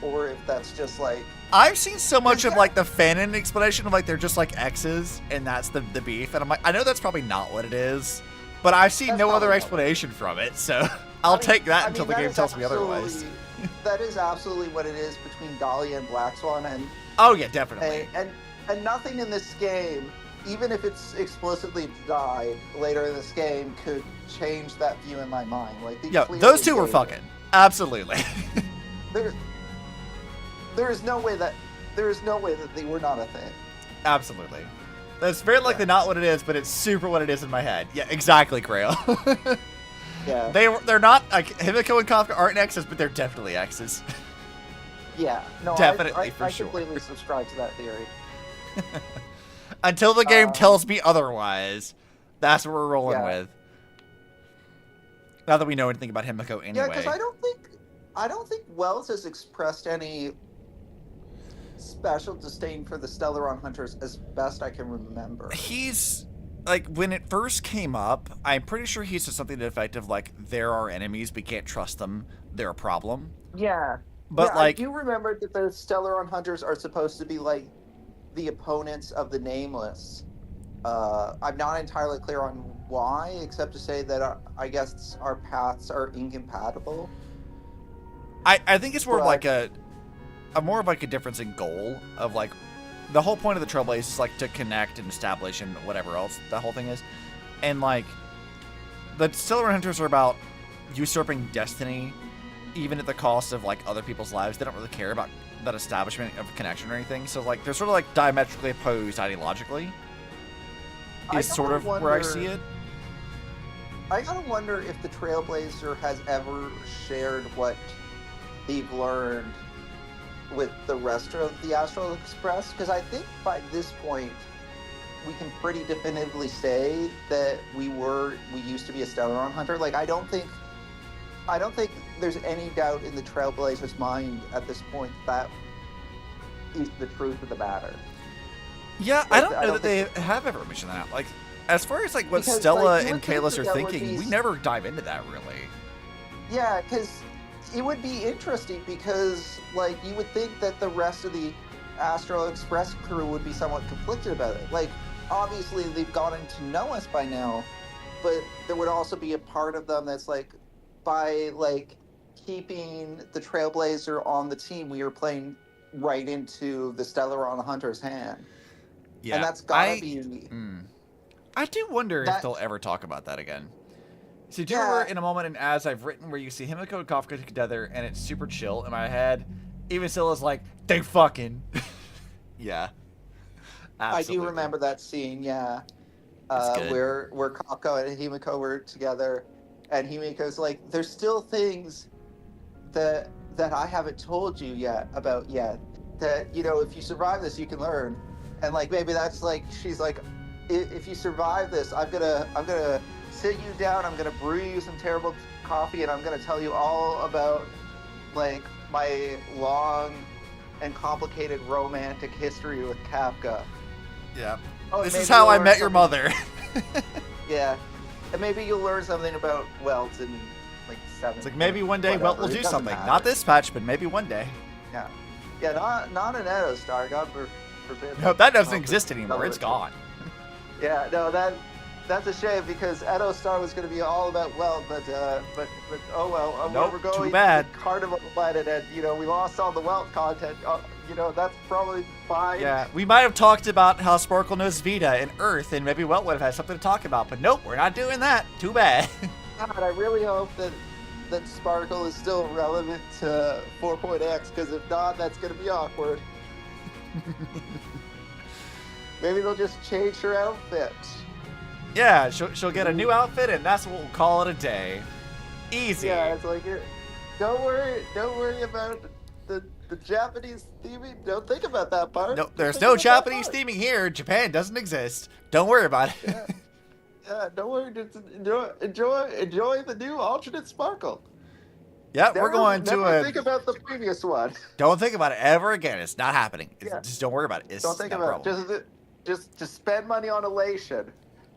or if that's just like. I've seen so much of, Yeah. like, the fanon explanation of, like, they're just, like, exes, and that's the beef, and I'm like, I know that's probably not what it is, but I've seen That's no other probably not explanation from it, so I'll take that until the that game is tells me otherwise. absolutely- That is absolutely what it is between Dhalia and Black Swan, and Oh, yeah, definitely. and nothing in this game, even if it's explicitly died later in this game, could change that view in my mind. Like, they Yeah, clearly those two were gave- fucking. Absolutely. There is no way that they were not a thing. Absolutely. That's very likely not what it is, but it's super what it is in my head. Yeah, exactly, Grail. Yeah. They're not, like, Himiko and Kafka aren't exes, but they're definitely exes. Yeah. No, Definitely, I for sure. completely subscribe to that theory. Until the game tells me otherwise, that's what we're rolling Yeah. with. Now that we know anything about Himiko anyway. Yeah, because I don't think Wells has expressed any special disdain for the Stellaron Hunters, as best I can remember. He's, like, when it first came up, I'm pretty sure he said something to the effect of, like, they're our enemies, we can't trust them, they're a problem. Yeah. But, Yeah, like, I do remember that the Stellaron Hunters are supposed to be like the opponents of the Nameless. I'm not entirely clear on why, except to say that I guess our paths are incompatible. I think it's more of like a more of like a difference in goal of like the whole point of the Trailblaze is like to connect and establish and whatever else the whole thing is, and like the Stellar Hunters are about usurping destiny, even at the cost of like other people's lives. They don't really care about that establishment of connection or anything. So like they're sort of like diametrically opposed ideologically. Is sort of where I see it. I gotta wonder if the Trailblazer has ever shared what they've learned with the rest of the Astral Express, because I think by this point we can pretty definitively say that we used to be a Stellaron hunter. Like I don't think there's any doubt in the Trailblazer's mind at this point that is the truth of the matter. Yeah, Like, I don't know that they have ever mentioned that out. Like, as far as like what because, Stella like, you and would think Kalis are that would thinking, be- we never dive into that really. Yeah, because it would be interesting because, like, you would think that the rest of the Astral Express crew would be somewhat conflicted about it. Like, obviously they've gotten to know us by now, but there would also be a part of them that's like, by like keeping the Trailblazer on the team, we are playing right into the Stellaron Hunter's hand. Yeah, And that's gotta be... I do wonder if they'll ever talk about that again. So do you remember in a moment in As I've written where you see Himiko and Kafka together and it's super chill in my head? Even Stella's like, they fucking... Yeah. Absolutely. I do remember that scene, yeah. Good. Where Kafka and Himiko were together, and Himiko's like, there's still things that I haven't told you yet about yet. That, you know, if you survive this, you can learn. And like maybe that's like, she's like, if you survive this, I'm gonna sit you down, I'm gonna brew you some terrible coffee, and I'm gonna tell you all about like my long and complicated romantic history with Kafka. Yeah. Oh, this maybe is how you'll I learn met your something- mother. Yeah. And maybe you'll learn something about Welt in like 7. It's like maybe one day whatever, Welt will it do doesn't something. matter. Not this patch, but maybe one day. Yeah. Yeah, not an Edo Star, God forbid. No, that doesn't No, exist anymore. no, It's gone. Yeah, no, that's a shame because Edo Star was going to be all about Welt, but oh well. Nope, we're going too bad. to Carnival Planet, and you know we lost all the Welt content. You know that's probably fine. Yeah, we might have talked about how Sparkle knows Vita and Earth, and maybe Welt would have had something to talk about, but nope, we're not doing that. Too bad. God, I really hope that Sparkle is still relevant to 4.x, because if not, that's going to be awkward. Maybe they'll just change her outfit. Yeah, she'll get a new outfit, and that's what we'll call it a day. Easy. Yeah, it's like, don't worry about the Japanese theming. Don't think about that part. No, there's Think no about that Japanese part. theming here. Japan doesn't exist. Don't worry about it. Yeah. Yeah, don't worry. Just enjoy the new alternate Sparkle. Yeah, we're going never to think about the previous one. Don't think about it ever again. It's not happening. Yeah. Just don't worry about it. It's Don't think not a about problem. it. Just spend money on elation.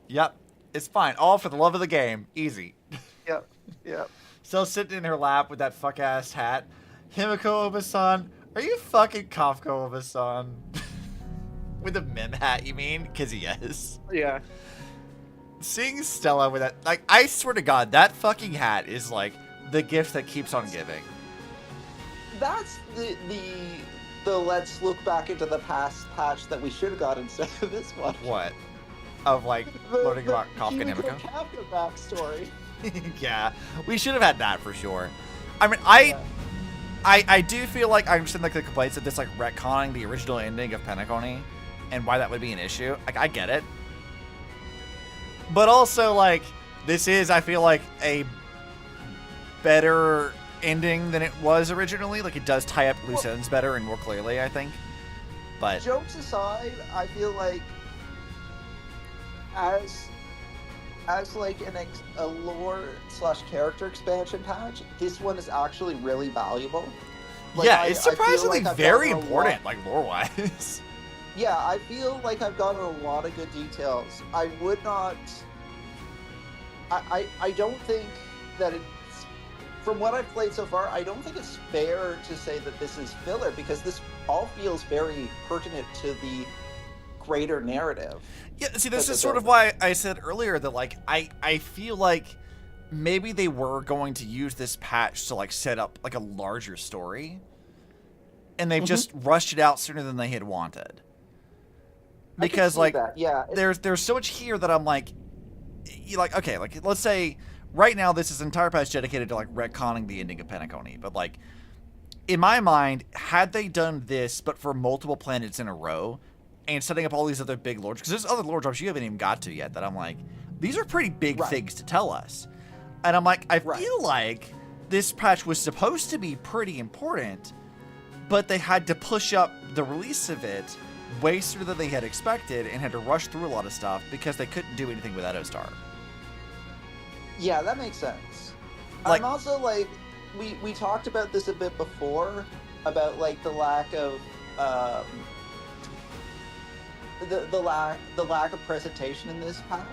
Yep, it's fine. All for the love of the game. Easy. Yep. Still sitting in her lap with that fuck ass hat. Himiko Obasan, are you fucking Kafka Obasan? With a mem hat, you mean? Because he is. Yeah. Seeing Stella with that, like, I swear to God, that fucking hat is like the gift that keeps on giving. That's the let's look back into the past patch that we should have got instead of this one. What? Of like learning about Kafka and Himiko Himiko? Kafka backstory. Yeah, we should have had that for sure. I mean, I do feel like I understand like the complaints of this like retconning the original ending of Penacony and why that would be an issue. Like, I get it. But also, like, this is, I feel like, a better ending than it was originally. Like, it does tie up loose ends better and more clearly, I think. But Jokes aside, I feel like as like a lore / character expansion patch, this one is actually really valuable. Like, yeah, it's I feel surprisingly like I've very gotten a important, lot- like, lore-wise. Yeah, I feel like I've gotten a lot of good details. I would not... I don't think that it's... From what I've played so far, I don't think it's fair to say that this is filler, because this all feels very pertinent to the greater narrative. Yeah, see, this is sort of why I said earlier that, like, I feel like maybe they were going to use this patch to, like, set up, like, a larger story. And they've just rushed it out sooner than they had wanted. Because, like, there's so much here that I'm like, okay, like, let's say right now this is an entire patch dedicated to, like, retconning the ending of Penacony. But, like, in my mind, had they done this, but for multiple planets in a row, and setting up all these other big lore, because there's other lore drops you haven't even got to yet that I'm like, these are pretty big things to tell us. And I'm like, I feel like this patch was supposed to be pretty important, but they had to push up the release of it way sooner than they had expected and had to rush through a lot of stuff because they couldn't do anything with Edo-Star. Yeah, that makes sense. Like, I'm also like, we talked about this a bit before, about like the lack of the lack of presentation in this patch.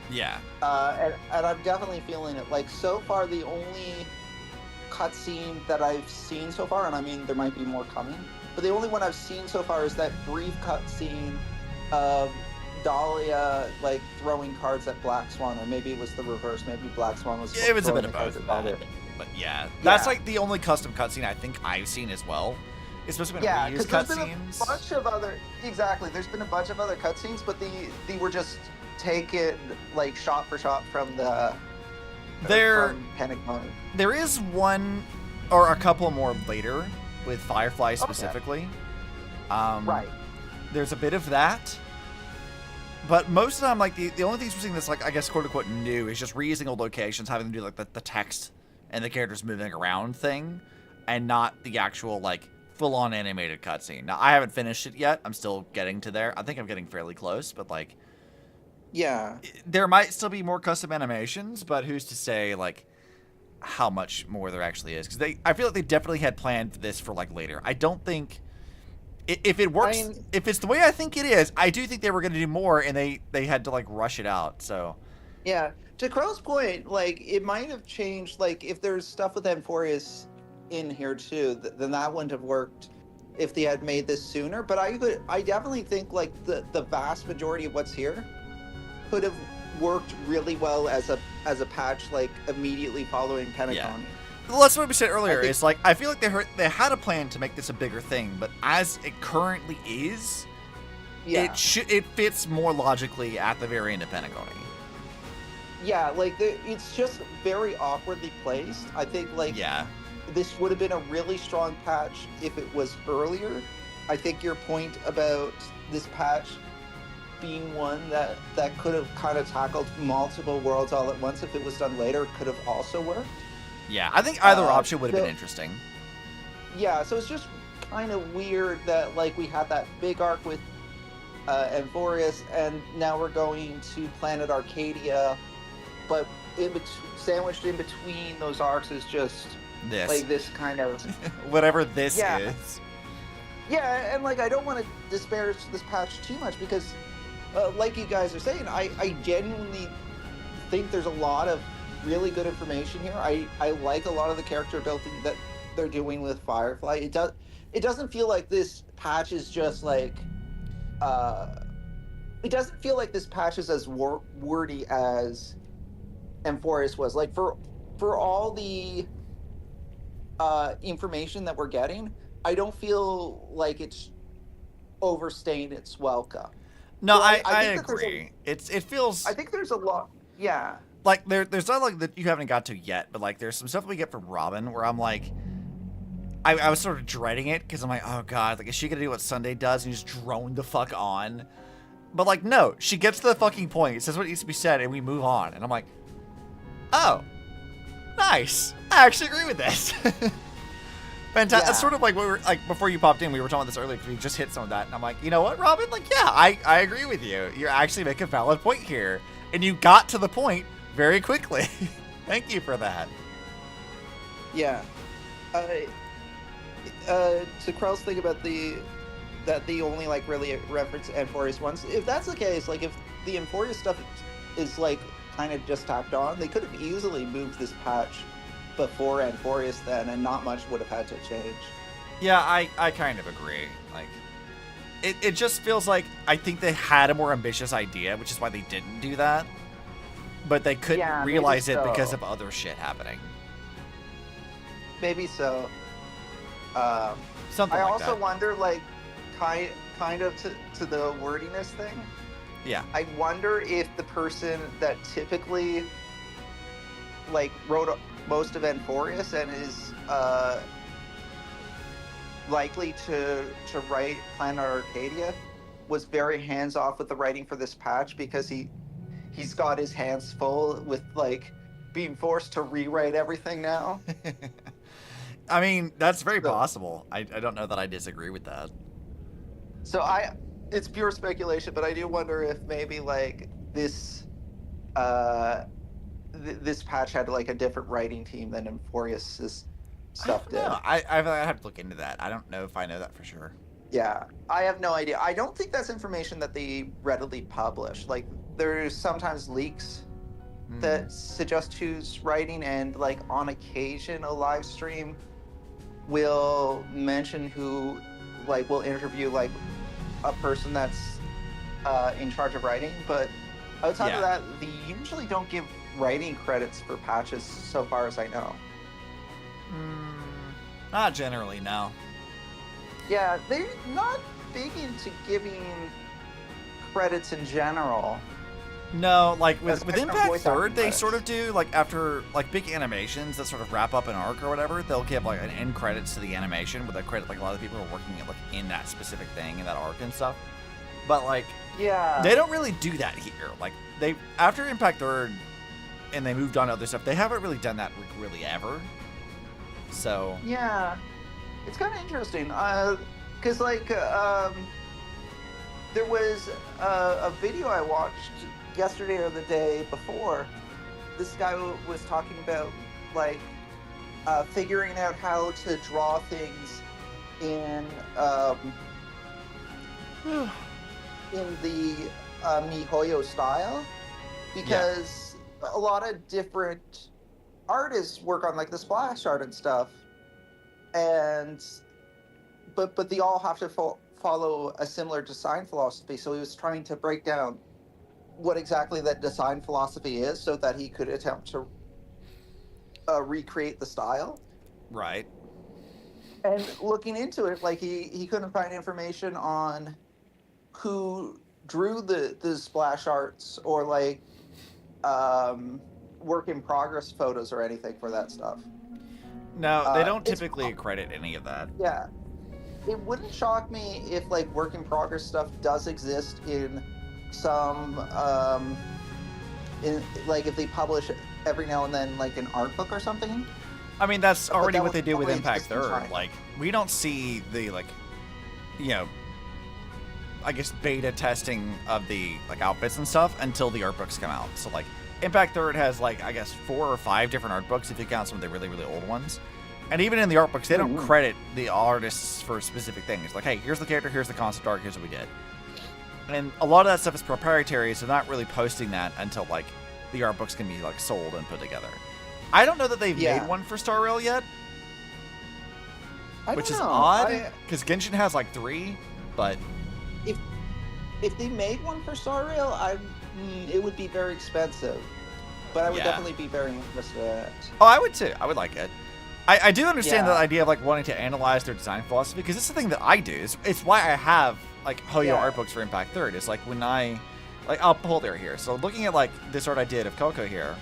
Yeah. And I'm definitely feeling it. Like, so far, the only cutscene that I've seen so far, and I mean, there might be more coming, but the only one I've seen so far is that brief cutscene of Dhalia, like, throwing cards at Black Swan, or maybe it was the reverse. Maybe Black Swan was it was a bit of both. But yeah, that's like the only custom cutscene I think I've seen as well. It's supposed to be reused cutscenes. There's been a bunch of other there's been a bunch of other cutscenes, but they were just taken like shot for shot from from Penacony. There is one or a couple more later with Firefly specifically. Right. There's a bit of that. But most of the time, like, the only things we're seeing that's, like, I guess, quote-unquote new is just reusing old locations, having them do, like, the text and the characters moving around thing, and not the actual, like, full-on animated cutscene. Now, I haven't finished it yet. I'm still getting to there. I think I'm getting fairly close, but, like... Yeah. There might still be more custom animations, but who's to say, like, how much more there actually is? Because I feel like they definitely had planned this for, like, later. I don't think... If it works, if it's the way I think it is, I do think they were going to do more, and they had to, like, rush it out, so... Yeah. To Crow's point, like, it might have changed, like, if there's stuff with Amphorius in here, too, then that wouldn't have worked if they had made this sooner, but I definitely think, like, the vast majority of what's here could have worked really well as a patch, like, immediately following Penacony. Yeah. Well, that's what we said earlier. It's like, I feel like they had a plan to make this a bigger thing, but as it currently is, it fits more logically at the very end of Penacony. Yeah, like, it's just very awkwardly placed. I think, like, this would have been a really strong patch if it was earlier. I think your point about this patch being one that could have kind of tackled multiple worlds all at once if it was done later could have also worked. Yeah, I think either option would have been interesting. Yeah, so it's just kind of weird that, like, we had that big arc with Amphorius, and now we're going to Planet Arcadia, but sandwiched in between those arcs is just like this kind of whatever this is. Yeah, and like, I don't want to disparage this patch too much because, like you guys are saying, I genuinely think there's a lot of really good information here. I like a lot of the character building that they're doing with Firefly. It doesn't feel like this patch is just like it doesn't feel like this patch is as wordy as Amphorius was. Like, for all the information that we're getting, I don't feel like it's overstaying its welcome. No, so I agree. It feels... I think there's a lot... Yeah. Like, there's not, like, that you haven't got to yet, but, like, there's some stuff that we get from Robin where I'm, like... I was sort of dreading it, because I'm like, oh, God, like, is she going to do what Sunday does and just drone the fuck on? But, like, no. She gets to the fucking point, says what needs to be said, and we move on. And I'm like, oh, nice. I actually agree with this. Fantastic. That's sort of like what we were, like, before you popped in, we were talking about this earlier because we just hit some of that. And I'm like, you know what, Robin? Like, yeah, I agree with you. You're actually making a valid point here. And you got to the point very quickly. Thank you for that. Yeah. To Krell's thing about that the only, like, really reference Amphorius once, if that's the case, like, if the Amphorius stuff is, like, kind of just tacked on, they could have easily moved this patch before Amphorius then, and not much would have had to change. Yeah, I kind of agree. Like, it just feels like I think they had a more ambitious idea, which is why they didn't do that. But they couldn't realize it because of other shit happening. Maybe so. Something I like also that. wonder, like, kind of to the wordiness thing. Yeah. I wonder if the person that typically, like, wrote most of Enforius and is likely to write Planet Arcadia was very hands-off with the writing for this patch because he's got his hands full with, like, being forced to rewrite everything now. I mean, that's very possible. I don't know that I disagree with that. So it's pure speculation, but I do wonder if maybe, like, this this patch had, like, a different writing team than Enforius' stuff did. I have to look into that. I don't know if I know that for sure. Yeah, I have no idea. I don't think that's information that they readily publish. Like, there's sometimes leaks that suggest who's writing, and, like, on occasion a live stream will mention who, like, will interview, like, a person that's in charge of writing. But outside of that, they usually don't give writing credits for patches, so far as I know. Not generally, no. Yeah, they're not big into giving credits in general. No, like with Especially Impact voice 3rd, acting they credits. sort of do, like, after, like, big animations that sort of wrap up an arc or whatever, they'll give, like, an end credits to the animation with a credit, like, a lot of people are working like, in that specific thing, in that arc and stuff. But, like, Yeah. they don't really do that here. Like, after Impact 3rd and they moved on to other stuff, they haven't really done that, like, really ever. So. Yeah. It's kind of interesting. Because, like, there was a video I watched yesterday or the day before. This guy was talking about, like, figuring out how to draw things in the MiHoYo style, because a lot of different artists work on, like, the splash art and stuff, and but they all have to follow a similar design philosophy. So he was trying to break down what exactly that design philosophy is, so that he could attempt to recreate the style. Right. And looking into it, like, he couldn't find information on who drew the splash arts or, like, work in progress photos or anything for that stuff. No, they don't typically credit any of that. Yeah. It wouldn't shock me if, like, work in progress stuff does exist in some, like, if they publish every now and then, like, an art book or something. I mean, that's already that what they do with always Impact exist in 3rd. China. Like, we don't see the, like, you know, I guess beta testing of the, like, outfits and stuff until the art books come out. So, like, Impact 3rd has, like, I guess 4 or 5 different art books if you count some of the really, really old ones. And even in the art books, they don't credit the artists for specific things. Like, hey, here's the character, here's the concept art, here's what we did. And a lot of that stuff is proprietary, so they're not really posting that until, like, the art books can be, like, sold and put together. I don't know that they've made one for Star Rail yet, which is odd, because Genshin has, like, 3, but... If they made one for Star Rail, it would be very expensive. But I would definitely be very interested in it. Oh, I would too. I would like it. I do understand the idea of, like, wanting to analyze their design philosophy, because it's the thing that I do. It's why I have, like, HoYo art books for Impact 3rd. It's like when I'll pull there here. So looking at, like, this art I did of Coco here,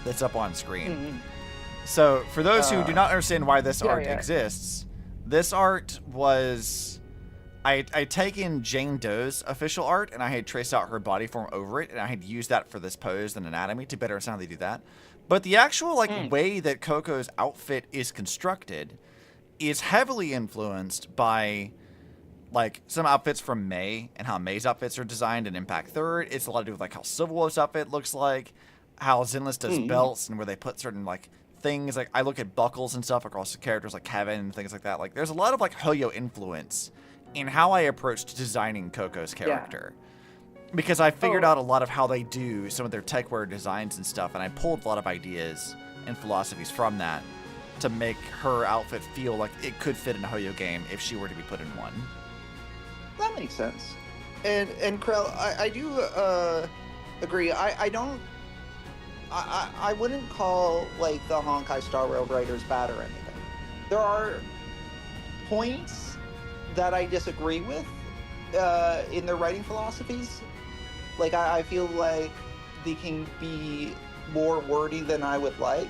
that's up on screen. So for those who do not understand why this art exists, this art was, I'd taken Jane Doe's official art and I had traced out her body form over it, and I had used that for this pose and anatomy to better understand how they do that. But the actual, like, way that Coco's outfit is constructed is heavily influenced by, like, some outfits from Mei and how Mei's outfits are designed in Impact 3rd. It's a lot to do with, like, how Silverwolf's outfit looks like, how Zenless does belts, and where they put certain, like, things. Like, I look at buckles and stuff across the characters like Kevin and things like that. Like, there's a lot of, like, HoYo influence in how I approached designing Coco's character. Because I figured out a lot of how they do some of their techwear designs and stuff, and I pulled a lot of ideas and philosophies from that to make her outfit feel like it could fit in a HoYo game if she were to be put in one. That makes sense. And Krell, I do agree. I wouldn't call like the Honkai Star Rail writers bad or anything. There are points that I disagree with in their writing philosophies. Like I feel like they can be more wordy than I would like.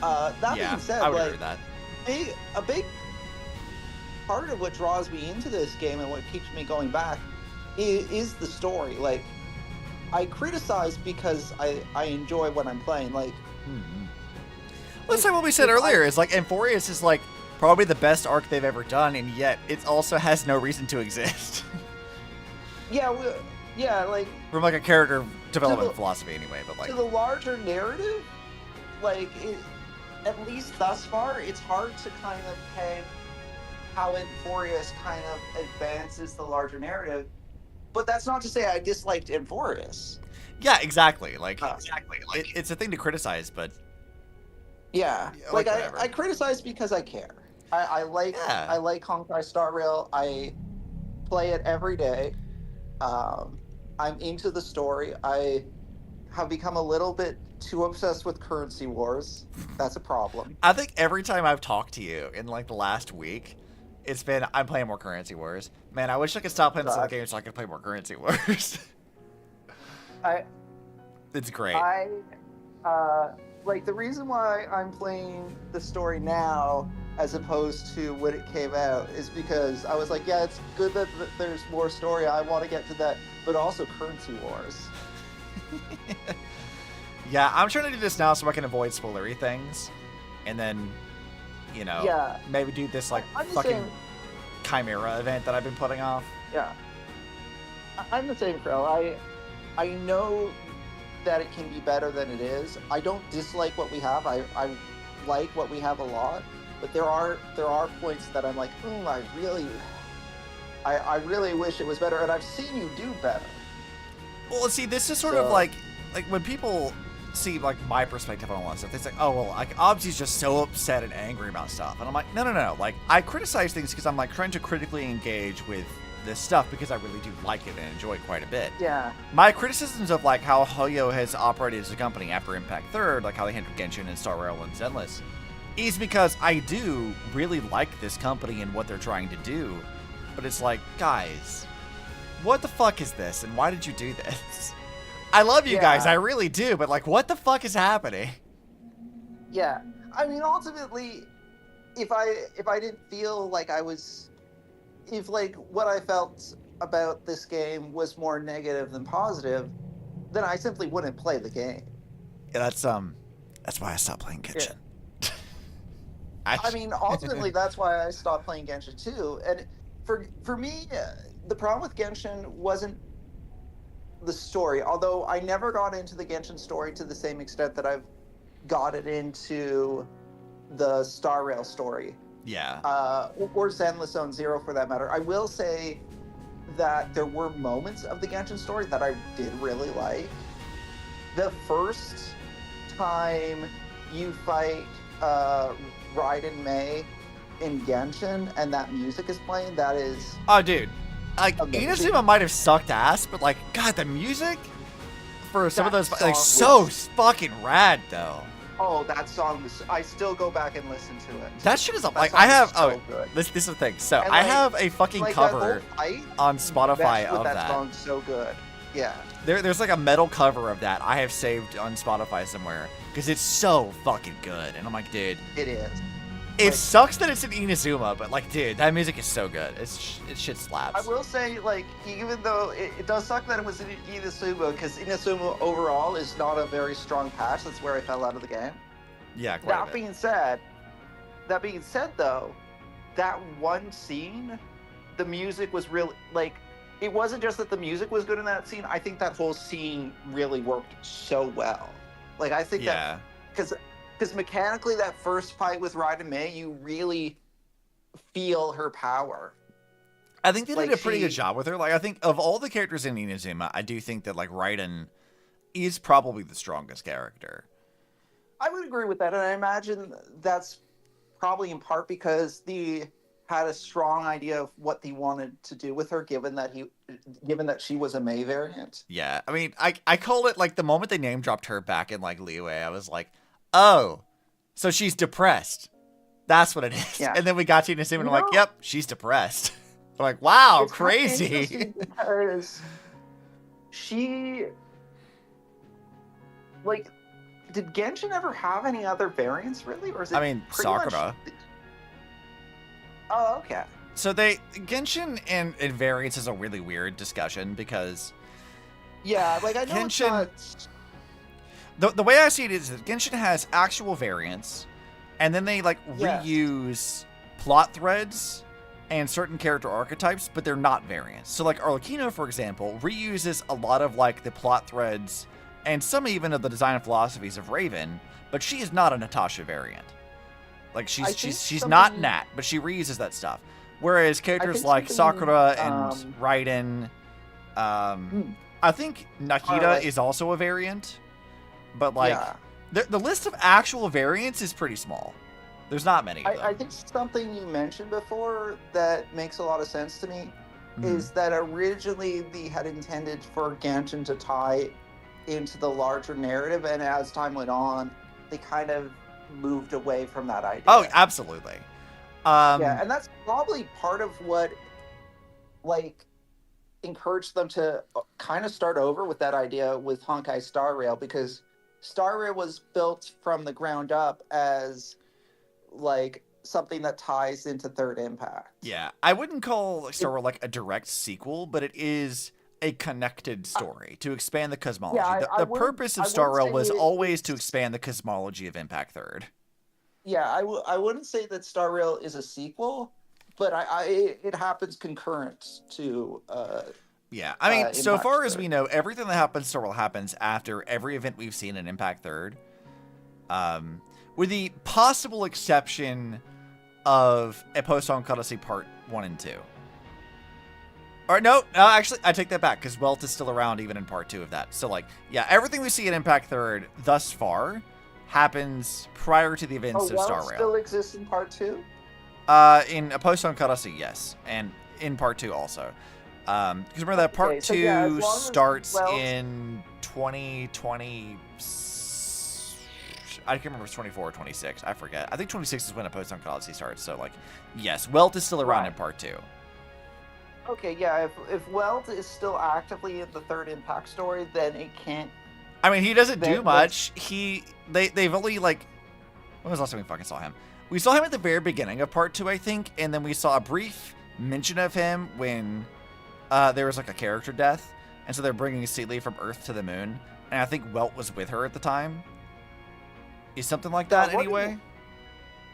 That being said, I would like agree with that. a big part of what draws me into this game and what keeps me going back is the story. Like, I criticize because I enjoy what I'm playing. Like, let's say what we said earlier is like Amphorius is like probably the best arc they've ever done, and yet it also has no reason to exist. yeah, like from like a character development philosophy, anyway. But like to the larger narrative, like at least thus far, it's hard to kind of peg how Amphorius kind of advances the larger narrative. But that's not to say I disliked Amphorius. Yeah, exactly. Like, it's a thing to criticize, but yeah, like I criticize because I care. I like Honkai Star Rail. I play it every day. I'm into the story. I have become a little bit too obsessed with currency wars. That's a problem. I think every time I've talked to you in like the last week, it's been I'm playing more currency wars. Man, I wish I could stop playing some games so I could play more currency wars. It's great. Like the reason why I'm playing the story now as opposed to when it came out is because I was like, yeah, it's good that there's more story. I want to get to that, but also currency wars. Yeah, I'm trying to do this now so I can avoid spoilery things, and then, you know, maybe do this like fucking Chimera event that I've been putting off. Yeah, I'm the same, Crow. I know that it can be better than it is. I don't dislike what we have. I like what we have a lot, but there are points that I'm like, I really wish it was better, and I've seen you do better. Well, see, this is sort of like when people see like my perspective on a lot of stuff, they say, oh, well, like Obsy's just so upset and angry about stuff. And I'm like, no. Like, I criticize things because I'm like trying to critically engage with this stuff because I really do like it and enjoy it quite a bit. Yeah. My criticisms of like how Hoyo has operated as a company after Impact 3rd, like how they handled Genshin and Star Rail and Zenless, is because I do really like this company and what they're trying to do. But it's like, guys, what the fuck is this? And why did you do this? I love you guys, I really do, but like, what the fuck is happening? Yeah, I mean, ultimately, if I didn't feel like if like what I felt about this game was more negative than positive, then I simply wouldn't play the game. Yeah, that's why I stopped playing Genshin. Yeah. I mean, ultimately, that's why I stopped playing Genshin too. And for me, the problem with Genshin wasn't the story, although I never got into the Genshin story to the same extent that I've got it into the Star Rail story. Yeah. Or Zenless Zone Zero for that matter. I will say that there were moments of the Genshin story that I did really like. The first time you fight Raiden Mei in Genshin and that music is playing, that is... Oh, dude. Like, Inazuma might have sucked ass, but like, God, the music for some of those, like, so fucking rad, though. Oh, that song was... I still go back and listen to it. That shit is like, I have... This is the thing. So, I have a fucking cover on Spotify of that. That song's so good. Yeah. There's like a metal cover of that I have saved on Spotify somewhere, because it's so fucking good. And I'm like, dude. It is. It sucks that it's in Inazuma, but like, dude, that music is so good. It shit slaps. I will say, like, even though it does suck that it was in Inazuma, because Inazuma overall is not a very strong patch. That's where I fell out of the game. Yeah, quite a bit. That being said, though, that one scene, the music was really, like, it wasn't just that the music was good in that scene. I think that whole scene really worked so well. Like, I think that, because mechanically, that first fight with Raiden Mei, you really feel her power. I think they did a pretty good job with her. Like, I think of all the characters in Inazuma, I do think that like Raiden is probably the strongest character. I would agree with that, and I imagine that's probably in part because the had a strong idea of what they wanted to do with her, given that she was a May variant. Yeah, I mean, I called it, like, the moment they name dropped her back in, like, Leeway, I was like, oh, so she's depressed. That's what it is. Yeah. And then we got to Nassim, and I'm like, yep, she's depressed. I'm like, wow, It's crazy. Because she, like, did Genshin ever have any other variants, really? Or is it I mean, Sakura. Oh, okay. So Genshin and variants is a really weird discussion because... Yeah, like, I know Genshin, it's not... The way I see it is that Genshin has actual variants, and then they, like, Yes. reuse plot threads and certain character archetypes, but they're not variants. So, like, Arlecchino, for example, reuses a lot of, like, the plot threads and some even of the design philosophies of Raven, but she is not a Natasha variant. Like, she's not Nat, but she reuses that stuff. Whereas characters like Sakura and Raiden, I think Nahida is also a variant, but, like, the list of actual variants is pretty small. There's not many of them. I think something you mentioned before that makes a lot of sense to me is that originally they had intended for Genshin to tie into the larger narrative, and as time went on, they kind of moved away from that idea. Oh, absolutely. Yeah, and that's probably part of what, like, encouraged them to kind of start over with that idea with Honkai Star Rail, because Star Rail was built from the ground up as, like, something that ties into Third Impact. Yeah, I wouldn't call Star Rail like a direct sequel, but it is a connected story to expand the cosmology. Yeah, the purpose of Star Rail was always to expand the cosmology of Impact Third. Yeah, I wouldn't say that Star Rail is a sequel, but it happens concurrent to... yeah, I mean, so Impact far as Third. we know, everything that happens in Star Rail happens after every event we've seen in Impact Third. With the possible exception of a Post-Honkai Odyssey Part 1 and 2. Or no, actually, I take that back, because Welt is still around even in Part 2 of that. So, like, yeah, everything we see in Impact Third thus far happens prior to the events of Star Welt Rail. still exists in Part 2? In a Post-Honkai Odyssey, yes. And in Part 2 also. Because remember that Part 2 as long as starts Welt- in 2020... I can't remember if it's 24 or 26. I forget. I think 26 is when a Post-Honkai Odyssey starts. So, like, yes, Welt is still around in Part 2. Okay, yeah, if Welt is still actively in the Third Impact story, then it can't... I mean, he doesn't do much. They've only, like... When was the last time we fucking saw him? We saw him at the very beginning of Part 2, I think, and then we saw a brief mention of him when there was, like, a character death, and so they're bringing Sealy from Earth to the moon, and I think Welt was with her at the time. Is something like that, anyway?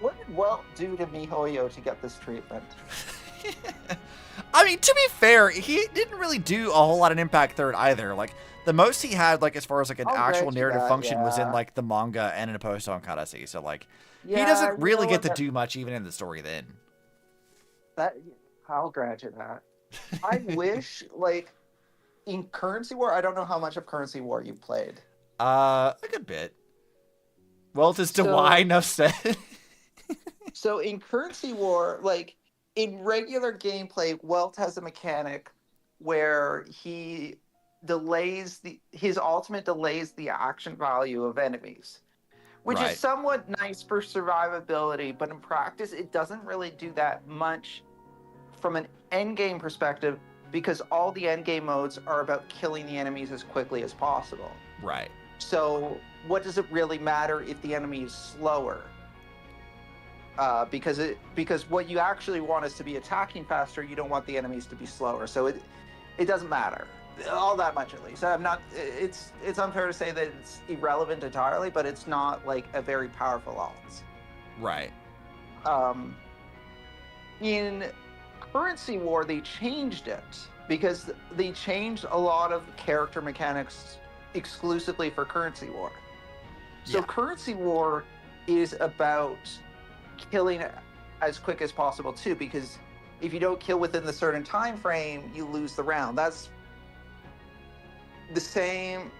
What did Welt do to MiHoYo to get this treatment? I mean, to be fair, he didn't really do a whole lot in Impact Third either. Like, the most he had, like, as far as, like, an actual narrative function was in, like, the manga and in a Post-Honkai Odyssey. So, like, he doesn't really get to do much even in the story then. I'll grant you that. I wish, like, in Currency War, I don't know how much of Currency War you played. A good bit. Welt is to why, enough said. So in Currency War, like, in regular gameplay, Welt has a mechanic where his ultimate delays the action value of enemies, which is somewhat nice for survivability, but in practice, it doesn't really do that much from an endgame perspective, because all the endgame modes are about killing the enemies as quickly as possible. Right. So what does it really matter if the enemy is slower? Because what you actually want is to be attacking faster. You don't want the enemies to be slower. So it doesn't matter all that much, at least. It's unfair to say that it's irrelevant entirely, but it's not like a very powerful alt. Right. In Currency War, they changed it because they changed a lot of character mechanics exclusively for Currency War. So Currency War is about killing as quick as possible too, because if you don't kill within the certain time frame, you lose the round. That's the same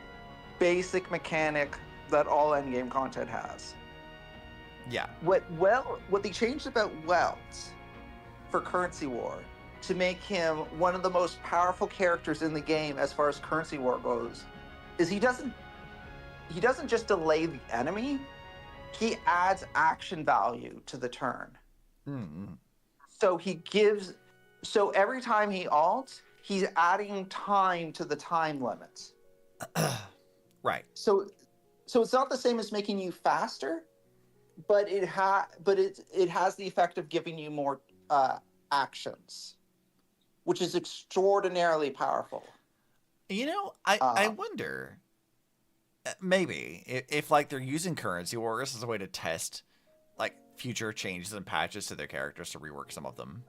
basic mechanic that all endgame content has. Yeah. What they changed about Welt for Currency War to make him one of the most powerful characters in the game as far as Currency War goes is he doesn't just delay the enemy, he adds action value to the turn. Mm-hmm. So every time he ults, he's adding time to the time limits. Right. So it's not the same as making you faster, but it has the effect of giving you more actions, which is extraordinarily powerful. You know, I wonder, maybe, if like they're using Currency Wars as a way to test like future changes and patches to their characters to rework some of them.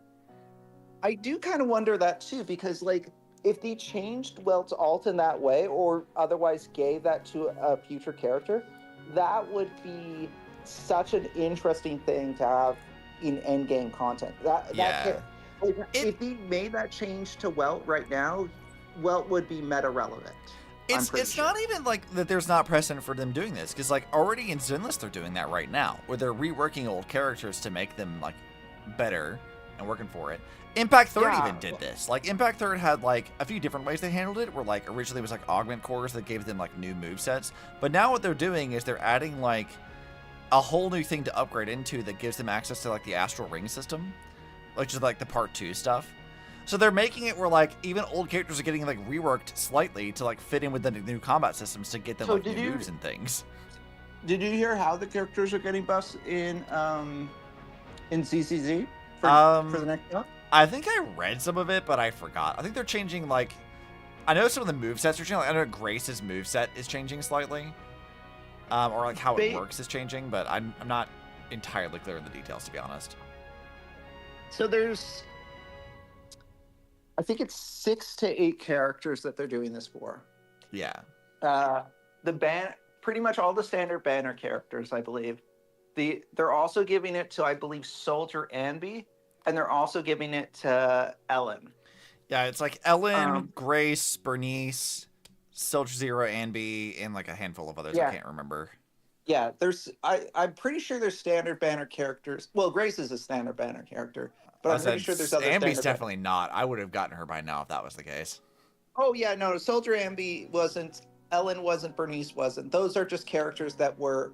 I do kind of wonder that too, because like if they changed Welt's alt in that way or otherwise gave that to a future character, that would be such an interesting thing to have in endgame content. If he made that change to Welt right now, Welt would be meta relevant. It's not even like that there's not precedent for them doing this, because like already in Zenless they're doing that right now, where they're reworking old characters to make them like better and working for it. Impact Third even did this. Like Impact Third had like a few different ways they handled it, where like originally it was like augment cores that gave them like new movesets, but now what they're doing is they're adding like a whole new thing to upgrade into that gives them access to like the Astral Ring system, which is like the Part 2 stuff. So they're making it where like even old characters are getting like reworked slightly to like fit in with the new combat systems to get them like new moves and things. Did you hear how the characters are getting buffs in CCZ for the next month? I think I read some of it, but I forgot. I think they're changing like, I know some of the movesets are changing. Like, I know Grace's moveset is changing slightly, or like how it works is changing, but I'm not entirely clear in the details, to be honest. So there's, I think it's 6 to 8 characters that they're doing this for. Yeah. Pretty much all the standard banner characters, I believe. They're also giving it to, I believe, Soldier Anby, and they're also giving it to Ellen. Yeah, it's like Ellen, Grace, Bernice, Soldier Zero, Anby, and like a handful of others I can't remember. Yeah, I'm pretty sure there's standard banner characters. Well, Grace is a standard banner character, but I'm pretty sure there's other Amby's definitely not. I would have gotten her by now if that was the case. Oh, yeah, no, Soldier Anby wasn't, Ellen wasn't, Bernice wasn't. Those are just characters that were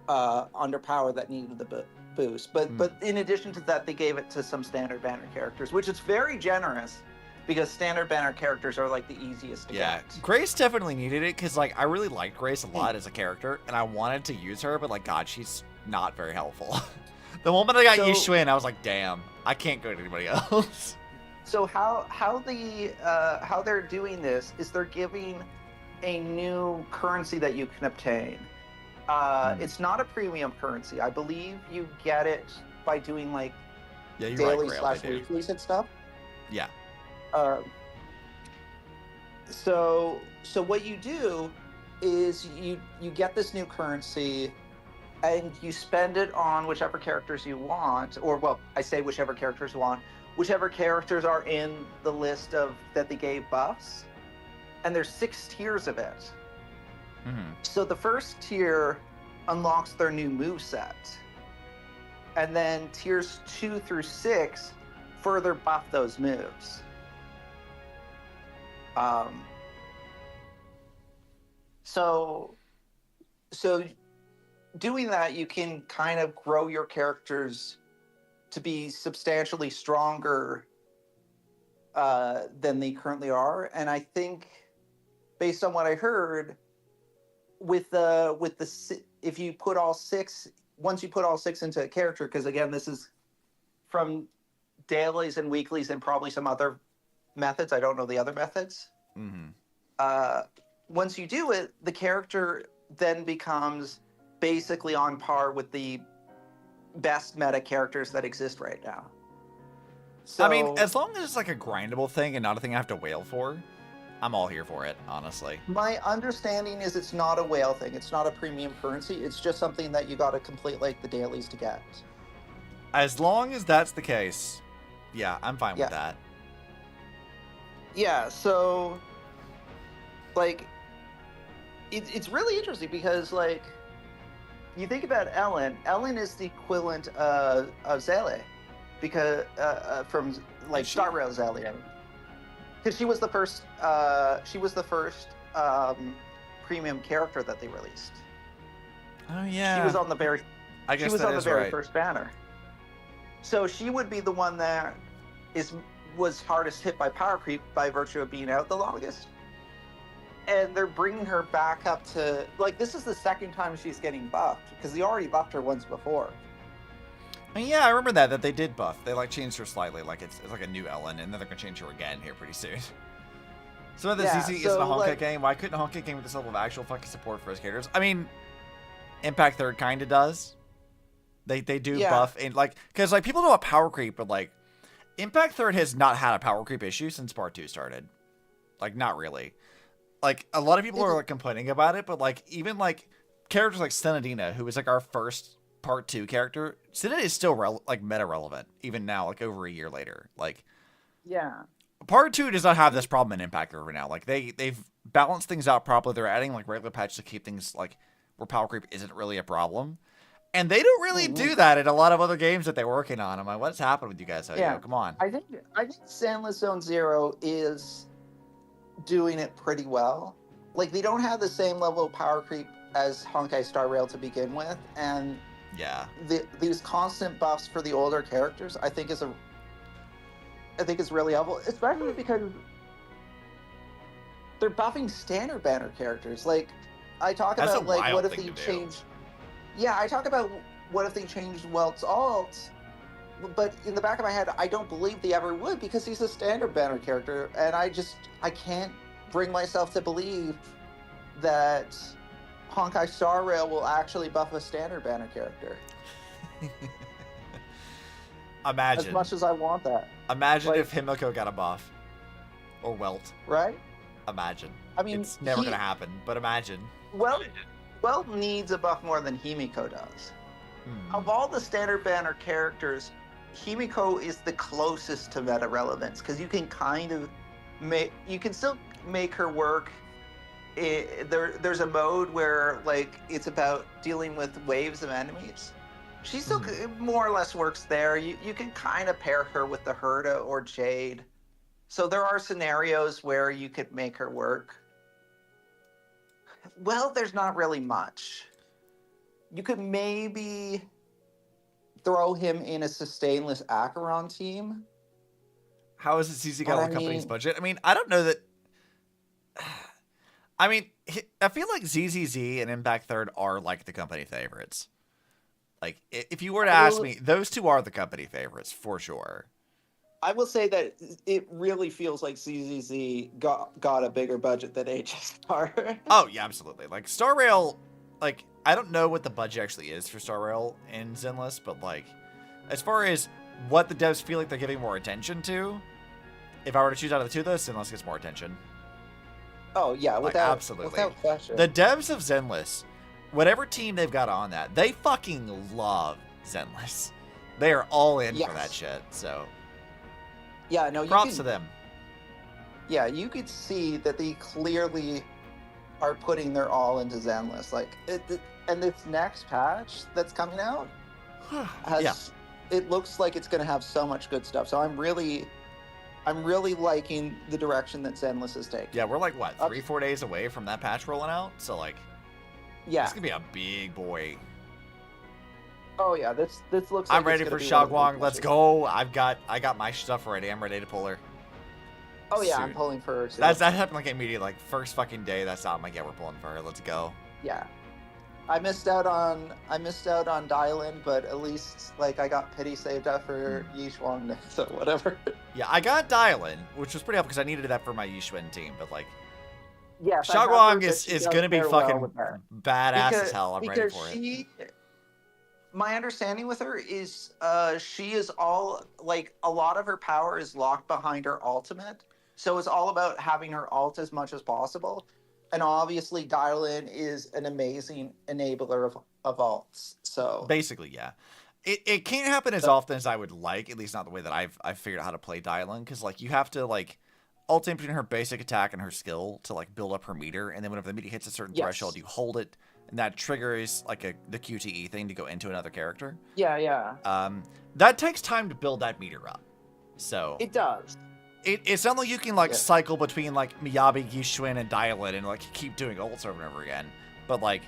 underpowered that needed the boost. But in addition to that, they gave it to some standard banner characters, which is very generous because standard banner characters are like the easiest to get. Grace definitely needed it because like I really liked Grace a lot as a character and I wanted to use her, but like God, she's not very helpful. The moment I got Yushuin, I was like, damn, I can't go to anybody else. So how they're doing this is they're giving a new currency that you can obtain. It's not a premium currency. I believe you get it by doing like daily / weeklies and stuff. Yeah. So what you do is you get this new currency and you spend it on whichever characters you want, or well, I say whichever characters you want, whichever characters are in the list of that they gave buffs. And there's 6 tiers of it. Mm-hmm. So the first tier unlocks their new moveset. And then tiers 2 through 6 further buff those moves. So doing that, you can kind of grow your characters to be substantially stronger than they currently are. And I think, based on what I heard, if you put all 6, once you put all 6 into a character, because again, this is from dailies and weeklies and probably some other methods. I don't know the other methods. Mm-hmm. Once you do it, the character then becomes basically on par with the best meta characters that exist right now. So, I mean, as long as it's like a grindable thing and not a thing I have to wail for, I'm all here for it, honestly. My understanding is it's not a whale thing. It's not a premium currency. It's just something that you got to complete like the dailies to get. As long as that's the case, yeah, I'm fine with that. Yeah, so like it's really interesting because like you think about Ellen is the equivalent of Zele. because from like Star Rail Dhalia, because she was the first. She was the first premium character that they released. Oh yeah. She was on the very. I guess she was that on the is very right. first banner. So she would be the one that was hardest hit by power creep by virtue of being out the longest. And they're bringing her back up to, like, this is the second time she's getting buffed, because they already buffed her once before. And yeah, I remember that they did buff. They like changed her slightly, like it's like a new Ellen, and then they're gonna change her again here pretty soon. So the ZZ isn't a Honkai game. Why couldn't Honkai game with this level of actual fucking support for his characters? I mean, Impact Third kind of does. They do buff, and like, because like people know about power creep, but like Impact Third has not had a power creep issue since Part 2 started. Like, not really. Like, a lot of people are like complaining about it, but like even like characters like Senadina, who was like our first Part 2 character, Senadina is still like meta relevant even now, like over a year later. Like, yeah, Part 2 does not have this problem in Impact Third right now. Like they've balanced things out properly. They're adding like regular patches to keep things like where power creep isn't really a problem. And they don't really do that in a lot of other games that they're working on. I'm like, what's happened with you guys? Yeah, come on. I think Sandless Zone Zero is doing it pretty well. Like, they don't have the same level of power creep as Honkai Star Rail to begin with, and these constant buffs for the older characters, I think is really helpful, especially because they're buffing standard banner characters. Like, I talk about like what if they change. Yeah, I talk about what if they changed Welt's alt, but in the back of my head, I don't believe they ever would, because he's a standard banner character, and I can't bring myself to believe that Honkai Star Rail will actually buff a standard banner character. Imagine. As much as I want that. Imagine if Himiko got a buff. Or Welt. Right? Imagine. I mean, it's never going to happen, but imagine. Welt needs a buff more than Himiko does. Of all the standard banner characters, Himiko is the closest to meta relevance, because you can kind of you can still make her work. There's a mode where like it's about dealing with waves of enemies. She still more or less works there. You can kind of pair her with the Herda or Jade. So there are scenarios where you could make her work. Well, there's not really much. You could maybe throw him in a sustainless Acheron team. How is it CZ got the company's budget? I mean, I don't know that. I mean, I feel like ZZZ and Impact Third are like the company favorites. Like, if you were to ask me, those two are the company favorites for sure. I will say that it really feels like ZZZ got a bigger budget than HSR. Oh, yeah, absolutely. Like, Star Rail, like, I don't know what the budget actually is for Star Rail in Zenless, but, like, as far as what the devs feel like they're giving more attention to, if I were to choose out of the two, though, Zenless gets more attention. Oh, yeah, absolutely. Without question. The devs of Zenless, whatever team they've got on that, they fucking love Zenless. They are all in for that shit, so... Yeah, no, props to them. Yeah, you could see that they clearly are putting their all into Zenless. Like, and this next patch that's coming out it looks like it's going to have so much good stuff. So I'm really liking the direction that Zenless is taking. Yeah, we're like what, 3-4 days away from that patch rolling out. So like, yeah, it's gonna be a big boy. Oh yeah, this looks. I'm ready for Xiaoguang. Let's go. I got my stuff ready. I'm ready to pull her. Oh yeah, I'm pulling for her. Too. That happened like immediately, like first fucking day. That's out. I'm like, yeah, we're pulling for her. Let's go. Yeah, I missed out on Dial-In, but at least like I got pity saved up for Yishuang, so whatever. Yeah, I got Dial-In, which was pretty helpful because I needed that for my Yishuan team. But like, yeah, Xiaoguang is gonna be fucking badass as hell. I'm ready for it. My understanding with her is she is all like a lot of her power is locked behind her ultimate, so it's all about having her ult as much as possible. And obviously, Dial-In is an amazing enabler of ults. So basically, yeah, it can't happen as often as I would like. At least not the way that I've figured out how to play Dial-In, because like you have to like ult in between her basic attack and her skill to like build up her meter, and then whenever the meter hits a certain threshold, you hold it and that triggers like the QTE thing to go into another character. Yeah. That takes time to build that meter up. So It does. It's not like you can like cycle between like Miyabi, Yishuin, and DeRailed and like keep doing ults over and over again. But like,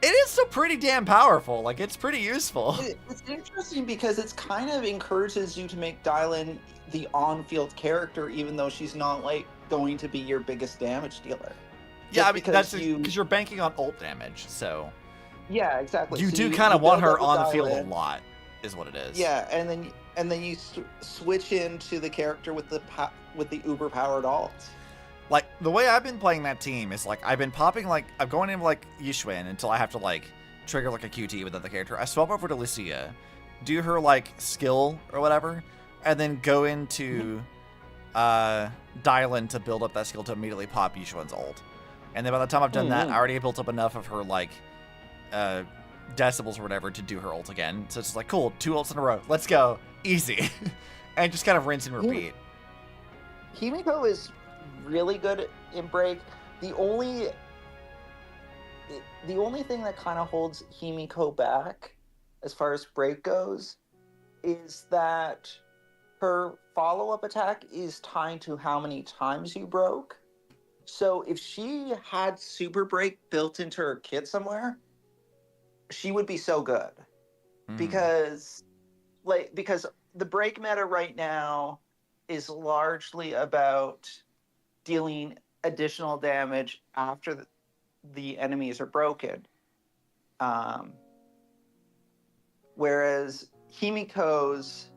it is still pretty damn powerful. Like, it's pretty useful. It's interesting because it kind of encourages you to make DeRailed the on-field character, even though she's not like going to be your biggest damage dealer. Yeah, I mean, that's because you're banking on ult damage. So yeah, exactly. You So do kind of want her on the field DeRailed. a lot, is what it is. Yeah, and then you switch into the character with the uber powered ult. Like, the way I've been playing that team is, like, I've been popping, like, I'm going in, like, Yishuin until I have to, like, trigger, like, a QT with another character. I swap over to Lucia, do her, like, skill or whatever, and then go into DeRailed to build up that skill to immediately pop Yishuin's ult. And then by the time I've done that, I already built up enough of her, like, decibels or whatever to do her ult again. So it's like, cool, 2 ults in a row. Let's go. Easy. And just kind of rinse and repeat. Himiko is really good in break. The only thing that kind of holds Himiko back as far as break goes is that her follow-up attack is tied to how many times you broke. So if she had super break built into her kit somewhere, she would be so good. Because the break meta right now is largely about dealing additional damage after the enemies are broken. Whereas Himiko's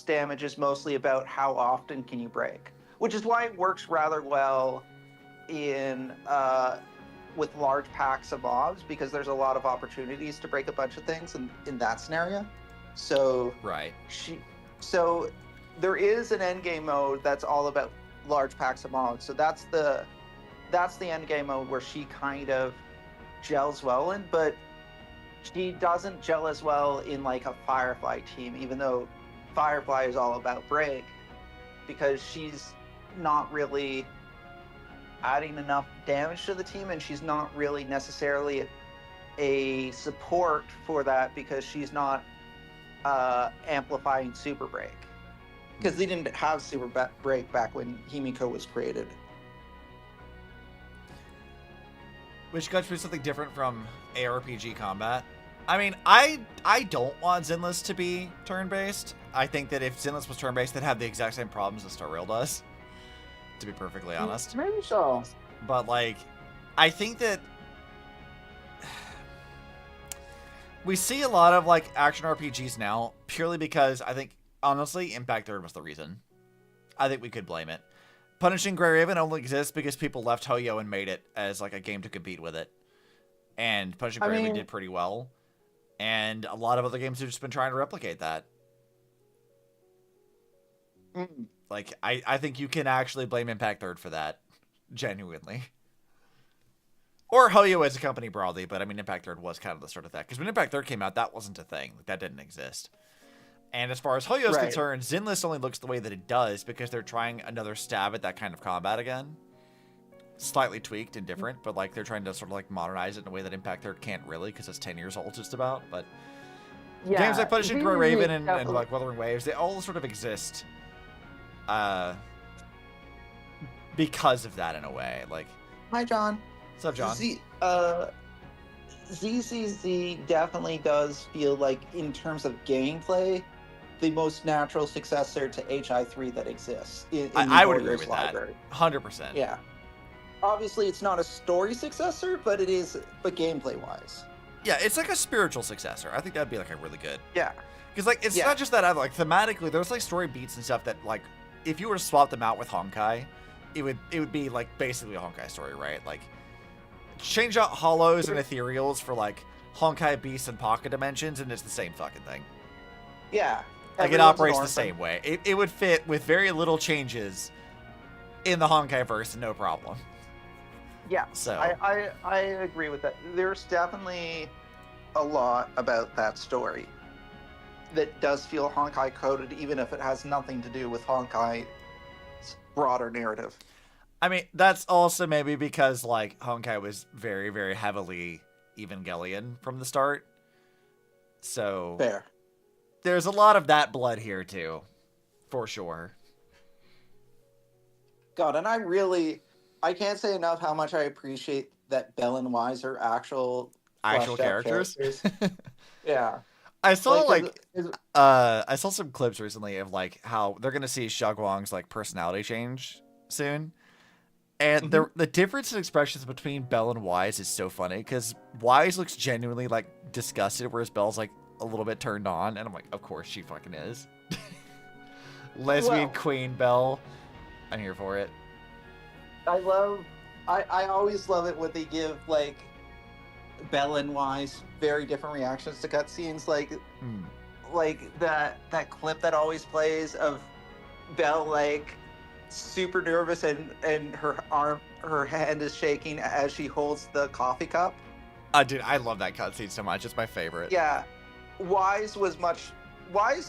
damage is mostly about how often can you break, which is why it works rather well in with large packs of mobs, because there's a lot of opportunities to break a bunch of things in that scenario. So right. So there is an endgame mode that's all about large packs of mobs. So that's the endgame mode where she kind of gels well in, but she doesn't gel as well in like a Firefly team, even though Firefly is all about break, because she's not really adding enough damage to the team, and she's not really necessarily a support for that because she's not amplifying super break, because they didn't have super break back when Himiko was created. Which got to be something different from ARPG combat. I mean, I don't want Zenless to be turn-based. I think that if Zenless was turn-based, they'd have the exact same problems as DeRailed does, to be perfectly honest. Maybe so. But, like, I think that we see a lot of, like, action RPGs now purely because I think, honestly, Impact Third was the reason. I think we could blame it. Punishing Grey Raven only exists because people left Hoyo and made it as, like, a game to compete with it. And Punishing Grey Raven did pretty well. And a lot of other games have just been trying to replicate that. Like, I think you can actually blame Impact Third for that. Genuinely. Or Hoyo as a company broadly, but I mean, Impact Third was kind of the start of that. Because when Impact Third came out, that wasn't a thing. Like, that didn't exist. And as far as Hoyo's concerned, Zenless only looks the way that it does because they're trying another stab at that kind of combat again. Slightly tweaked and different, but like they're trying to sort of like modernize it in a way that Impact Third can't really because it's 10 years old just about. But games like Punishing Grey Raven and like Wuthering Waves, they all sort of exist because of that in a way. Like, hi, John. What's up, John? ZZZ definitely does feel like, in terms of gameplay, the most natural successor to HI3 that exists in I the would agree Warriors with library. that. 100%. Yeah. Obviously, it's not a story successor, but it is, but gameplay-wise. Yeah, it's like a spiritual successor. I think that'd be like a really good. Yeah. Because like it's not just that either. Like thematically, there's like story beats and stuff that like if you were to swap them out with Honkai, it would be like basically a Honkai story, right? Like change out hollows and ethereals for like Honkai beasts and pocket dimensions, and it's the same fucking thing. Yeah. Like it operates the same way. It would fit with very little changes in the Honkai verse, no problem. Yeah, so I agree with that. There's definitely a lot about that story that does feel Honkai coded, even if it has nothing to do with Honkai's broader narrative. I mean, that's also maybe because, like, Honkai was very, very heavily Evangelion from the start. So... Fair. There's a lot of that blood here, too. For sure. God, and I can't say enough how much I appreciate that Belle and Wise are actual characters. Yeah. I saw I saw some clips recently of like how they're gonna see Xiaoguang's like personality change soon, and the difference in expressions between Belle and Wise is so funny because Wise looks genuinely like disgusted, whereas Belle's like a little bit turned on, and I'm like, of course she fucking is. Lesbian queen Belle, I'm here for it. I always love it when they give like Belle and Wise very different reactions to cutscenes, like that clip that always plays of Belle like super nervous and her hand is shaking as she holds the coffee cup. Dude, I love that cutscene so much. It's my favorite. Yeah, Wise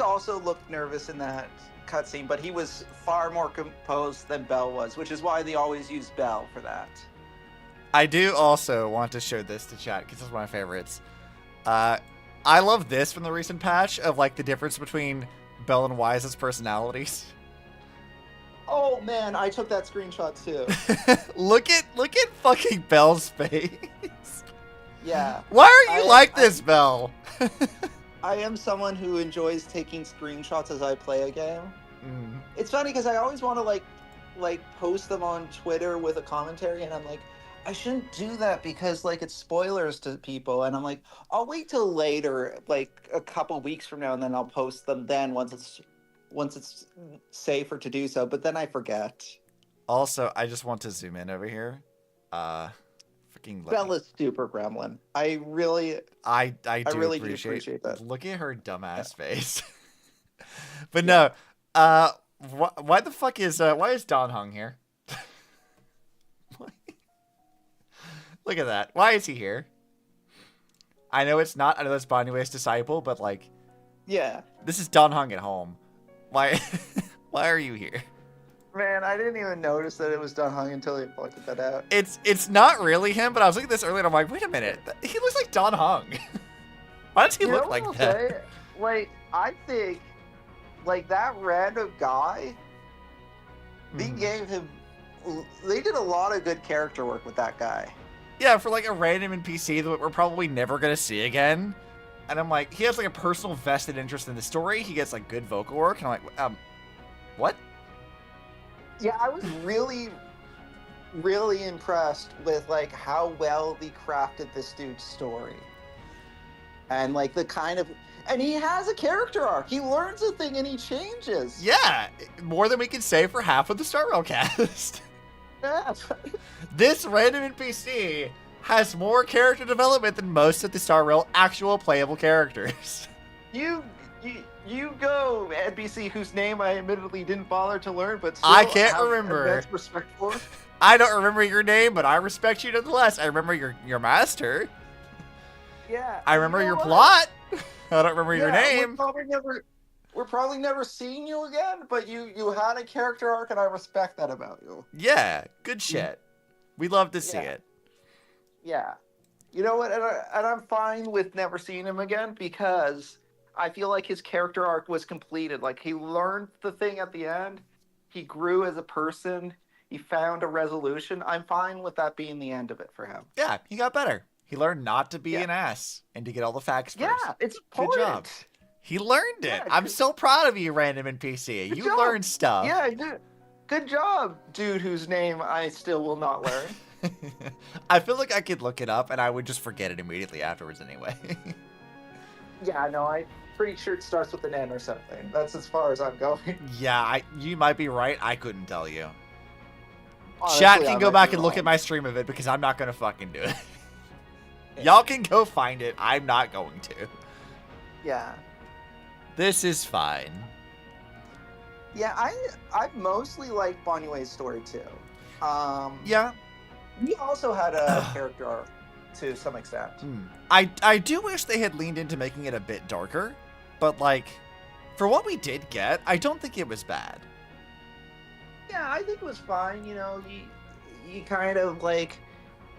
also looked nervous in that cutscene, but he was far more composed than Belle was, which is why they always use Belle for that. I do also want to show this to chat because it's one of my favorites. I love this from the recent patch of like the difference between Belle and Wise's personalities. Oh man, I took that screenshot too. look at fucking Belle's face. Yeah. Why are you like this, Belle? I am someone who enjoys taking screenshots as I play a game. It's funny because I always want to like post them on Twitter with a commentary, and I'm like, I shouldn't do that because like it's spoilers to people, and I'm like, I'll wait till later, like a couple weeks from now, and then I'll post them then once it's safer to do so. But then I forget. Also, I just want to zoom in over here. Bella's super gremlin. I really do appreciate that. Look at her dumbass face. But no, why the fuck is why is Don Hung here? Look at that. Why is he here? I know it's Baddie Way's disciple, but like, yeah, this is Don Hung at home. Why are you here? Man, I didn't even notice that it was Don Hung until he pointed that out. It's not really him, but I was looking at this earlier and I'm like, wait a minute, he looks like Don Hung. Why does he look like that? Say? Like, I think, like that random guy, they did a lot of good character work with that guy. Yeah, for like a random NPC that we're probably never gonna see again. And I'm like, he has like a personal vested interest in the story. He gets like good vocal work, and I'm like, what? Yeah, I was really, really impressed with like how well they crafted this dude's story. And like and he has a character arc. He learns a thing and he changes. Yeah, more than we can say for half of the Star Rail cast. Yeah. This random NPC has more character development than most of the Star Rail actual playable characters. You go, NPC whose name I admittedly didn't bother to learn, but still I can't remember. Immense respect for. I don't remember your name, but I respect you nonetheless. I remember your master. Yeah. I remember your plot. I don't remember your name. We're probably never seeing you again, but you had a character arc, and I respect that about you. Yeah, good shit. We love to see it. Yeah. You know what? And I'm fine with never seeing him again because I feel like his character arc was completed. Like, he learned the thing at the end. He grew as a person. He found a resolution. I'm fine with that being the end of it for him. Yeah, he got better. He learned not to be an ass and to get all the facts first. Yeah, it's important. Good job. He learned it. Yeah, I'm so proud of you, random NPC. You learned stuff. Yeah, good job, dude whose name I still will not learn. I feel like I could look it up and I would just forget it immediately afterwards anyway. Yeah, no, I'm pretty sure it starts with an N or something. That's as far as I'm going. Yeah, you might be right. I couldn't tell you. Honestly, Chat can go back and look at my stream of it because I'm not going to fucking do it. Y'all can go find it. I'm not going to. Yeah. This is fine. Yeah, I mostly like Baddie Way's story too. Yeah. He also had a character arc to some extent. I do wish they had leaned into making it a bit darker, but like, for what we did get, I don't think it was bad. Yeah, I think it was fine. You know, you kind of like,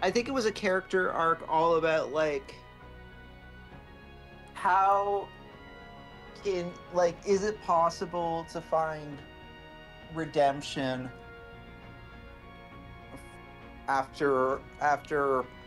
I think it was a character arc all about like how in like, is it possible to find redemption after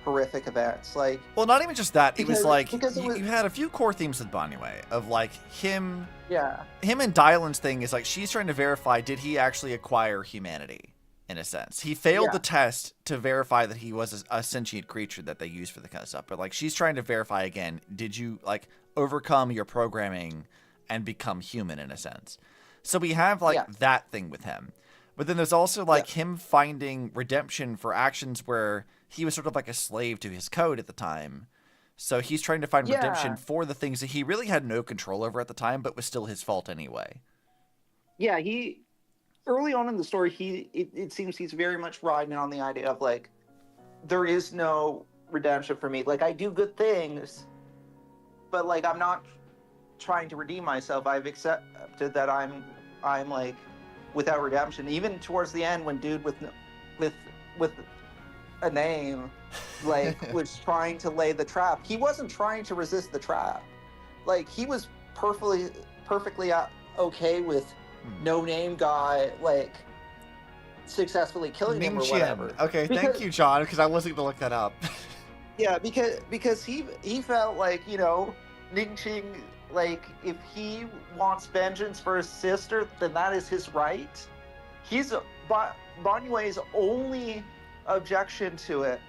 horrific events? Like, well, not even just that. It was like because you had a few core themes with Banyue of like him and Dylan's thing is like she's trying to verify, did he actually acquire humanity? In a sense, he failed the test to verify that he was a sentient creature that they use for the kind of stuff. But like, she's trying to verify again, did you like overcome your programming and become human in a sense? So we have like that thing with him. But then there's also like him finding redemption for actions where he was sort of like a slave to his code at the time. So he's trying to find redemption for the things that he really had no control over at the time, but was still his fault anyway. Yeah, early on in the story, it seems he's very much riding on the idea of like, there is no redemption for me. Like, I do good things, but like, I'm not trying to redeem myself. I've accepted that I'm like without redemption. Even towards the end, when dude with a name like was trying to lay the trap, he wasn't trying to resist the trap. Like, he was perfectly okay with no name guy like successfully killing him or whatever. Okay, thank you, John, because I wasn't gonna look that up. Yeah, because he felt like, you know, Ningxing, like, if he wants vengeance for his sister, then that is his right. Banyue's only objection to it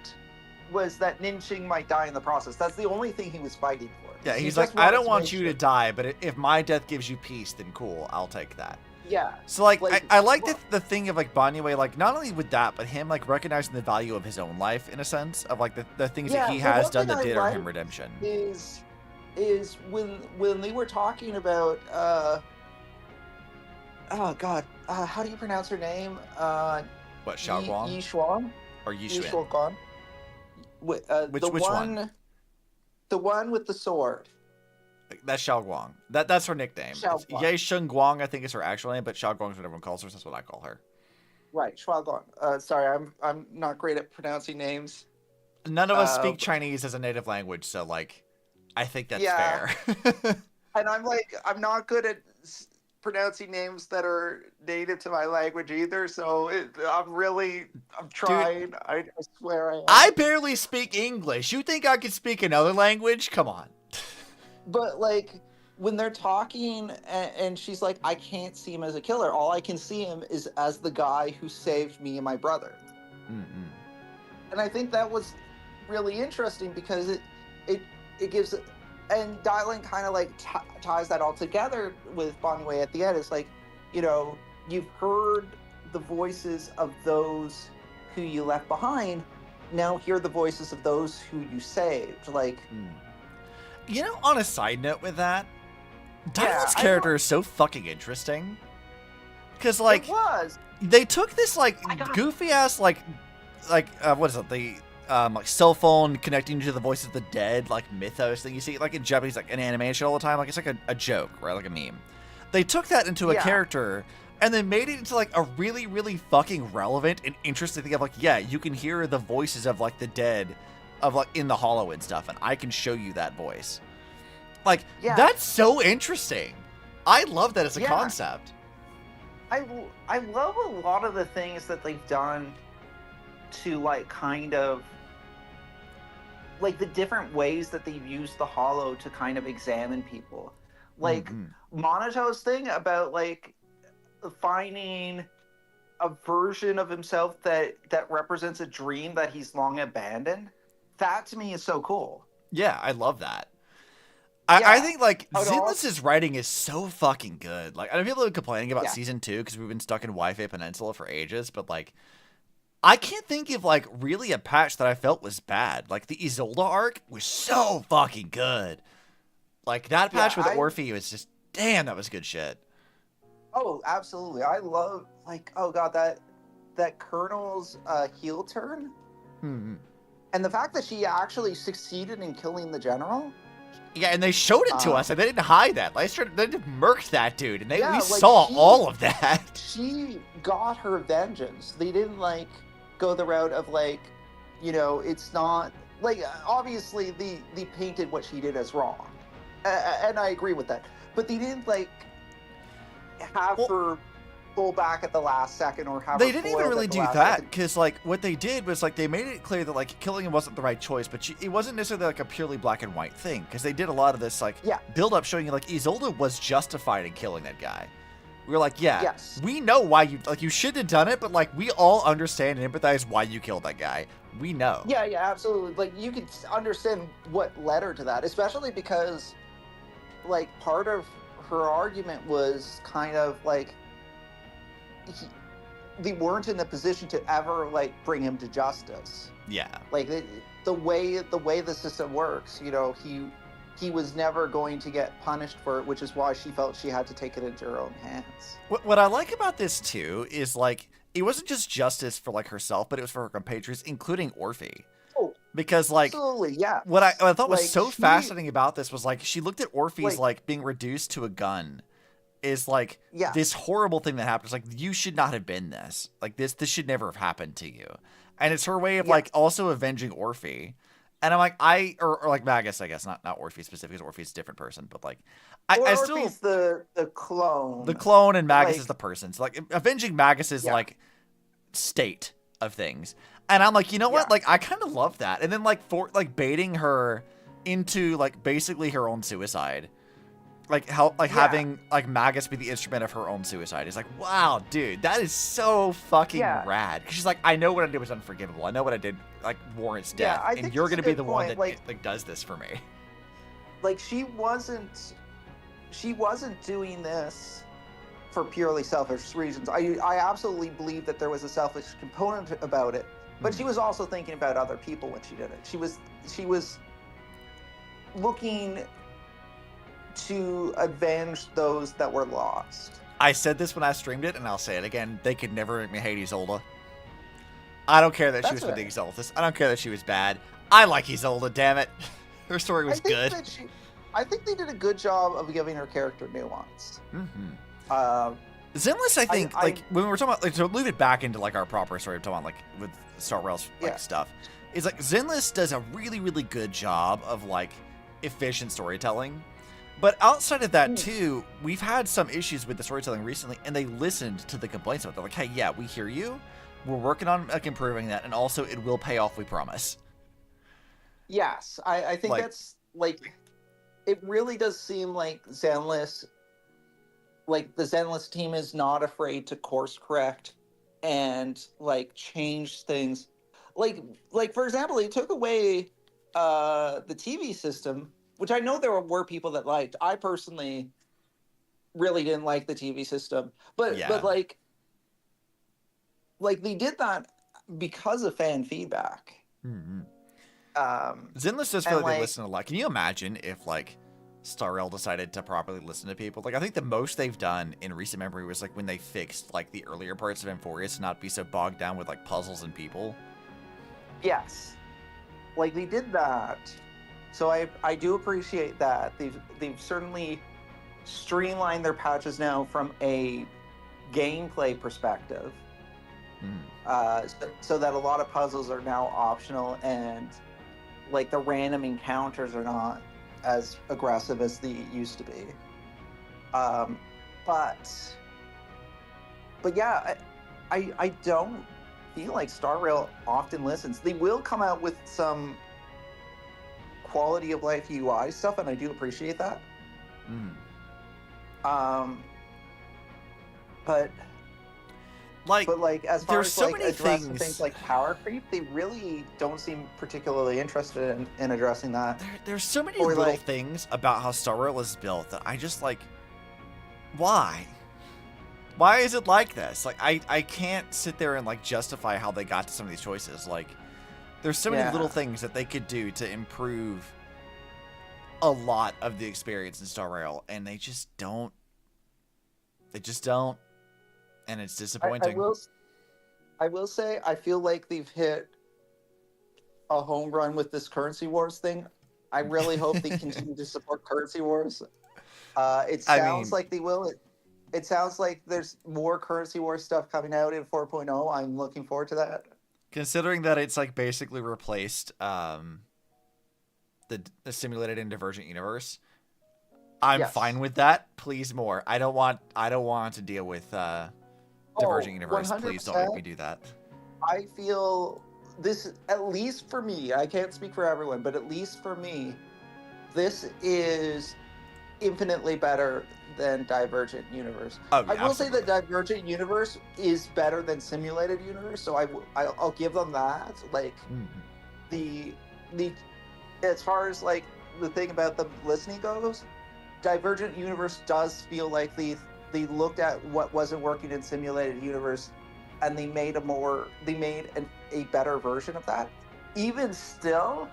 was that Ningxing might die in the process. That's the only thing he was fighting for. Yeah, he's like, I don't want you to die, but if my death gives you peace, then cool, I'll take that. Yeah. So like I like the thing of like Banyue, like not only with that, but him like recognizing the value of his own life in a sense of like the things that he has done that did earn him redemption. Is when they were talking about oh god, how do you pronounce her name? What, Xiaoguang? Yi Xuan? Or Yi Xuan? Xuan. Which one? The one with the sword. That's Xiaoguang. That's her nickname. Ye Shengguang, I think, is her actual name, but Xiaoguang's what everyone calls her, so that's what I call her. Right, Xiaoguang. Sorry, I'm not great at pronouncing names. None of us speak Chinese as a native language, so like, I think that's fair. And I'm not good at pronouncing names that are native to my language either, so I'm trying. Dude, I swear I am. I barely speak English. You think I could speak another language? Come on. But like, when they're talking and she's like, I can't see him as a killer. All I can see him is as the guy who saved me and my brother. Mm-hmm. And I think that was really interesting because it gives, and Dylan kind of like ties that all together with Banyue at the end. It's like, you know, you've heard the voices of those who you left behind. Now hear the voices of those who you saved. Like, you know, on a side note with that, Dylan's character is so fucking interesting. Because like, they took this like goofy ass like what is it, the like cell phone connecting to the voice of the dead like mythos thing you see like in Japanese like an animation all the time, like it's like a joke, right, like a meme. They took that into a character and then made it into like a really, really fucking relevant and interesting thing of like, yeah, you can hear the voices of like the dead of like in the Hollow and stuff, and I can show you that voice. Like, that's so interesting. I love that as a concept. I love a lot of the things that they've done to like kind of like the different ways that they've used the Hollow to kind of examine people. Like Monato's thing about like finding a version of himself that represents a dream that he's long abandoned. That to me is so cool. Yeah, I love that. I think like Zinless's writing is so fucking good. Like, I know people are complaining about season 2 because we've been stuck in Wi-Fi Peninsula for ages, but like, I can't think of like really a patch that I felt was bad. Like the Isolde arc was so fucking good. Like that patch with Orphe was just, damn, that was good shit. Oh, absolutely. I love like, oh god, that Colonel's heel turn. And the fact that she actually succeeded in killing the general. Yeah, and they showed it to us, and they didn't hide that. They just murked that dude, and we saw all of that. She got her vengeance. They didn't like go the route of like, you know, it's not like obviously they painted what she did as wrong, and I agree with that. But they didn't like have her pull back at the last second or have. They didn't even really do that because like what they did was like they made it clear that like killing him wasn't the right choice, but it wasn't necessarily like a purely black and white thing because they did a lot of this like build up showing you like Isolde was justified in killing that guy. We were like, yeah, we know why you shouldn't have done it, but like we all understand and empathize why you killed that guy. We know. Yeah, absolutely. Like you could understand what led her to that, especially because like part of her argument was kind of like they weren't in the position to ever like bring him to justice. Yeah. Like the way the system works, you know, he was never going to get punished for it, which is why she felt she had to take it into her own hands. What I like about this too is like it wasn't just justice for like herself, but it was for her compatriots, including Orphe. Oh, because like absolutely, yeah. What I thought was so fascinating about this was like she looked at Orphe's like being reduced to a gun is like this horrible thing that happens. Like you should not have been this. Like this should never have happened to you. And it's her way of like also avenging Orphe. And I'm like, or like Magus, I guess, not Orphe specific, because Orphe's a different person, but like, I still Orphe's the clone. The clone, and Magus is the person. So like, avenging Magus's like state of things, and I'm like, you know what? Like, I kind of love that. And then like for like baiting her into like basically her own suicide, like having like Magus be the instrument of her own suicide is like, wow, dude, that is so fucking rad. Because she's like, I know what I did was unforgivable. I know what I did like warrants death, and you're gonna be the one that like does this for me. Like she wasn't doing this for purely selfish reasons. I absolutely believe that there was a selfish component about it, but she was also thinking about other people when she did it. She was looking to avenge those that were lost. I said this when I streamed it, and I'll say it again. They could never make me hate Isolde. I don't care that she was with the Exaltus. I don't care that she was bad. I like Isolde, damn it. Her story was good. I think they did a good job of giving her character nuance. Zenless, I think, when we were talking about, like, to move it back into, like, our proper story, we're talking about, like, with Star Rail's, like, stuff, is, like, Zenless does a really, really good job of, like, efficient storytelling. But outside of that, too, we've had some issues with the storytelling recently, and they listened to the complaints of it. They're like, hey, yeah, we hear you. We're working on, like, improving that, and also it will pay off, we promise. Yes, I think that's, like, it really does seem like Zenless, like, the Zenless team is not afraid to course correct and, like, change things. Like for example, they took away the TV system, which I know there were people that liked. I personally really didn't like the TV system, but like they did that because of fan feedback. Zenless does feel like they listen a lot. Can you imagine if like Star Rail decided to properly listen to people? Like I think the most they've done in recent memory was like when they fixed like the earlier parts of Amphorius to not be so bogged down with like puzzles and people. Yes, like they did that. So I do appreciate that. They've certainly streamlined their patches now from a gameplay perspective. So that a lot of puzzles are now optional, and like the random encounters are not as aggressive as they used to be. But yeah, I don't feel like Star Rail often listens. They will come out with some quality of life UI stuff, and I do appreciate that. But as far as so like many addressing things like power creep, they really don't seem particularly interested in addressing that. There's so many little things about how Star Rail is built that I just like, why? Why is it like this? Like I can't sit there and like justify how they got to some of these choices. Like there's so many little things that they could do to improve a lot of the experience in Star Rail, and they just don't. They just don't. And it's disappointing. I will say, I feel like they've hit a home run with this Currency Wars thing. I really hope they continue to support Currency Wars. It sounds like they will. It sounds like there's more Currency Wars stuff coming out in 4.0. I'm looking forward to that. Considering that it's like basically replaced the simulated and divergent universe, I'm fine with that. Please more. I don't want to deal with divergent universe. 100%. Please don't make me do that. I feel this, at least for me, I can't speak for everyone, but at least for me, this is infinitely better than Divergent Universe. Oh, yeah, I will say that Divergent Universe is better than Simulated Universe, so I'll give them that. Like, the as far as like the thing about the listening goes, Divergent Universe does feel like they looked at what wasn't working in Simulated Universe, and they made a better version of that. Even still,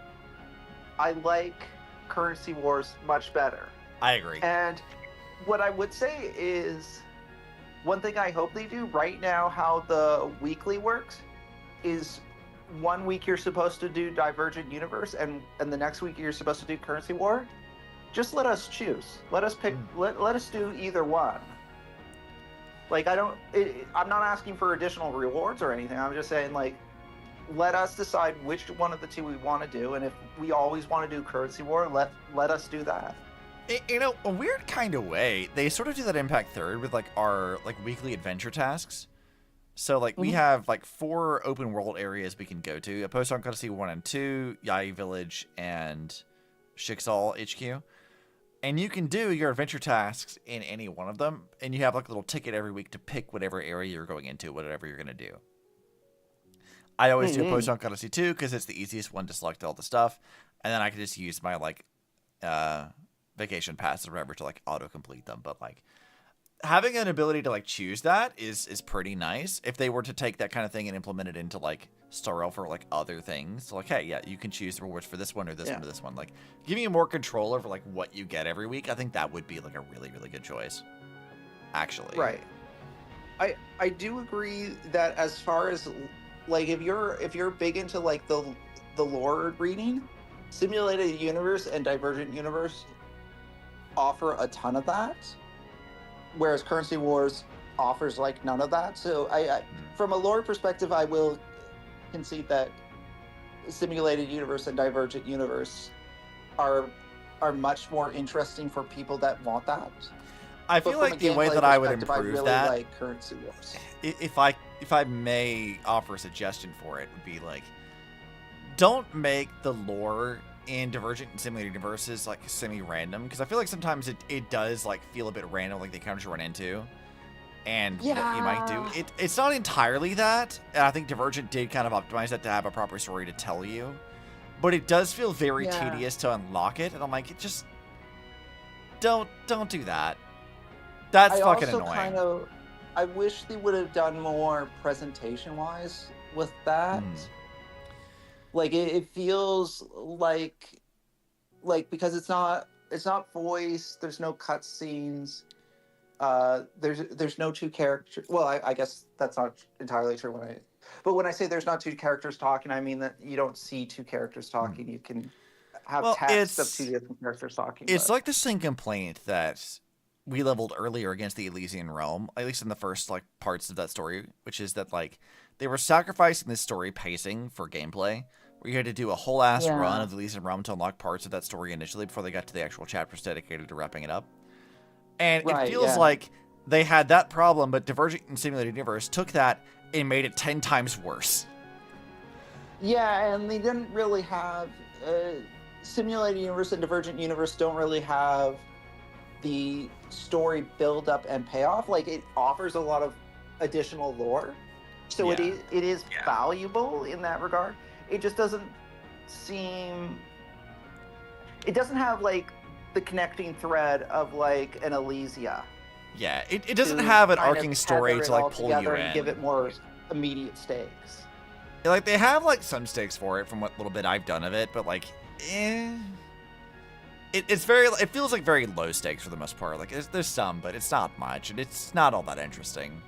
I like Currency Wars much better. I agree. And what I would say is, one thing I hope they do right now, how the weekly works, is 1 week you're supposed to do Divergent Universe, and the next week you're supposed to do Currency War. Just let us choose. Let us pick. Let us do either one. Like, I'm not asking for additional rewards or anything. I'm just saying, like, let us decide which one of the two we want to do, and if we always want to do Currency War, let us do that. You know, a weird kind of way, they sort of do that Impact Third with like our like weekly adventure tasks. So like we have like 4 open world areas we can go to: a Post Odyssey 1 and 2, Yai Village, and Shixal HQ. And you can do your adventure tasks in any one of them, and you have like a little ticket every week to pick whatever area you're going into, whatever you're going to do. I always do Post Odyssey 2 because it's the easiest one to select all the stuff, and then I can just use my like vacation pass or whatever to like auto-complete them. But like having an ability to like choose that is pretty nice. If they were to take that kind of thing and implement it into like Star Rail for like other things, so like, hey, yeah, you can choose the rewards for this one or this one or this one, like giving you more control over like what you get every week, I think that would be like a really, really good choice, actually. Right. I do agree that as far as like if you're big into like the lore reading, Simulated Universe and Divergent Universe offer a ton of that, whereas Currency Wars offers like none of that. So I from a lore perspective, I will concede that Simulated Universe and Divergent Universe are much more interesting for people that want that. I feel like the way that I would improve I really that, like Currency Wars. If I may offer a suggestion for it, would be like, don't make the lore in Divergent and Simulated Universes like semi-random, because I feel like sometimes it does like feel a bit random, like they kind of just run into, and you might do it. It's not entirely that, and I think Divergent did kind of optimize that to have a proper story to tell you, but it does feel very tedious to unlock it, and I'm like, just don't do that. That's fucking annoying. I wish they would have done more presentation-wise with that. Like it feels like because it's not voice, there's no cutscenes, there's no two characters. Well, I guess that's not entirely true but when I say there's not two characters talking, I mean that you don't see two characters talking. You can have text of two different characters talking. It's like the same complaint that we leveled earlier against the Elysian Realm, at least in the first like parts of that story, which is that like they were sacrificing this story pacing for gameplay, where you had to do a whole ass run of the Elysian Realm to unlock parts of that story initially before they got to the actual chapters dedicated to wrapping it up. And it feels like they had that problem, but Divergent and Simulated Universe took that and made it 10 times worse. Yeah, and they didn't really have Simulated Universe and Divergent Universe don't really have the story build up and payoff. Like it offers a lot of additional lore, so it is valuable in that regard. It just doesn't seem. It doesn't have like the connecting thread of like an Elysia. Yeah, it doesn't have an arcing story to like pull you in and give it more immediate stakes. Like they have like some stakes for it from what little bit I've done of it, but like, it feels like very low stakes for the most part. Like there's some, but it's not much, and it's not all that interesting.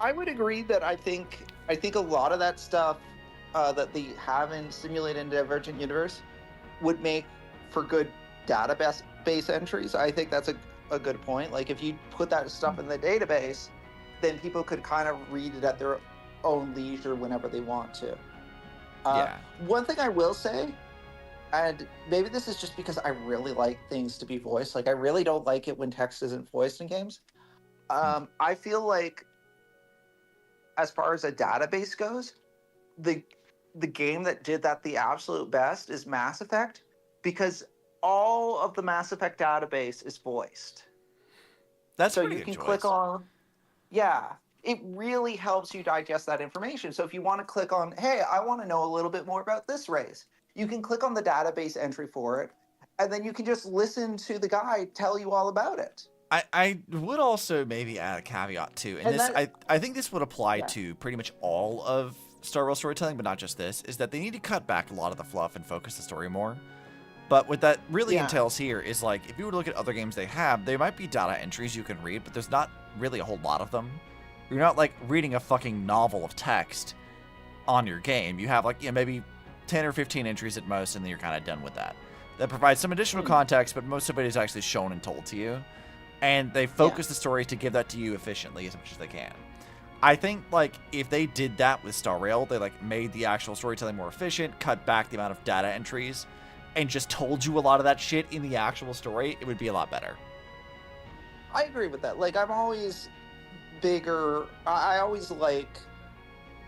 I would agree that I think a lot of that stuff that they have in Simulated and Divergent Universe would make for good database entries. I think that's a good point. Like if you put that stuff in the database, then people could kind of read it at their own leisure whenever they want to. Yeah. One thing I will say, and maybe this is just because I really like things to be voiced. Like, I really don't like it when text isn't voiced in games. I feel like, as far as a database goes, the game that did that the absolute best is Mass Effect, because all of the Mass Effect database is voiced. That's so pretty you can good click choice. on, yeah, it really helps you digest that information. So if you want to click on, hey, I want to know a little bit more about this race, you can click on the database entry for it, and then you can just listen to the guy tell you all about it. I would also maybe add a caveat too, and this I think this would apply to pretty much all of Star Wars storytelling, but not just this, is that they need to cut back a lot of the fluff and focus the story more. But what that really entails here is, like, if you were to look at other games they have, there might be data entries you can read, but there's not really a whole lot of them. You're not, like, reading a fucking novel of text on your game. You have, like, maybe 10 or 15 entries at most, and then you're kind of done with that. That provides some additional context, but most of it is actually shown and told to you. And they focus the story to give that to you efficiently as much as they can. I think, like, if they did that with DeRailed, they, like, made the actual storytelling more efficient, cut back the amount of data entries, and just told you a lot of that shit in the actual story, it would be a lot better. I agree with that. Like, I'm always I always like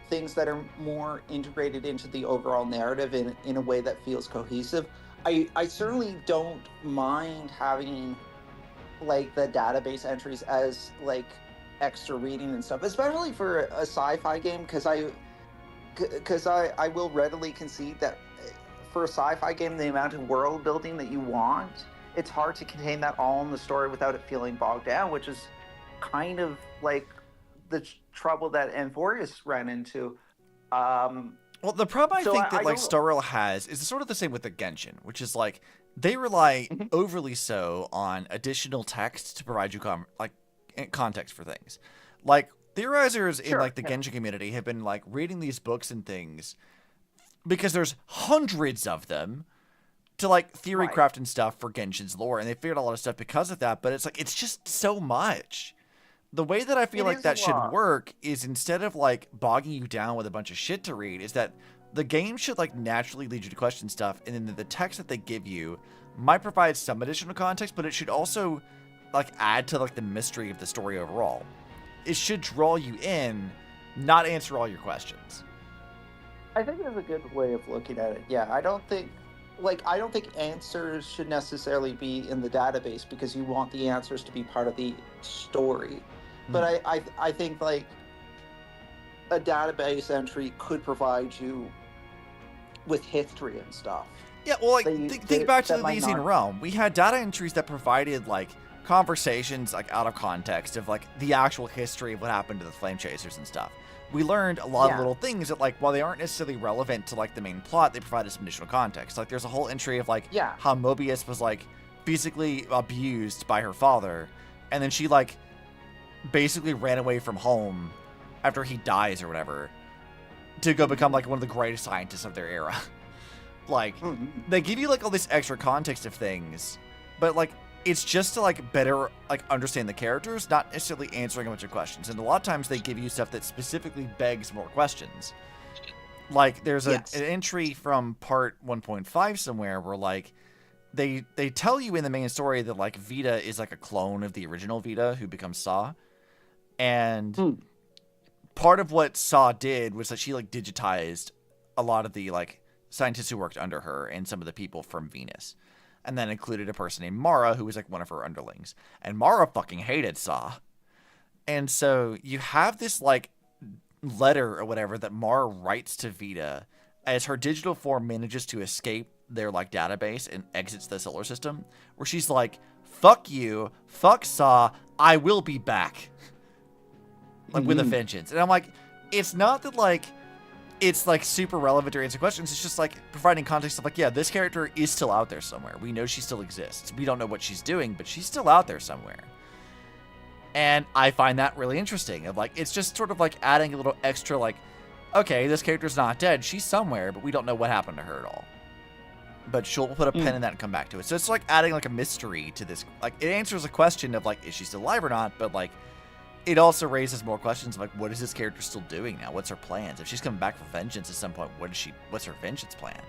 things that are more integrated into the overall narrative in a way that feels cohesive. I certainly don't mind having, like, the database entries as, like, extra reading and stuff, especially for a sci-fi game, because I will readily concede that for a sci-fi game, the amount of world building that you want, it's hard to contain that all in the story without it feeling bogged down, which is kind of like the trouble that Amphorius ran into. Well, the problem I think that, like, DeRailed has is sort of the same with the Genshin, which is, like, they rely overly so on additional text to provide you context for things. Like, theorizers in, like, the Genshin community have been, like, reading these books and things because there's hundreds of them to, like, theory craft and stuff for Genshin's lore, and they figured out a lot of stuff because of that, but it's, like, it's just so much. The way that I feel like that should work is, instead of, like, bogging you down with a bunch of shit to read, is that the game should, like, naturally lead you to question stuff, and then the text that they give you might provide some additional context, but it should also, like, add to, like, the mystery of the story overall. It should draw you in, not answer all your questions. I think that's a good way of looking at it. Yeah, I don't think answers should necessarily be in the database because you want the answers to be part of the story. But I think, like, a database entry could provide you with history and stuff. Yeah, well, like, think back to the Elysian Realm. We had data entries that provided, like, conversations, like, out of context of, like, the actual history of what happened to the Flame Chasers and stuff. We learned a lot of little things that, like, while they aren't necessarily relevant to, like, the main plot, they provided some additional context. Like, there's a whole entry of, like, how Mobius was, like, physically abused by her father, and then she, like, basically ran away from home after he dies or whatever to go become, like, one of the greatest scientists of their era. Like, they give you, like, all this extra context of things, but, like, it's just to, like, better, like, understand the characters, not necessarily answering a bunch of questions. And a lot of times they give you stuff that specifically begs more questions. Like, there's an entry from part 1.5 somewhere where, like, they tell you in the main story that, like, Vita is, like, a clone of the original Vita who becomes Saw. And part of what Saw did was that she, like, digitized a lot of the, like, scientists who worked under her and some of the people from Venus. And then included a person named Mara, who was, like, one of her underlings. And Mara fucking hated Saw. And so you have this, like, letter or whatever that Mara writes to Vita as her digital form manages to escape their, like, database and exits the solar system, where she's like, fuck you, fuck Saw, I will be back. Like, with a vengeance. And I'm like, it's not that, like, it's, like, super relevant to answer questions. It's just, like, providing context of, like, yeah, this character is still out there somewhere. We know she still exists. We don't know what she's doing, but she's still out there somewhere. And I find that really interesting. Of, like, it's just sort of, like, adding a little extra, like, okay, this character's not dead. She's somewhere, but we don't know what happened to her at all. But she'll put a pin in that and come back to it. So it's, like, adding, like, a mystery to this. Like, it answers a question of, like, is she still alive or not? But, like, it also raises more questions of, like, what is this character still doing now? What's her plans? If she's coming back for vengeance at some point, what's her vengeance plan?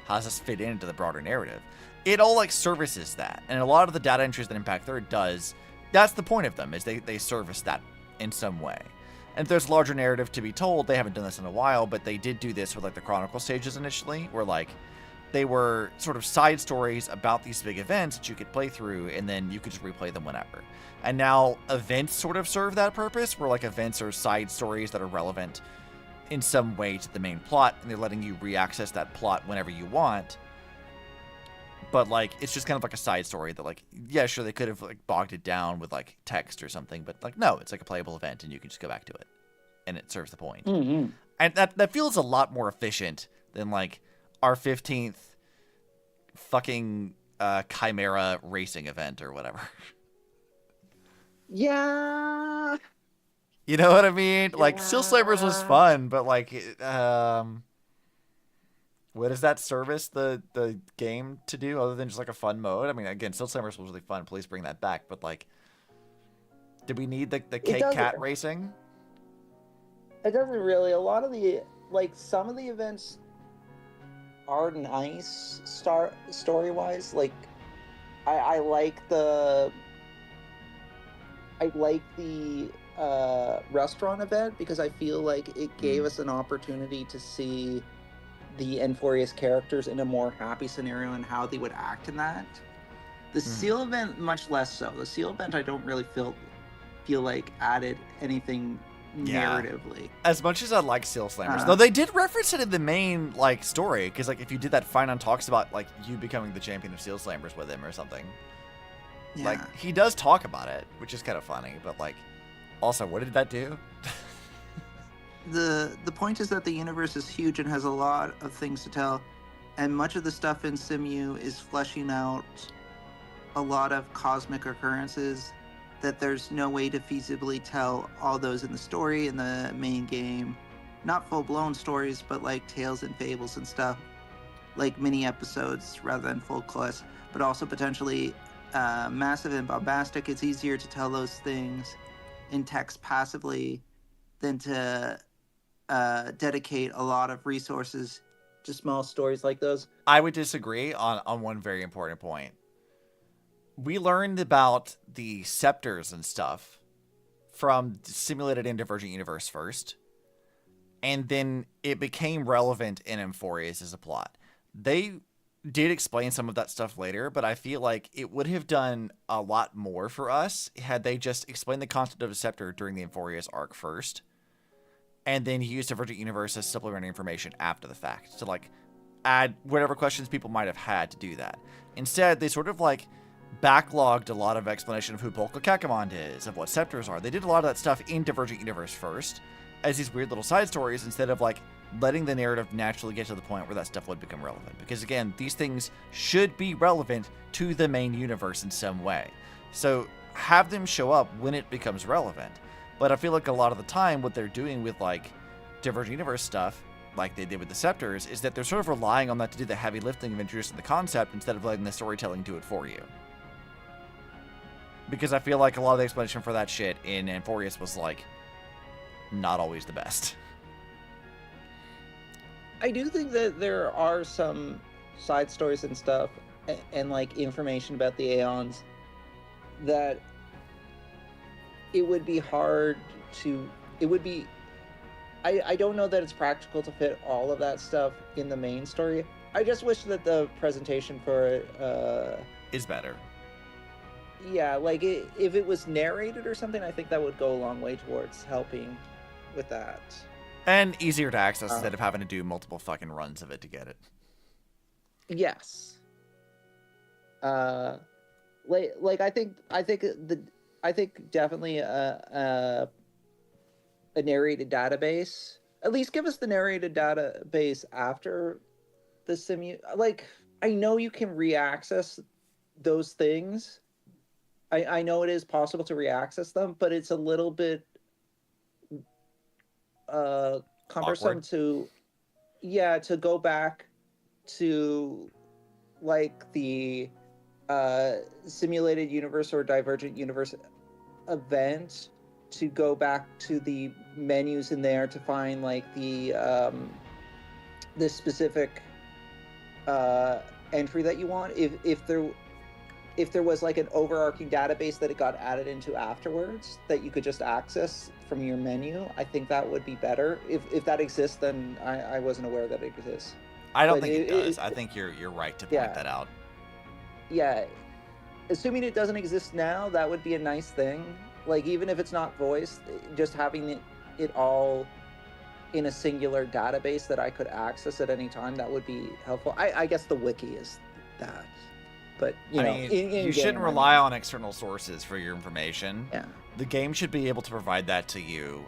How does this fit into the broader narrative? It all, like, services that. And a lot of the data entries that Impact Third does, that's the point of them, is they service that in some way. And if there's a larger narrative to be told, they haven't done this in a while, but they did do this with, like, the Chronicle stages initially, where, like, they were sort of side stories about these big events that you could play through, and then you could just replay them whenever. And now events sort of serve that purpose, where, like, events are side stories that are relevant in some way to the main plot, and they're letting you reaccess that plot whenever you want. But, like, it's just kind of like a side story that, like, yeah, sure, they could have, like, bogged it down with, like, text or something, but, like, no, it's like a playable event, and you can just go back to it, and it serves the point. Mm-hmm. And that feels a lot more efficient than, like, our 15th fucking Chimera racing event or whatever. Yeah. You know what I mean? Yeah. Like, Steel Slavers was fun, but, like, what does that service the game to do other than just, like, a fun mode? I mean, again, Steel Slavers was really fun. Please bring that back. But, like, did we need the cake cat racing? It doesn't really. A lot of the, like, some of the events are nice story-wise. Like, I like the restaurant event because I feel like it gave us an opportunity to see the Enforius characters in a more happy scenario and how they would act in that. The Seal event, much less so. The Seal event, I don't really feel like added anything narratively. As much as I like Steel Slammers, though they did reference it in the main, like, story, because, like, if you did that, Finon talks about, like, you becoming the champion of Steel Slammers with him or something. Yeah. Like, he does talk about it, which is kind of funny, but, like, also, what did that do? The point is that the universe is huge and has a lot of things to tell, and much of the stuff in Simu is fleshing out a lot of cosmic occurrences that there's no way to feasibly tell all those in the story in the main game. Not full-blown stories, but like tales and fables and stuff, like mini episodes rather than full quests, but also potentially massive and bombastic. It's easier to tell those things in text passively than to dedicate a lot of resources to small stories like those. I would disagree on one very important point. We learned about the scepters and stuff from Simulated and Divergent Universe first, and then it became relevant in Enforius as a plot. They did explain some of that stuff later, but I feel like it would have done a lot more for us had they just explained the concept of a scepter during the Enforius arc first, and then used Divergent Universe as supplementary information after the fact to, like, add whatever questions people might have had to do that. Instead, they sort of, like, backlogged a lot of explanation of who Polka Kakamond is, of what scepters are. They did a lot of that stuff in Divergent Universe first, as these weird little side stories, instead of, like, letting the narrative naturally get to the point where that stuff would become relevant. Because, again, these things should be relevant to the main universe in some way. So, have them show up when it becomes relevant. But I feel like a lot of the time, what they're doing with, like, Divergent Universe stuff, like they did with the scepters, is that they're sort of relying on that to do the heavy lifting of introducing the concept instead of letting the storytelling do it for you. Because I feel like a lot of the explanation for that shit in Enforius was, like, not always the best. I do think that there are some side stories and stuff and like information about the Aeons that it would be hard to, I don't know that it's practical to fit all of that stuff in the main story. I just wish that the presentation for it is better. Yeah, like if it was narrated or something, I think that would go a long way towards helping with that. And easier to access instead of having to do multiple fucking runs of it to get it. Yes. Like I think definitely a narrated database. At least give us the narrated database after the simu. Like, I know you can reaccess those things. I know it is possible to reaccess them, but it's a little bit cumbersome to go back to like the simulated universe or divergent universe event to go back to the menus in there to find like the specific entry that you want. If there was like an overarching database that it got added into afterwards that you could just access from your menu, I think that would be better. If that exists, then I wasn't aware that it exists. I don't think it does. I think you're right to point that out. Yeah. Assuming it doesn't exist now, that would be a nice thing. Like, even if it's not voiced, just having it all in a singular database that I could access at any time, that would be helpful. I guess the wiki is that. But, you shouldn't rely on external sources for your information. Yeah. The game should be able to provide that to you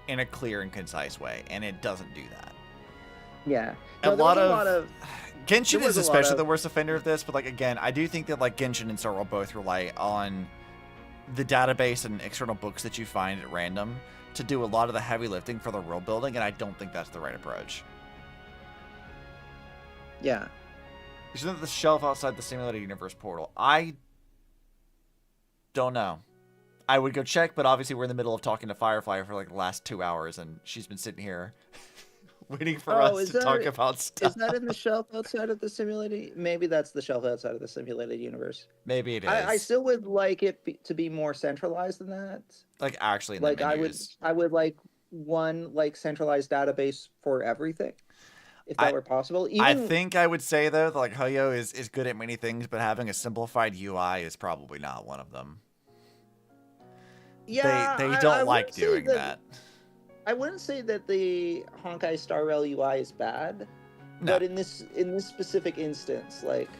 in a clear and concise way, and it doesn't do that. Yeah. No, a lot of Genshin is especially the worst offender of this, but like again, I do think that like Genshin and Star Rail both rely on the database and external books that you find at random to do a lot of the heavy lifting for the world building, and I don't think that's the right approach. Yeah. Isn't the shelf outside the simulated universe portal? I don't know. I would go check, but obviously we're in the middle of talking to Firefly for like the last 2 hours, and she's been sitting here waiting for us to talk about stuff. Is that in the shelf outside of the simulated? Maybe that's the shelf outside of the simulated universe. Maybe it is. I still would like it to be more centralized than that. Like actually, in like the menus. I would like one like centralized database for everything, if that were possible. I think I would say though that like Hoyo is good at many things, but having a simplified UI is probably not one of them. Yeah, they don't like doing that. I wouldn't say that the Honkai Star Rail UI is bad, but in this specific instance, like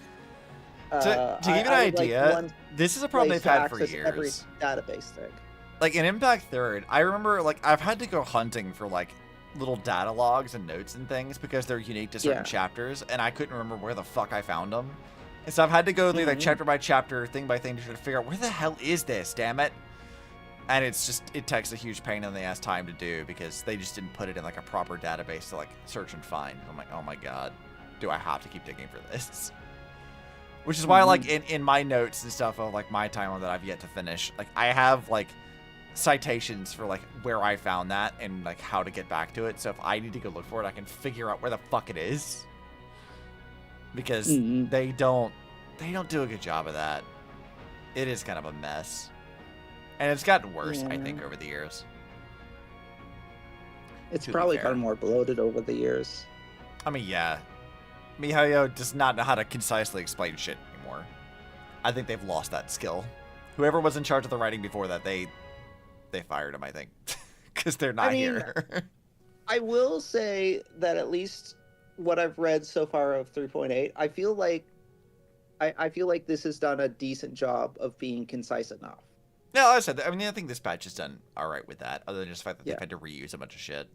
to give you an idea, this is a problem they've had for years. Every database thing. Like in Impact Third, I remember like I've had to go hunting for like little data logs and notes and things because they're unique to certain chapters, and I couldn't remember where the fuck I found them. And so I've had to go through like chapter by chapter, thing by thing to try to figure out where the hell is this, damn it. And it takes a huge pain in the ass time to do because they just didn't put it in like a proper database to like search and find. I'm like, oh my god, do I have to keep digging for this? Which is why like in my notes and stuff of like my timeline that I've yet to finish, like I have like citations for like where I found that and like how to get back to it. So if I need to go look for it, I can figure out where the fuck it is. Because they don't do a good job of that. It is kind of a mess. And it's gotten worse, I think, over the years. It's probably gotten more bloated over the years. I mean, yeah. Mihayo does not know how to concisely explain shit anymore. I think they've lost that skill. Whoever was in charge of the writing before that, they fired him, I think. Because they're not here. I will say that at least what I've read so far of 3.8, I feel like this has done a decent job of being concise enough. No, I said that. I mean, I think this patch has done all right with that, other than just the fact that they've had to reuse a bunch of shit.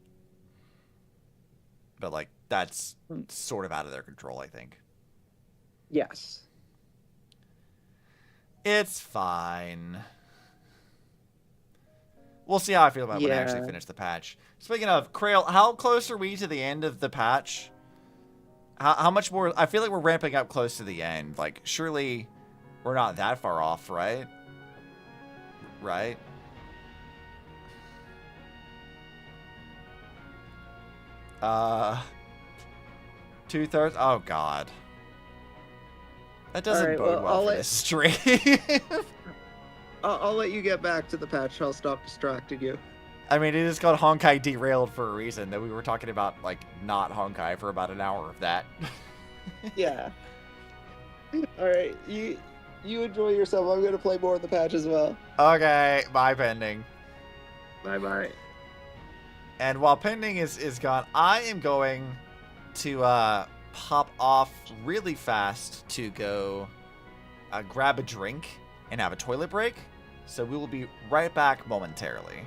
But, like, that's sort of out of their control, I think. Yes. It's fine. We'll see how I feel about it when I actually finish the patch. Speaking of, Krail, how close are we to the end of the patch? How much more? I feel like we're ramping up close to the end. Like, surely we're not that far off, right? Right? Two-thirds? Oh, God. That doesn't bode well for this stream. I'll let you get back to the patch. I'll stop distracting you. I mean, it is called Honkai DeRailed for a reason, that we were talking about, like, not Honkai for about an hour of that. Yeah. Alright, you enjoy yourself. I'm going to play more of the patch as well. Okay, bye, Pending. Bye-bye. And while Pending is gone, I am going to pop off really fast to go grab a drink and have a toilet break. So we will be right back momentarily.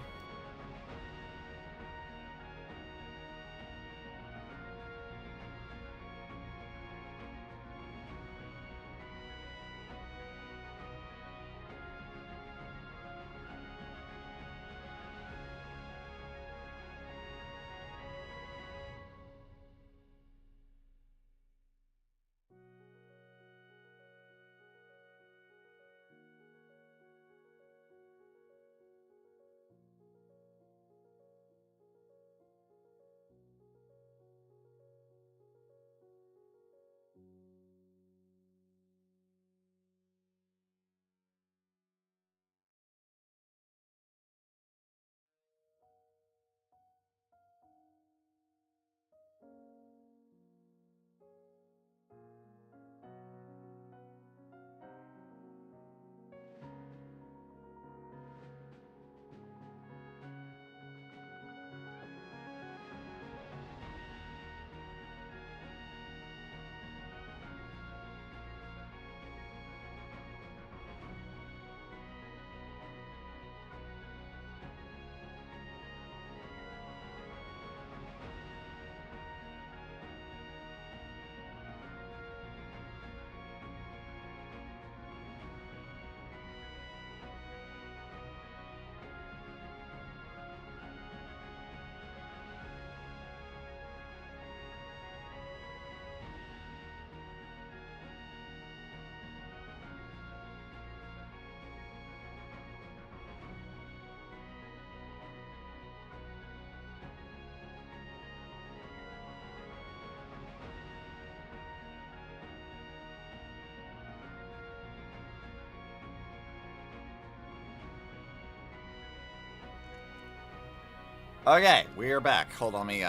Okay, we are back. Hold on, let me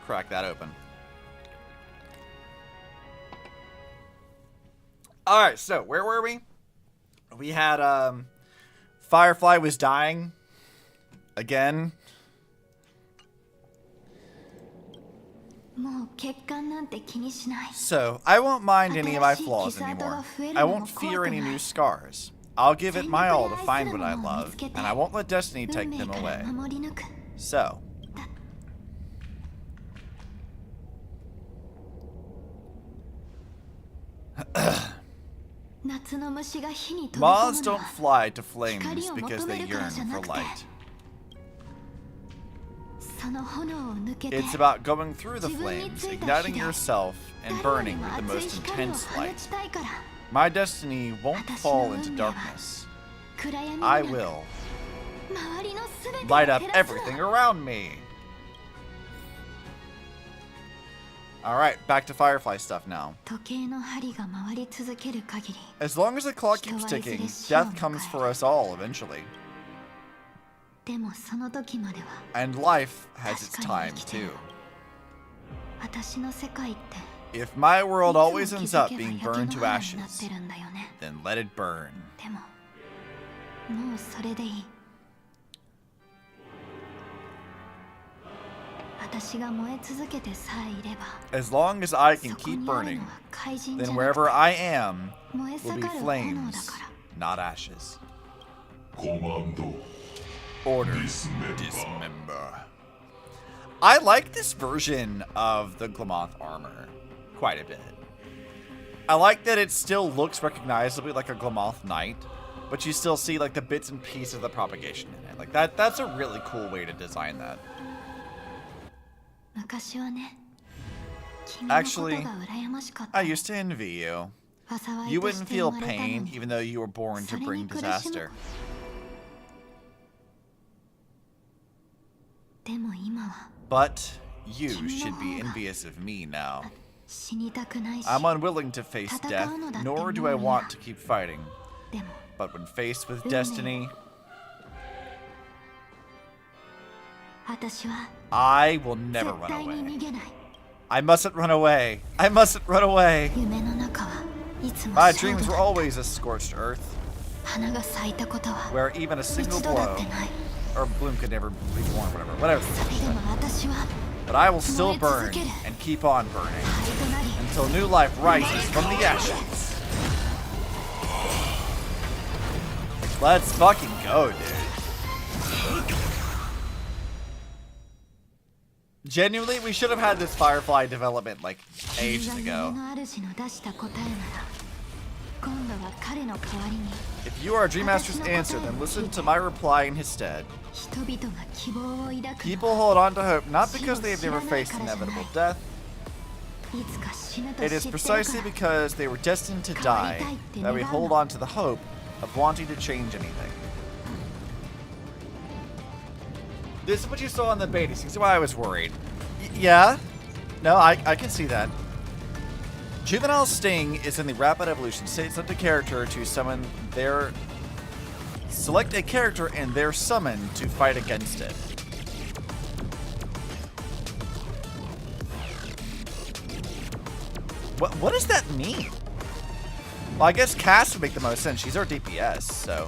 crack that open. Alright, so where were we? We had Firefly was dying again. So, I won't mind any of my flaws anymore. I won't fear any new scars. I'll give it my all to find what I love, and I won't let destiny take them away. So. Moths don't fly to flames because they yearn for light. It's about going through the flames, igniting yourself, and burning with the most intense light. My destiny won't fall into darkness. I will light up everything around me. Alright, back to Firefly stuff now. As long as the clock keeps ticking, death comes for us all eventually. And life has its time too. If my world always ends up being burned to ashes, then let it burn. As long as I can keep burning, then wherever I am will be flames, not ashes. Order, dismember. I like this version of the Glamoth armor quite a bit. I like that it still looks recognizably like a Glamoth knight, but you still see like the bits and pieces of the propagation in it. Like that's a really cool way to design that. Actually, I used to envy you. You wouldn't feel pain even though you were born to bring disaster. But you should be envious of me now. I'm unwilling to face death, nor do I want to keep fighting. But when faced with destiny, I will never run away. I mustn't run away. I mustn't run away. My dreams were always a scorched earth, where even a single blow or bloom could never be born, whatever. But I will still burn and keep on burning until new life rises from the ashes. Let's fucking go, dude. Genuinely, we should have had this Firefly development like ages ago. If you are Dream Master's answer, then listen to my reply in his stead. People hold on to hope not because they have never faced inevitable death. It is precisely because they were destined to die that we hold on to the hope of wanting to change anything. This is what you saw on the Baddie. See why I was worried. Yeah? No, I can see that. Juvenile Sting is in the rapid evolution state. Select a character to summon their... Select a character and their summon to fight against it. What does that mean? Well, I guess Cass would make the most sense. She's our DPS, so...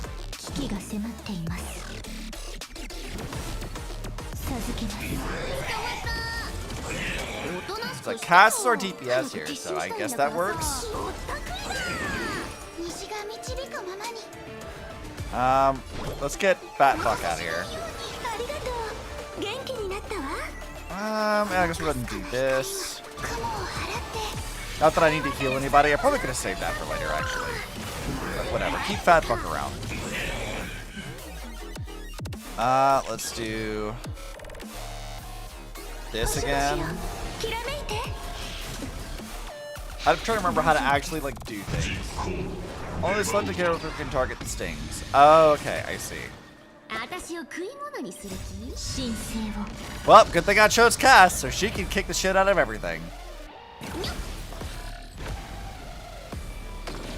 It's like Cass is our DPS here, so I guess that works. Let's get Fat Fuck out of here. I guess we'll go ahead and do this. Not that I need to heal anybody. I probably could have saved that for later, actually. But whatever. Keep Fat Fuck around. Let's do this again. I'm trying to remember how to actually, like, do things. Only selected character can target the stings. Oh, okay, I see. Well, good thing I chose Cass, so she can kick the shit out of everything.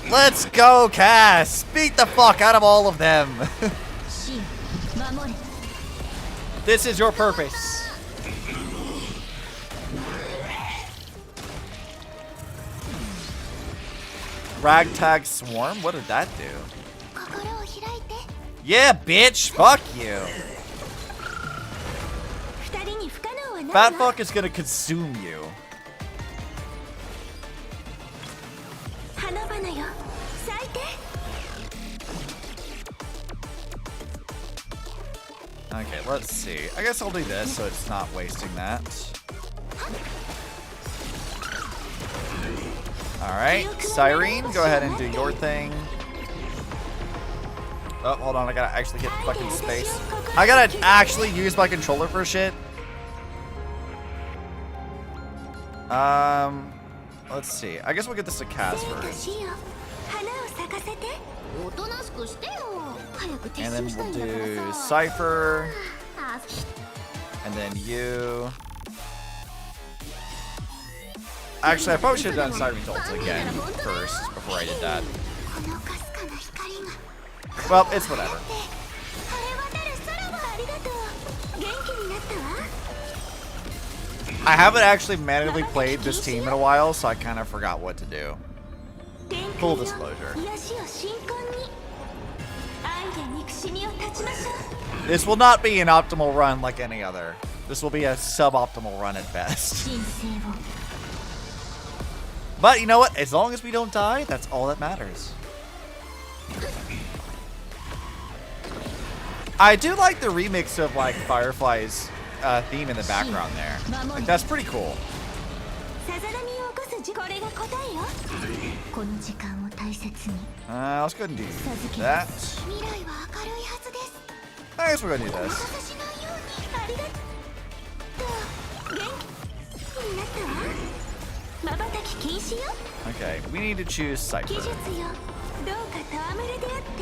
Let's go, Cass! Beat the fuck out of all of them! This is your purpose. Ragtag Swarm? What did that do? Yeah, bitch! Fuck you! Fat fuck is gonna consume you. Okay, let's see. I guess I'll do this so it's not wasting that. Alright, Cyrene, go ahead and do your thing. Oh, hold on, I gotta actually hit fucking space. I gotta actually use my controller for shit. Let's see. I guess we'll get this to Kaz first. And then we'll do Cypher. And then you. Actually, I probably should have done Cyrene's ult again first before I did that. Well, it's whatever. I haven't actually manually played this team in a while, so I kind of forgot what to do. Full disclosure. This will not be an optimal run like any other. This will be a suboptimal run at best. But you know what? As long as we don't die, that's all that matters. I do like the remix of like Firefly's theme in the background there. Like, that's pretty cool. Let's go ahead and do that. I guess we're gonna do this. Okay, we need to choose Cypher.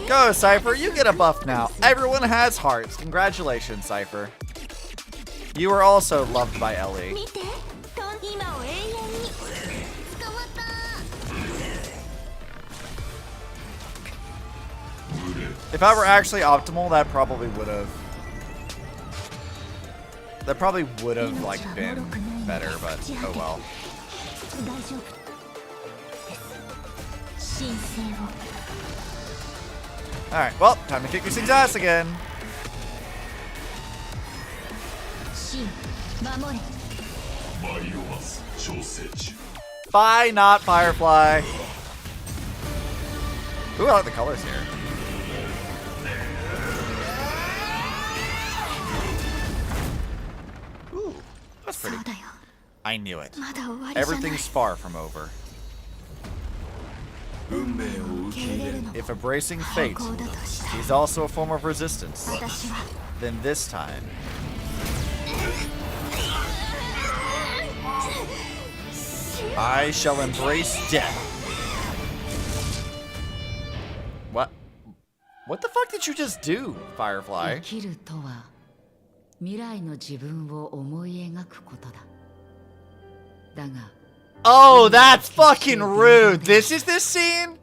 Go, Cypher, you get a buff now. Everyone has hearts. Congratulations, Cypher. You are also loved by Ellie. If I were actually optimal, that probably would have like been better, but oh well. Alright, well, time to kick this thing's ass again. Bye, not Firefly. Ooh, I like the colors here. Ooh, that's pretty. I knew it. Everything's far from over. If embracing fate is also a form of resistance, then this time I shall embrace death. What? What the fuck did you just do, Firefly? Oh, that's fucking rude. This is this scene?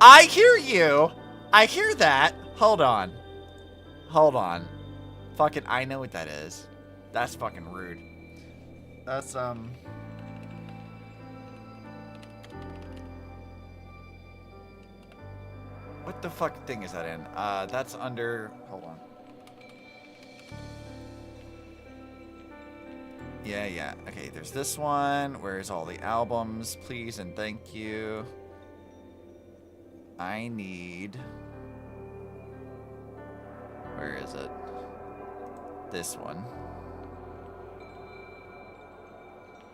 I hear you. I hear that. Hold on. Hold on. Fucking, I know what that is. That's fucking rude. That's, what the fuck thing is that in? That's under, hold on. Yeah. Okay, there's this one. Where's all the albums? Please and thank you. I need... Where is it? This one.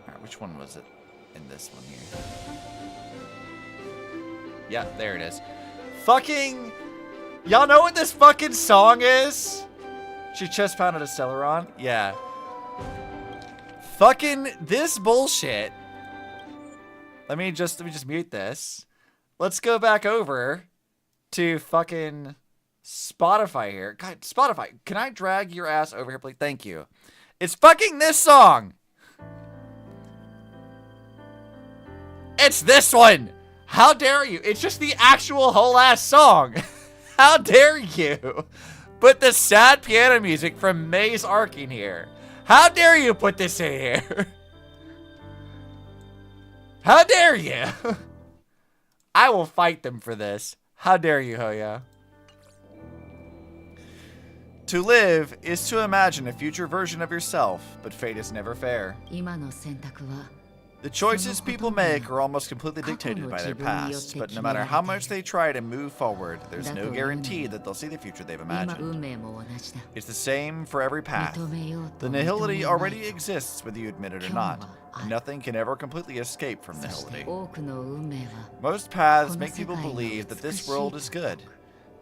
Alright, which one was it in this one here? Yeah, there it is. Fucking... Y'all know what this fucking song is? She chest pounded a Celeron? Yeah. Fucking this bullshit. Let me just mute this. Let's go back over to fucking Spotify here. God, Spotify, can I drag your ass over here, please? Thank you. It's fucking this song. It's this one. How dare you? It's just the actual whole ass song. How dare you? put the sad piano music from May's arc in here? How dare you put this in here? How dare you? I will fight them for this. How dare you, Hoya? To live is to imagine a future version of yourself, but fate is never fair. The choices people make are almost completely dictated by their past, but no matter how much they try to move forward, there's no guarantee that they'll see the future they've imagined. It's the same for every path. The nihility already exists whether you admit it or not, and nothing can ever completely escape from nihility. Most paths make people believe that this world is good,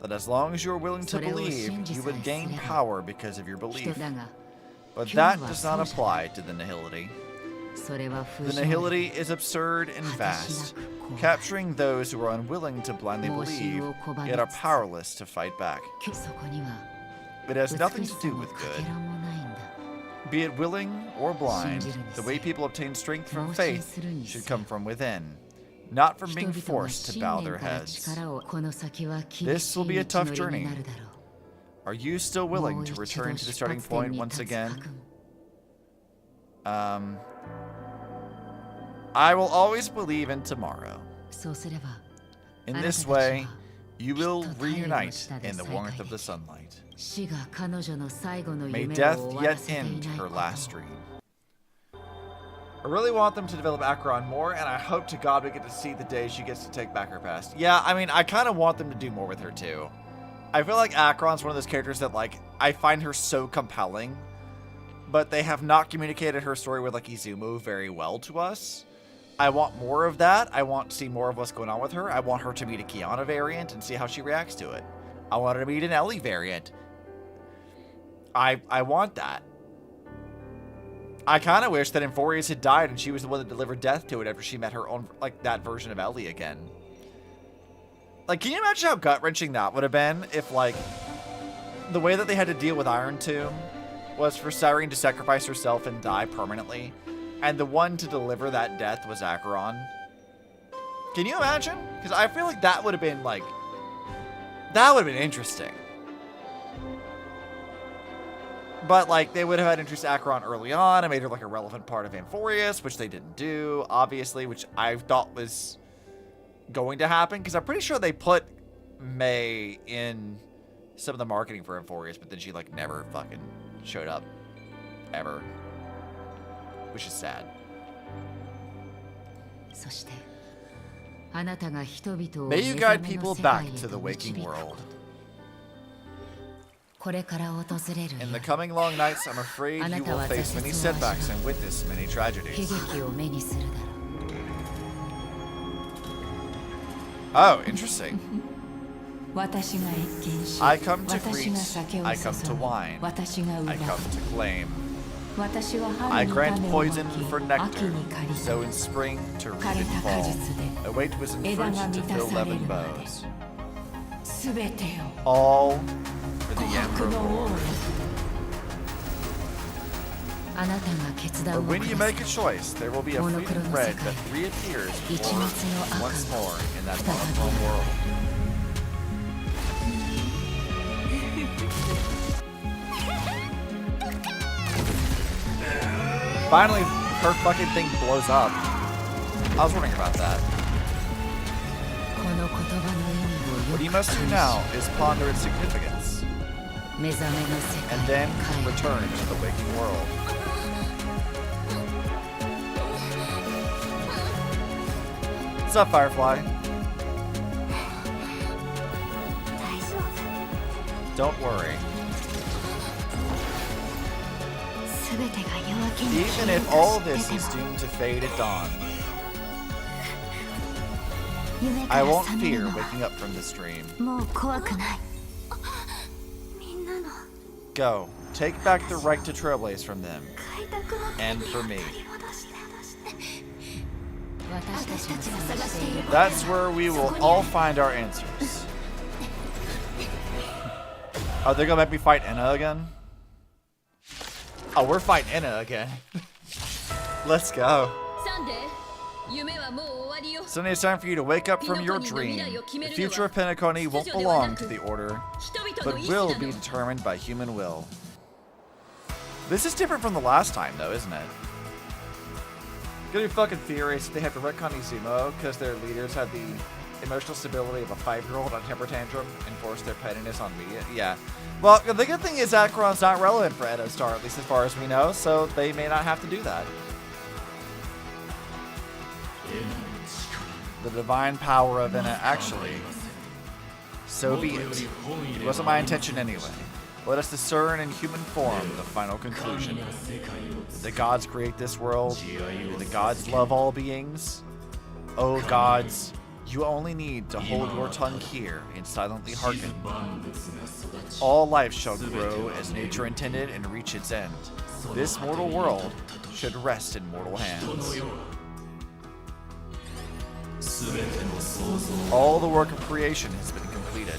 that as long as you're willing to believe, you would gain power because of your belief. But that does not apply to the nihility. The nihility is absurd and vast, capturing those who are unwilling to blindly believe, yet are powerless to fight back. It has nothing to do with good. Be it willing or blind, the way people obtain strength from faith should come from within, not from being forced to bow their heads. This will be a tough journey. Are you still willing to return to the starting point once again? I will always believe in tomorrow. In this way, you will reunite in the warmth of the sunlight. May death yet end her last dream. I really want them to develop Acheron more, and I hope to God we get to see the day she gets to take back her past. Yeah, I mean, I kind of want them to do more with her too. I feel like Acheron's one of those characters that, like, I find her so compelling, but they have not communicated her story with, like, Izumo very well to us. I want more of that. I want to see more of what's going on with her. I want her to meet a Kiana variant and see how she reacts to it. I want her to meet an Ellie variant. I want that. I kind of wish that Inforius had died and she was the one that delivered death to it after she met her own, like, that version of Ellie again. Like, can you imagine how gut-wrenching that would have been if, like, the way that they had to deal with Iron Tomb was for Cyrene to sacrifice herself and die permanently, and the one to deliver that death was Acheron? Can you imagine? Because I feel like that would have been, like, that would have been interesting. But, like, they would have had introduced Acheron early on and made her, like, a relevant part of Inforius, which they didn't do, obviously, which I thought was going to happen, because I'm pretty sure they put May in some of the marketing for Inforius, but then she, like, never fucking showed up. Ever. Which is sad. May you guide people back to the waking world. In the coming long nights, I'm afraid you will face many setbacks and witness many tragedies. Oh, interesting. I come to greet, I come to whine, I come to claim. I grant poison for nectar, so in spring to reap and fall. Await wisdom fruit to fill 11 bows. All for the Emperor Lord. But when you make a choice, there will be a fleeting red that reappears once more in that monochrome world. Finally, her fucking thing blows up. I was wondering about that. What you must do now is ponder its significance, and then return to the waking world. What's up, Firefly? Don't worry. Even if all this is doomed to fade at dawn, I won't fear waking up from this dream. Go, take back the right to trailblaze from them, and for me. That's where we will all find our answers. Oh, they're gonna make me fight Enna again? Oh, we're fighting Enna again. Let's go. Suddenly it's time for you to wake up from your dream. The future of Penacony won't belong to the Order, but will be determined by human will. This is different from the last time, though, isn't it? Gonna be fucking furious if they have to retcon Izumo because their leaders had the emotional stability of a 5-year-old on temper tantrum and forced their pettiness on me. Yeah. Well, the good thing is Acheron's not relevant for Edo Star, at least as far as we know, so they may not have to do that. The divine power of Enna, actually. So be it. It wasn't my intention anyway. Let us discern in human form the final conclusion. Did the gods create this world? Did the gods love all beings? Oh gods, you only need to hold your tongue here and silently hearken. All life shall grow as nature intended and reach its end. This mortal world should rest in mortal hands. All the work of creation has been completed.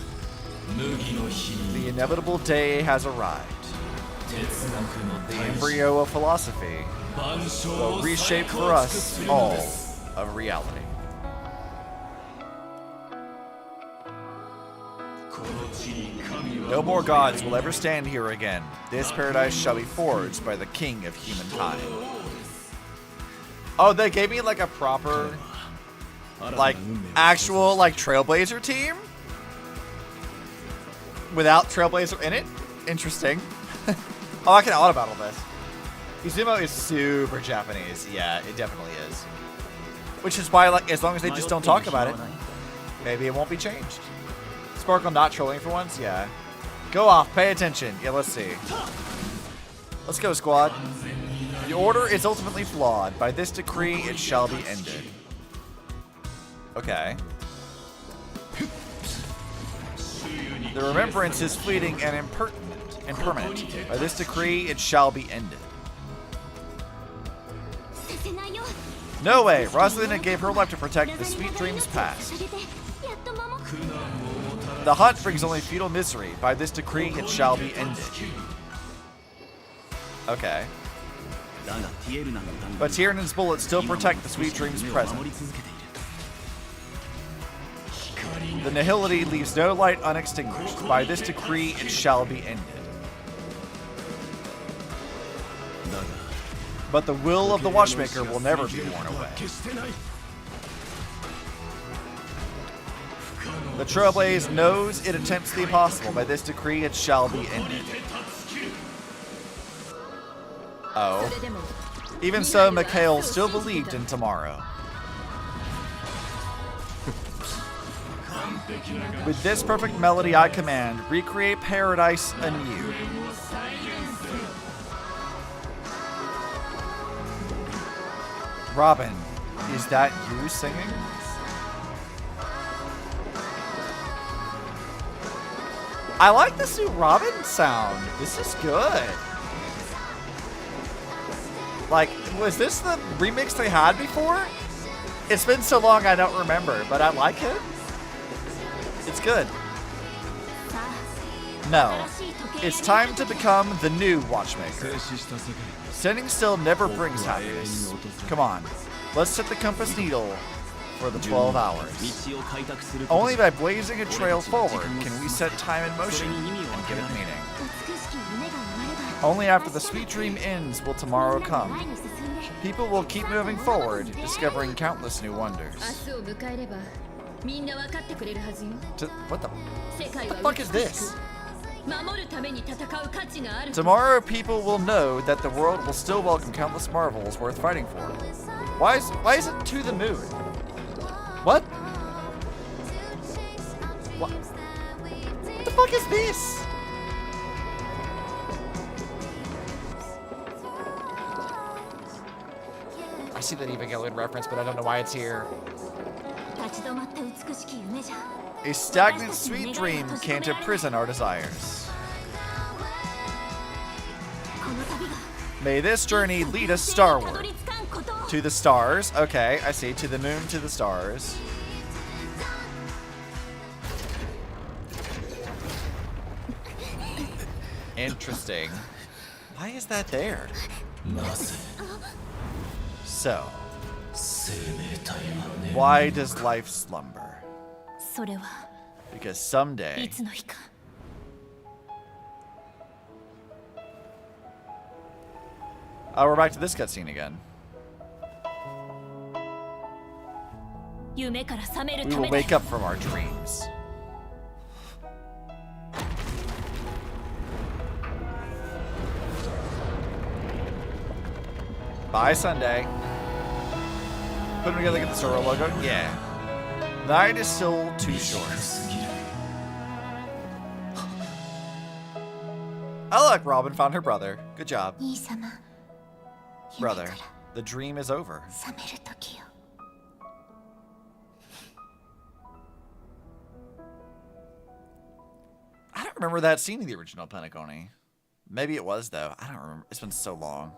The inevitable day has arrived. The embryo of philosophy will reshape for us all of reality. No more gods will ever stand here again. This paradise shall be forged by the king of humankind. Oh, they gave me like a proper, like, actual, like, Trailblazer team? Without Trailblazer in it? Interesting. Oh, I can auto battle this. Izumo is super Japanese. Yeah, it definitely is. Which is why, like, as long as they just don't talk about it, maybe it won't be changed. Sparkle not trolling for once? Yeah. Go off, pay attention. Yeah, let's see. Let's go, squad. The order is ultimately flawed. By this decree, it shall be ended. Okay. The remembrance is fleeting and impermanent. By this decree, it shall be ended. No way! Rosalina gave her life to protect the sweet dreams past. The hunt brings only futile misery. By this decree, it shall be ended. Okay. But Tiernan's bullets still protect the sweet dreams present. The nihility leaves no light unextinguished. By this decree, it shall be ended. But the will of the Watchmaker will never be worn away. The Trailblaze knows it attempts the impossible. By this decree, it shall be ended. Oh. Even so, Mikhail still believed in tomorrow. With this perfect melody I command, recreate paradise anew. Robin, is that you singing? I like this new Robin sound. This is good. Like, was this the remix they had before? It's been so long I don't remember, but I like it. It's good. No. It's time to become the new Watchmaker. Standing still never brings happiness. Come on. Let's set the compass needle for the 12 hours. Only by blazing a trail forward can we set time in motion and give it meaning. Only after the sweet dream ends will tomorrow come. People will keep moving forward, discovering countless new wonders. What the fuck is this? Tomorrow people will know that the world will still welcome countless marvels worth fighting for. Why is it to the moon? What? What the fuck is this? I see that Evangelion reference, but I don't know why it's here. A stagnant sweet dream can't imprison our desires. May this journey lead us starward. To the stars. Okay, I see. To the moon, to the stars. Interesting. Why is that there? So, Why does life slumber? それは Because い someday... つの日か Oh, we're back to this cutscene again. 夢から覚める We た will めだ wake up from our dreams. Bye, Sunday. Put them together, get the Sora logo? Yeah. The night is still too short. Oh, look, Robin found her brother. Good job. 兄様 Brother, the dream is over. 覚める時よ I don't remember that scene in the original Penacony. Maybe it was, though. I don't remember. It's been so long.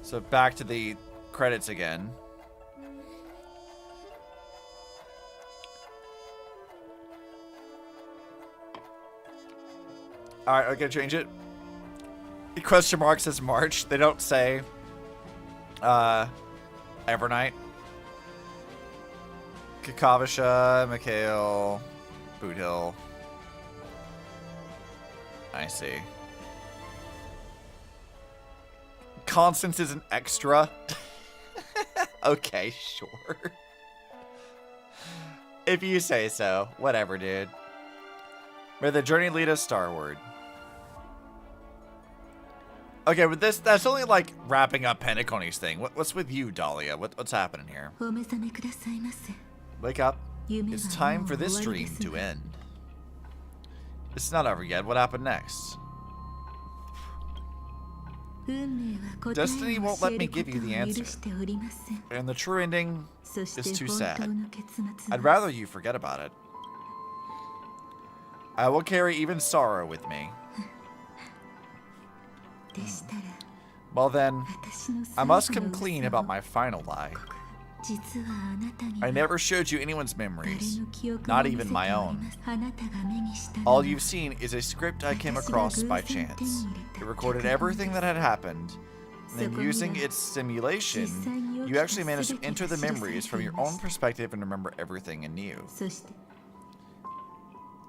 So back to the credits again. Alright, I'm gonna change it. The question mark says March. They don't say Evernight. Kakavasha, Mikhail, Boothill. I see. Constance is an extra. Okay, sure. If you say so. Whatever, dude. May the journey lead us starward. Okay, but that's only like wrapping up Penacony's thing. What's with you, Dhalia? What's happening here? お目覚めくださいませ Wake up. It's time for this dream to end. It's not over yet. What happened next? 運命は答えを Destiny won't 教 let え me る give こ you と the を answer. 許しておりません And the true ending そし is て too 本 sad. 当の結末 I'd は rather you forget about it. I will carry even sorrow with me. でしたら Well then, 私の I 最後 must の come clean 嘘を about my final lie. 実はあなたに I は never showed you anyone's 誰 memories, の記憶 not も見せ even て my おり own. ますあなたが目にしたの All は you've seen is a script I came across by chance. It recorded everything that had happened, and then using its simulation, you actually managed to enter the memories from your own perspective and remember everything anew. そして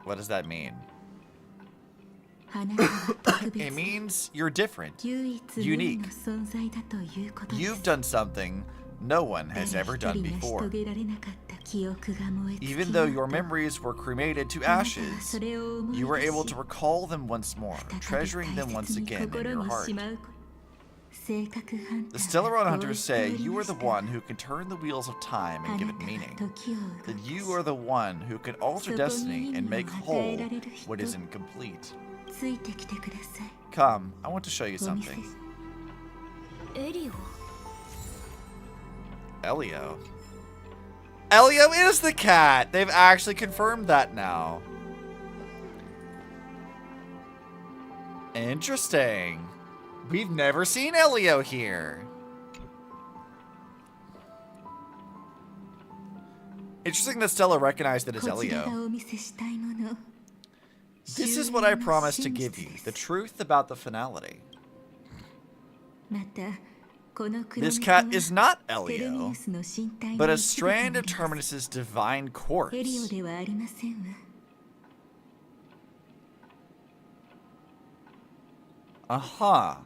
What does that mean? あなたは特 It 別 means you're different. 唯一無二の存在だということです You've done something no one has ever 誰 done 一人 before. 成し遂げられなかった記憶が燃え尽き Even though your ようと memories were cremated to あなたは ashes, それを思い you were 出し able to recall them once more, 再び treasuring them 大 once 切に again in 心 your に heart. しまうこと性格ハン The ター Stellaron がこう Hunters 言って say おり you ま are し the た one who can turn the wheels of time あ and な give た it は meaning. 時を動 That か you し are the one who can alter そこに destiny 意味 and を make 与 whole えられる人 what is incomplete. ついてきてください Come, I want to show you お見せ something. エリオ Elio. Elio is the cat! They've actually confirmed that now. Interesting. We've never seen Elio here. Interesting that Stella recognized it as こちらが Elio. お見せしたいもの This is what I promised to give you, the truth about the finality. またこの黒 This 猫 cat は is not テルミ Elio, ヌスの身体 but の a 一部とな strand り of ます Terminus's divine エリオ corpse. ではありませんわ Uh-huh.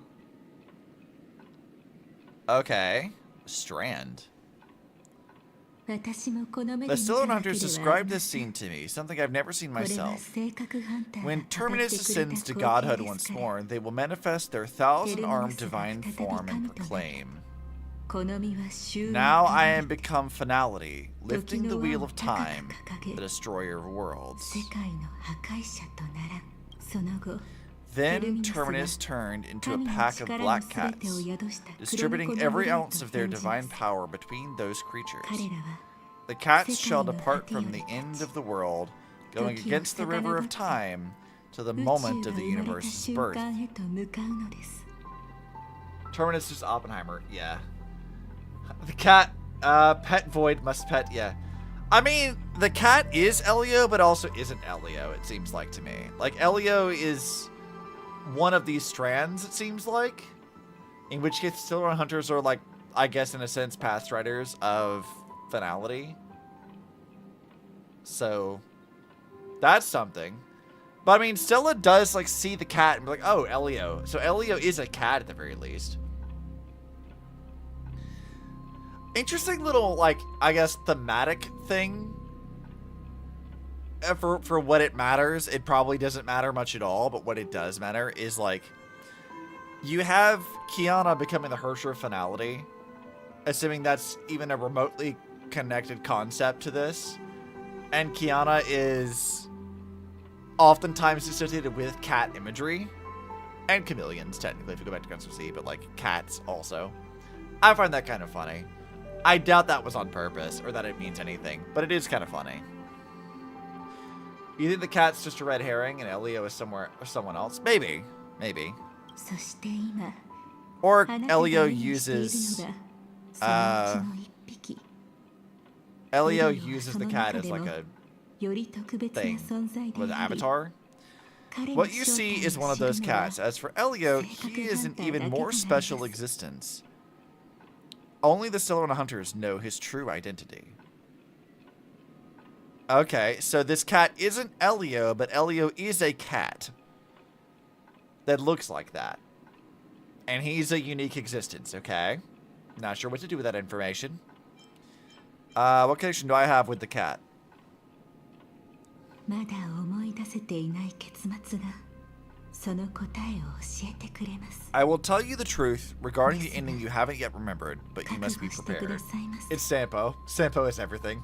Okay. Strand. 私もこの目 The で見た Stellaron だけ Hunters ではあり described ま this せん scene to me, something I've never seen これは myself. 性格ハンターが When 語って Terminus くれ ascends た to 光 godhood 景で once すから more, they will manifest their thousand-armed Terminus divine が再び form and 神となった proclaim, この身は終焉 Now と I な am り become finality, 時 lifting the の wheel 輪を of 高 time, く掲 the げ destroyer of worlds. 世界の破壊者とならんその後 Then Terminus turned into a 神の pack of 力の black 全てを cats, 宿した黒 distributing 猫の every 群れ ounce と of their 演じ divine ます power between those creatures. 彼らは The cats 世 shall 界の depart 果てよ from り the 立 end ち of the world, going 時を against the river of 遡って time to the 宇宙 moment が of the 生まれた universe's 瞬 birth. 間へと向かうのです Terminus is Oppenheimer, yeah. The cat, pet void must pet, yeah. I mean, the cat is Elio, but also isn't Elio, it seems like to me. Like, Elio is one of these strands, it seems like. In which case, Stellaron Hunters are, like, I guess, in a sense, past writers of Finality. So, that's something. But, I mean, Stella does, like, see the cat and be like, oh, Elio. So, Elio is a cat at the very least. Interesting little, like, I guess, thematic thing. For what it matters, it probably doesn't matter much at all, but what it does matter is, like, you have Kiana becoming the Hersher of Finality, assuming that's even a remotely connected concept to this, and Kiana is oftentimes associated with cat imagery, and chameleons, technically, if you go back to Guns of Sea, but, like, cats also. I find that kind of funny. I doubt that was on purpose, or that it means anything, but it is kind of funny. You think the cat's just a red herring and Elio is somewhere or someone else? Maybe. Maybe. Or Elio uses the cat as like a thing. With an avatar. What you see is one of those cats. As for Elio, he is an even more special existence. Only the Silverhand Hunters know his true identity. Okay, so this cat isn't Elio, but Elio is a cat that looks like that. And he's a unique existence, okay? Not sure what to do with that information. What connection do I have with the cat? I will tell you the truth regarding the ending you haven't yet remembered, but you must be prepared. It's Sampo. Sampo is everything.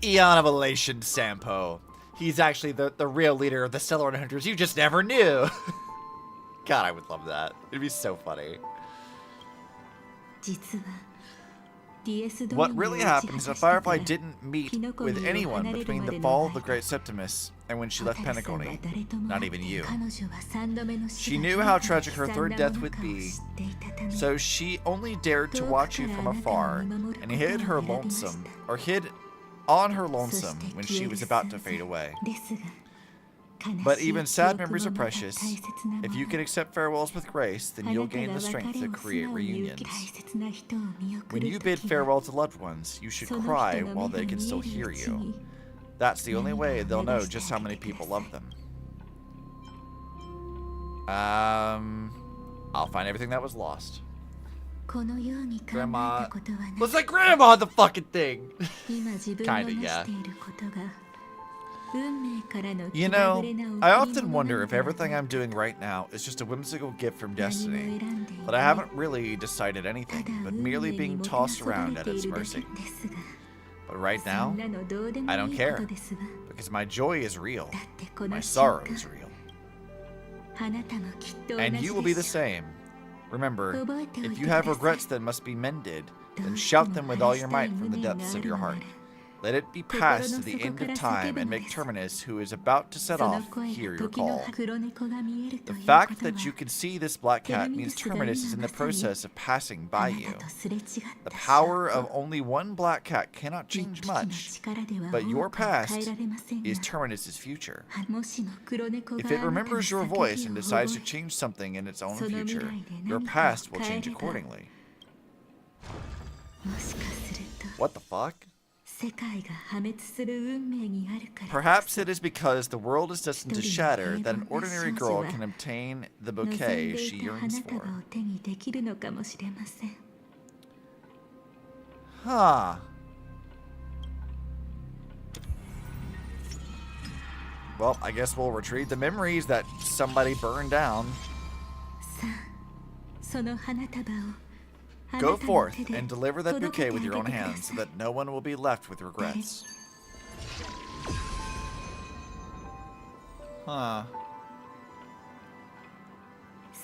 Eon of Elation Sampo. He's actually the real leader of the Silverhand Hunters. You just never knew. God, I would love that. It'd be so funny. What really happened is that Firefly didn't meet with anyone between the fall of the Great Septimus and when she left Penacony. Not even you. She knew how tragic her third death would be, so she only dared to watch you from afar and hid on her lonesome when she was about to fade away. But even sad memories are precious. If you can accept farewells with grace, then you'll gain the strength to create reunions. When you bid farewell to loved ones, you should cry while they can still hear you. That's the only way they'll know just how many people love them. I'll find everything that was lost. Grandma. Looks like Grandma on the fucking thing. Kinda, yeah. You know, I often wonder if everything I'm doing right now is just a whimsical gift from destiny, that I haven't really decided anything, but merely being tossed around at its mercy. But right now, I don't care, because my joy is real, my sorrow is real. And you will be the same. Remember, if you have regrets that must be mended, then shout them with all your might from the depths of your heart. Let it be passed to the end of time and make Terminus, who is about to set off, hear your call. The fact that you can see this black cat means Terminus is in the process of passing by you. The power of only one black cat cannot change much, but your past is Terminus's future. If it remembers your voice and decides to change something in its own future, your past will change accordingly. What the fuck? Perhaps it is because the world is destined to shatter that an ordinary girl can obtain the bouquet she yearns for. Huh. Well, I guess we'll retrieve the memories that somebody burned down. Go forth and deliver that bouquet with your own hands so that no one will be left with regrets. Huh.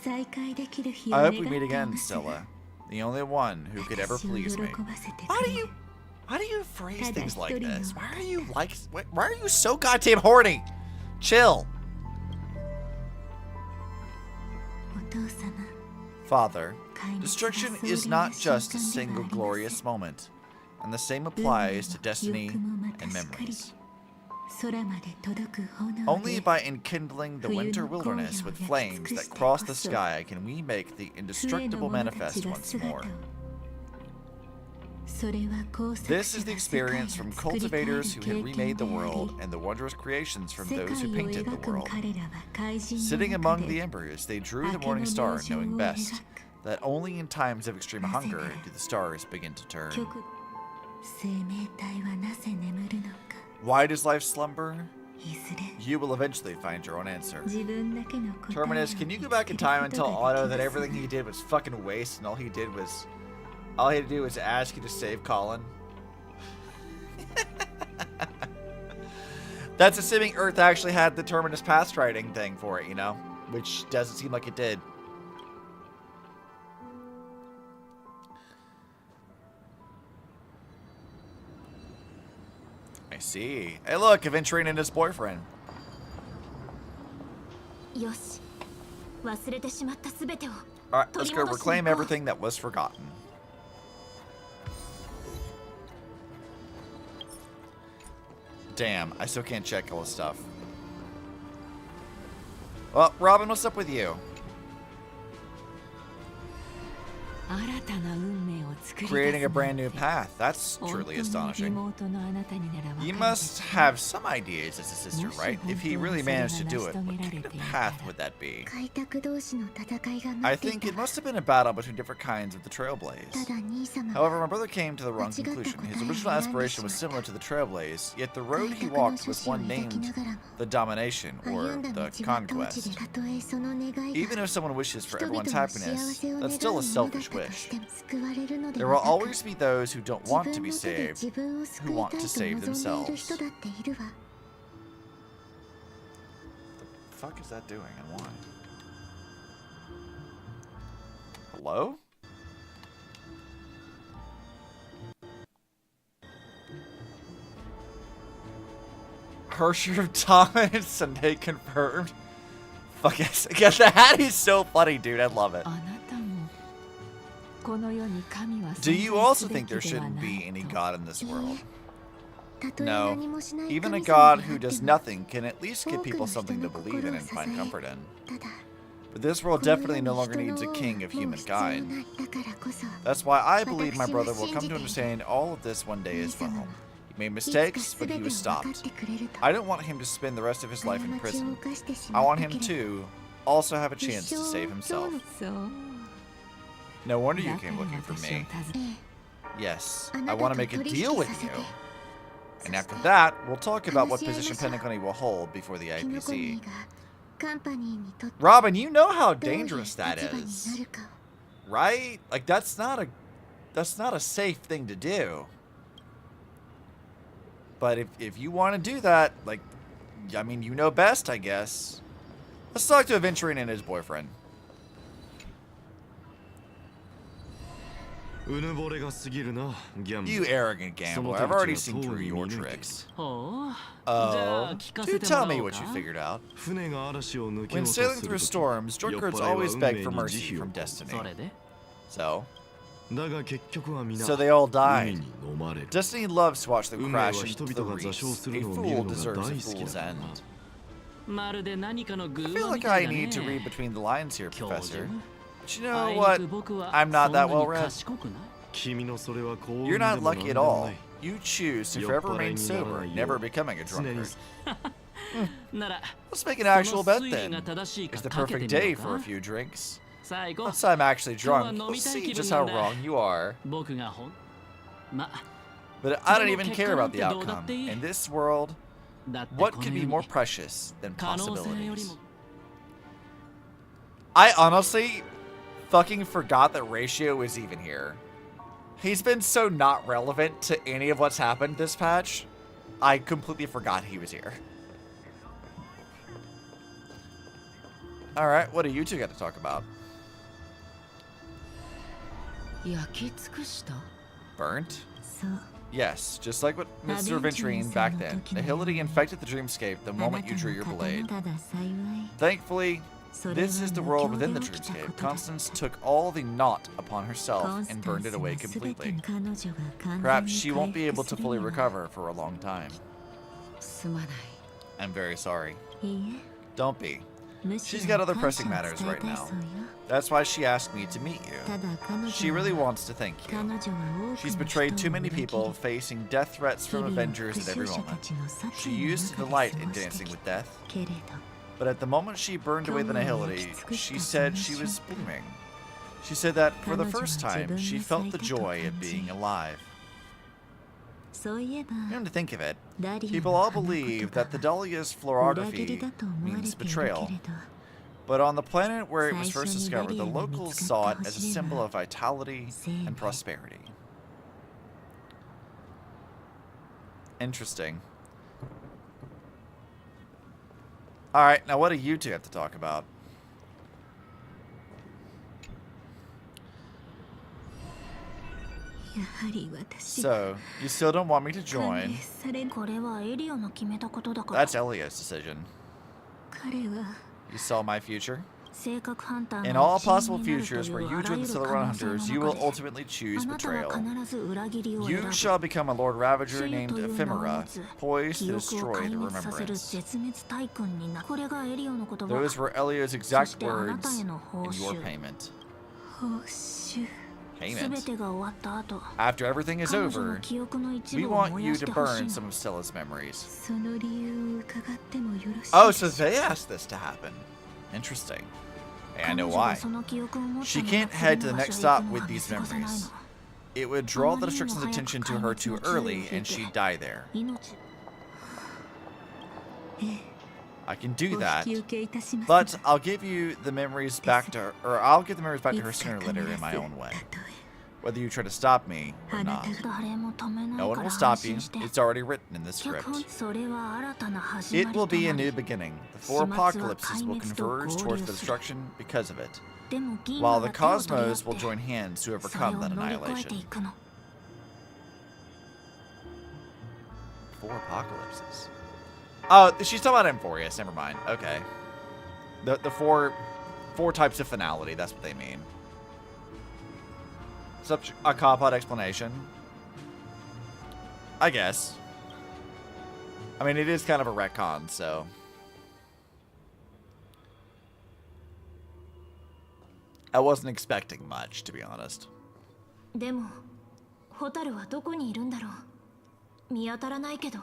I hope we meet again, Stella. The only one who could ever please me. Why do you phrase things like this? Why are you so goddamn horny? Chill. Father, destruction is not just a single glorious moment, and the same applies to destiny and memories. Only by enkindling the winter wilderness with flames that cross the sky can we make the indestructible manifest once more. This is the experience from cultivators who had remade the world and the wondrous creations from those who painted the world. Sitting among the embers, they drew the morning star, knowing best that only in times of extreme hunger do the stars begin to turn. Why does life slumber? You will eventually find your own answer. Terminus, can you go back in time and tell Otto that everything he did was fucking waste and all he had to do was ask you to save Colin? That's assuming Earth actually had the Terminus past writing thing for it, you know? Which doesn't seem like it did. I see. Hey look, Aventurine and his boyfriend. Alright, let's go reclaim everything that was forgotten. Damn, I still can't check all this stuff. Well, Robin, what's up with you? Creating a brand new path. That's truly astonishing. You must have some ideas as a sister, right? If he really managed to do it, what kind of path would that be? I think it must have been a battle between different kinds of the Trailblaze. However, my brother came to the wrong conclusion. His original aspiration was similar to the Trailblaze, yet the road he walked was one named the Domination, or the Conquest. Even if someone wishes for everyone's happiness, that's still a selfish wish. There will always be those who don't want to be saved, who want to save themselves. The fuck is that doing and why? Hello? Hersher of Thomas and they confirmed. Fuck yes. Yeah, that is so funny, dude. I love it. Do you also think there shouldn't be any god in this world? No. Even a god who does nothing can at least give people something to believe in and find comfort in. But this world definitely no longer needs a king of humankind. That's why I believe my brother will come to understand all of this one day as well. He made mistakes, but he was stopped. I don't want him to spend the rest of his life in prison. I want him to also have a chance to save himself. No wonder you came looking for me. Yes, I want to make a deal with you. And after that, we'll talk about what position Penacony will hold before the IPC. Robin, you know how dangerous that is. Right? Like, that's not a safe thing to do. But if you want to do that, like, I mean, you know best, I guess. Let's talk to Aventurine and his boyfriend. You arrogant gambler, I've already seen through your tricks. Oh, do tell me what you figured out. When sailing through storms, drunkards always beg for mercy from destiny. So they all died. Destiny loves to watch them crash into the reefs. A fool deserves a fool's end. I feel like I need to read between the lines here, Professor. But you know what? I'm not that well read. You're not lucky at all. You choose to forever remain sober, never becoming a drunkard. Let's make an actual bet then. It's the perfect day for a few drinks. Once I'm actually drunk, we'll see just how wrong you are. But I don't even care about the outcome. In this world, what could be more precious than possibilities? I honestly fucking forgot that Ratio was even here. He's been so not relevant to any of what's happened this patch. I completely forgot he was here. Alright, what do you two got to talk about? Burnt? Yes, just like what Mr. Aventurine back then. Nihility infected the dreamscape the moment you drew your blade. Thankfully, this is the world within the dreamscape. Constance took all the naught upon herself and burned it away completely. Perhaps she won't be able to fully recover for a long time. I'm very sorry. いい Don't be. え、むし She's ろ got other 感謝 pressing を matters 伝え right たい now. そうよ。 That's why she asked me to meet た you. だ彼女 She really は wants to thank 彼 you. 女は多く She's の betrayed 人 too を裏 many 切り people, facing death threats 日 from 々を avengers 復 at every 讐者た moment. ちの殺 She 意の used to 中で delight 過 in ごして dancing き with た death, けれど but at the moment she burned away the nihility, she said she was blooming. She said that for the first time, she felt the joy of being alive. そういえば Come to think of it, ダリア people の all 花言 believe 葉 that the Dahlia's 裏切り florography だと思われ means ているけれ betrayal. ど But on the planet where it was 最 first 初に discovered, ダリ the アが見 locals つか saw った it as a 星で symbol は of vitality 生命 and prosperity. Interesting. Alright, now what do you two have to talk about? やはり私 So, you still don't want me to 歓 join. 迎されこれはエリオの決めたことだから That's Elia's decision. 彼は You saw my future? 性格ハンター In の all 一員 possible になると futures い where う you あら join ゆ the る Silver 可能性 Hunters, の you will 中で ultimately あ choose なたは betrayal. 必ず裏切りを選 You ぶ shall become a Lord Ravager 死 named という名を持 Ephemera, つ poised 記 to 憶を destroy 壊 the 滅させる remembrance. 絶滅大君になるこれがエリオの言葉 Those were Elio's そ exact してあなた words への報 in your 酬 payment. 報酬すべ Payment? てが終わった後 After everything is 彼女の over, 記憶の一 we 部を want 燃 you やし to てほしい burn の some of Stella's memories. その理由を伺ってもよろしい Oh, で so す they asked this to happen. Interesting. Hey, I 彼 know 女が why. その記憶を持った She まま can't head to the 次の場 next 所へ行く stop の with が見 these 過ごせない memories. の It would draw the destruction's attention to her too early, and she'd die there. 命ええ I can do お that, 引き受けいたします but I'll give you the memories back to her, or I'll give the memories back to her いつか sooner or 必 later ず in my own way. たとえ Whether you try to stop me あ or な not. た誰も止めな No い one か will ら stop 安 you. 心して It's already written in the 脚本 script. それは新たな始 It まり will と be な a new り beginning. The four 始末は apocalypses will 壊滅と converge 合 towards 流 the する destruction because of it, でも銀 while 河 the は手を取り合っ cosmos will て join hands to それを overcome that 乗り越えてい annihilation. くの Four apocalypses. Oh, she's talking about Emphorius. Never mind. Okay. The four types of finality. That's what they mean. Such a cop-out explanation. I guess. I mean, it is kind of a retcon, so. I wasn't expecting much, to be honest. でもホタルはどこにいるんだろう見当たらないけど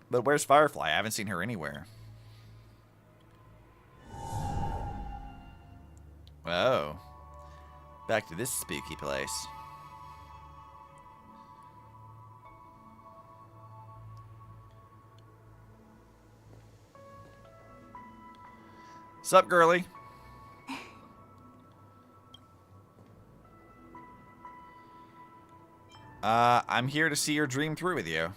But where's Firefly? I haven't seen her anywhere. Oh. Back to this spooky place. Sup, girly? I'm here to see your dream through with you.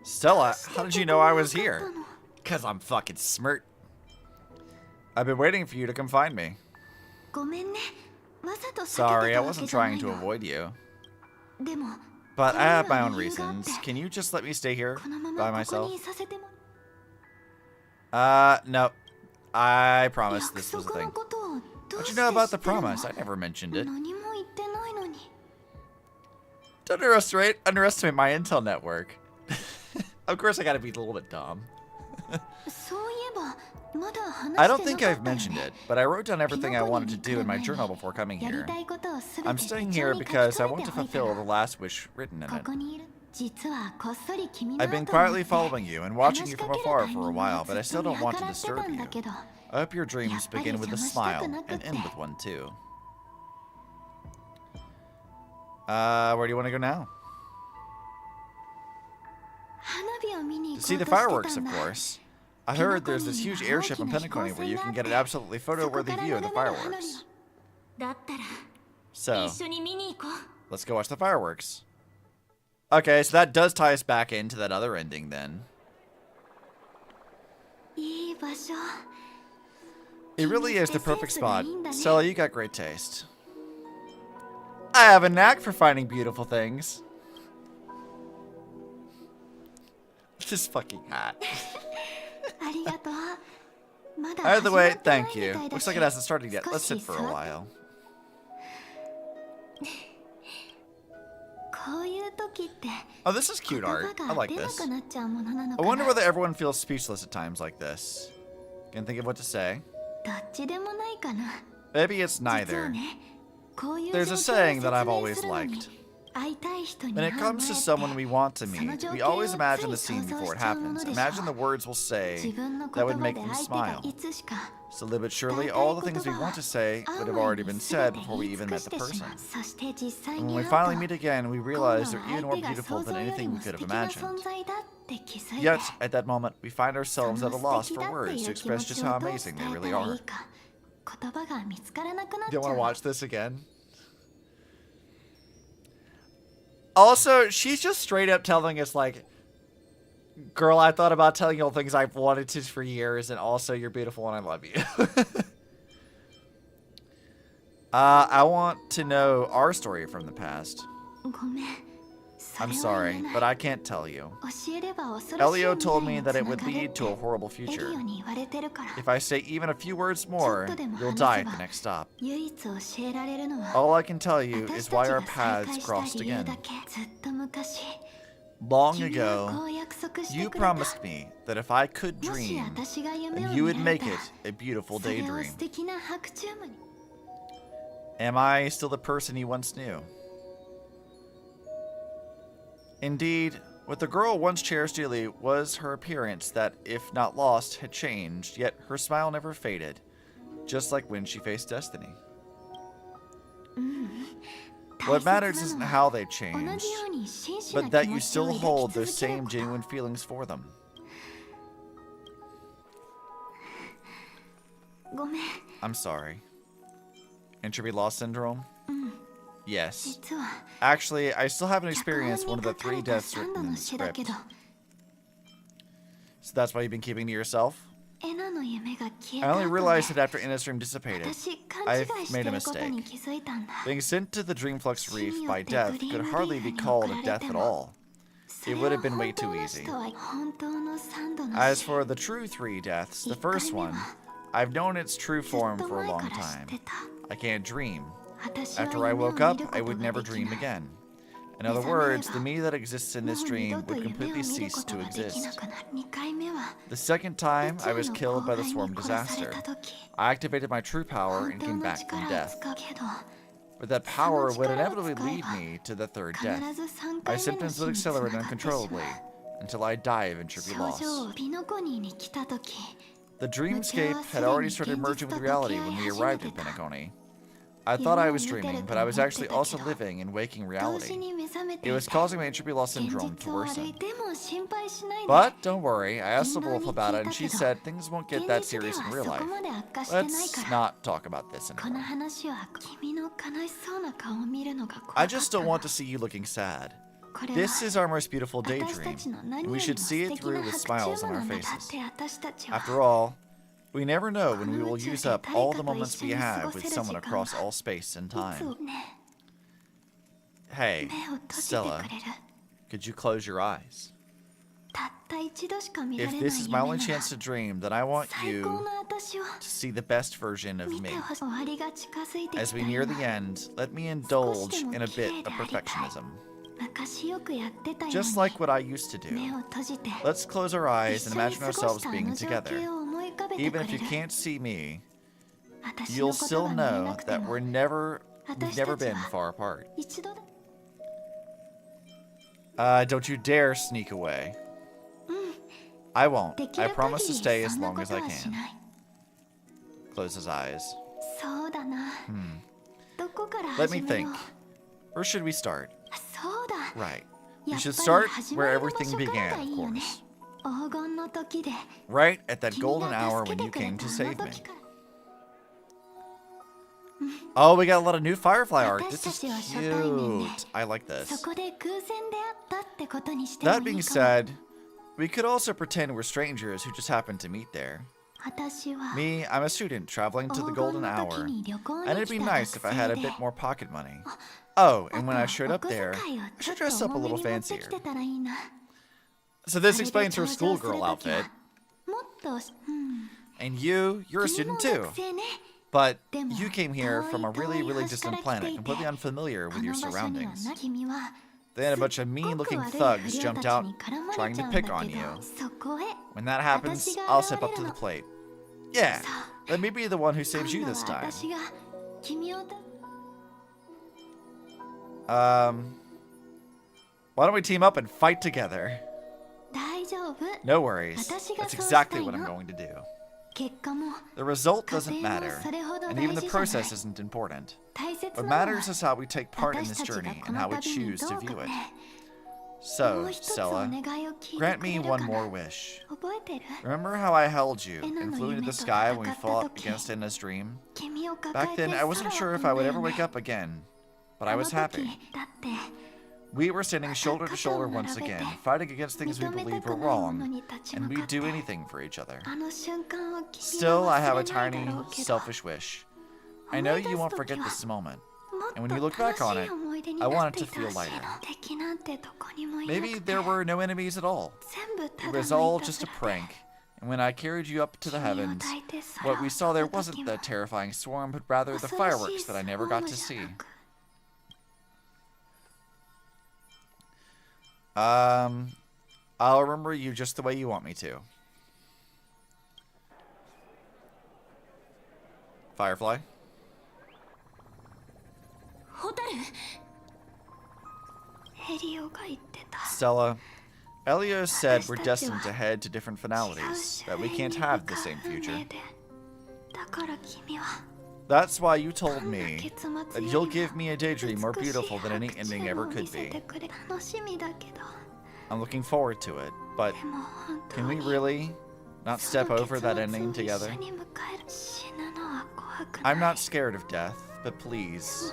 Stella, how did you know I was here? 'Cause I'm fucking smart. I've been waiting for you to come find me. ごめんねわざと避けて Sorry, I たわ wasn't けじゃな trying い to の avoid you. でも But I have my こ own れには理由があって reasons. Can you just let me stay here このま by まここ myself? にいさせても No. I promised 約 this was a 束の thing. ことをどう How'd し you て know 知 about って the るの promise? I never mentioned it. 何も言ってないのに Don't underestimate my intel network. Of course, I gotta be a little bit dumb. そういえばまだ話してなかった I don't think よ I've ね mentioned it, but I wrote down everything I キノコ wanted に to do in my 来る前 journal に before coming やり here. たいことをすべ I'm て手 staying 帳 here に書き because I 留め want て to おいた fulfill の the last wish written in こ it. こにいる実はこっそり君の I've been 後を追 quietly って following you and 話 watching し you か from ける afar タイミ for a ング while, を but I ずっ still と don't 見 want 計 to らってた disturb ん you. だけど I hope your や dreams っぱり begin with a 邪魔したく smile なく and て end with one too. Where do you want to go now? 花火を見に To 行 see こ the うとして fireworks, たん of だ course. I heard there's this huge airship in Penacony where you can get an absolutely そこ photo-worthy から view 眺 of め the る花火 fireworks. だったら So, 一緒に見に行こう let's go watch the fireworks. Okay, so that does tie us back into that other ending then. いい場所 It really is the perfect spot. Stella, you got great taste. I have a knack for finding beautiful things. This fucking hat. ありがとうまだ Either 始ま way, ってない thank み you. たいだ Looks し like it hasn't started yet. 少 Let's し sit for a 座って while. こういう Oh, this is cute art. I like this. I wonder whether everyone feels speechless at times like this. Can't think of what to say. Maybe it's neither. There's a saying that I've always liked. When it comes to someone we want to meet, we always imagine the scene before it happens. Imagine the words we'll say that would make them smile. Slowly but surely, all the things we want to say would have already been said before we even met the person. And when we finally meet again, we realize they're even more beautiful than anything we could have imagined. Yet, at that moment, we find ourselves at a loss for words to express just how amazing they really are. Do you want to watch this again? Also, she's just straight up telling us, like, girl, I thought about telling you all things I've wanted to for years, and also you're beautiful and I love you. I want to know our story from the past. I'm sorry, but I can't tell you. Elio told me that it would lead to a horrible future. If I say even a few words more, you'll die at the next stop. All I can tell you is why our paths crossed again. Long ago, you promised me that if I could dream, then you would make it a beautiful daydream. Am I still the person you once knew? Indeed, what the girl once cherished dearly was her appearance that, if not lost, had changed, yet her smile never faded, just like when she faced destiny. What matters isn't how they changed, but that you still hold those same genuine feelings for them. I'm sorry. Entropy loss syndrome? Yes. Actually, I still haven't experienced one of the 3 deaths written in the script. So that's why you've been keeping to yourself? I only realized it after Ina's dream dissipated. I've made a mistake. Being sent to the Dreamflux Reef by death could hardly be called a death at all. It would have been way too easy. As for the true 3 deaths, the first one, I've known its true form for a long time. I can't dream. After I woke up, I would never dream again. In other words, the me that exists in this dream would completely cease to exist. The second time, I was killed by the swarm disaster. I activated my true power and came back from death. But that power would inevitably lead me to the 3rd death. My symptoms would accelerate uncontrollably until I die of entropy loss. The dreamscape had already started merging with reality when we arrived in Penacony. I thought I was dreaming, but I was actually also living in waking reality. It was causing my entropy loss syndrome to worsen. But don't worry, I asked the wolf about it and she said things won't get that serious in real life. Let's not talk about this anymore. I just don't want to see you looking sad. This is our most beautiful daydream, and we should see it through with smiles on our faces. After all, we never know when we will use up all the moments we have with someone across all space and time. Hey, Stella, could you close your eyes? If this is my only chance to dream, then I want you to see the best version of me. As we near the end, let me indulge in a bit of perfectionism. Just like what I used to do. Let's close our eyes and imagine ourselves being together. Even if you can't see me, you'll still know that we've never been far apart. Don't you dare sneak away. I won't. I promise to stay as long as I can. Close his eyes. Let me think. Where should we start? Right. We should start where everything began, of course. Right at that golden hour when you came to save me. Oh, we got a lot of new Firefly art. This is cute. I like this. That being said, we could also pretend we're strangers who just happened to meet there. Me, I'm a student traveling to the golden hour, and it'd be nice if I had a bit more pocket money. Oh, and when I showed up there, I should dress up a little fancier. So this explains her schoolgirl outfit. And you're a student too. But you came here from a really, really distant planet, completely unfamiliar with your surroundings. Then a bunch of mean-looking thugs jumped out, trying to pick on you. When that happens, I'll step up to the plate. Yeah, let me be the one who saves you this time. Why don't we team up and fight together? No worries. That's exactly what I'm going to do. The result doesn't matter, and even the process isn't important. What matters is how we take part in this journey and how we choose to view it. So, Stella, grant me one more wish. Remember how I held you and flew into the sky when we fought against Enna's dream? Back then, I wasn't sure if I would ever wake up again, but I was happy. We were standing shoulder to shoulder once again, fighting against things we believe were wrong, and we'd do anything for each other. Still, I have a tiny, selfish wish. I know you won't forget this moment, and when you look back on it, I want it to feel lighter. Maybe there were no enemies at all. It was all just a prank, and when I carried you up to the heavens, what we saw there wasn't the terrifying swarm, but rather the fireworks that I never got to see. I'll remember you just the way you want me to. Firefly? Stella, Elio said we're destined to head to different finalities, that we can't have the same future. That's why you told me that you'll give me a daydream more beautiful than any ending ever could be. I'm looking forward to it, but can we really not step over that ending together? I'm not scared of death, but please,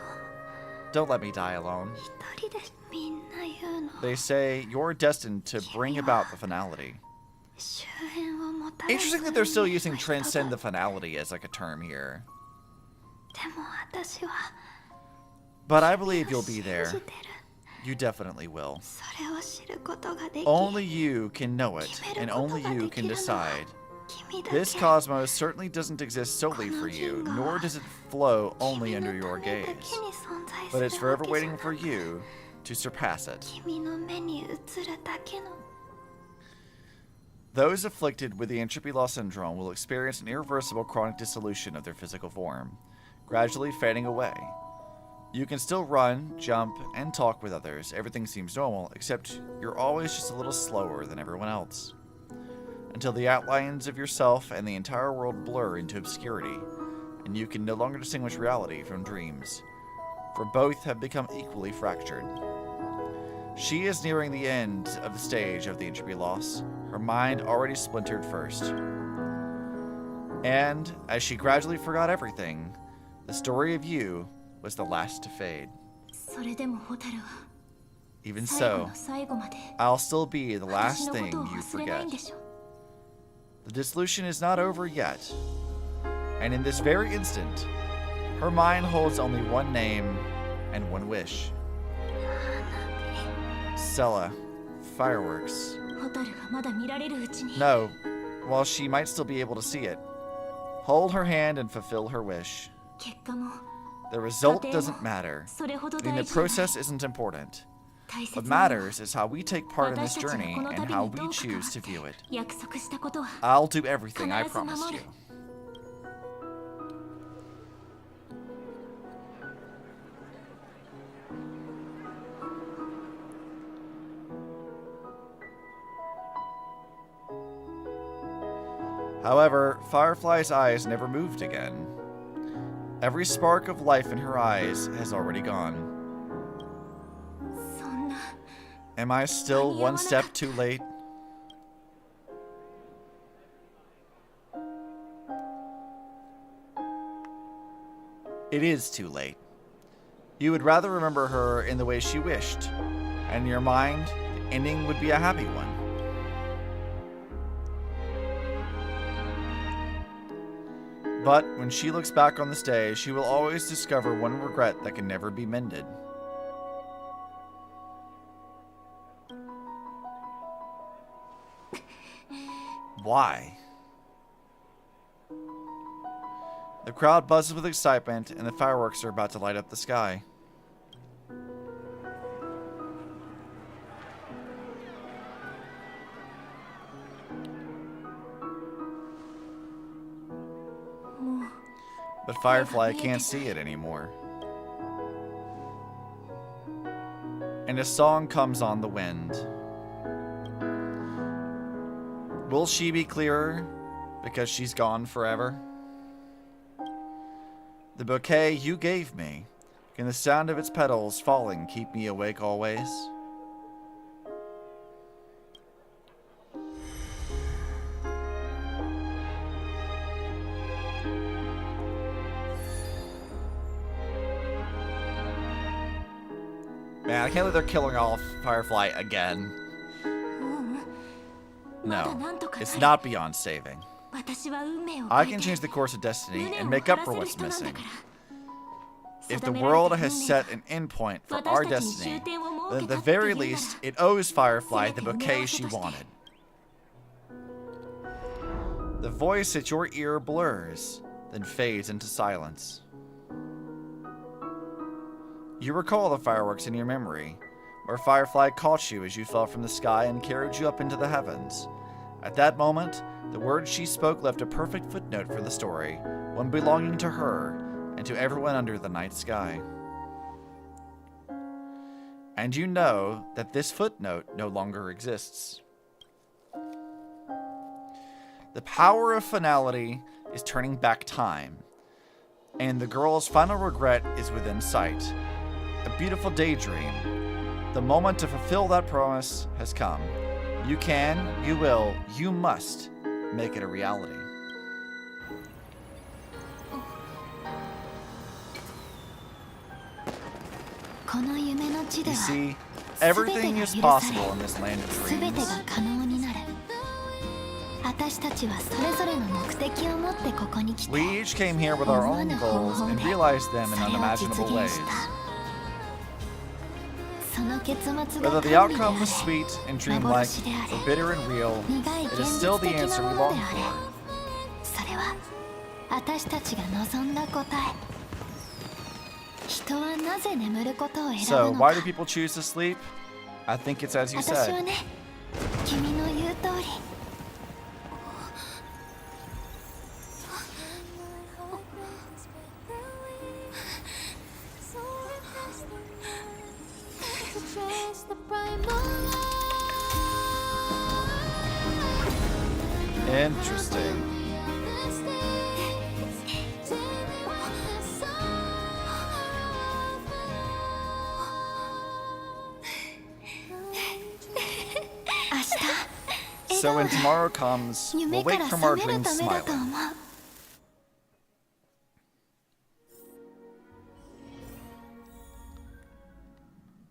don't let me die alone. They say you're destined to bring about the finality. Interesting that they're still using transcend the finality as like a term here. But I believe you'll be there. You definitely will. Only you can know it, and only you can decide. This cosmos certainly doesn't exist solely for you, nor does it flow only under your gaze. But it's forever waiting for you to surpass it. Those afflicted with the entropy loss syndrome will experience an irreversible chronic dissolution of their physical form, gradually fading away. You can still run, jump, and talk with others. Everything seems normal, except you're always just a little slower than everyone else. Until the outlines of yourself and the entire world blur into obscurity, and you can no longer distinguish reality from dreams, for both have become equally fractured. She is nearing the end of the stage of the entropy loss, her mind already splintered first. And, as she gradually forgot everything, the story of you was the last to fade. Even so, I'll still be the last thing you forget. The dissolution is not over yet, and in this very instant, her mind holds only one name and one wish. Stella, fireworks. No, while she might still be able to see it, hold her hand and fulfill her wish. The result doesn't matter, and the process isn't important. What matters is how we take part in this journey and how we choose to view it. I'll do everything I promised you. However, Firefly's eyes never moved again. Every spark of life in her eyes has already gone. Am I still one step too late? It is too late. You would rather remember her in the way she wished, and in your mind, the ending would be a happy one. But when she looks back on this day, she will always discover one regret that can never be mended. Why? The crowd buzzes with excitement, and the fireworks are about to light up the sky. But Firefly can't see it anymore. And a song comes on the wind. Will she be clearer because she's gone forever? The bouquet you gave me, can the sound of its petals falling keep me awake always? Man, I can't believe they're killing off Firefly again. No, it's not beyond saving. I can change the course of destiny and make up for what's missing. If the world has set an endpoint for our destiny, then at the very least, it owes Firefly the bouquet she wanted. The voice at your ear blurs, then fades into silence. You recall the fireworks in your memory, where Firefly caught you as you fell from the sky and carried you up into the heavens. At that moment, the words she spoke left a perfect footnote for the story, one belonging to her and to everyone under the night sky. And you know that this footnote no longer exists. The power of finality is turning back time, and the girl's final regret is within sight. A beautiful daydream. The moment to fulfill that promise has come. You can, you will, you must make it a reality. You see, everything is possible in this land of dreams. We each came here with our own goals and realized them in unimaginable ways. Whether the outcome was sweet and dreamlike or bitter and real, it is still the answer we long for. So, why do people choose to sleep? I think it's as you said. Interesting. So when tomorrow comes, we'll wake from our dreams smiling.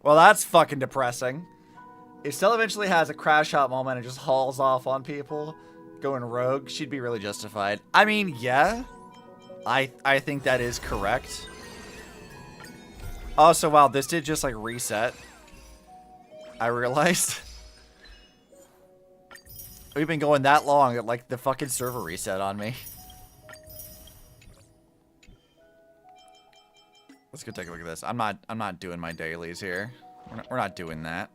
Well, that's fucking depressing. If Stella eventually has a crash out moment and just hauls off on people, going rogue, she'd be really justified. I mean, yeah. I think that is correct. Also, wow, this did just like reset. I realized. We've been going that long that like the fucking server reset on me. Let's go take a look at this. I'm not doing my dailies here. We're not doing that.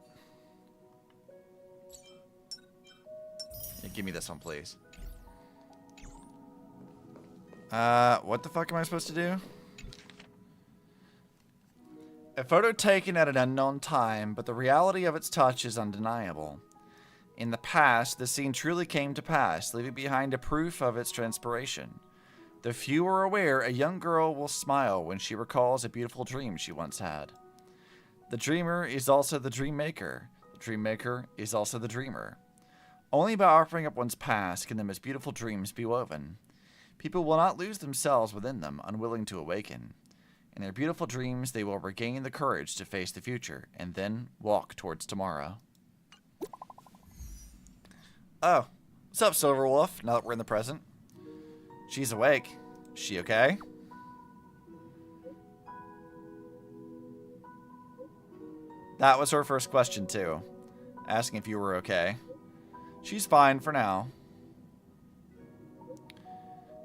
Yeah, give me this one, please. What the fuck am I supposed to do? A photo taken at an unknown time, but the reality of its touch is undeniable. In the past, the scene truly came to pass, leaving behind a proof of its transpiration. The few are aware a young girl will smile when she recalls a beautiful dream she once had. The dreamer is also the dream maker. The dream maker is also the dreamer. Only by offering up one's past can the most beautiful dreams be woven. People will not lose themselves within them, unwilling to awaken. In their beautiful dreams, they will regain the courage to face the future, and then walk towards tomorrow. Oh, what's up, Silverwolf, now that we're in the present? She's awake. Is she okay? That was her first question, too. Asking if you were okay. She's fine for now.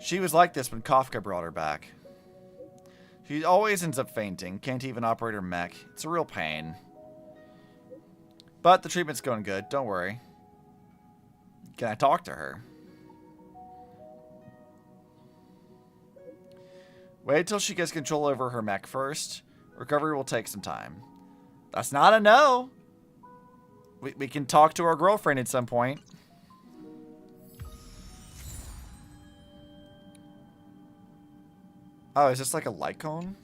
She was like this when Kafka brought her back. She always ends up fainting, can't even operate her mech. It's a real pain. But the treatment's going good, don't worry. Can I talk to her? Wait till she gets control over her mech first. Recovery will take some time. That's not a no. We can talk to our girlfriend at some point. Oh, is this like a light cone?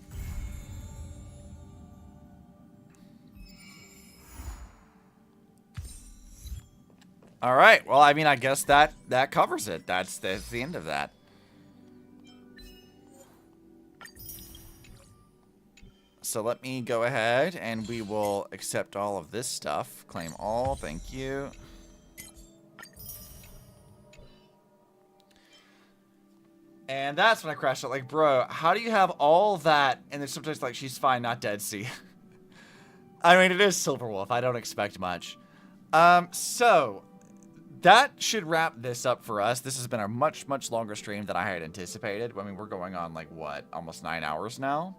All right. Well, I mean, I guess that covers it. That's the end of that. So let me go ahead and we will accept all of this stuff. Claim all. Thank you. And that's when I crashed out. Like, bro, how do you have all that? And then sometimes like, she's fine, not dead. See, I mean, it is Silverwolf. I don't expect much. So that should wrap this up for us. This has been a much, much longer stream than I had anticipated. I mean, we're going on like what, almost 9 hours now.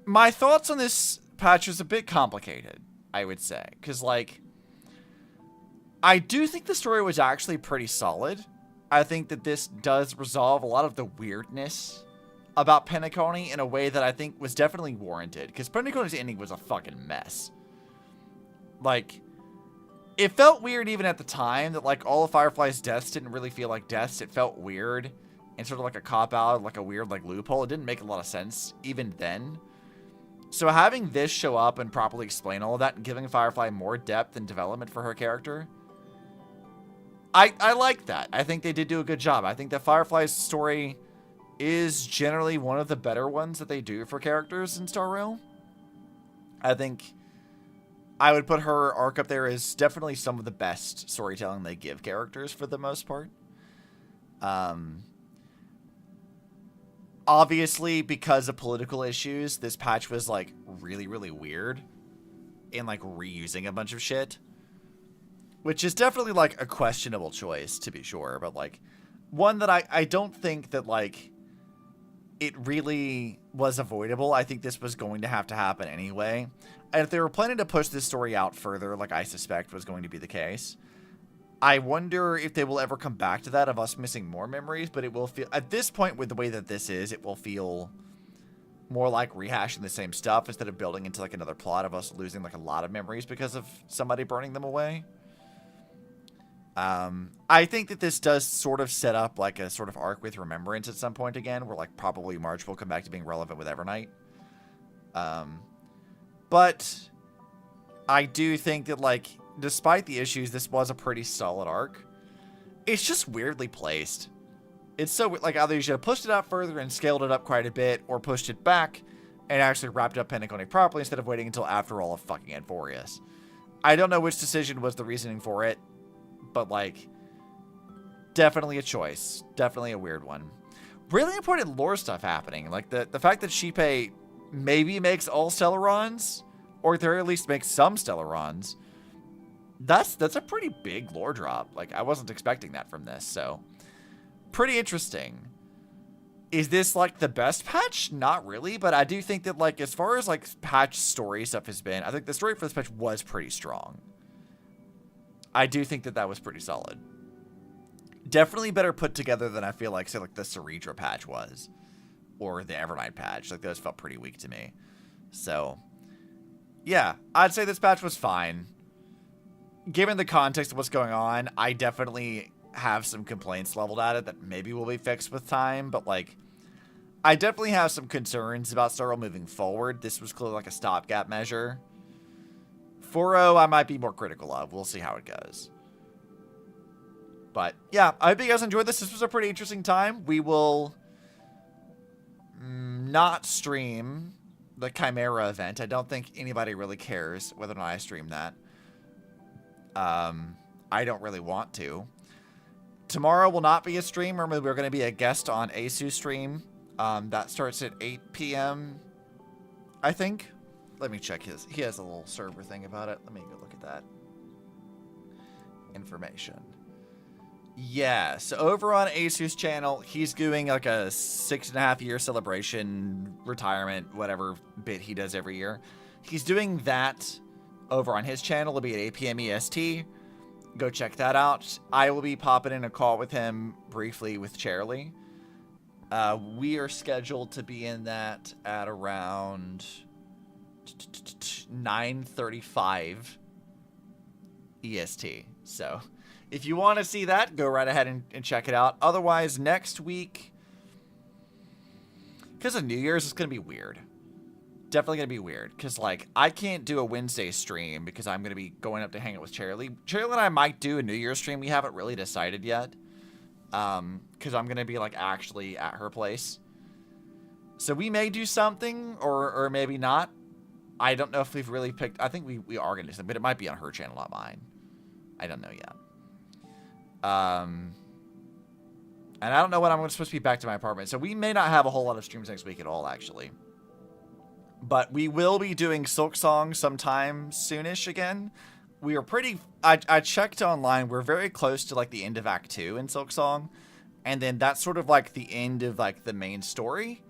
My thoughts on this patch was a bit complicated, I would say, because like, I do think the story was actually pretty solid. I think that this does resolve a lot of the weirdness about Penacony in a way that I think was definitely warranted, because Penacony's ending was a fucking mess. Like, it felt weird even at the time that like all of Firefly's deaths didn't really feel like deaths. It felt weird and sort of like a cop-out, like a weird like loophole. It didn't make a lot of sense even then. So having this show up and properly explain all of that and giving Firefly more depth and development for her character, I like that. I think they did do a good job. I think that Firefly's story is generally one of the better ones that they do for characters in Star Rail. I think I would put her arc up there as definitely some of the best storytelling they give characters for the most part. Obviously, because of political issues, this patch was, like, really, really weird. And, like, reusing a bunch of shit. Which is definitely, like, a questionable choice, to be sure. But, like, one that I don't think that, like, it really was avoidable. I think this was going to have to happen anyway. And if they were planning to push this story out further, like I suspect was going to be the case, I wonder if they will ever come back to that of us missing more memories, but it will feel, at this point with the way that this is, it will feel more like rehashing the same stuff instead of building into like another plot of us losing like a lot of memories because of somebody burning them away. I think that this does sort of set up like a sort of arc with Remembrance at some point again, where like probably March will come back to being relevant with Evernight. But I do think that like, despite the issues, this was a pretty solid arc. It's just weirdly placed. It's so like either you should have pushed it out further and scaled it up quite a bit, or pushed it back and actually wrapped up Penacony properly instead of waiting until after all of fucking Anforius. I don't know which decision was the reasoning for it, but like, definitely a choice. Definitely a weird one. Really important lore stuff happening. Like the fact that Shippei maybe makes all Stellarons, or at the very least makes some Stellarons. That's a pretty big lore drop. Like, I wasn't expecting that from this, so pretty interesting. Is this like the best patch? Not really, but I do think that like as far as like patch story stuff has been, I think the story for this patch was pretty strong. I do think that was pretty solid. Definitely better put together than I feel like, say, like the Ceredra patch was, or the Evernight patch. Like those felt pretty weak to me. So, yeah, I'd say this patch was fine. Given the context of what's going on, I definitely have some complaints leveled at it that maybe will be fixed with time, but like, I definitely have some concerns about Star Rail moving forward. This was clearly like a stopgap measure. 4.0 I might be more critical of. We'll see how it goes. But yeah, I hope you guys enjoyed this. This was a pretty interesting time. We will not stream the Chimera event. I don't think anybody really cares whether or not I stream that. I don't really want to. Tomorrow will not be a stream. Remember, we're going to be a guest on Asu's stream. That starts at 8 p.m. I think. Let me check his. He has a little server thing about it. Let me go look at that information. Yeah, so over on Asu's channel, he's doing like a 6.5-year celebration, retirement, whatever bit he does every year. He's doing that over on his channel. It'll be at 8 p.m. EST. Go check that out. I will be popping in a call with him briefly with Charlie. We are scheduled to be in that at around 9:35 EST. So if you want to see that, go right ahead and check it out. Otherwise, next week, because of New Year's, it's going to be weird. Definitely going to be weird. Because, like, I can't do a Wednesday stream because I'm going to be going up to hang out with Cherry. Cherry and I might do a New Year's stream. We haven't really decided yet. Because I'm going to be, like, actually at her place. So we may do something, or maybe not. I don't know if we've really picked... I think we are going to do something, but it might be on her channel, not mine. I don't know yet. And I don't know when I'm supposed to be back to my apartment. So we may not have a whole lot of streams next week at all, actually. But we will be doing Silk Song sometime soonish again. We are pretty... I checked online. We're very close to, like, the end of Act 2 in Silk Song. And then that's sort of, like, the end of, like, the main story.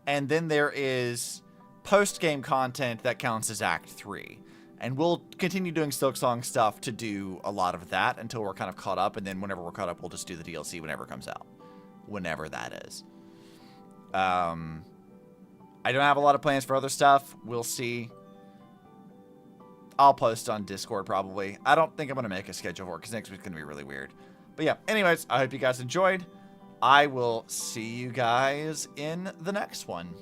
And then there is post-game content that counts as Act 3. And we'll continue doing Silk Song stuff to do a lot of that until we're kind of caught up. And then whenever we're caught up, we'll just do the DLC whenever it comes out. Whenever that is. I don't have a lot of plans for other stuff. We'll see. I'll post on Discord probably. I don't think I'm going to make a schedule for it because next week's going to be really weird. But yeah, anyways, I hope you guys enjoyed. I will see you guys in the next one.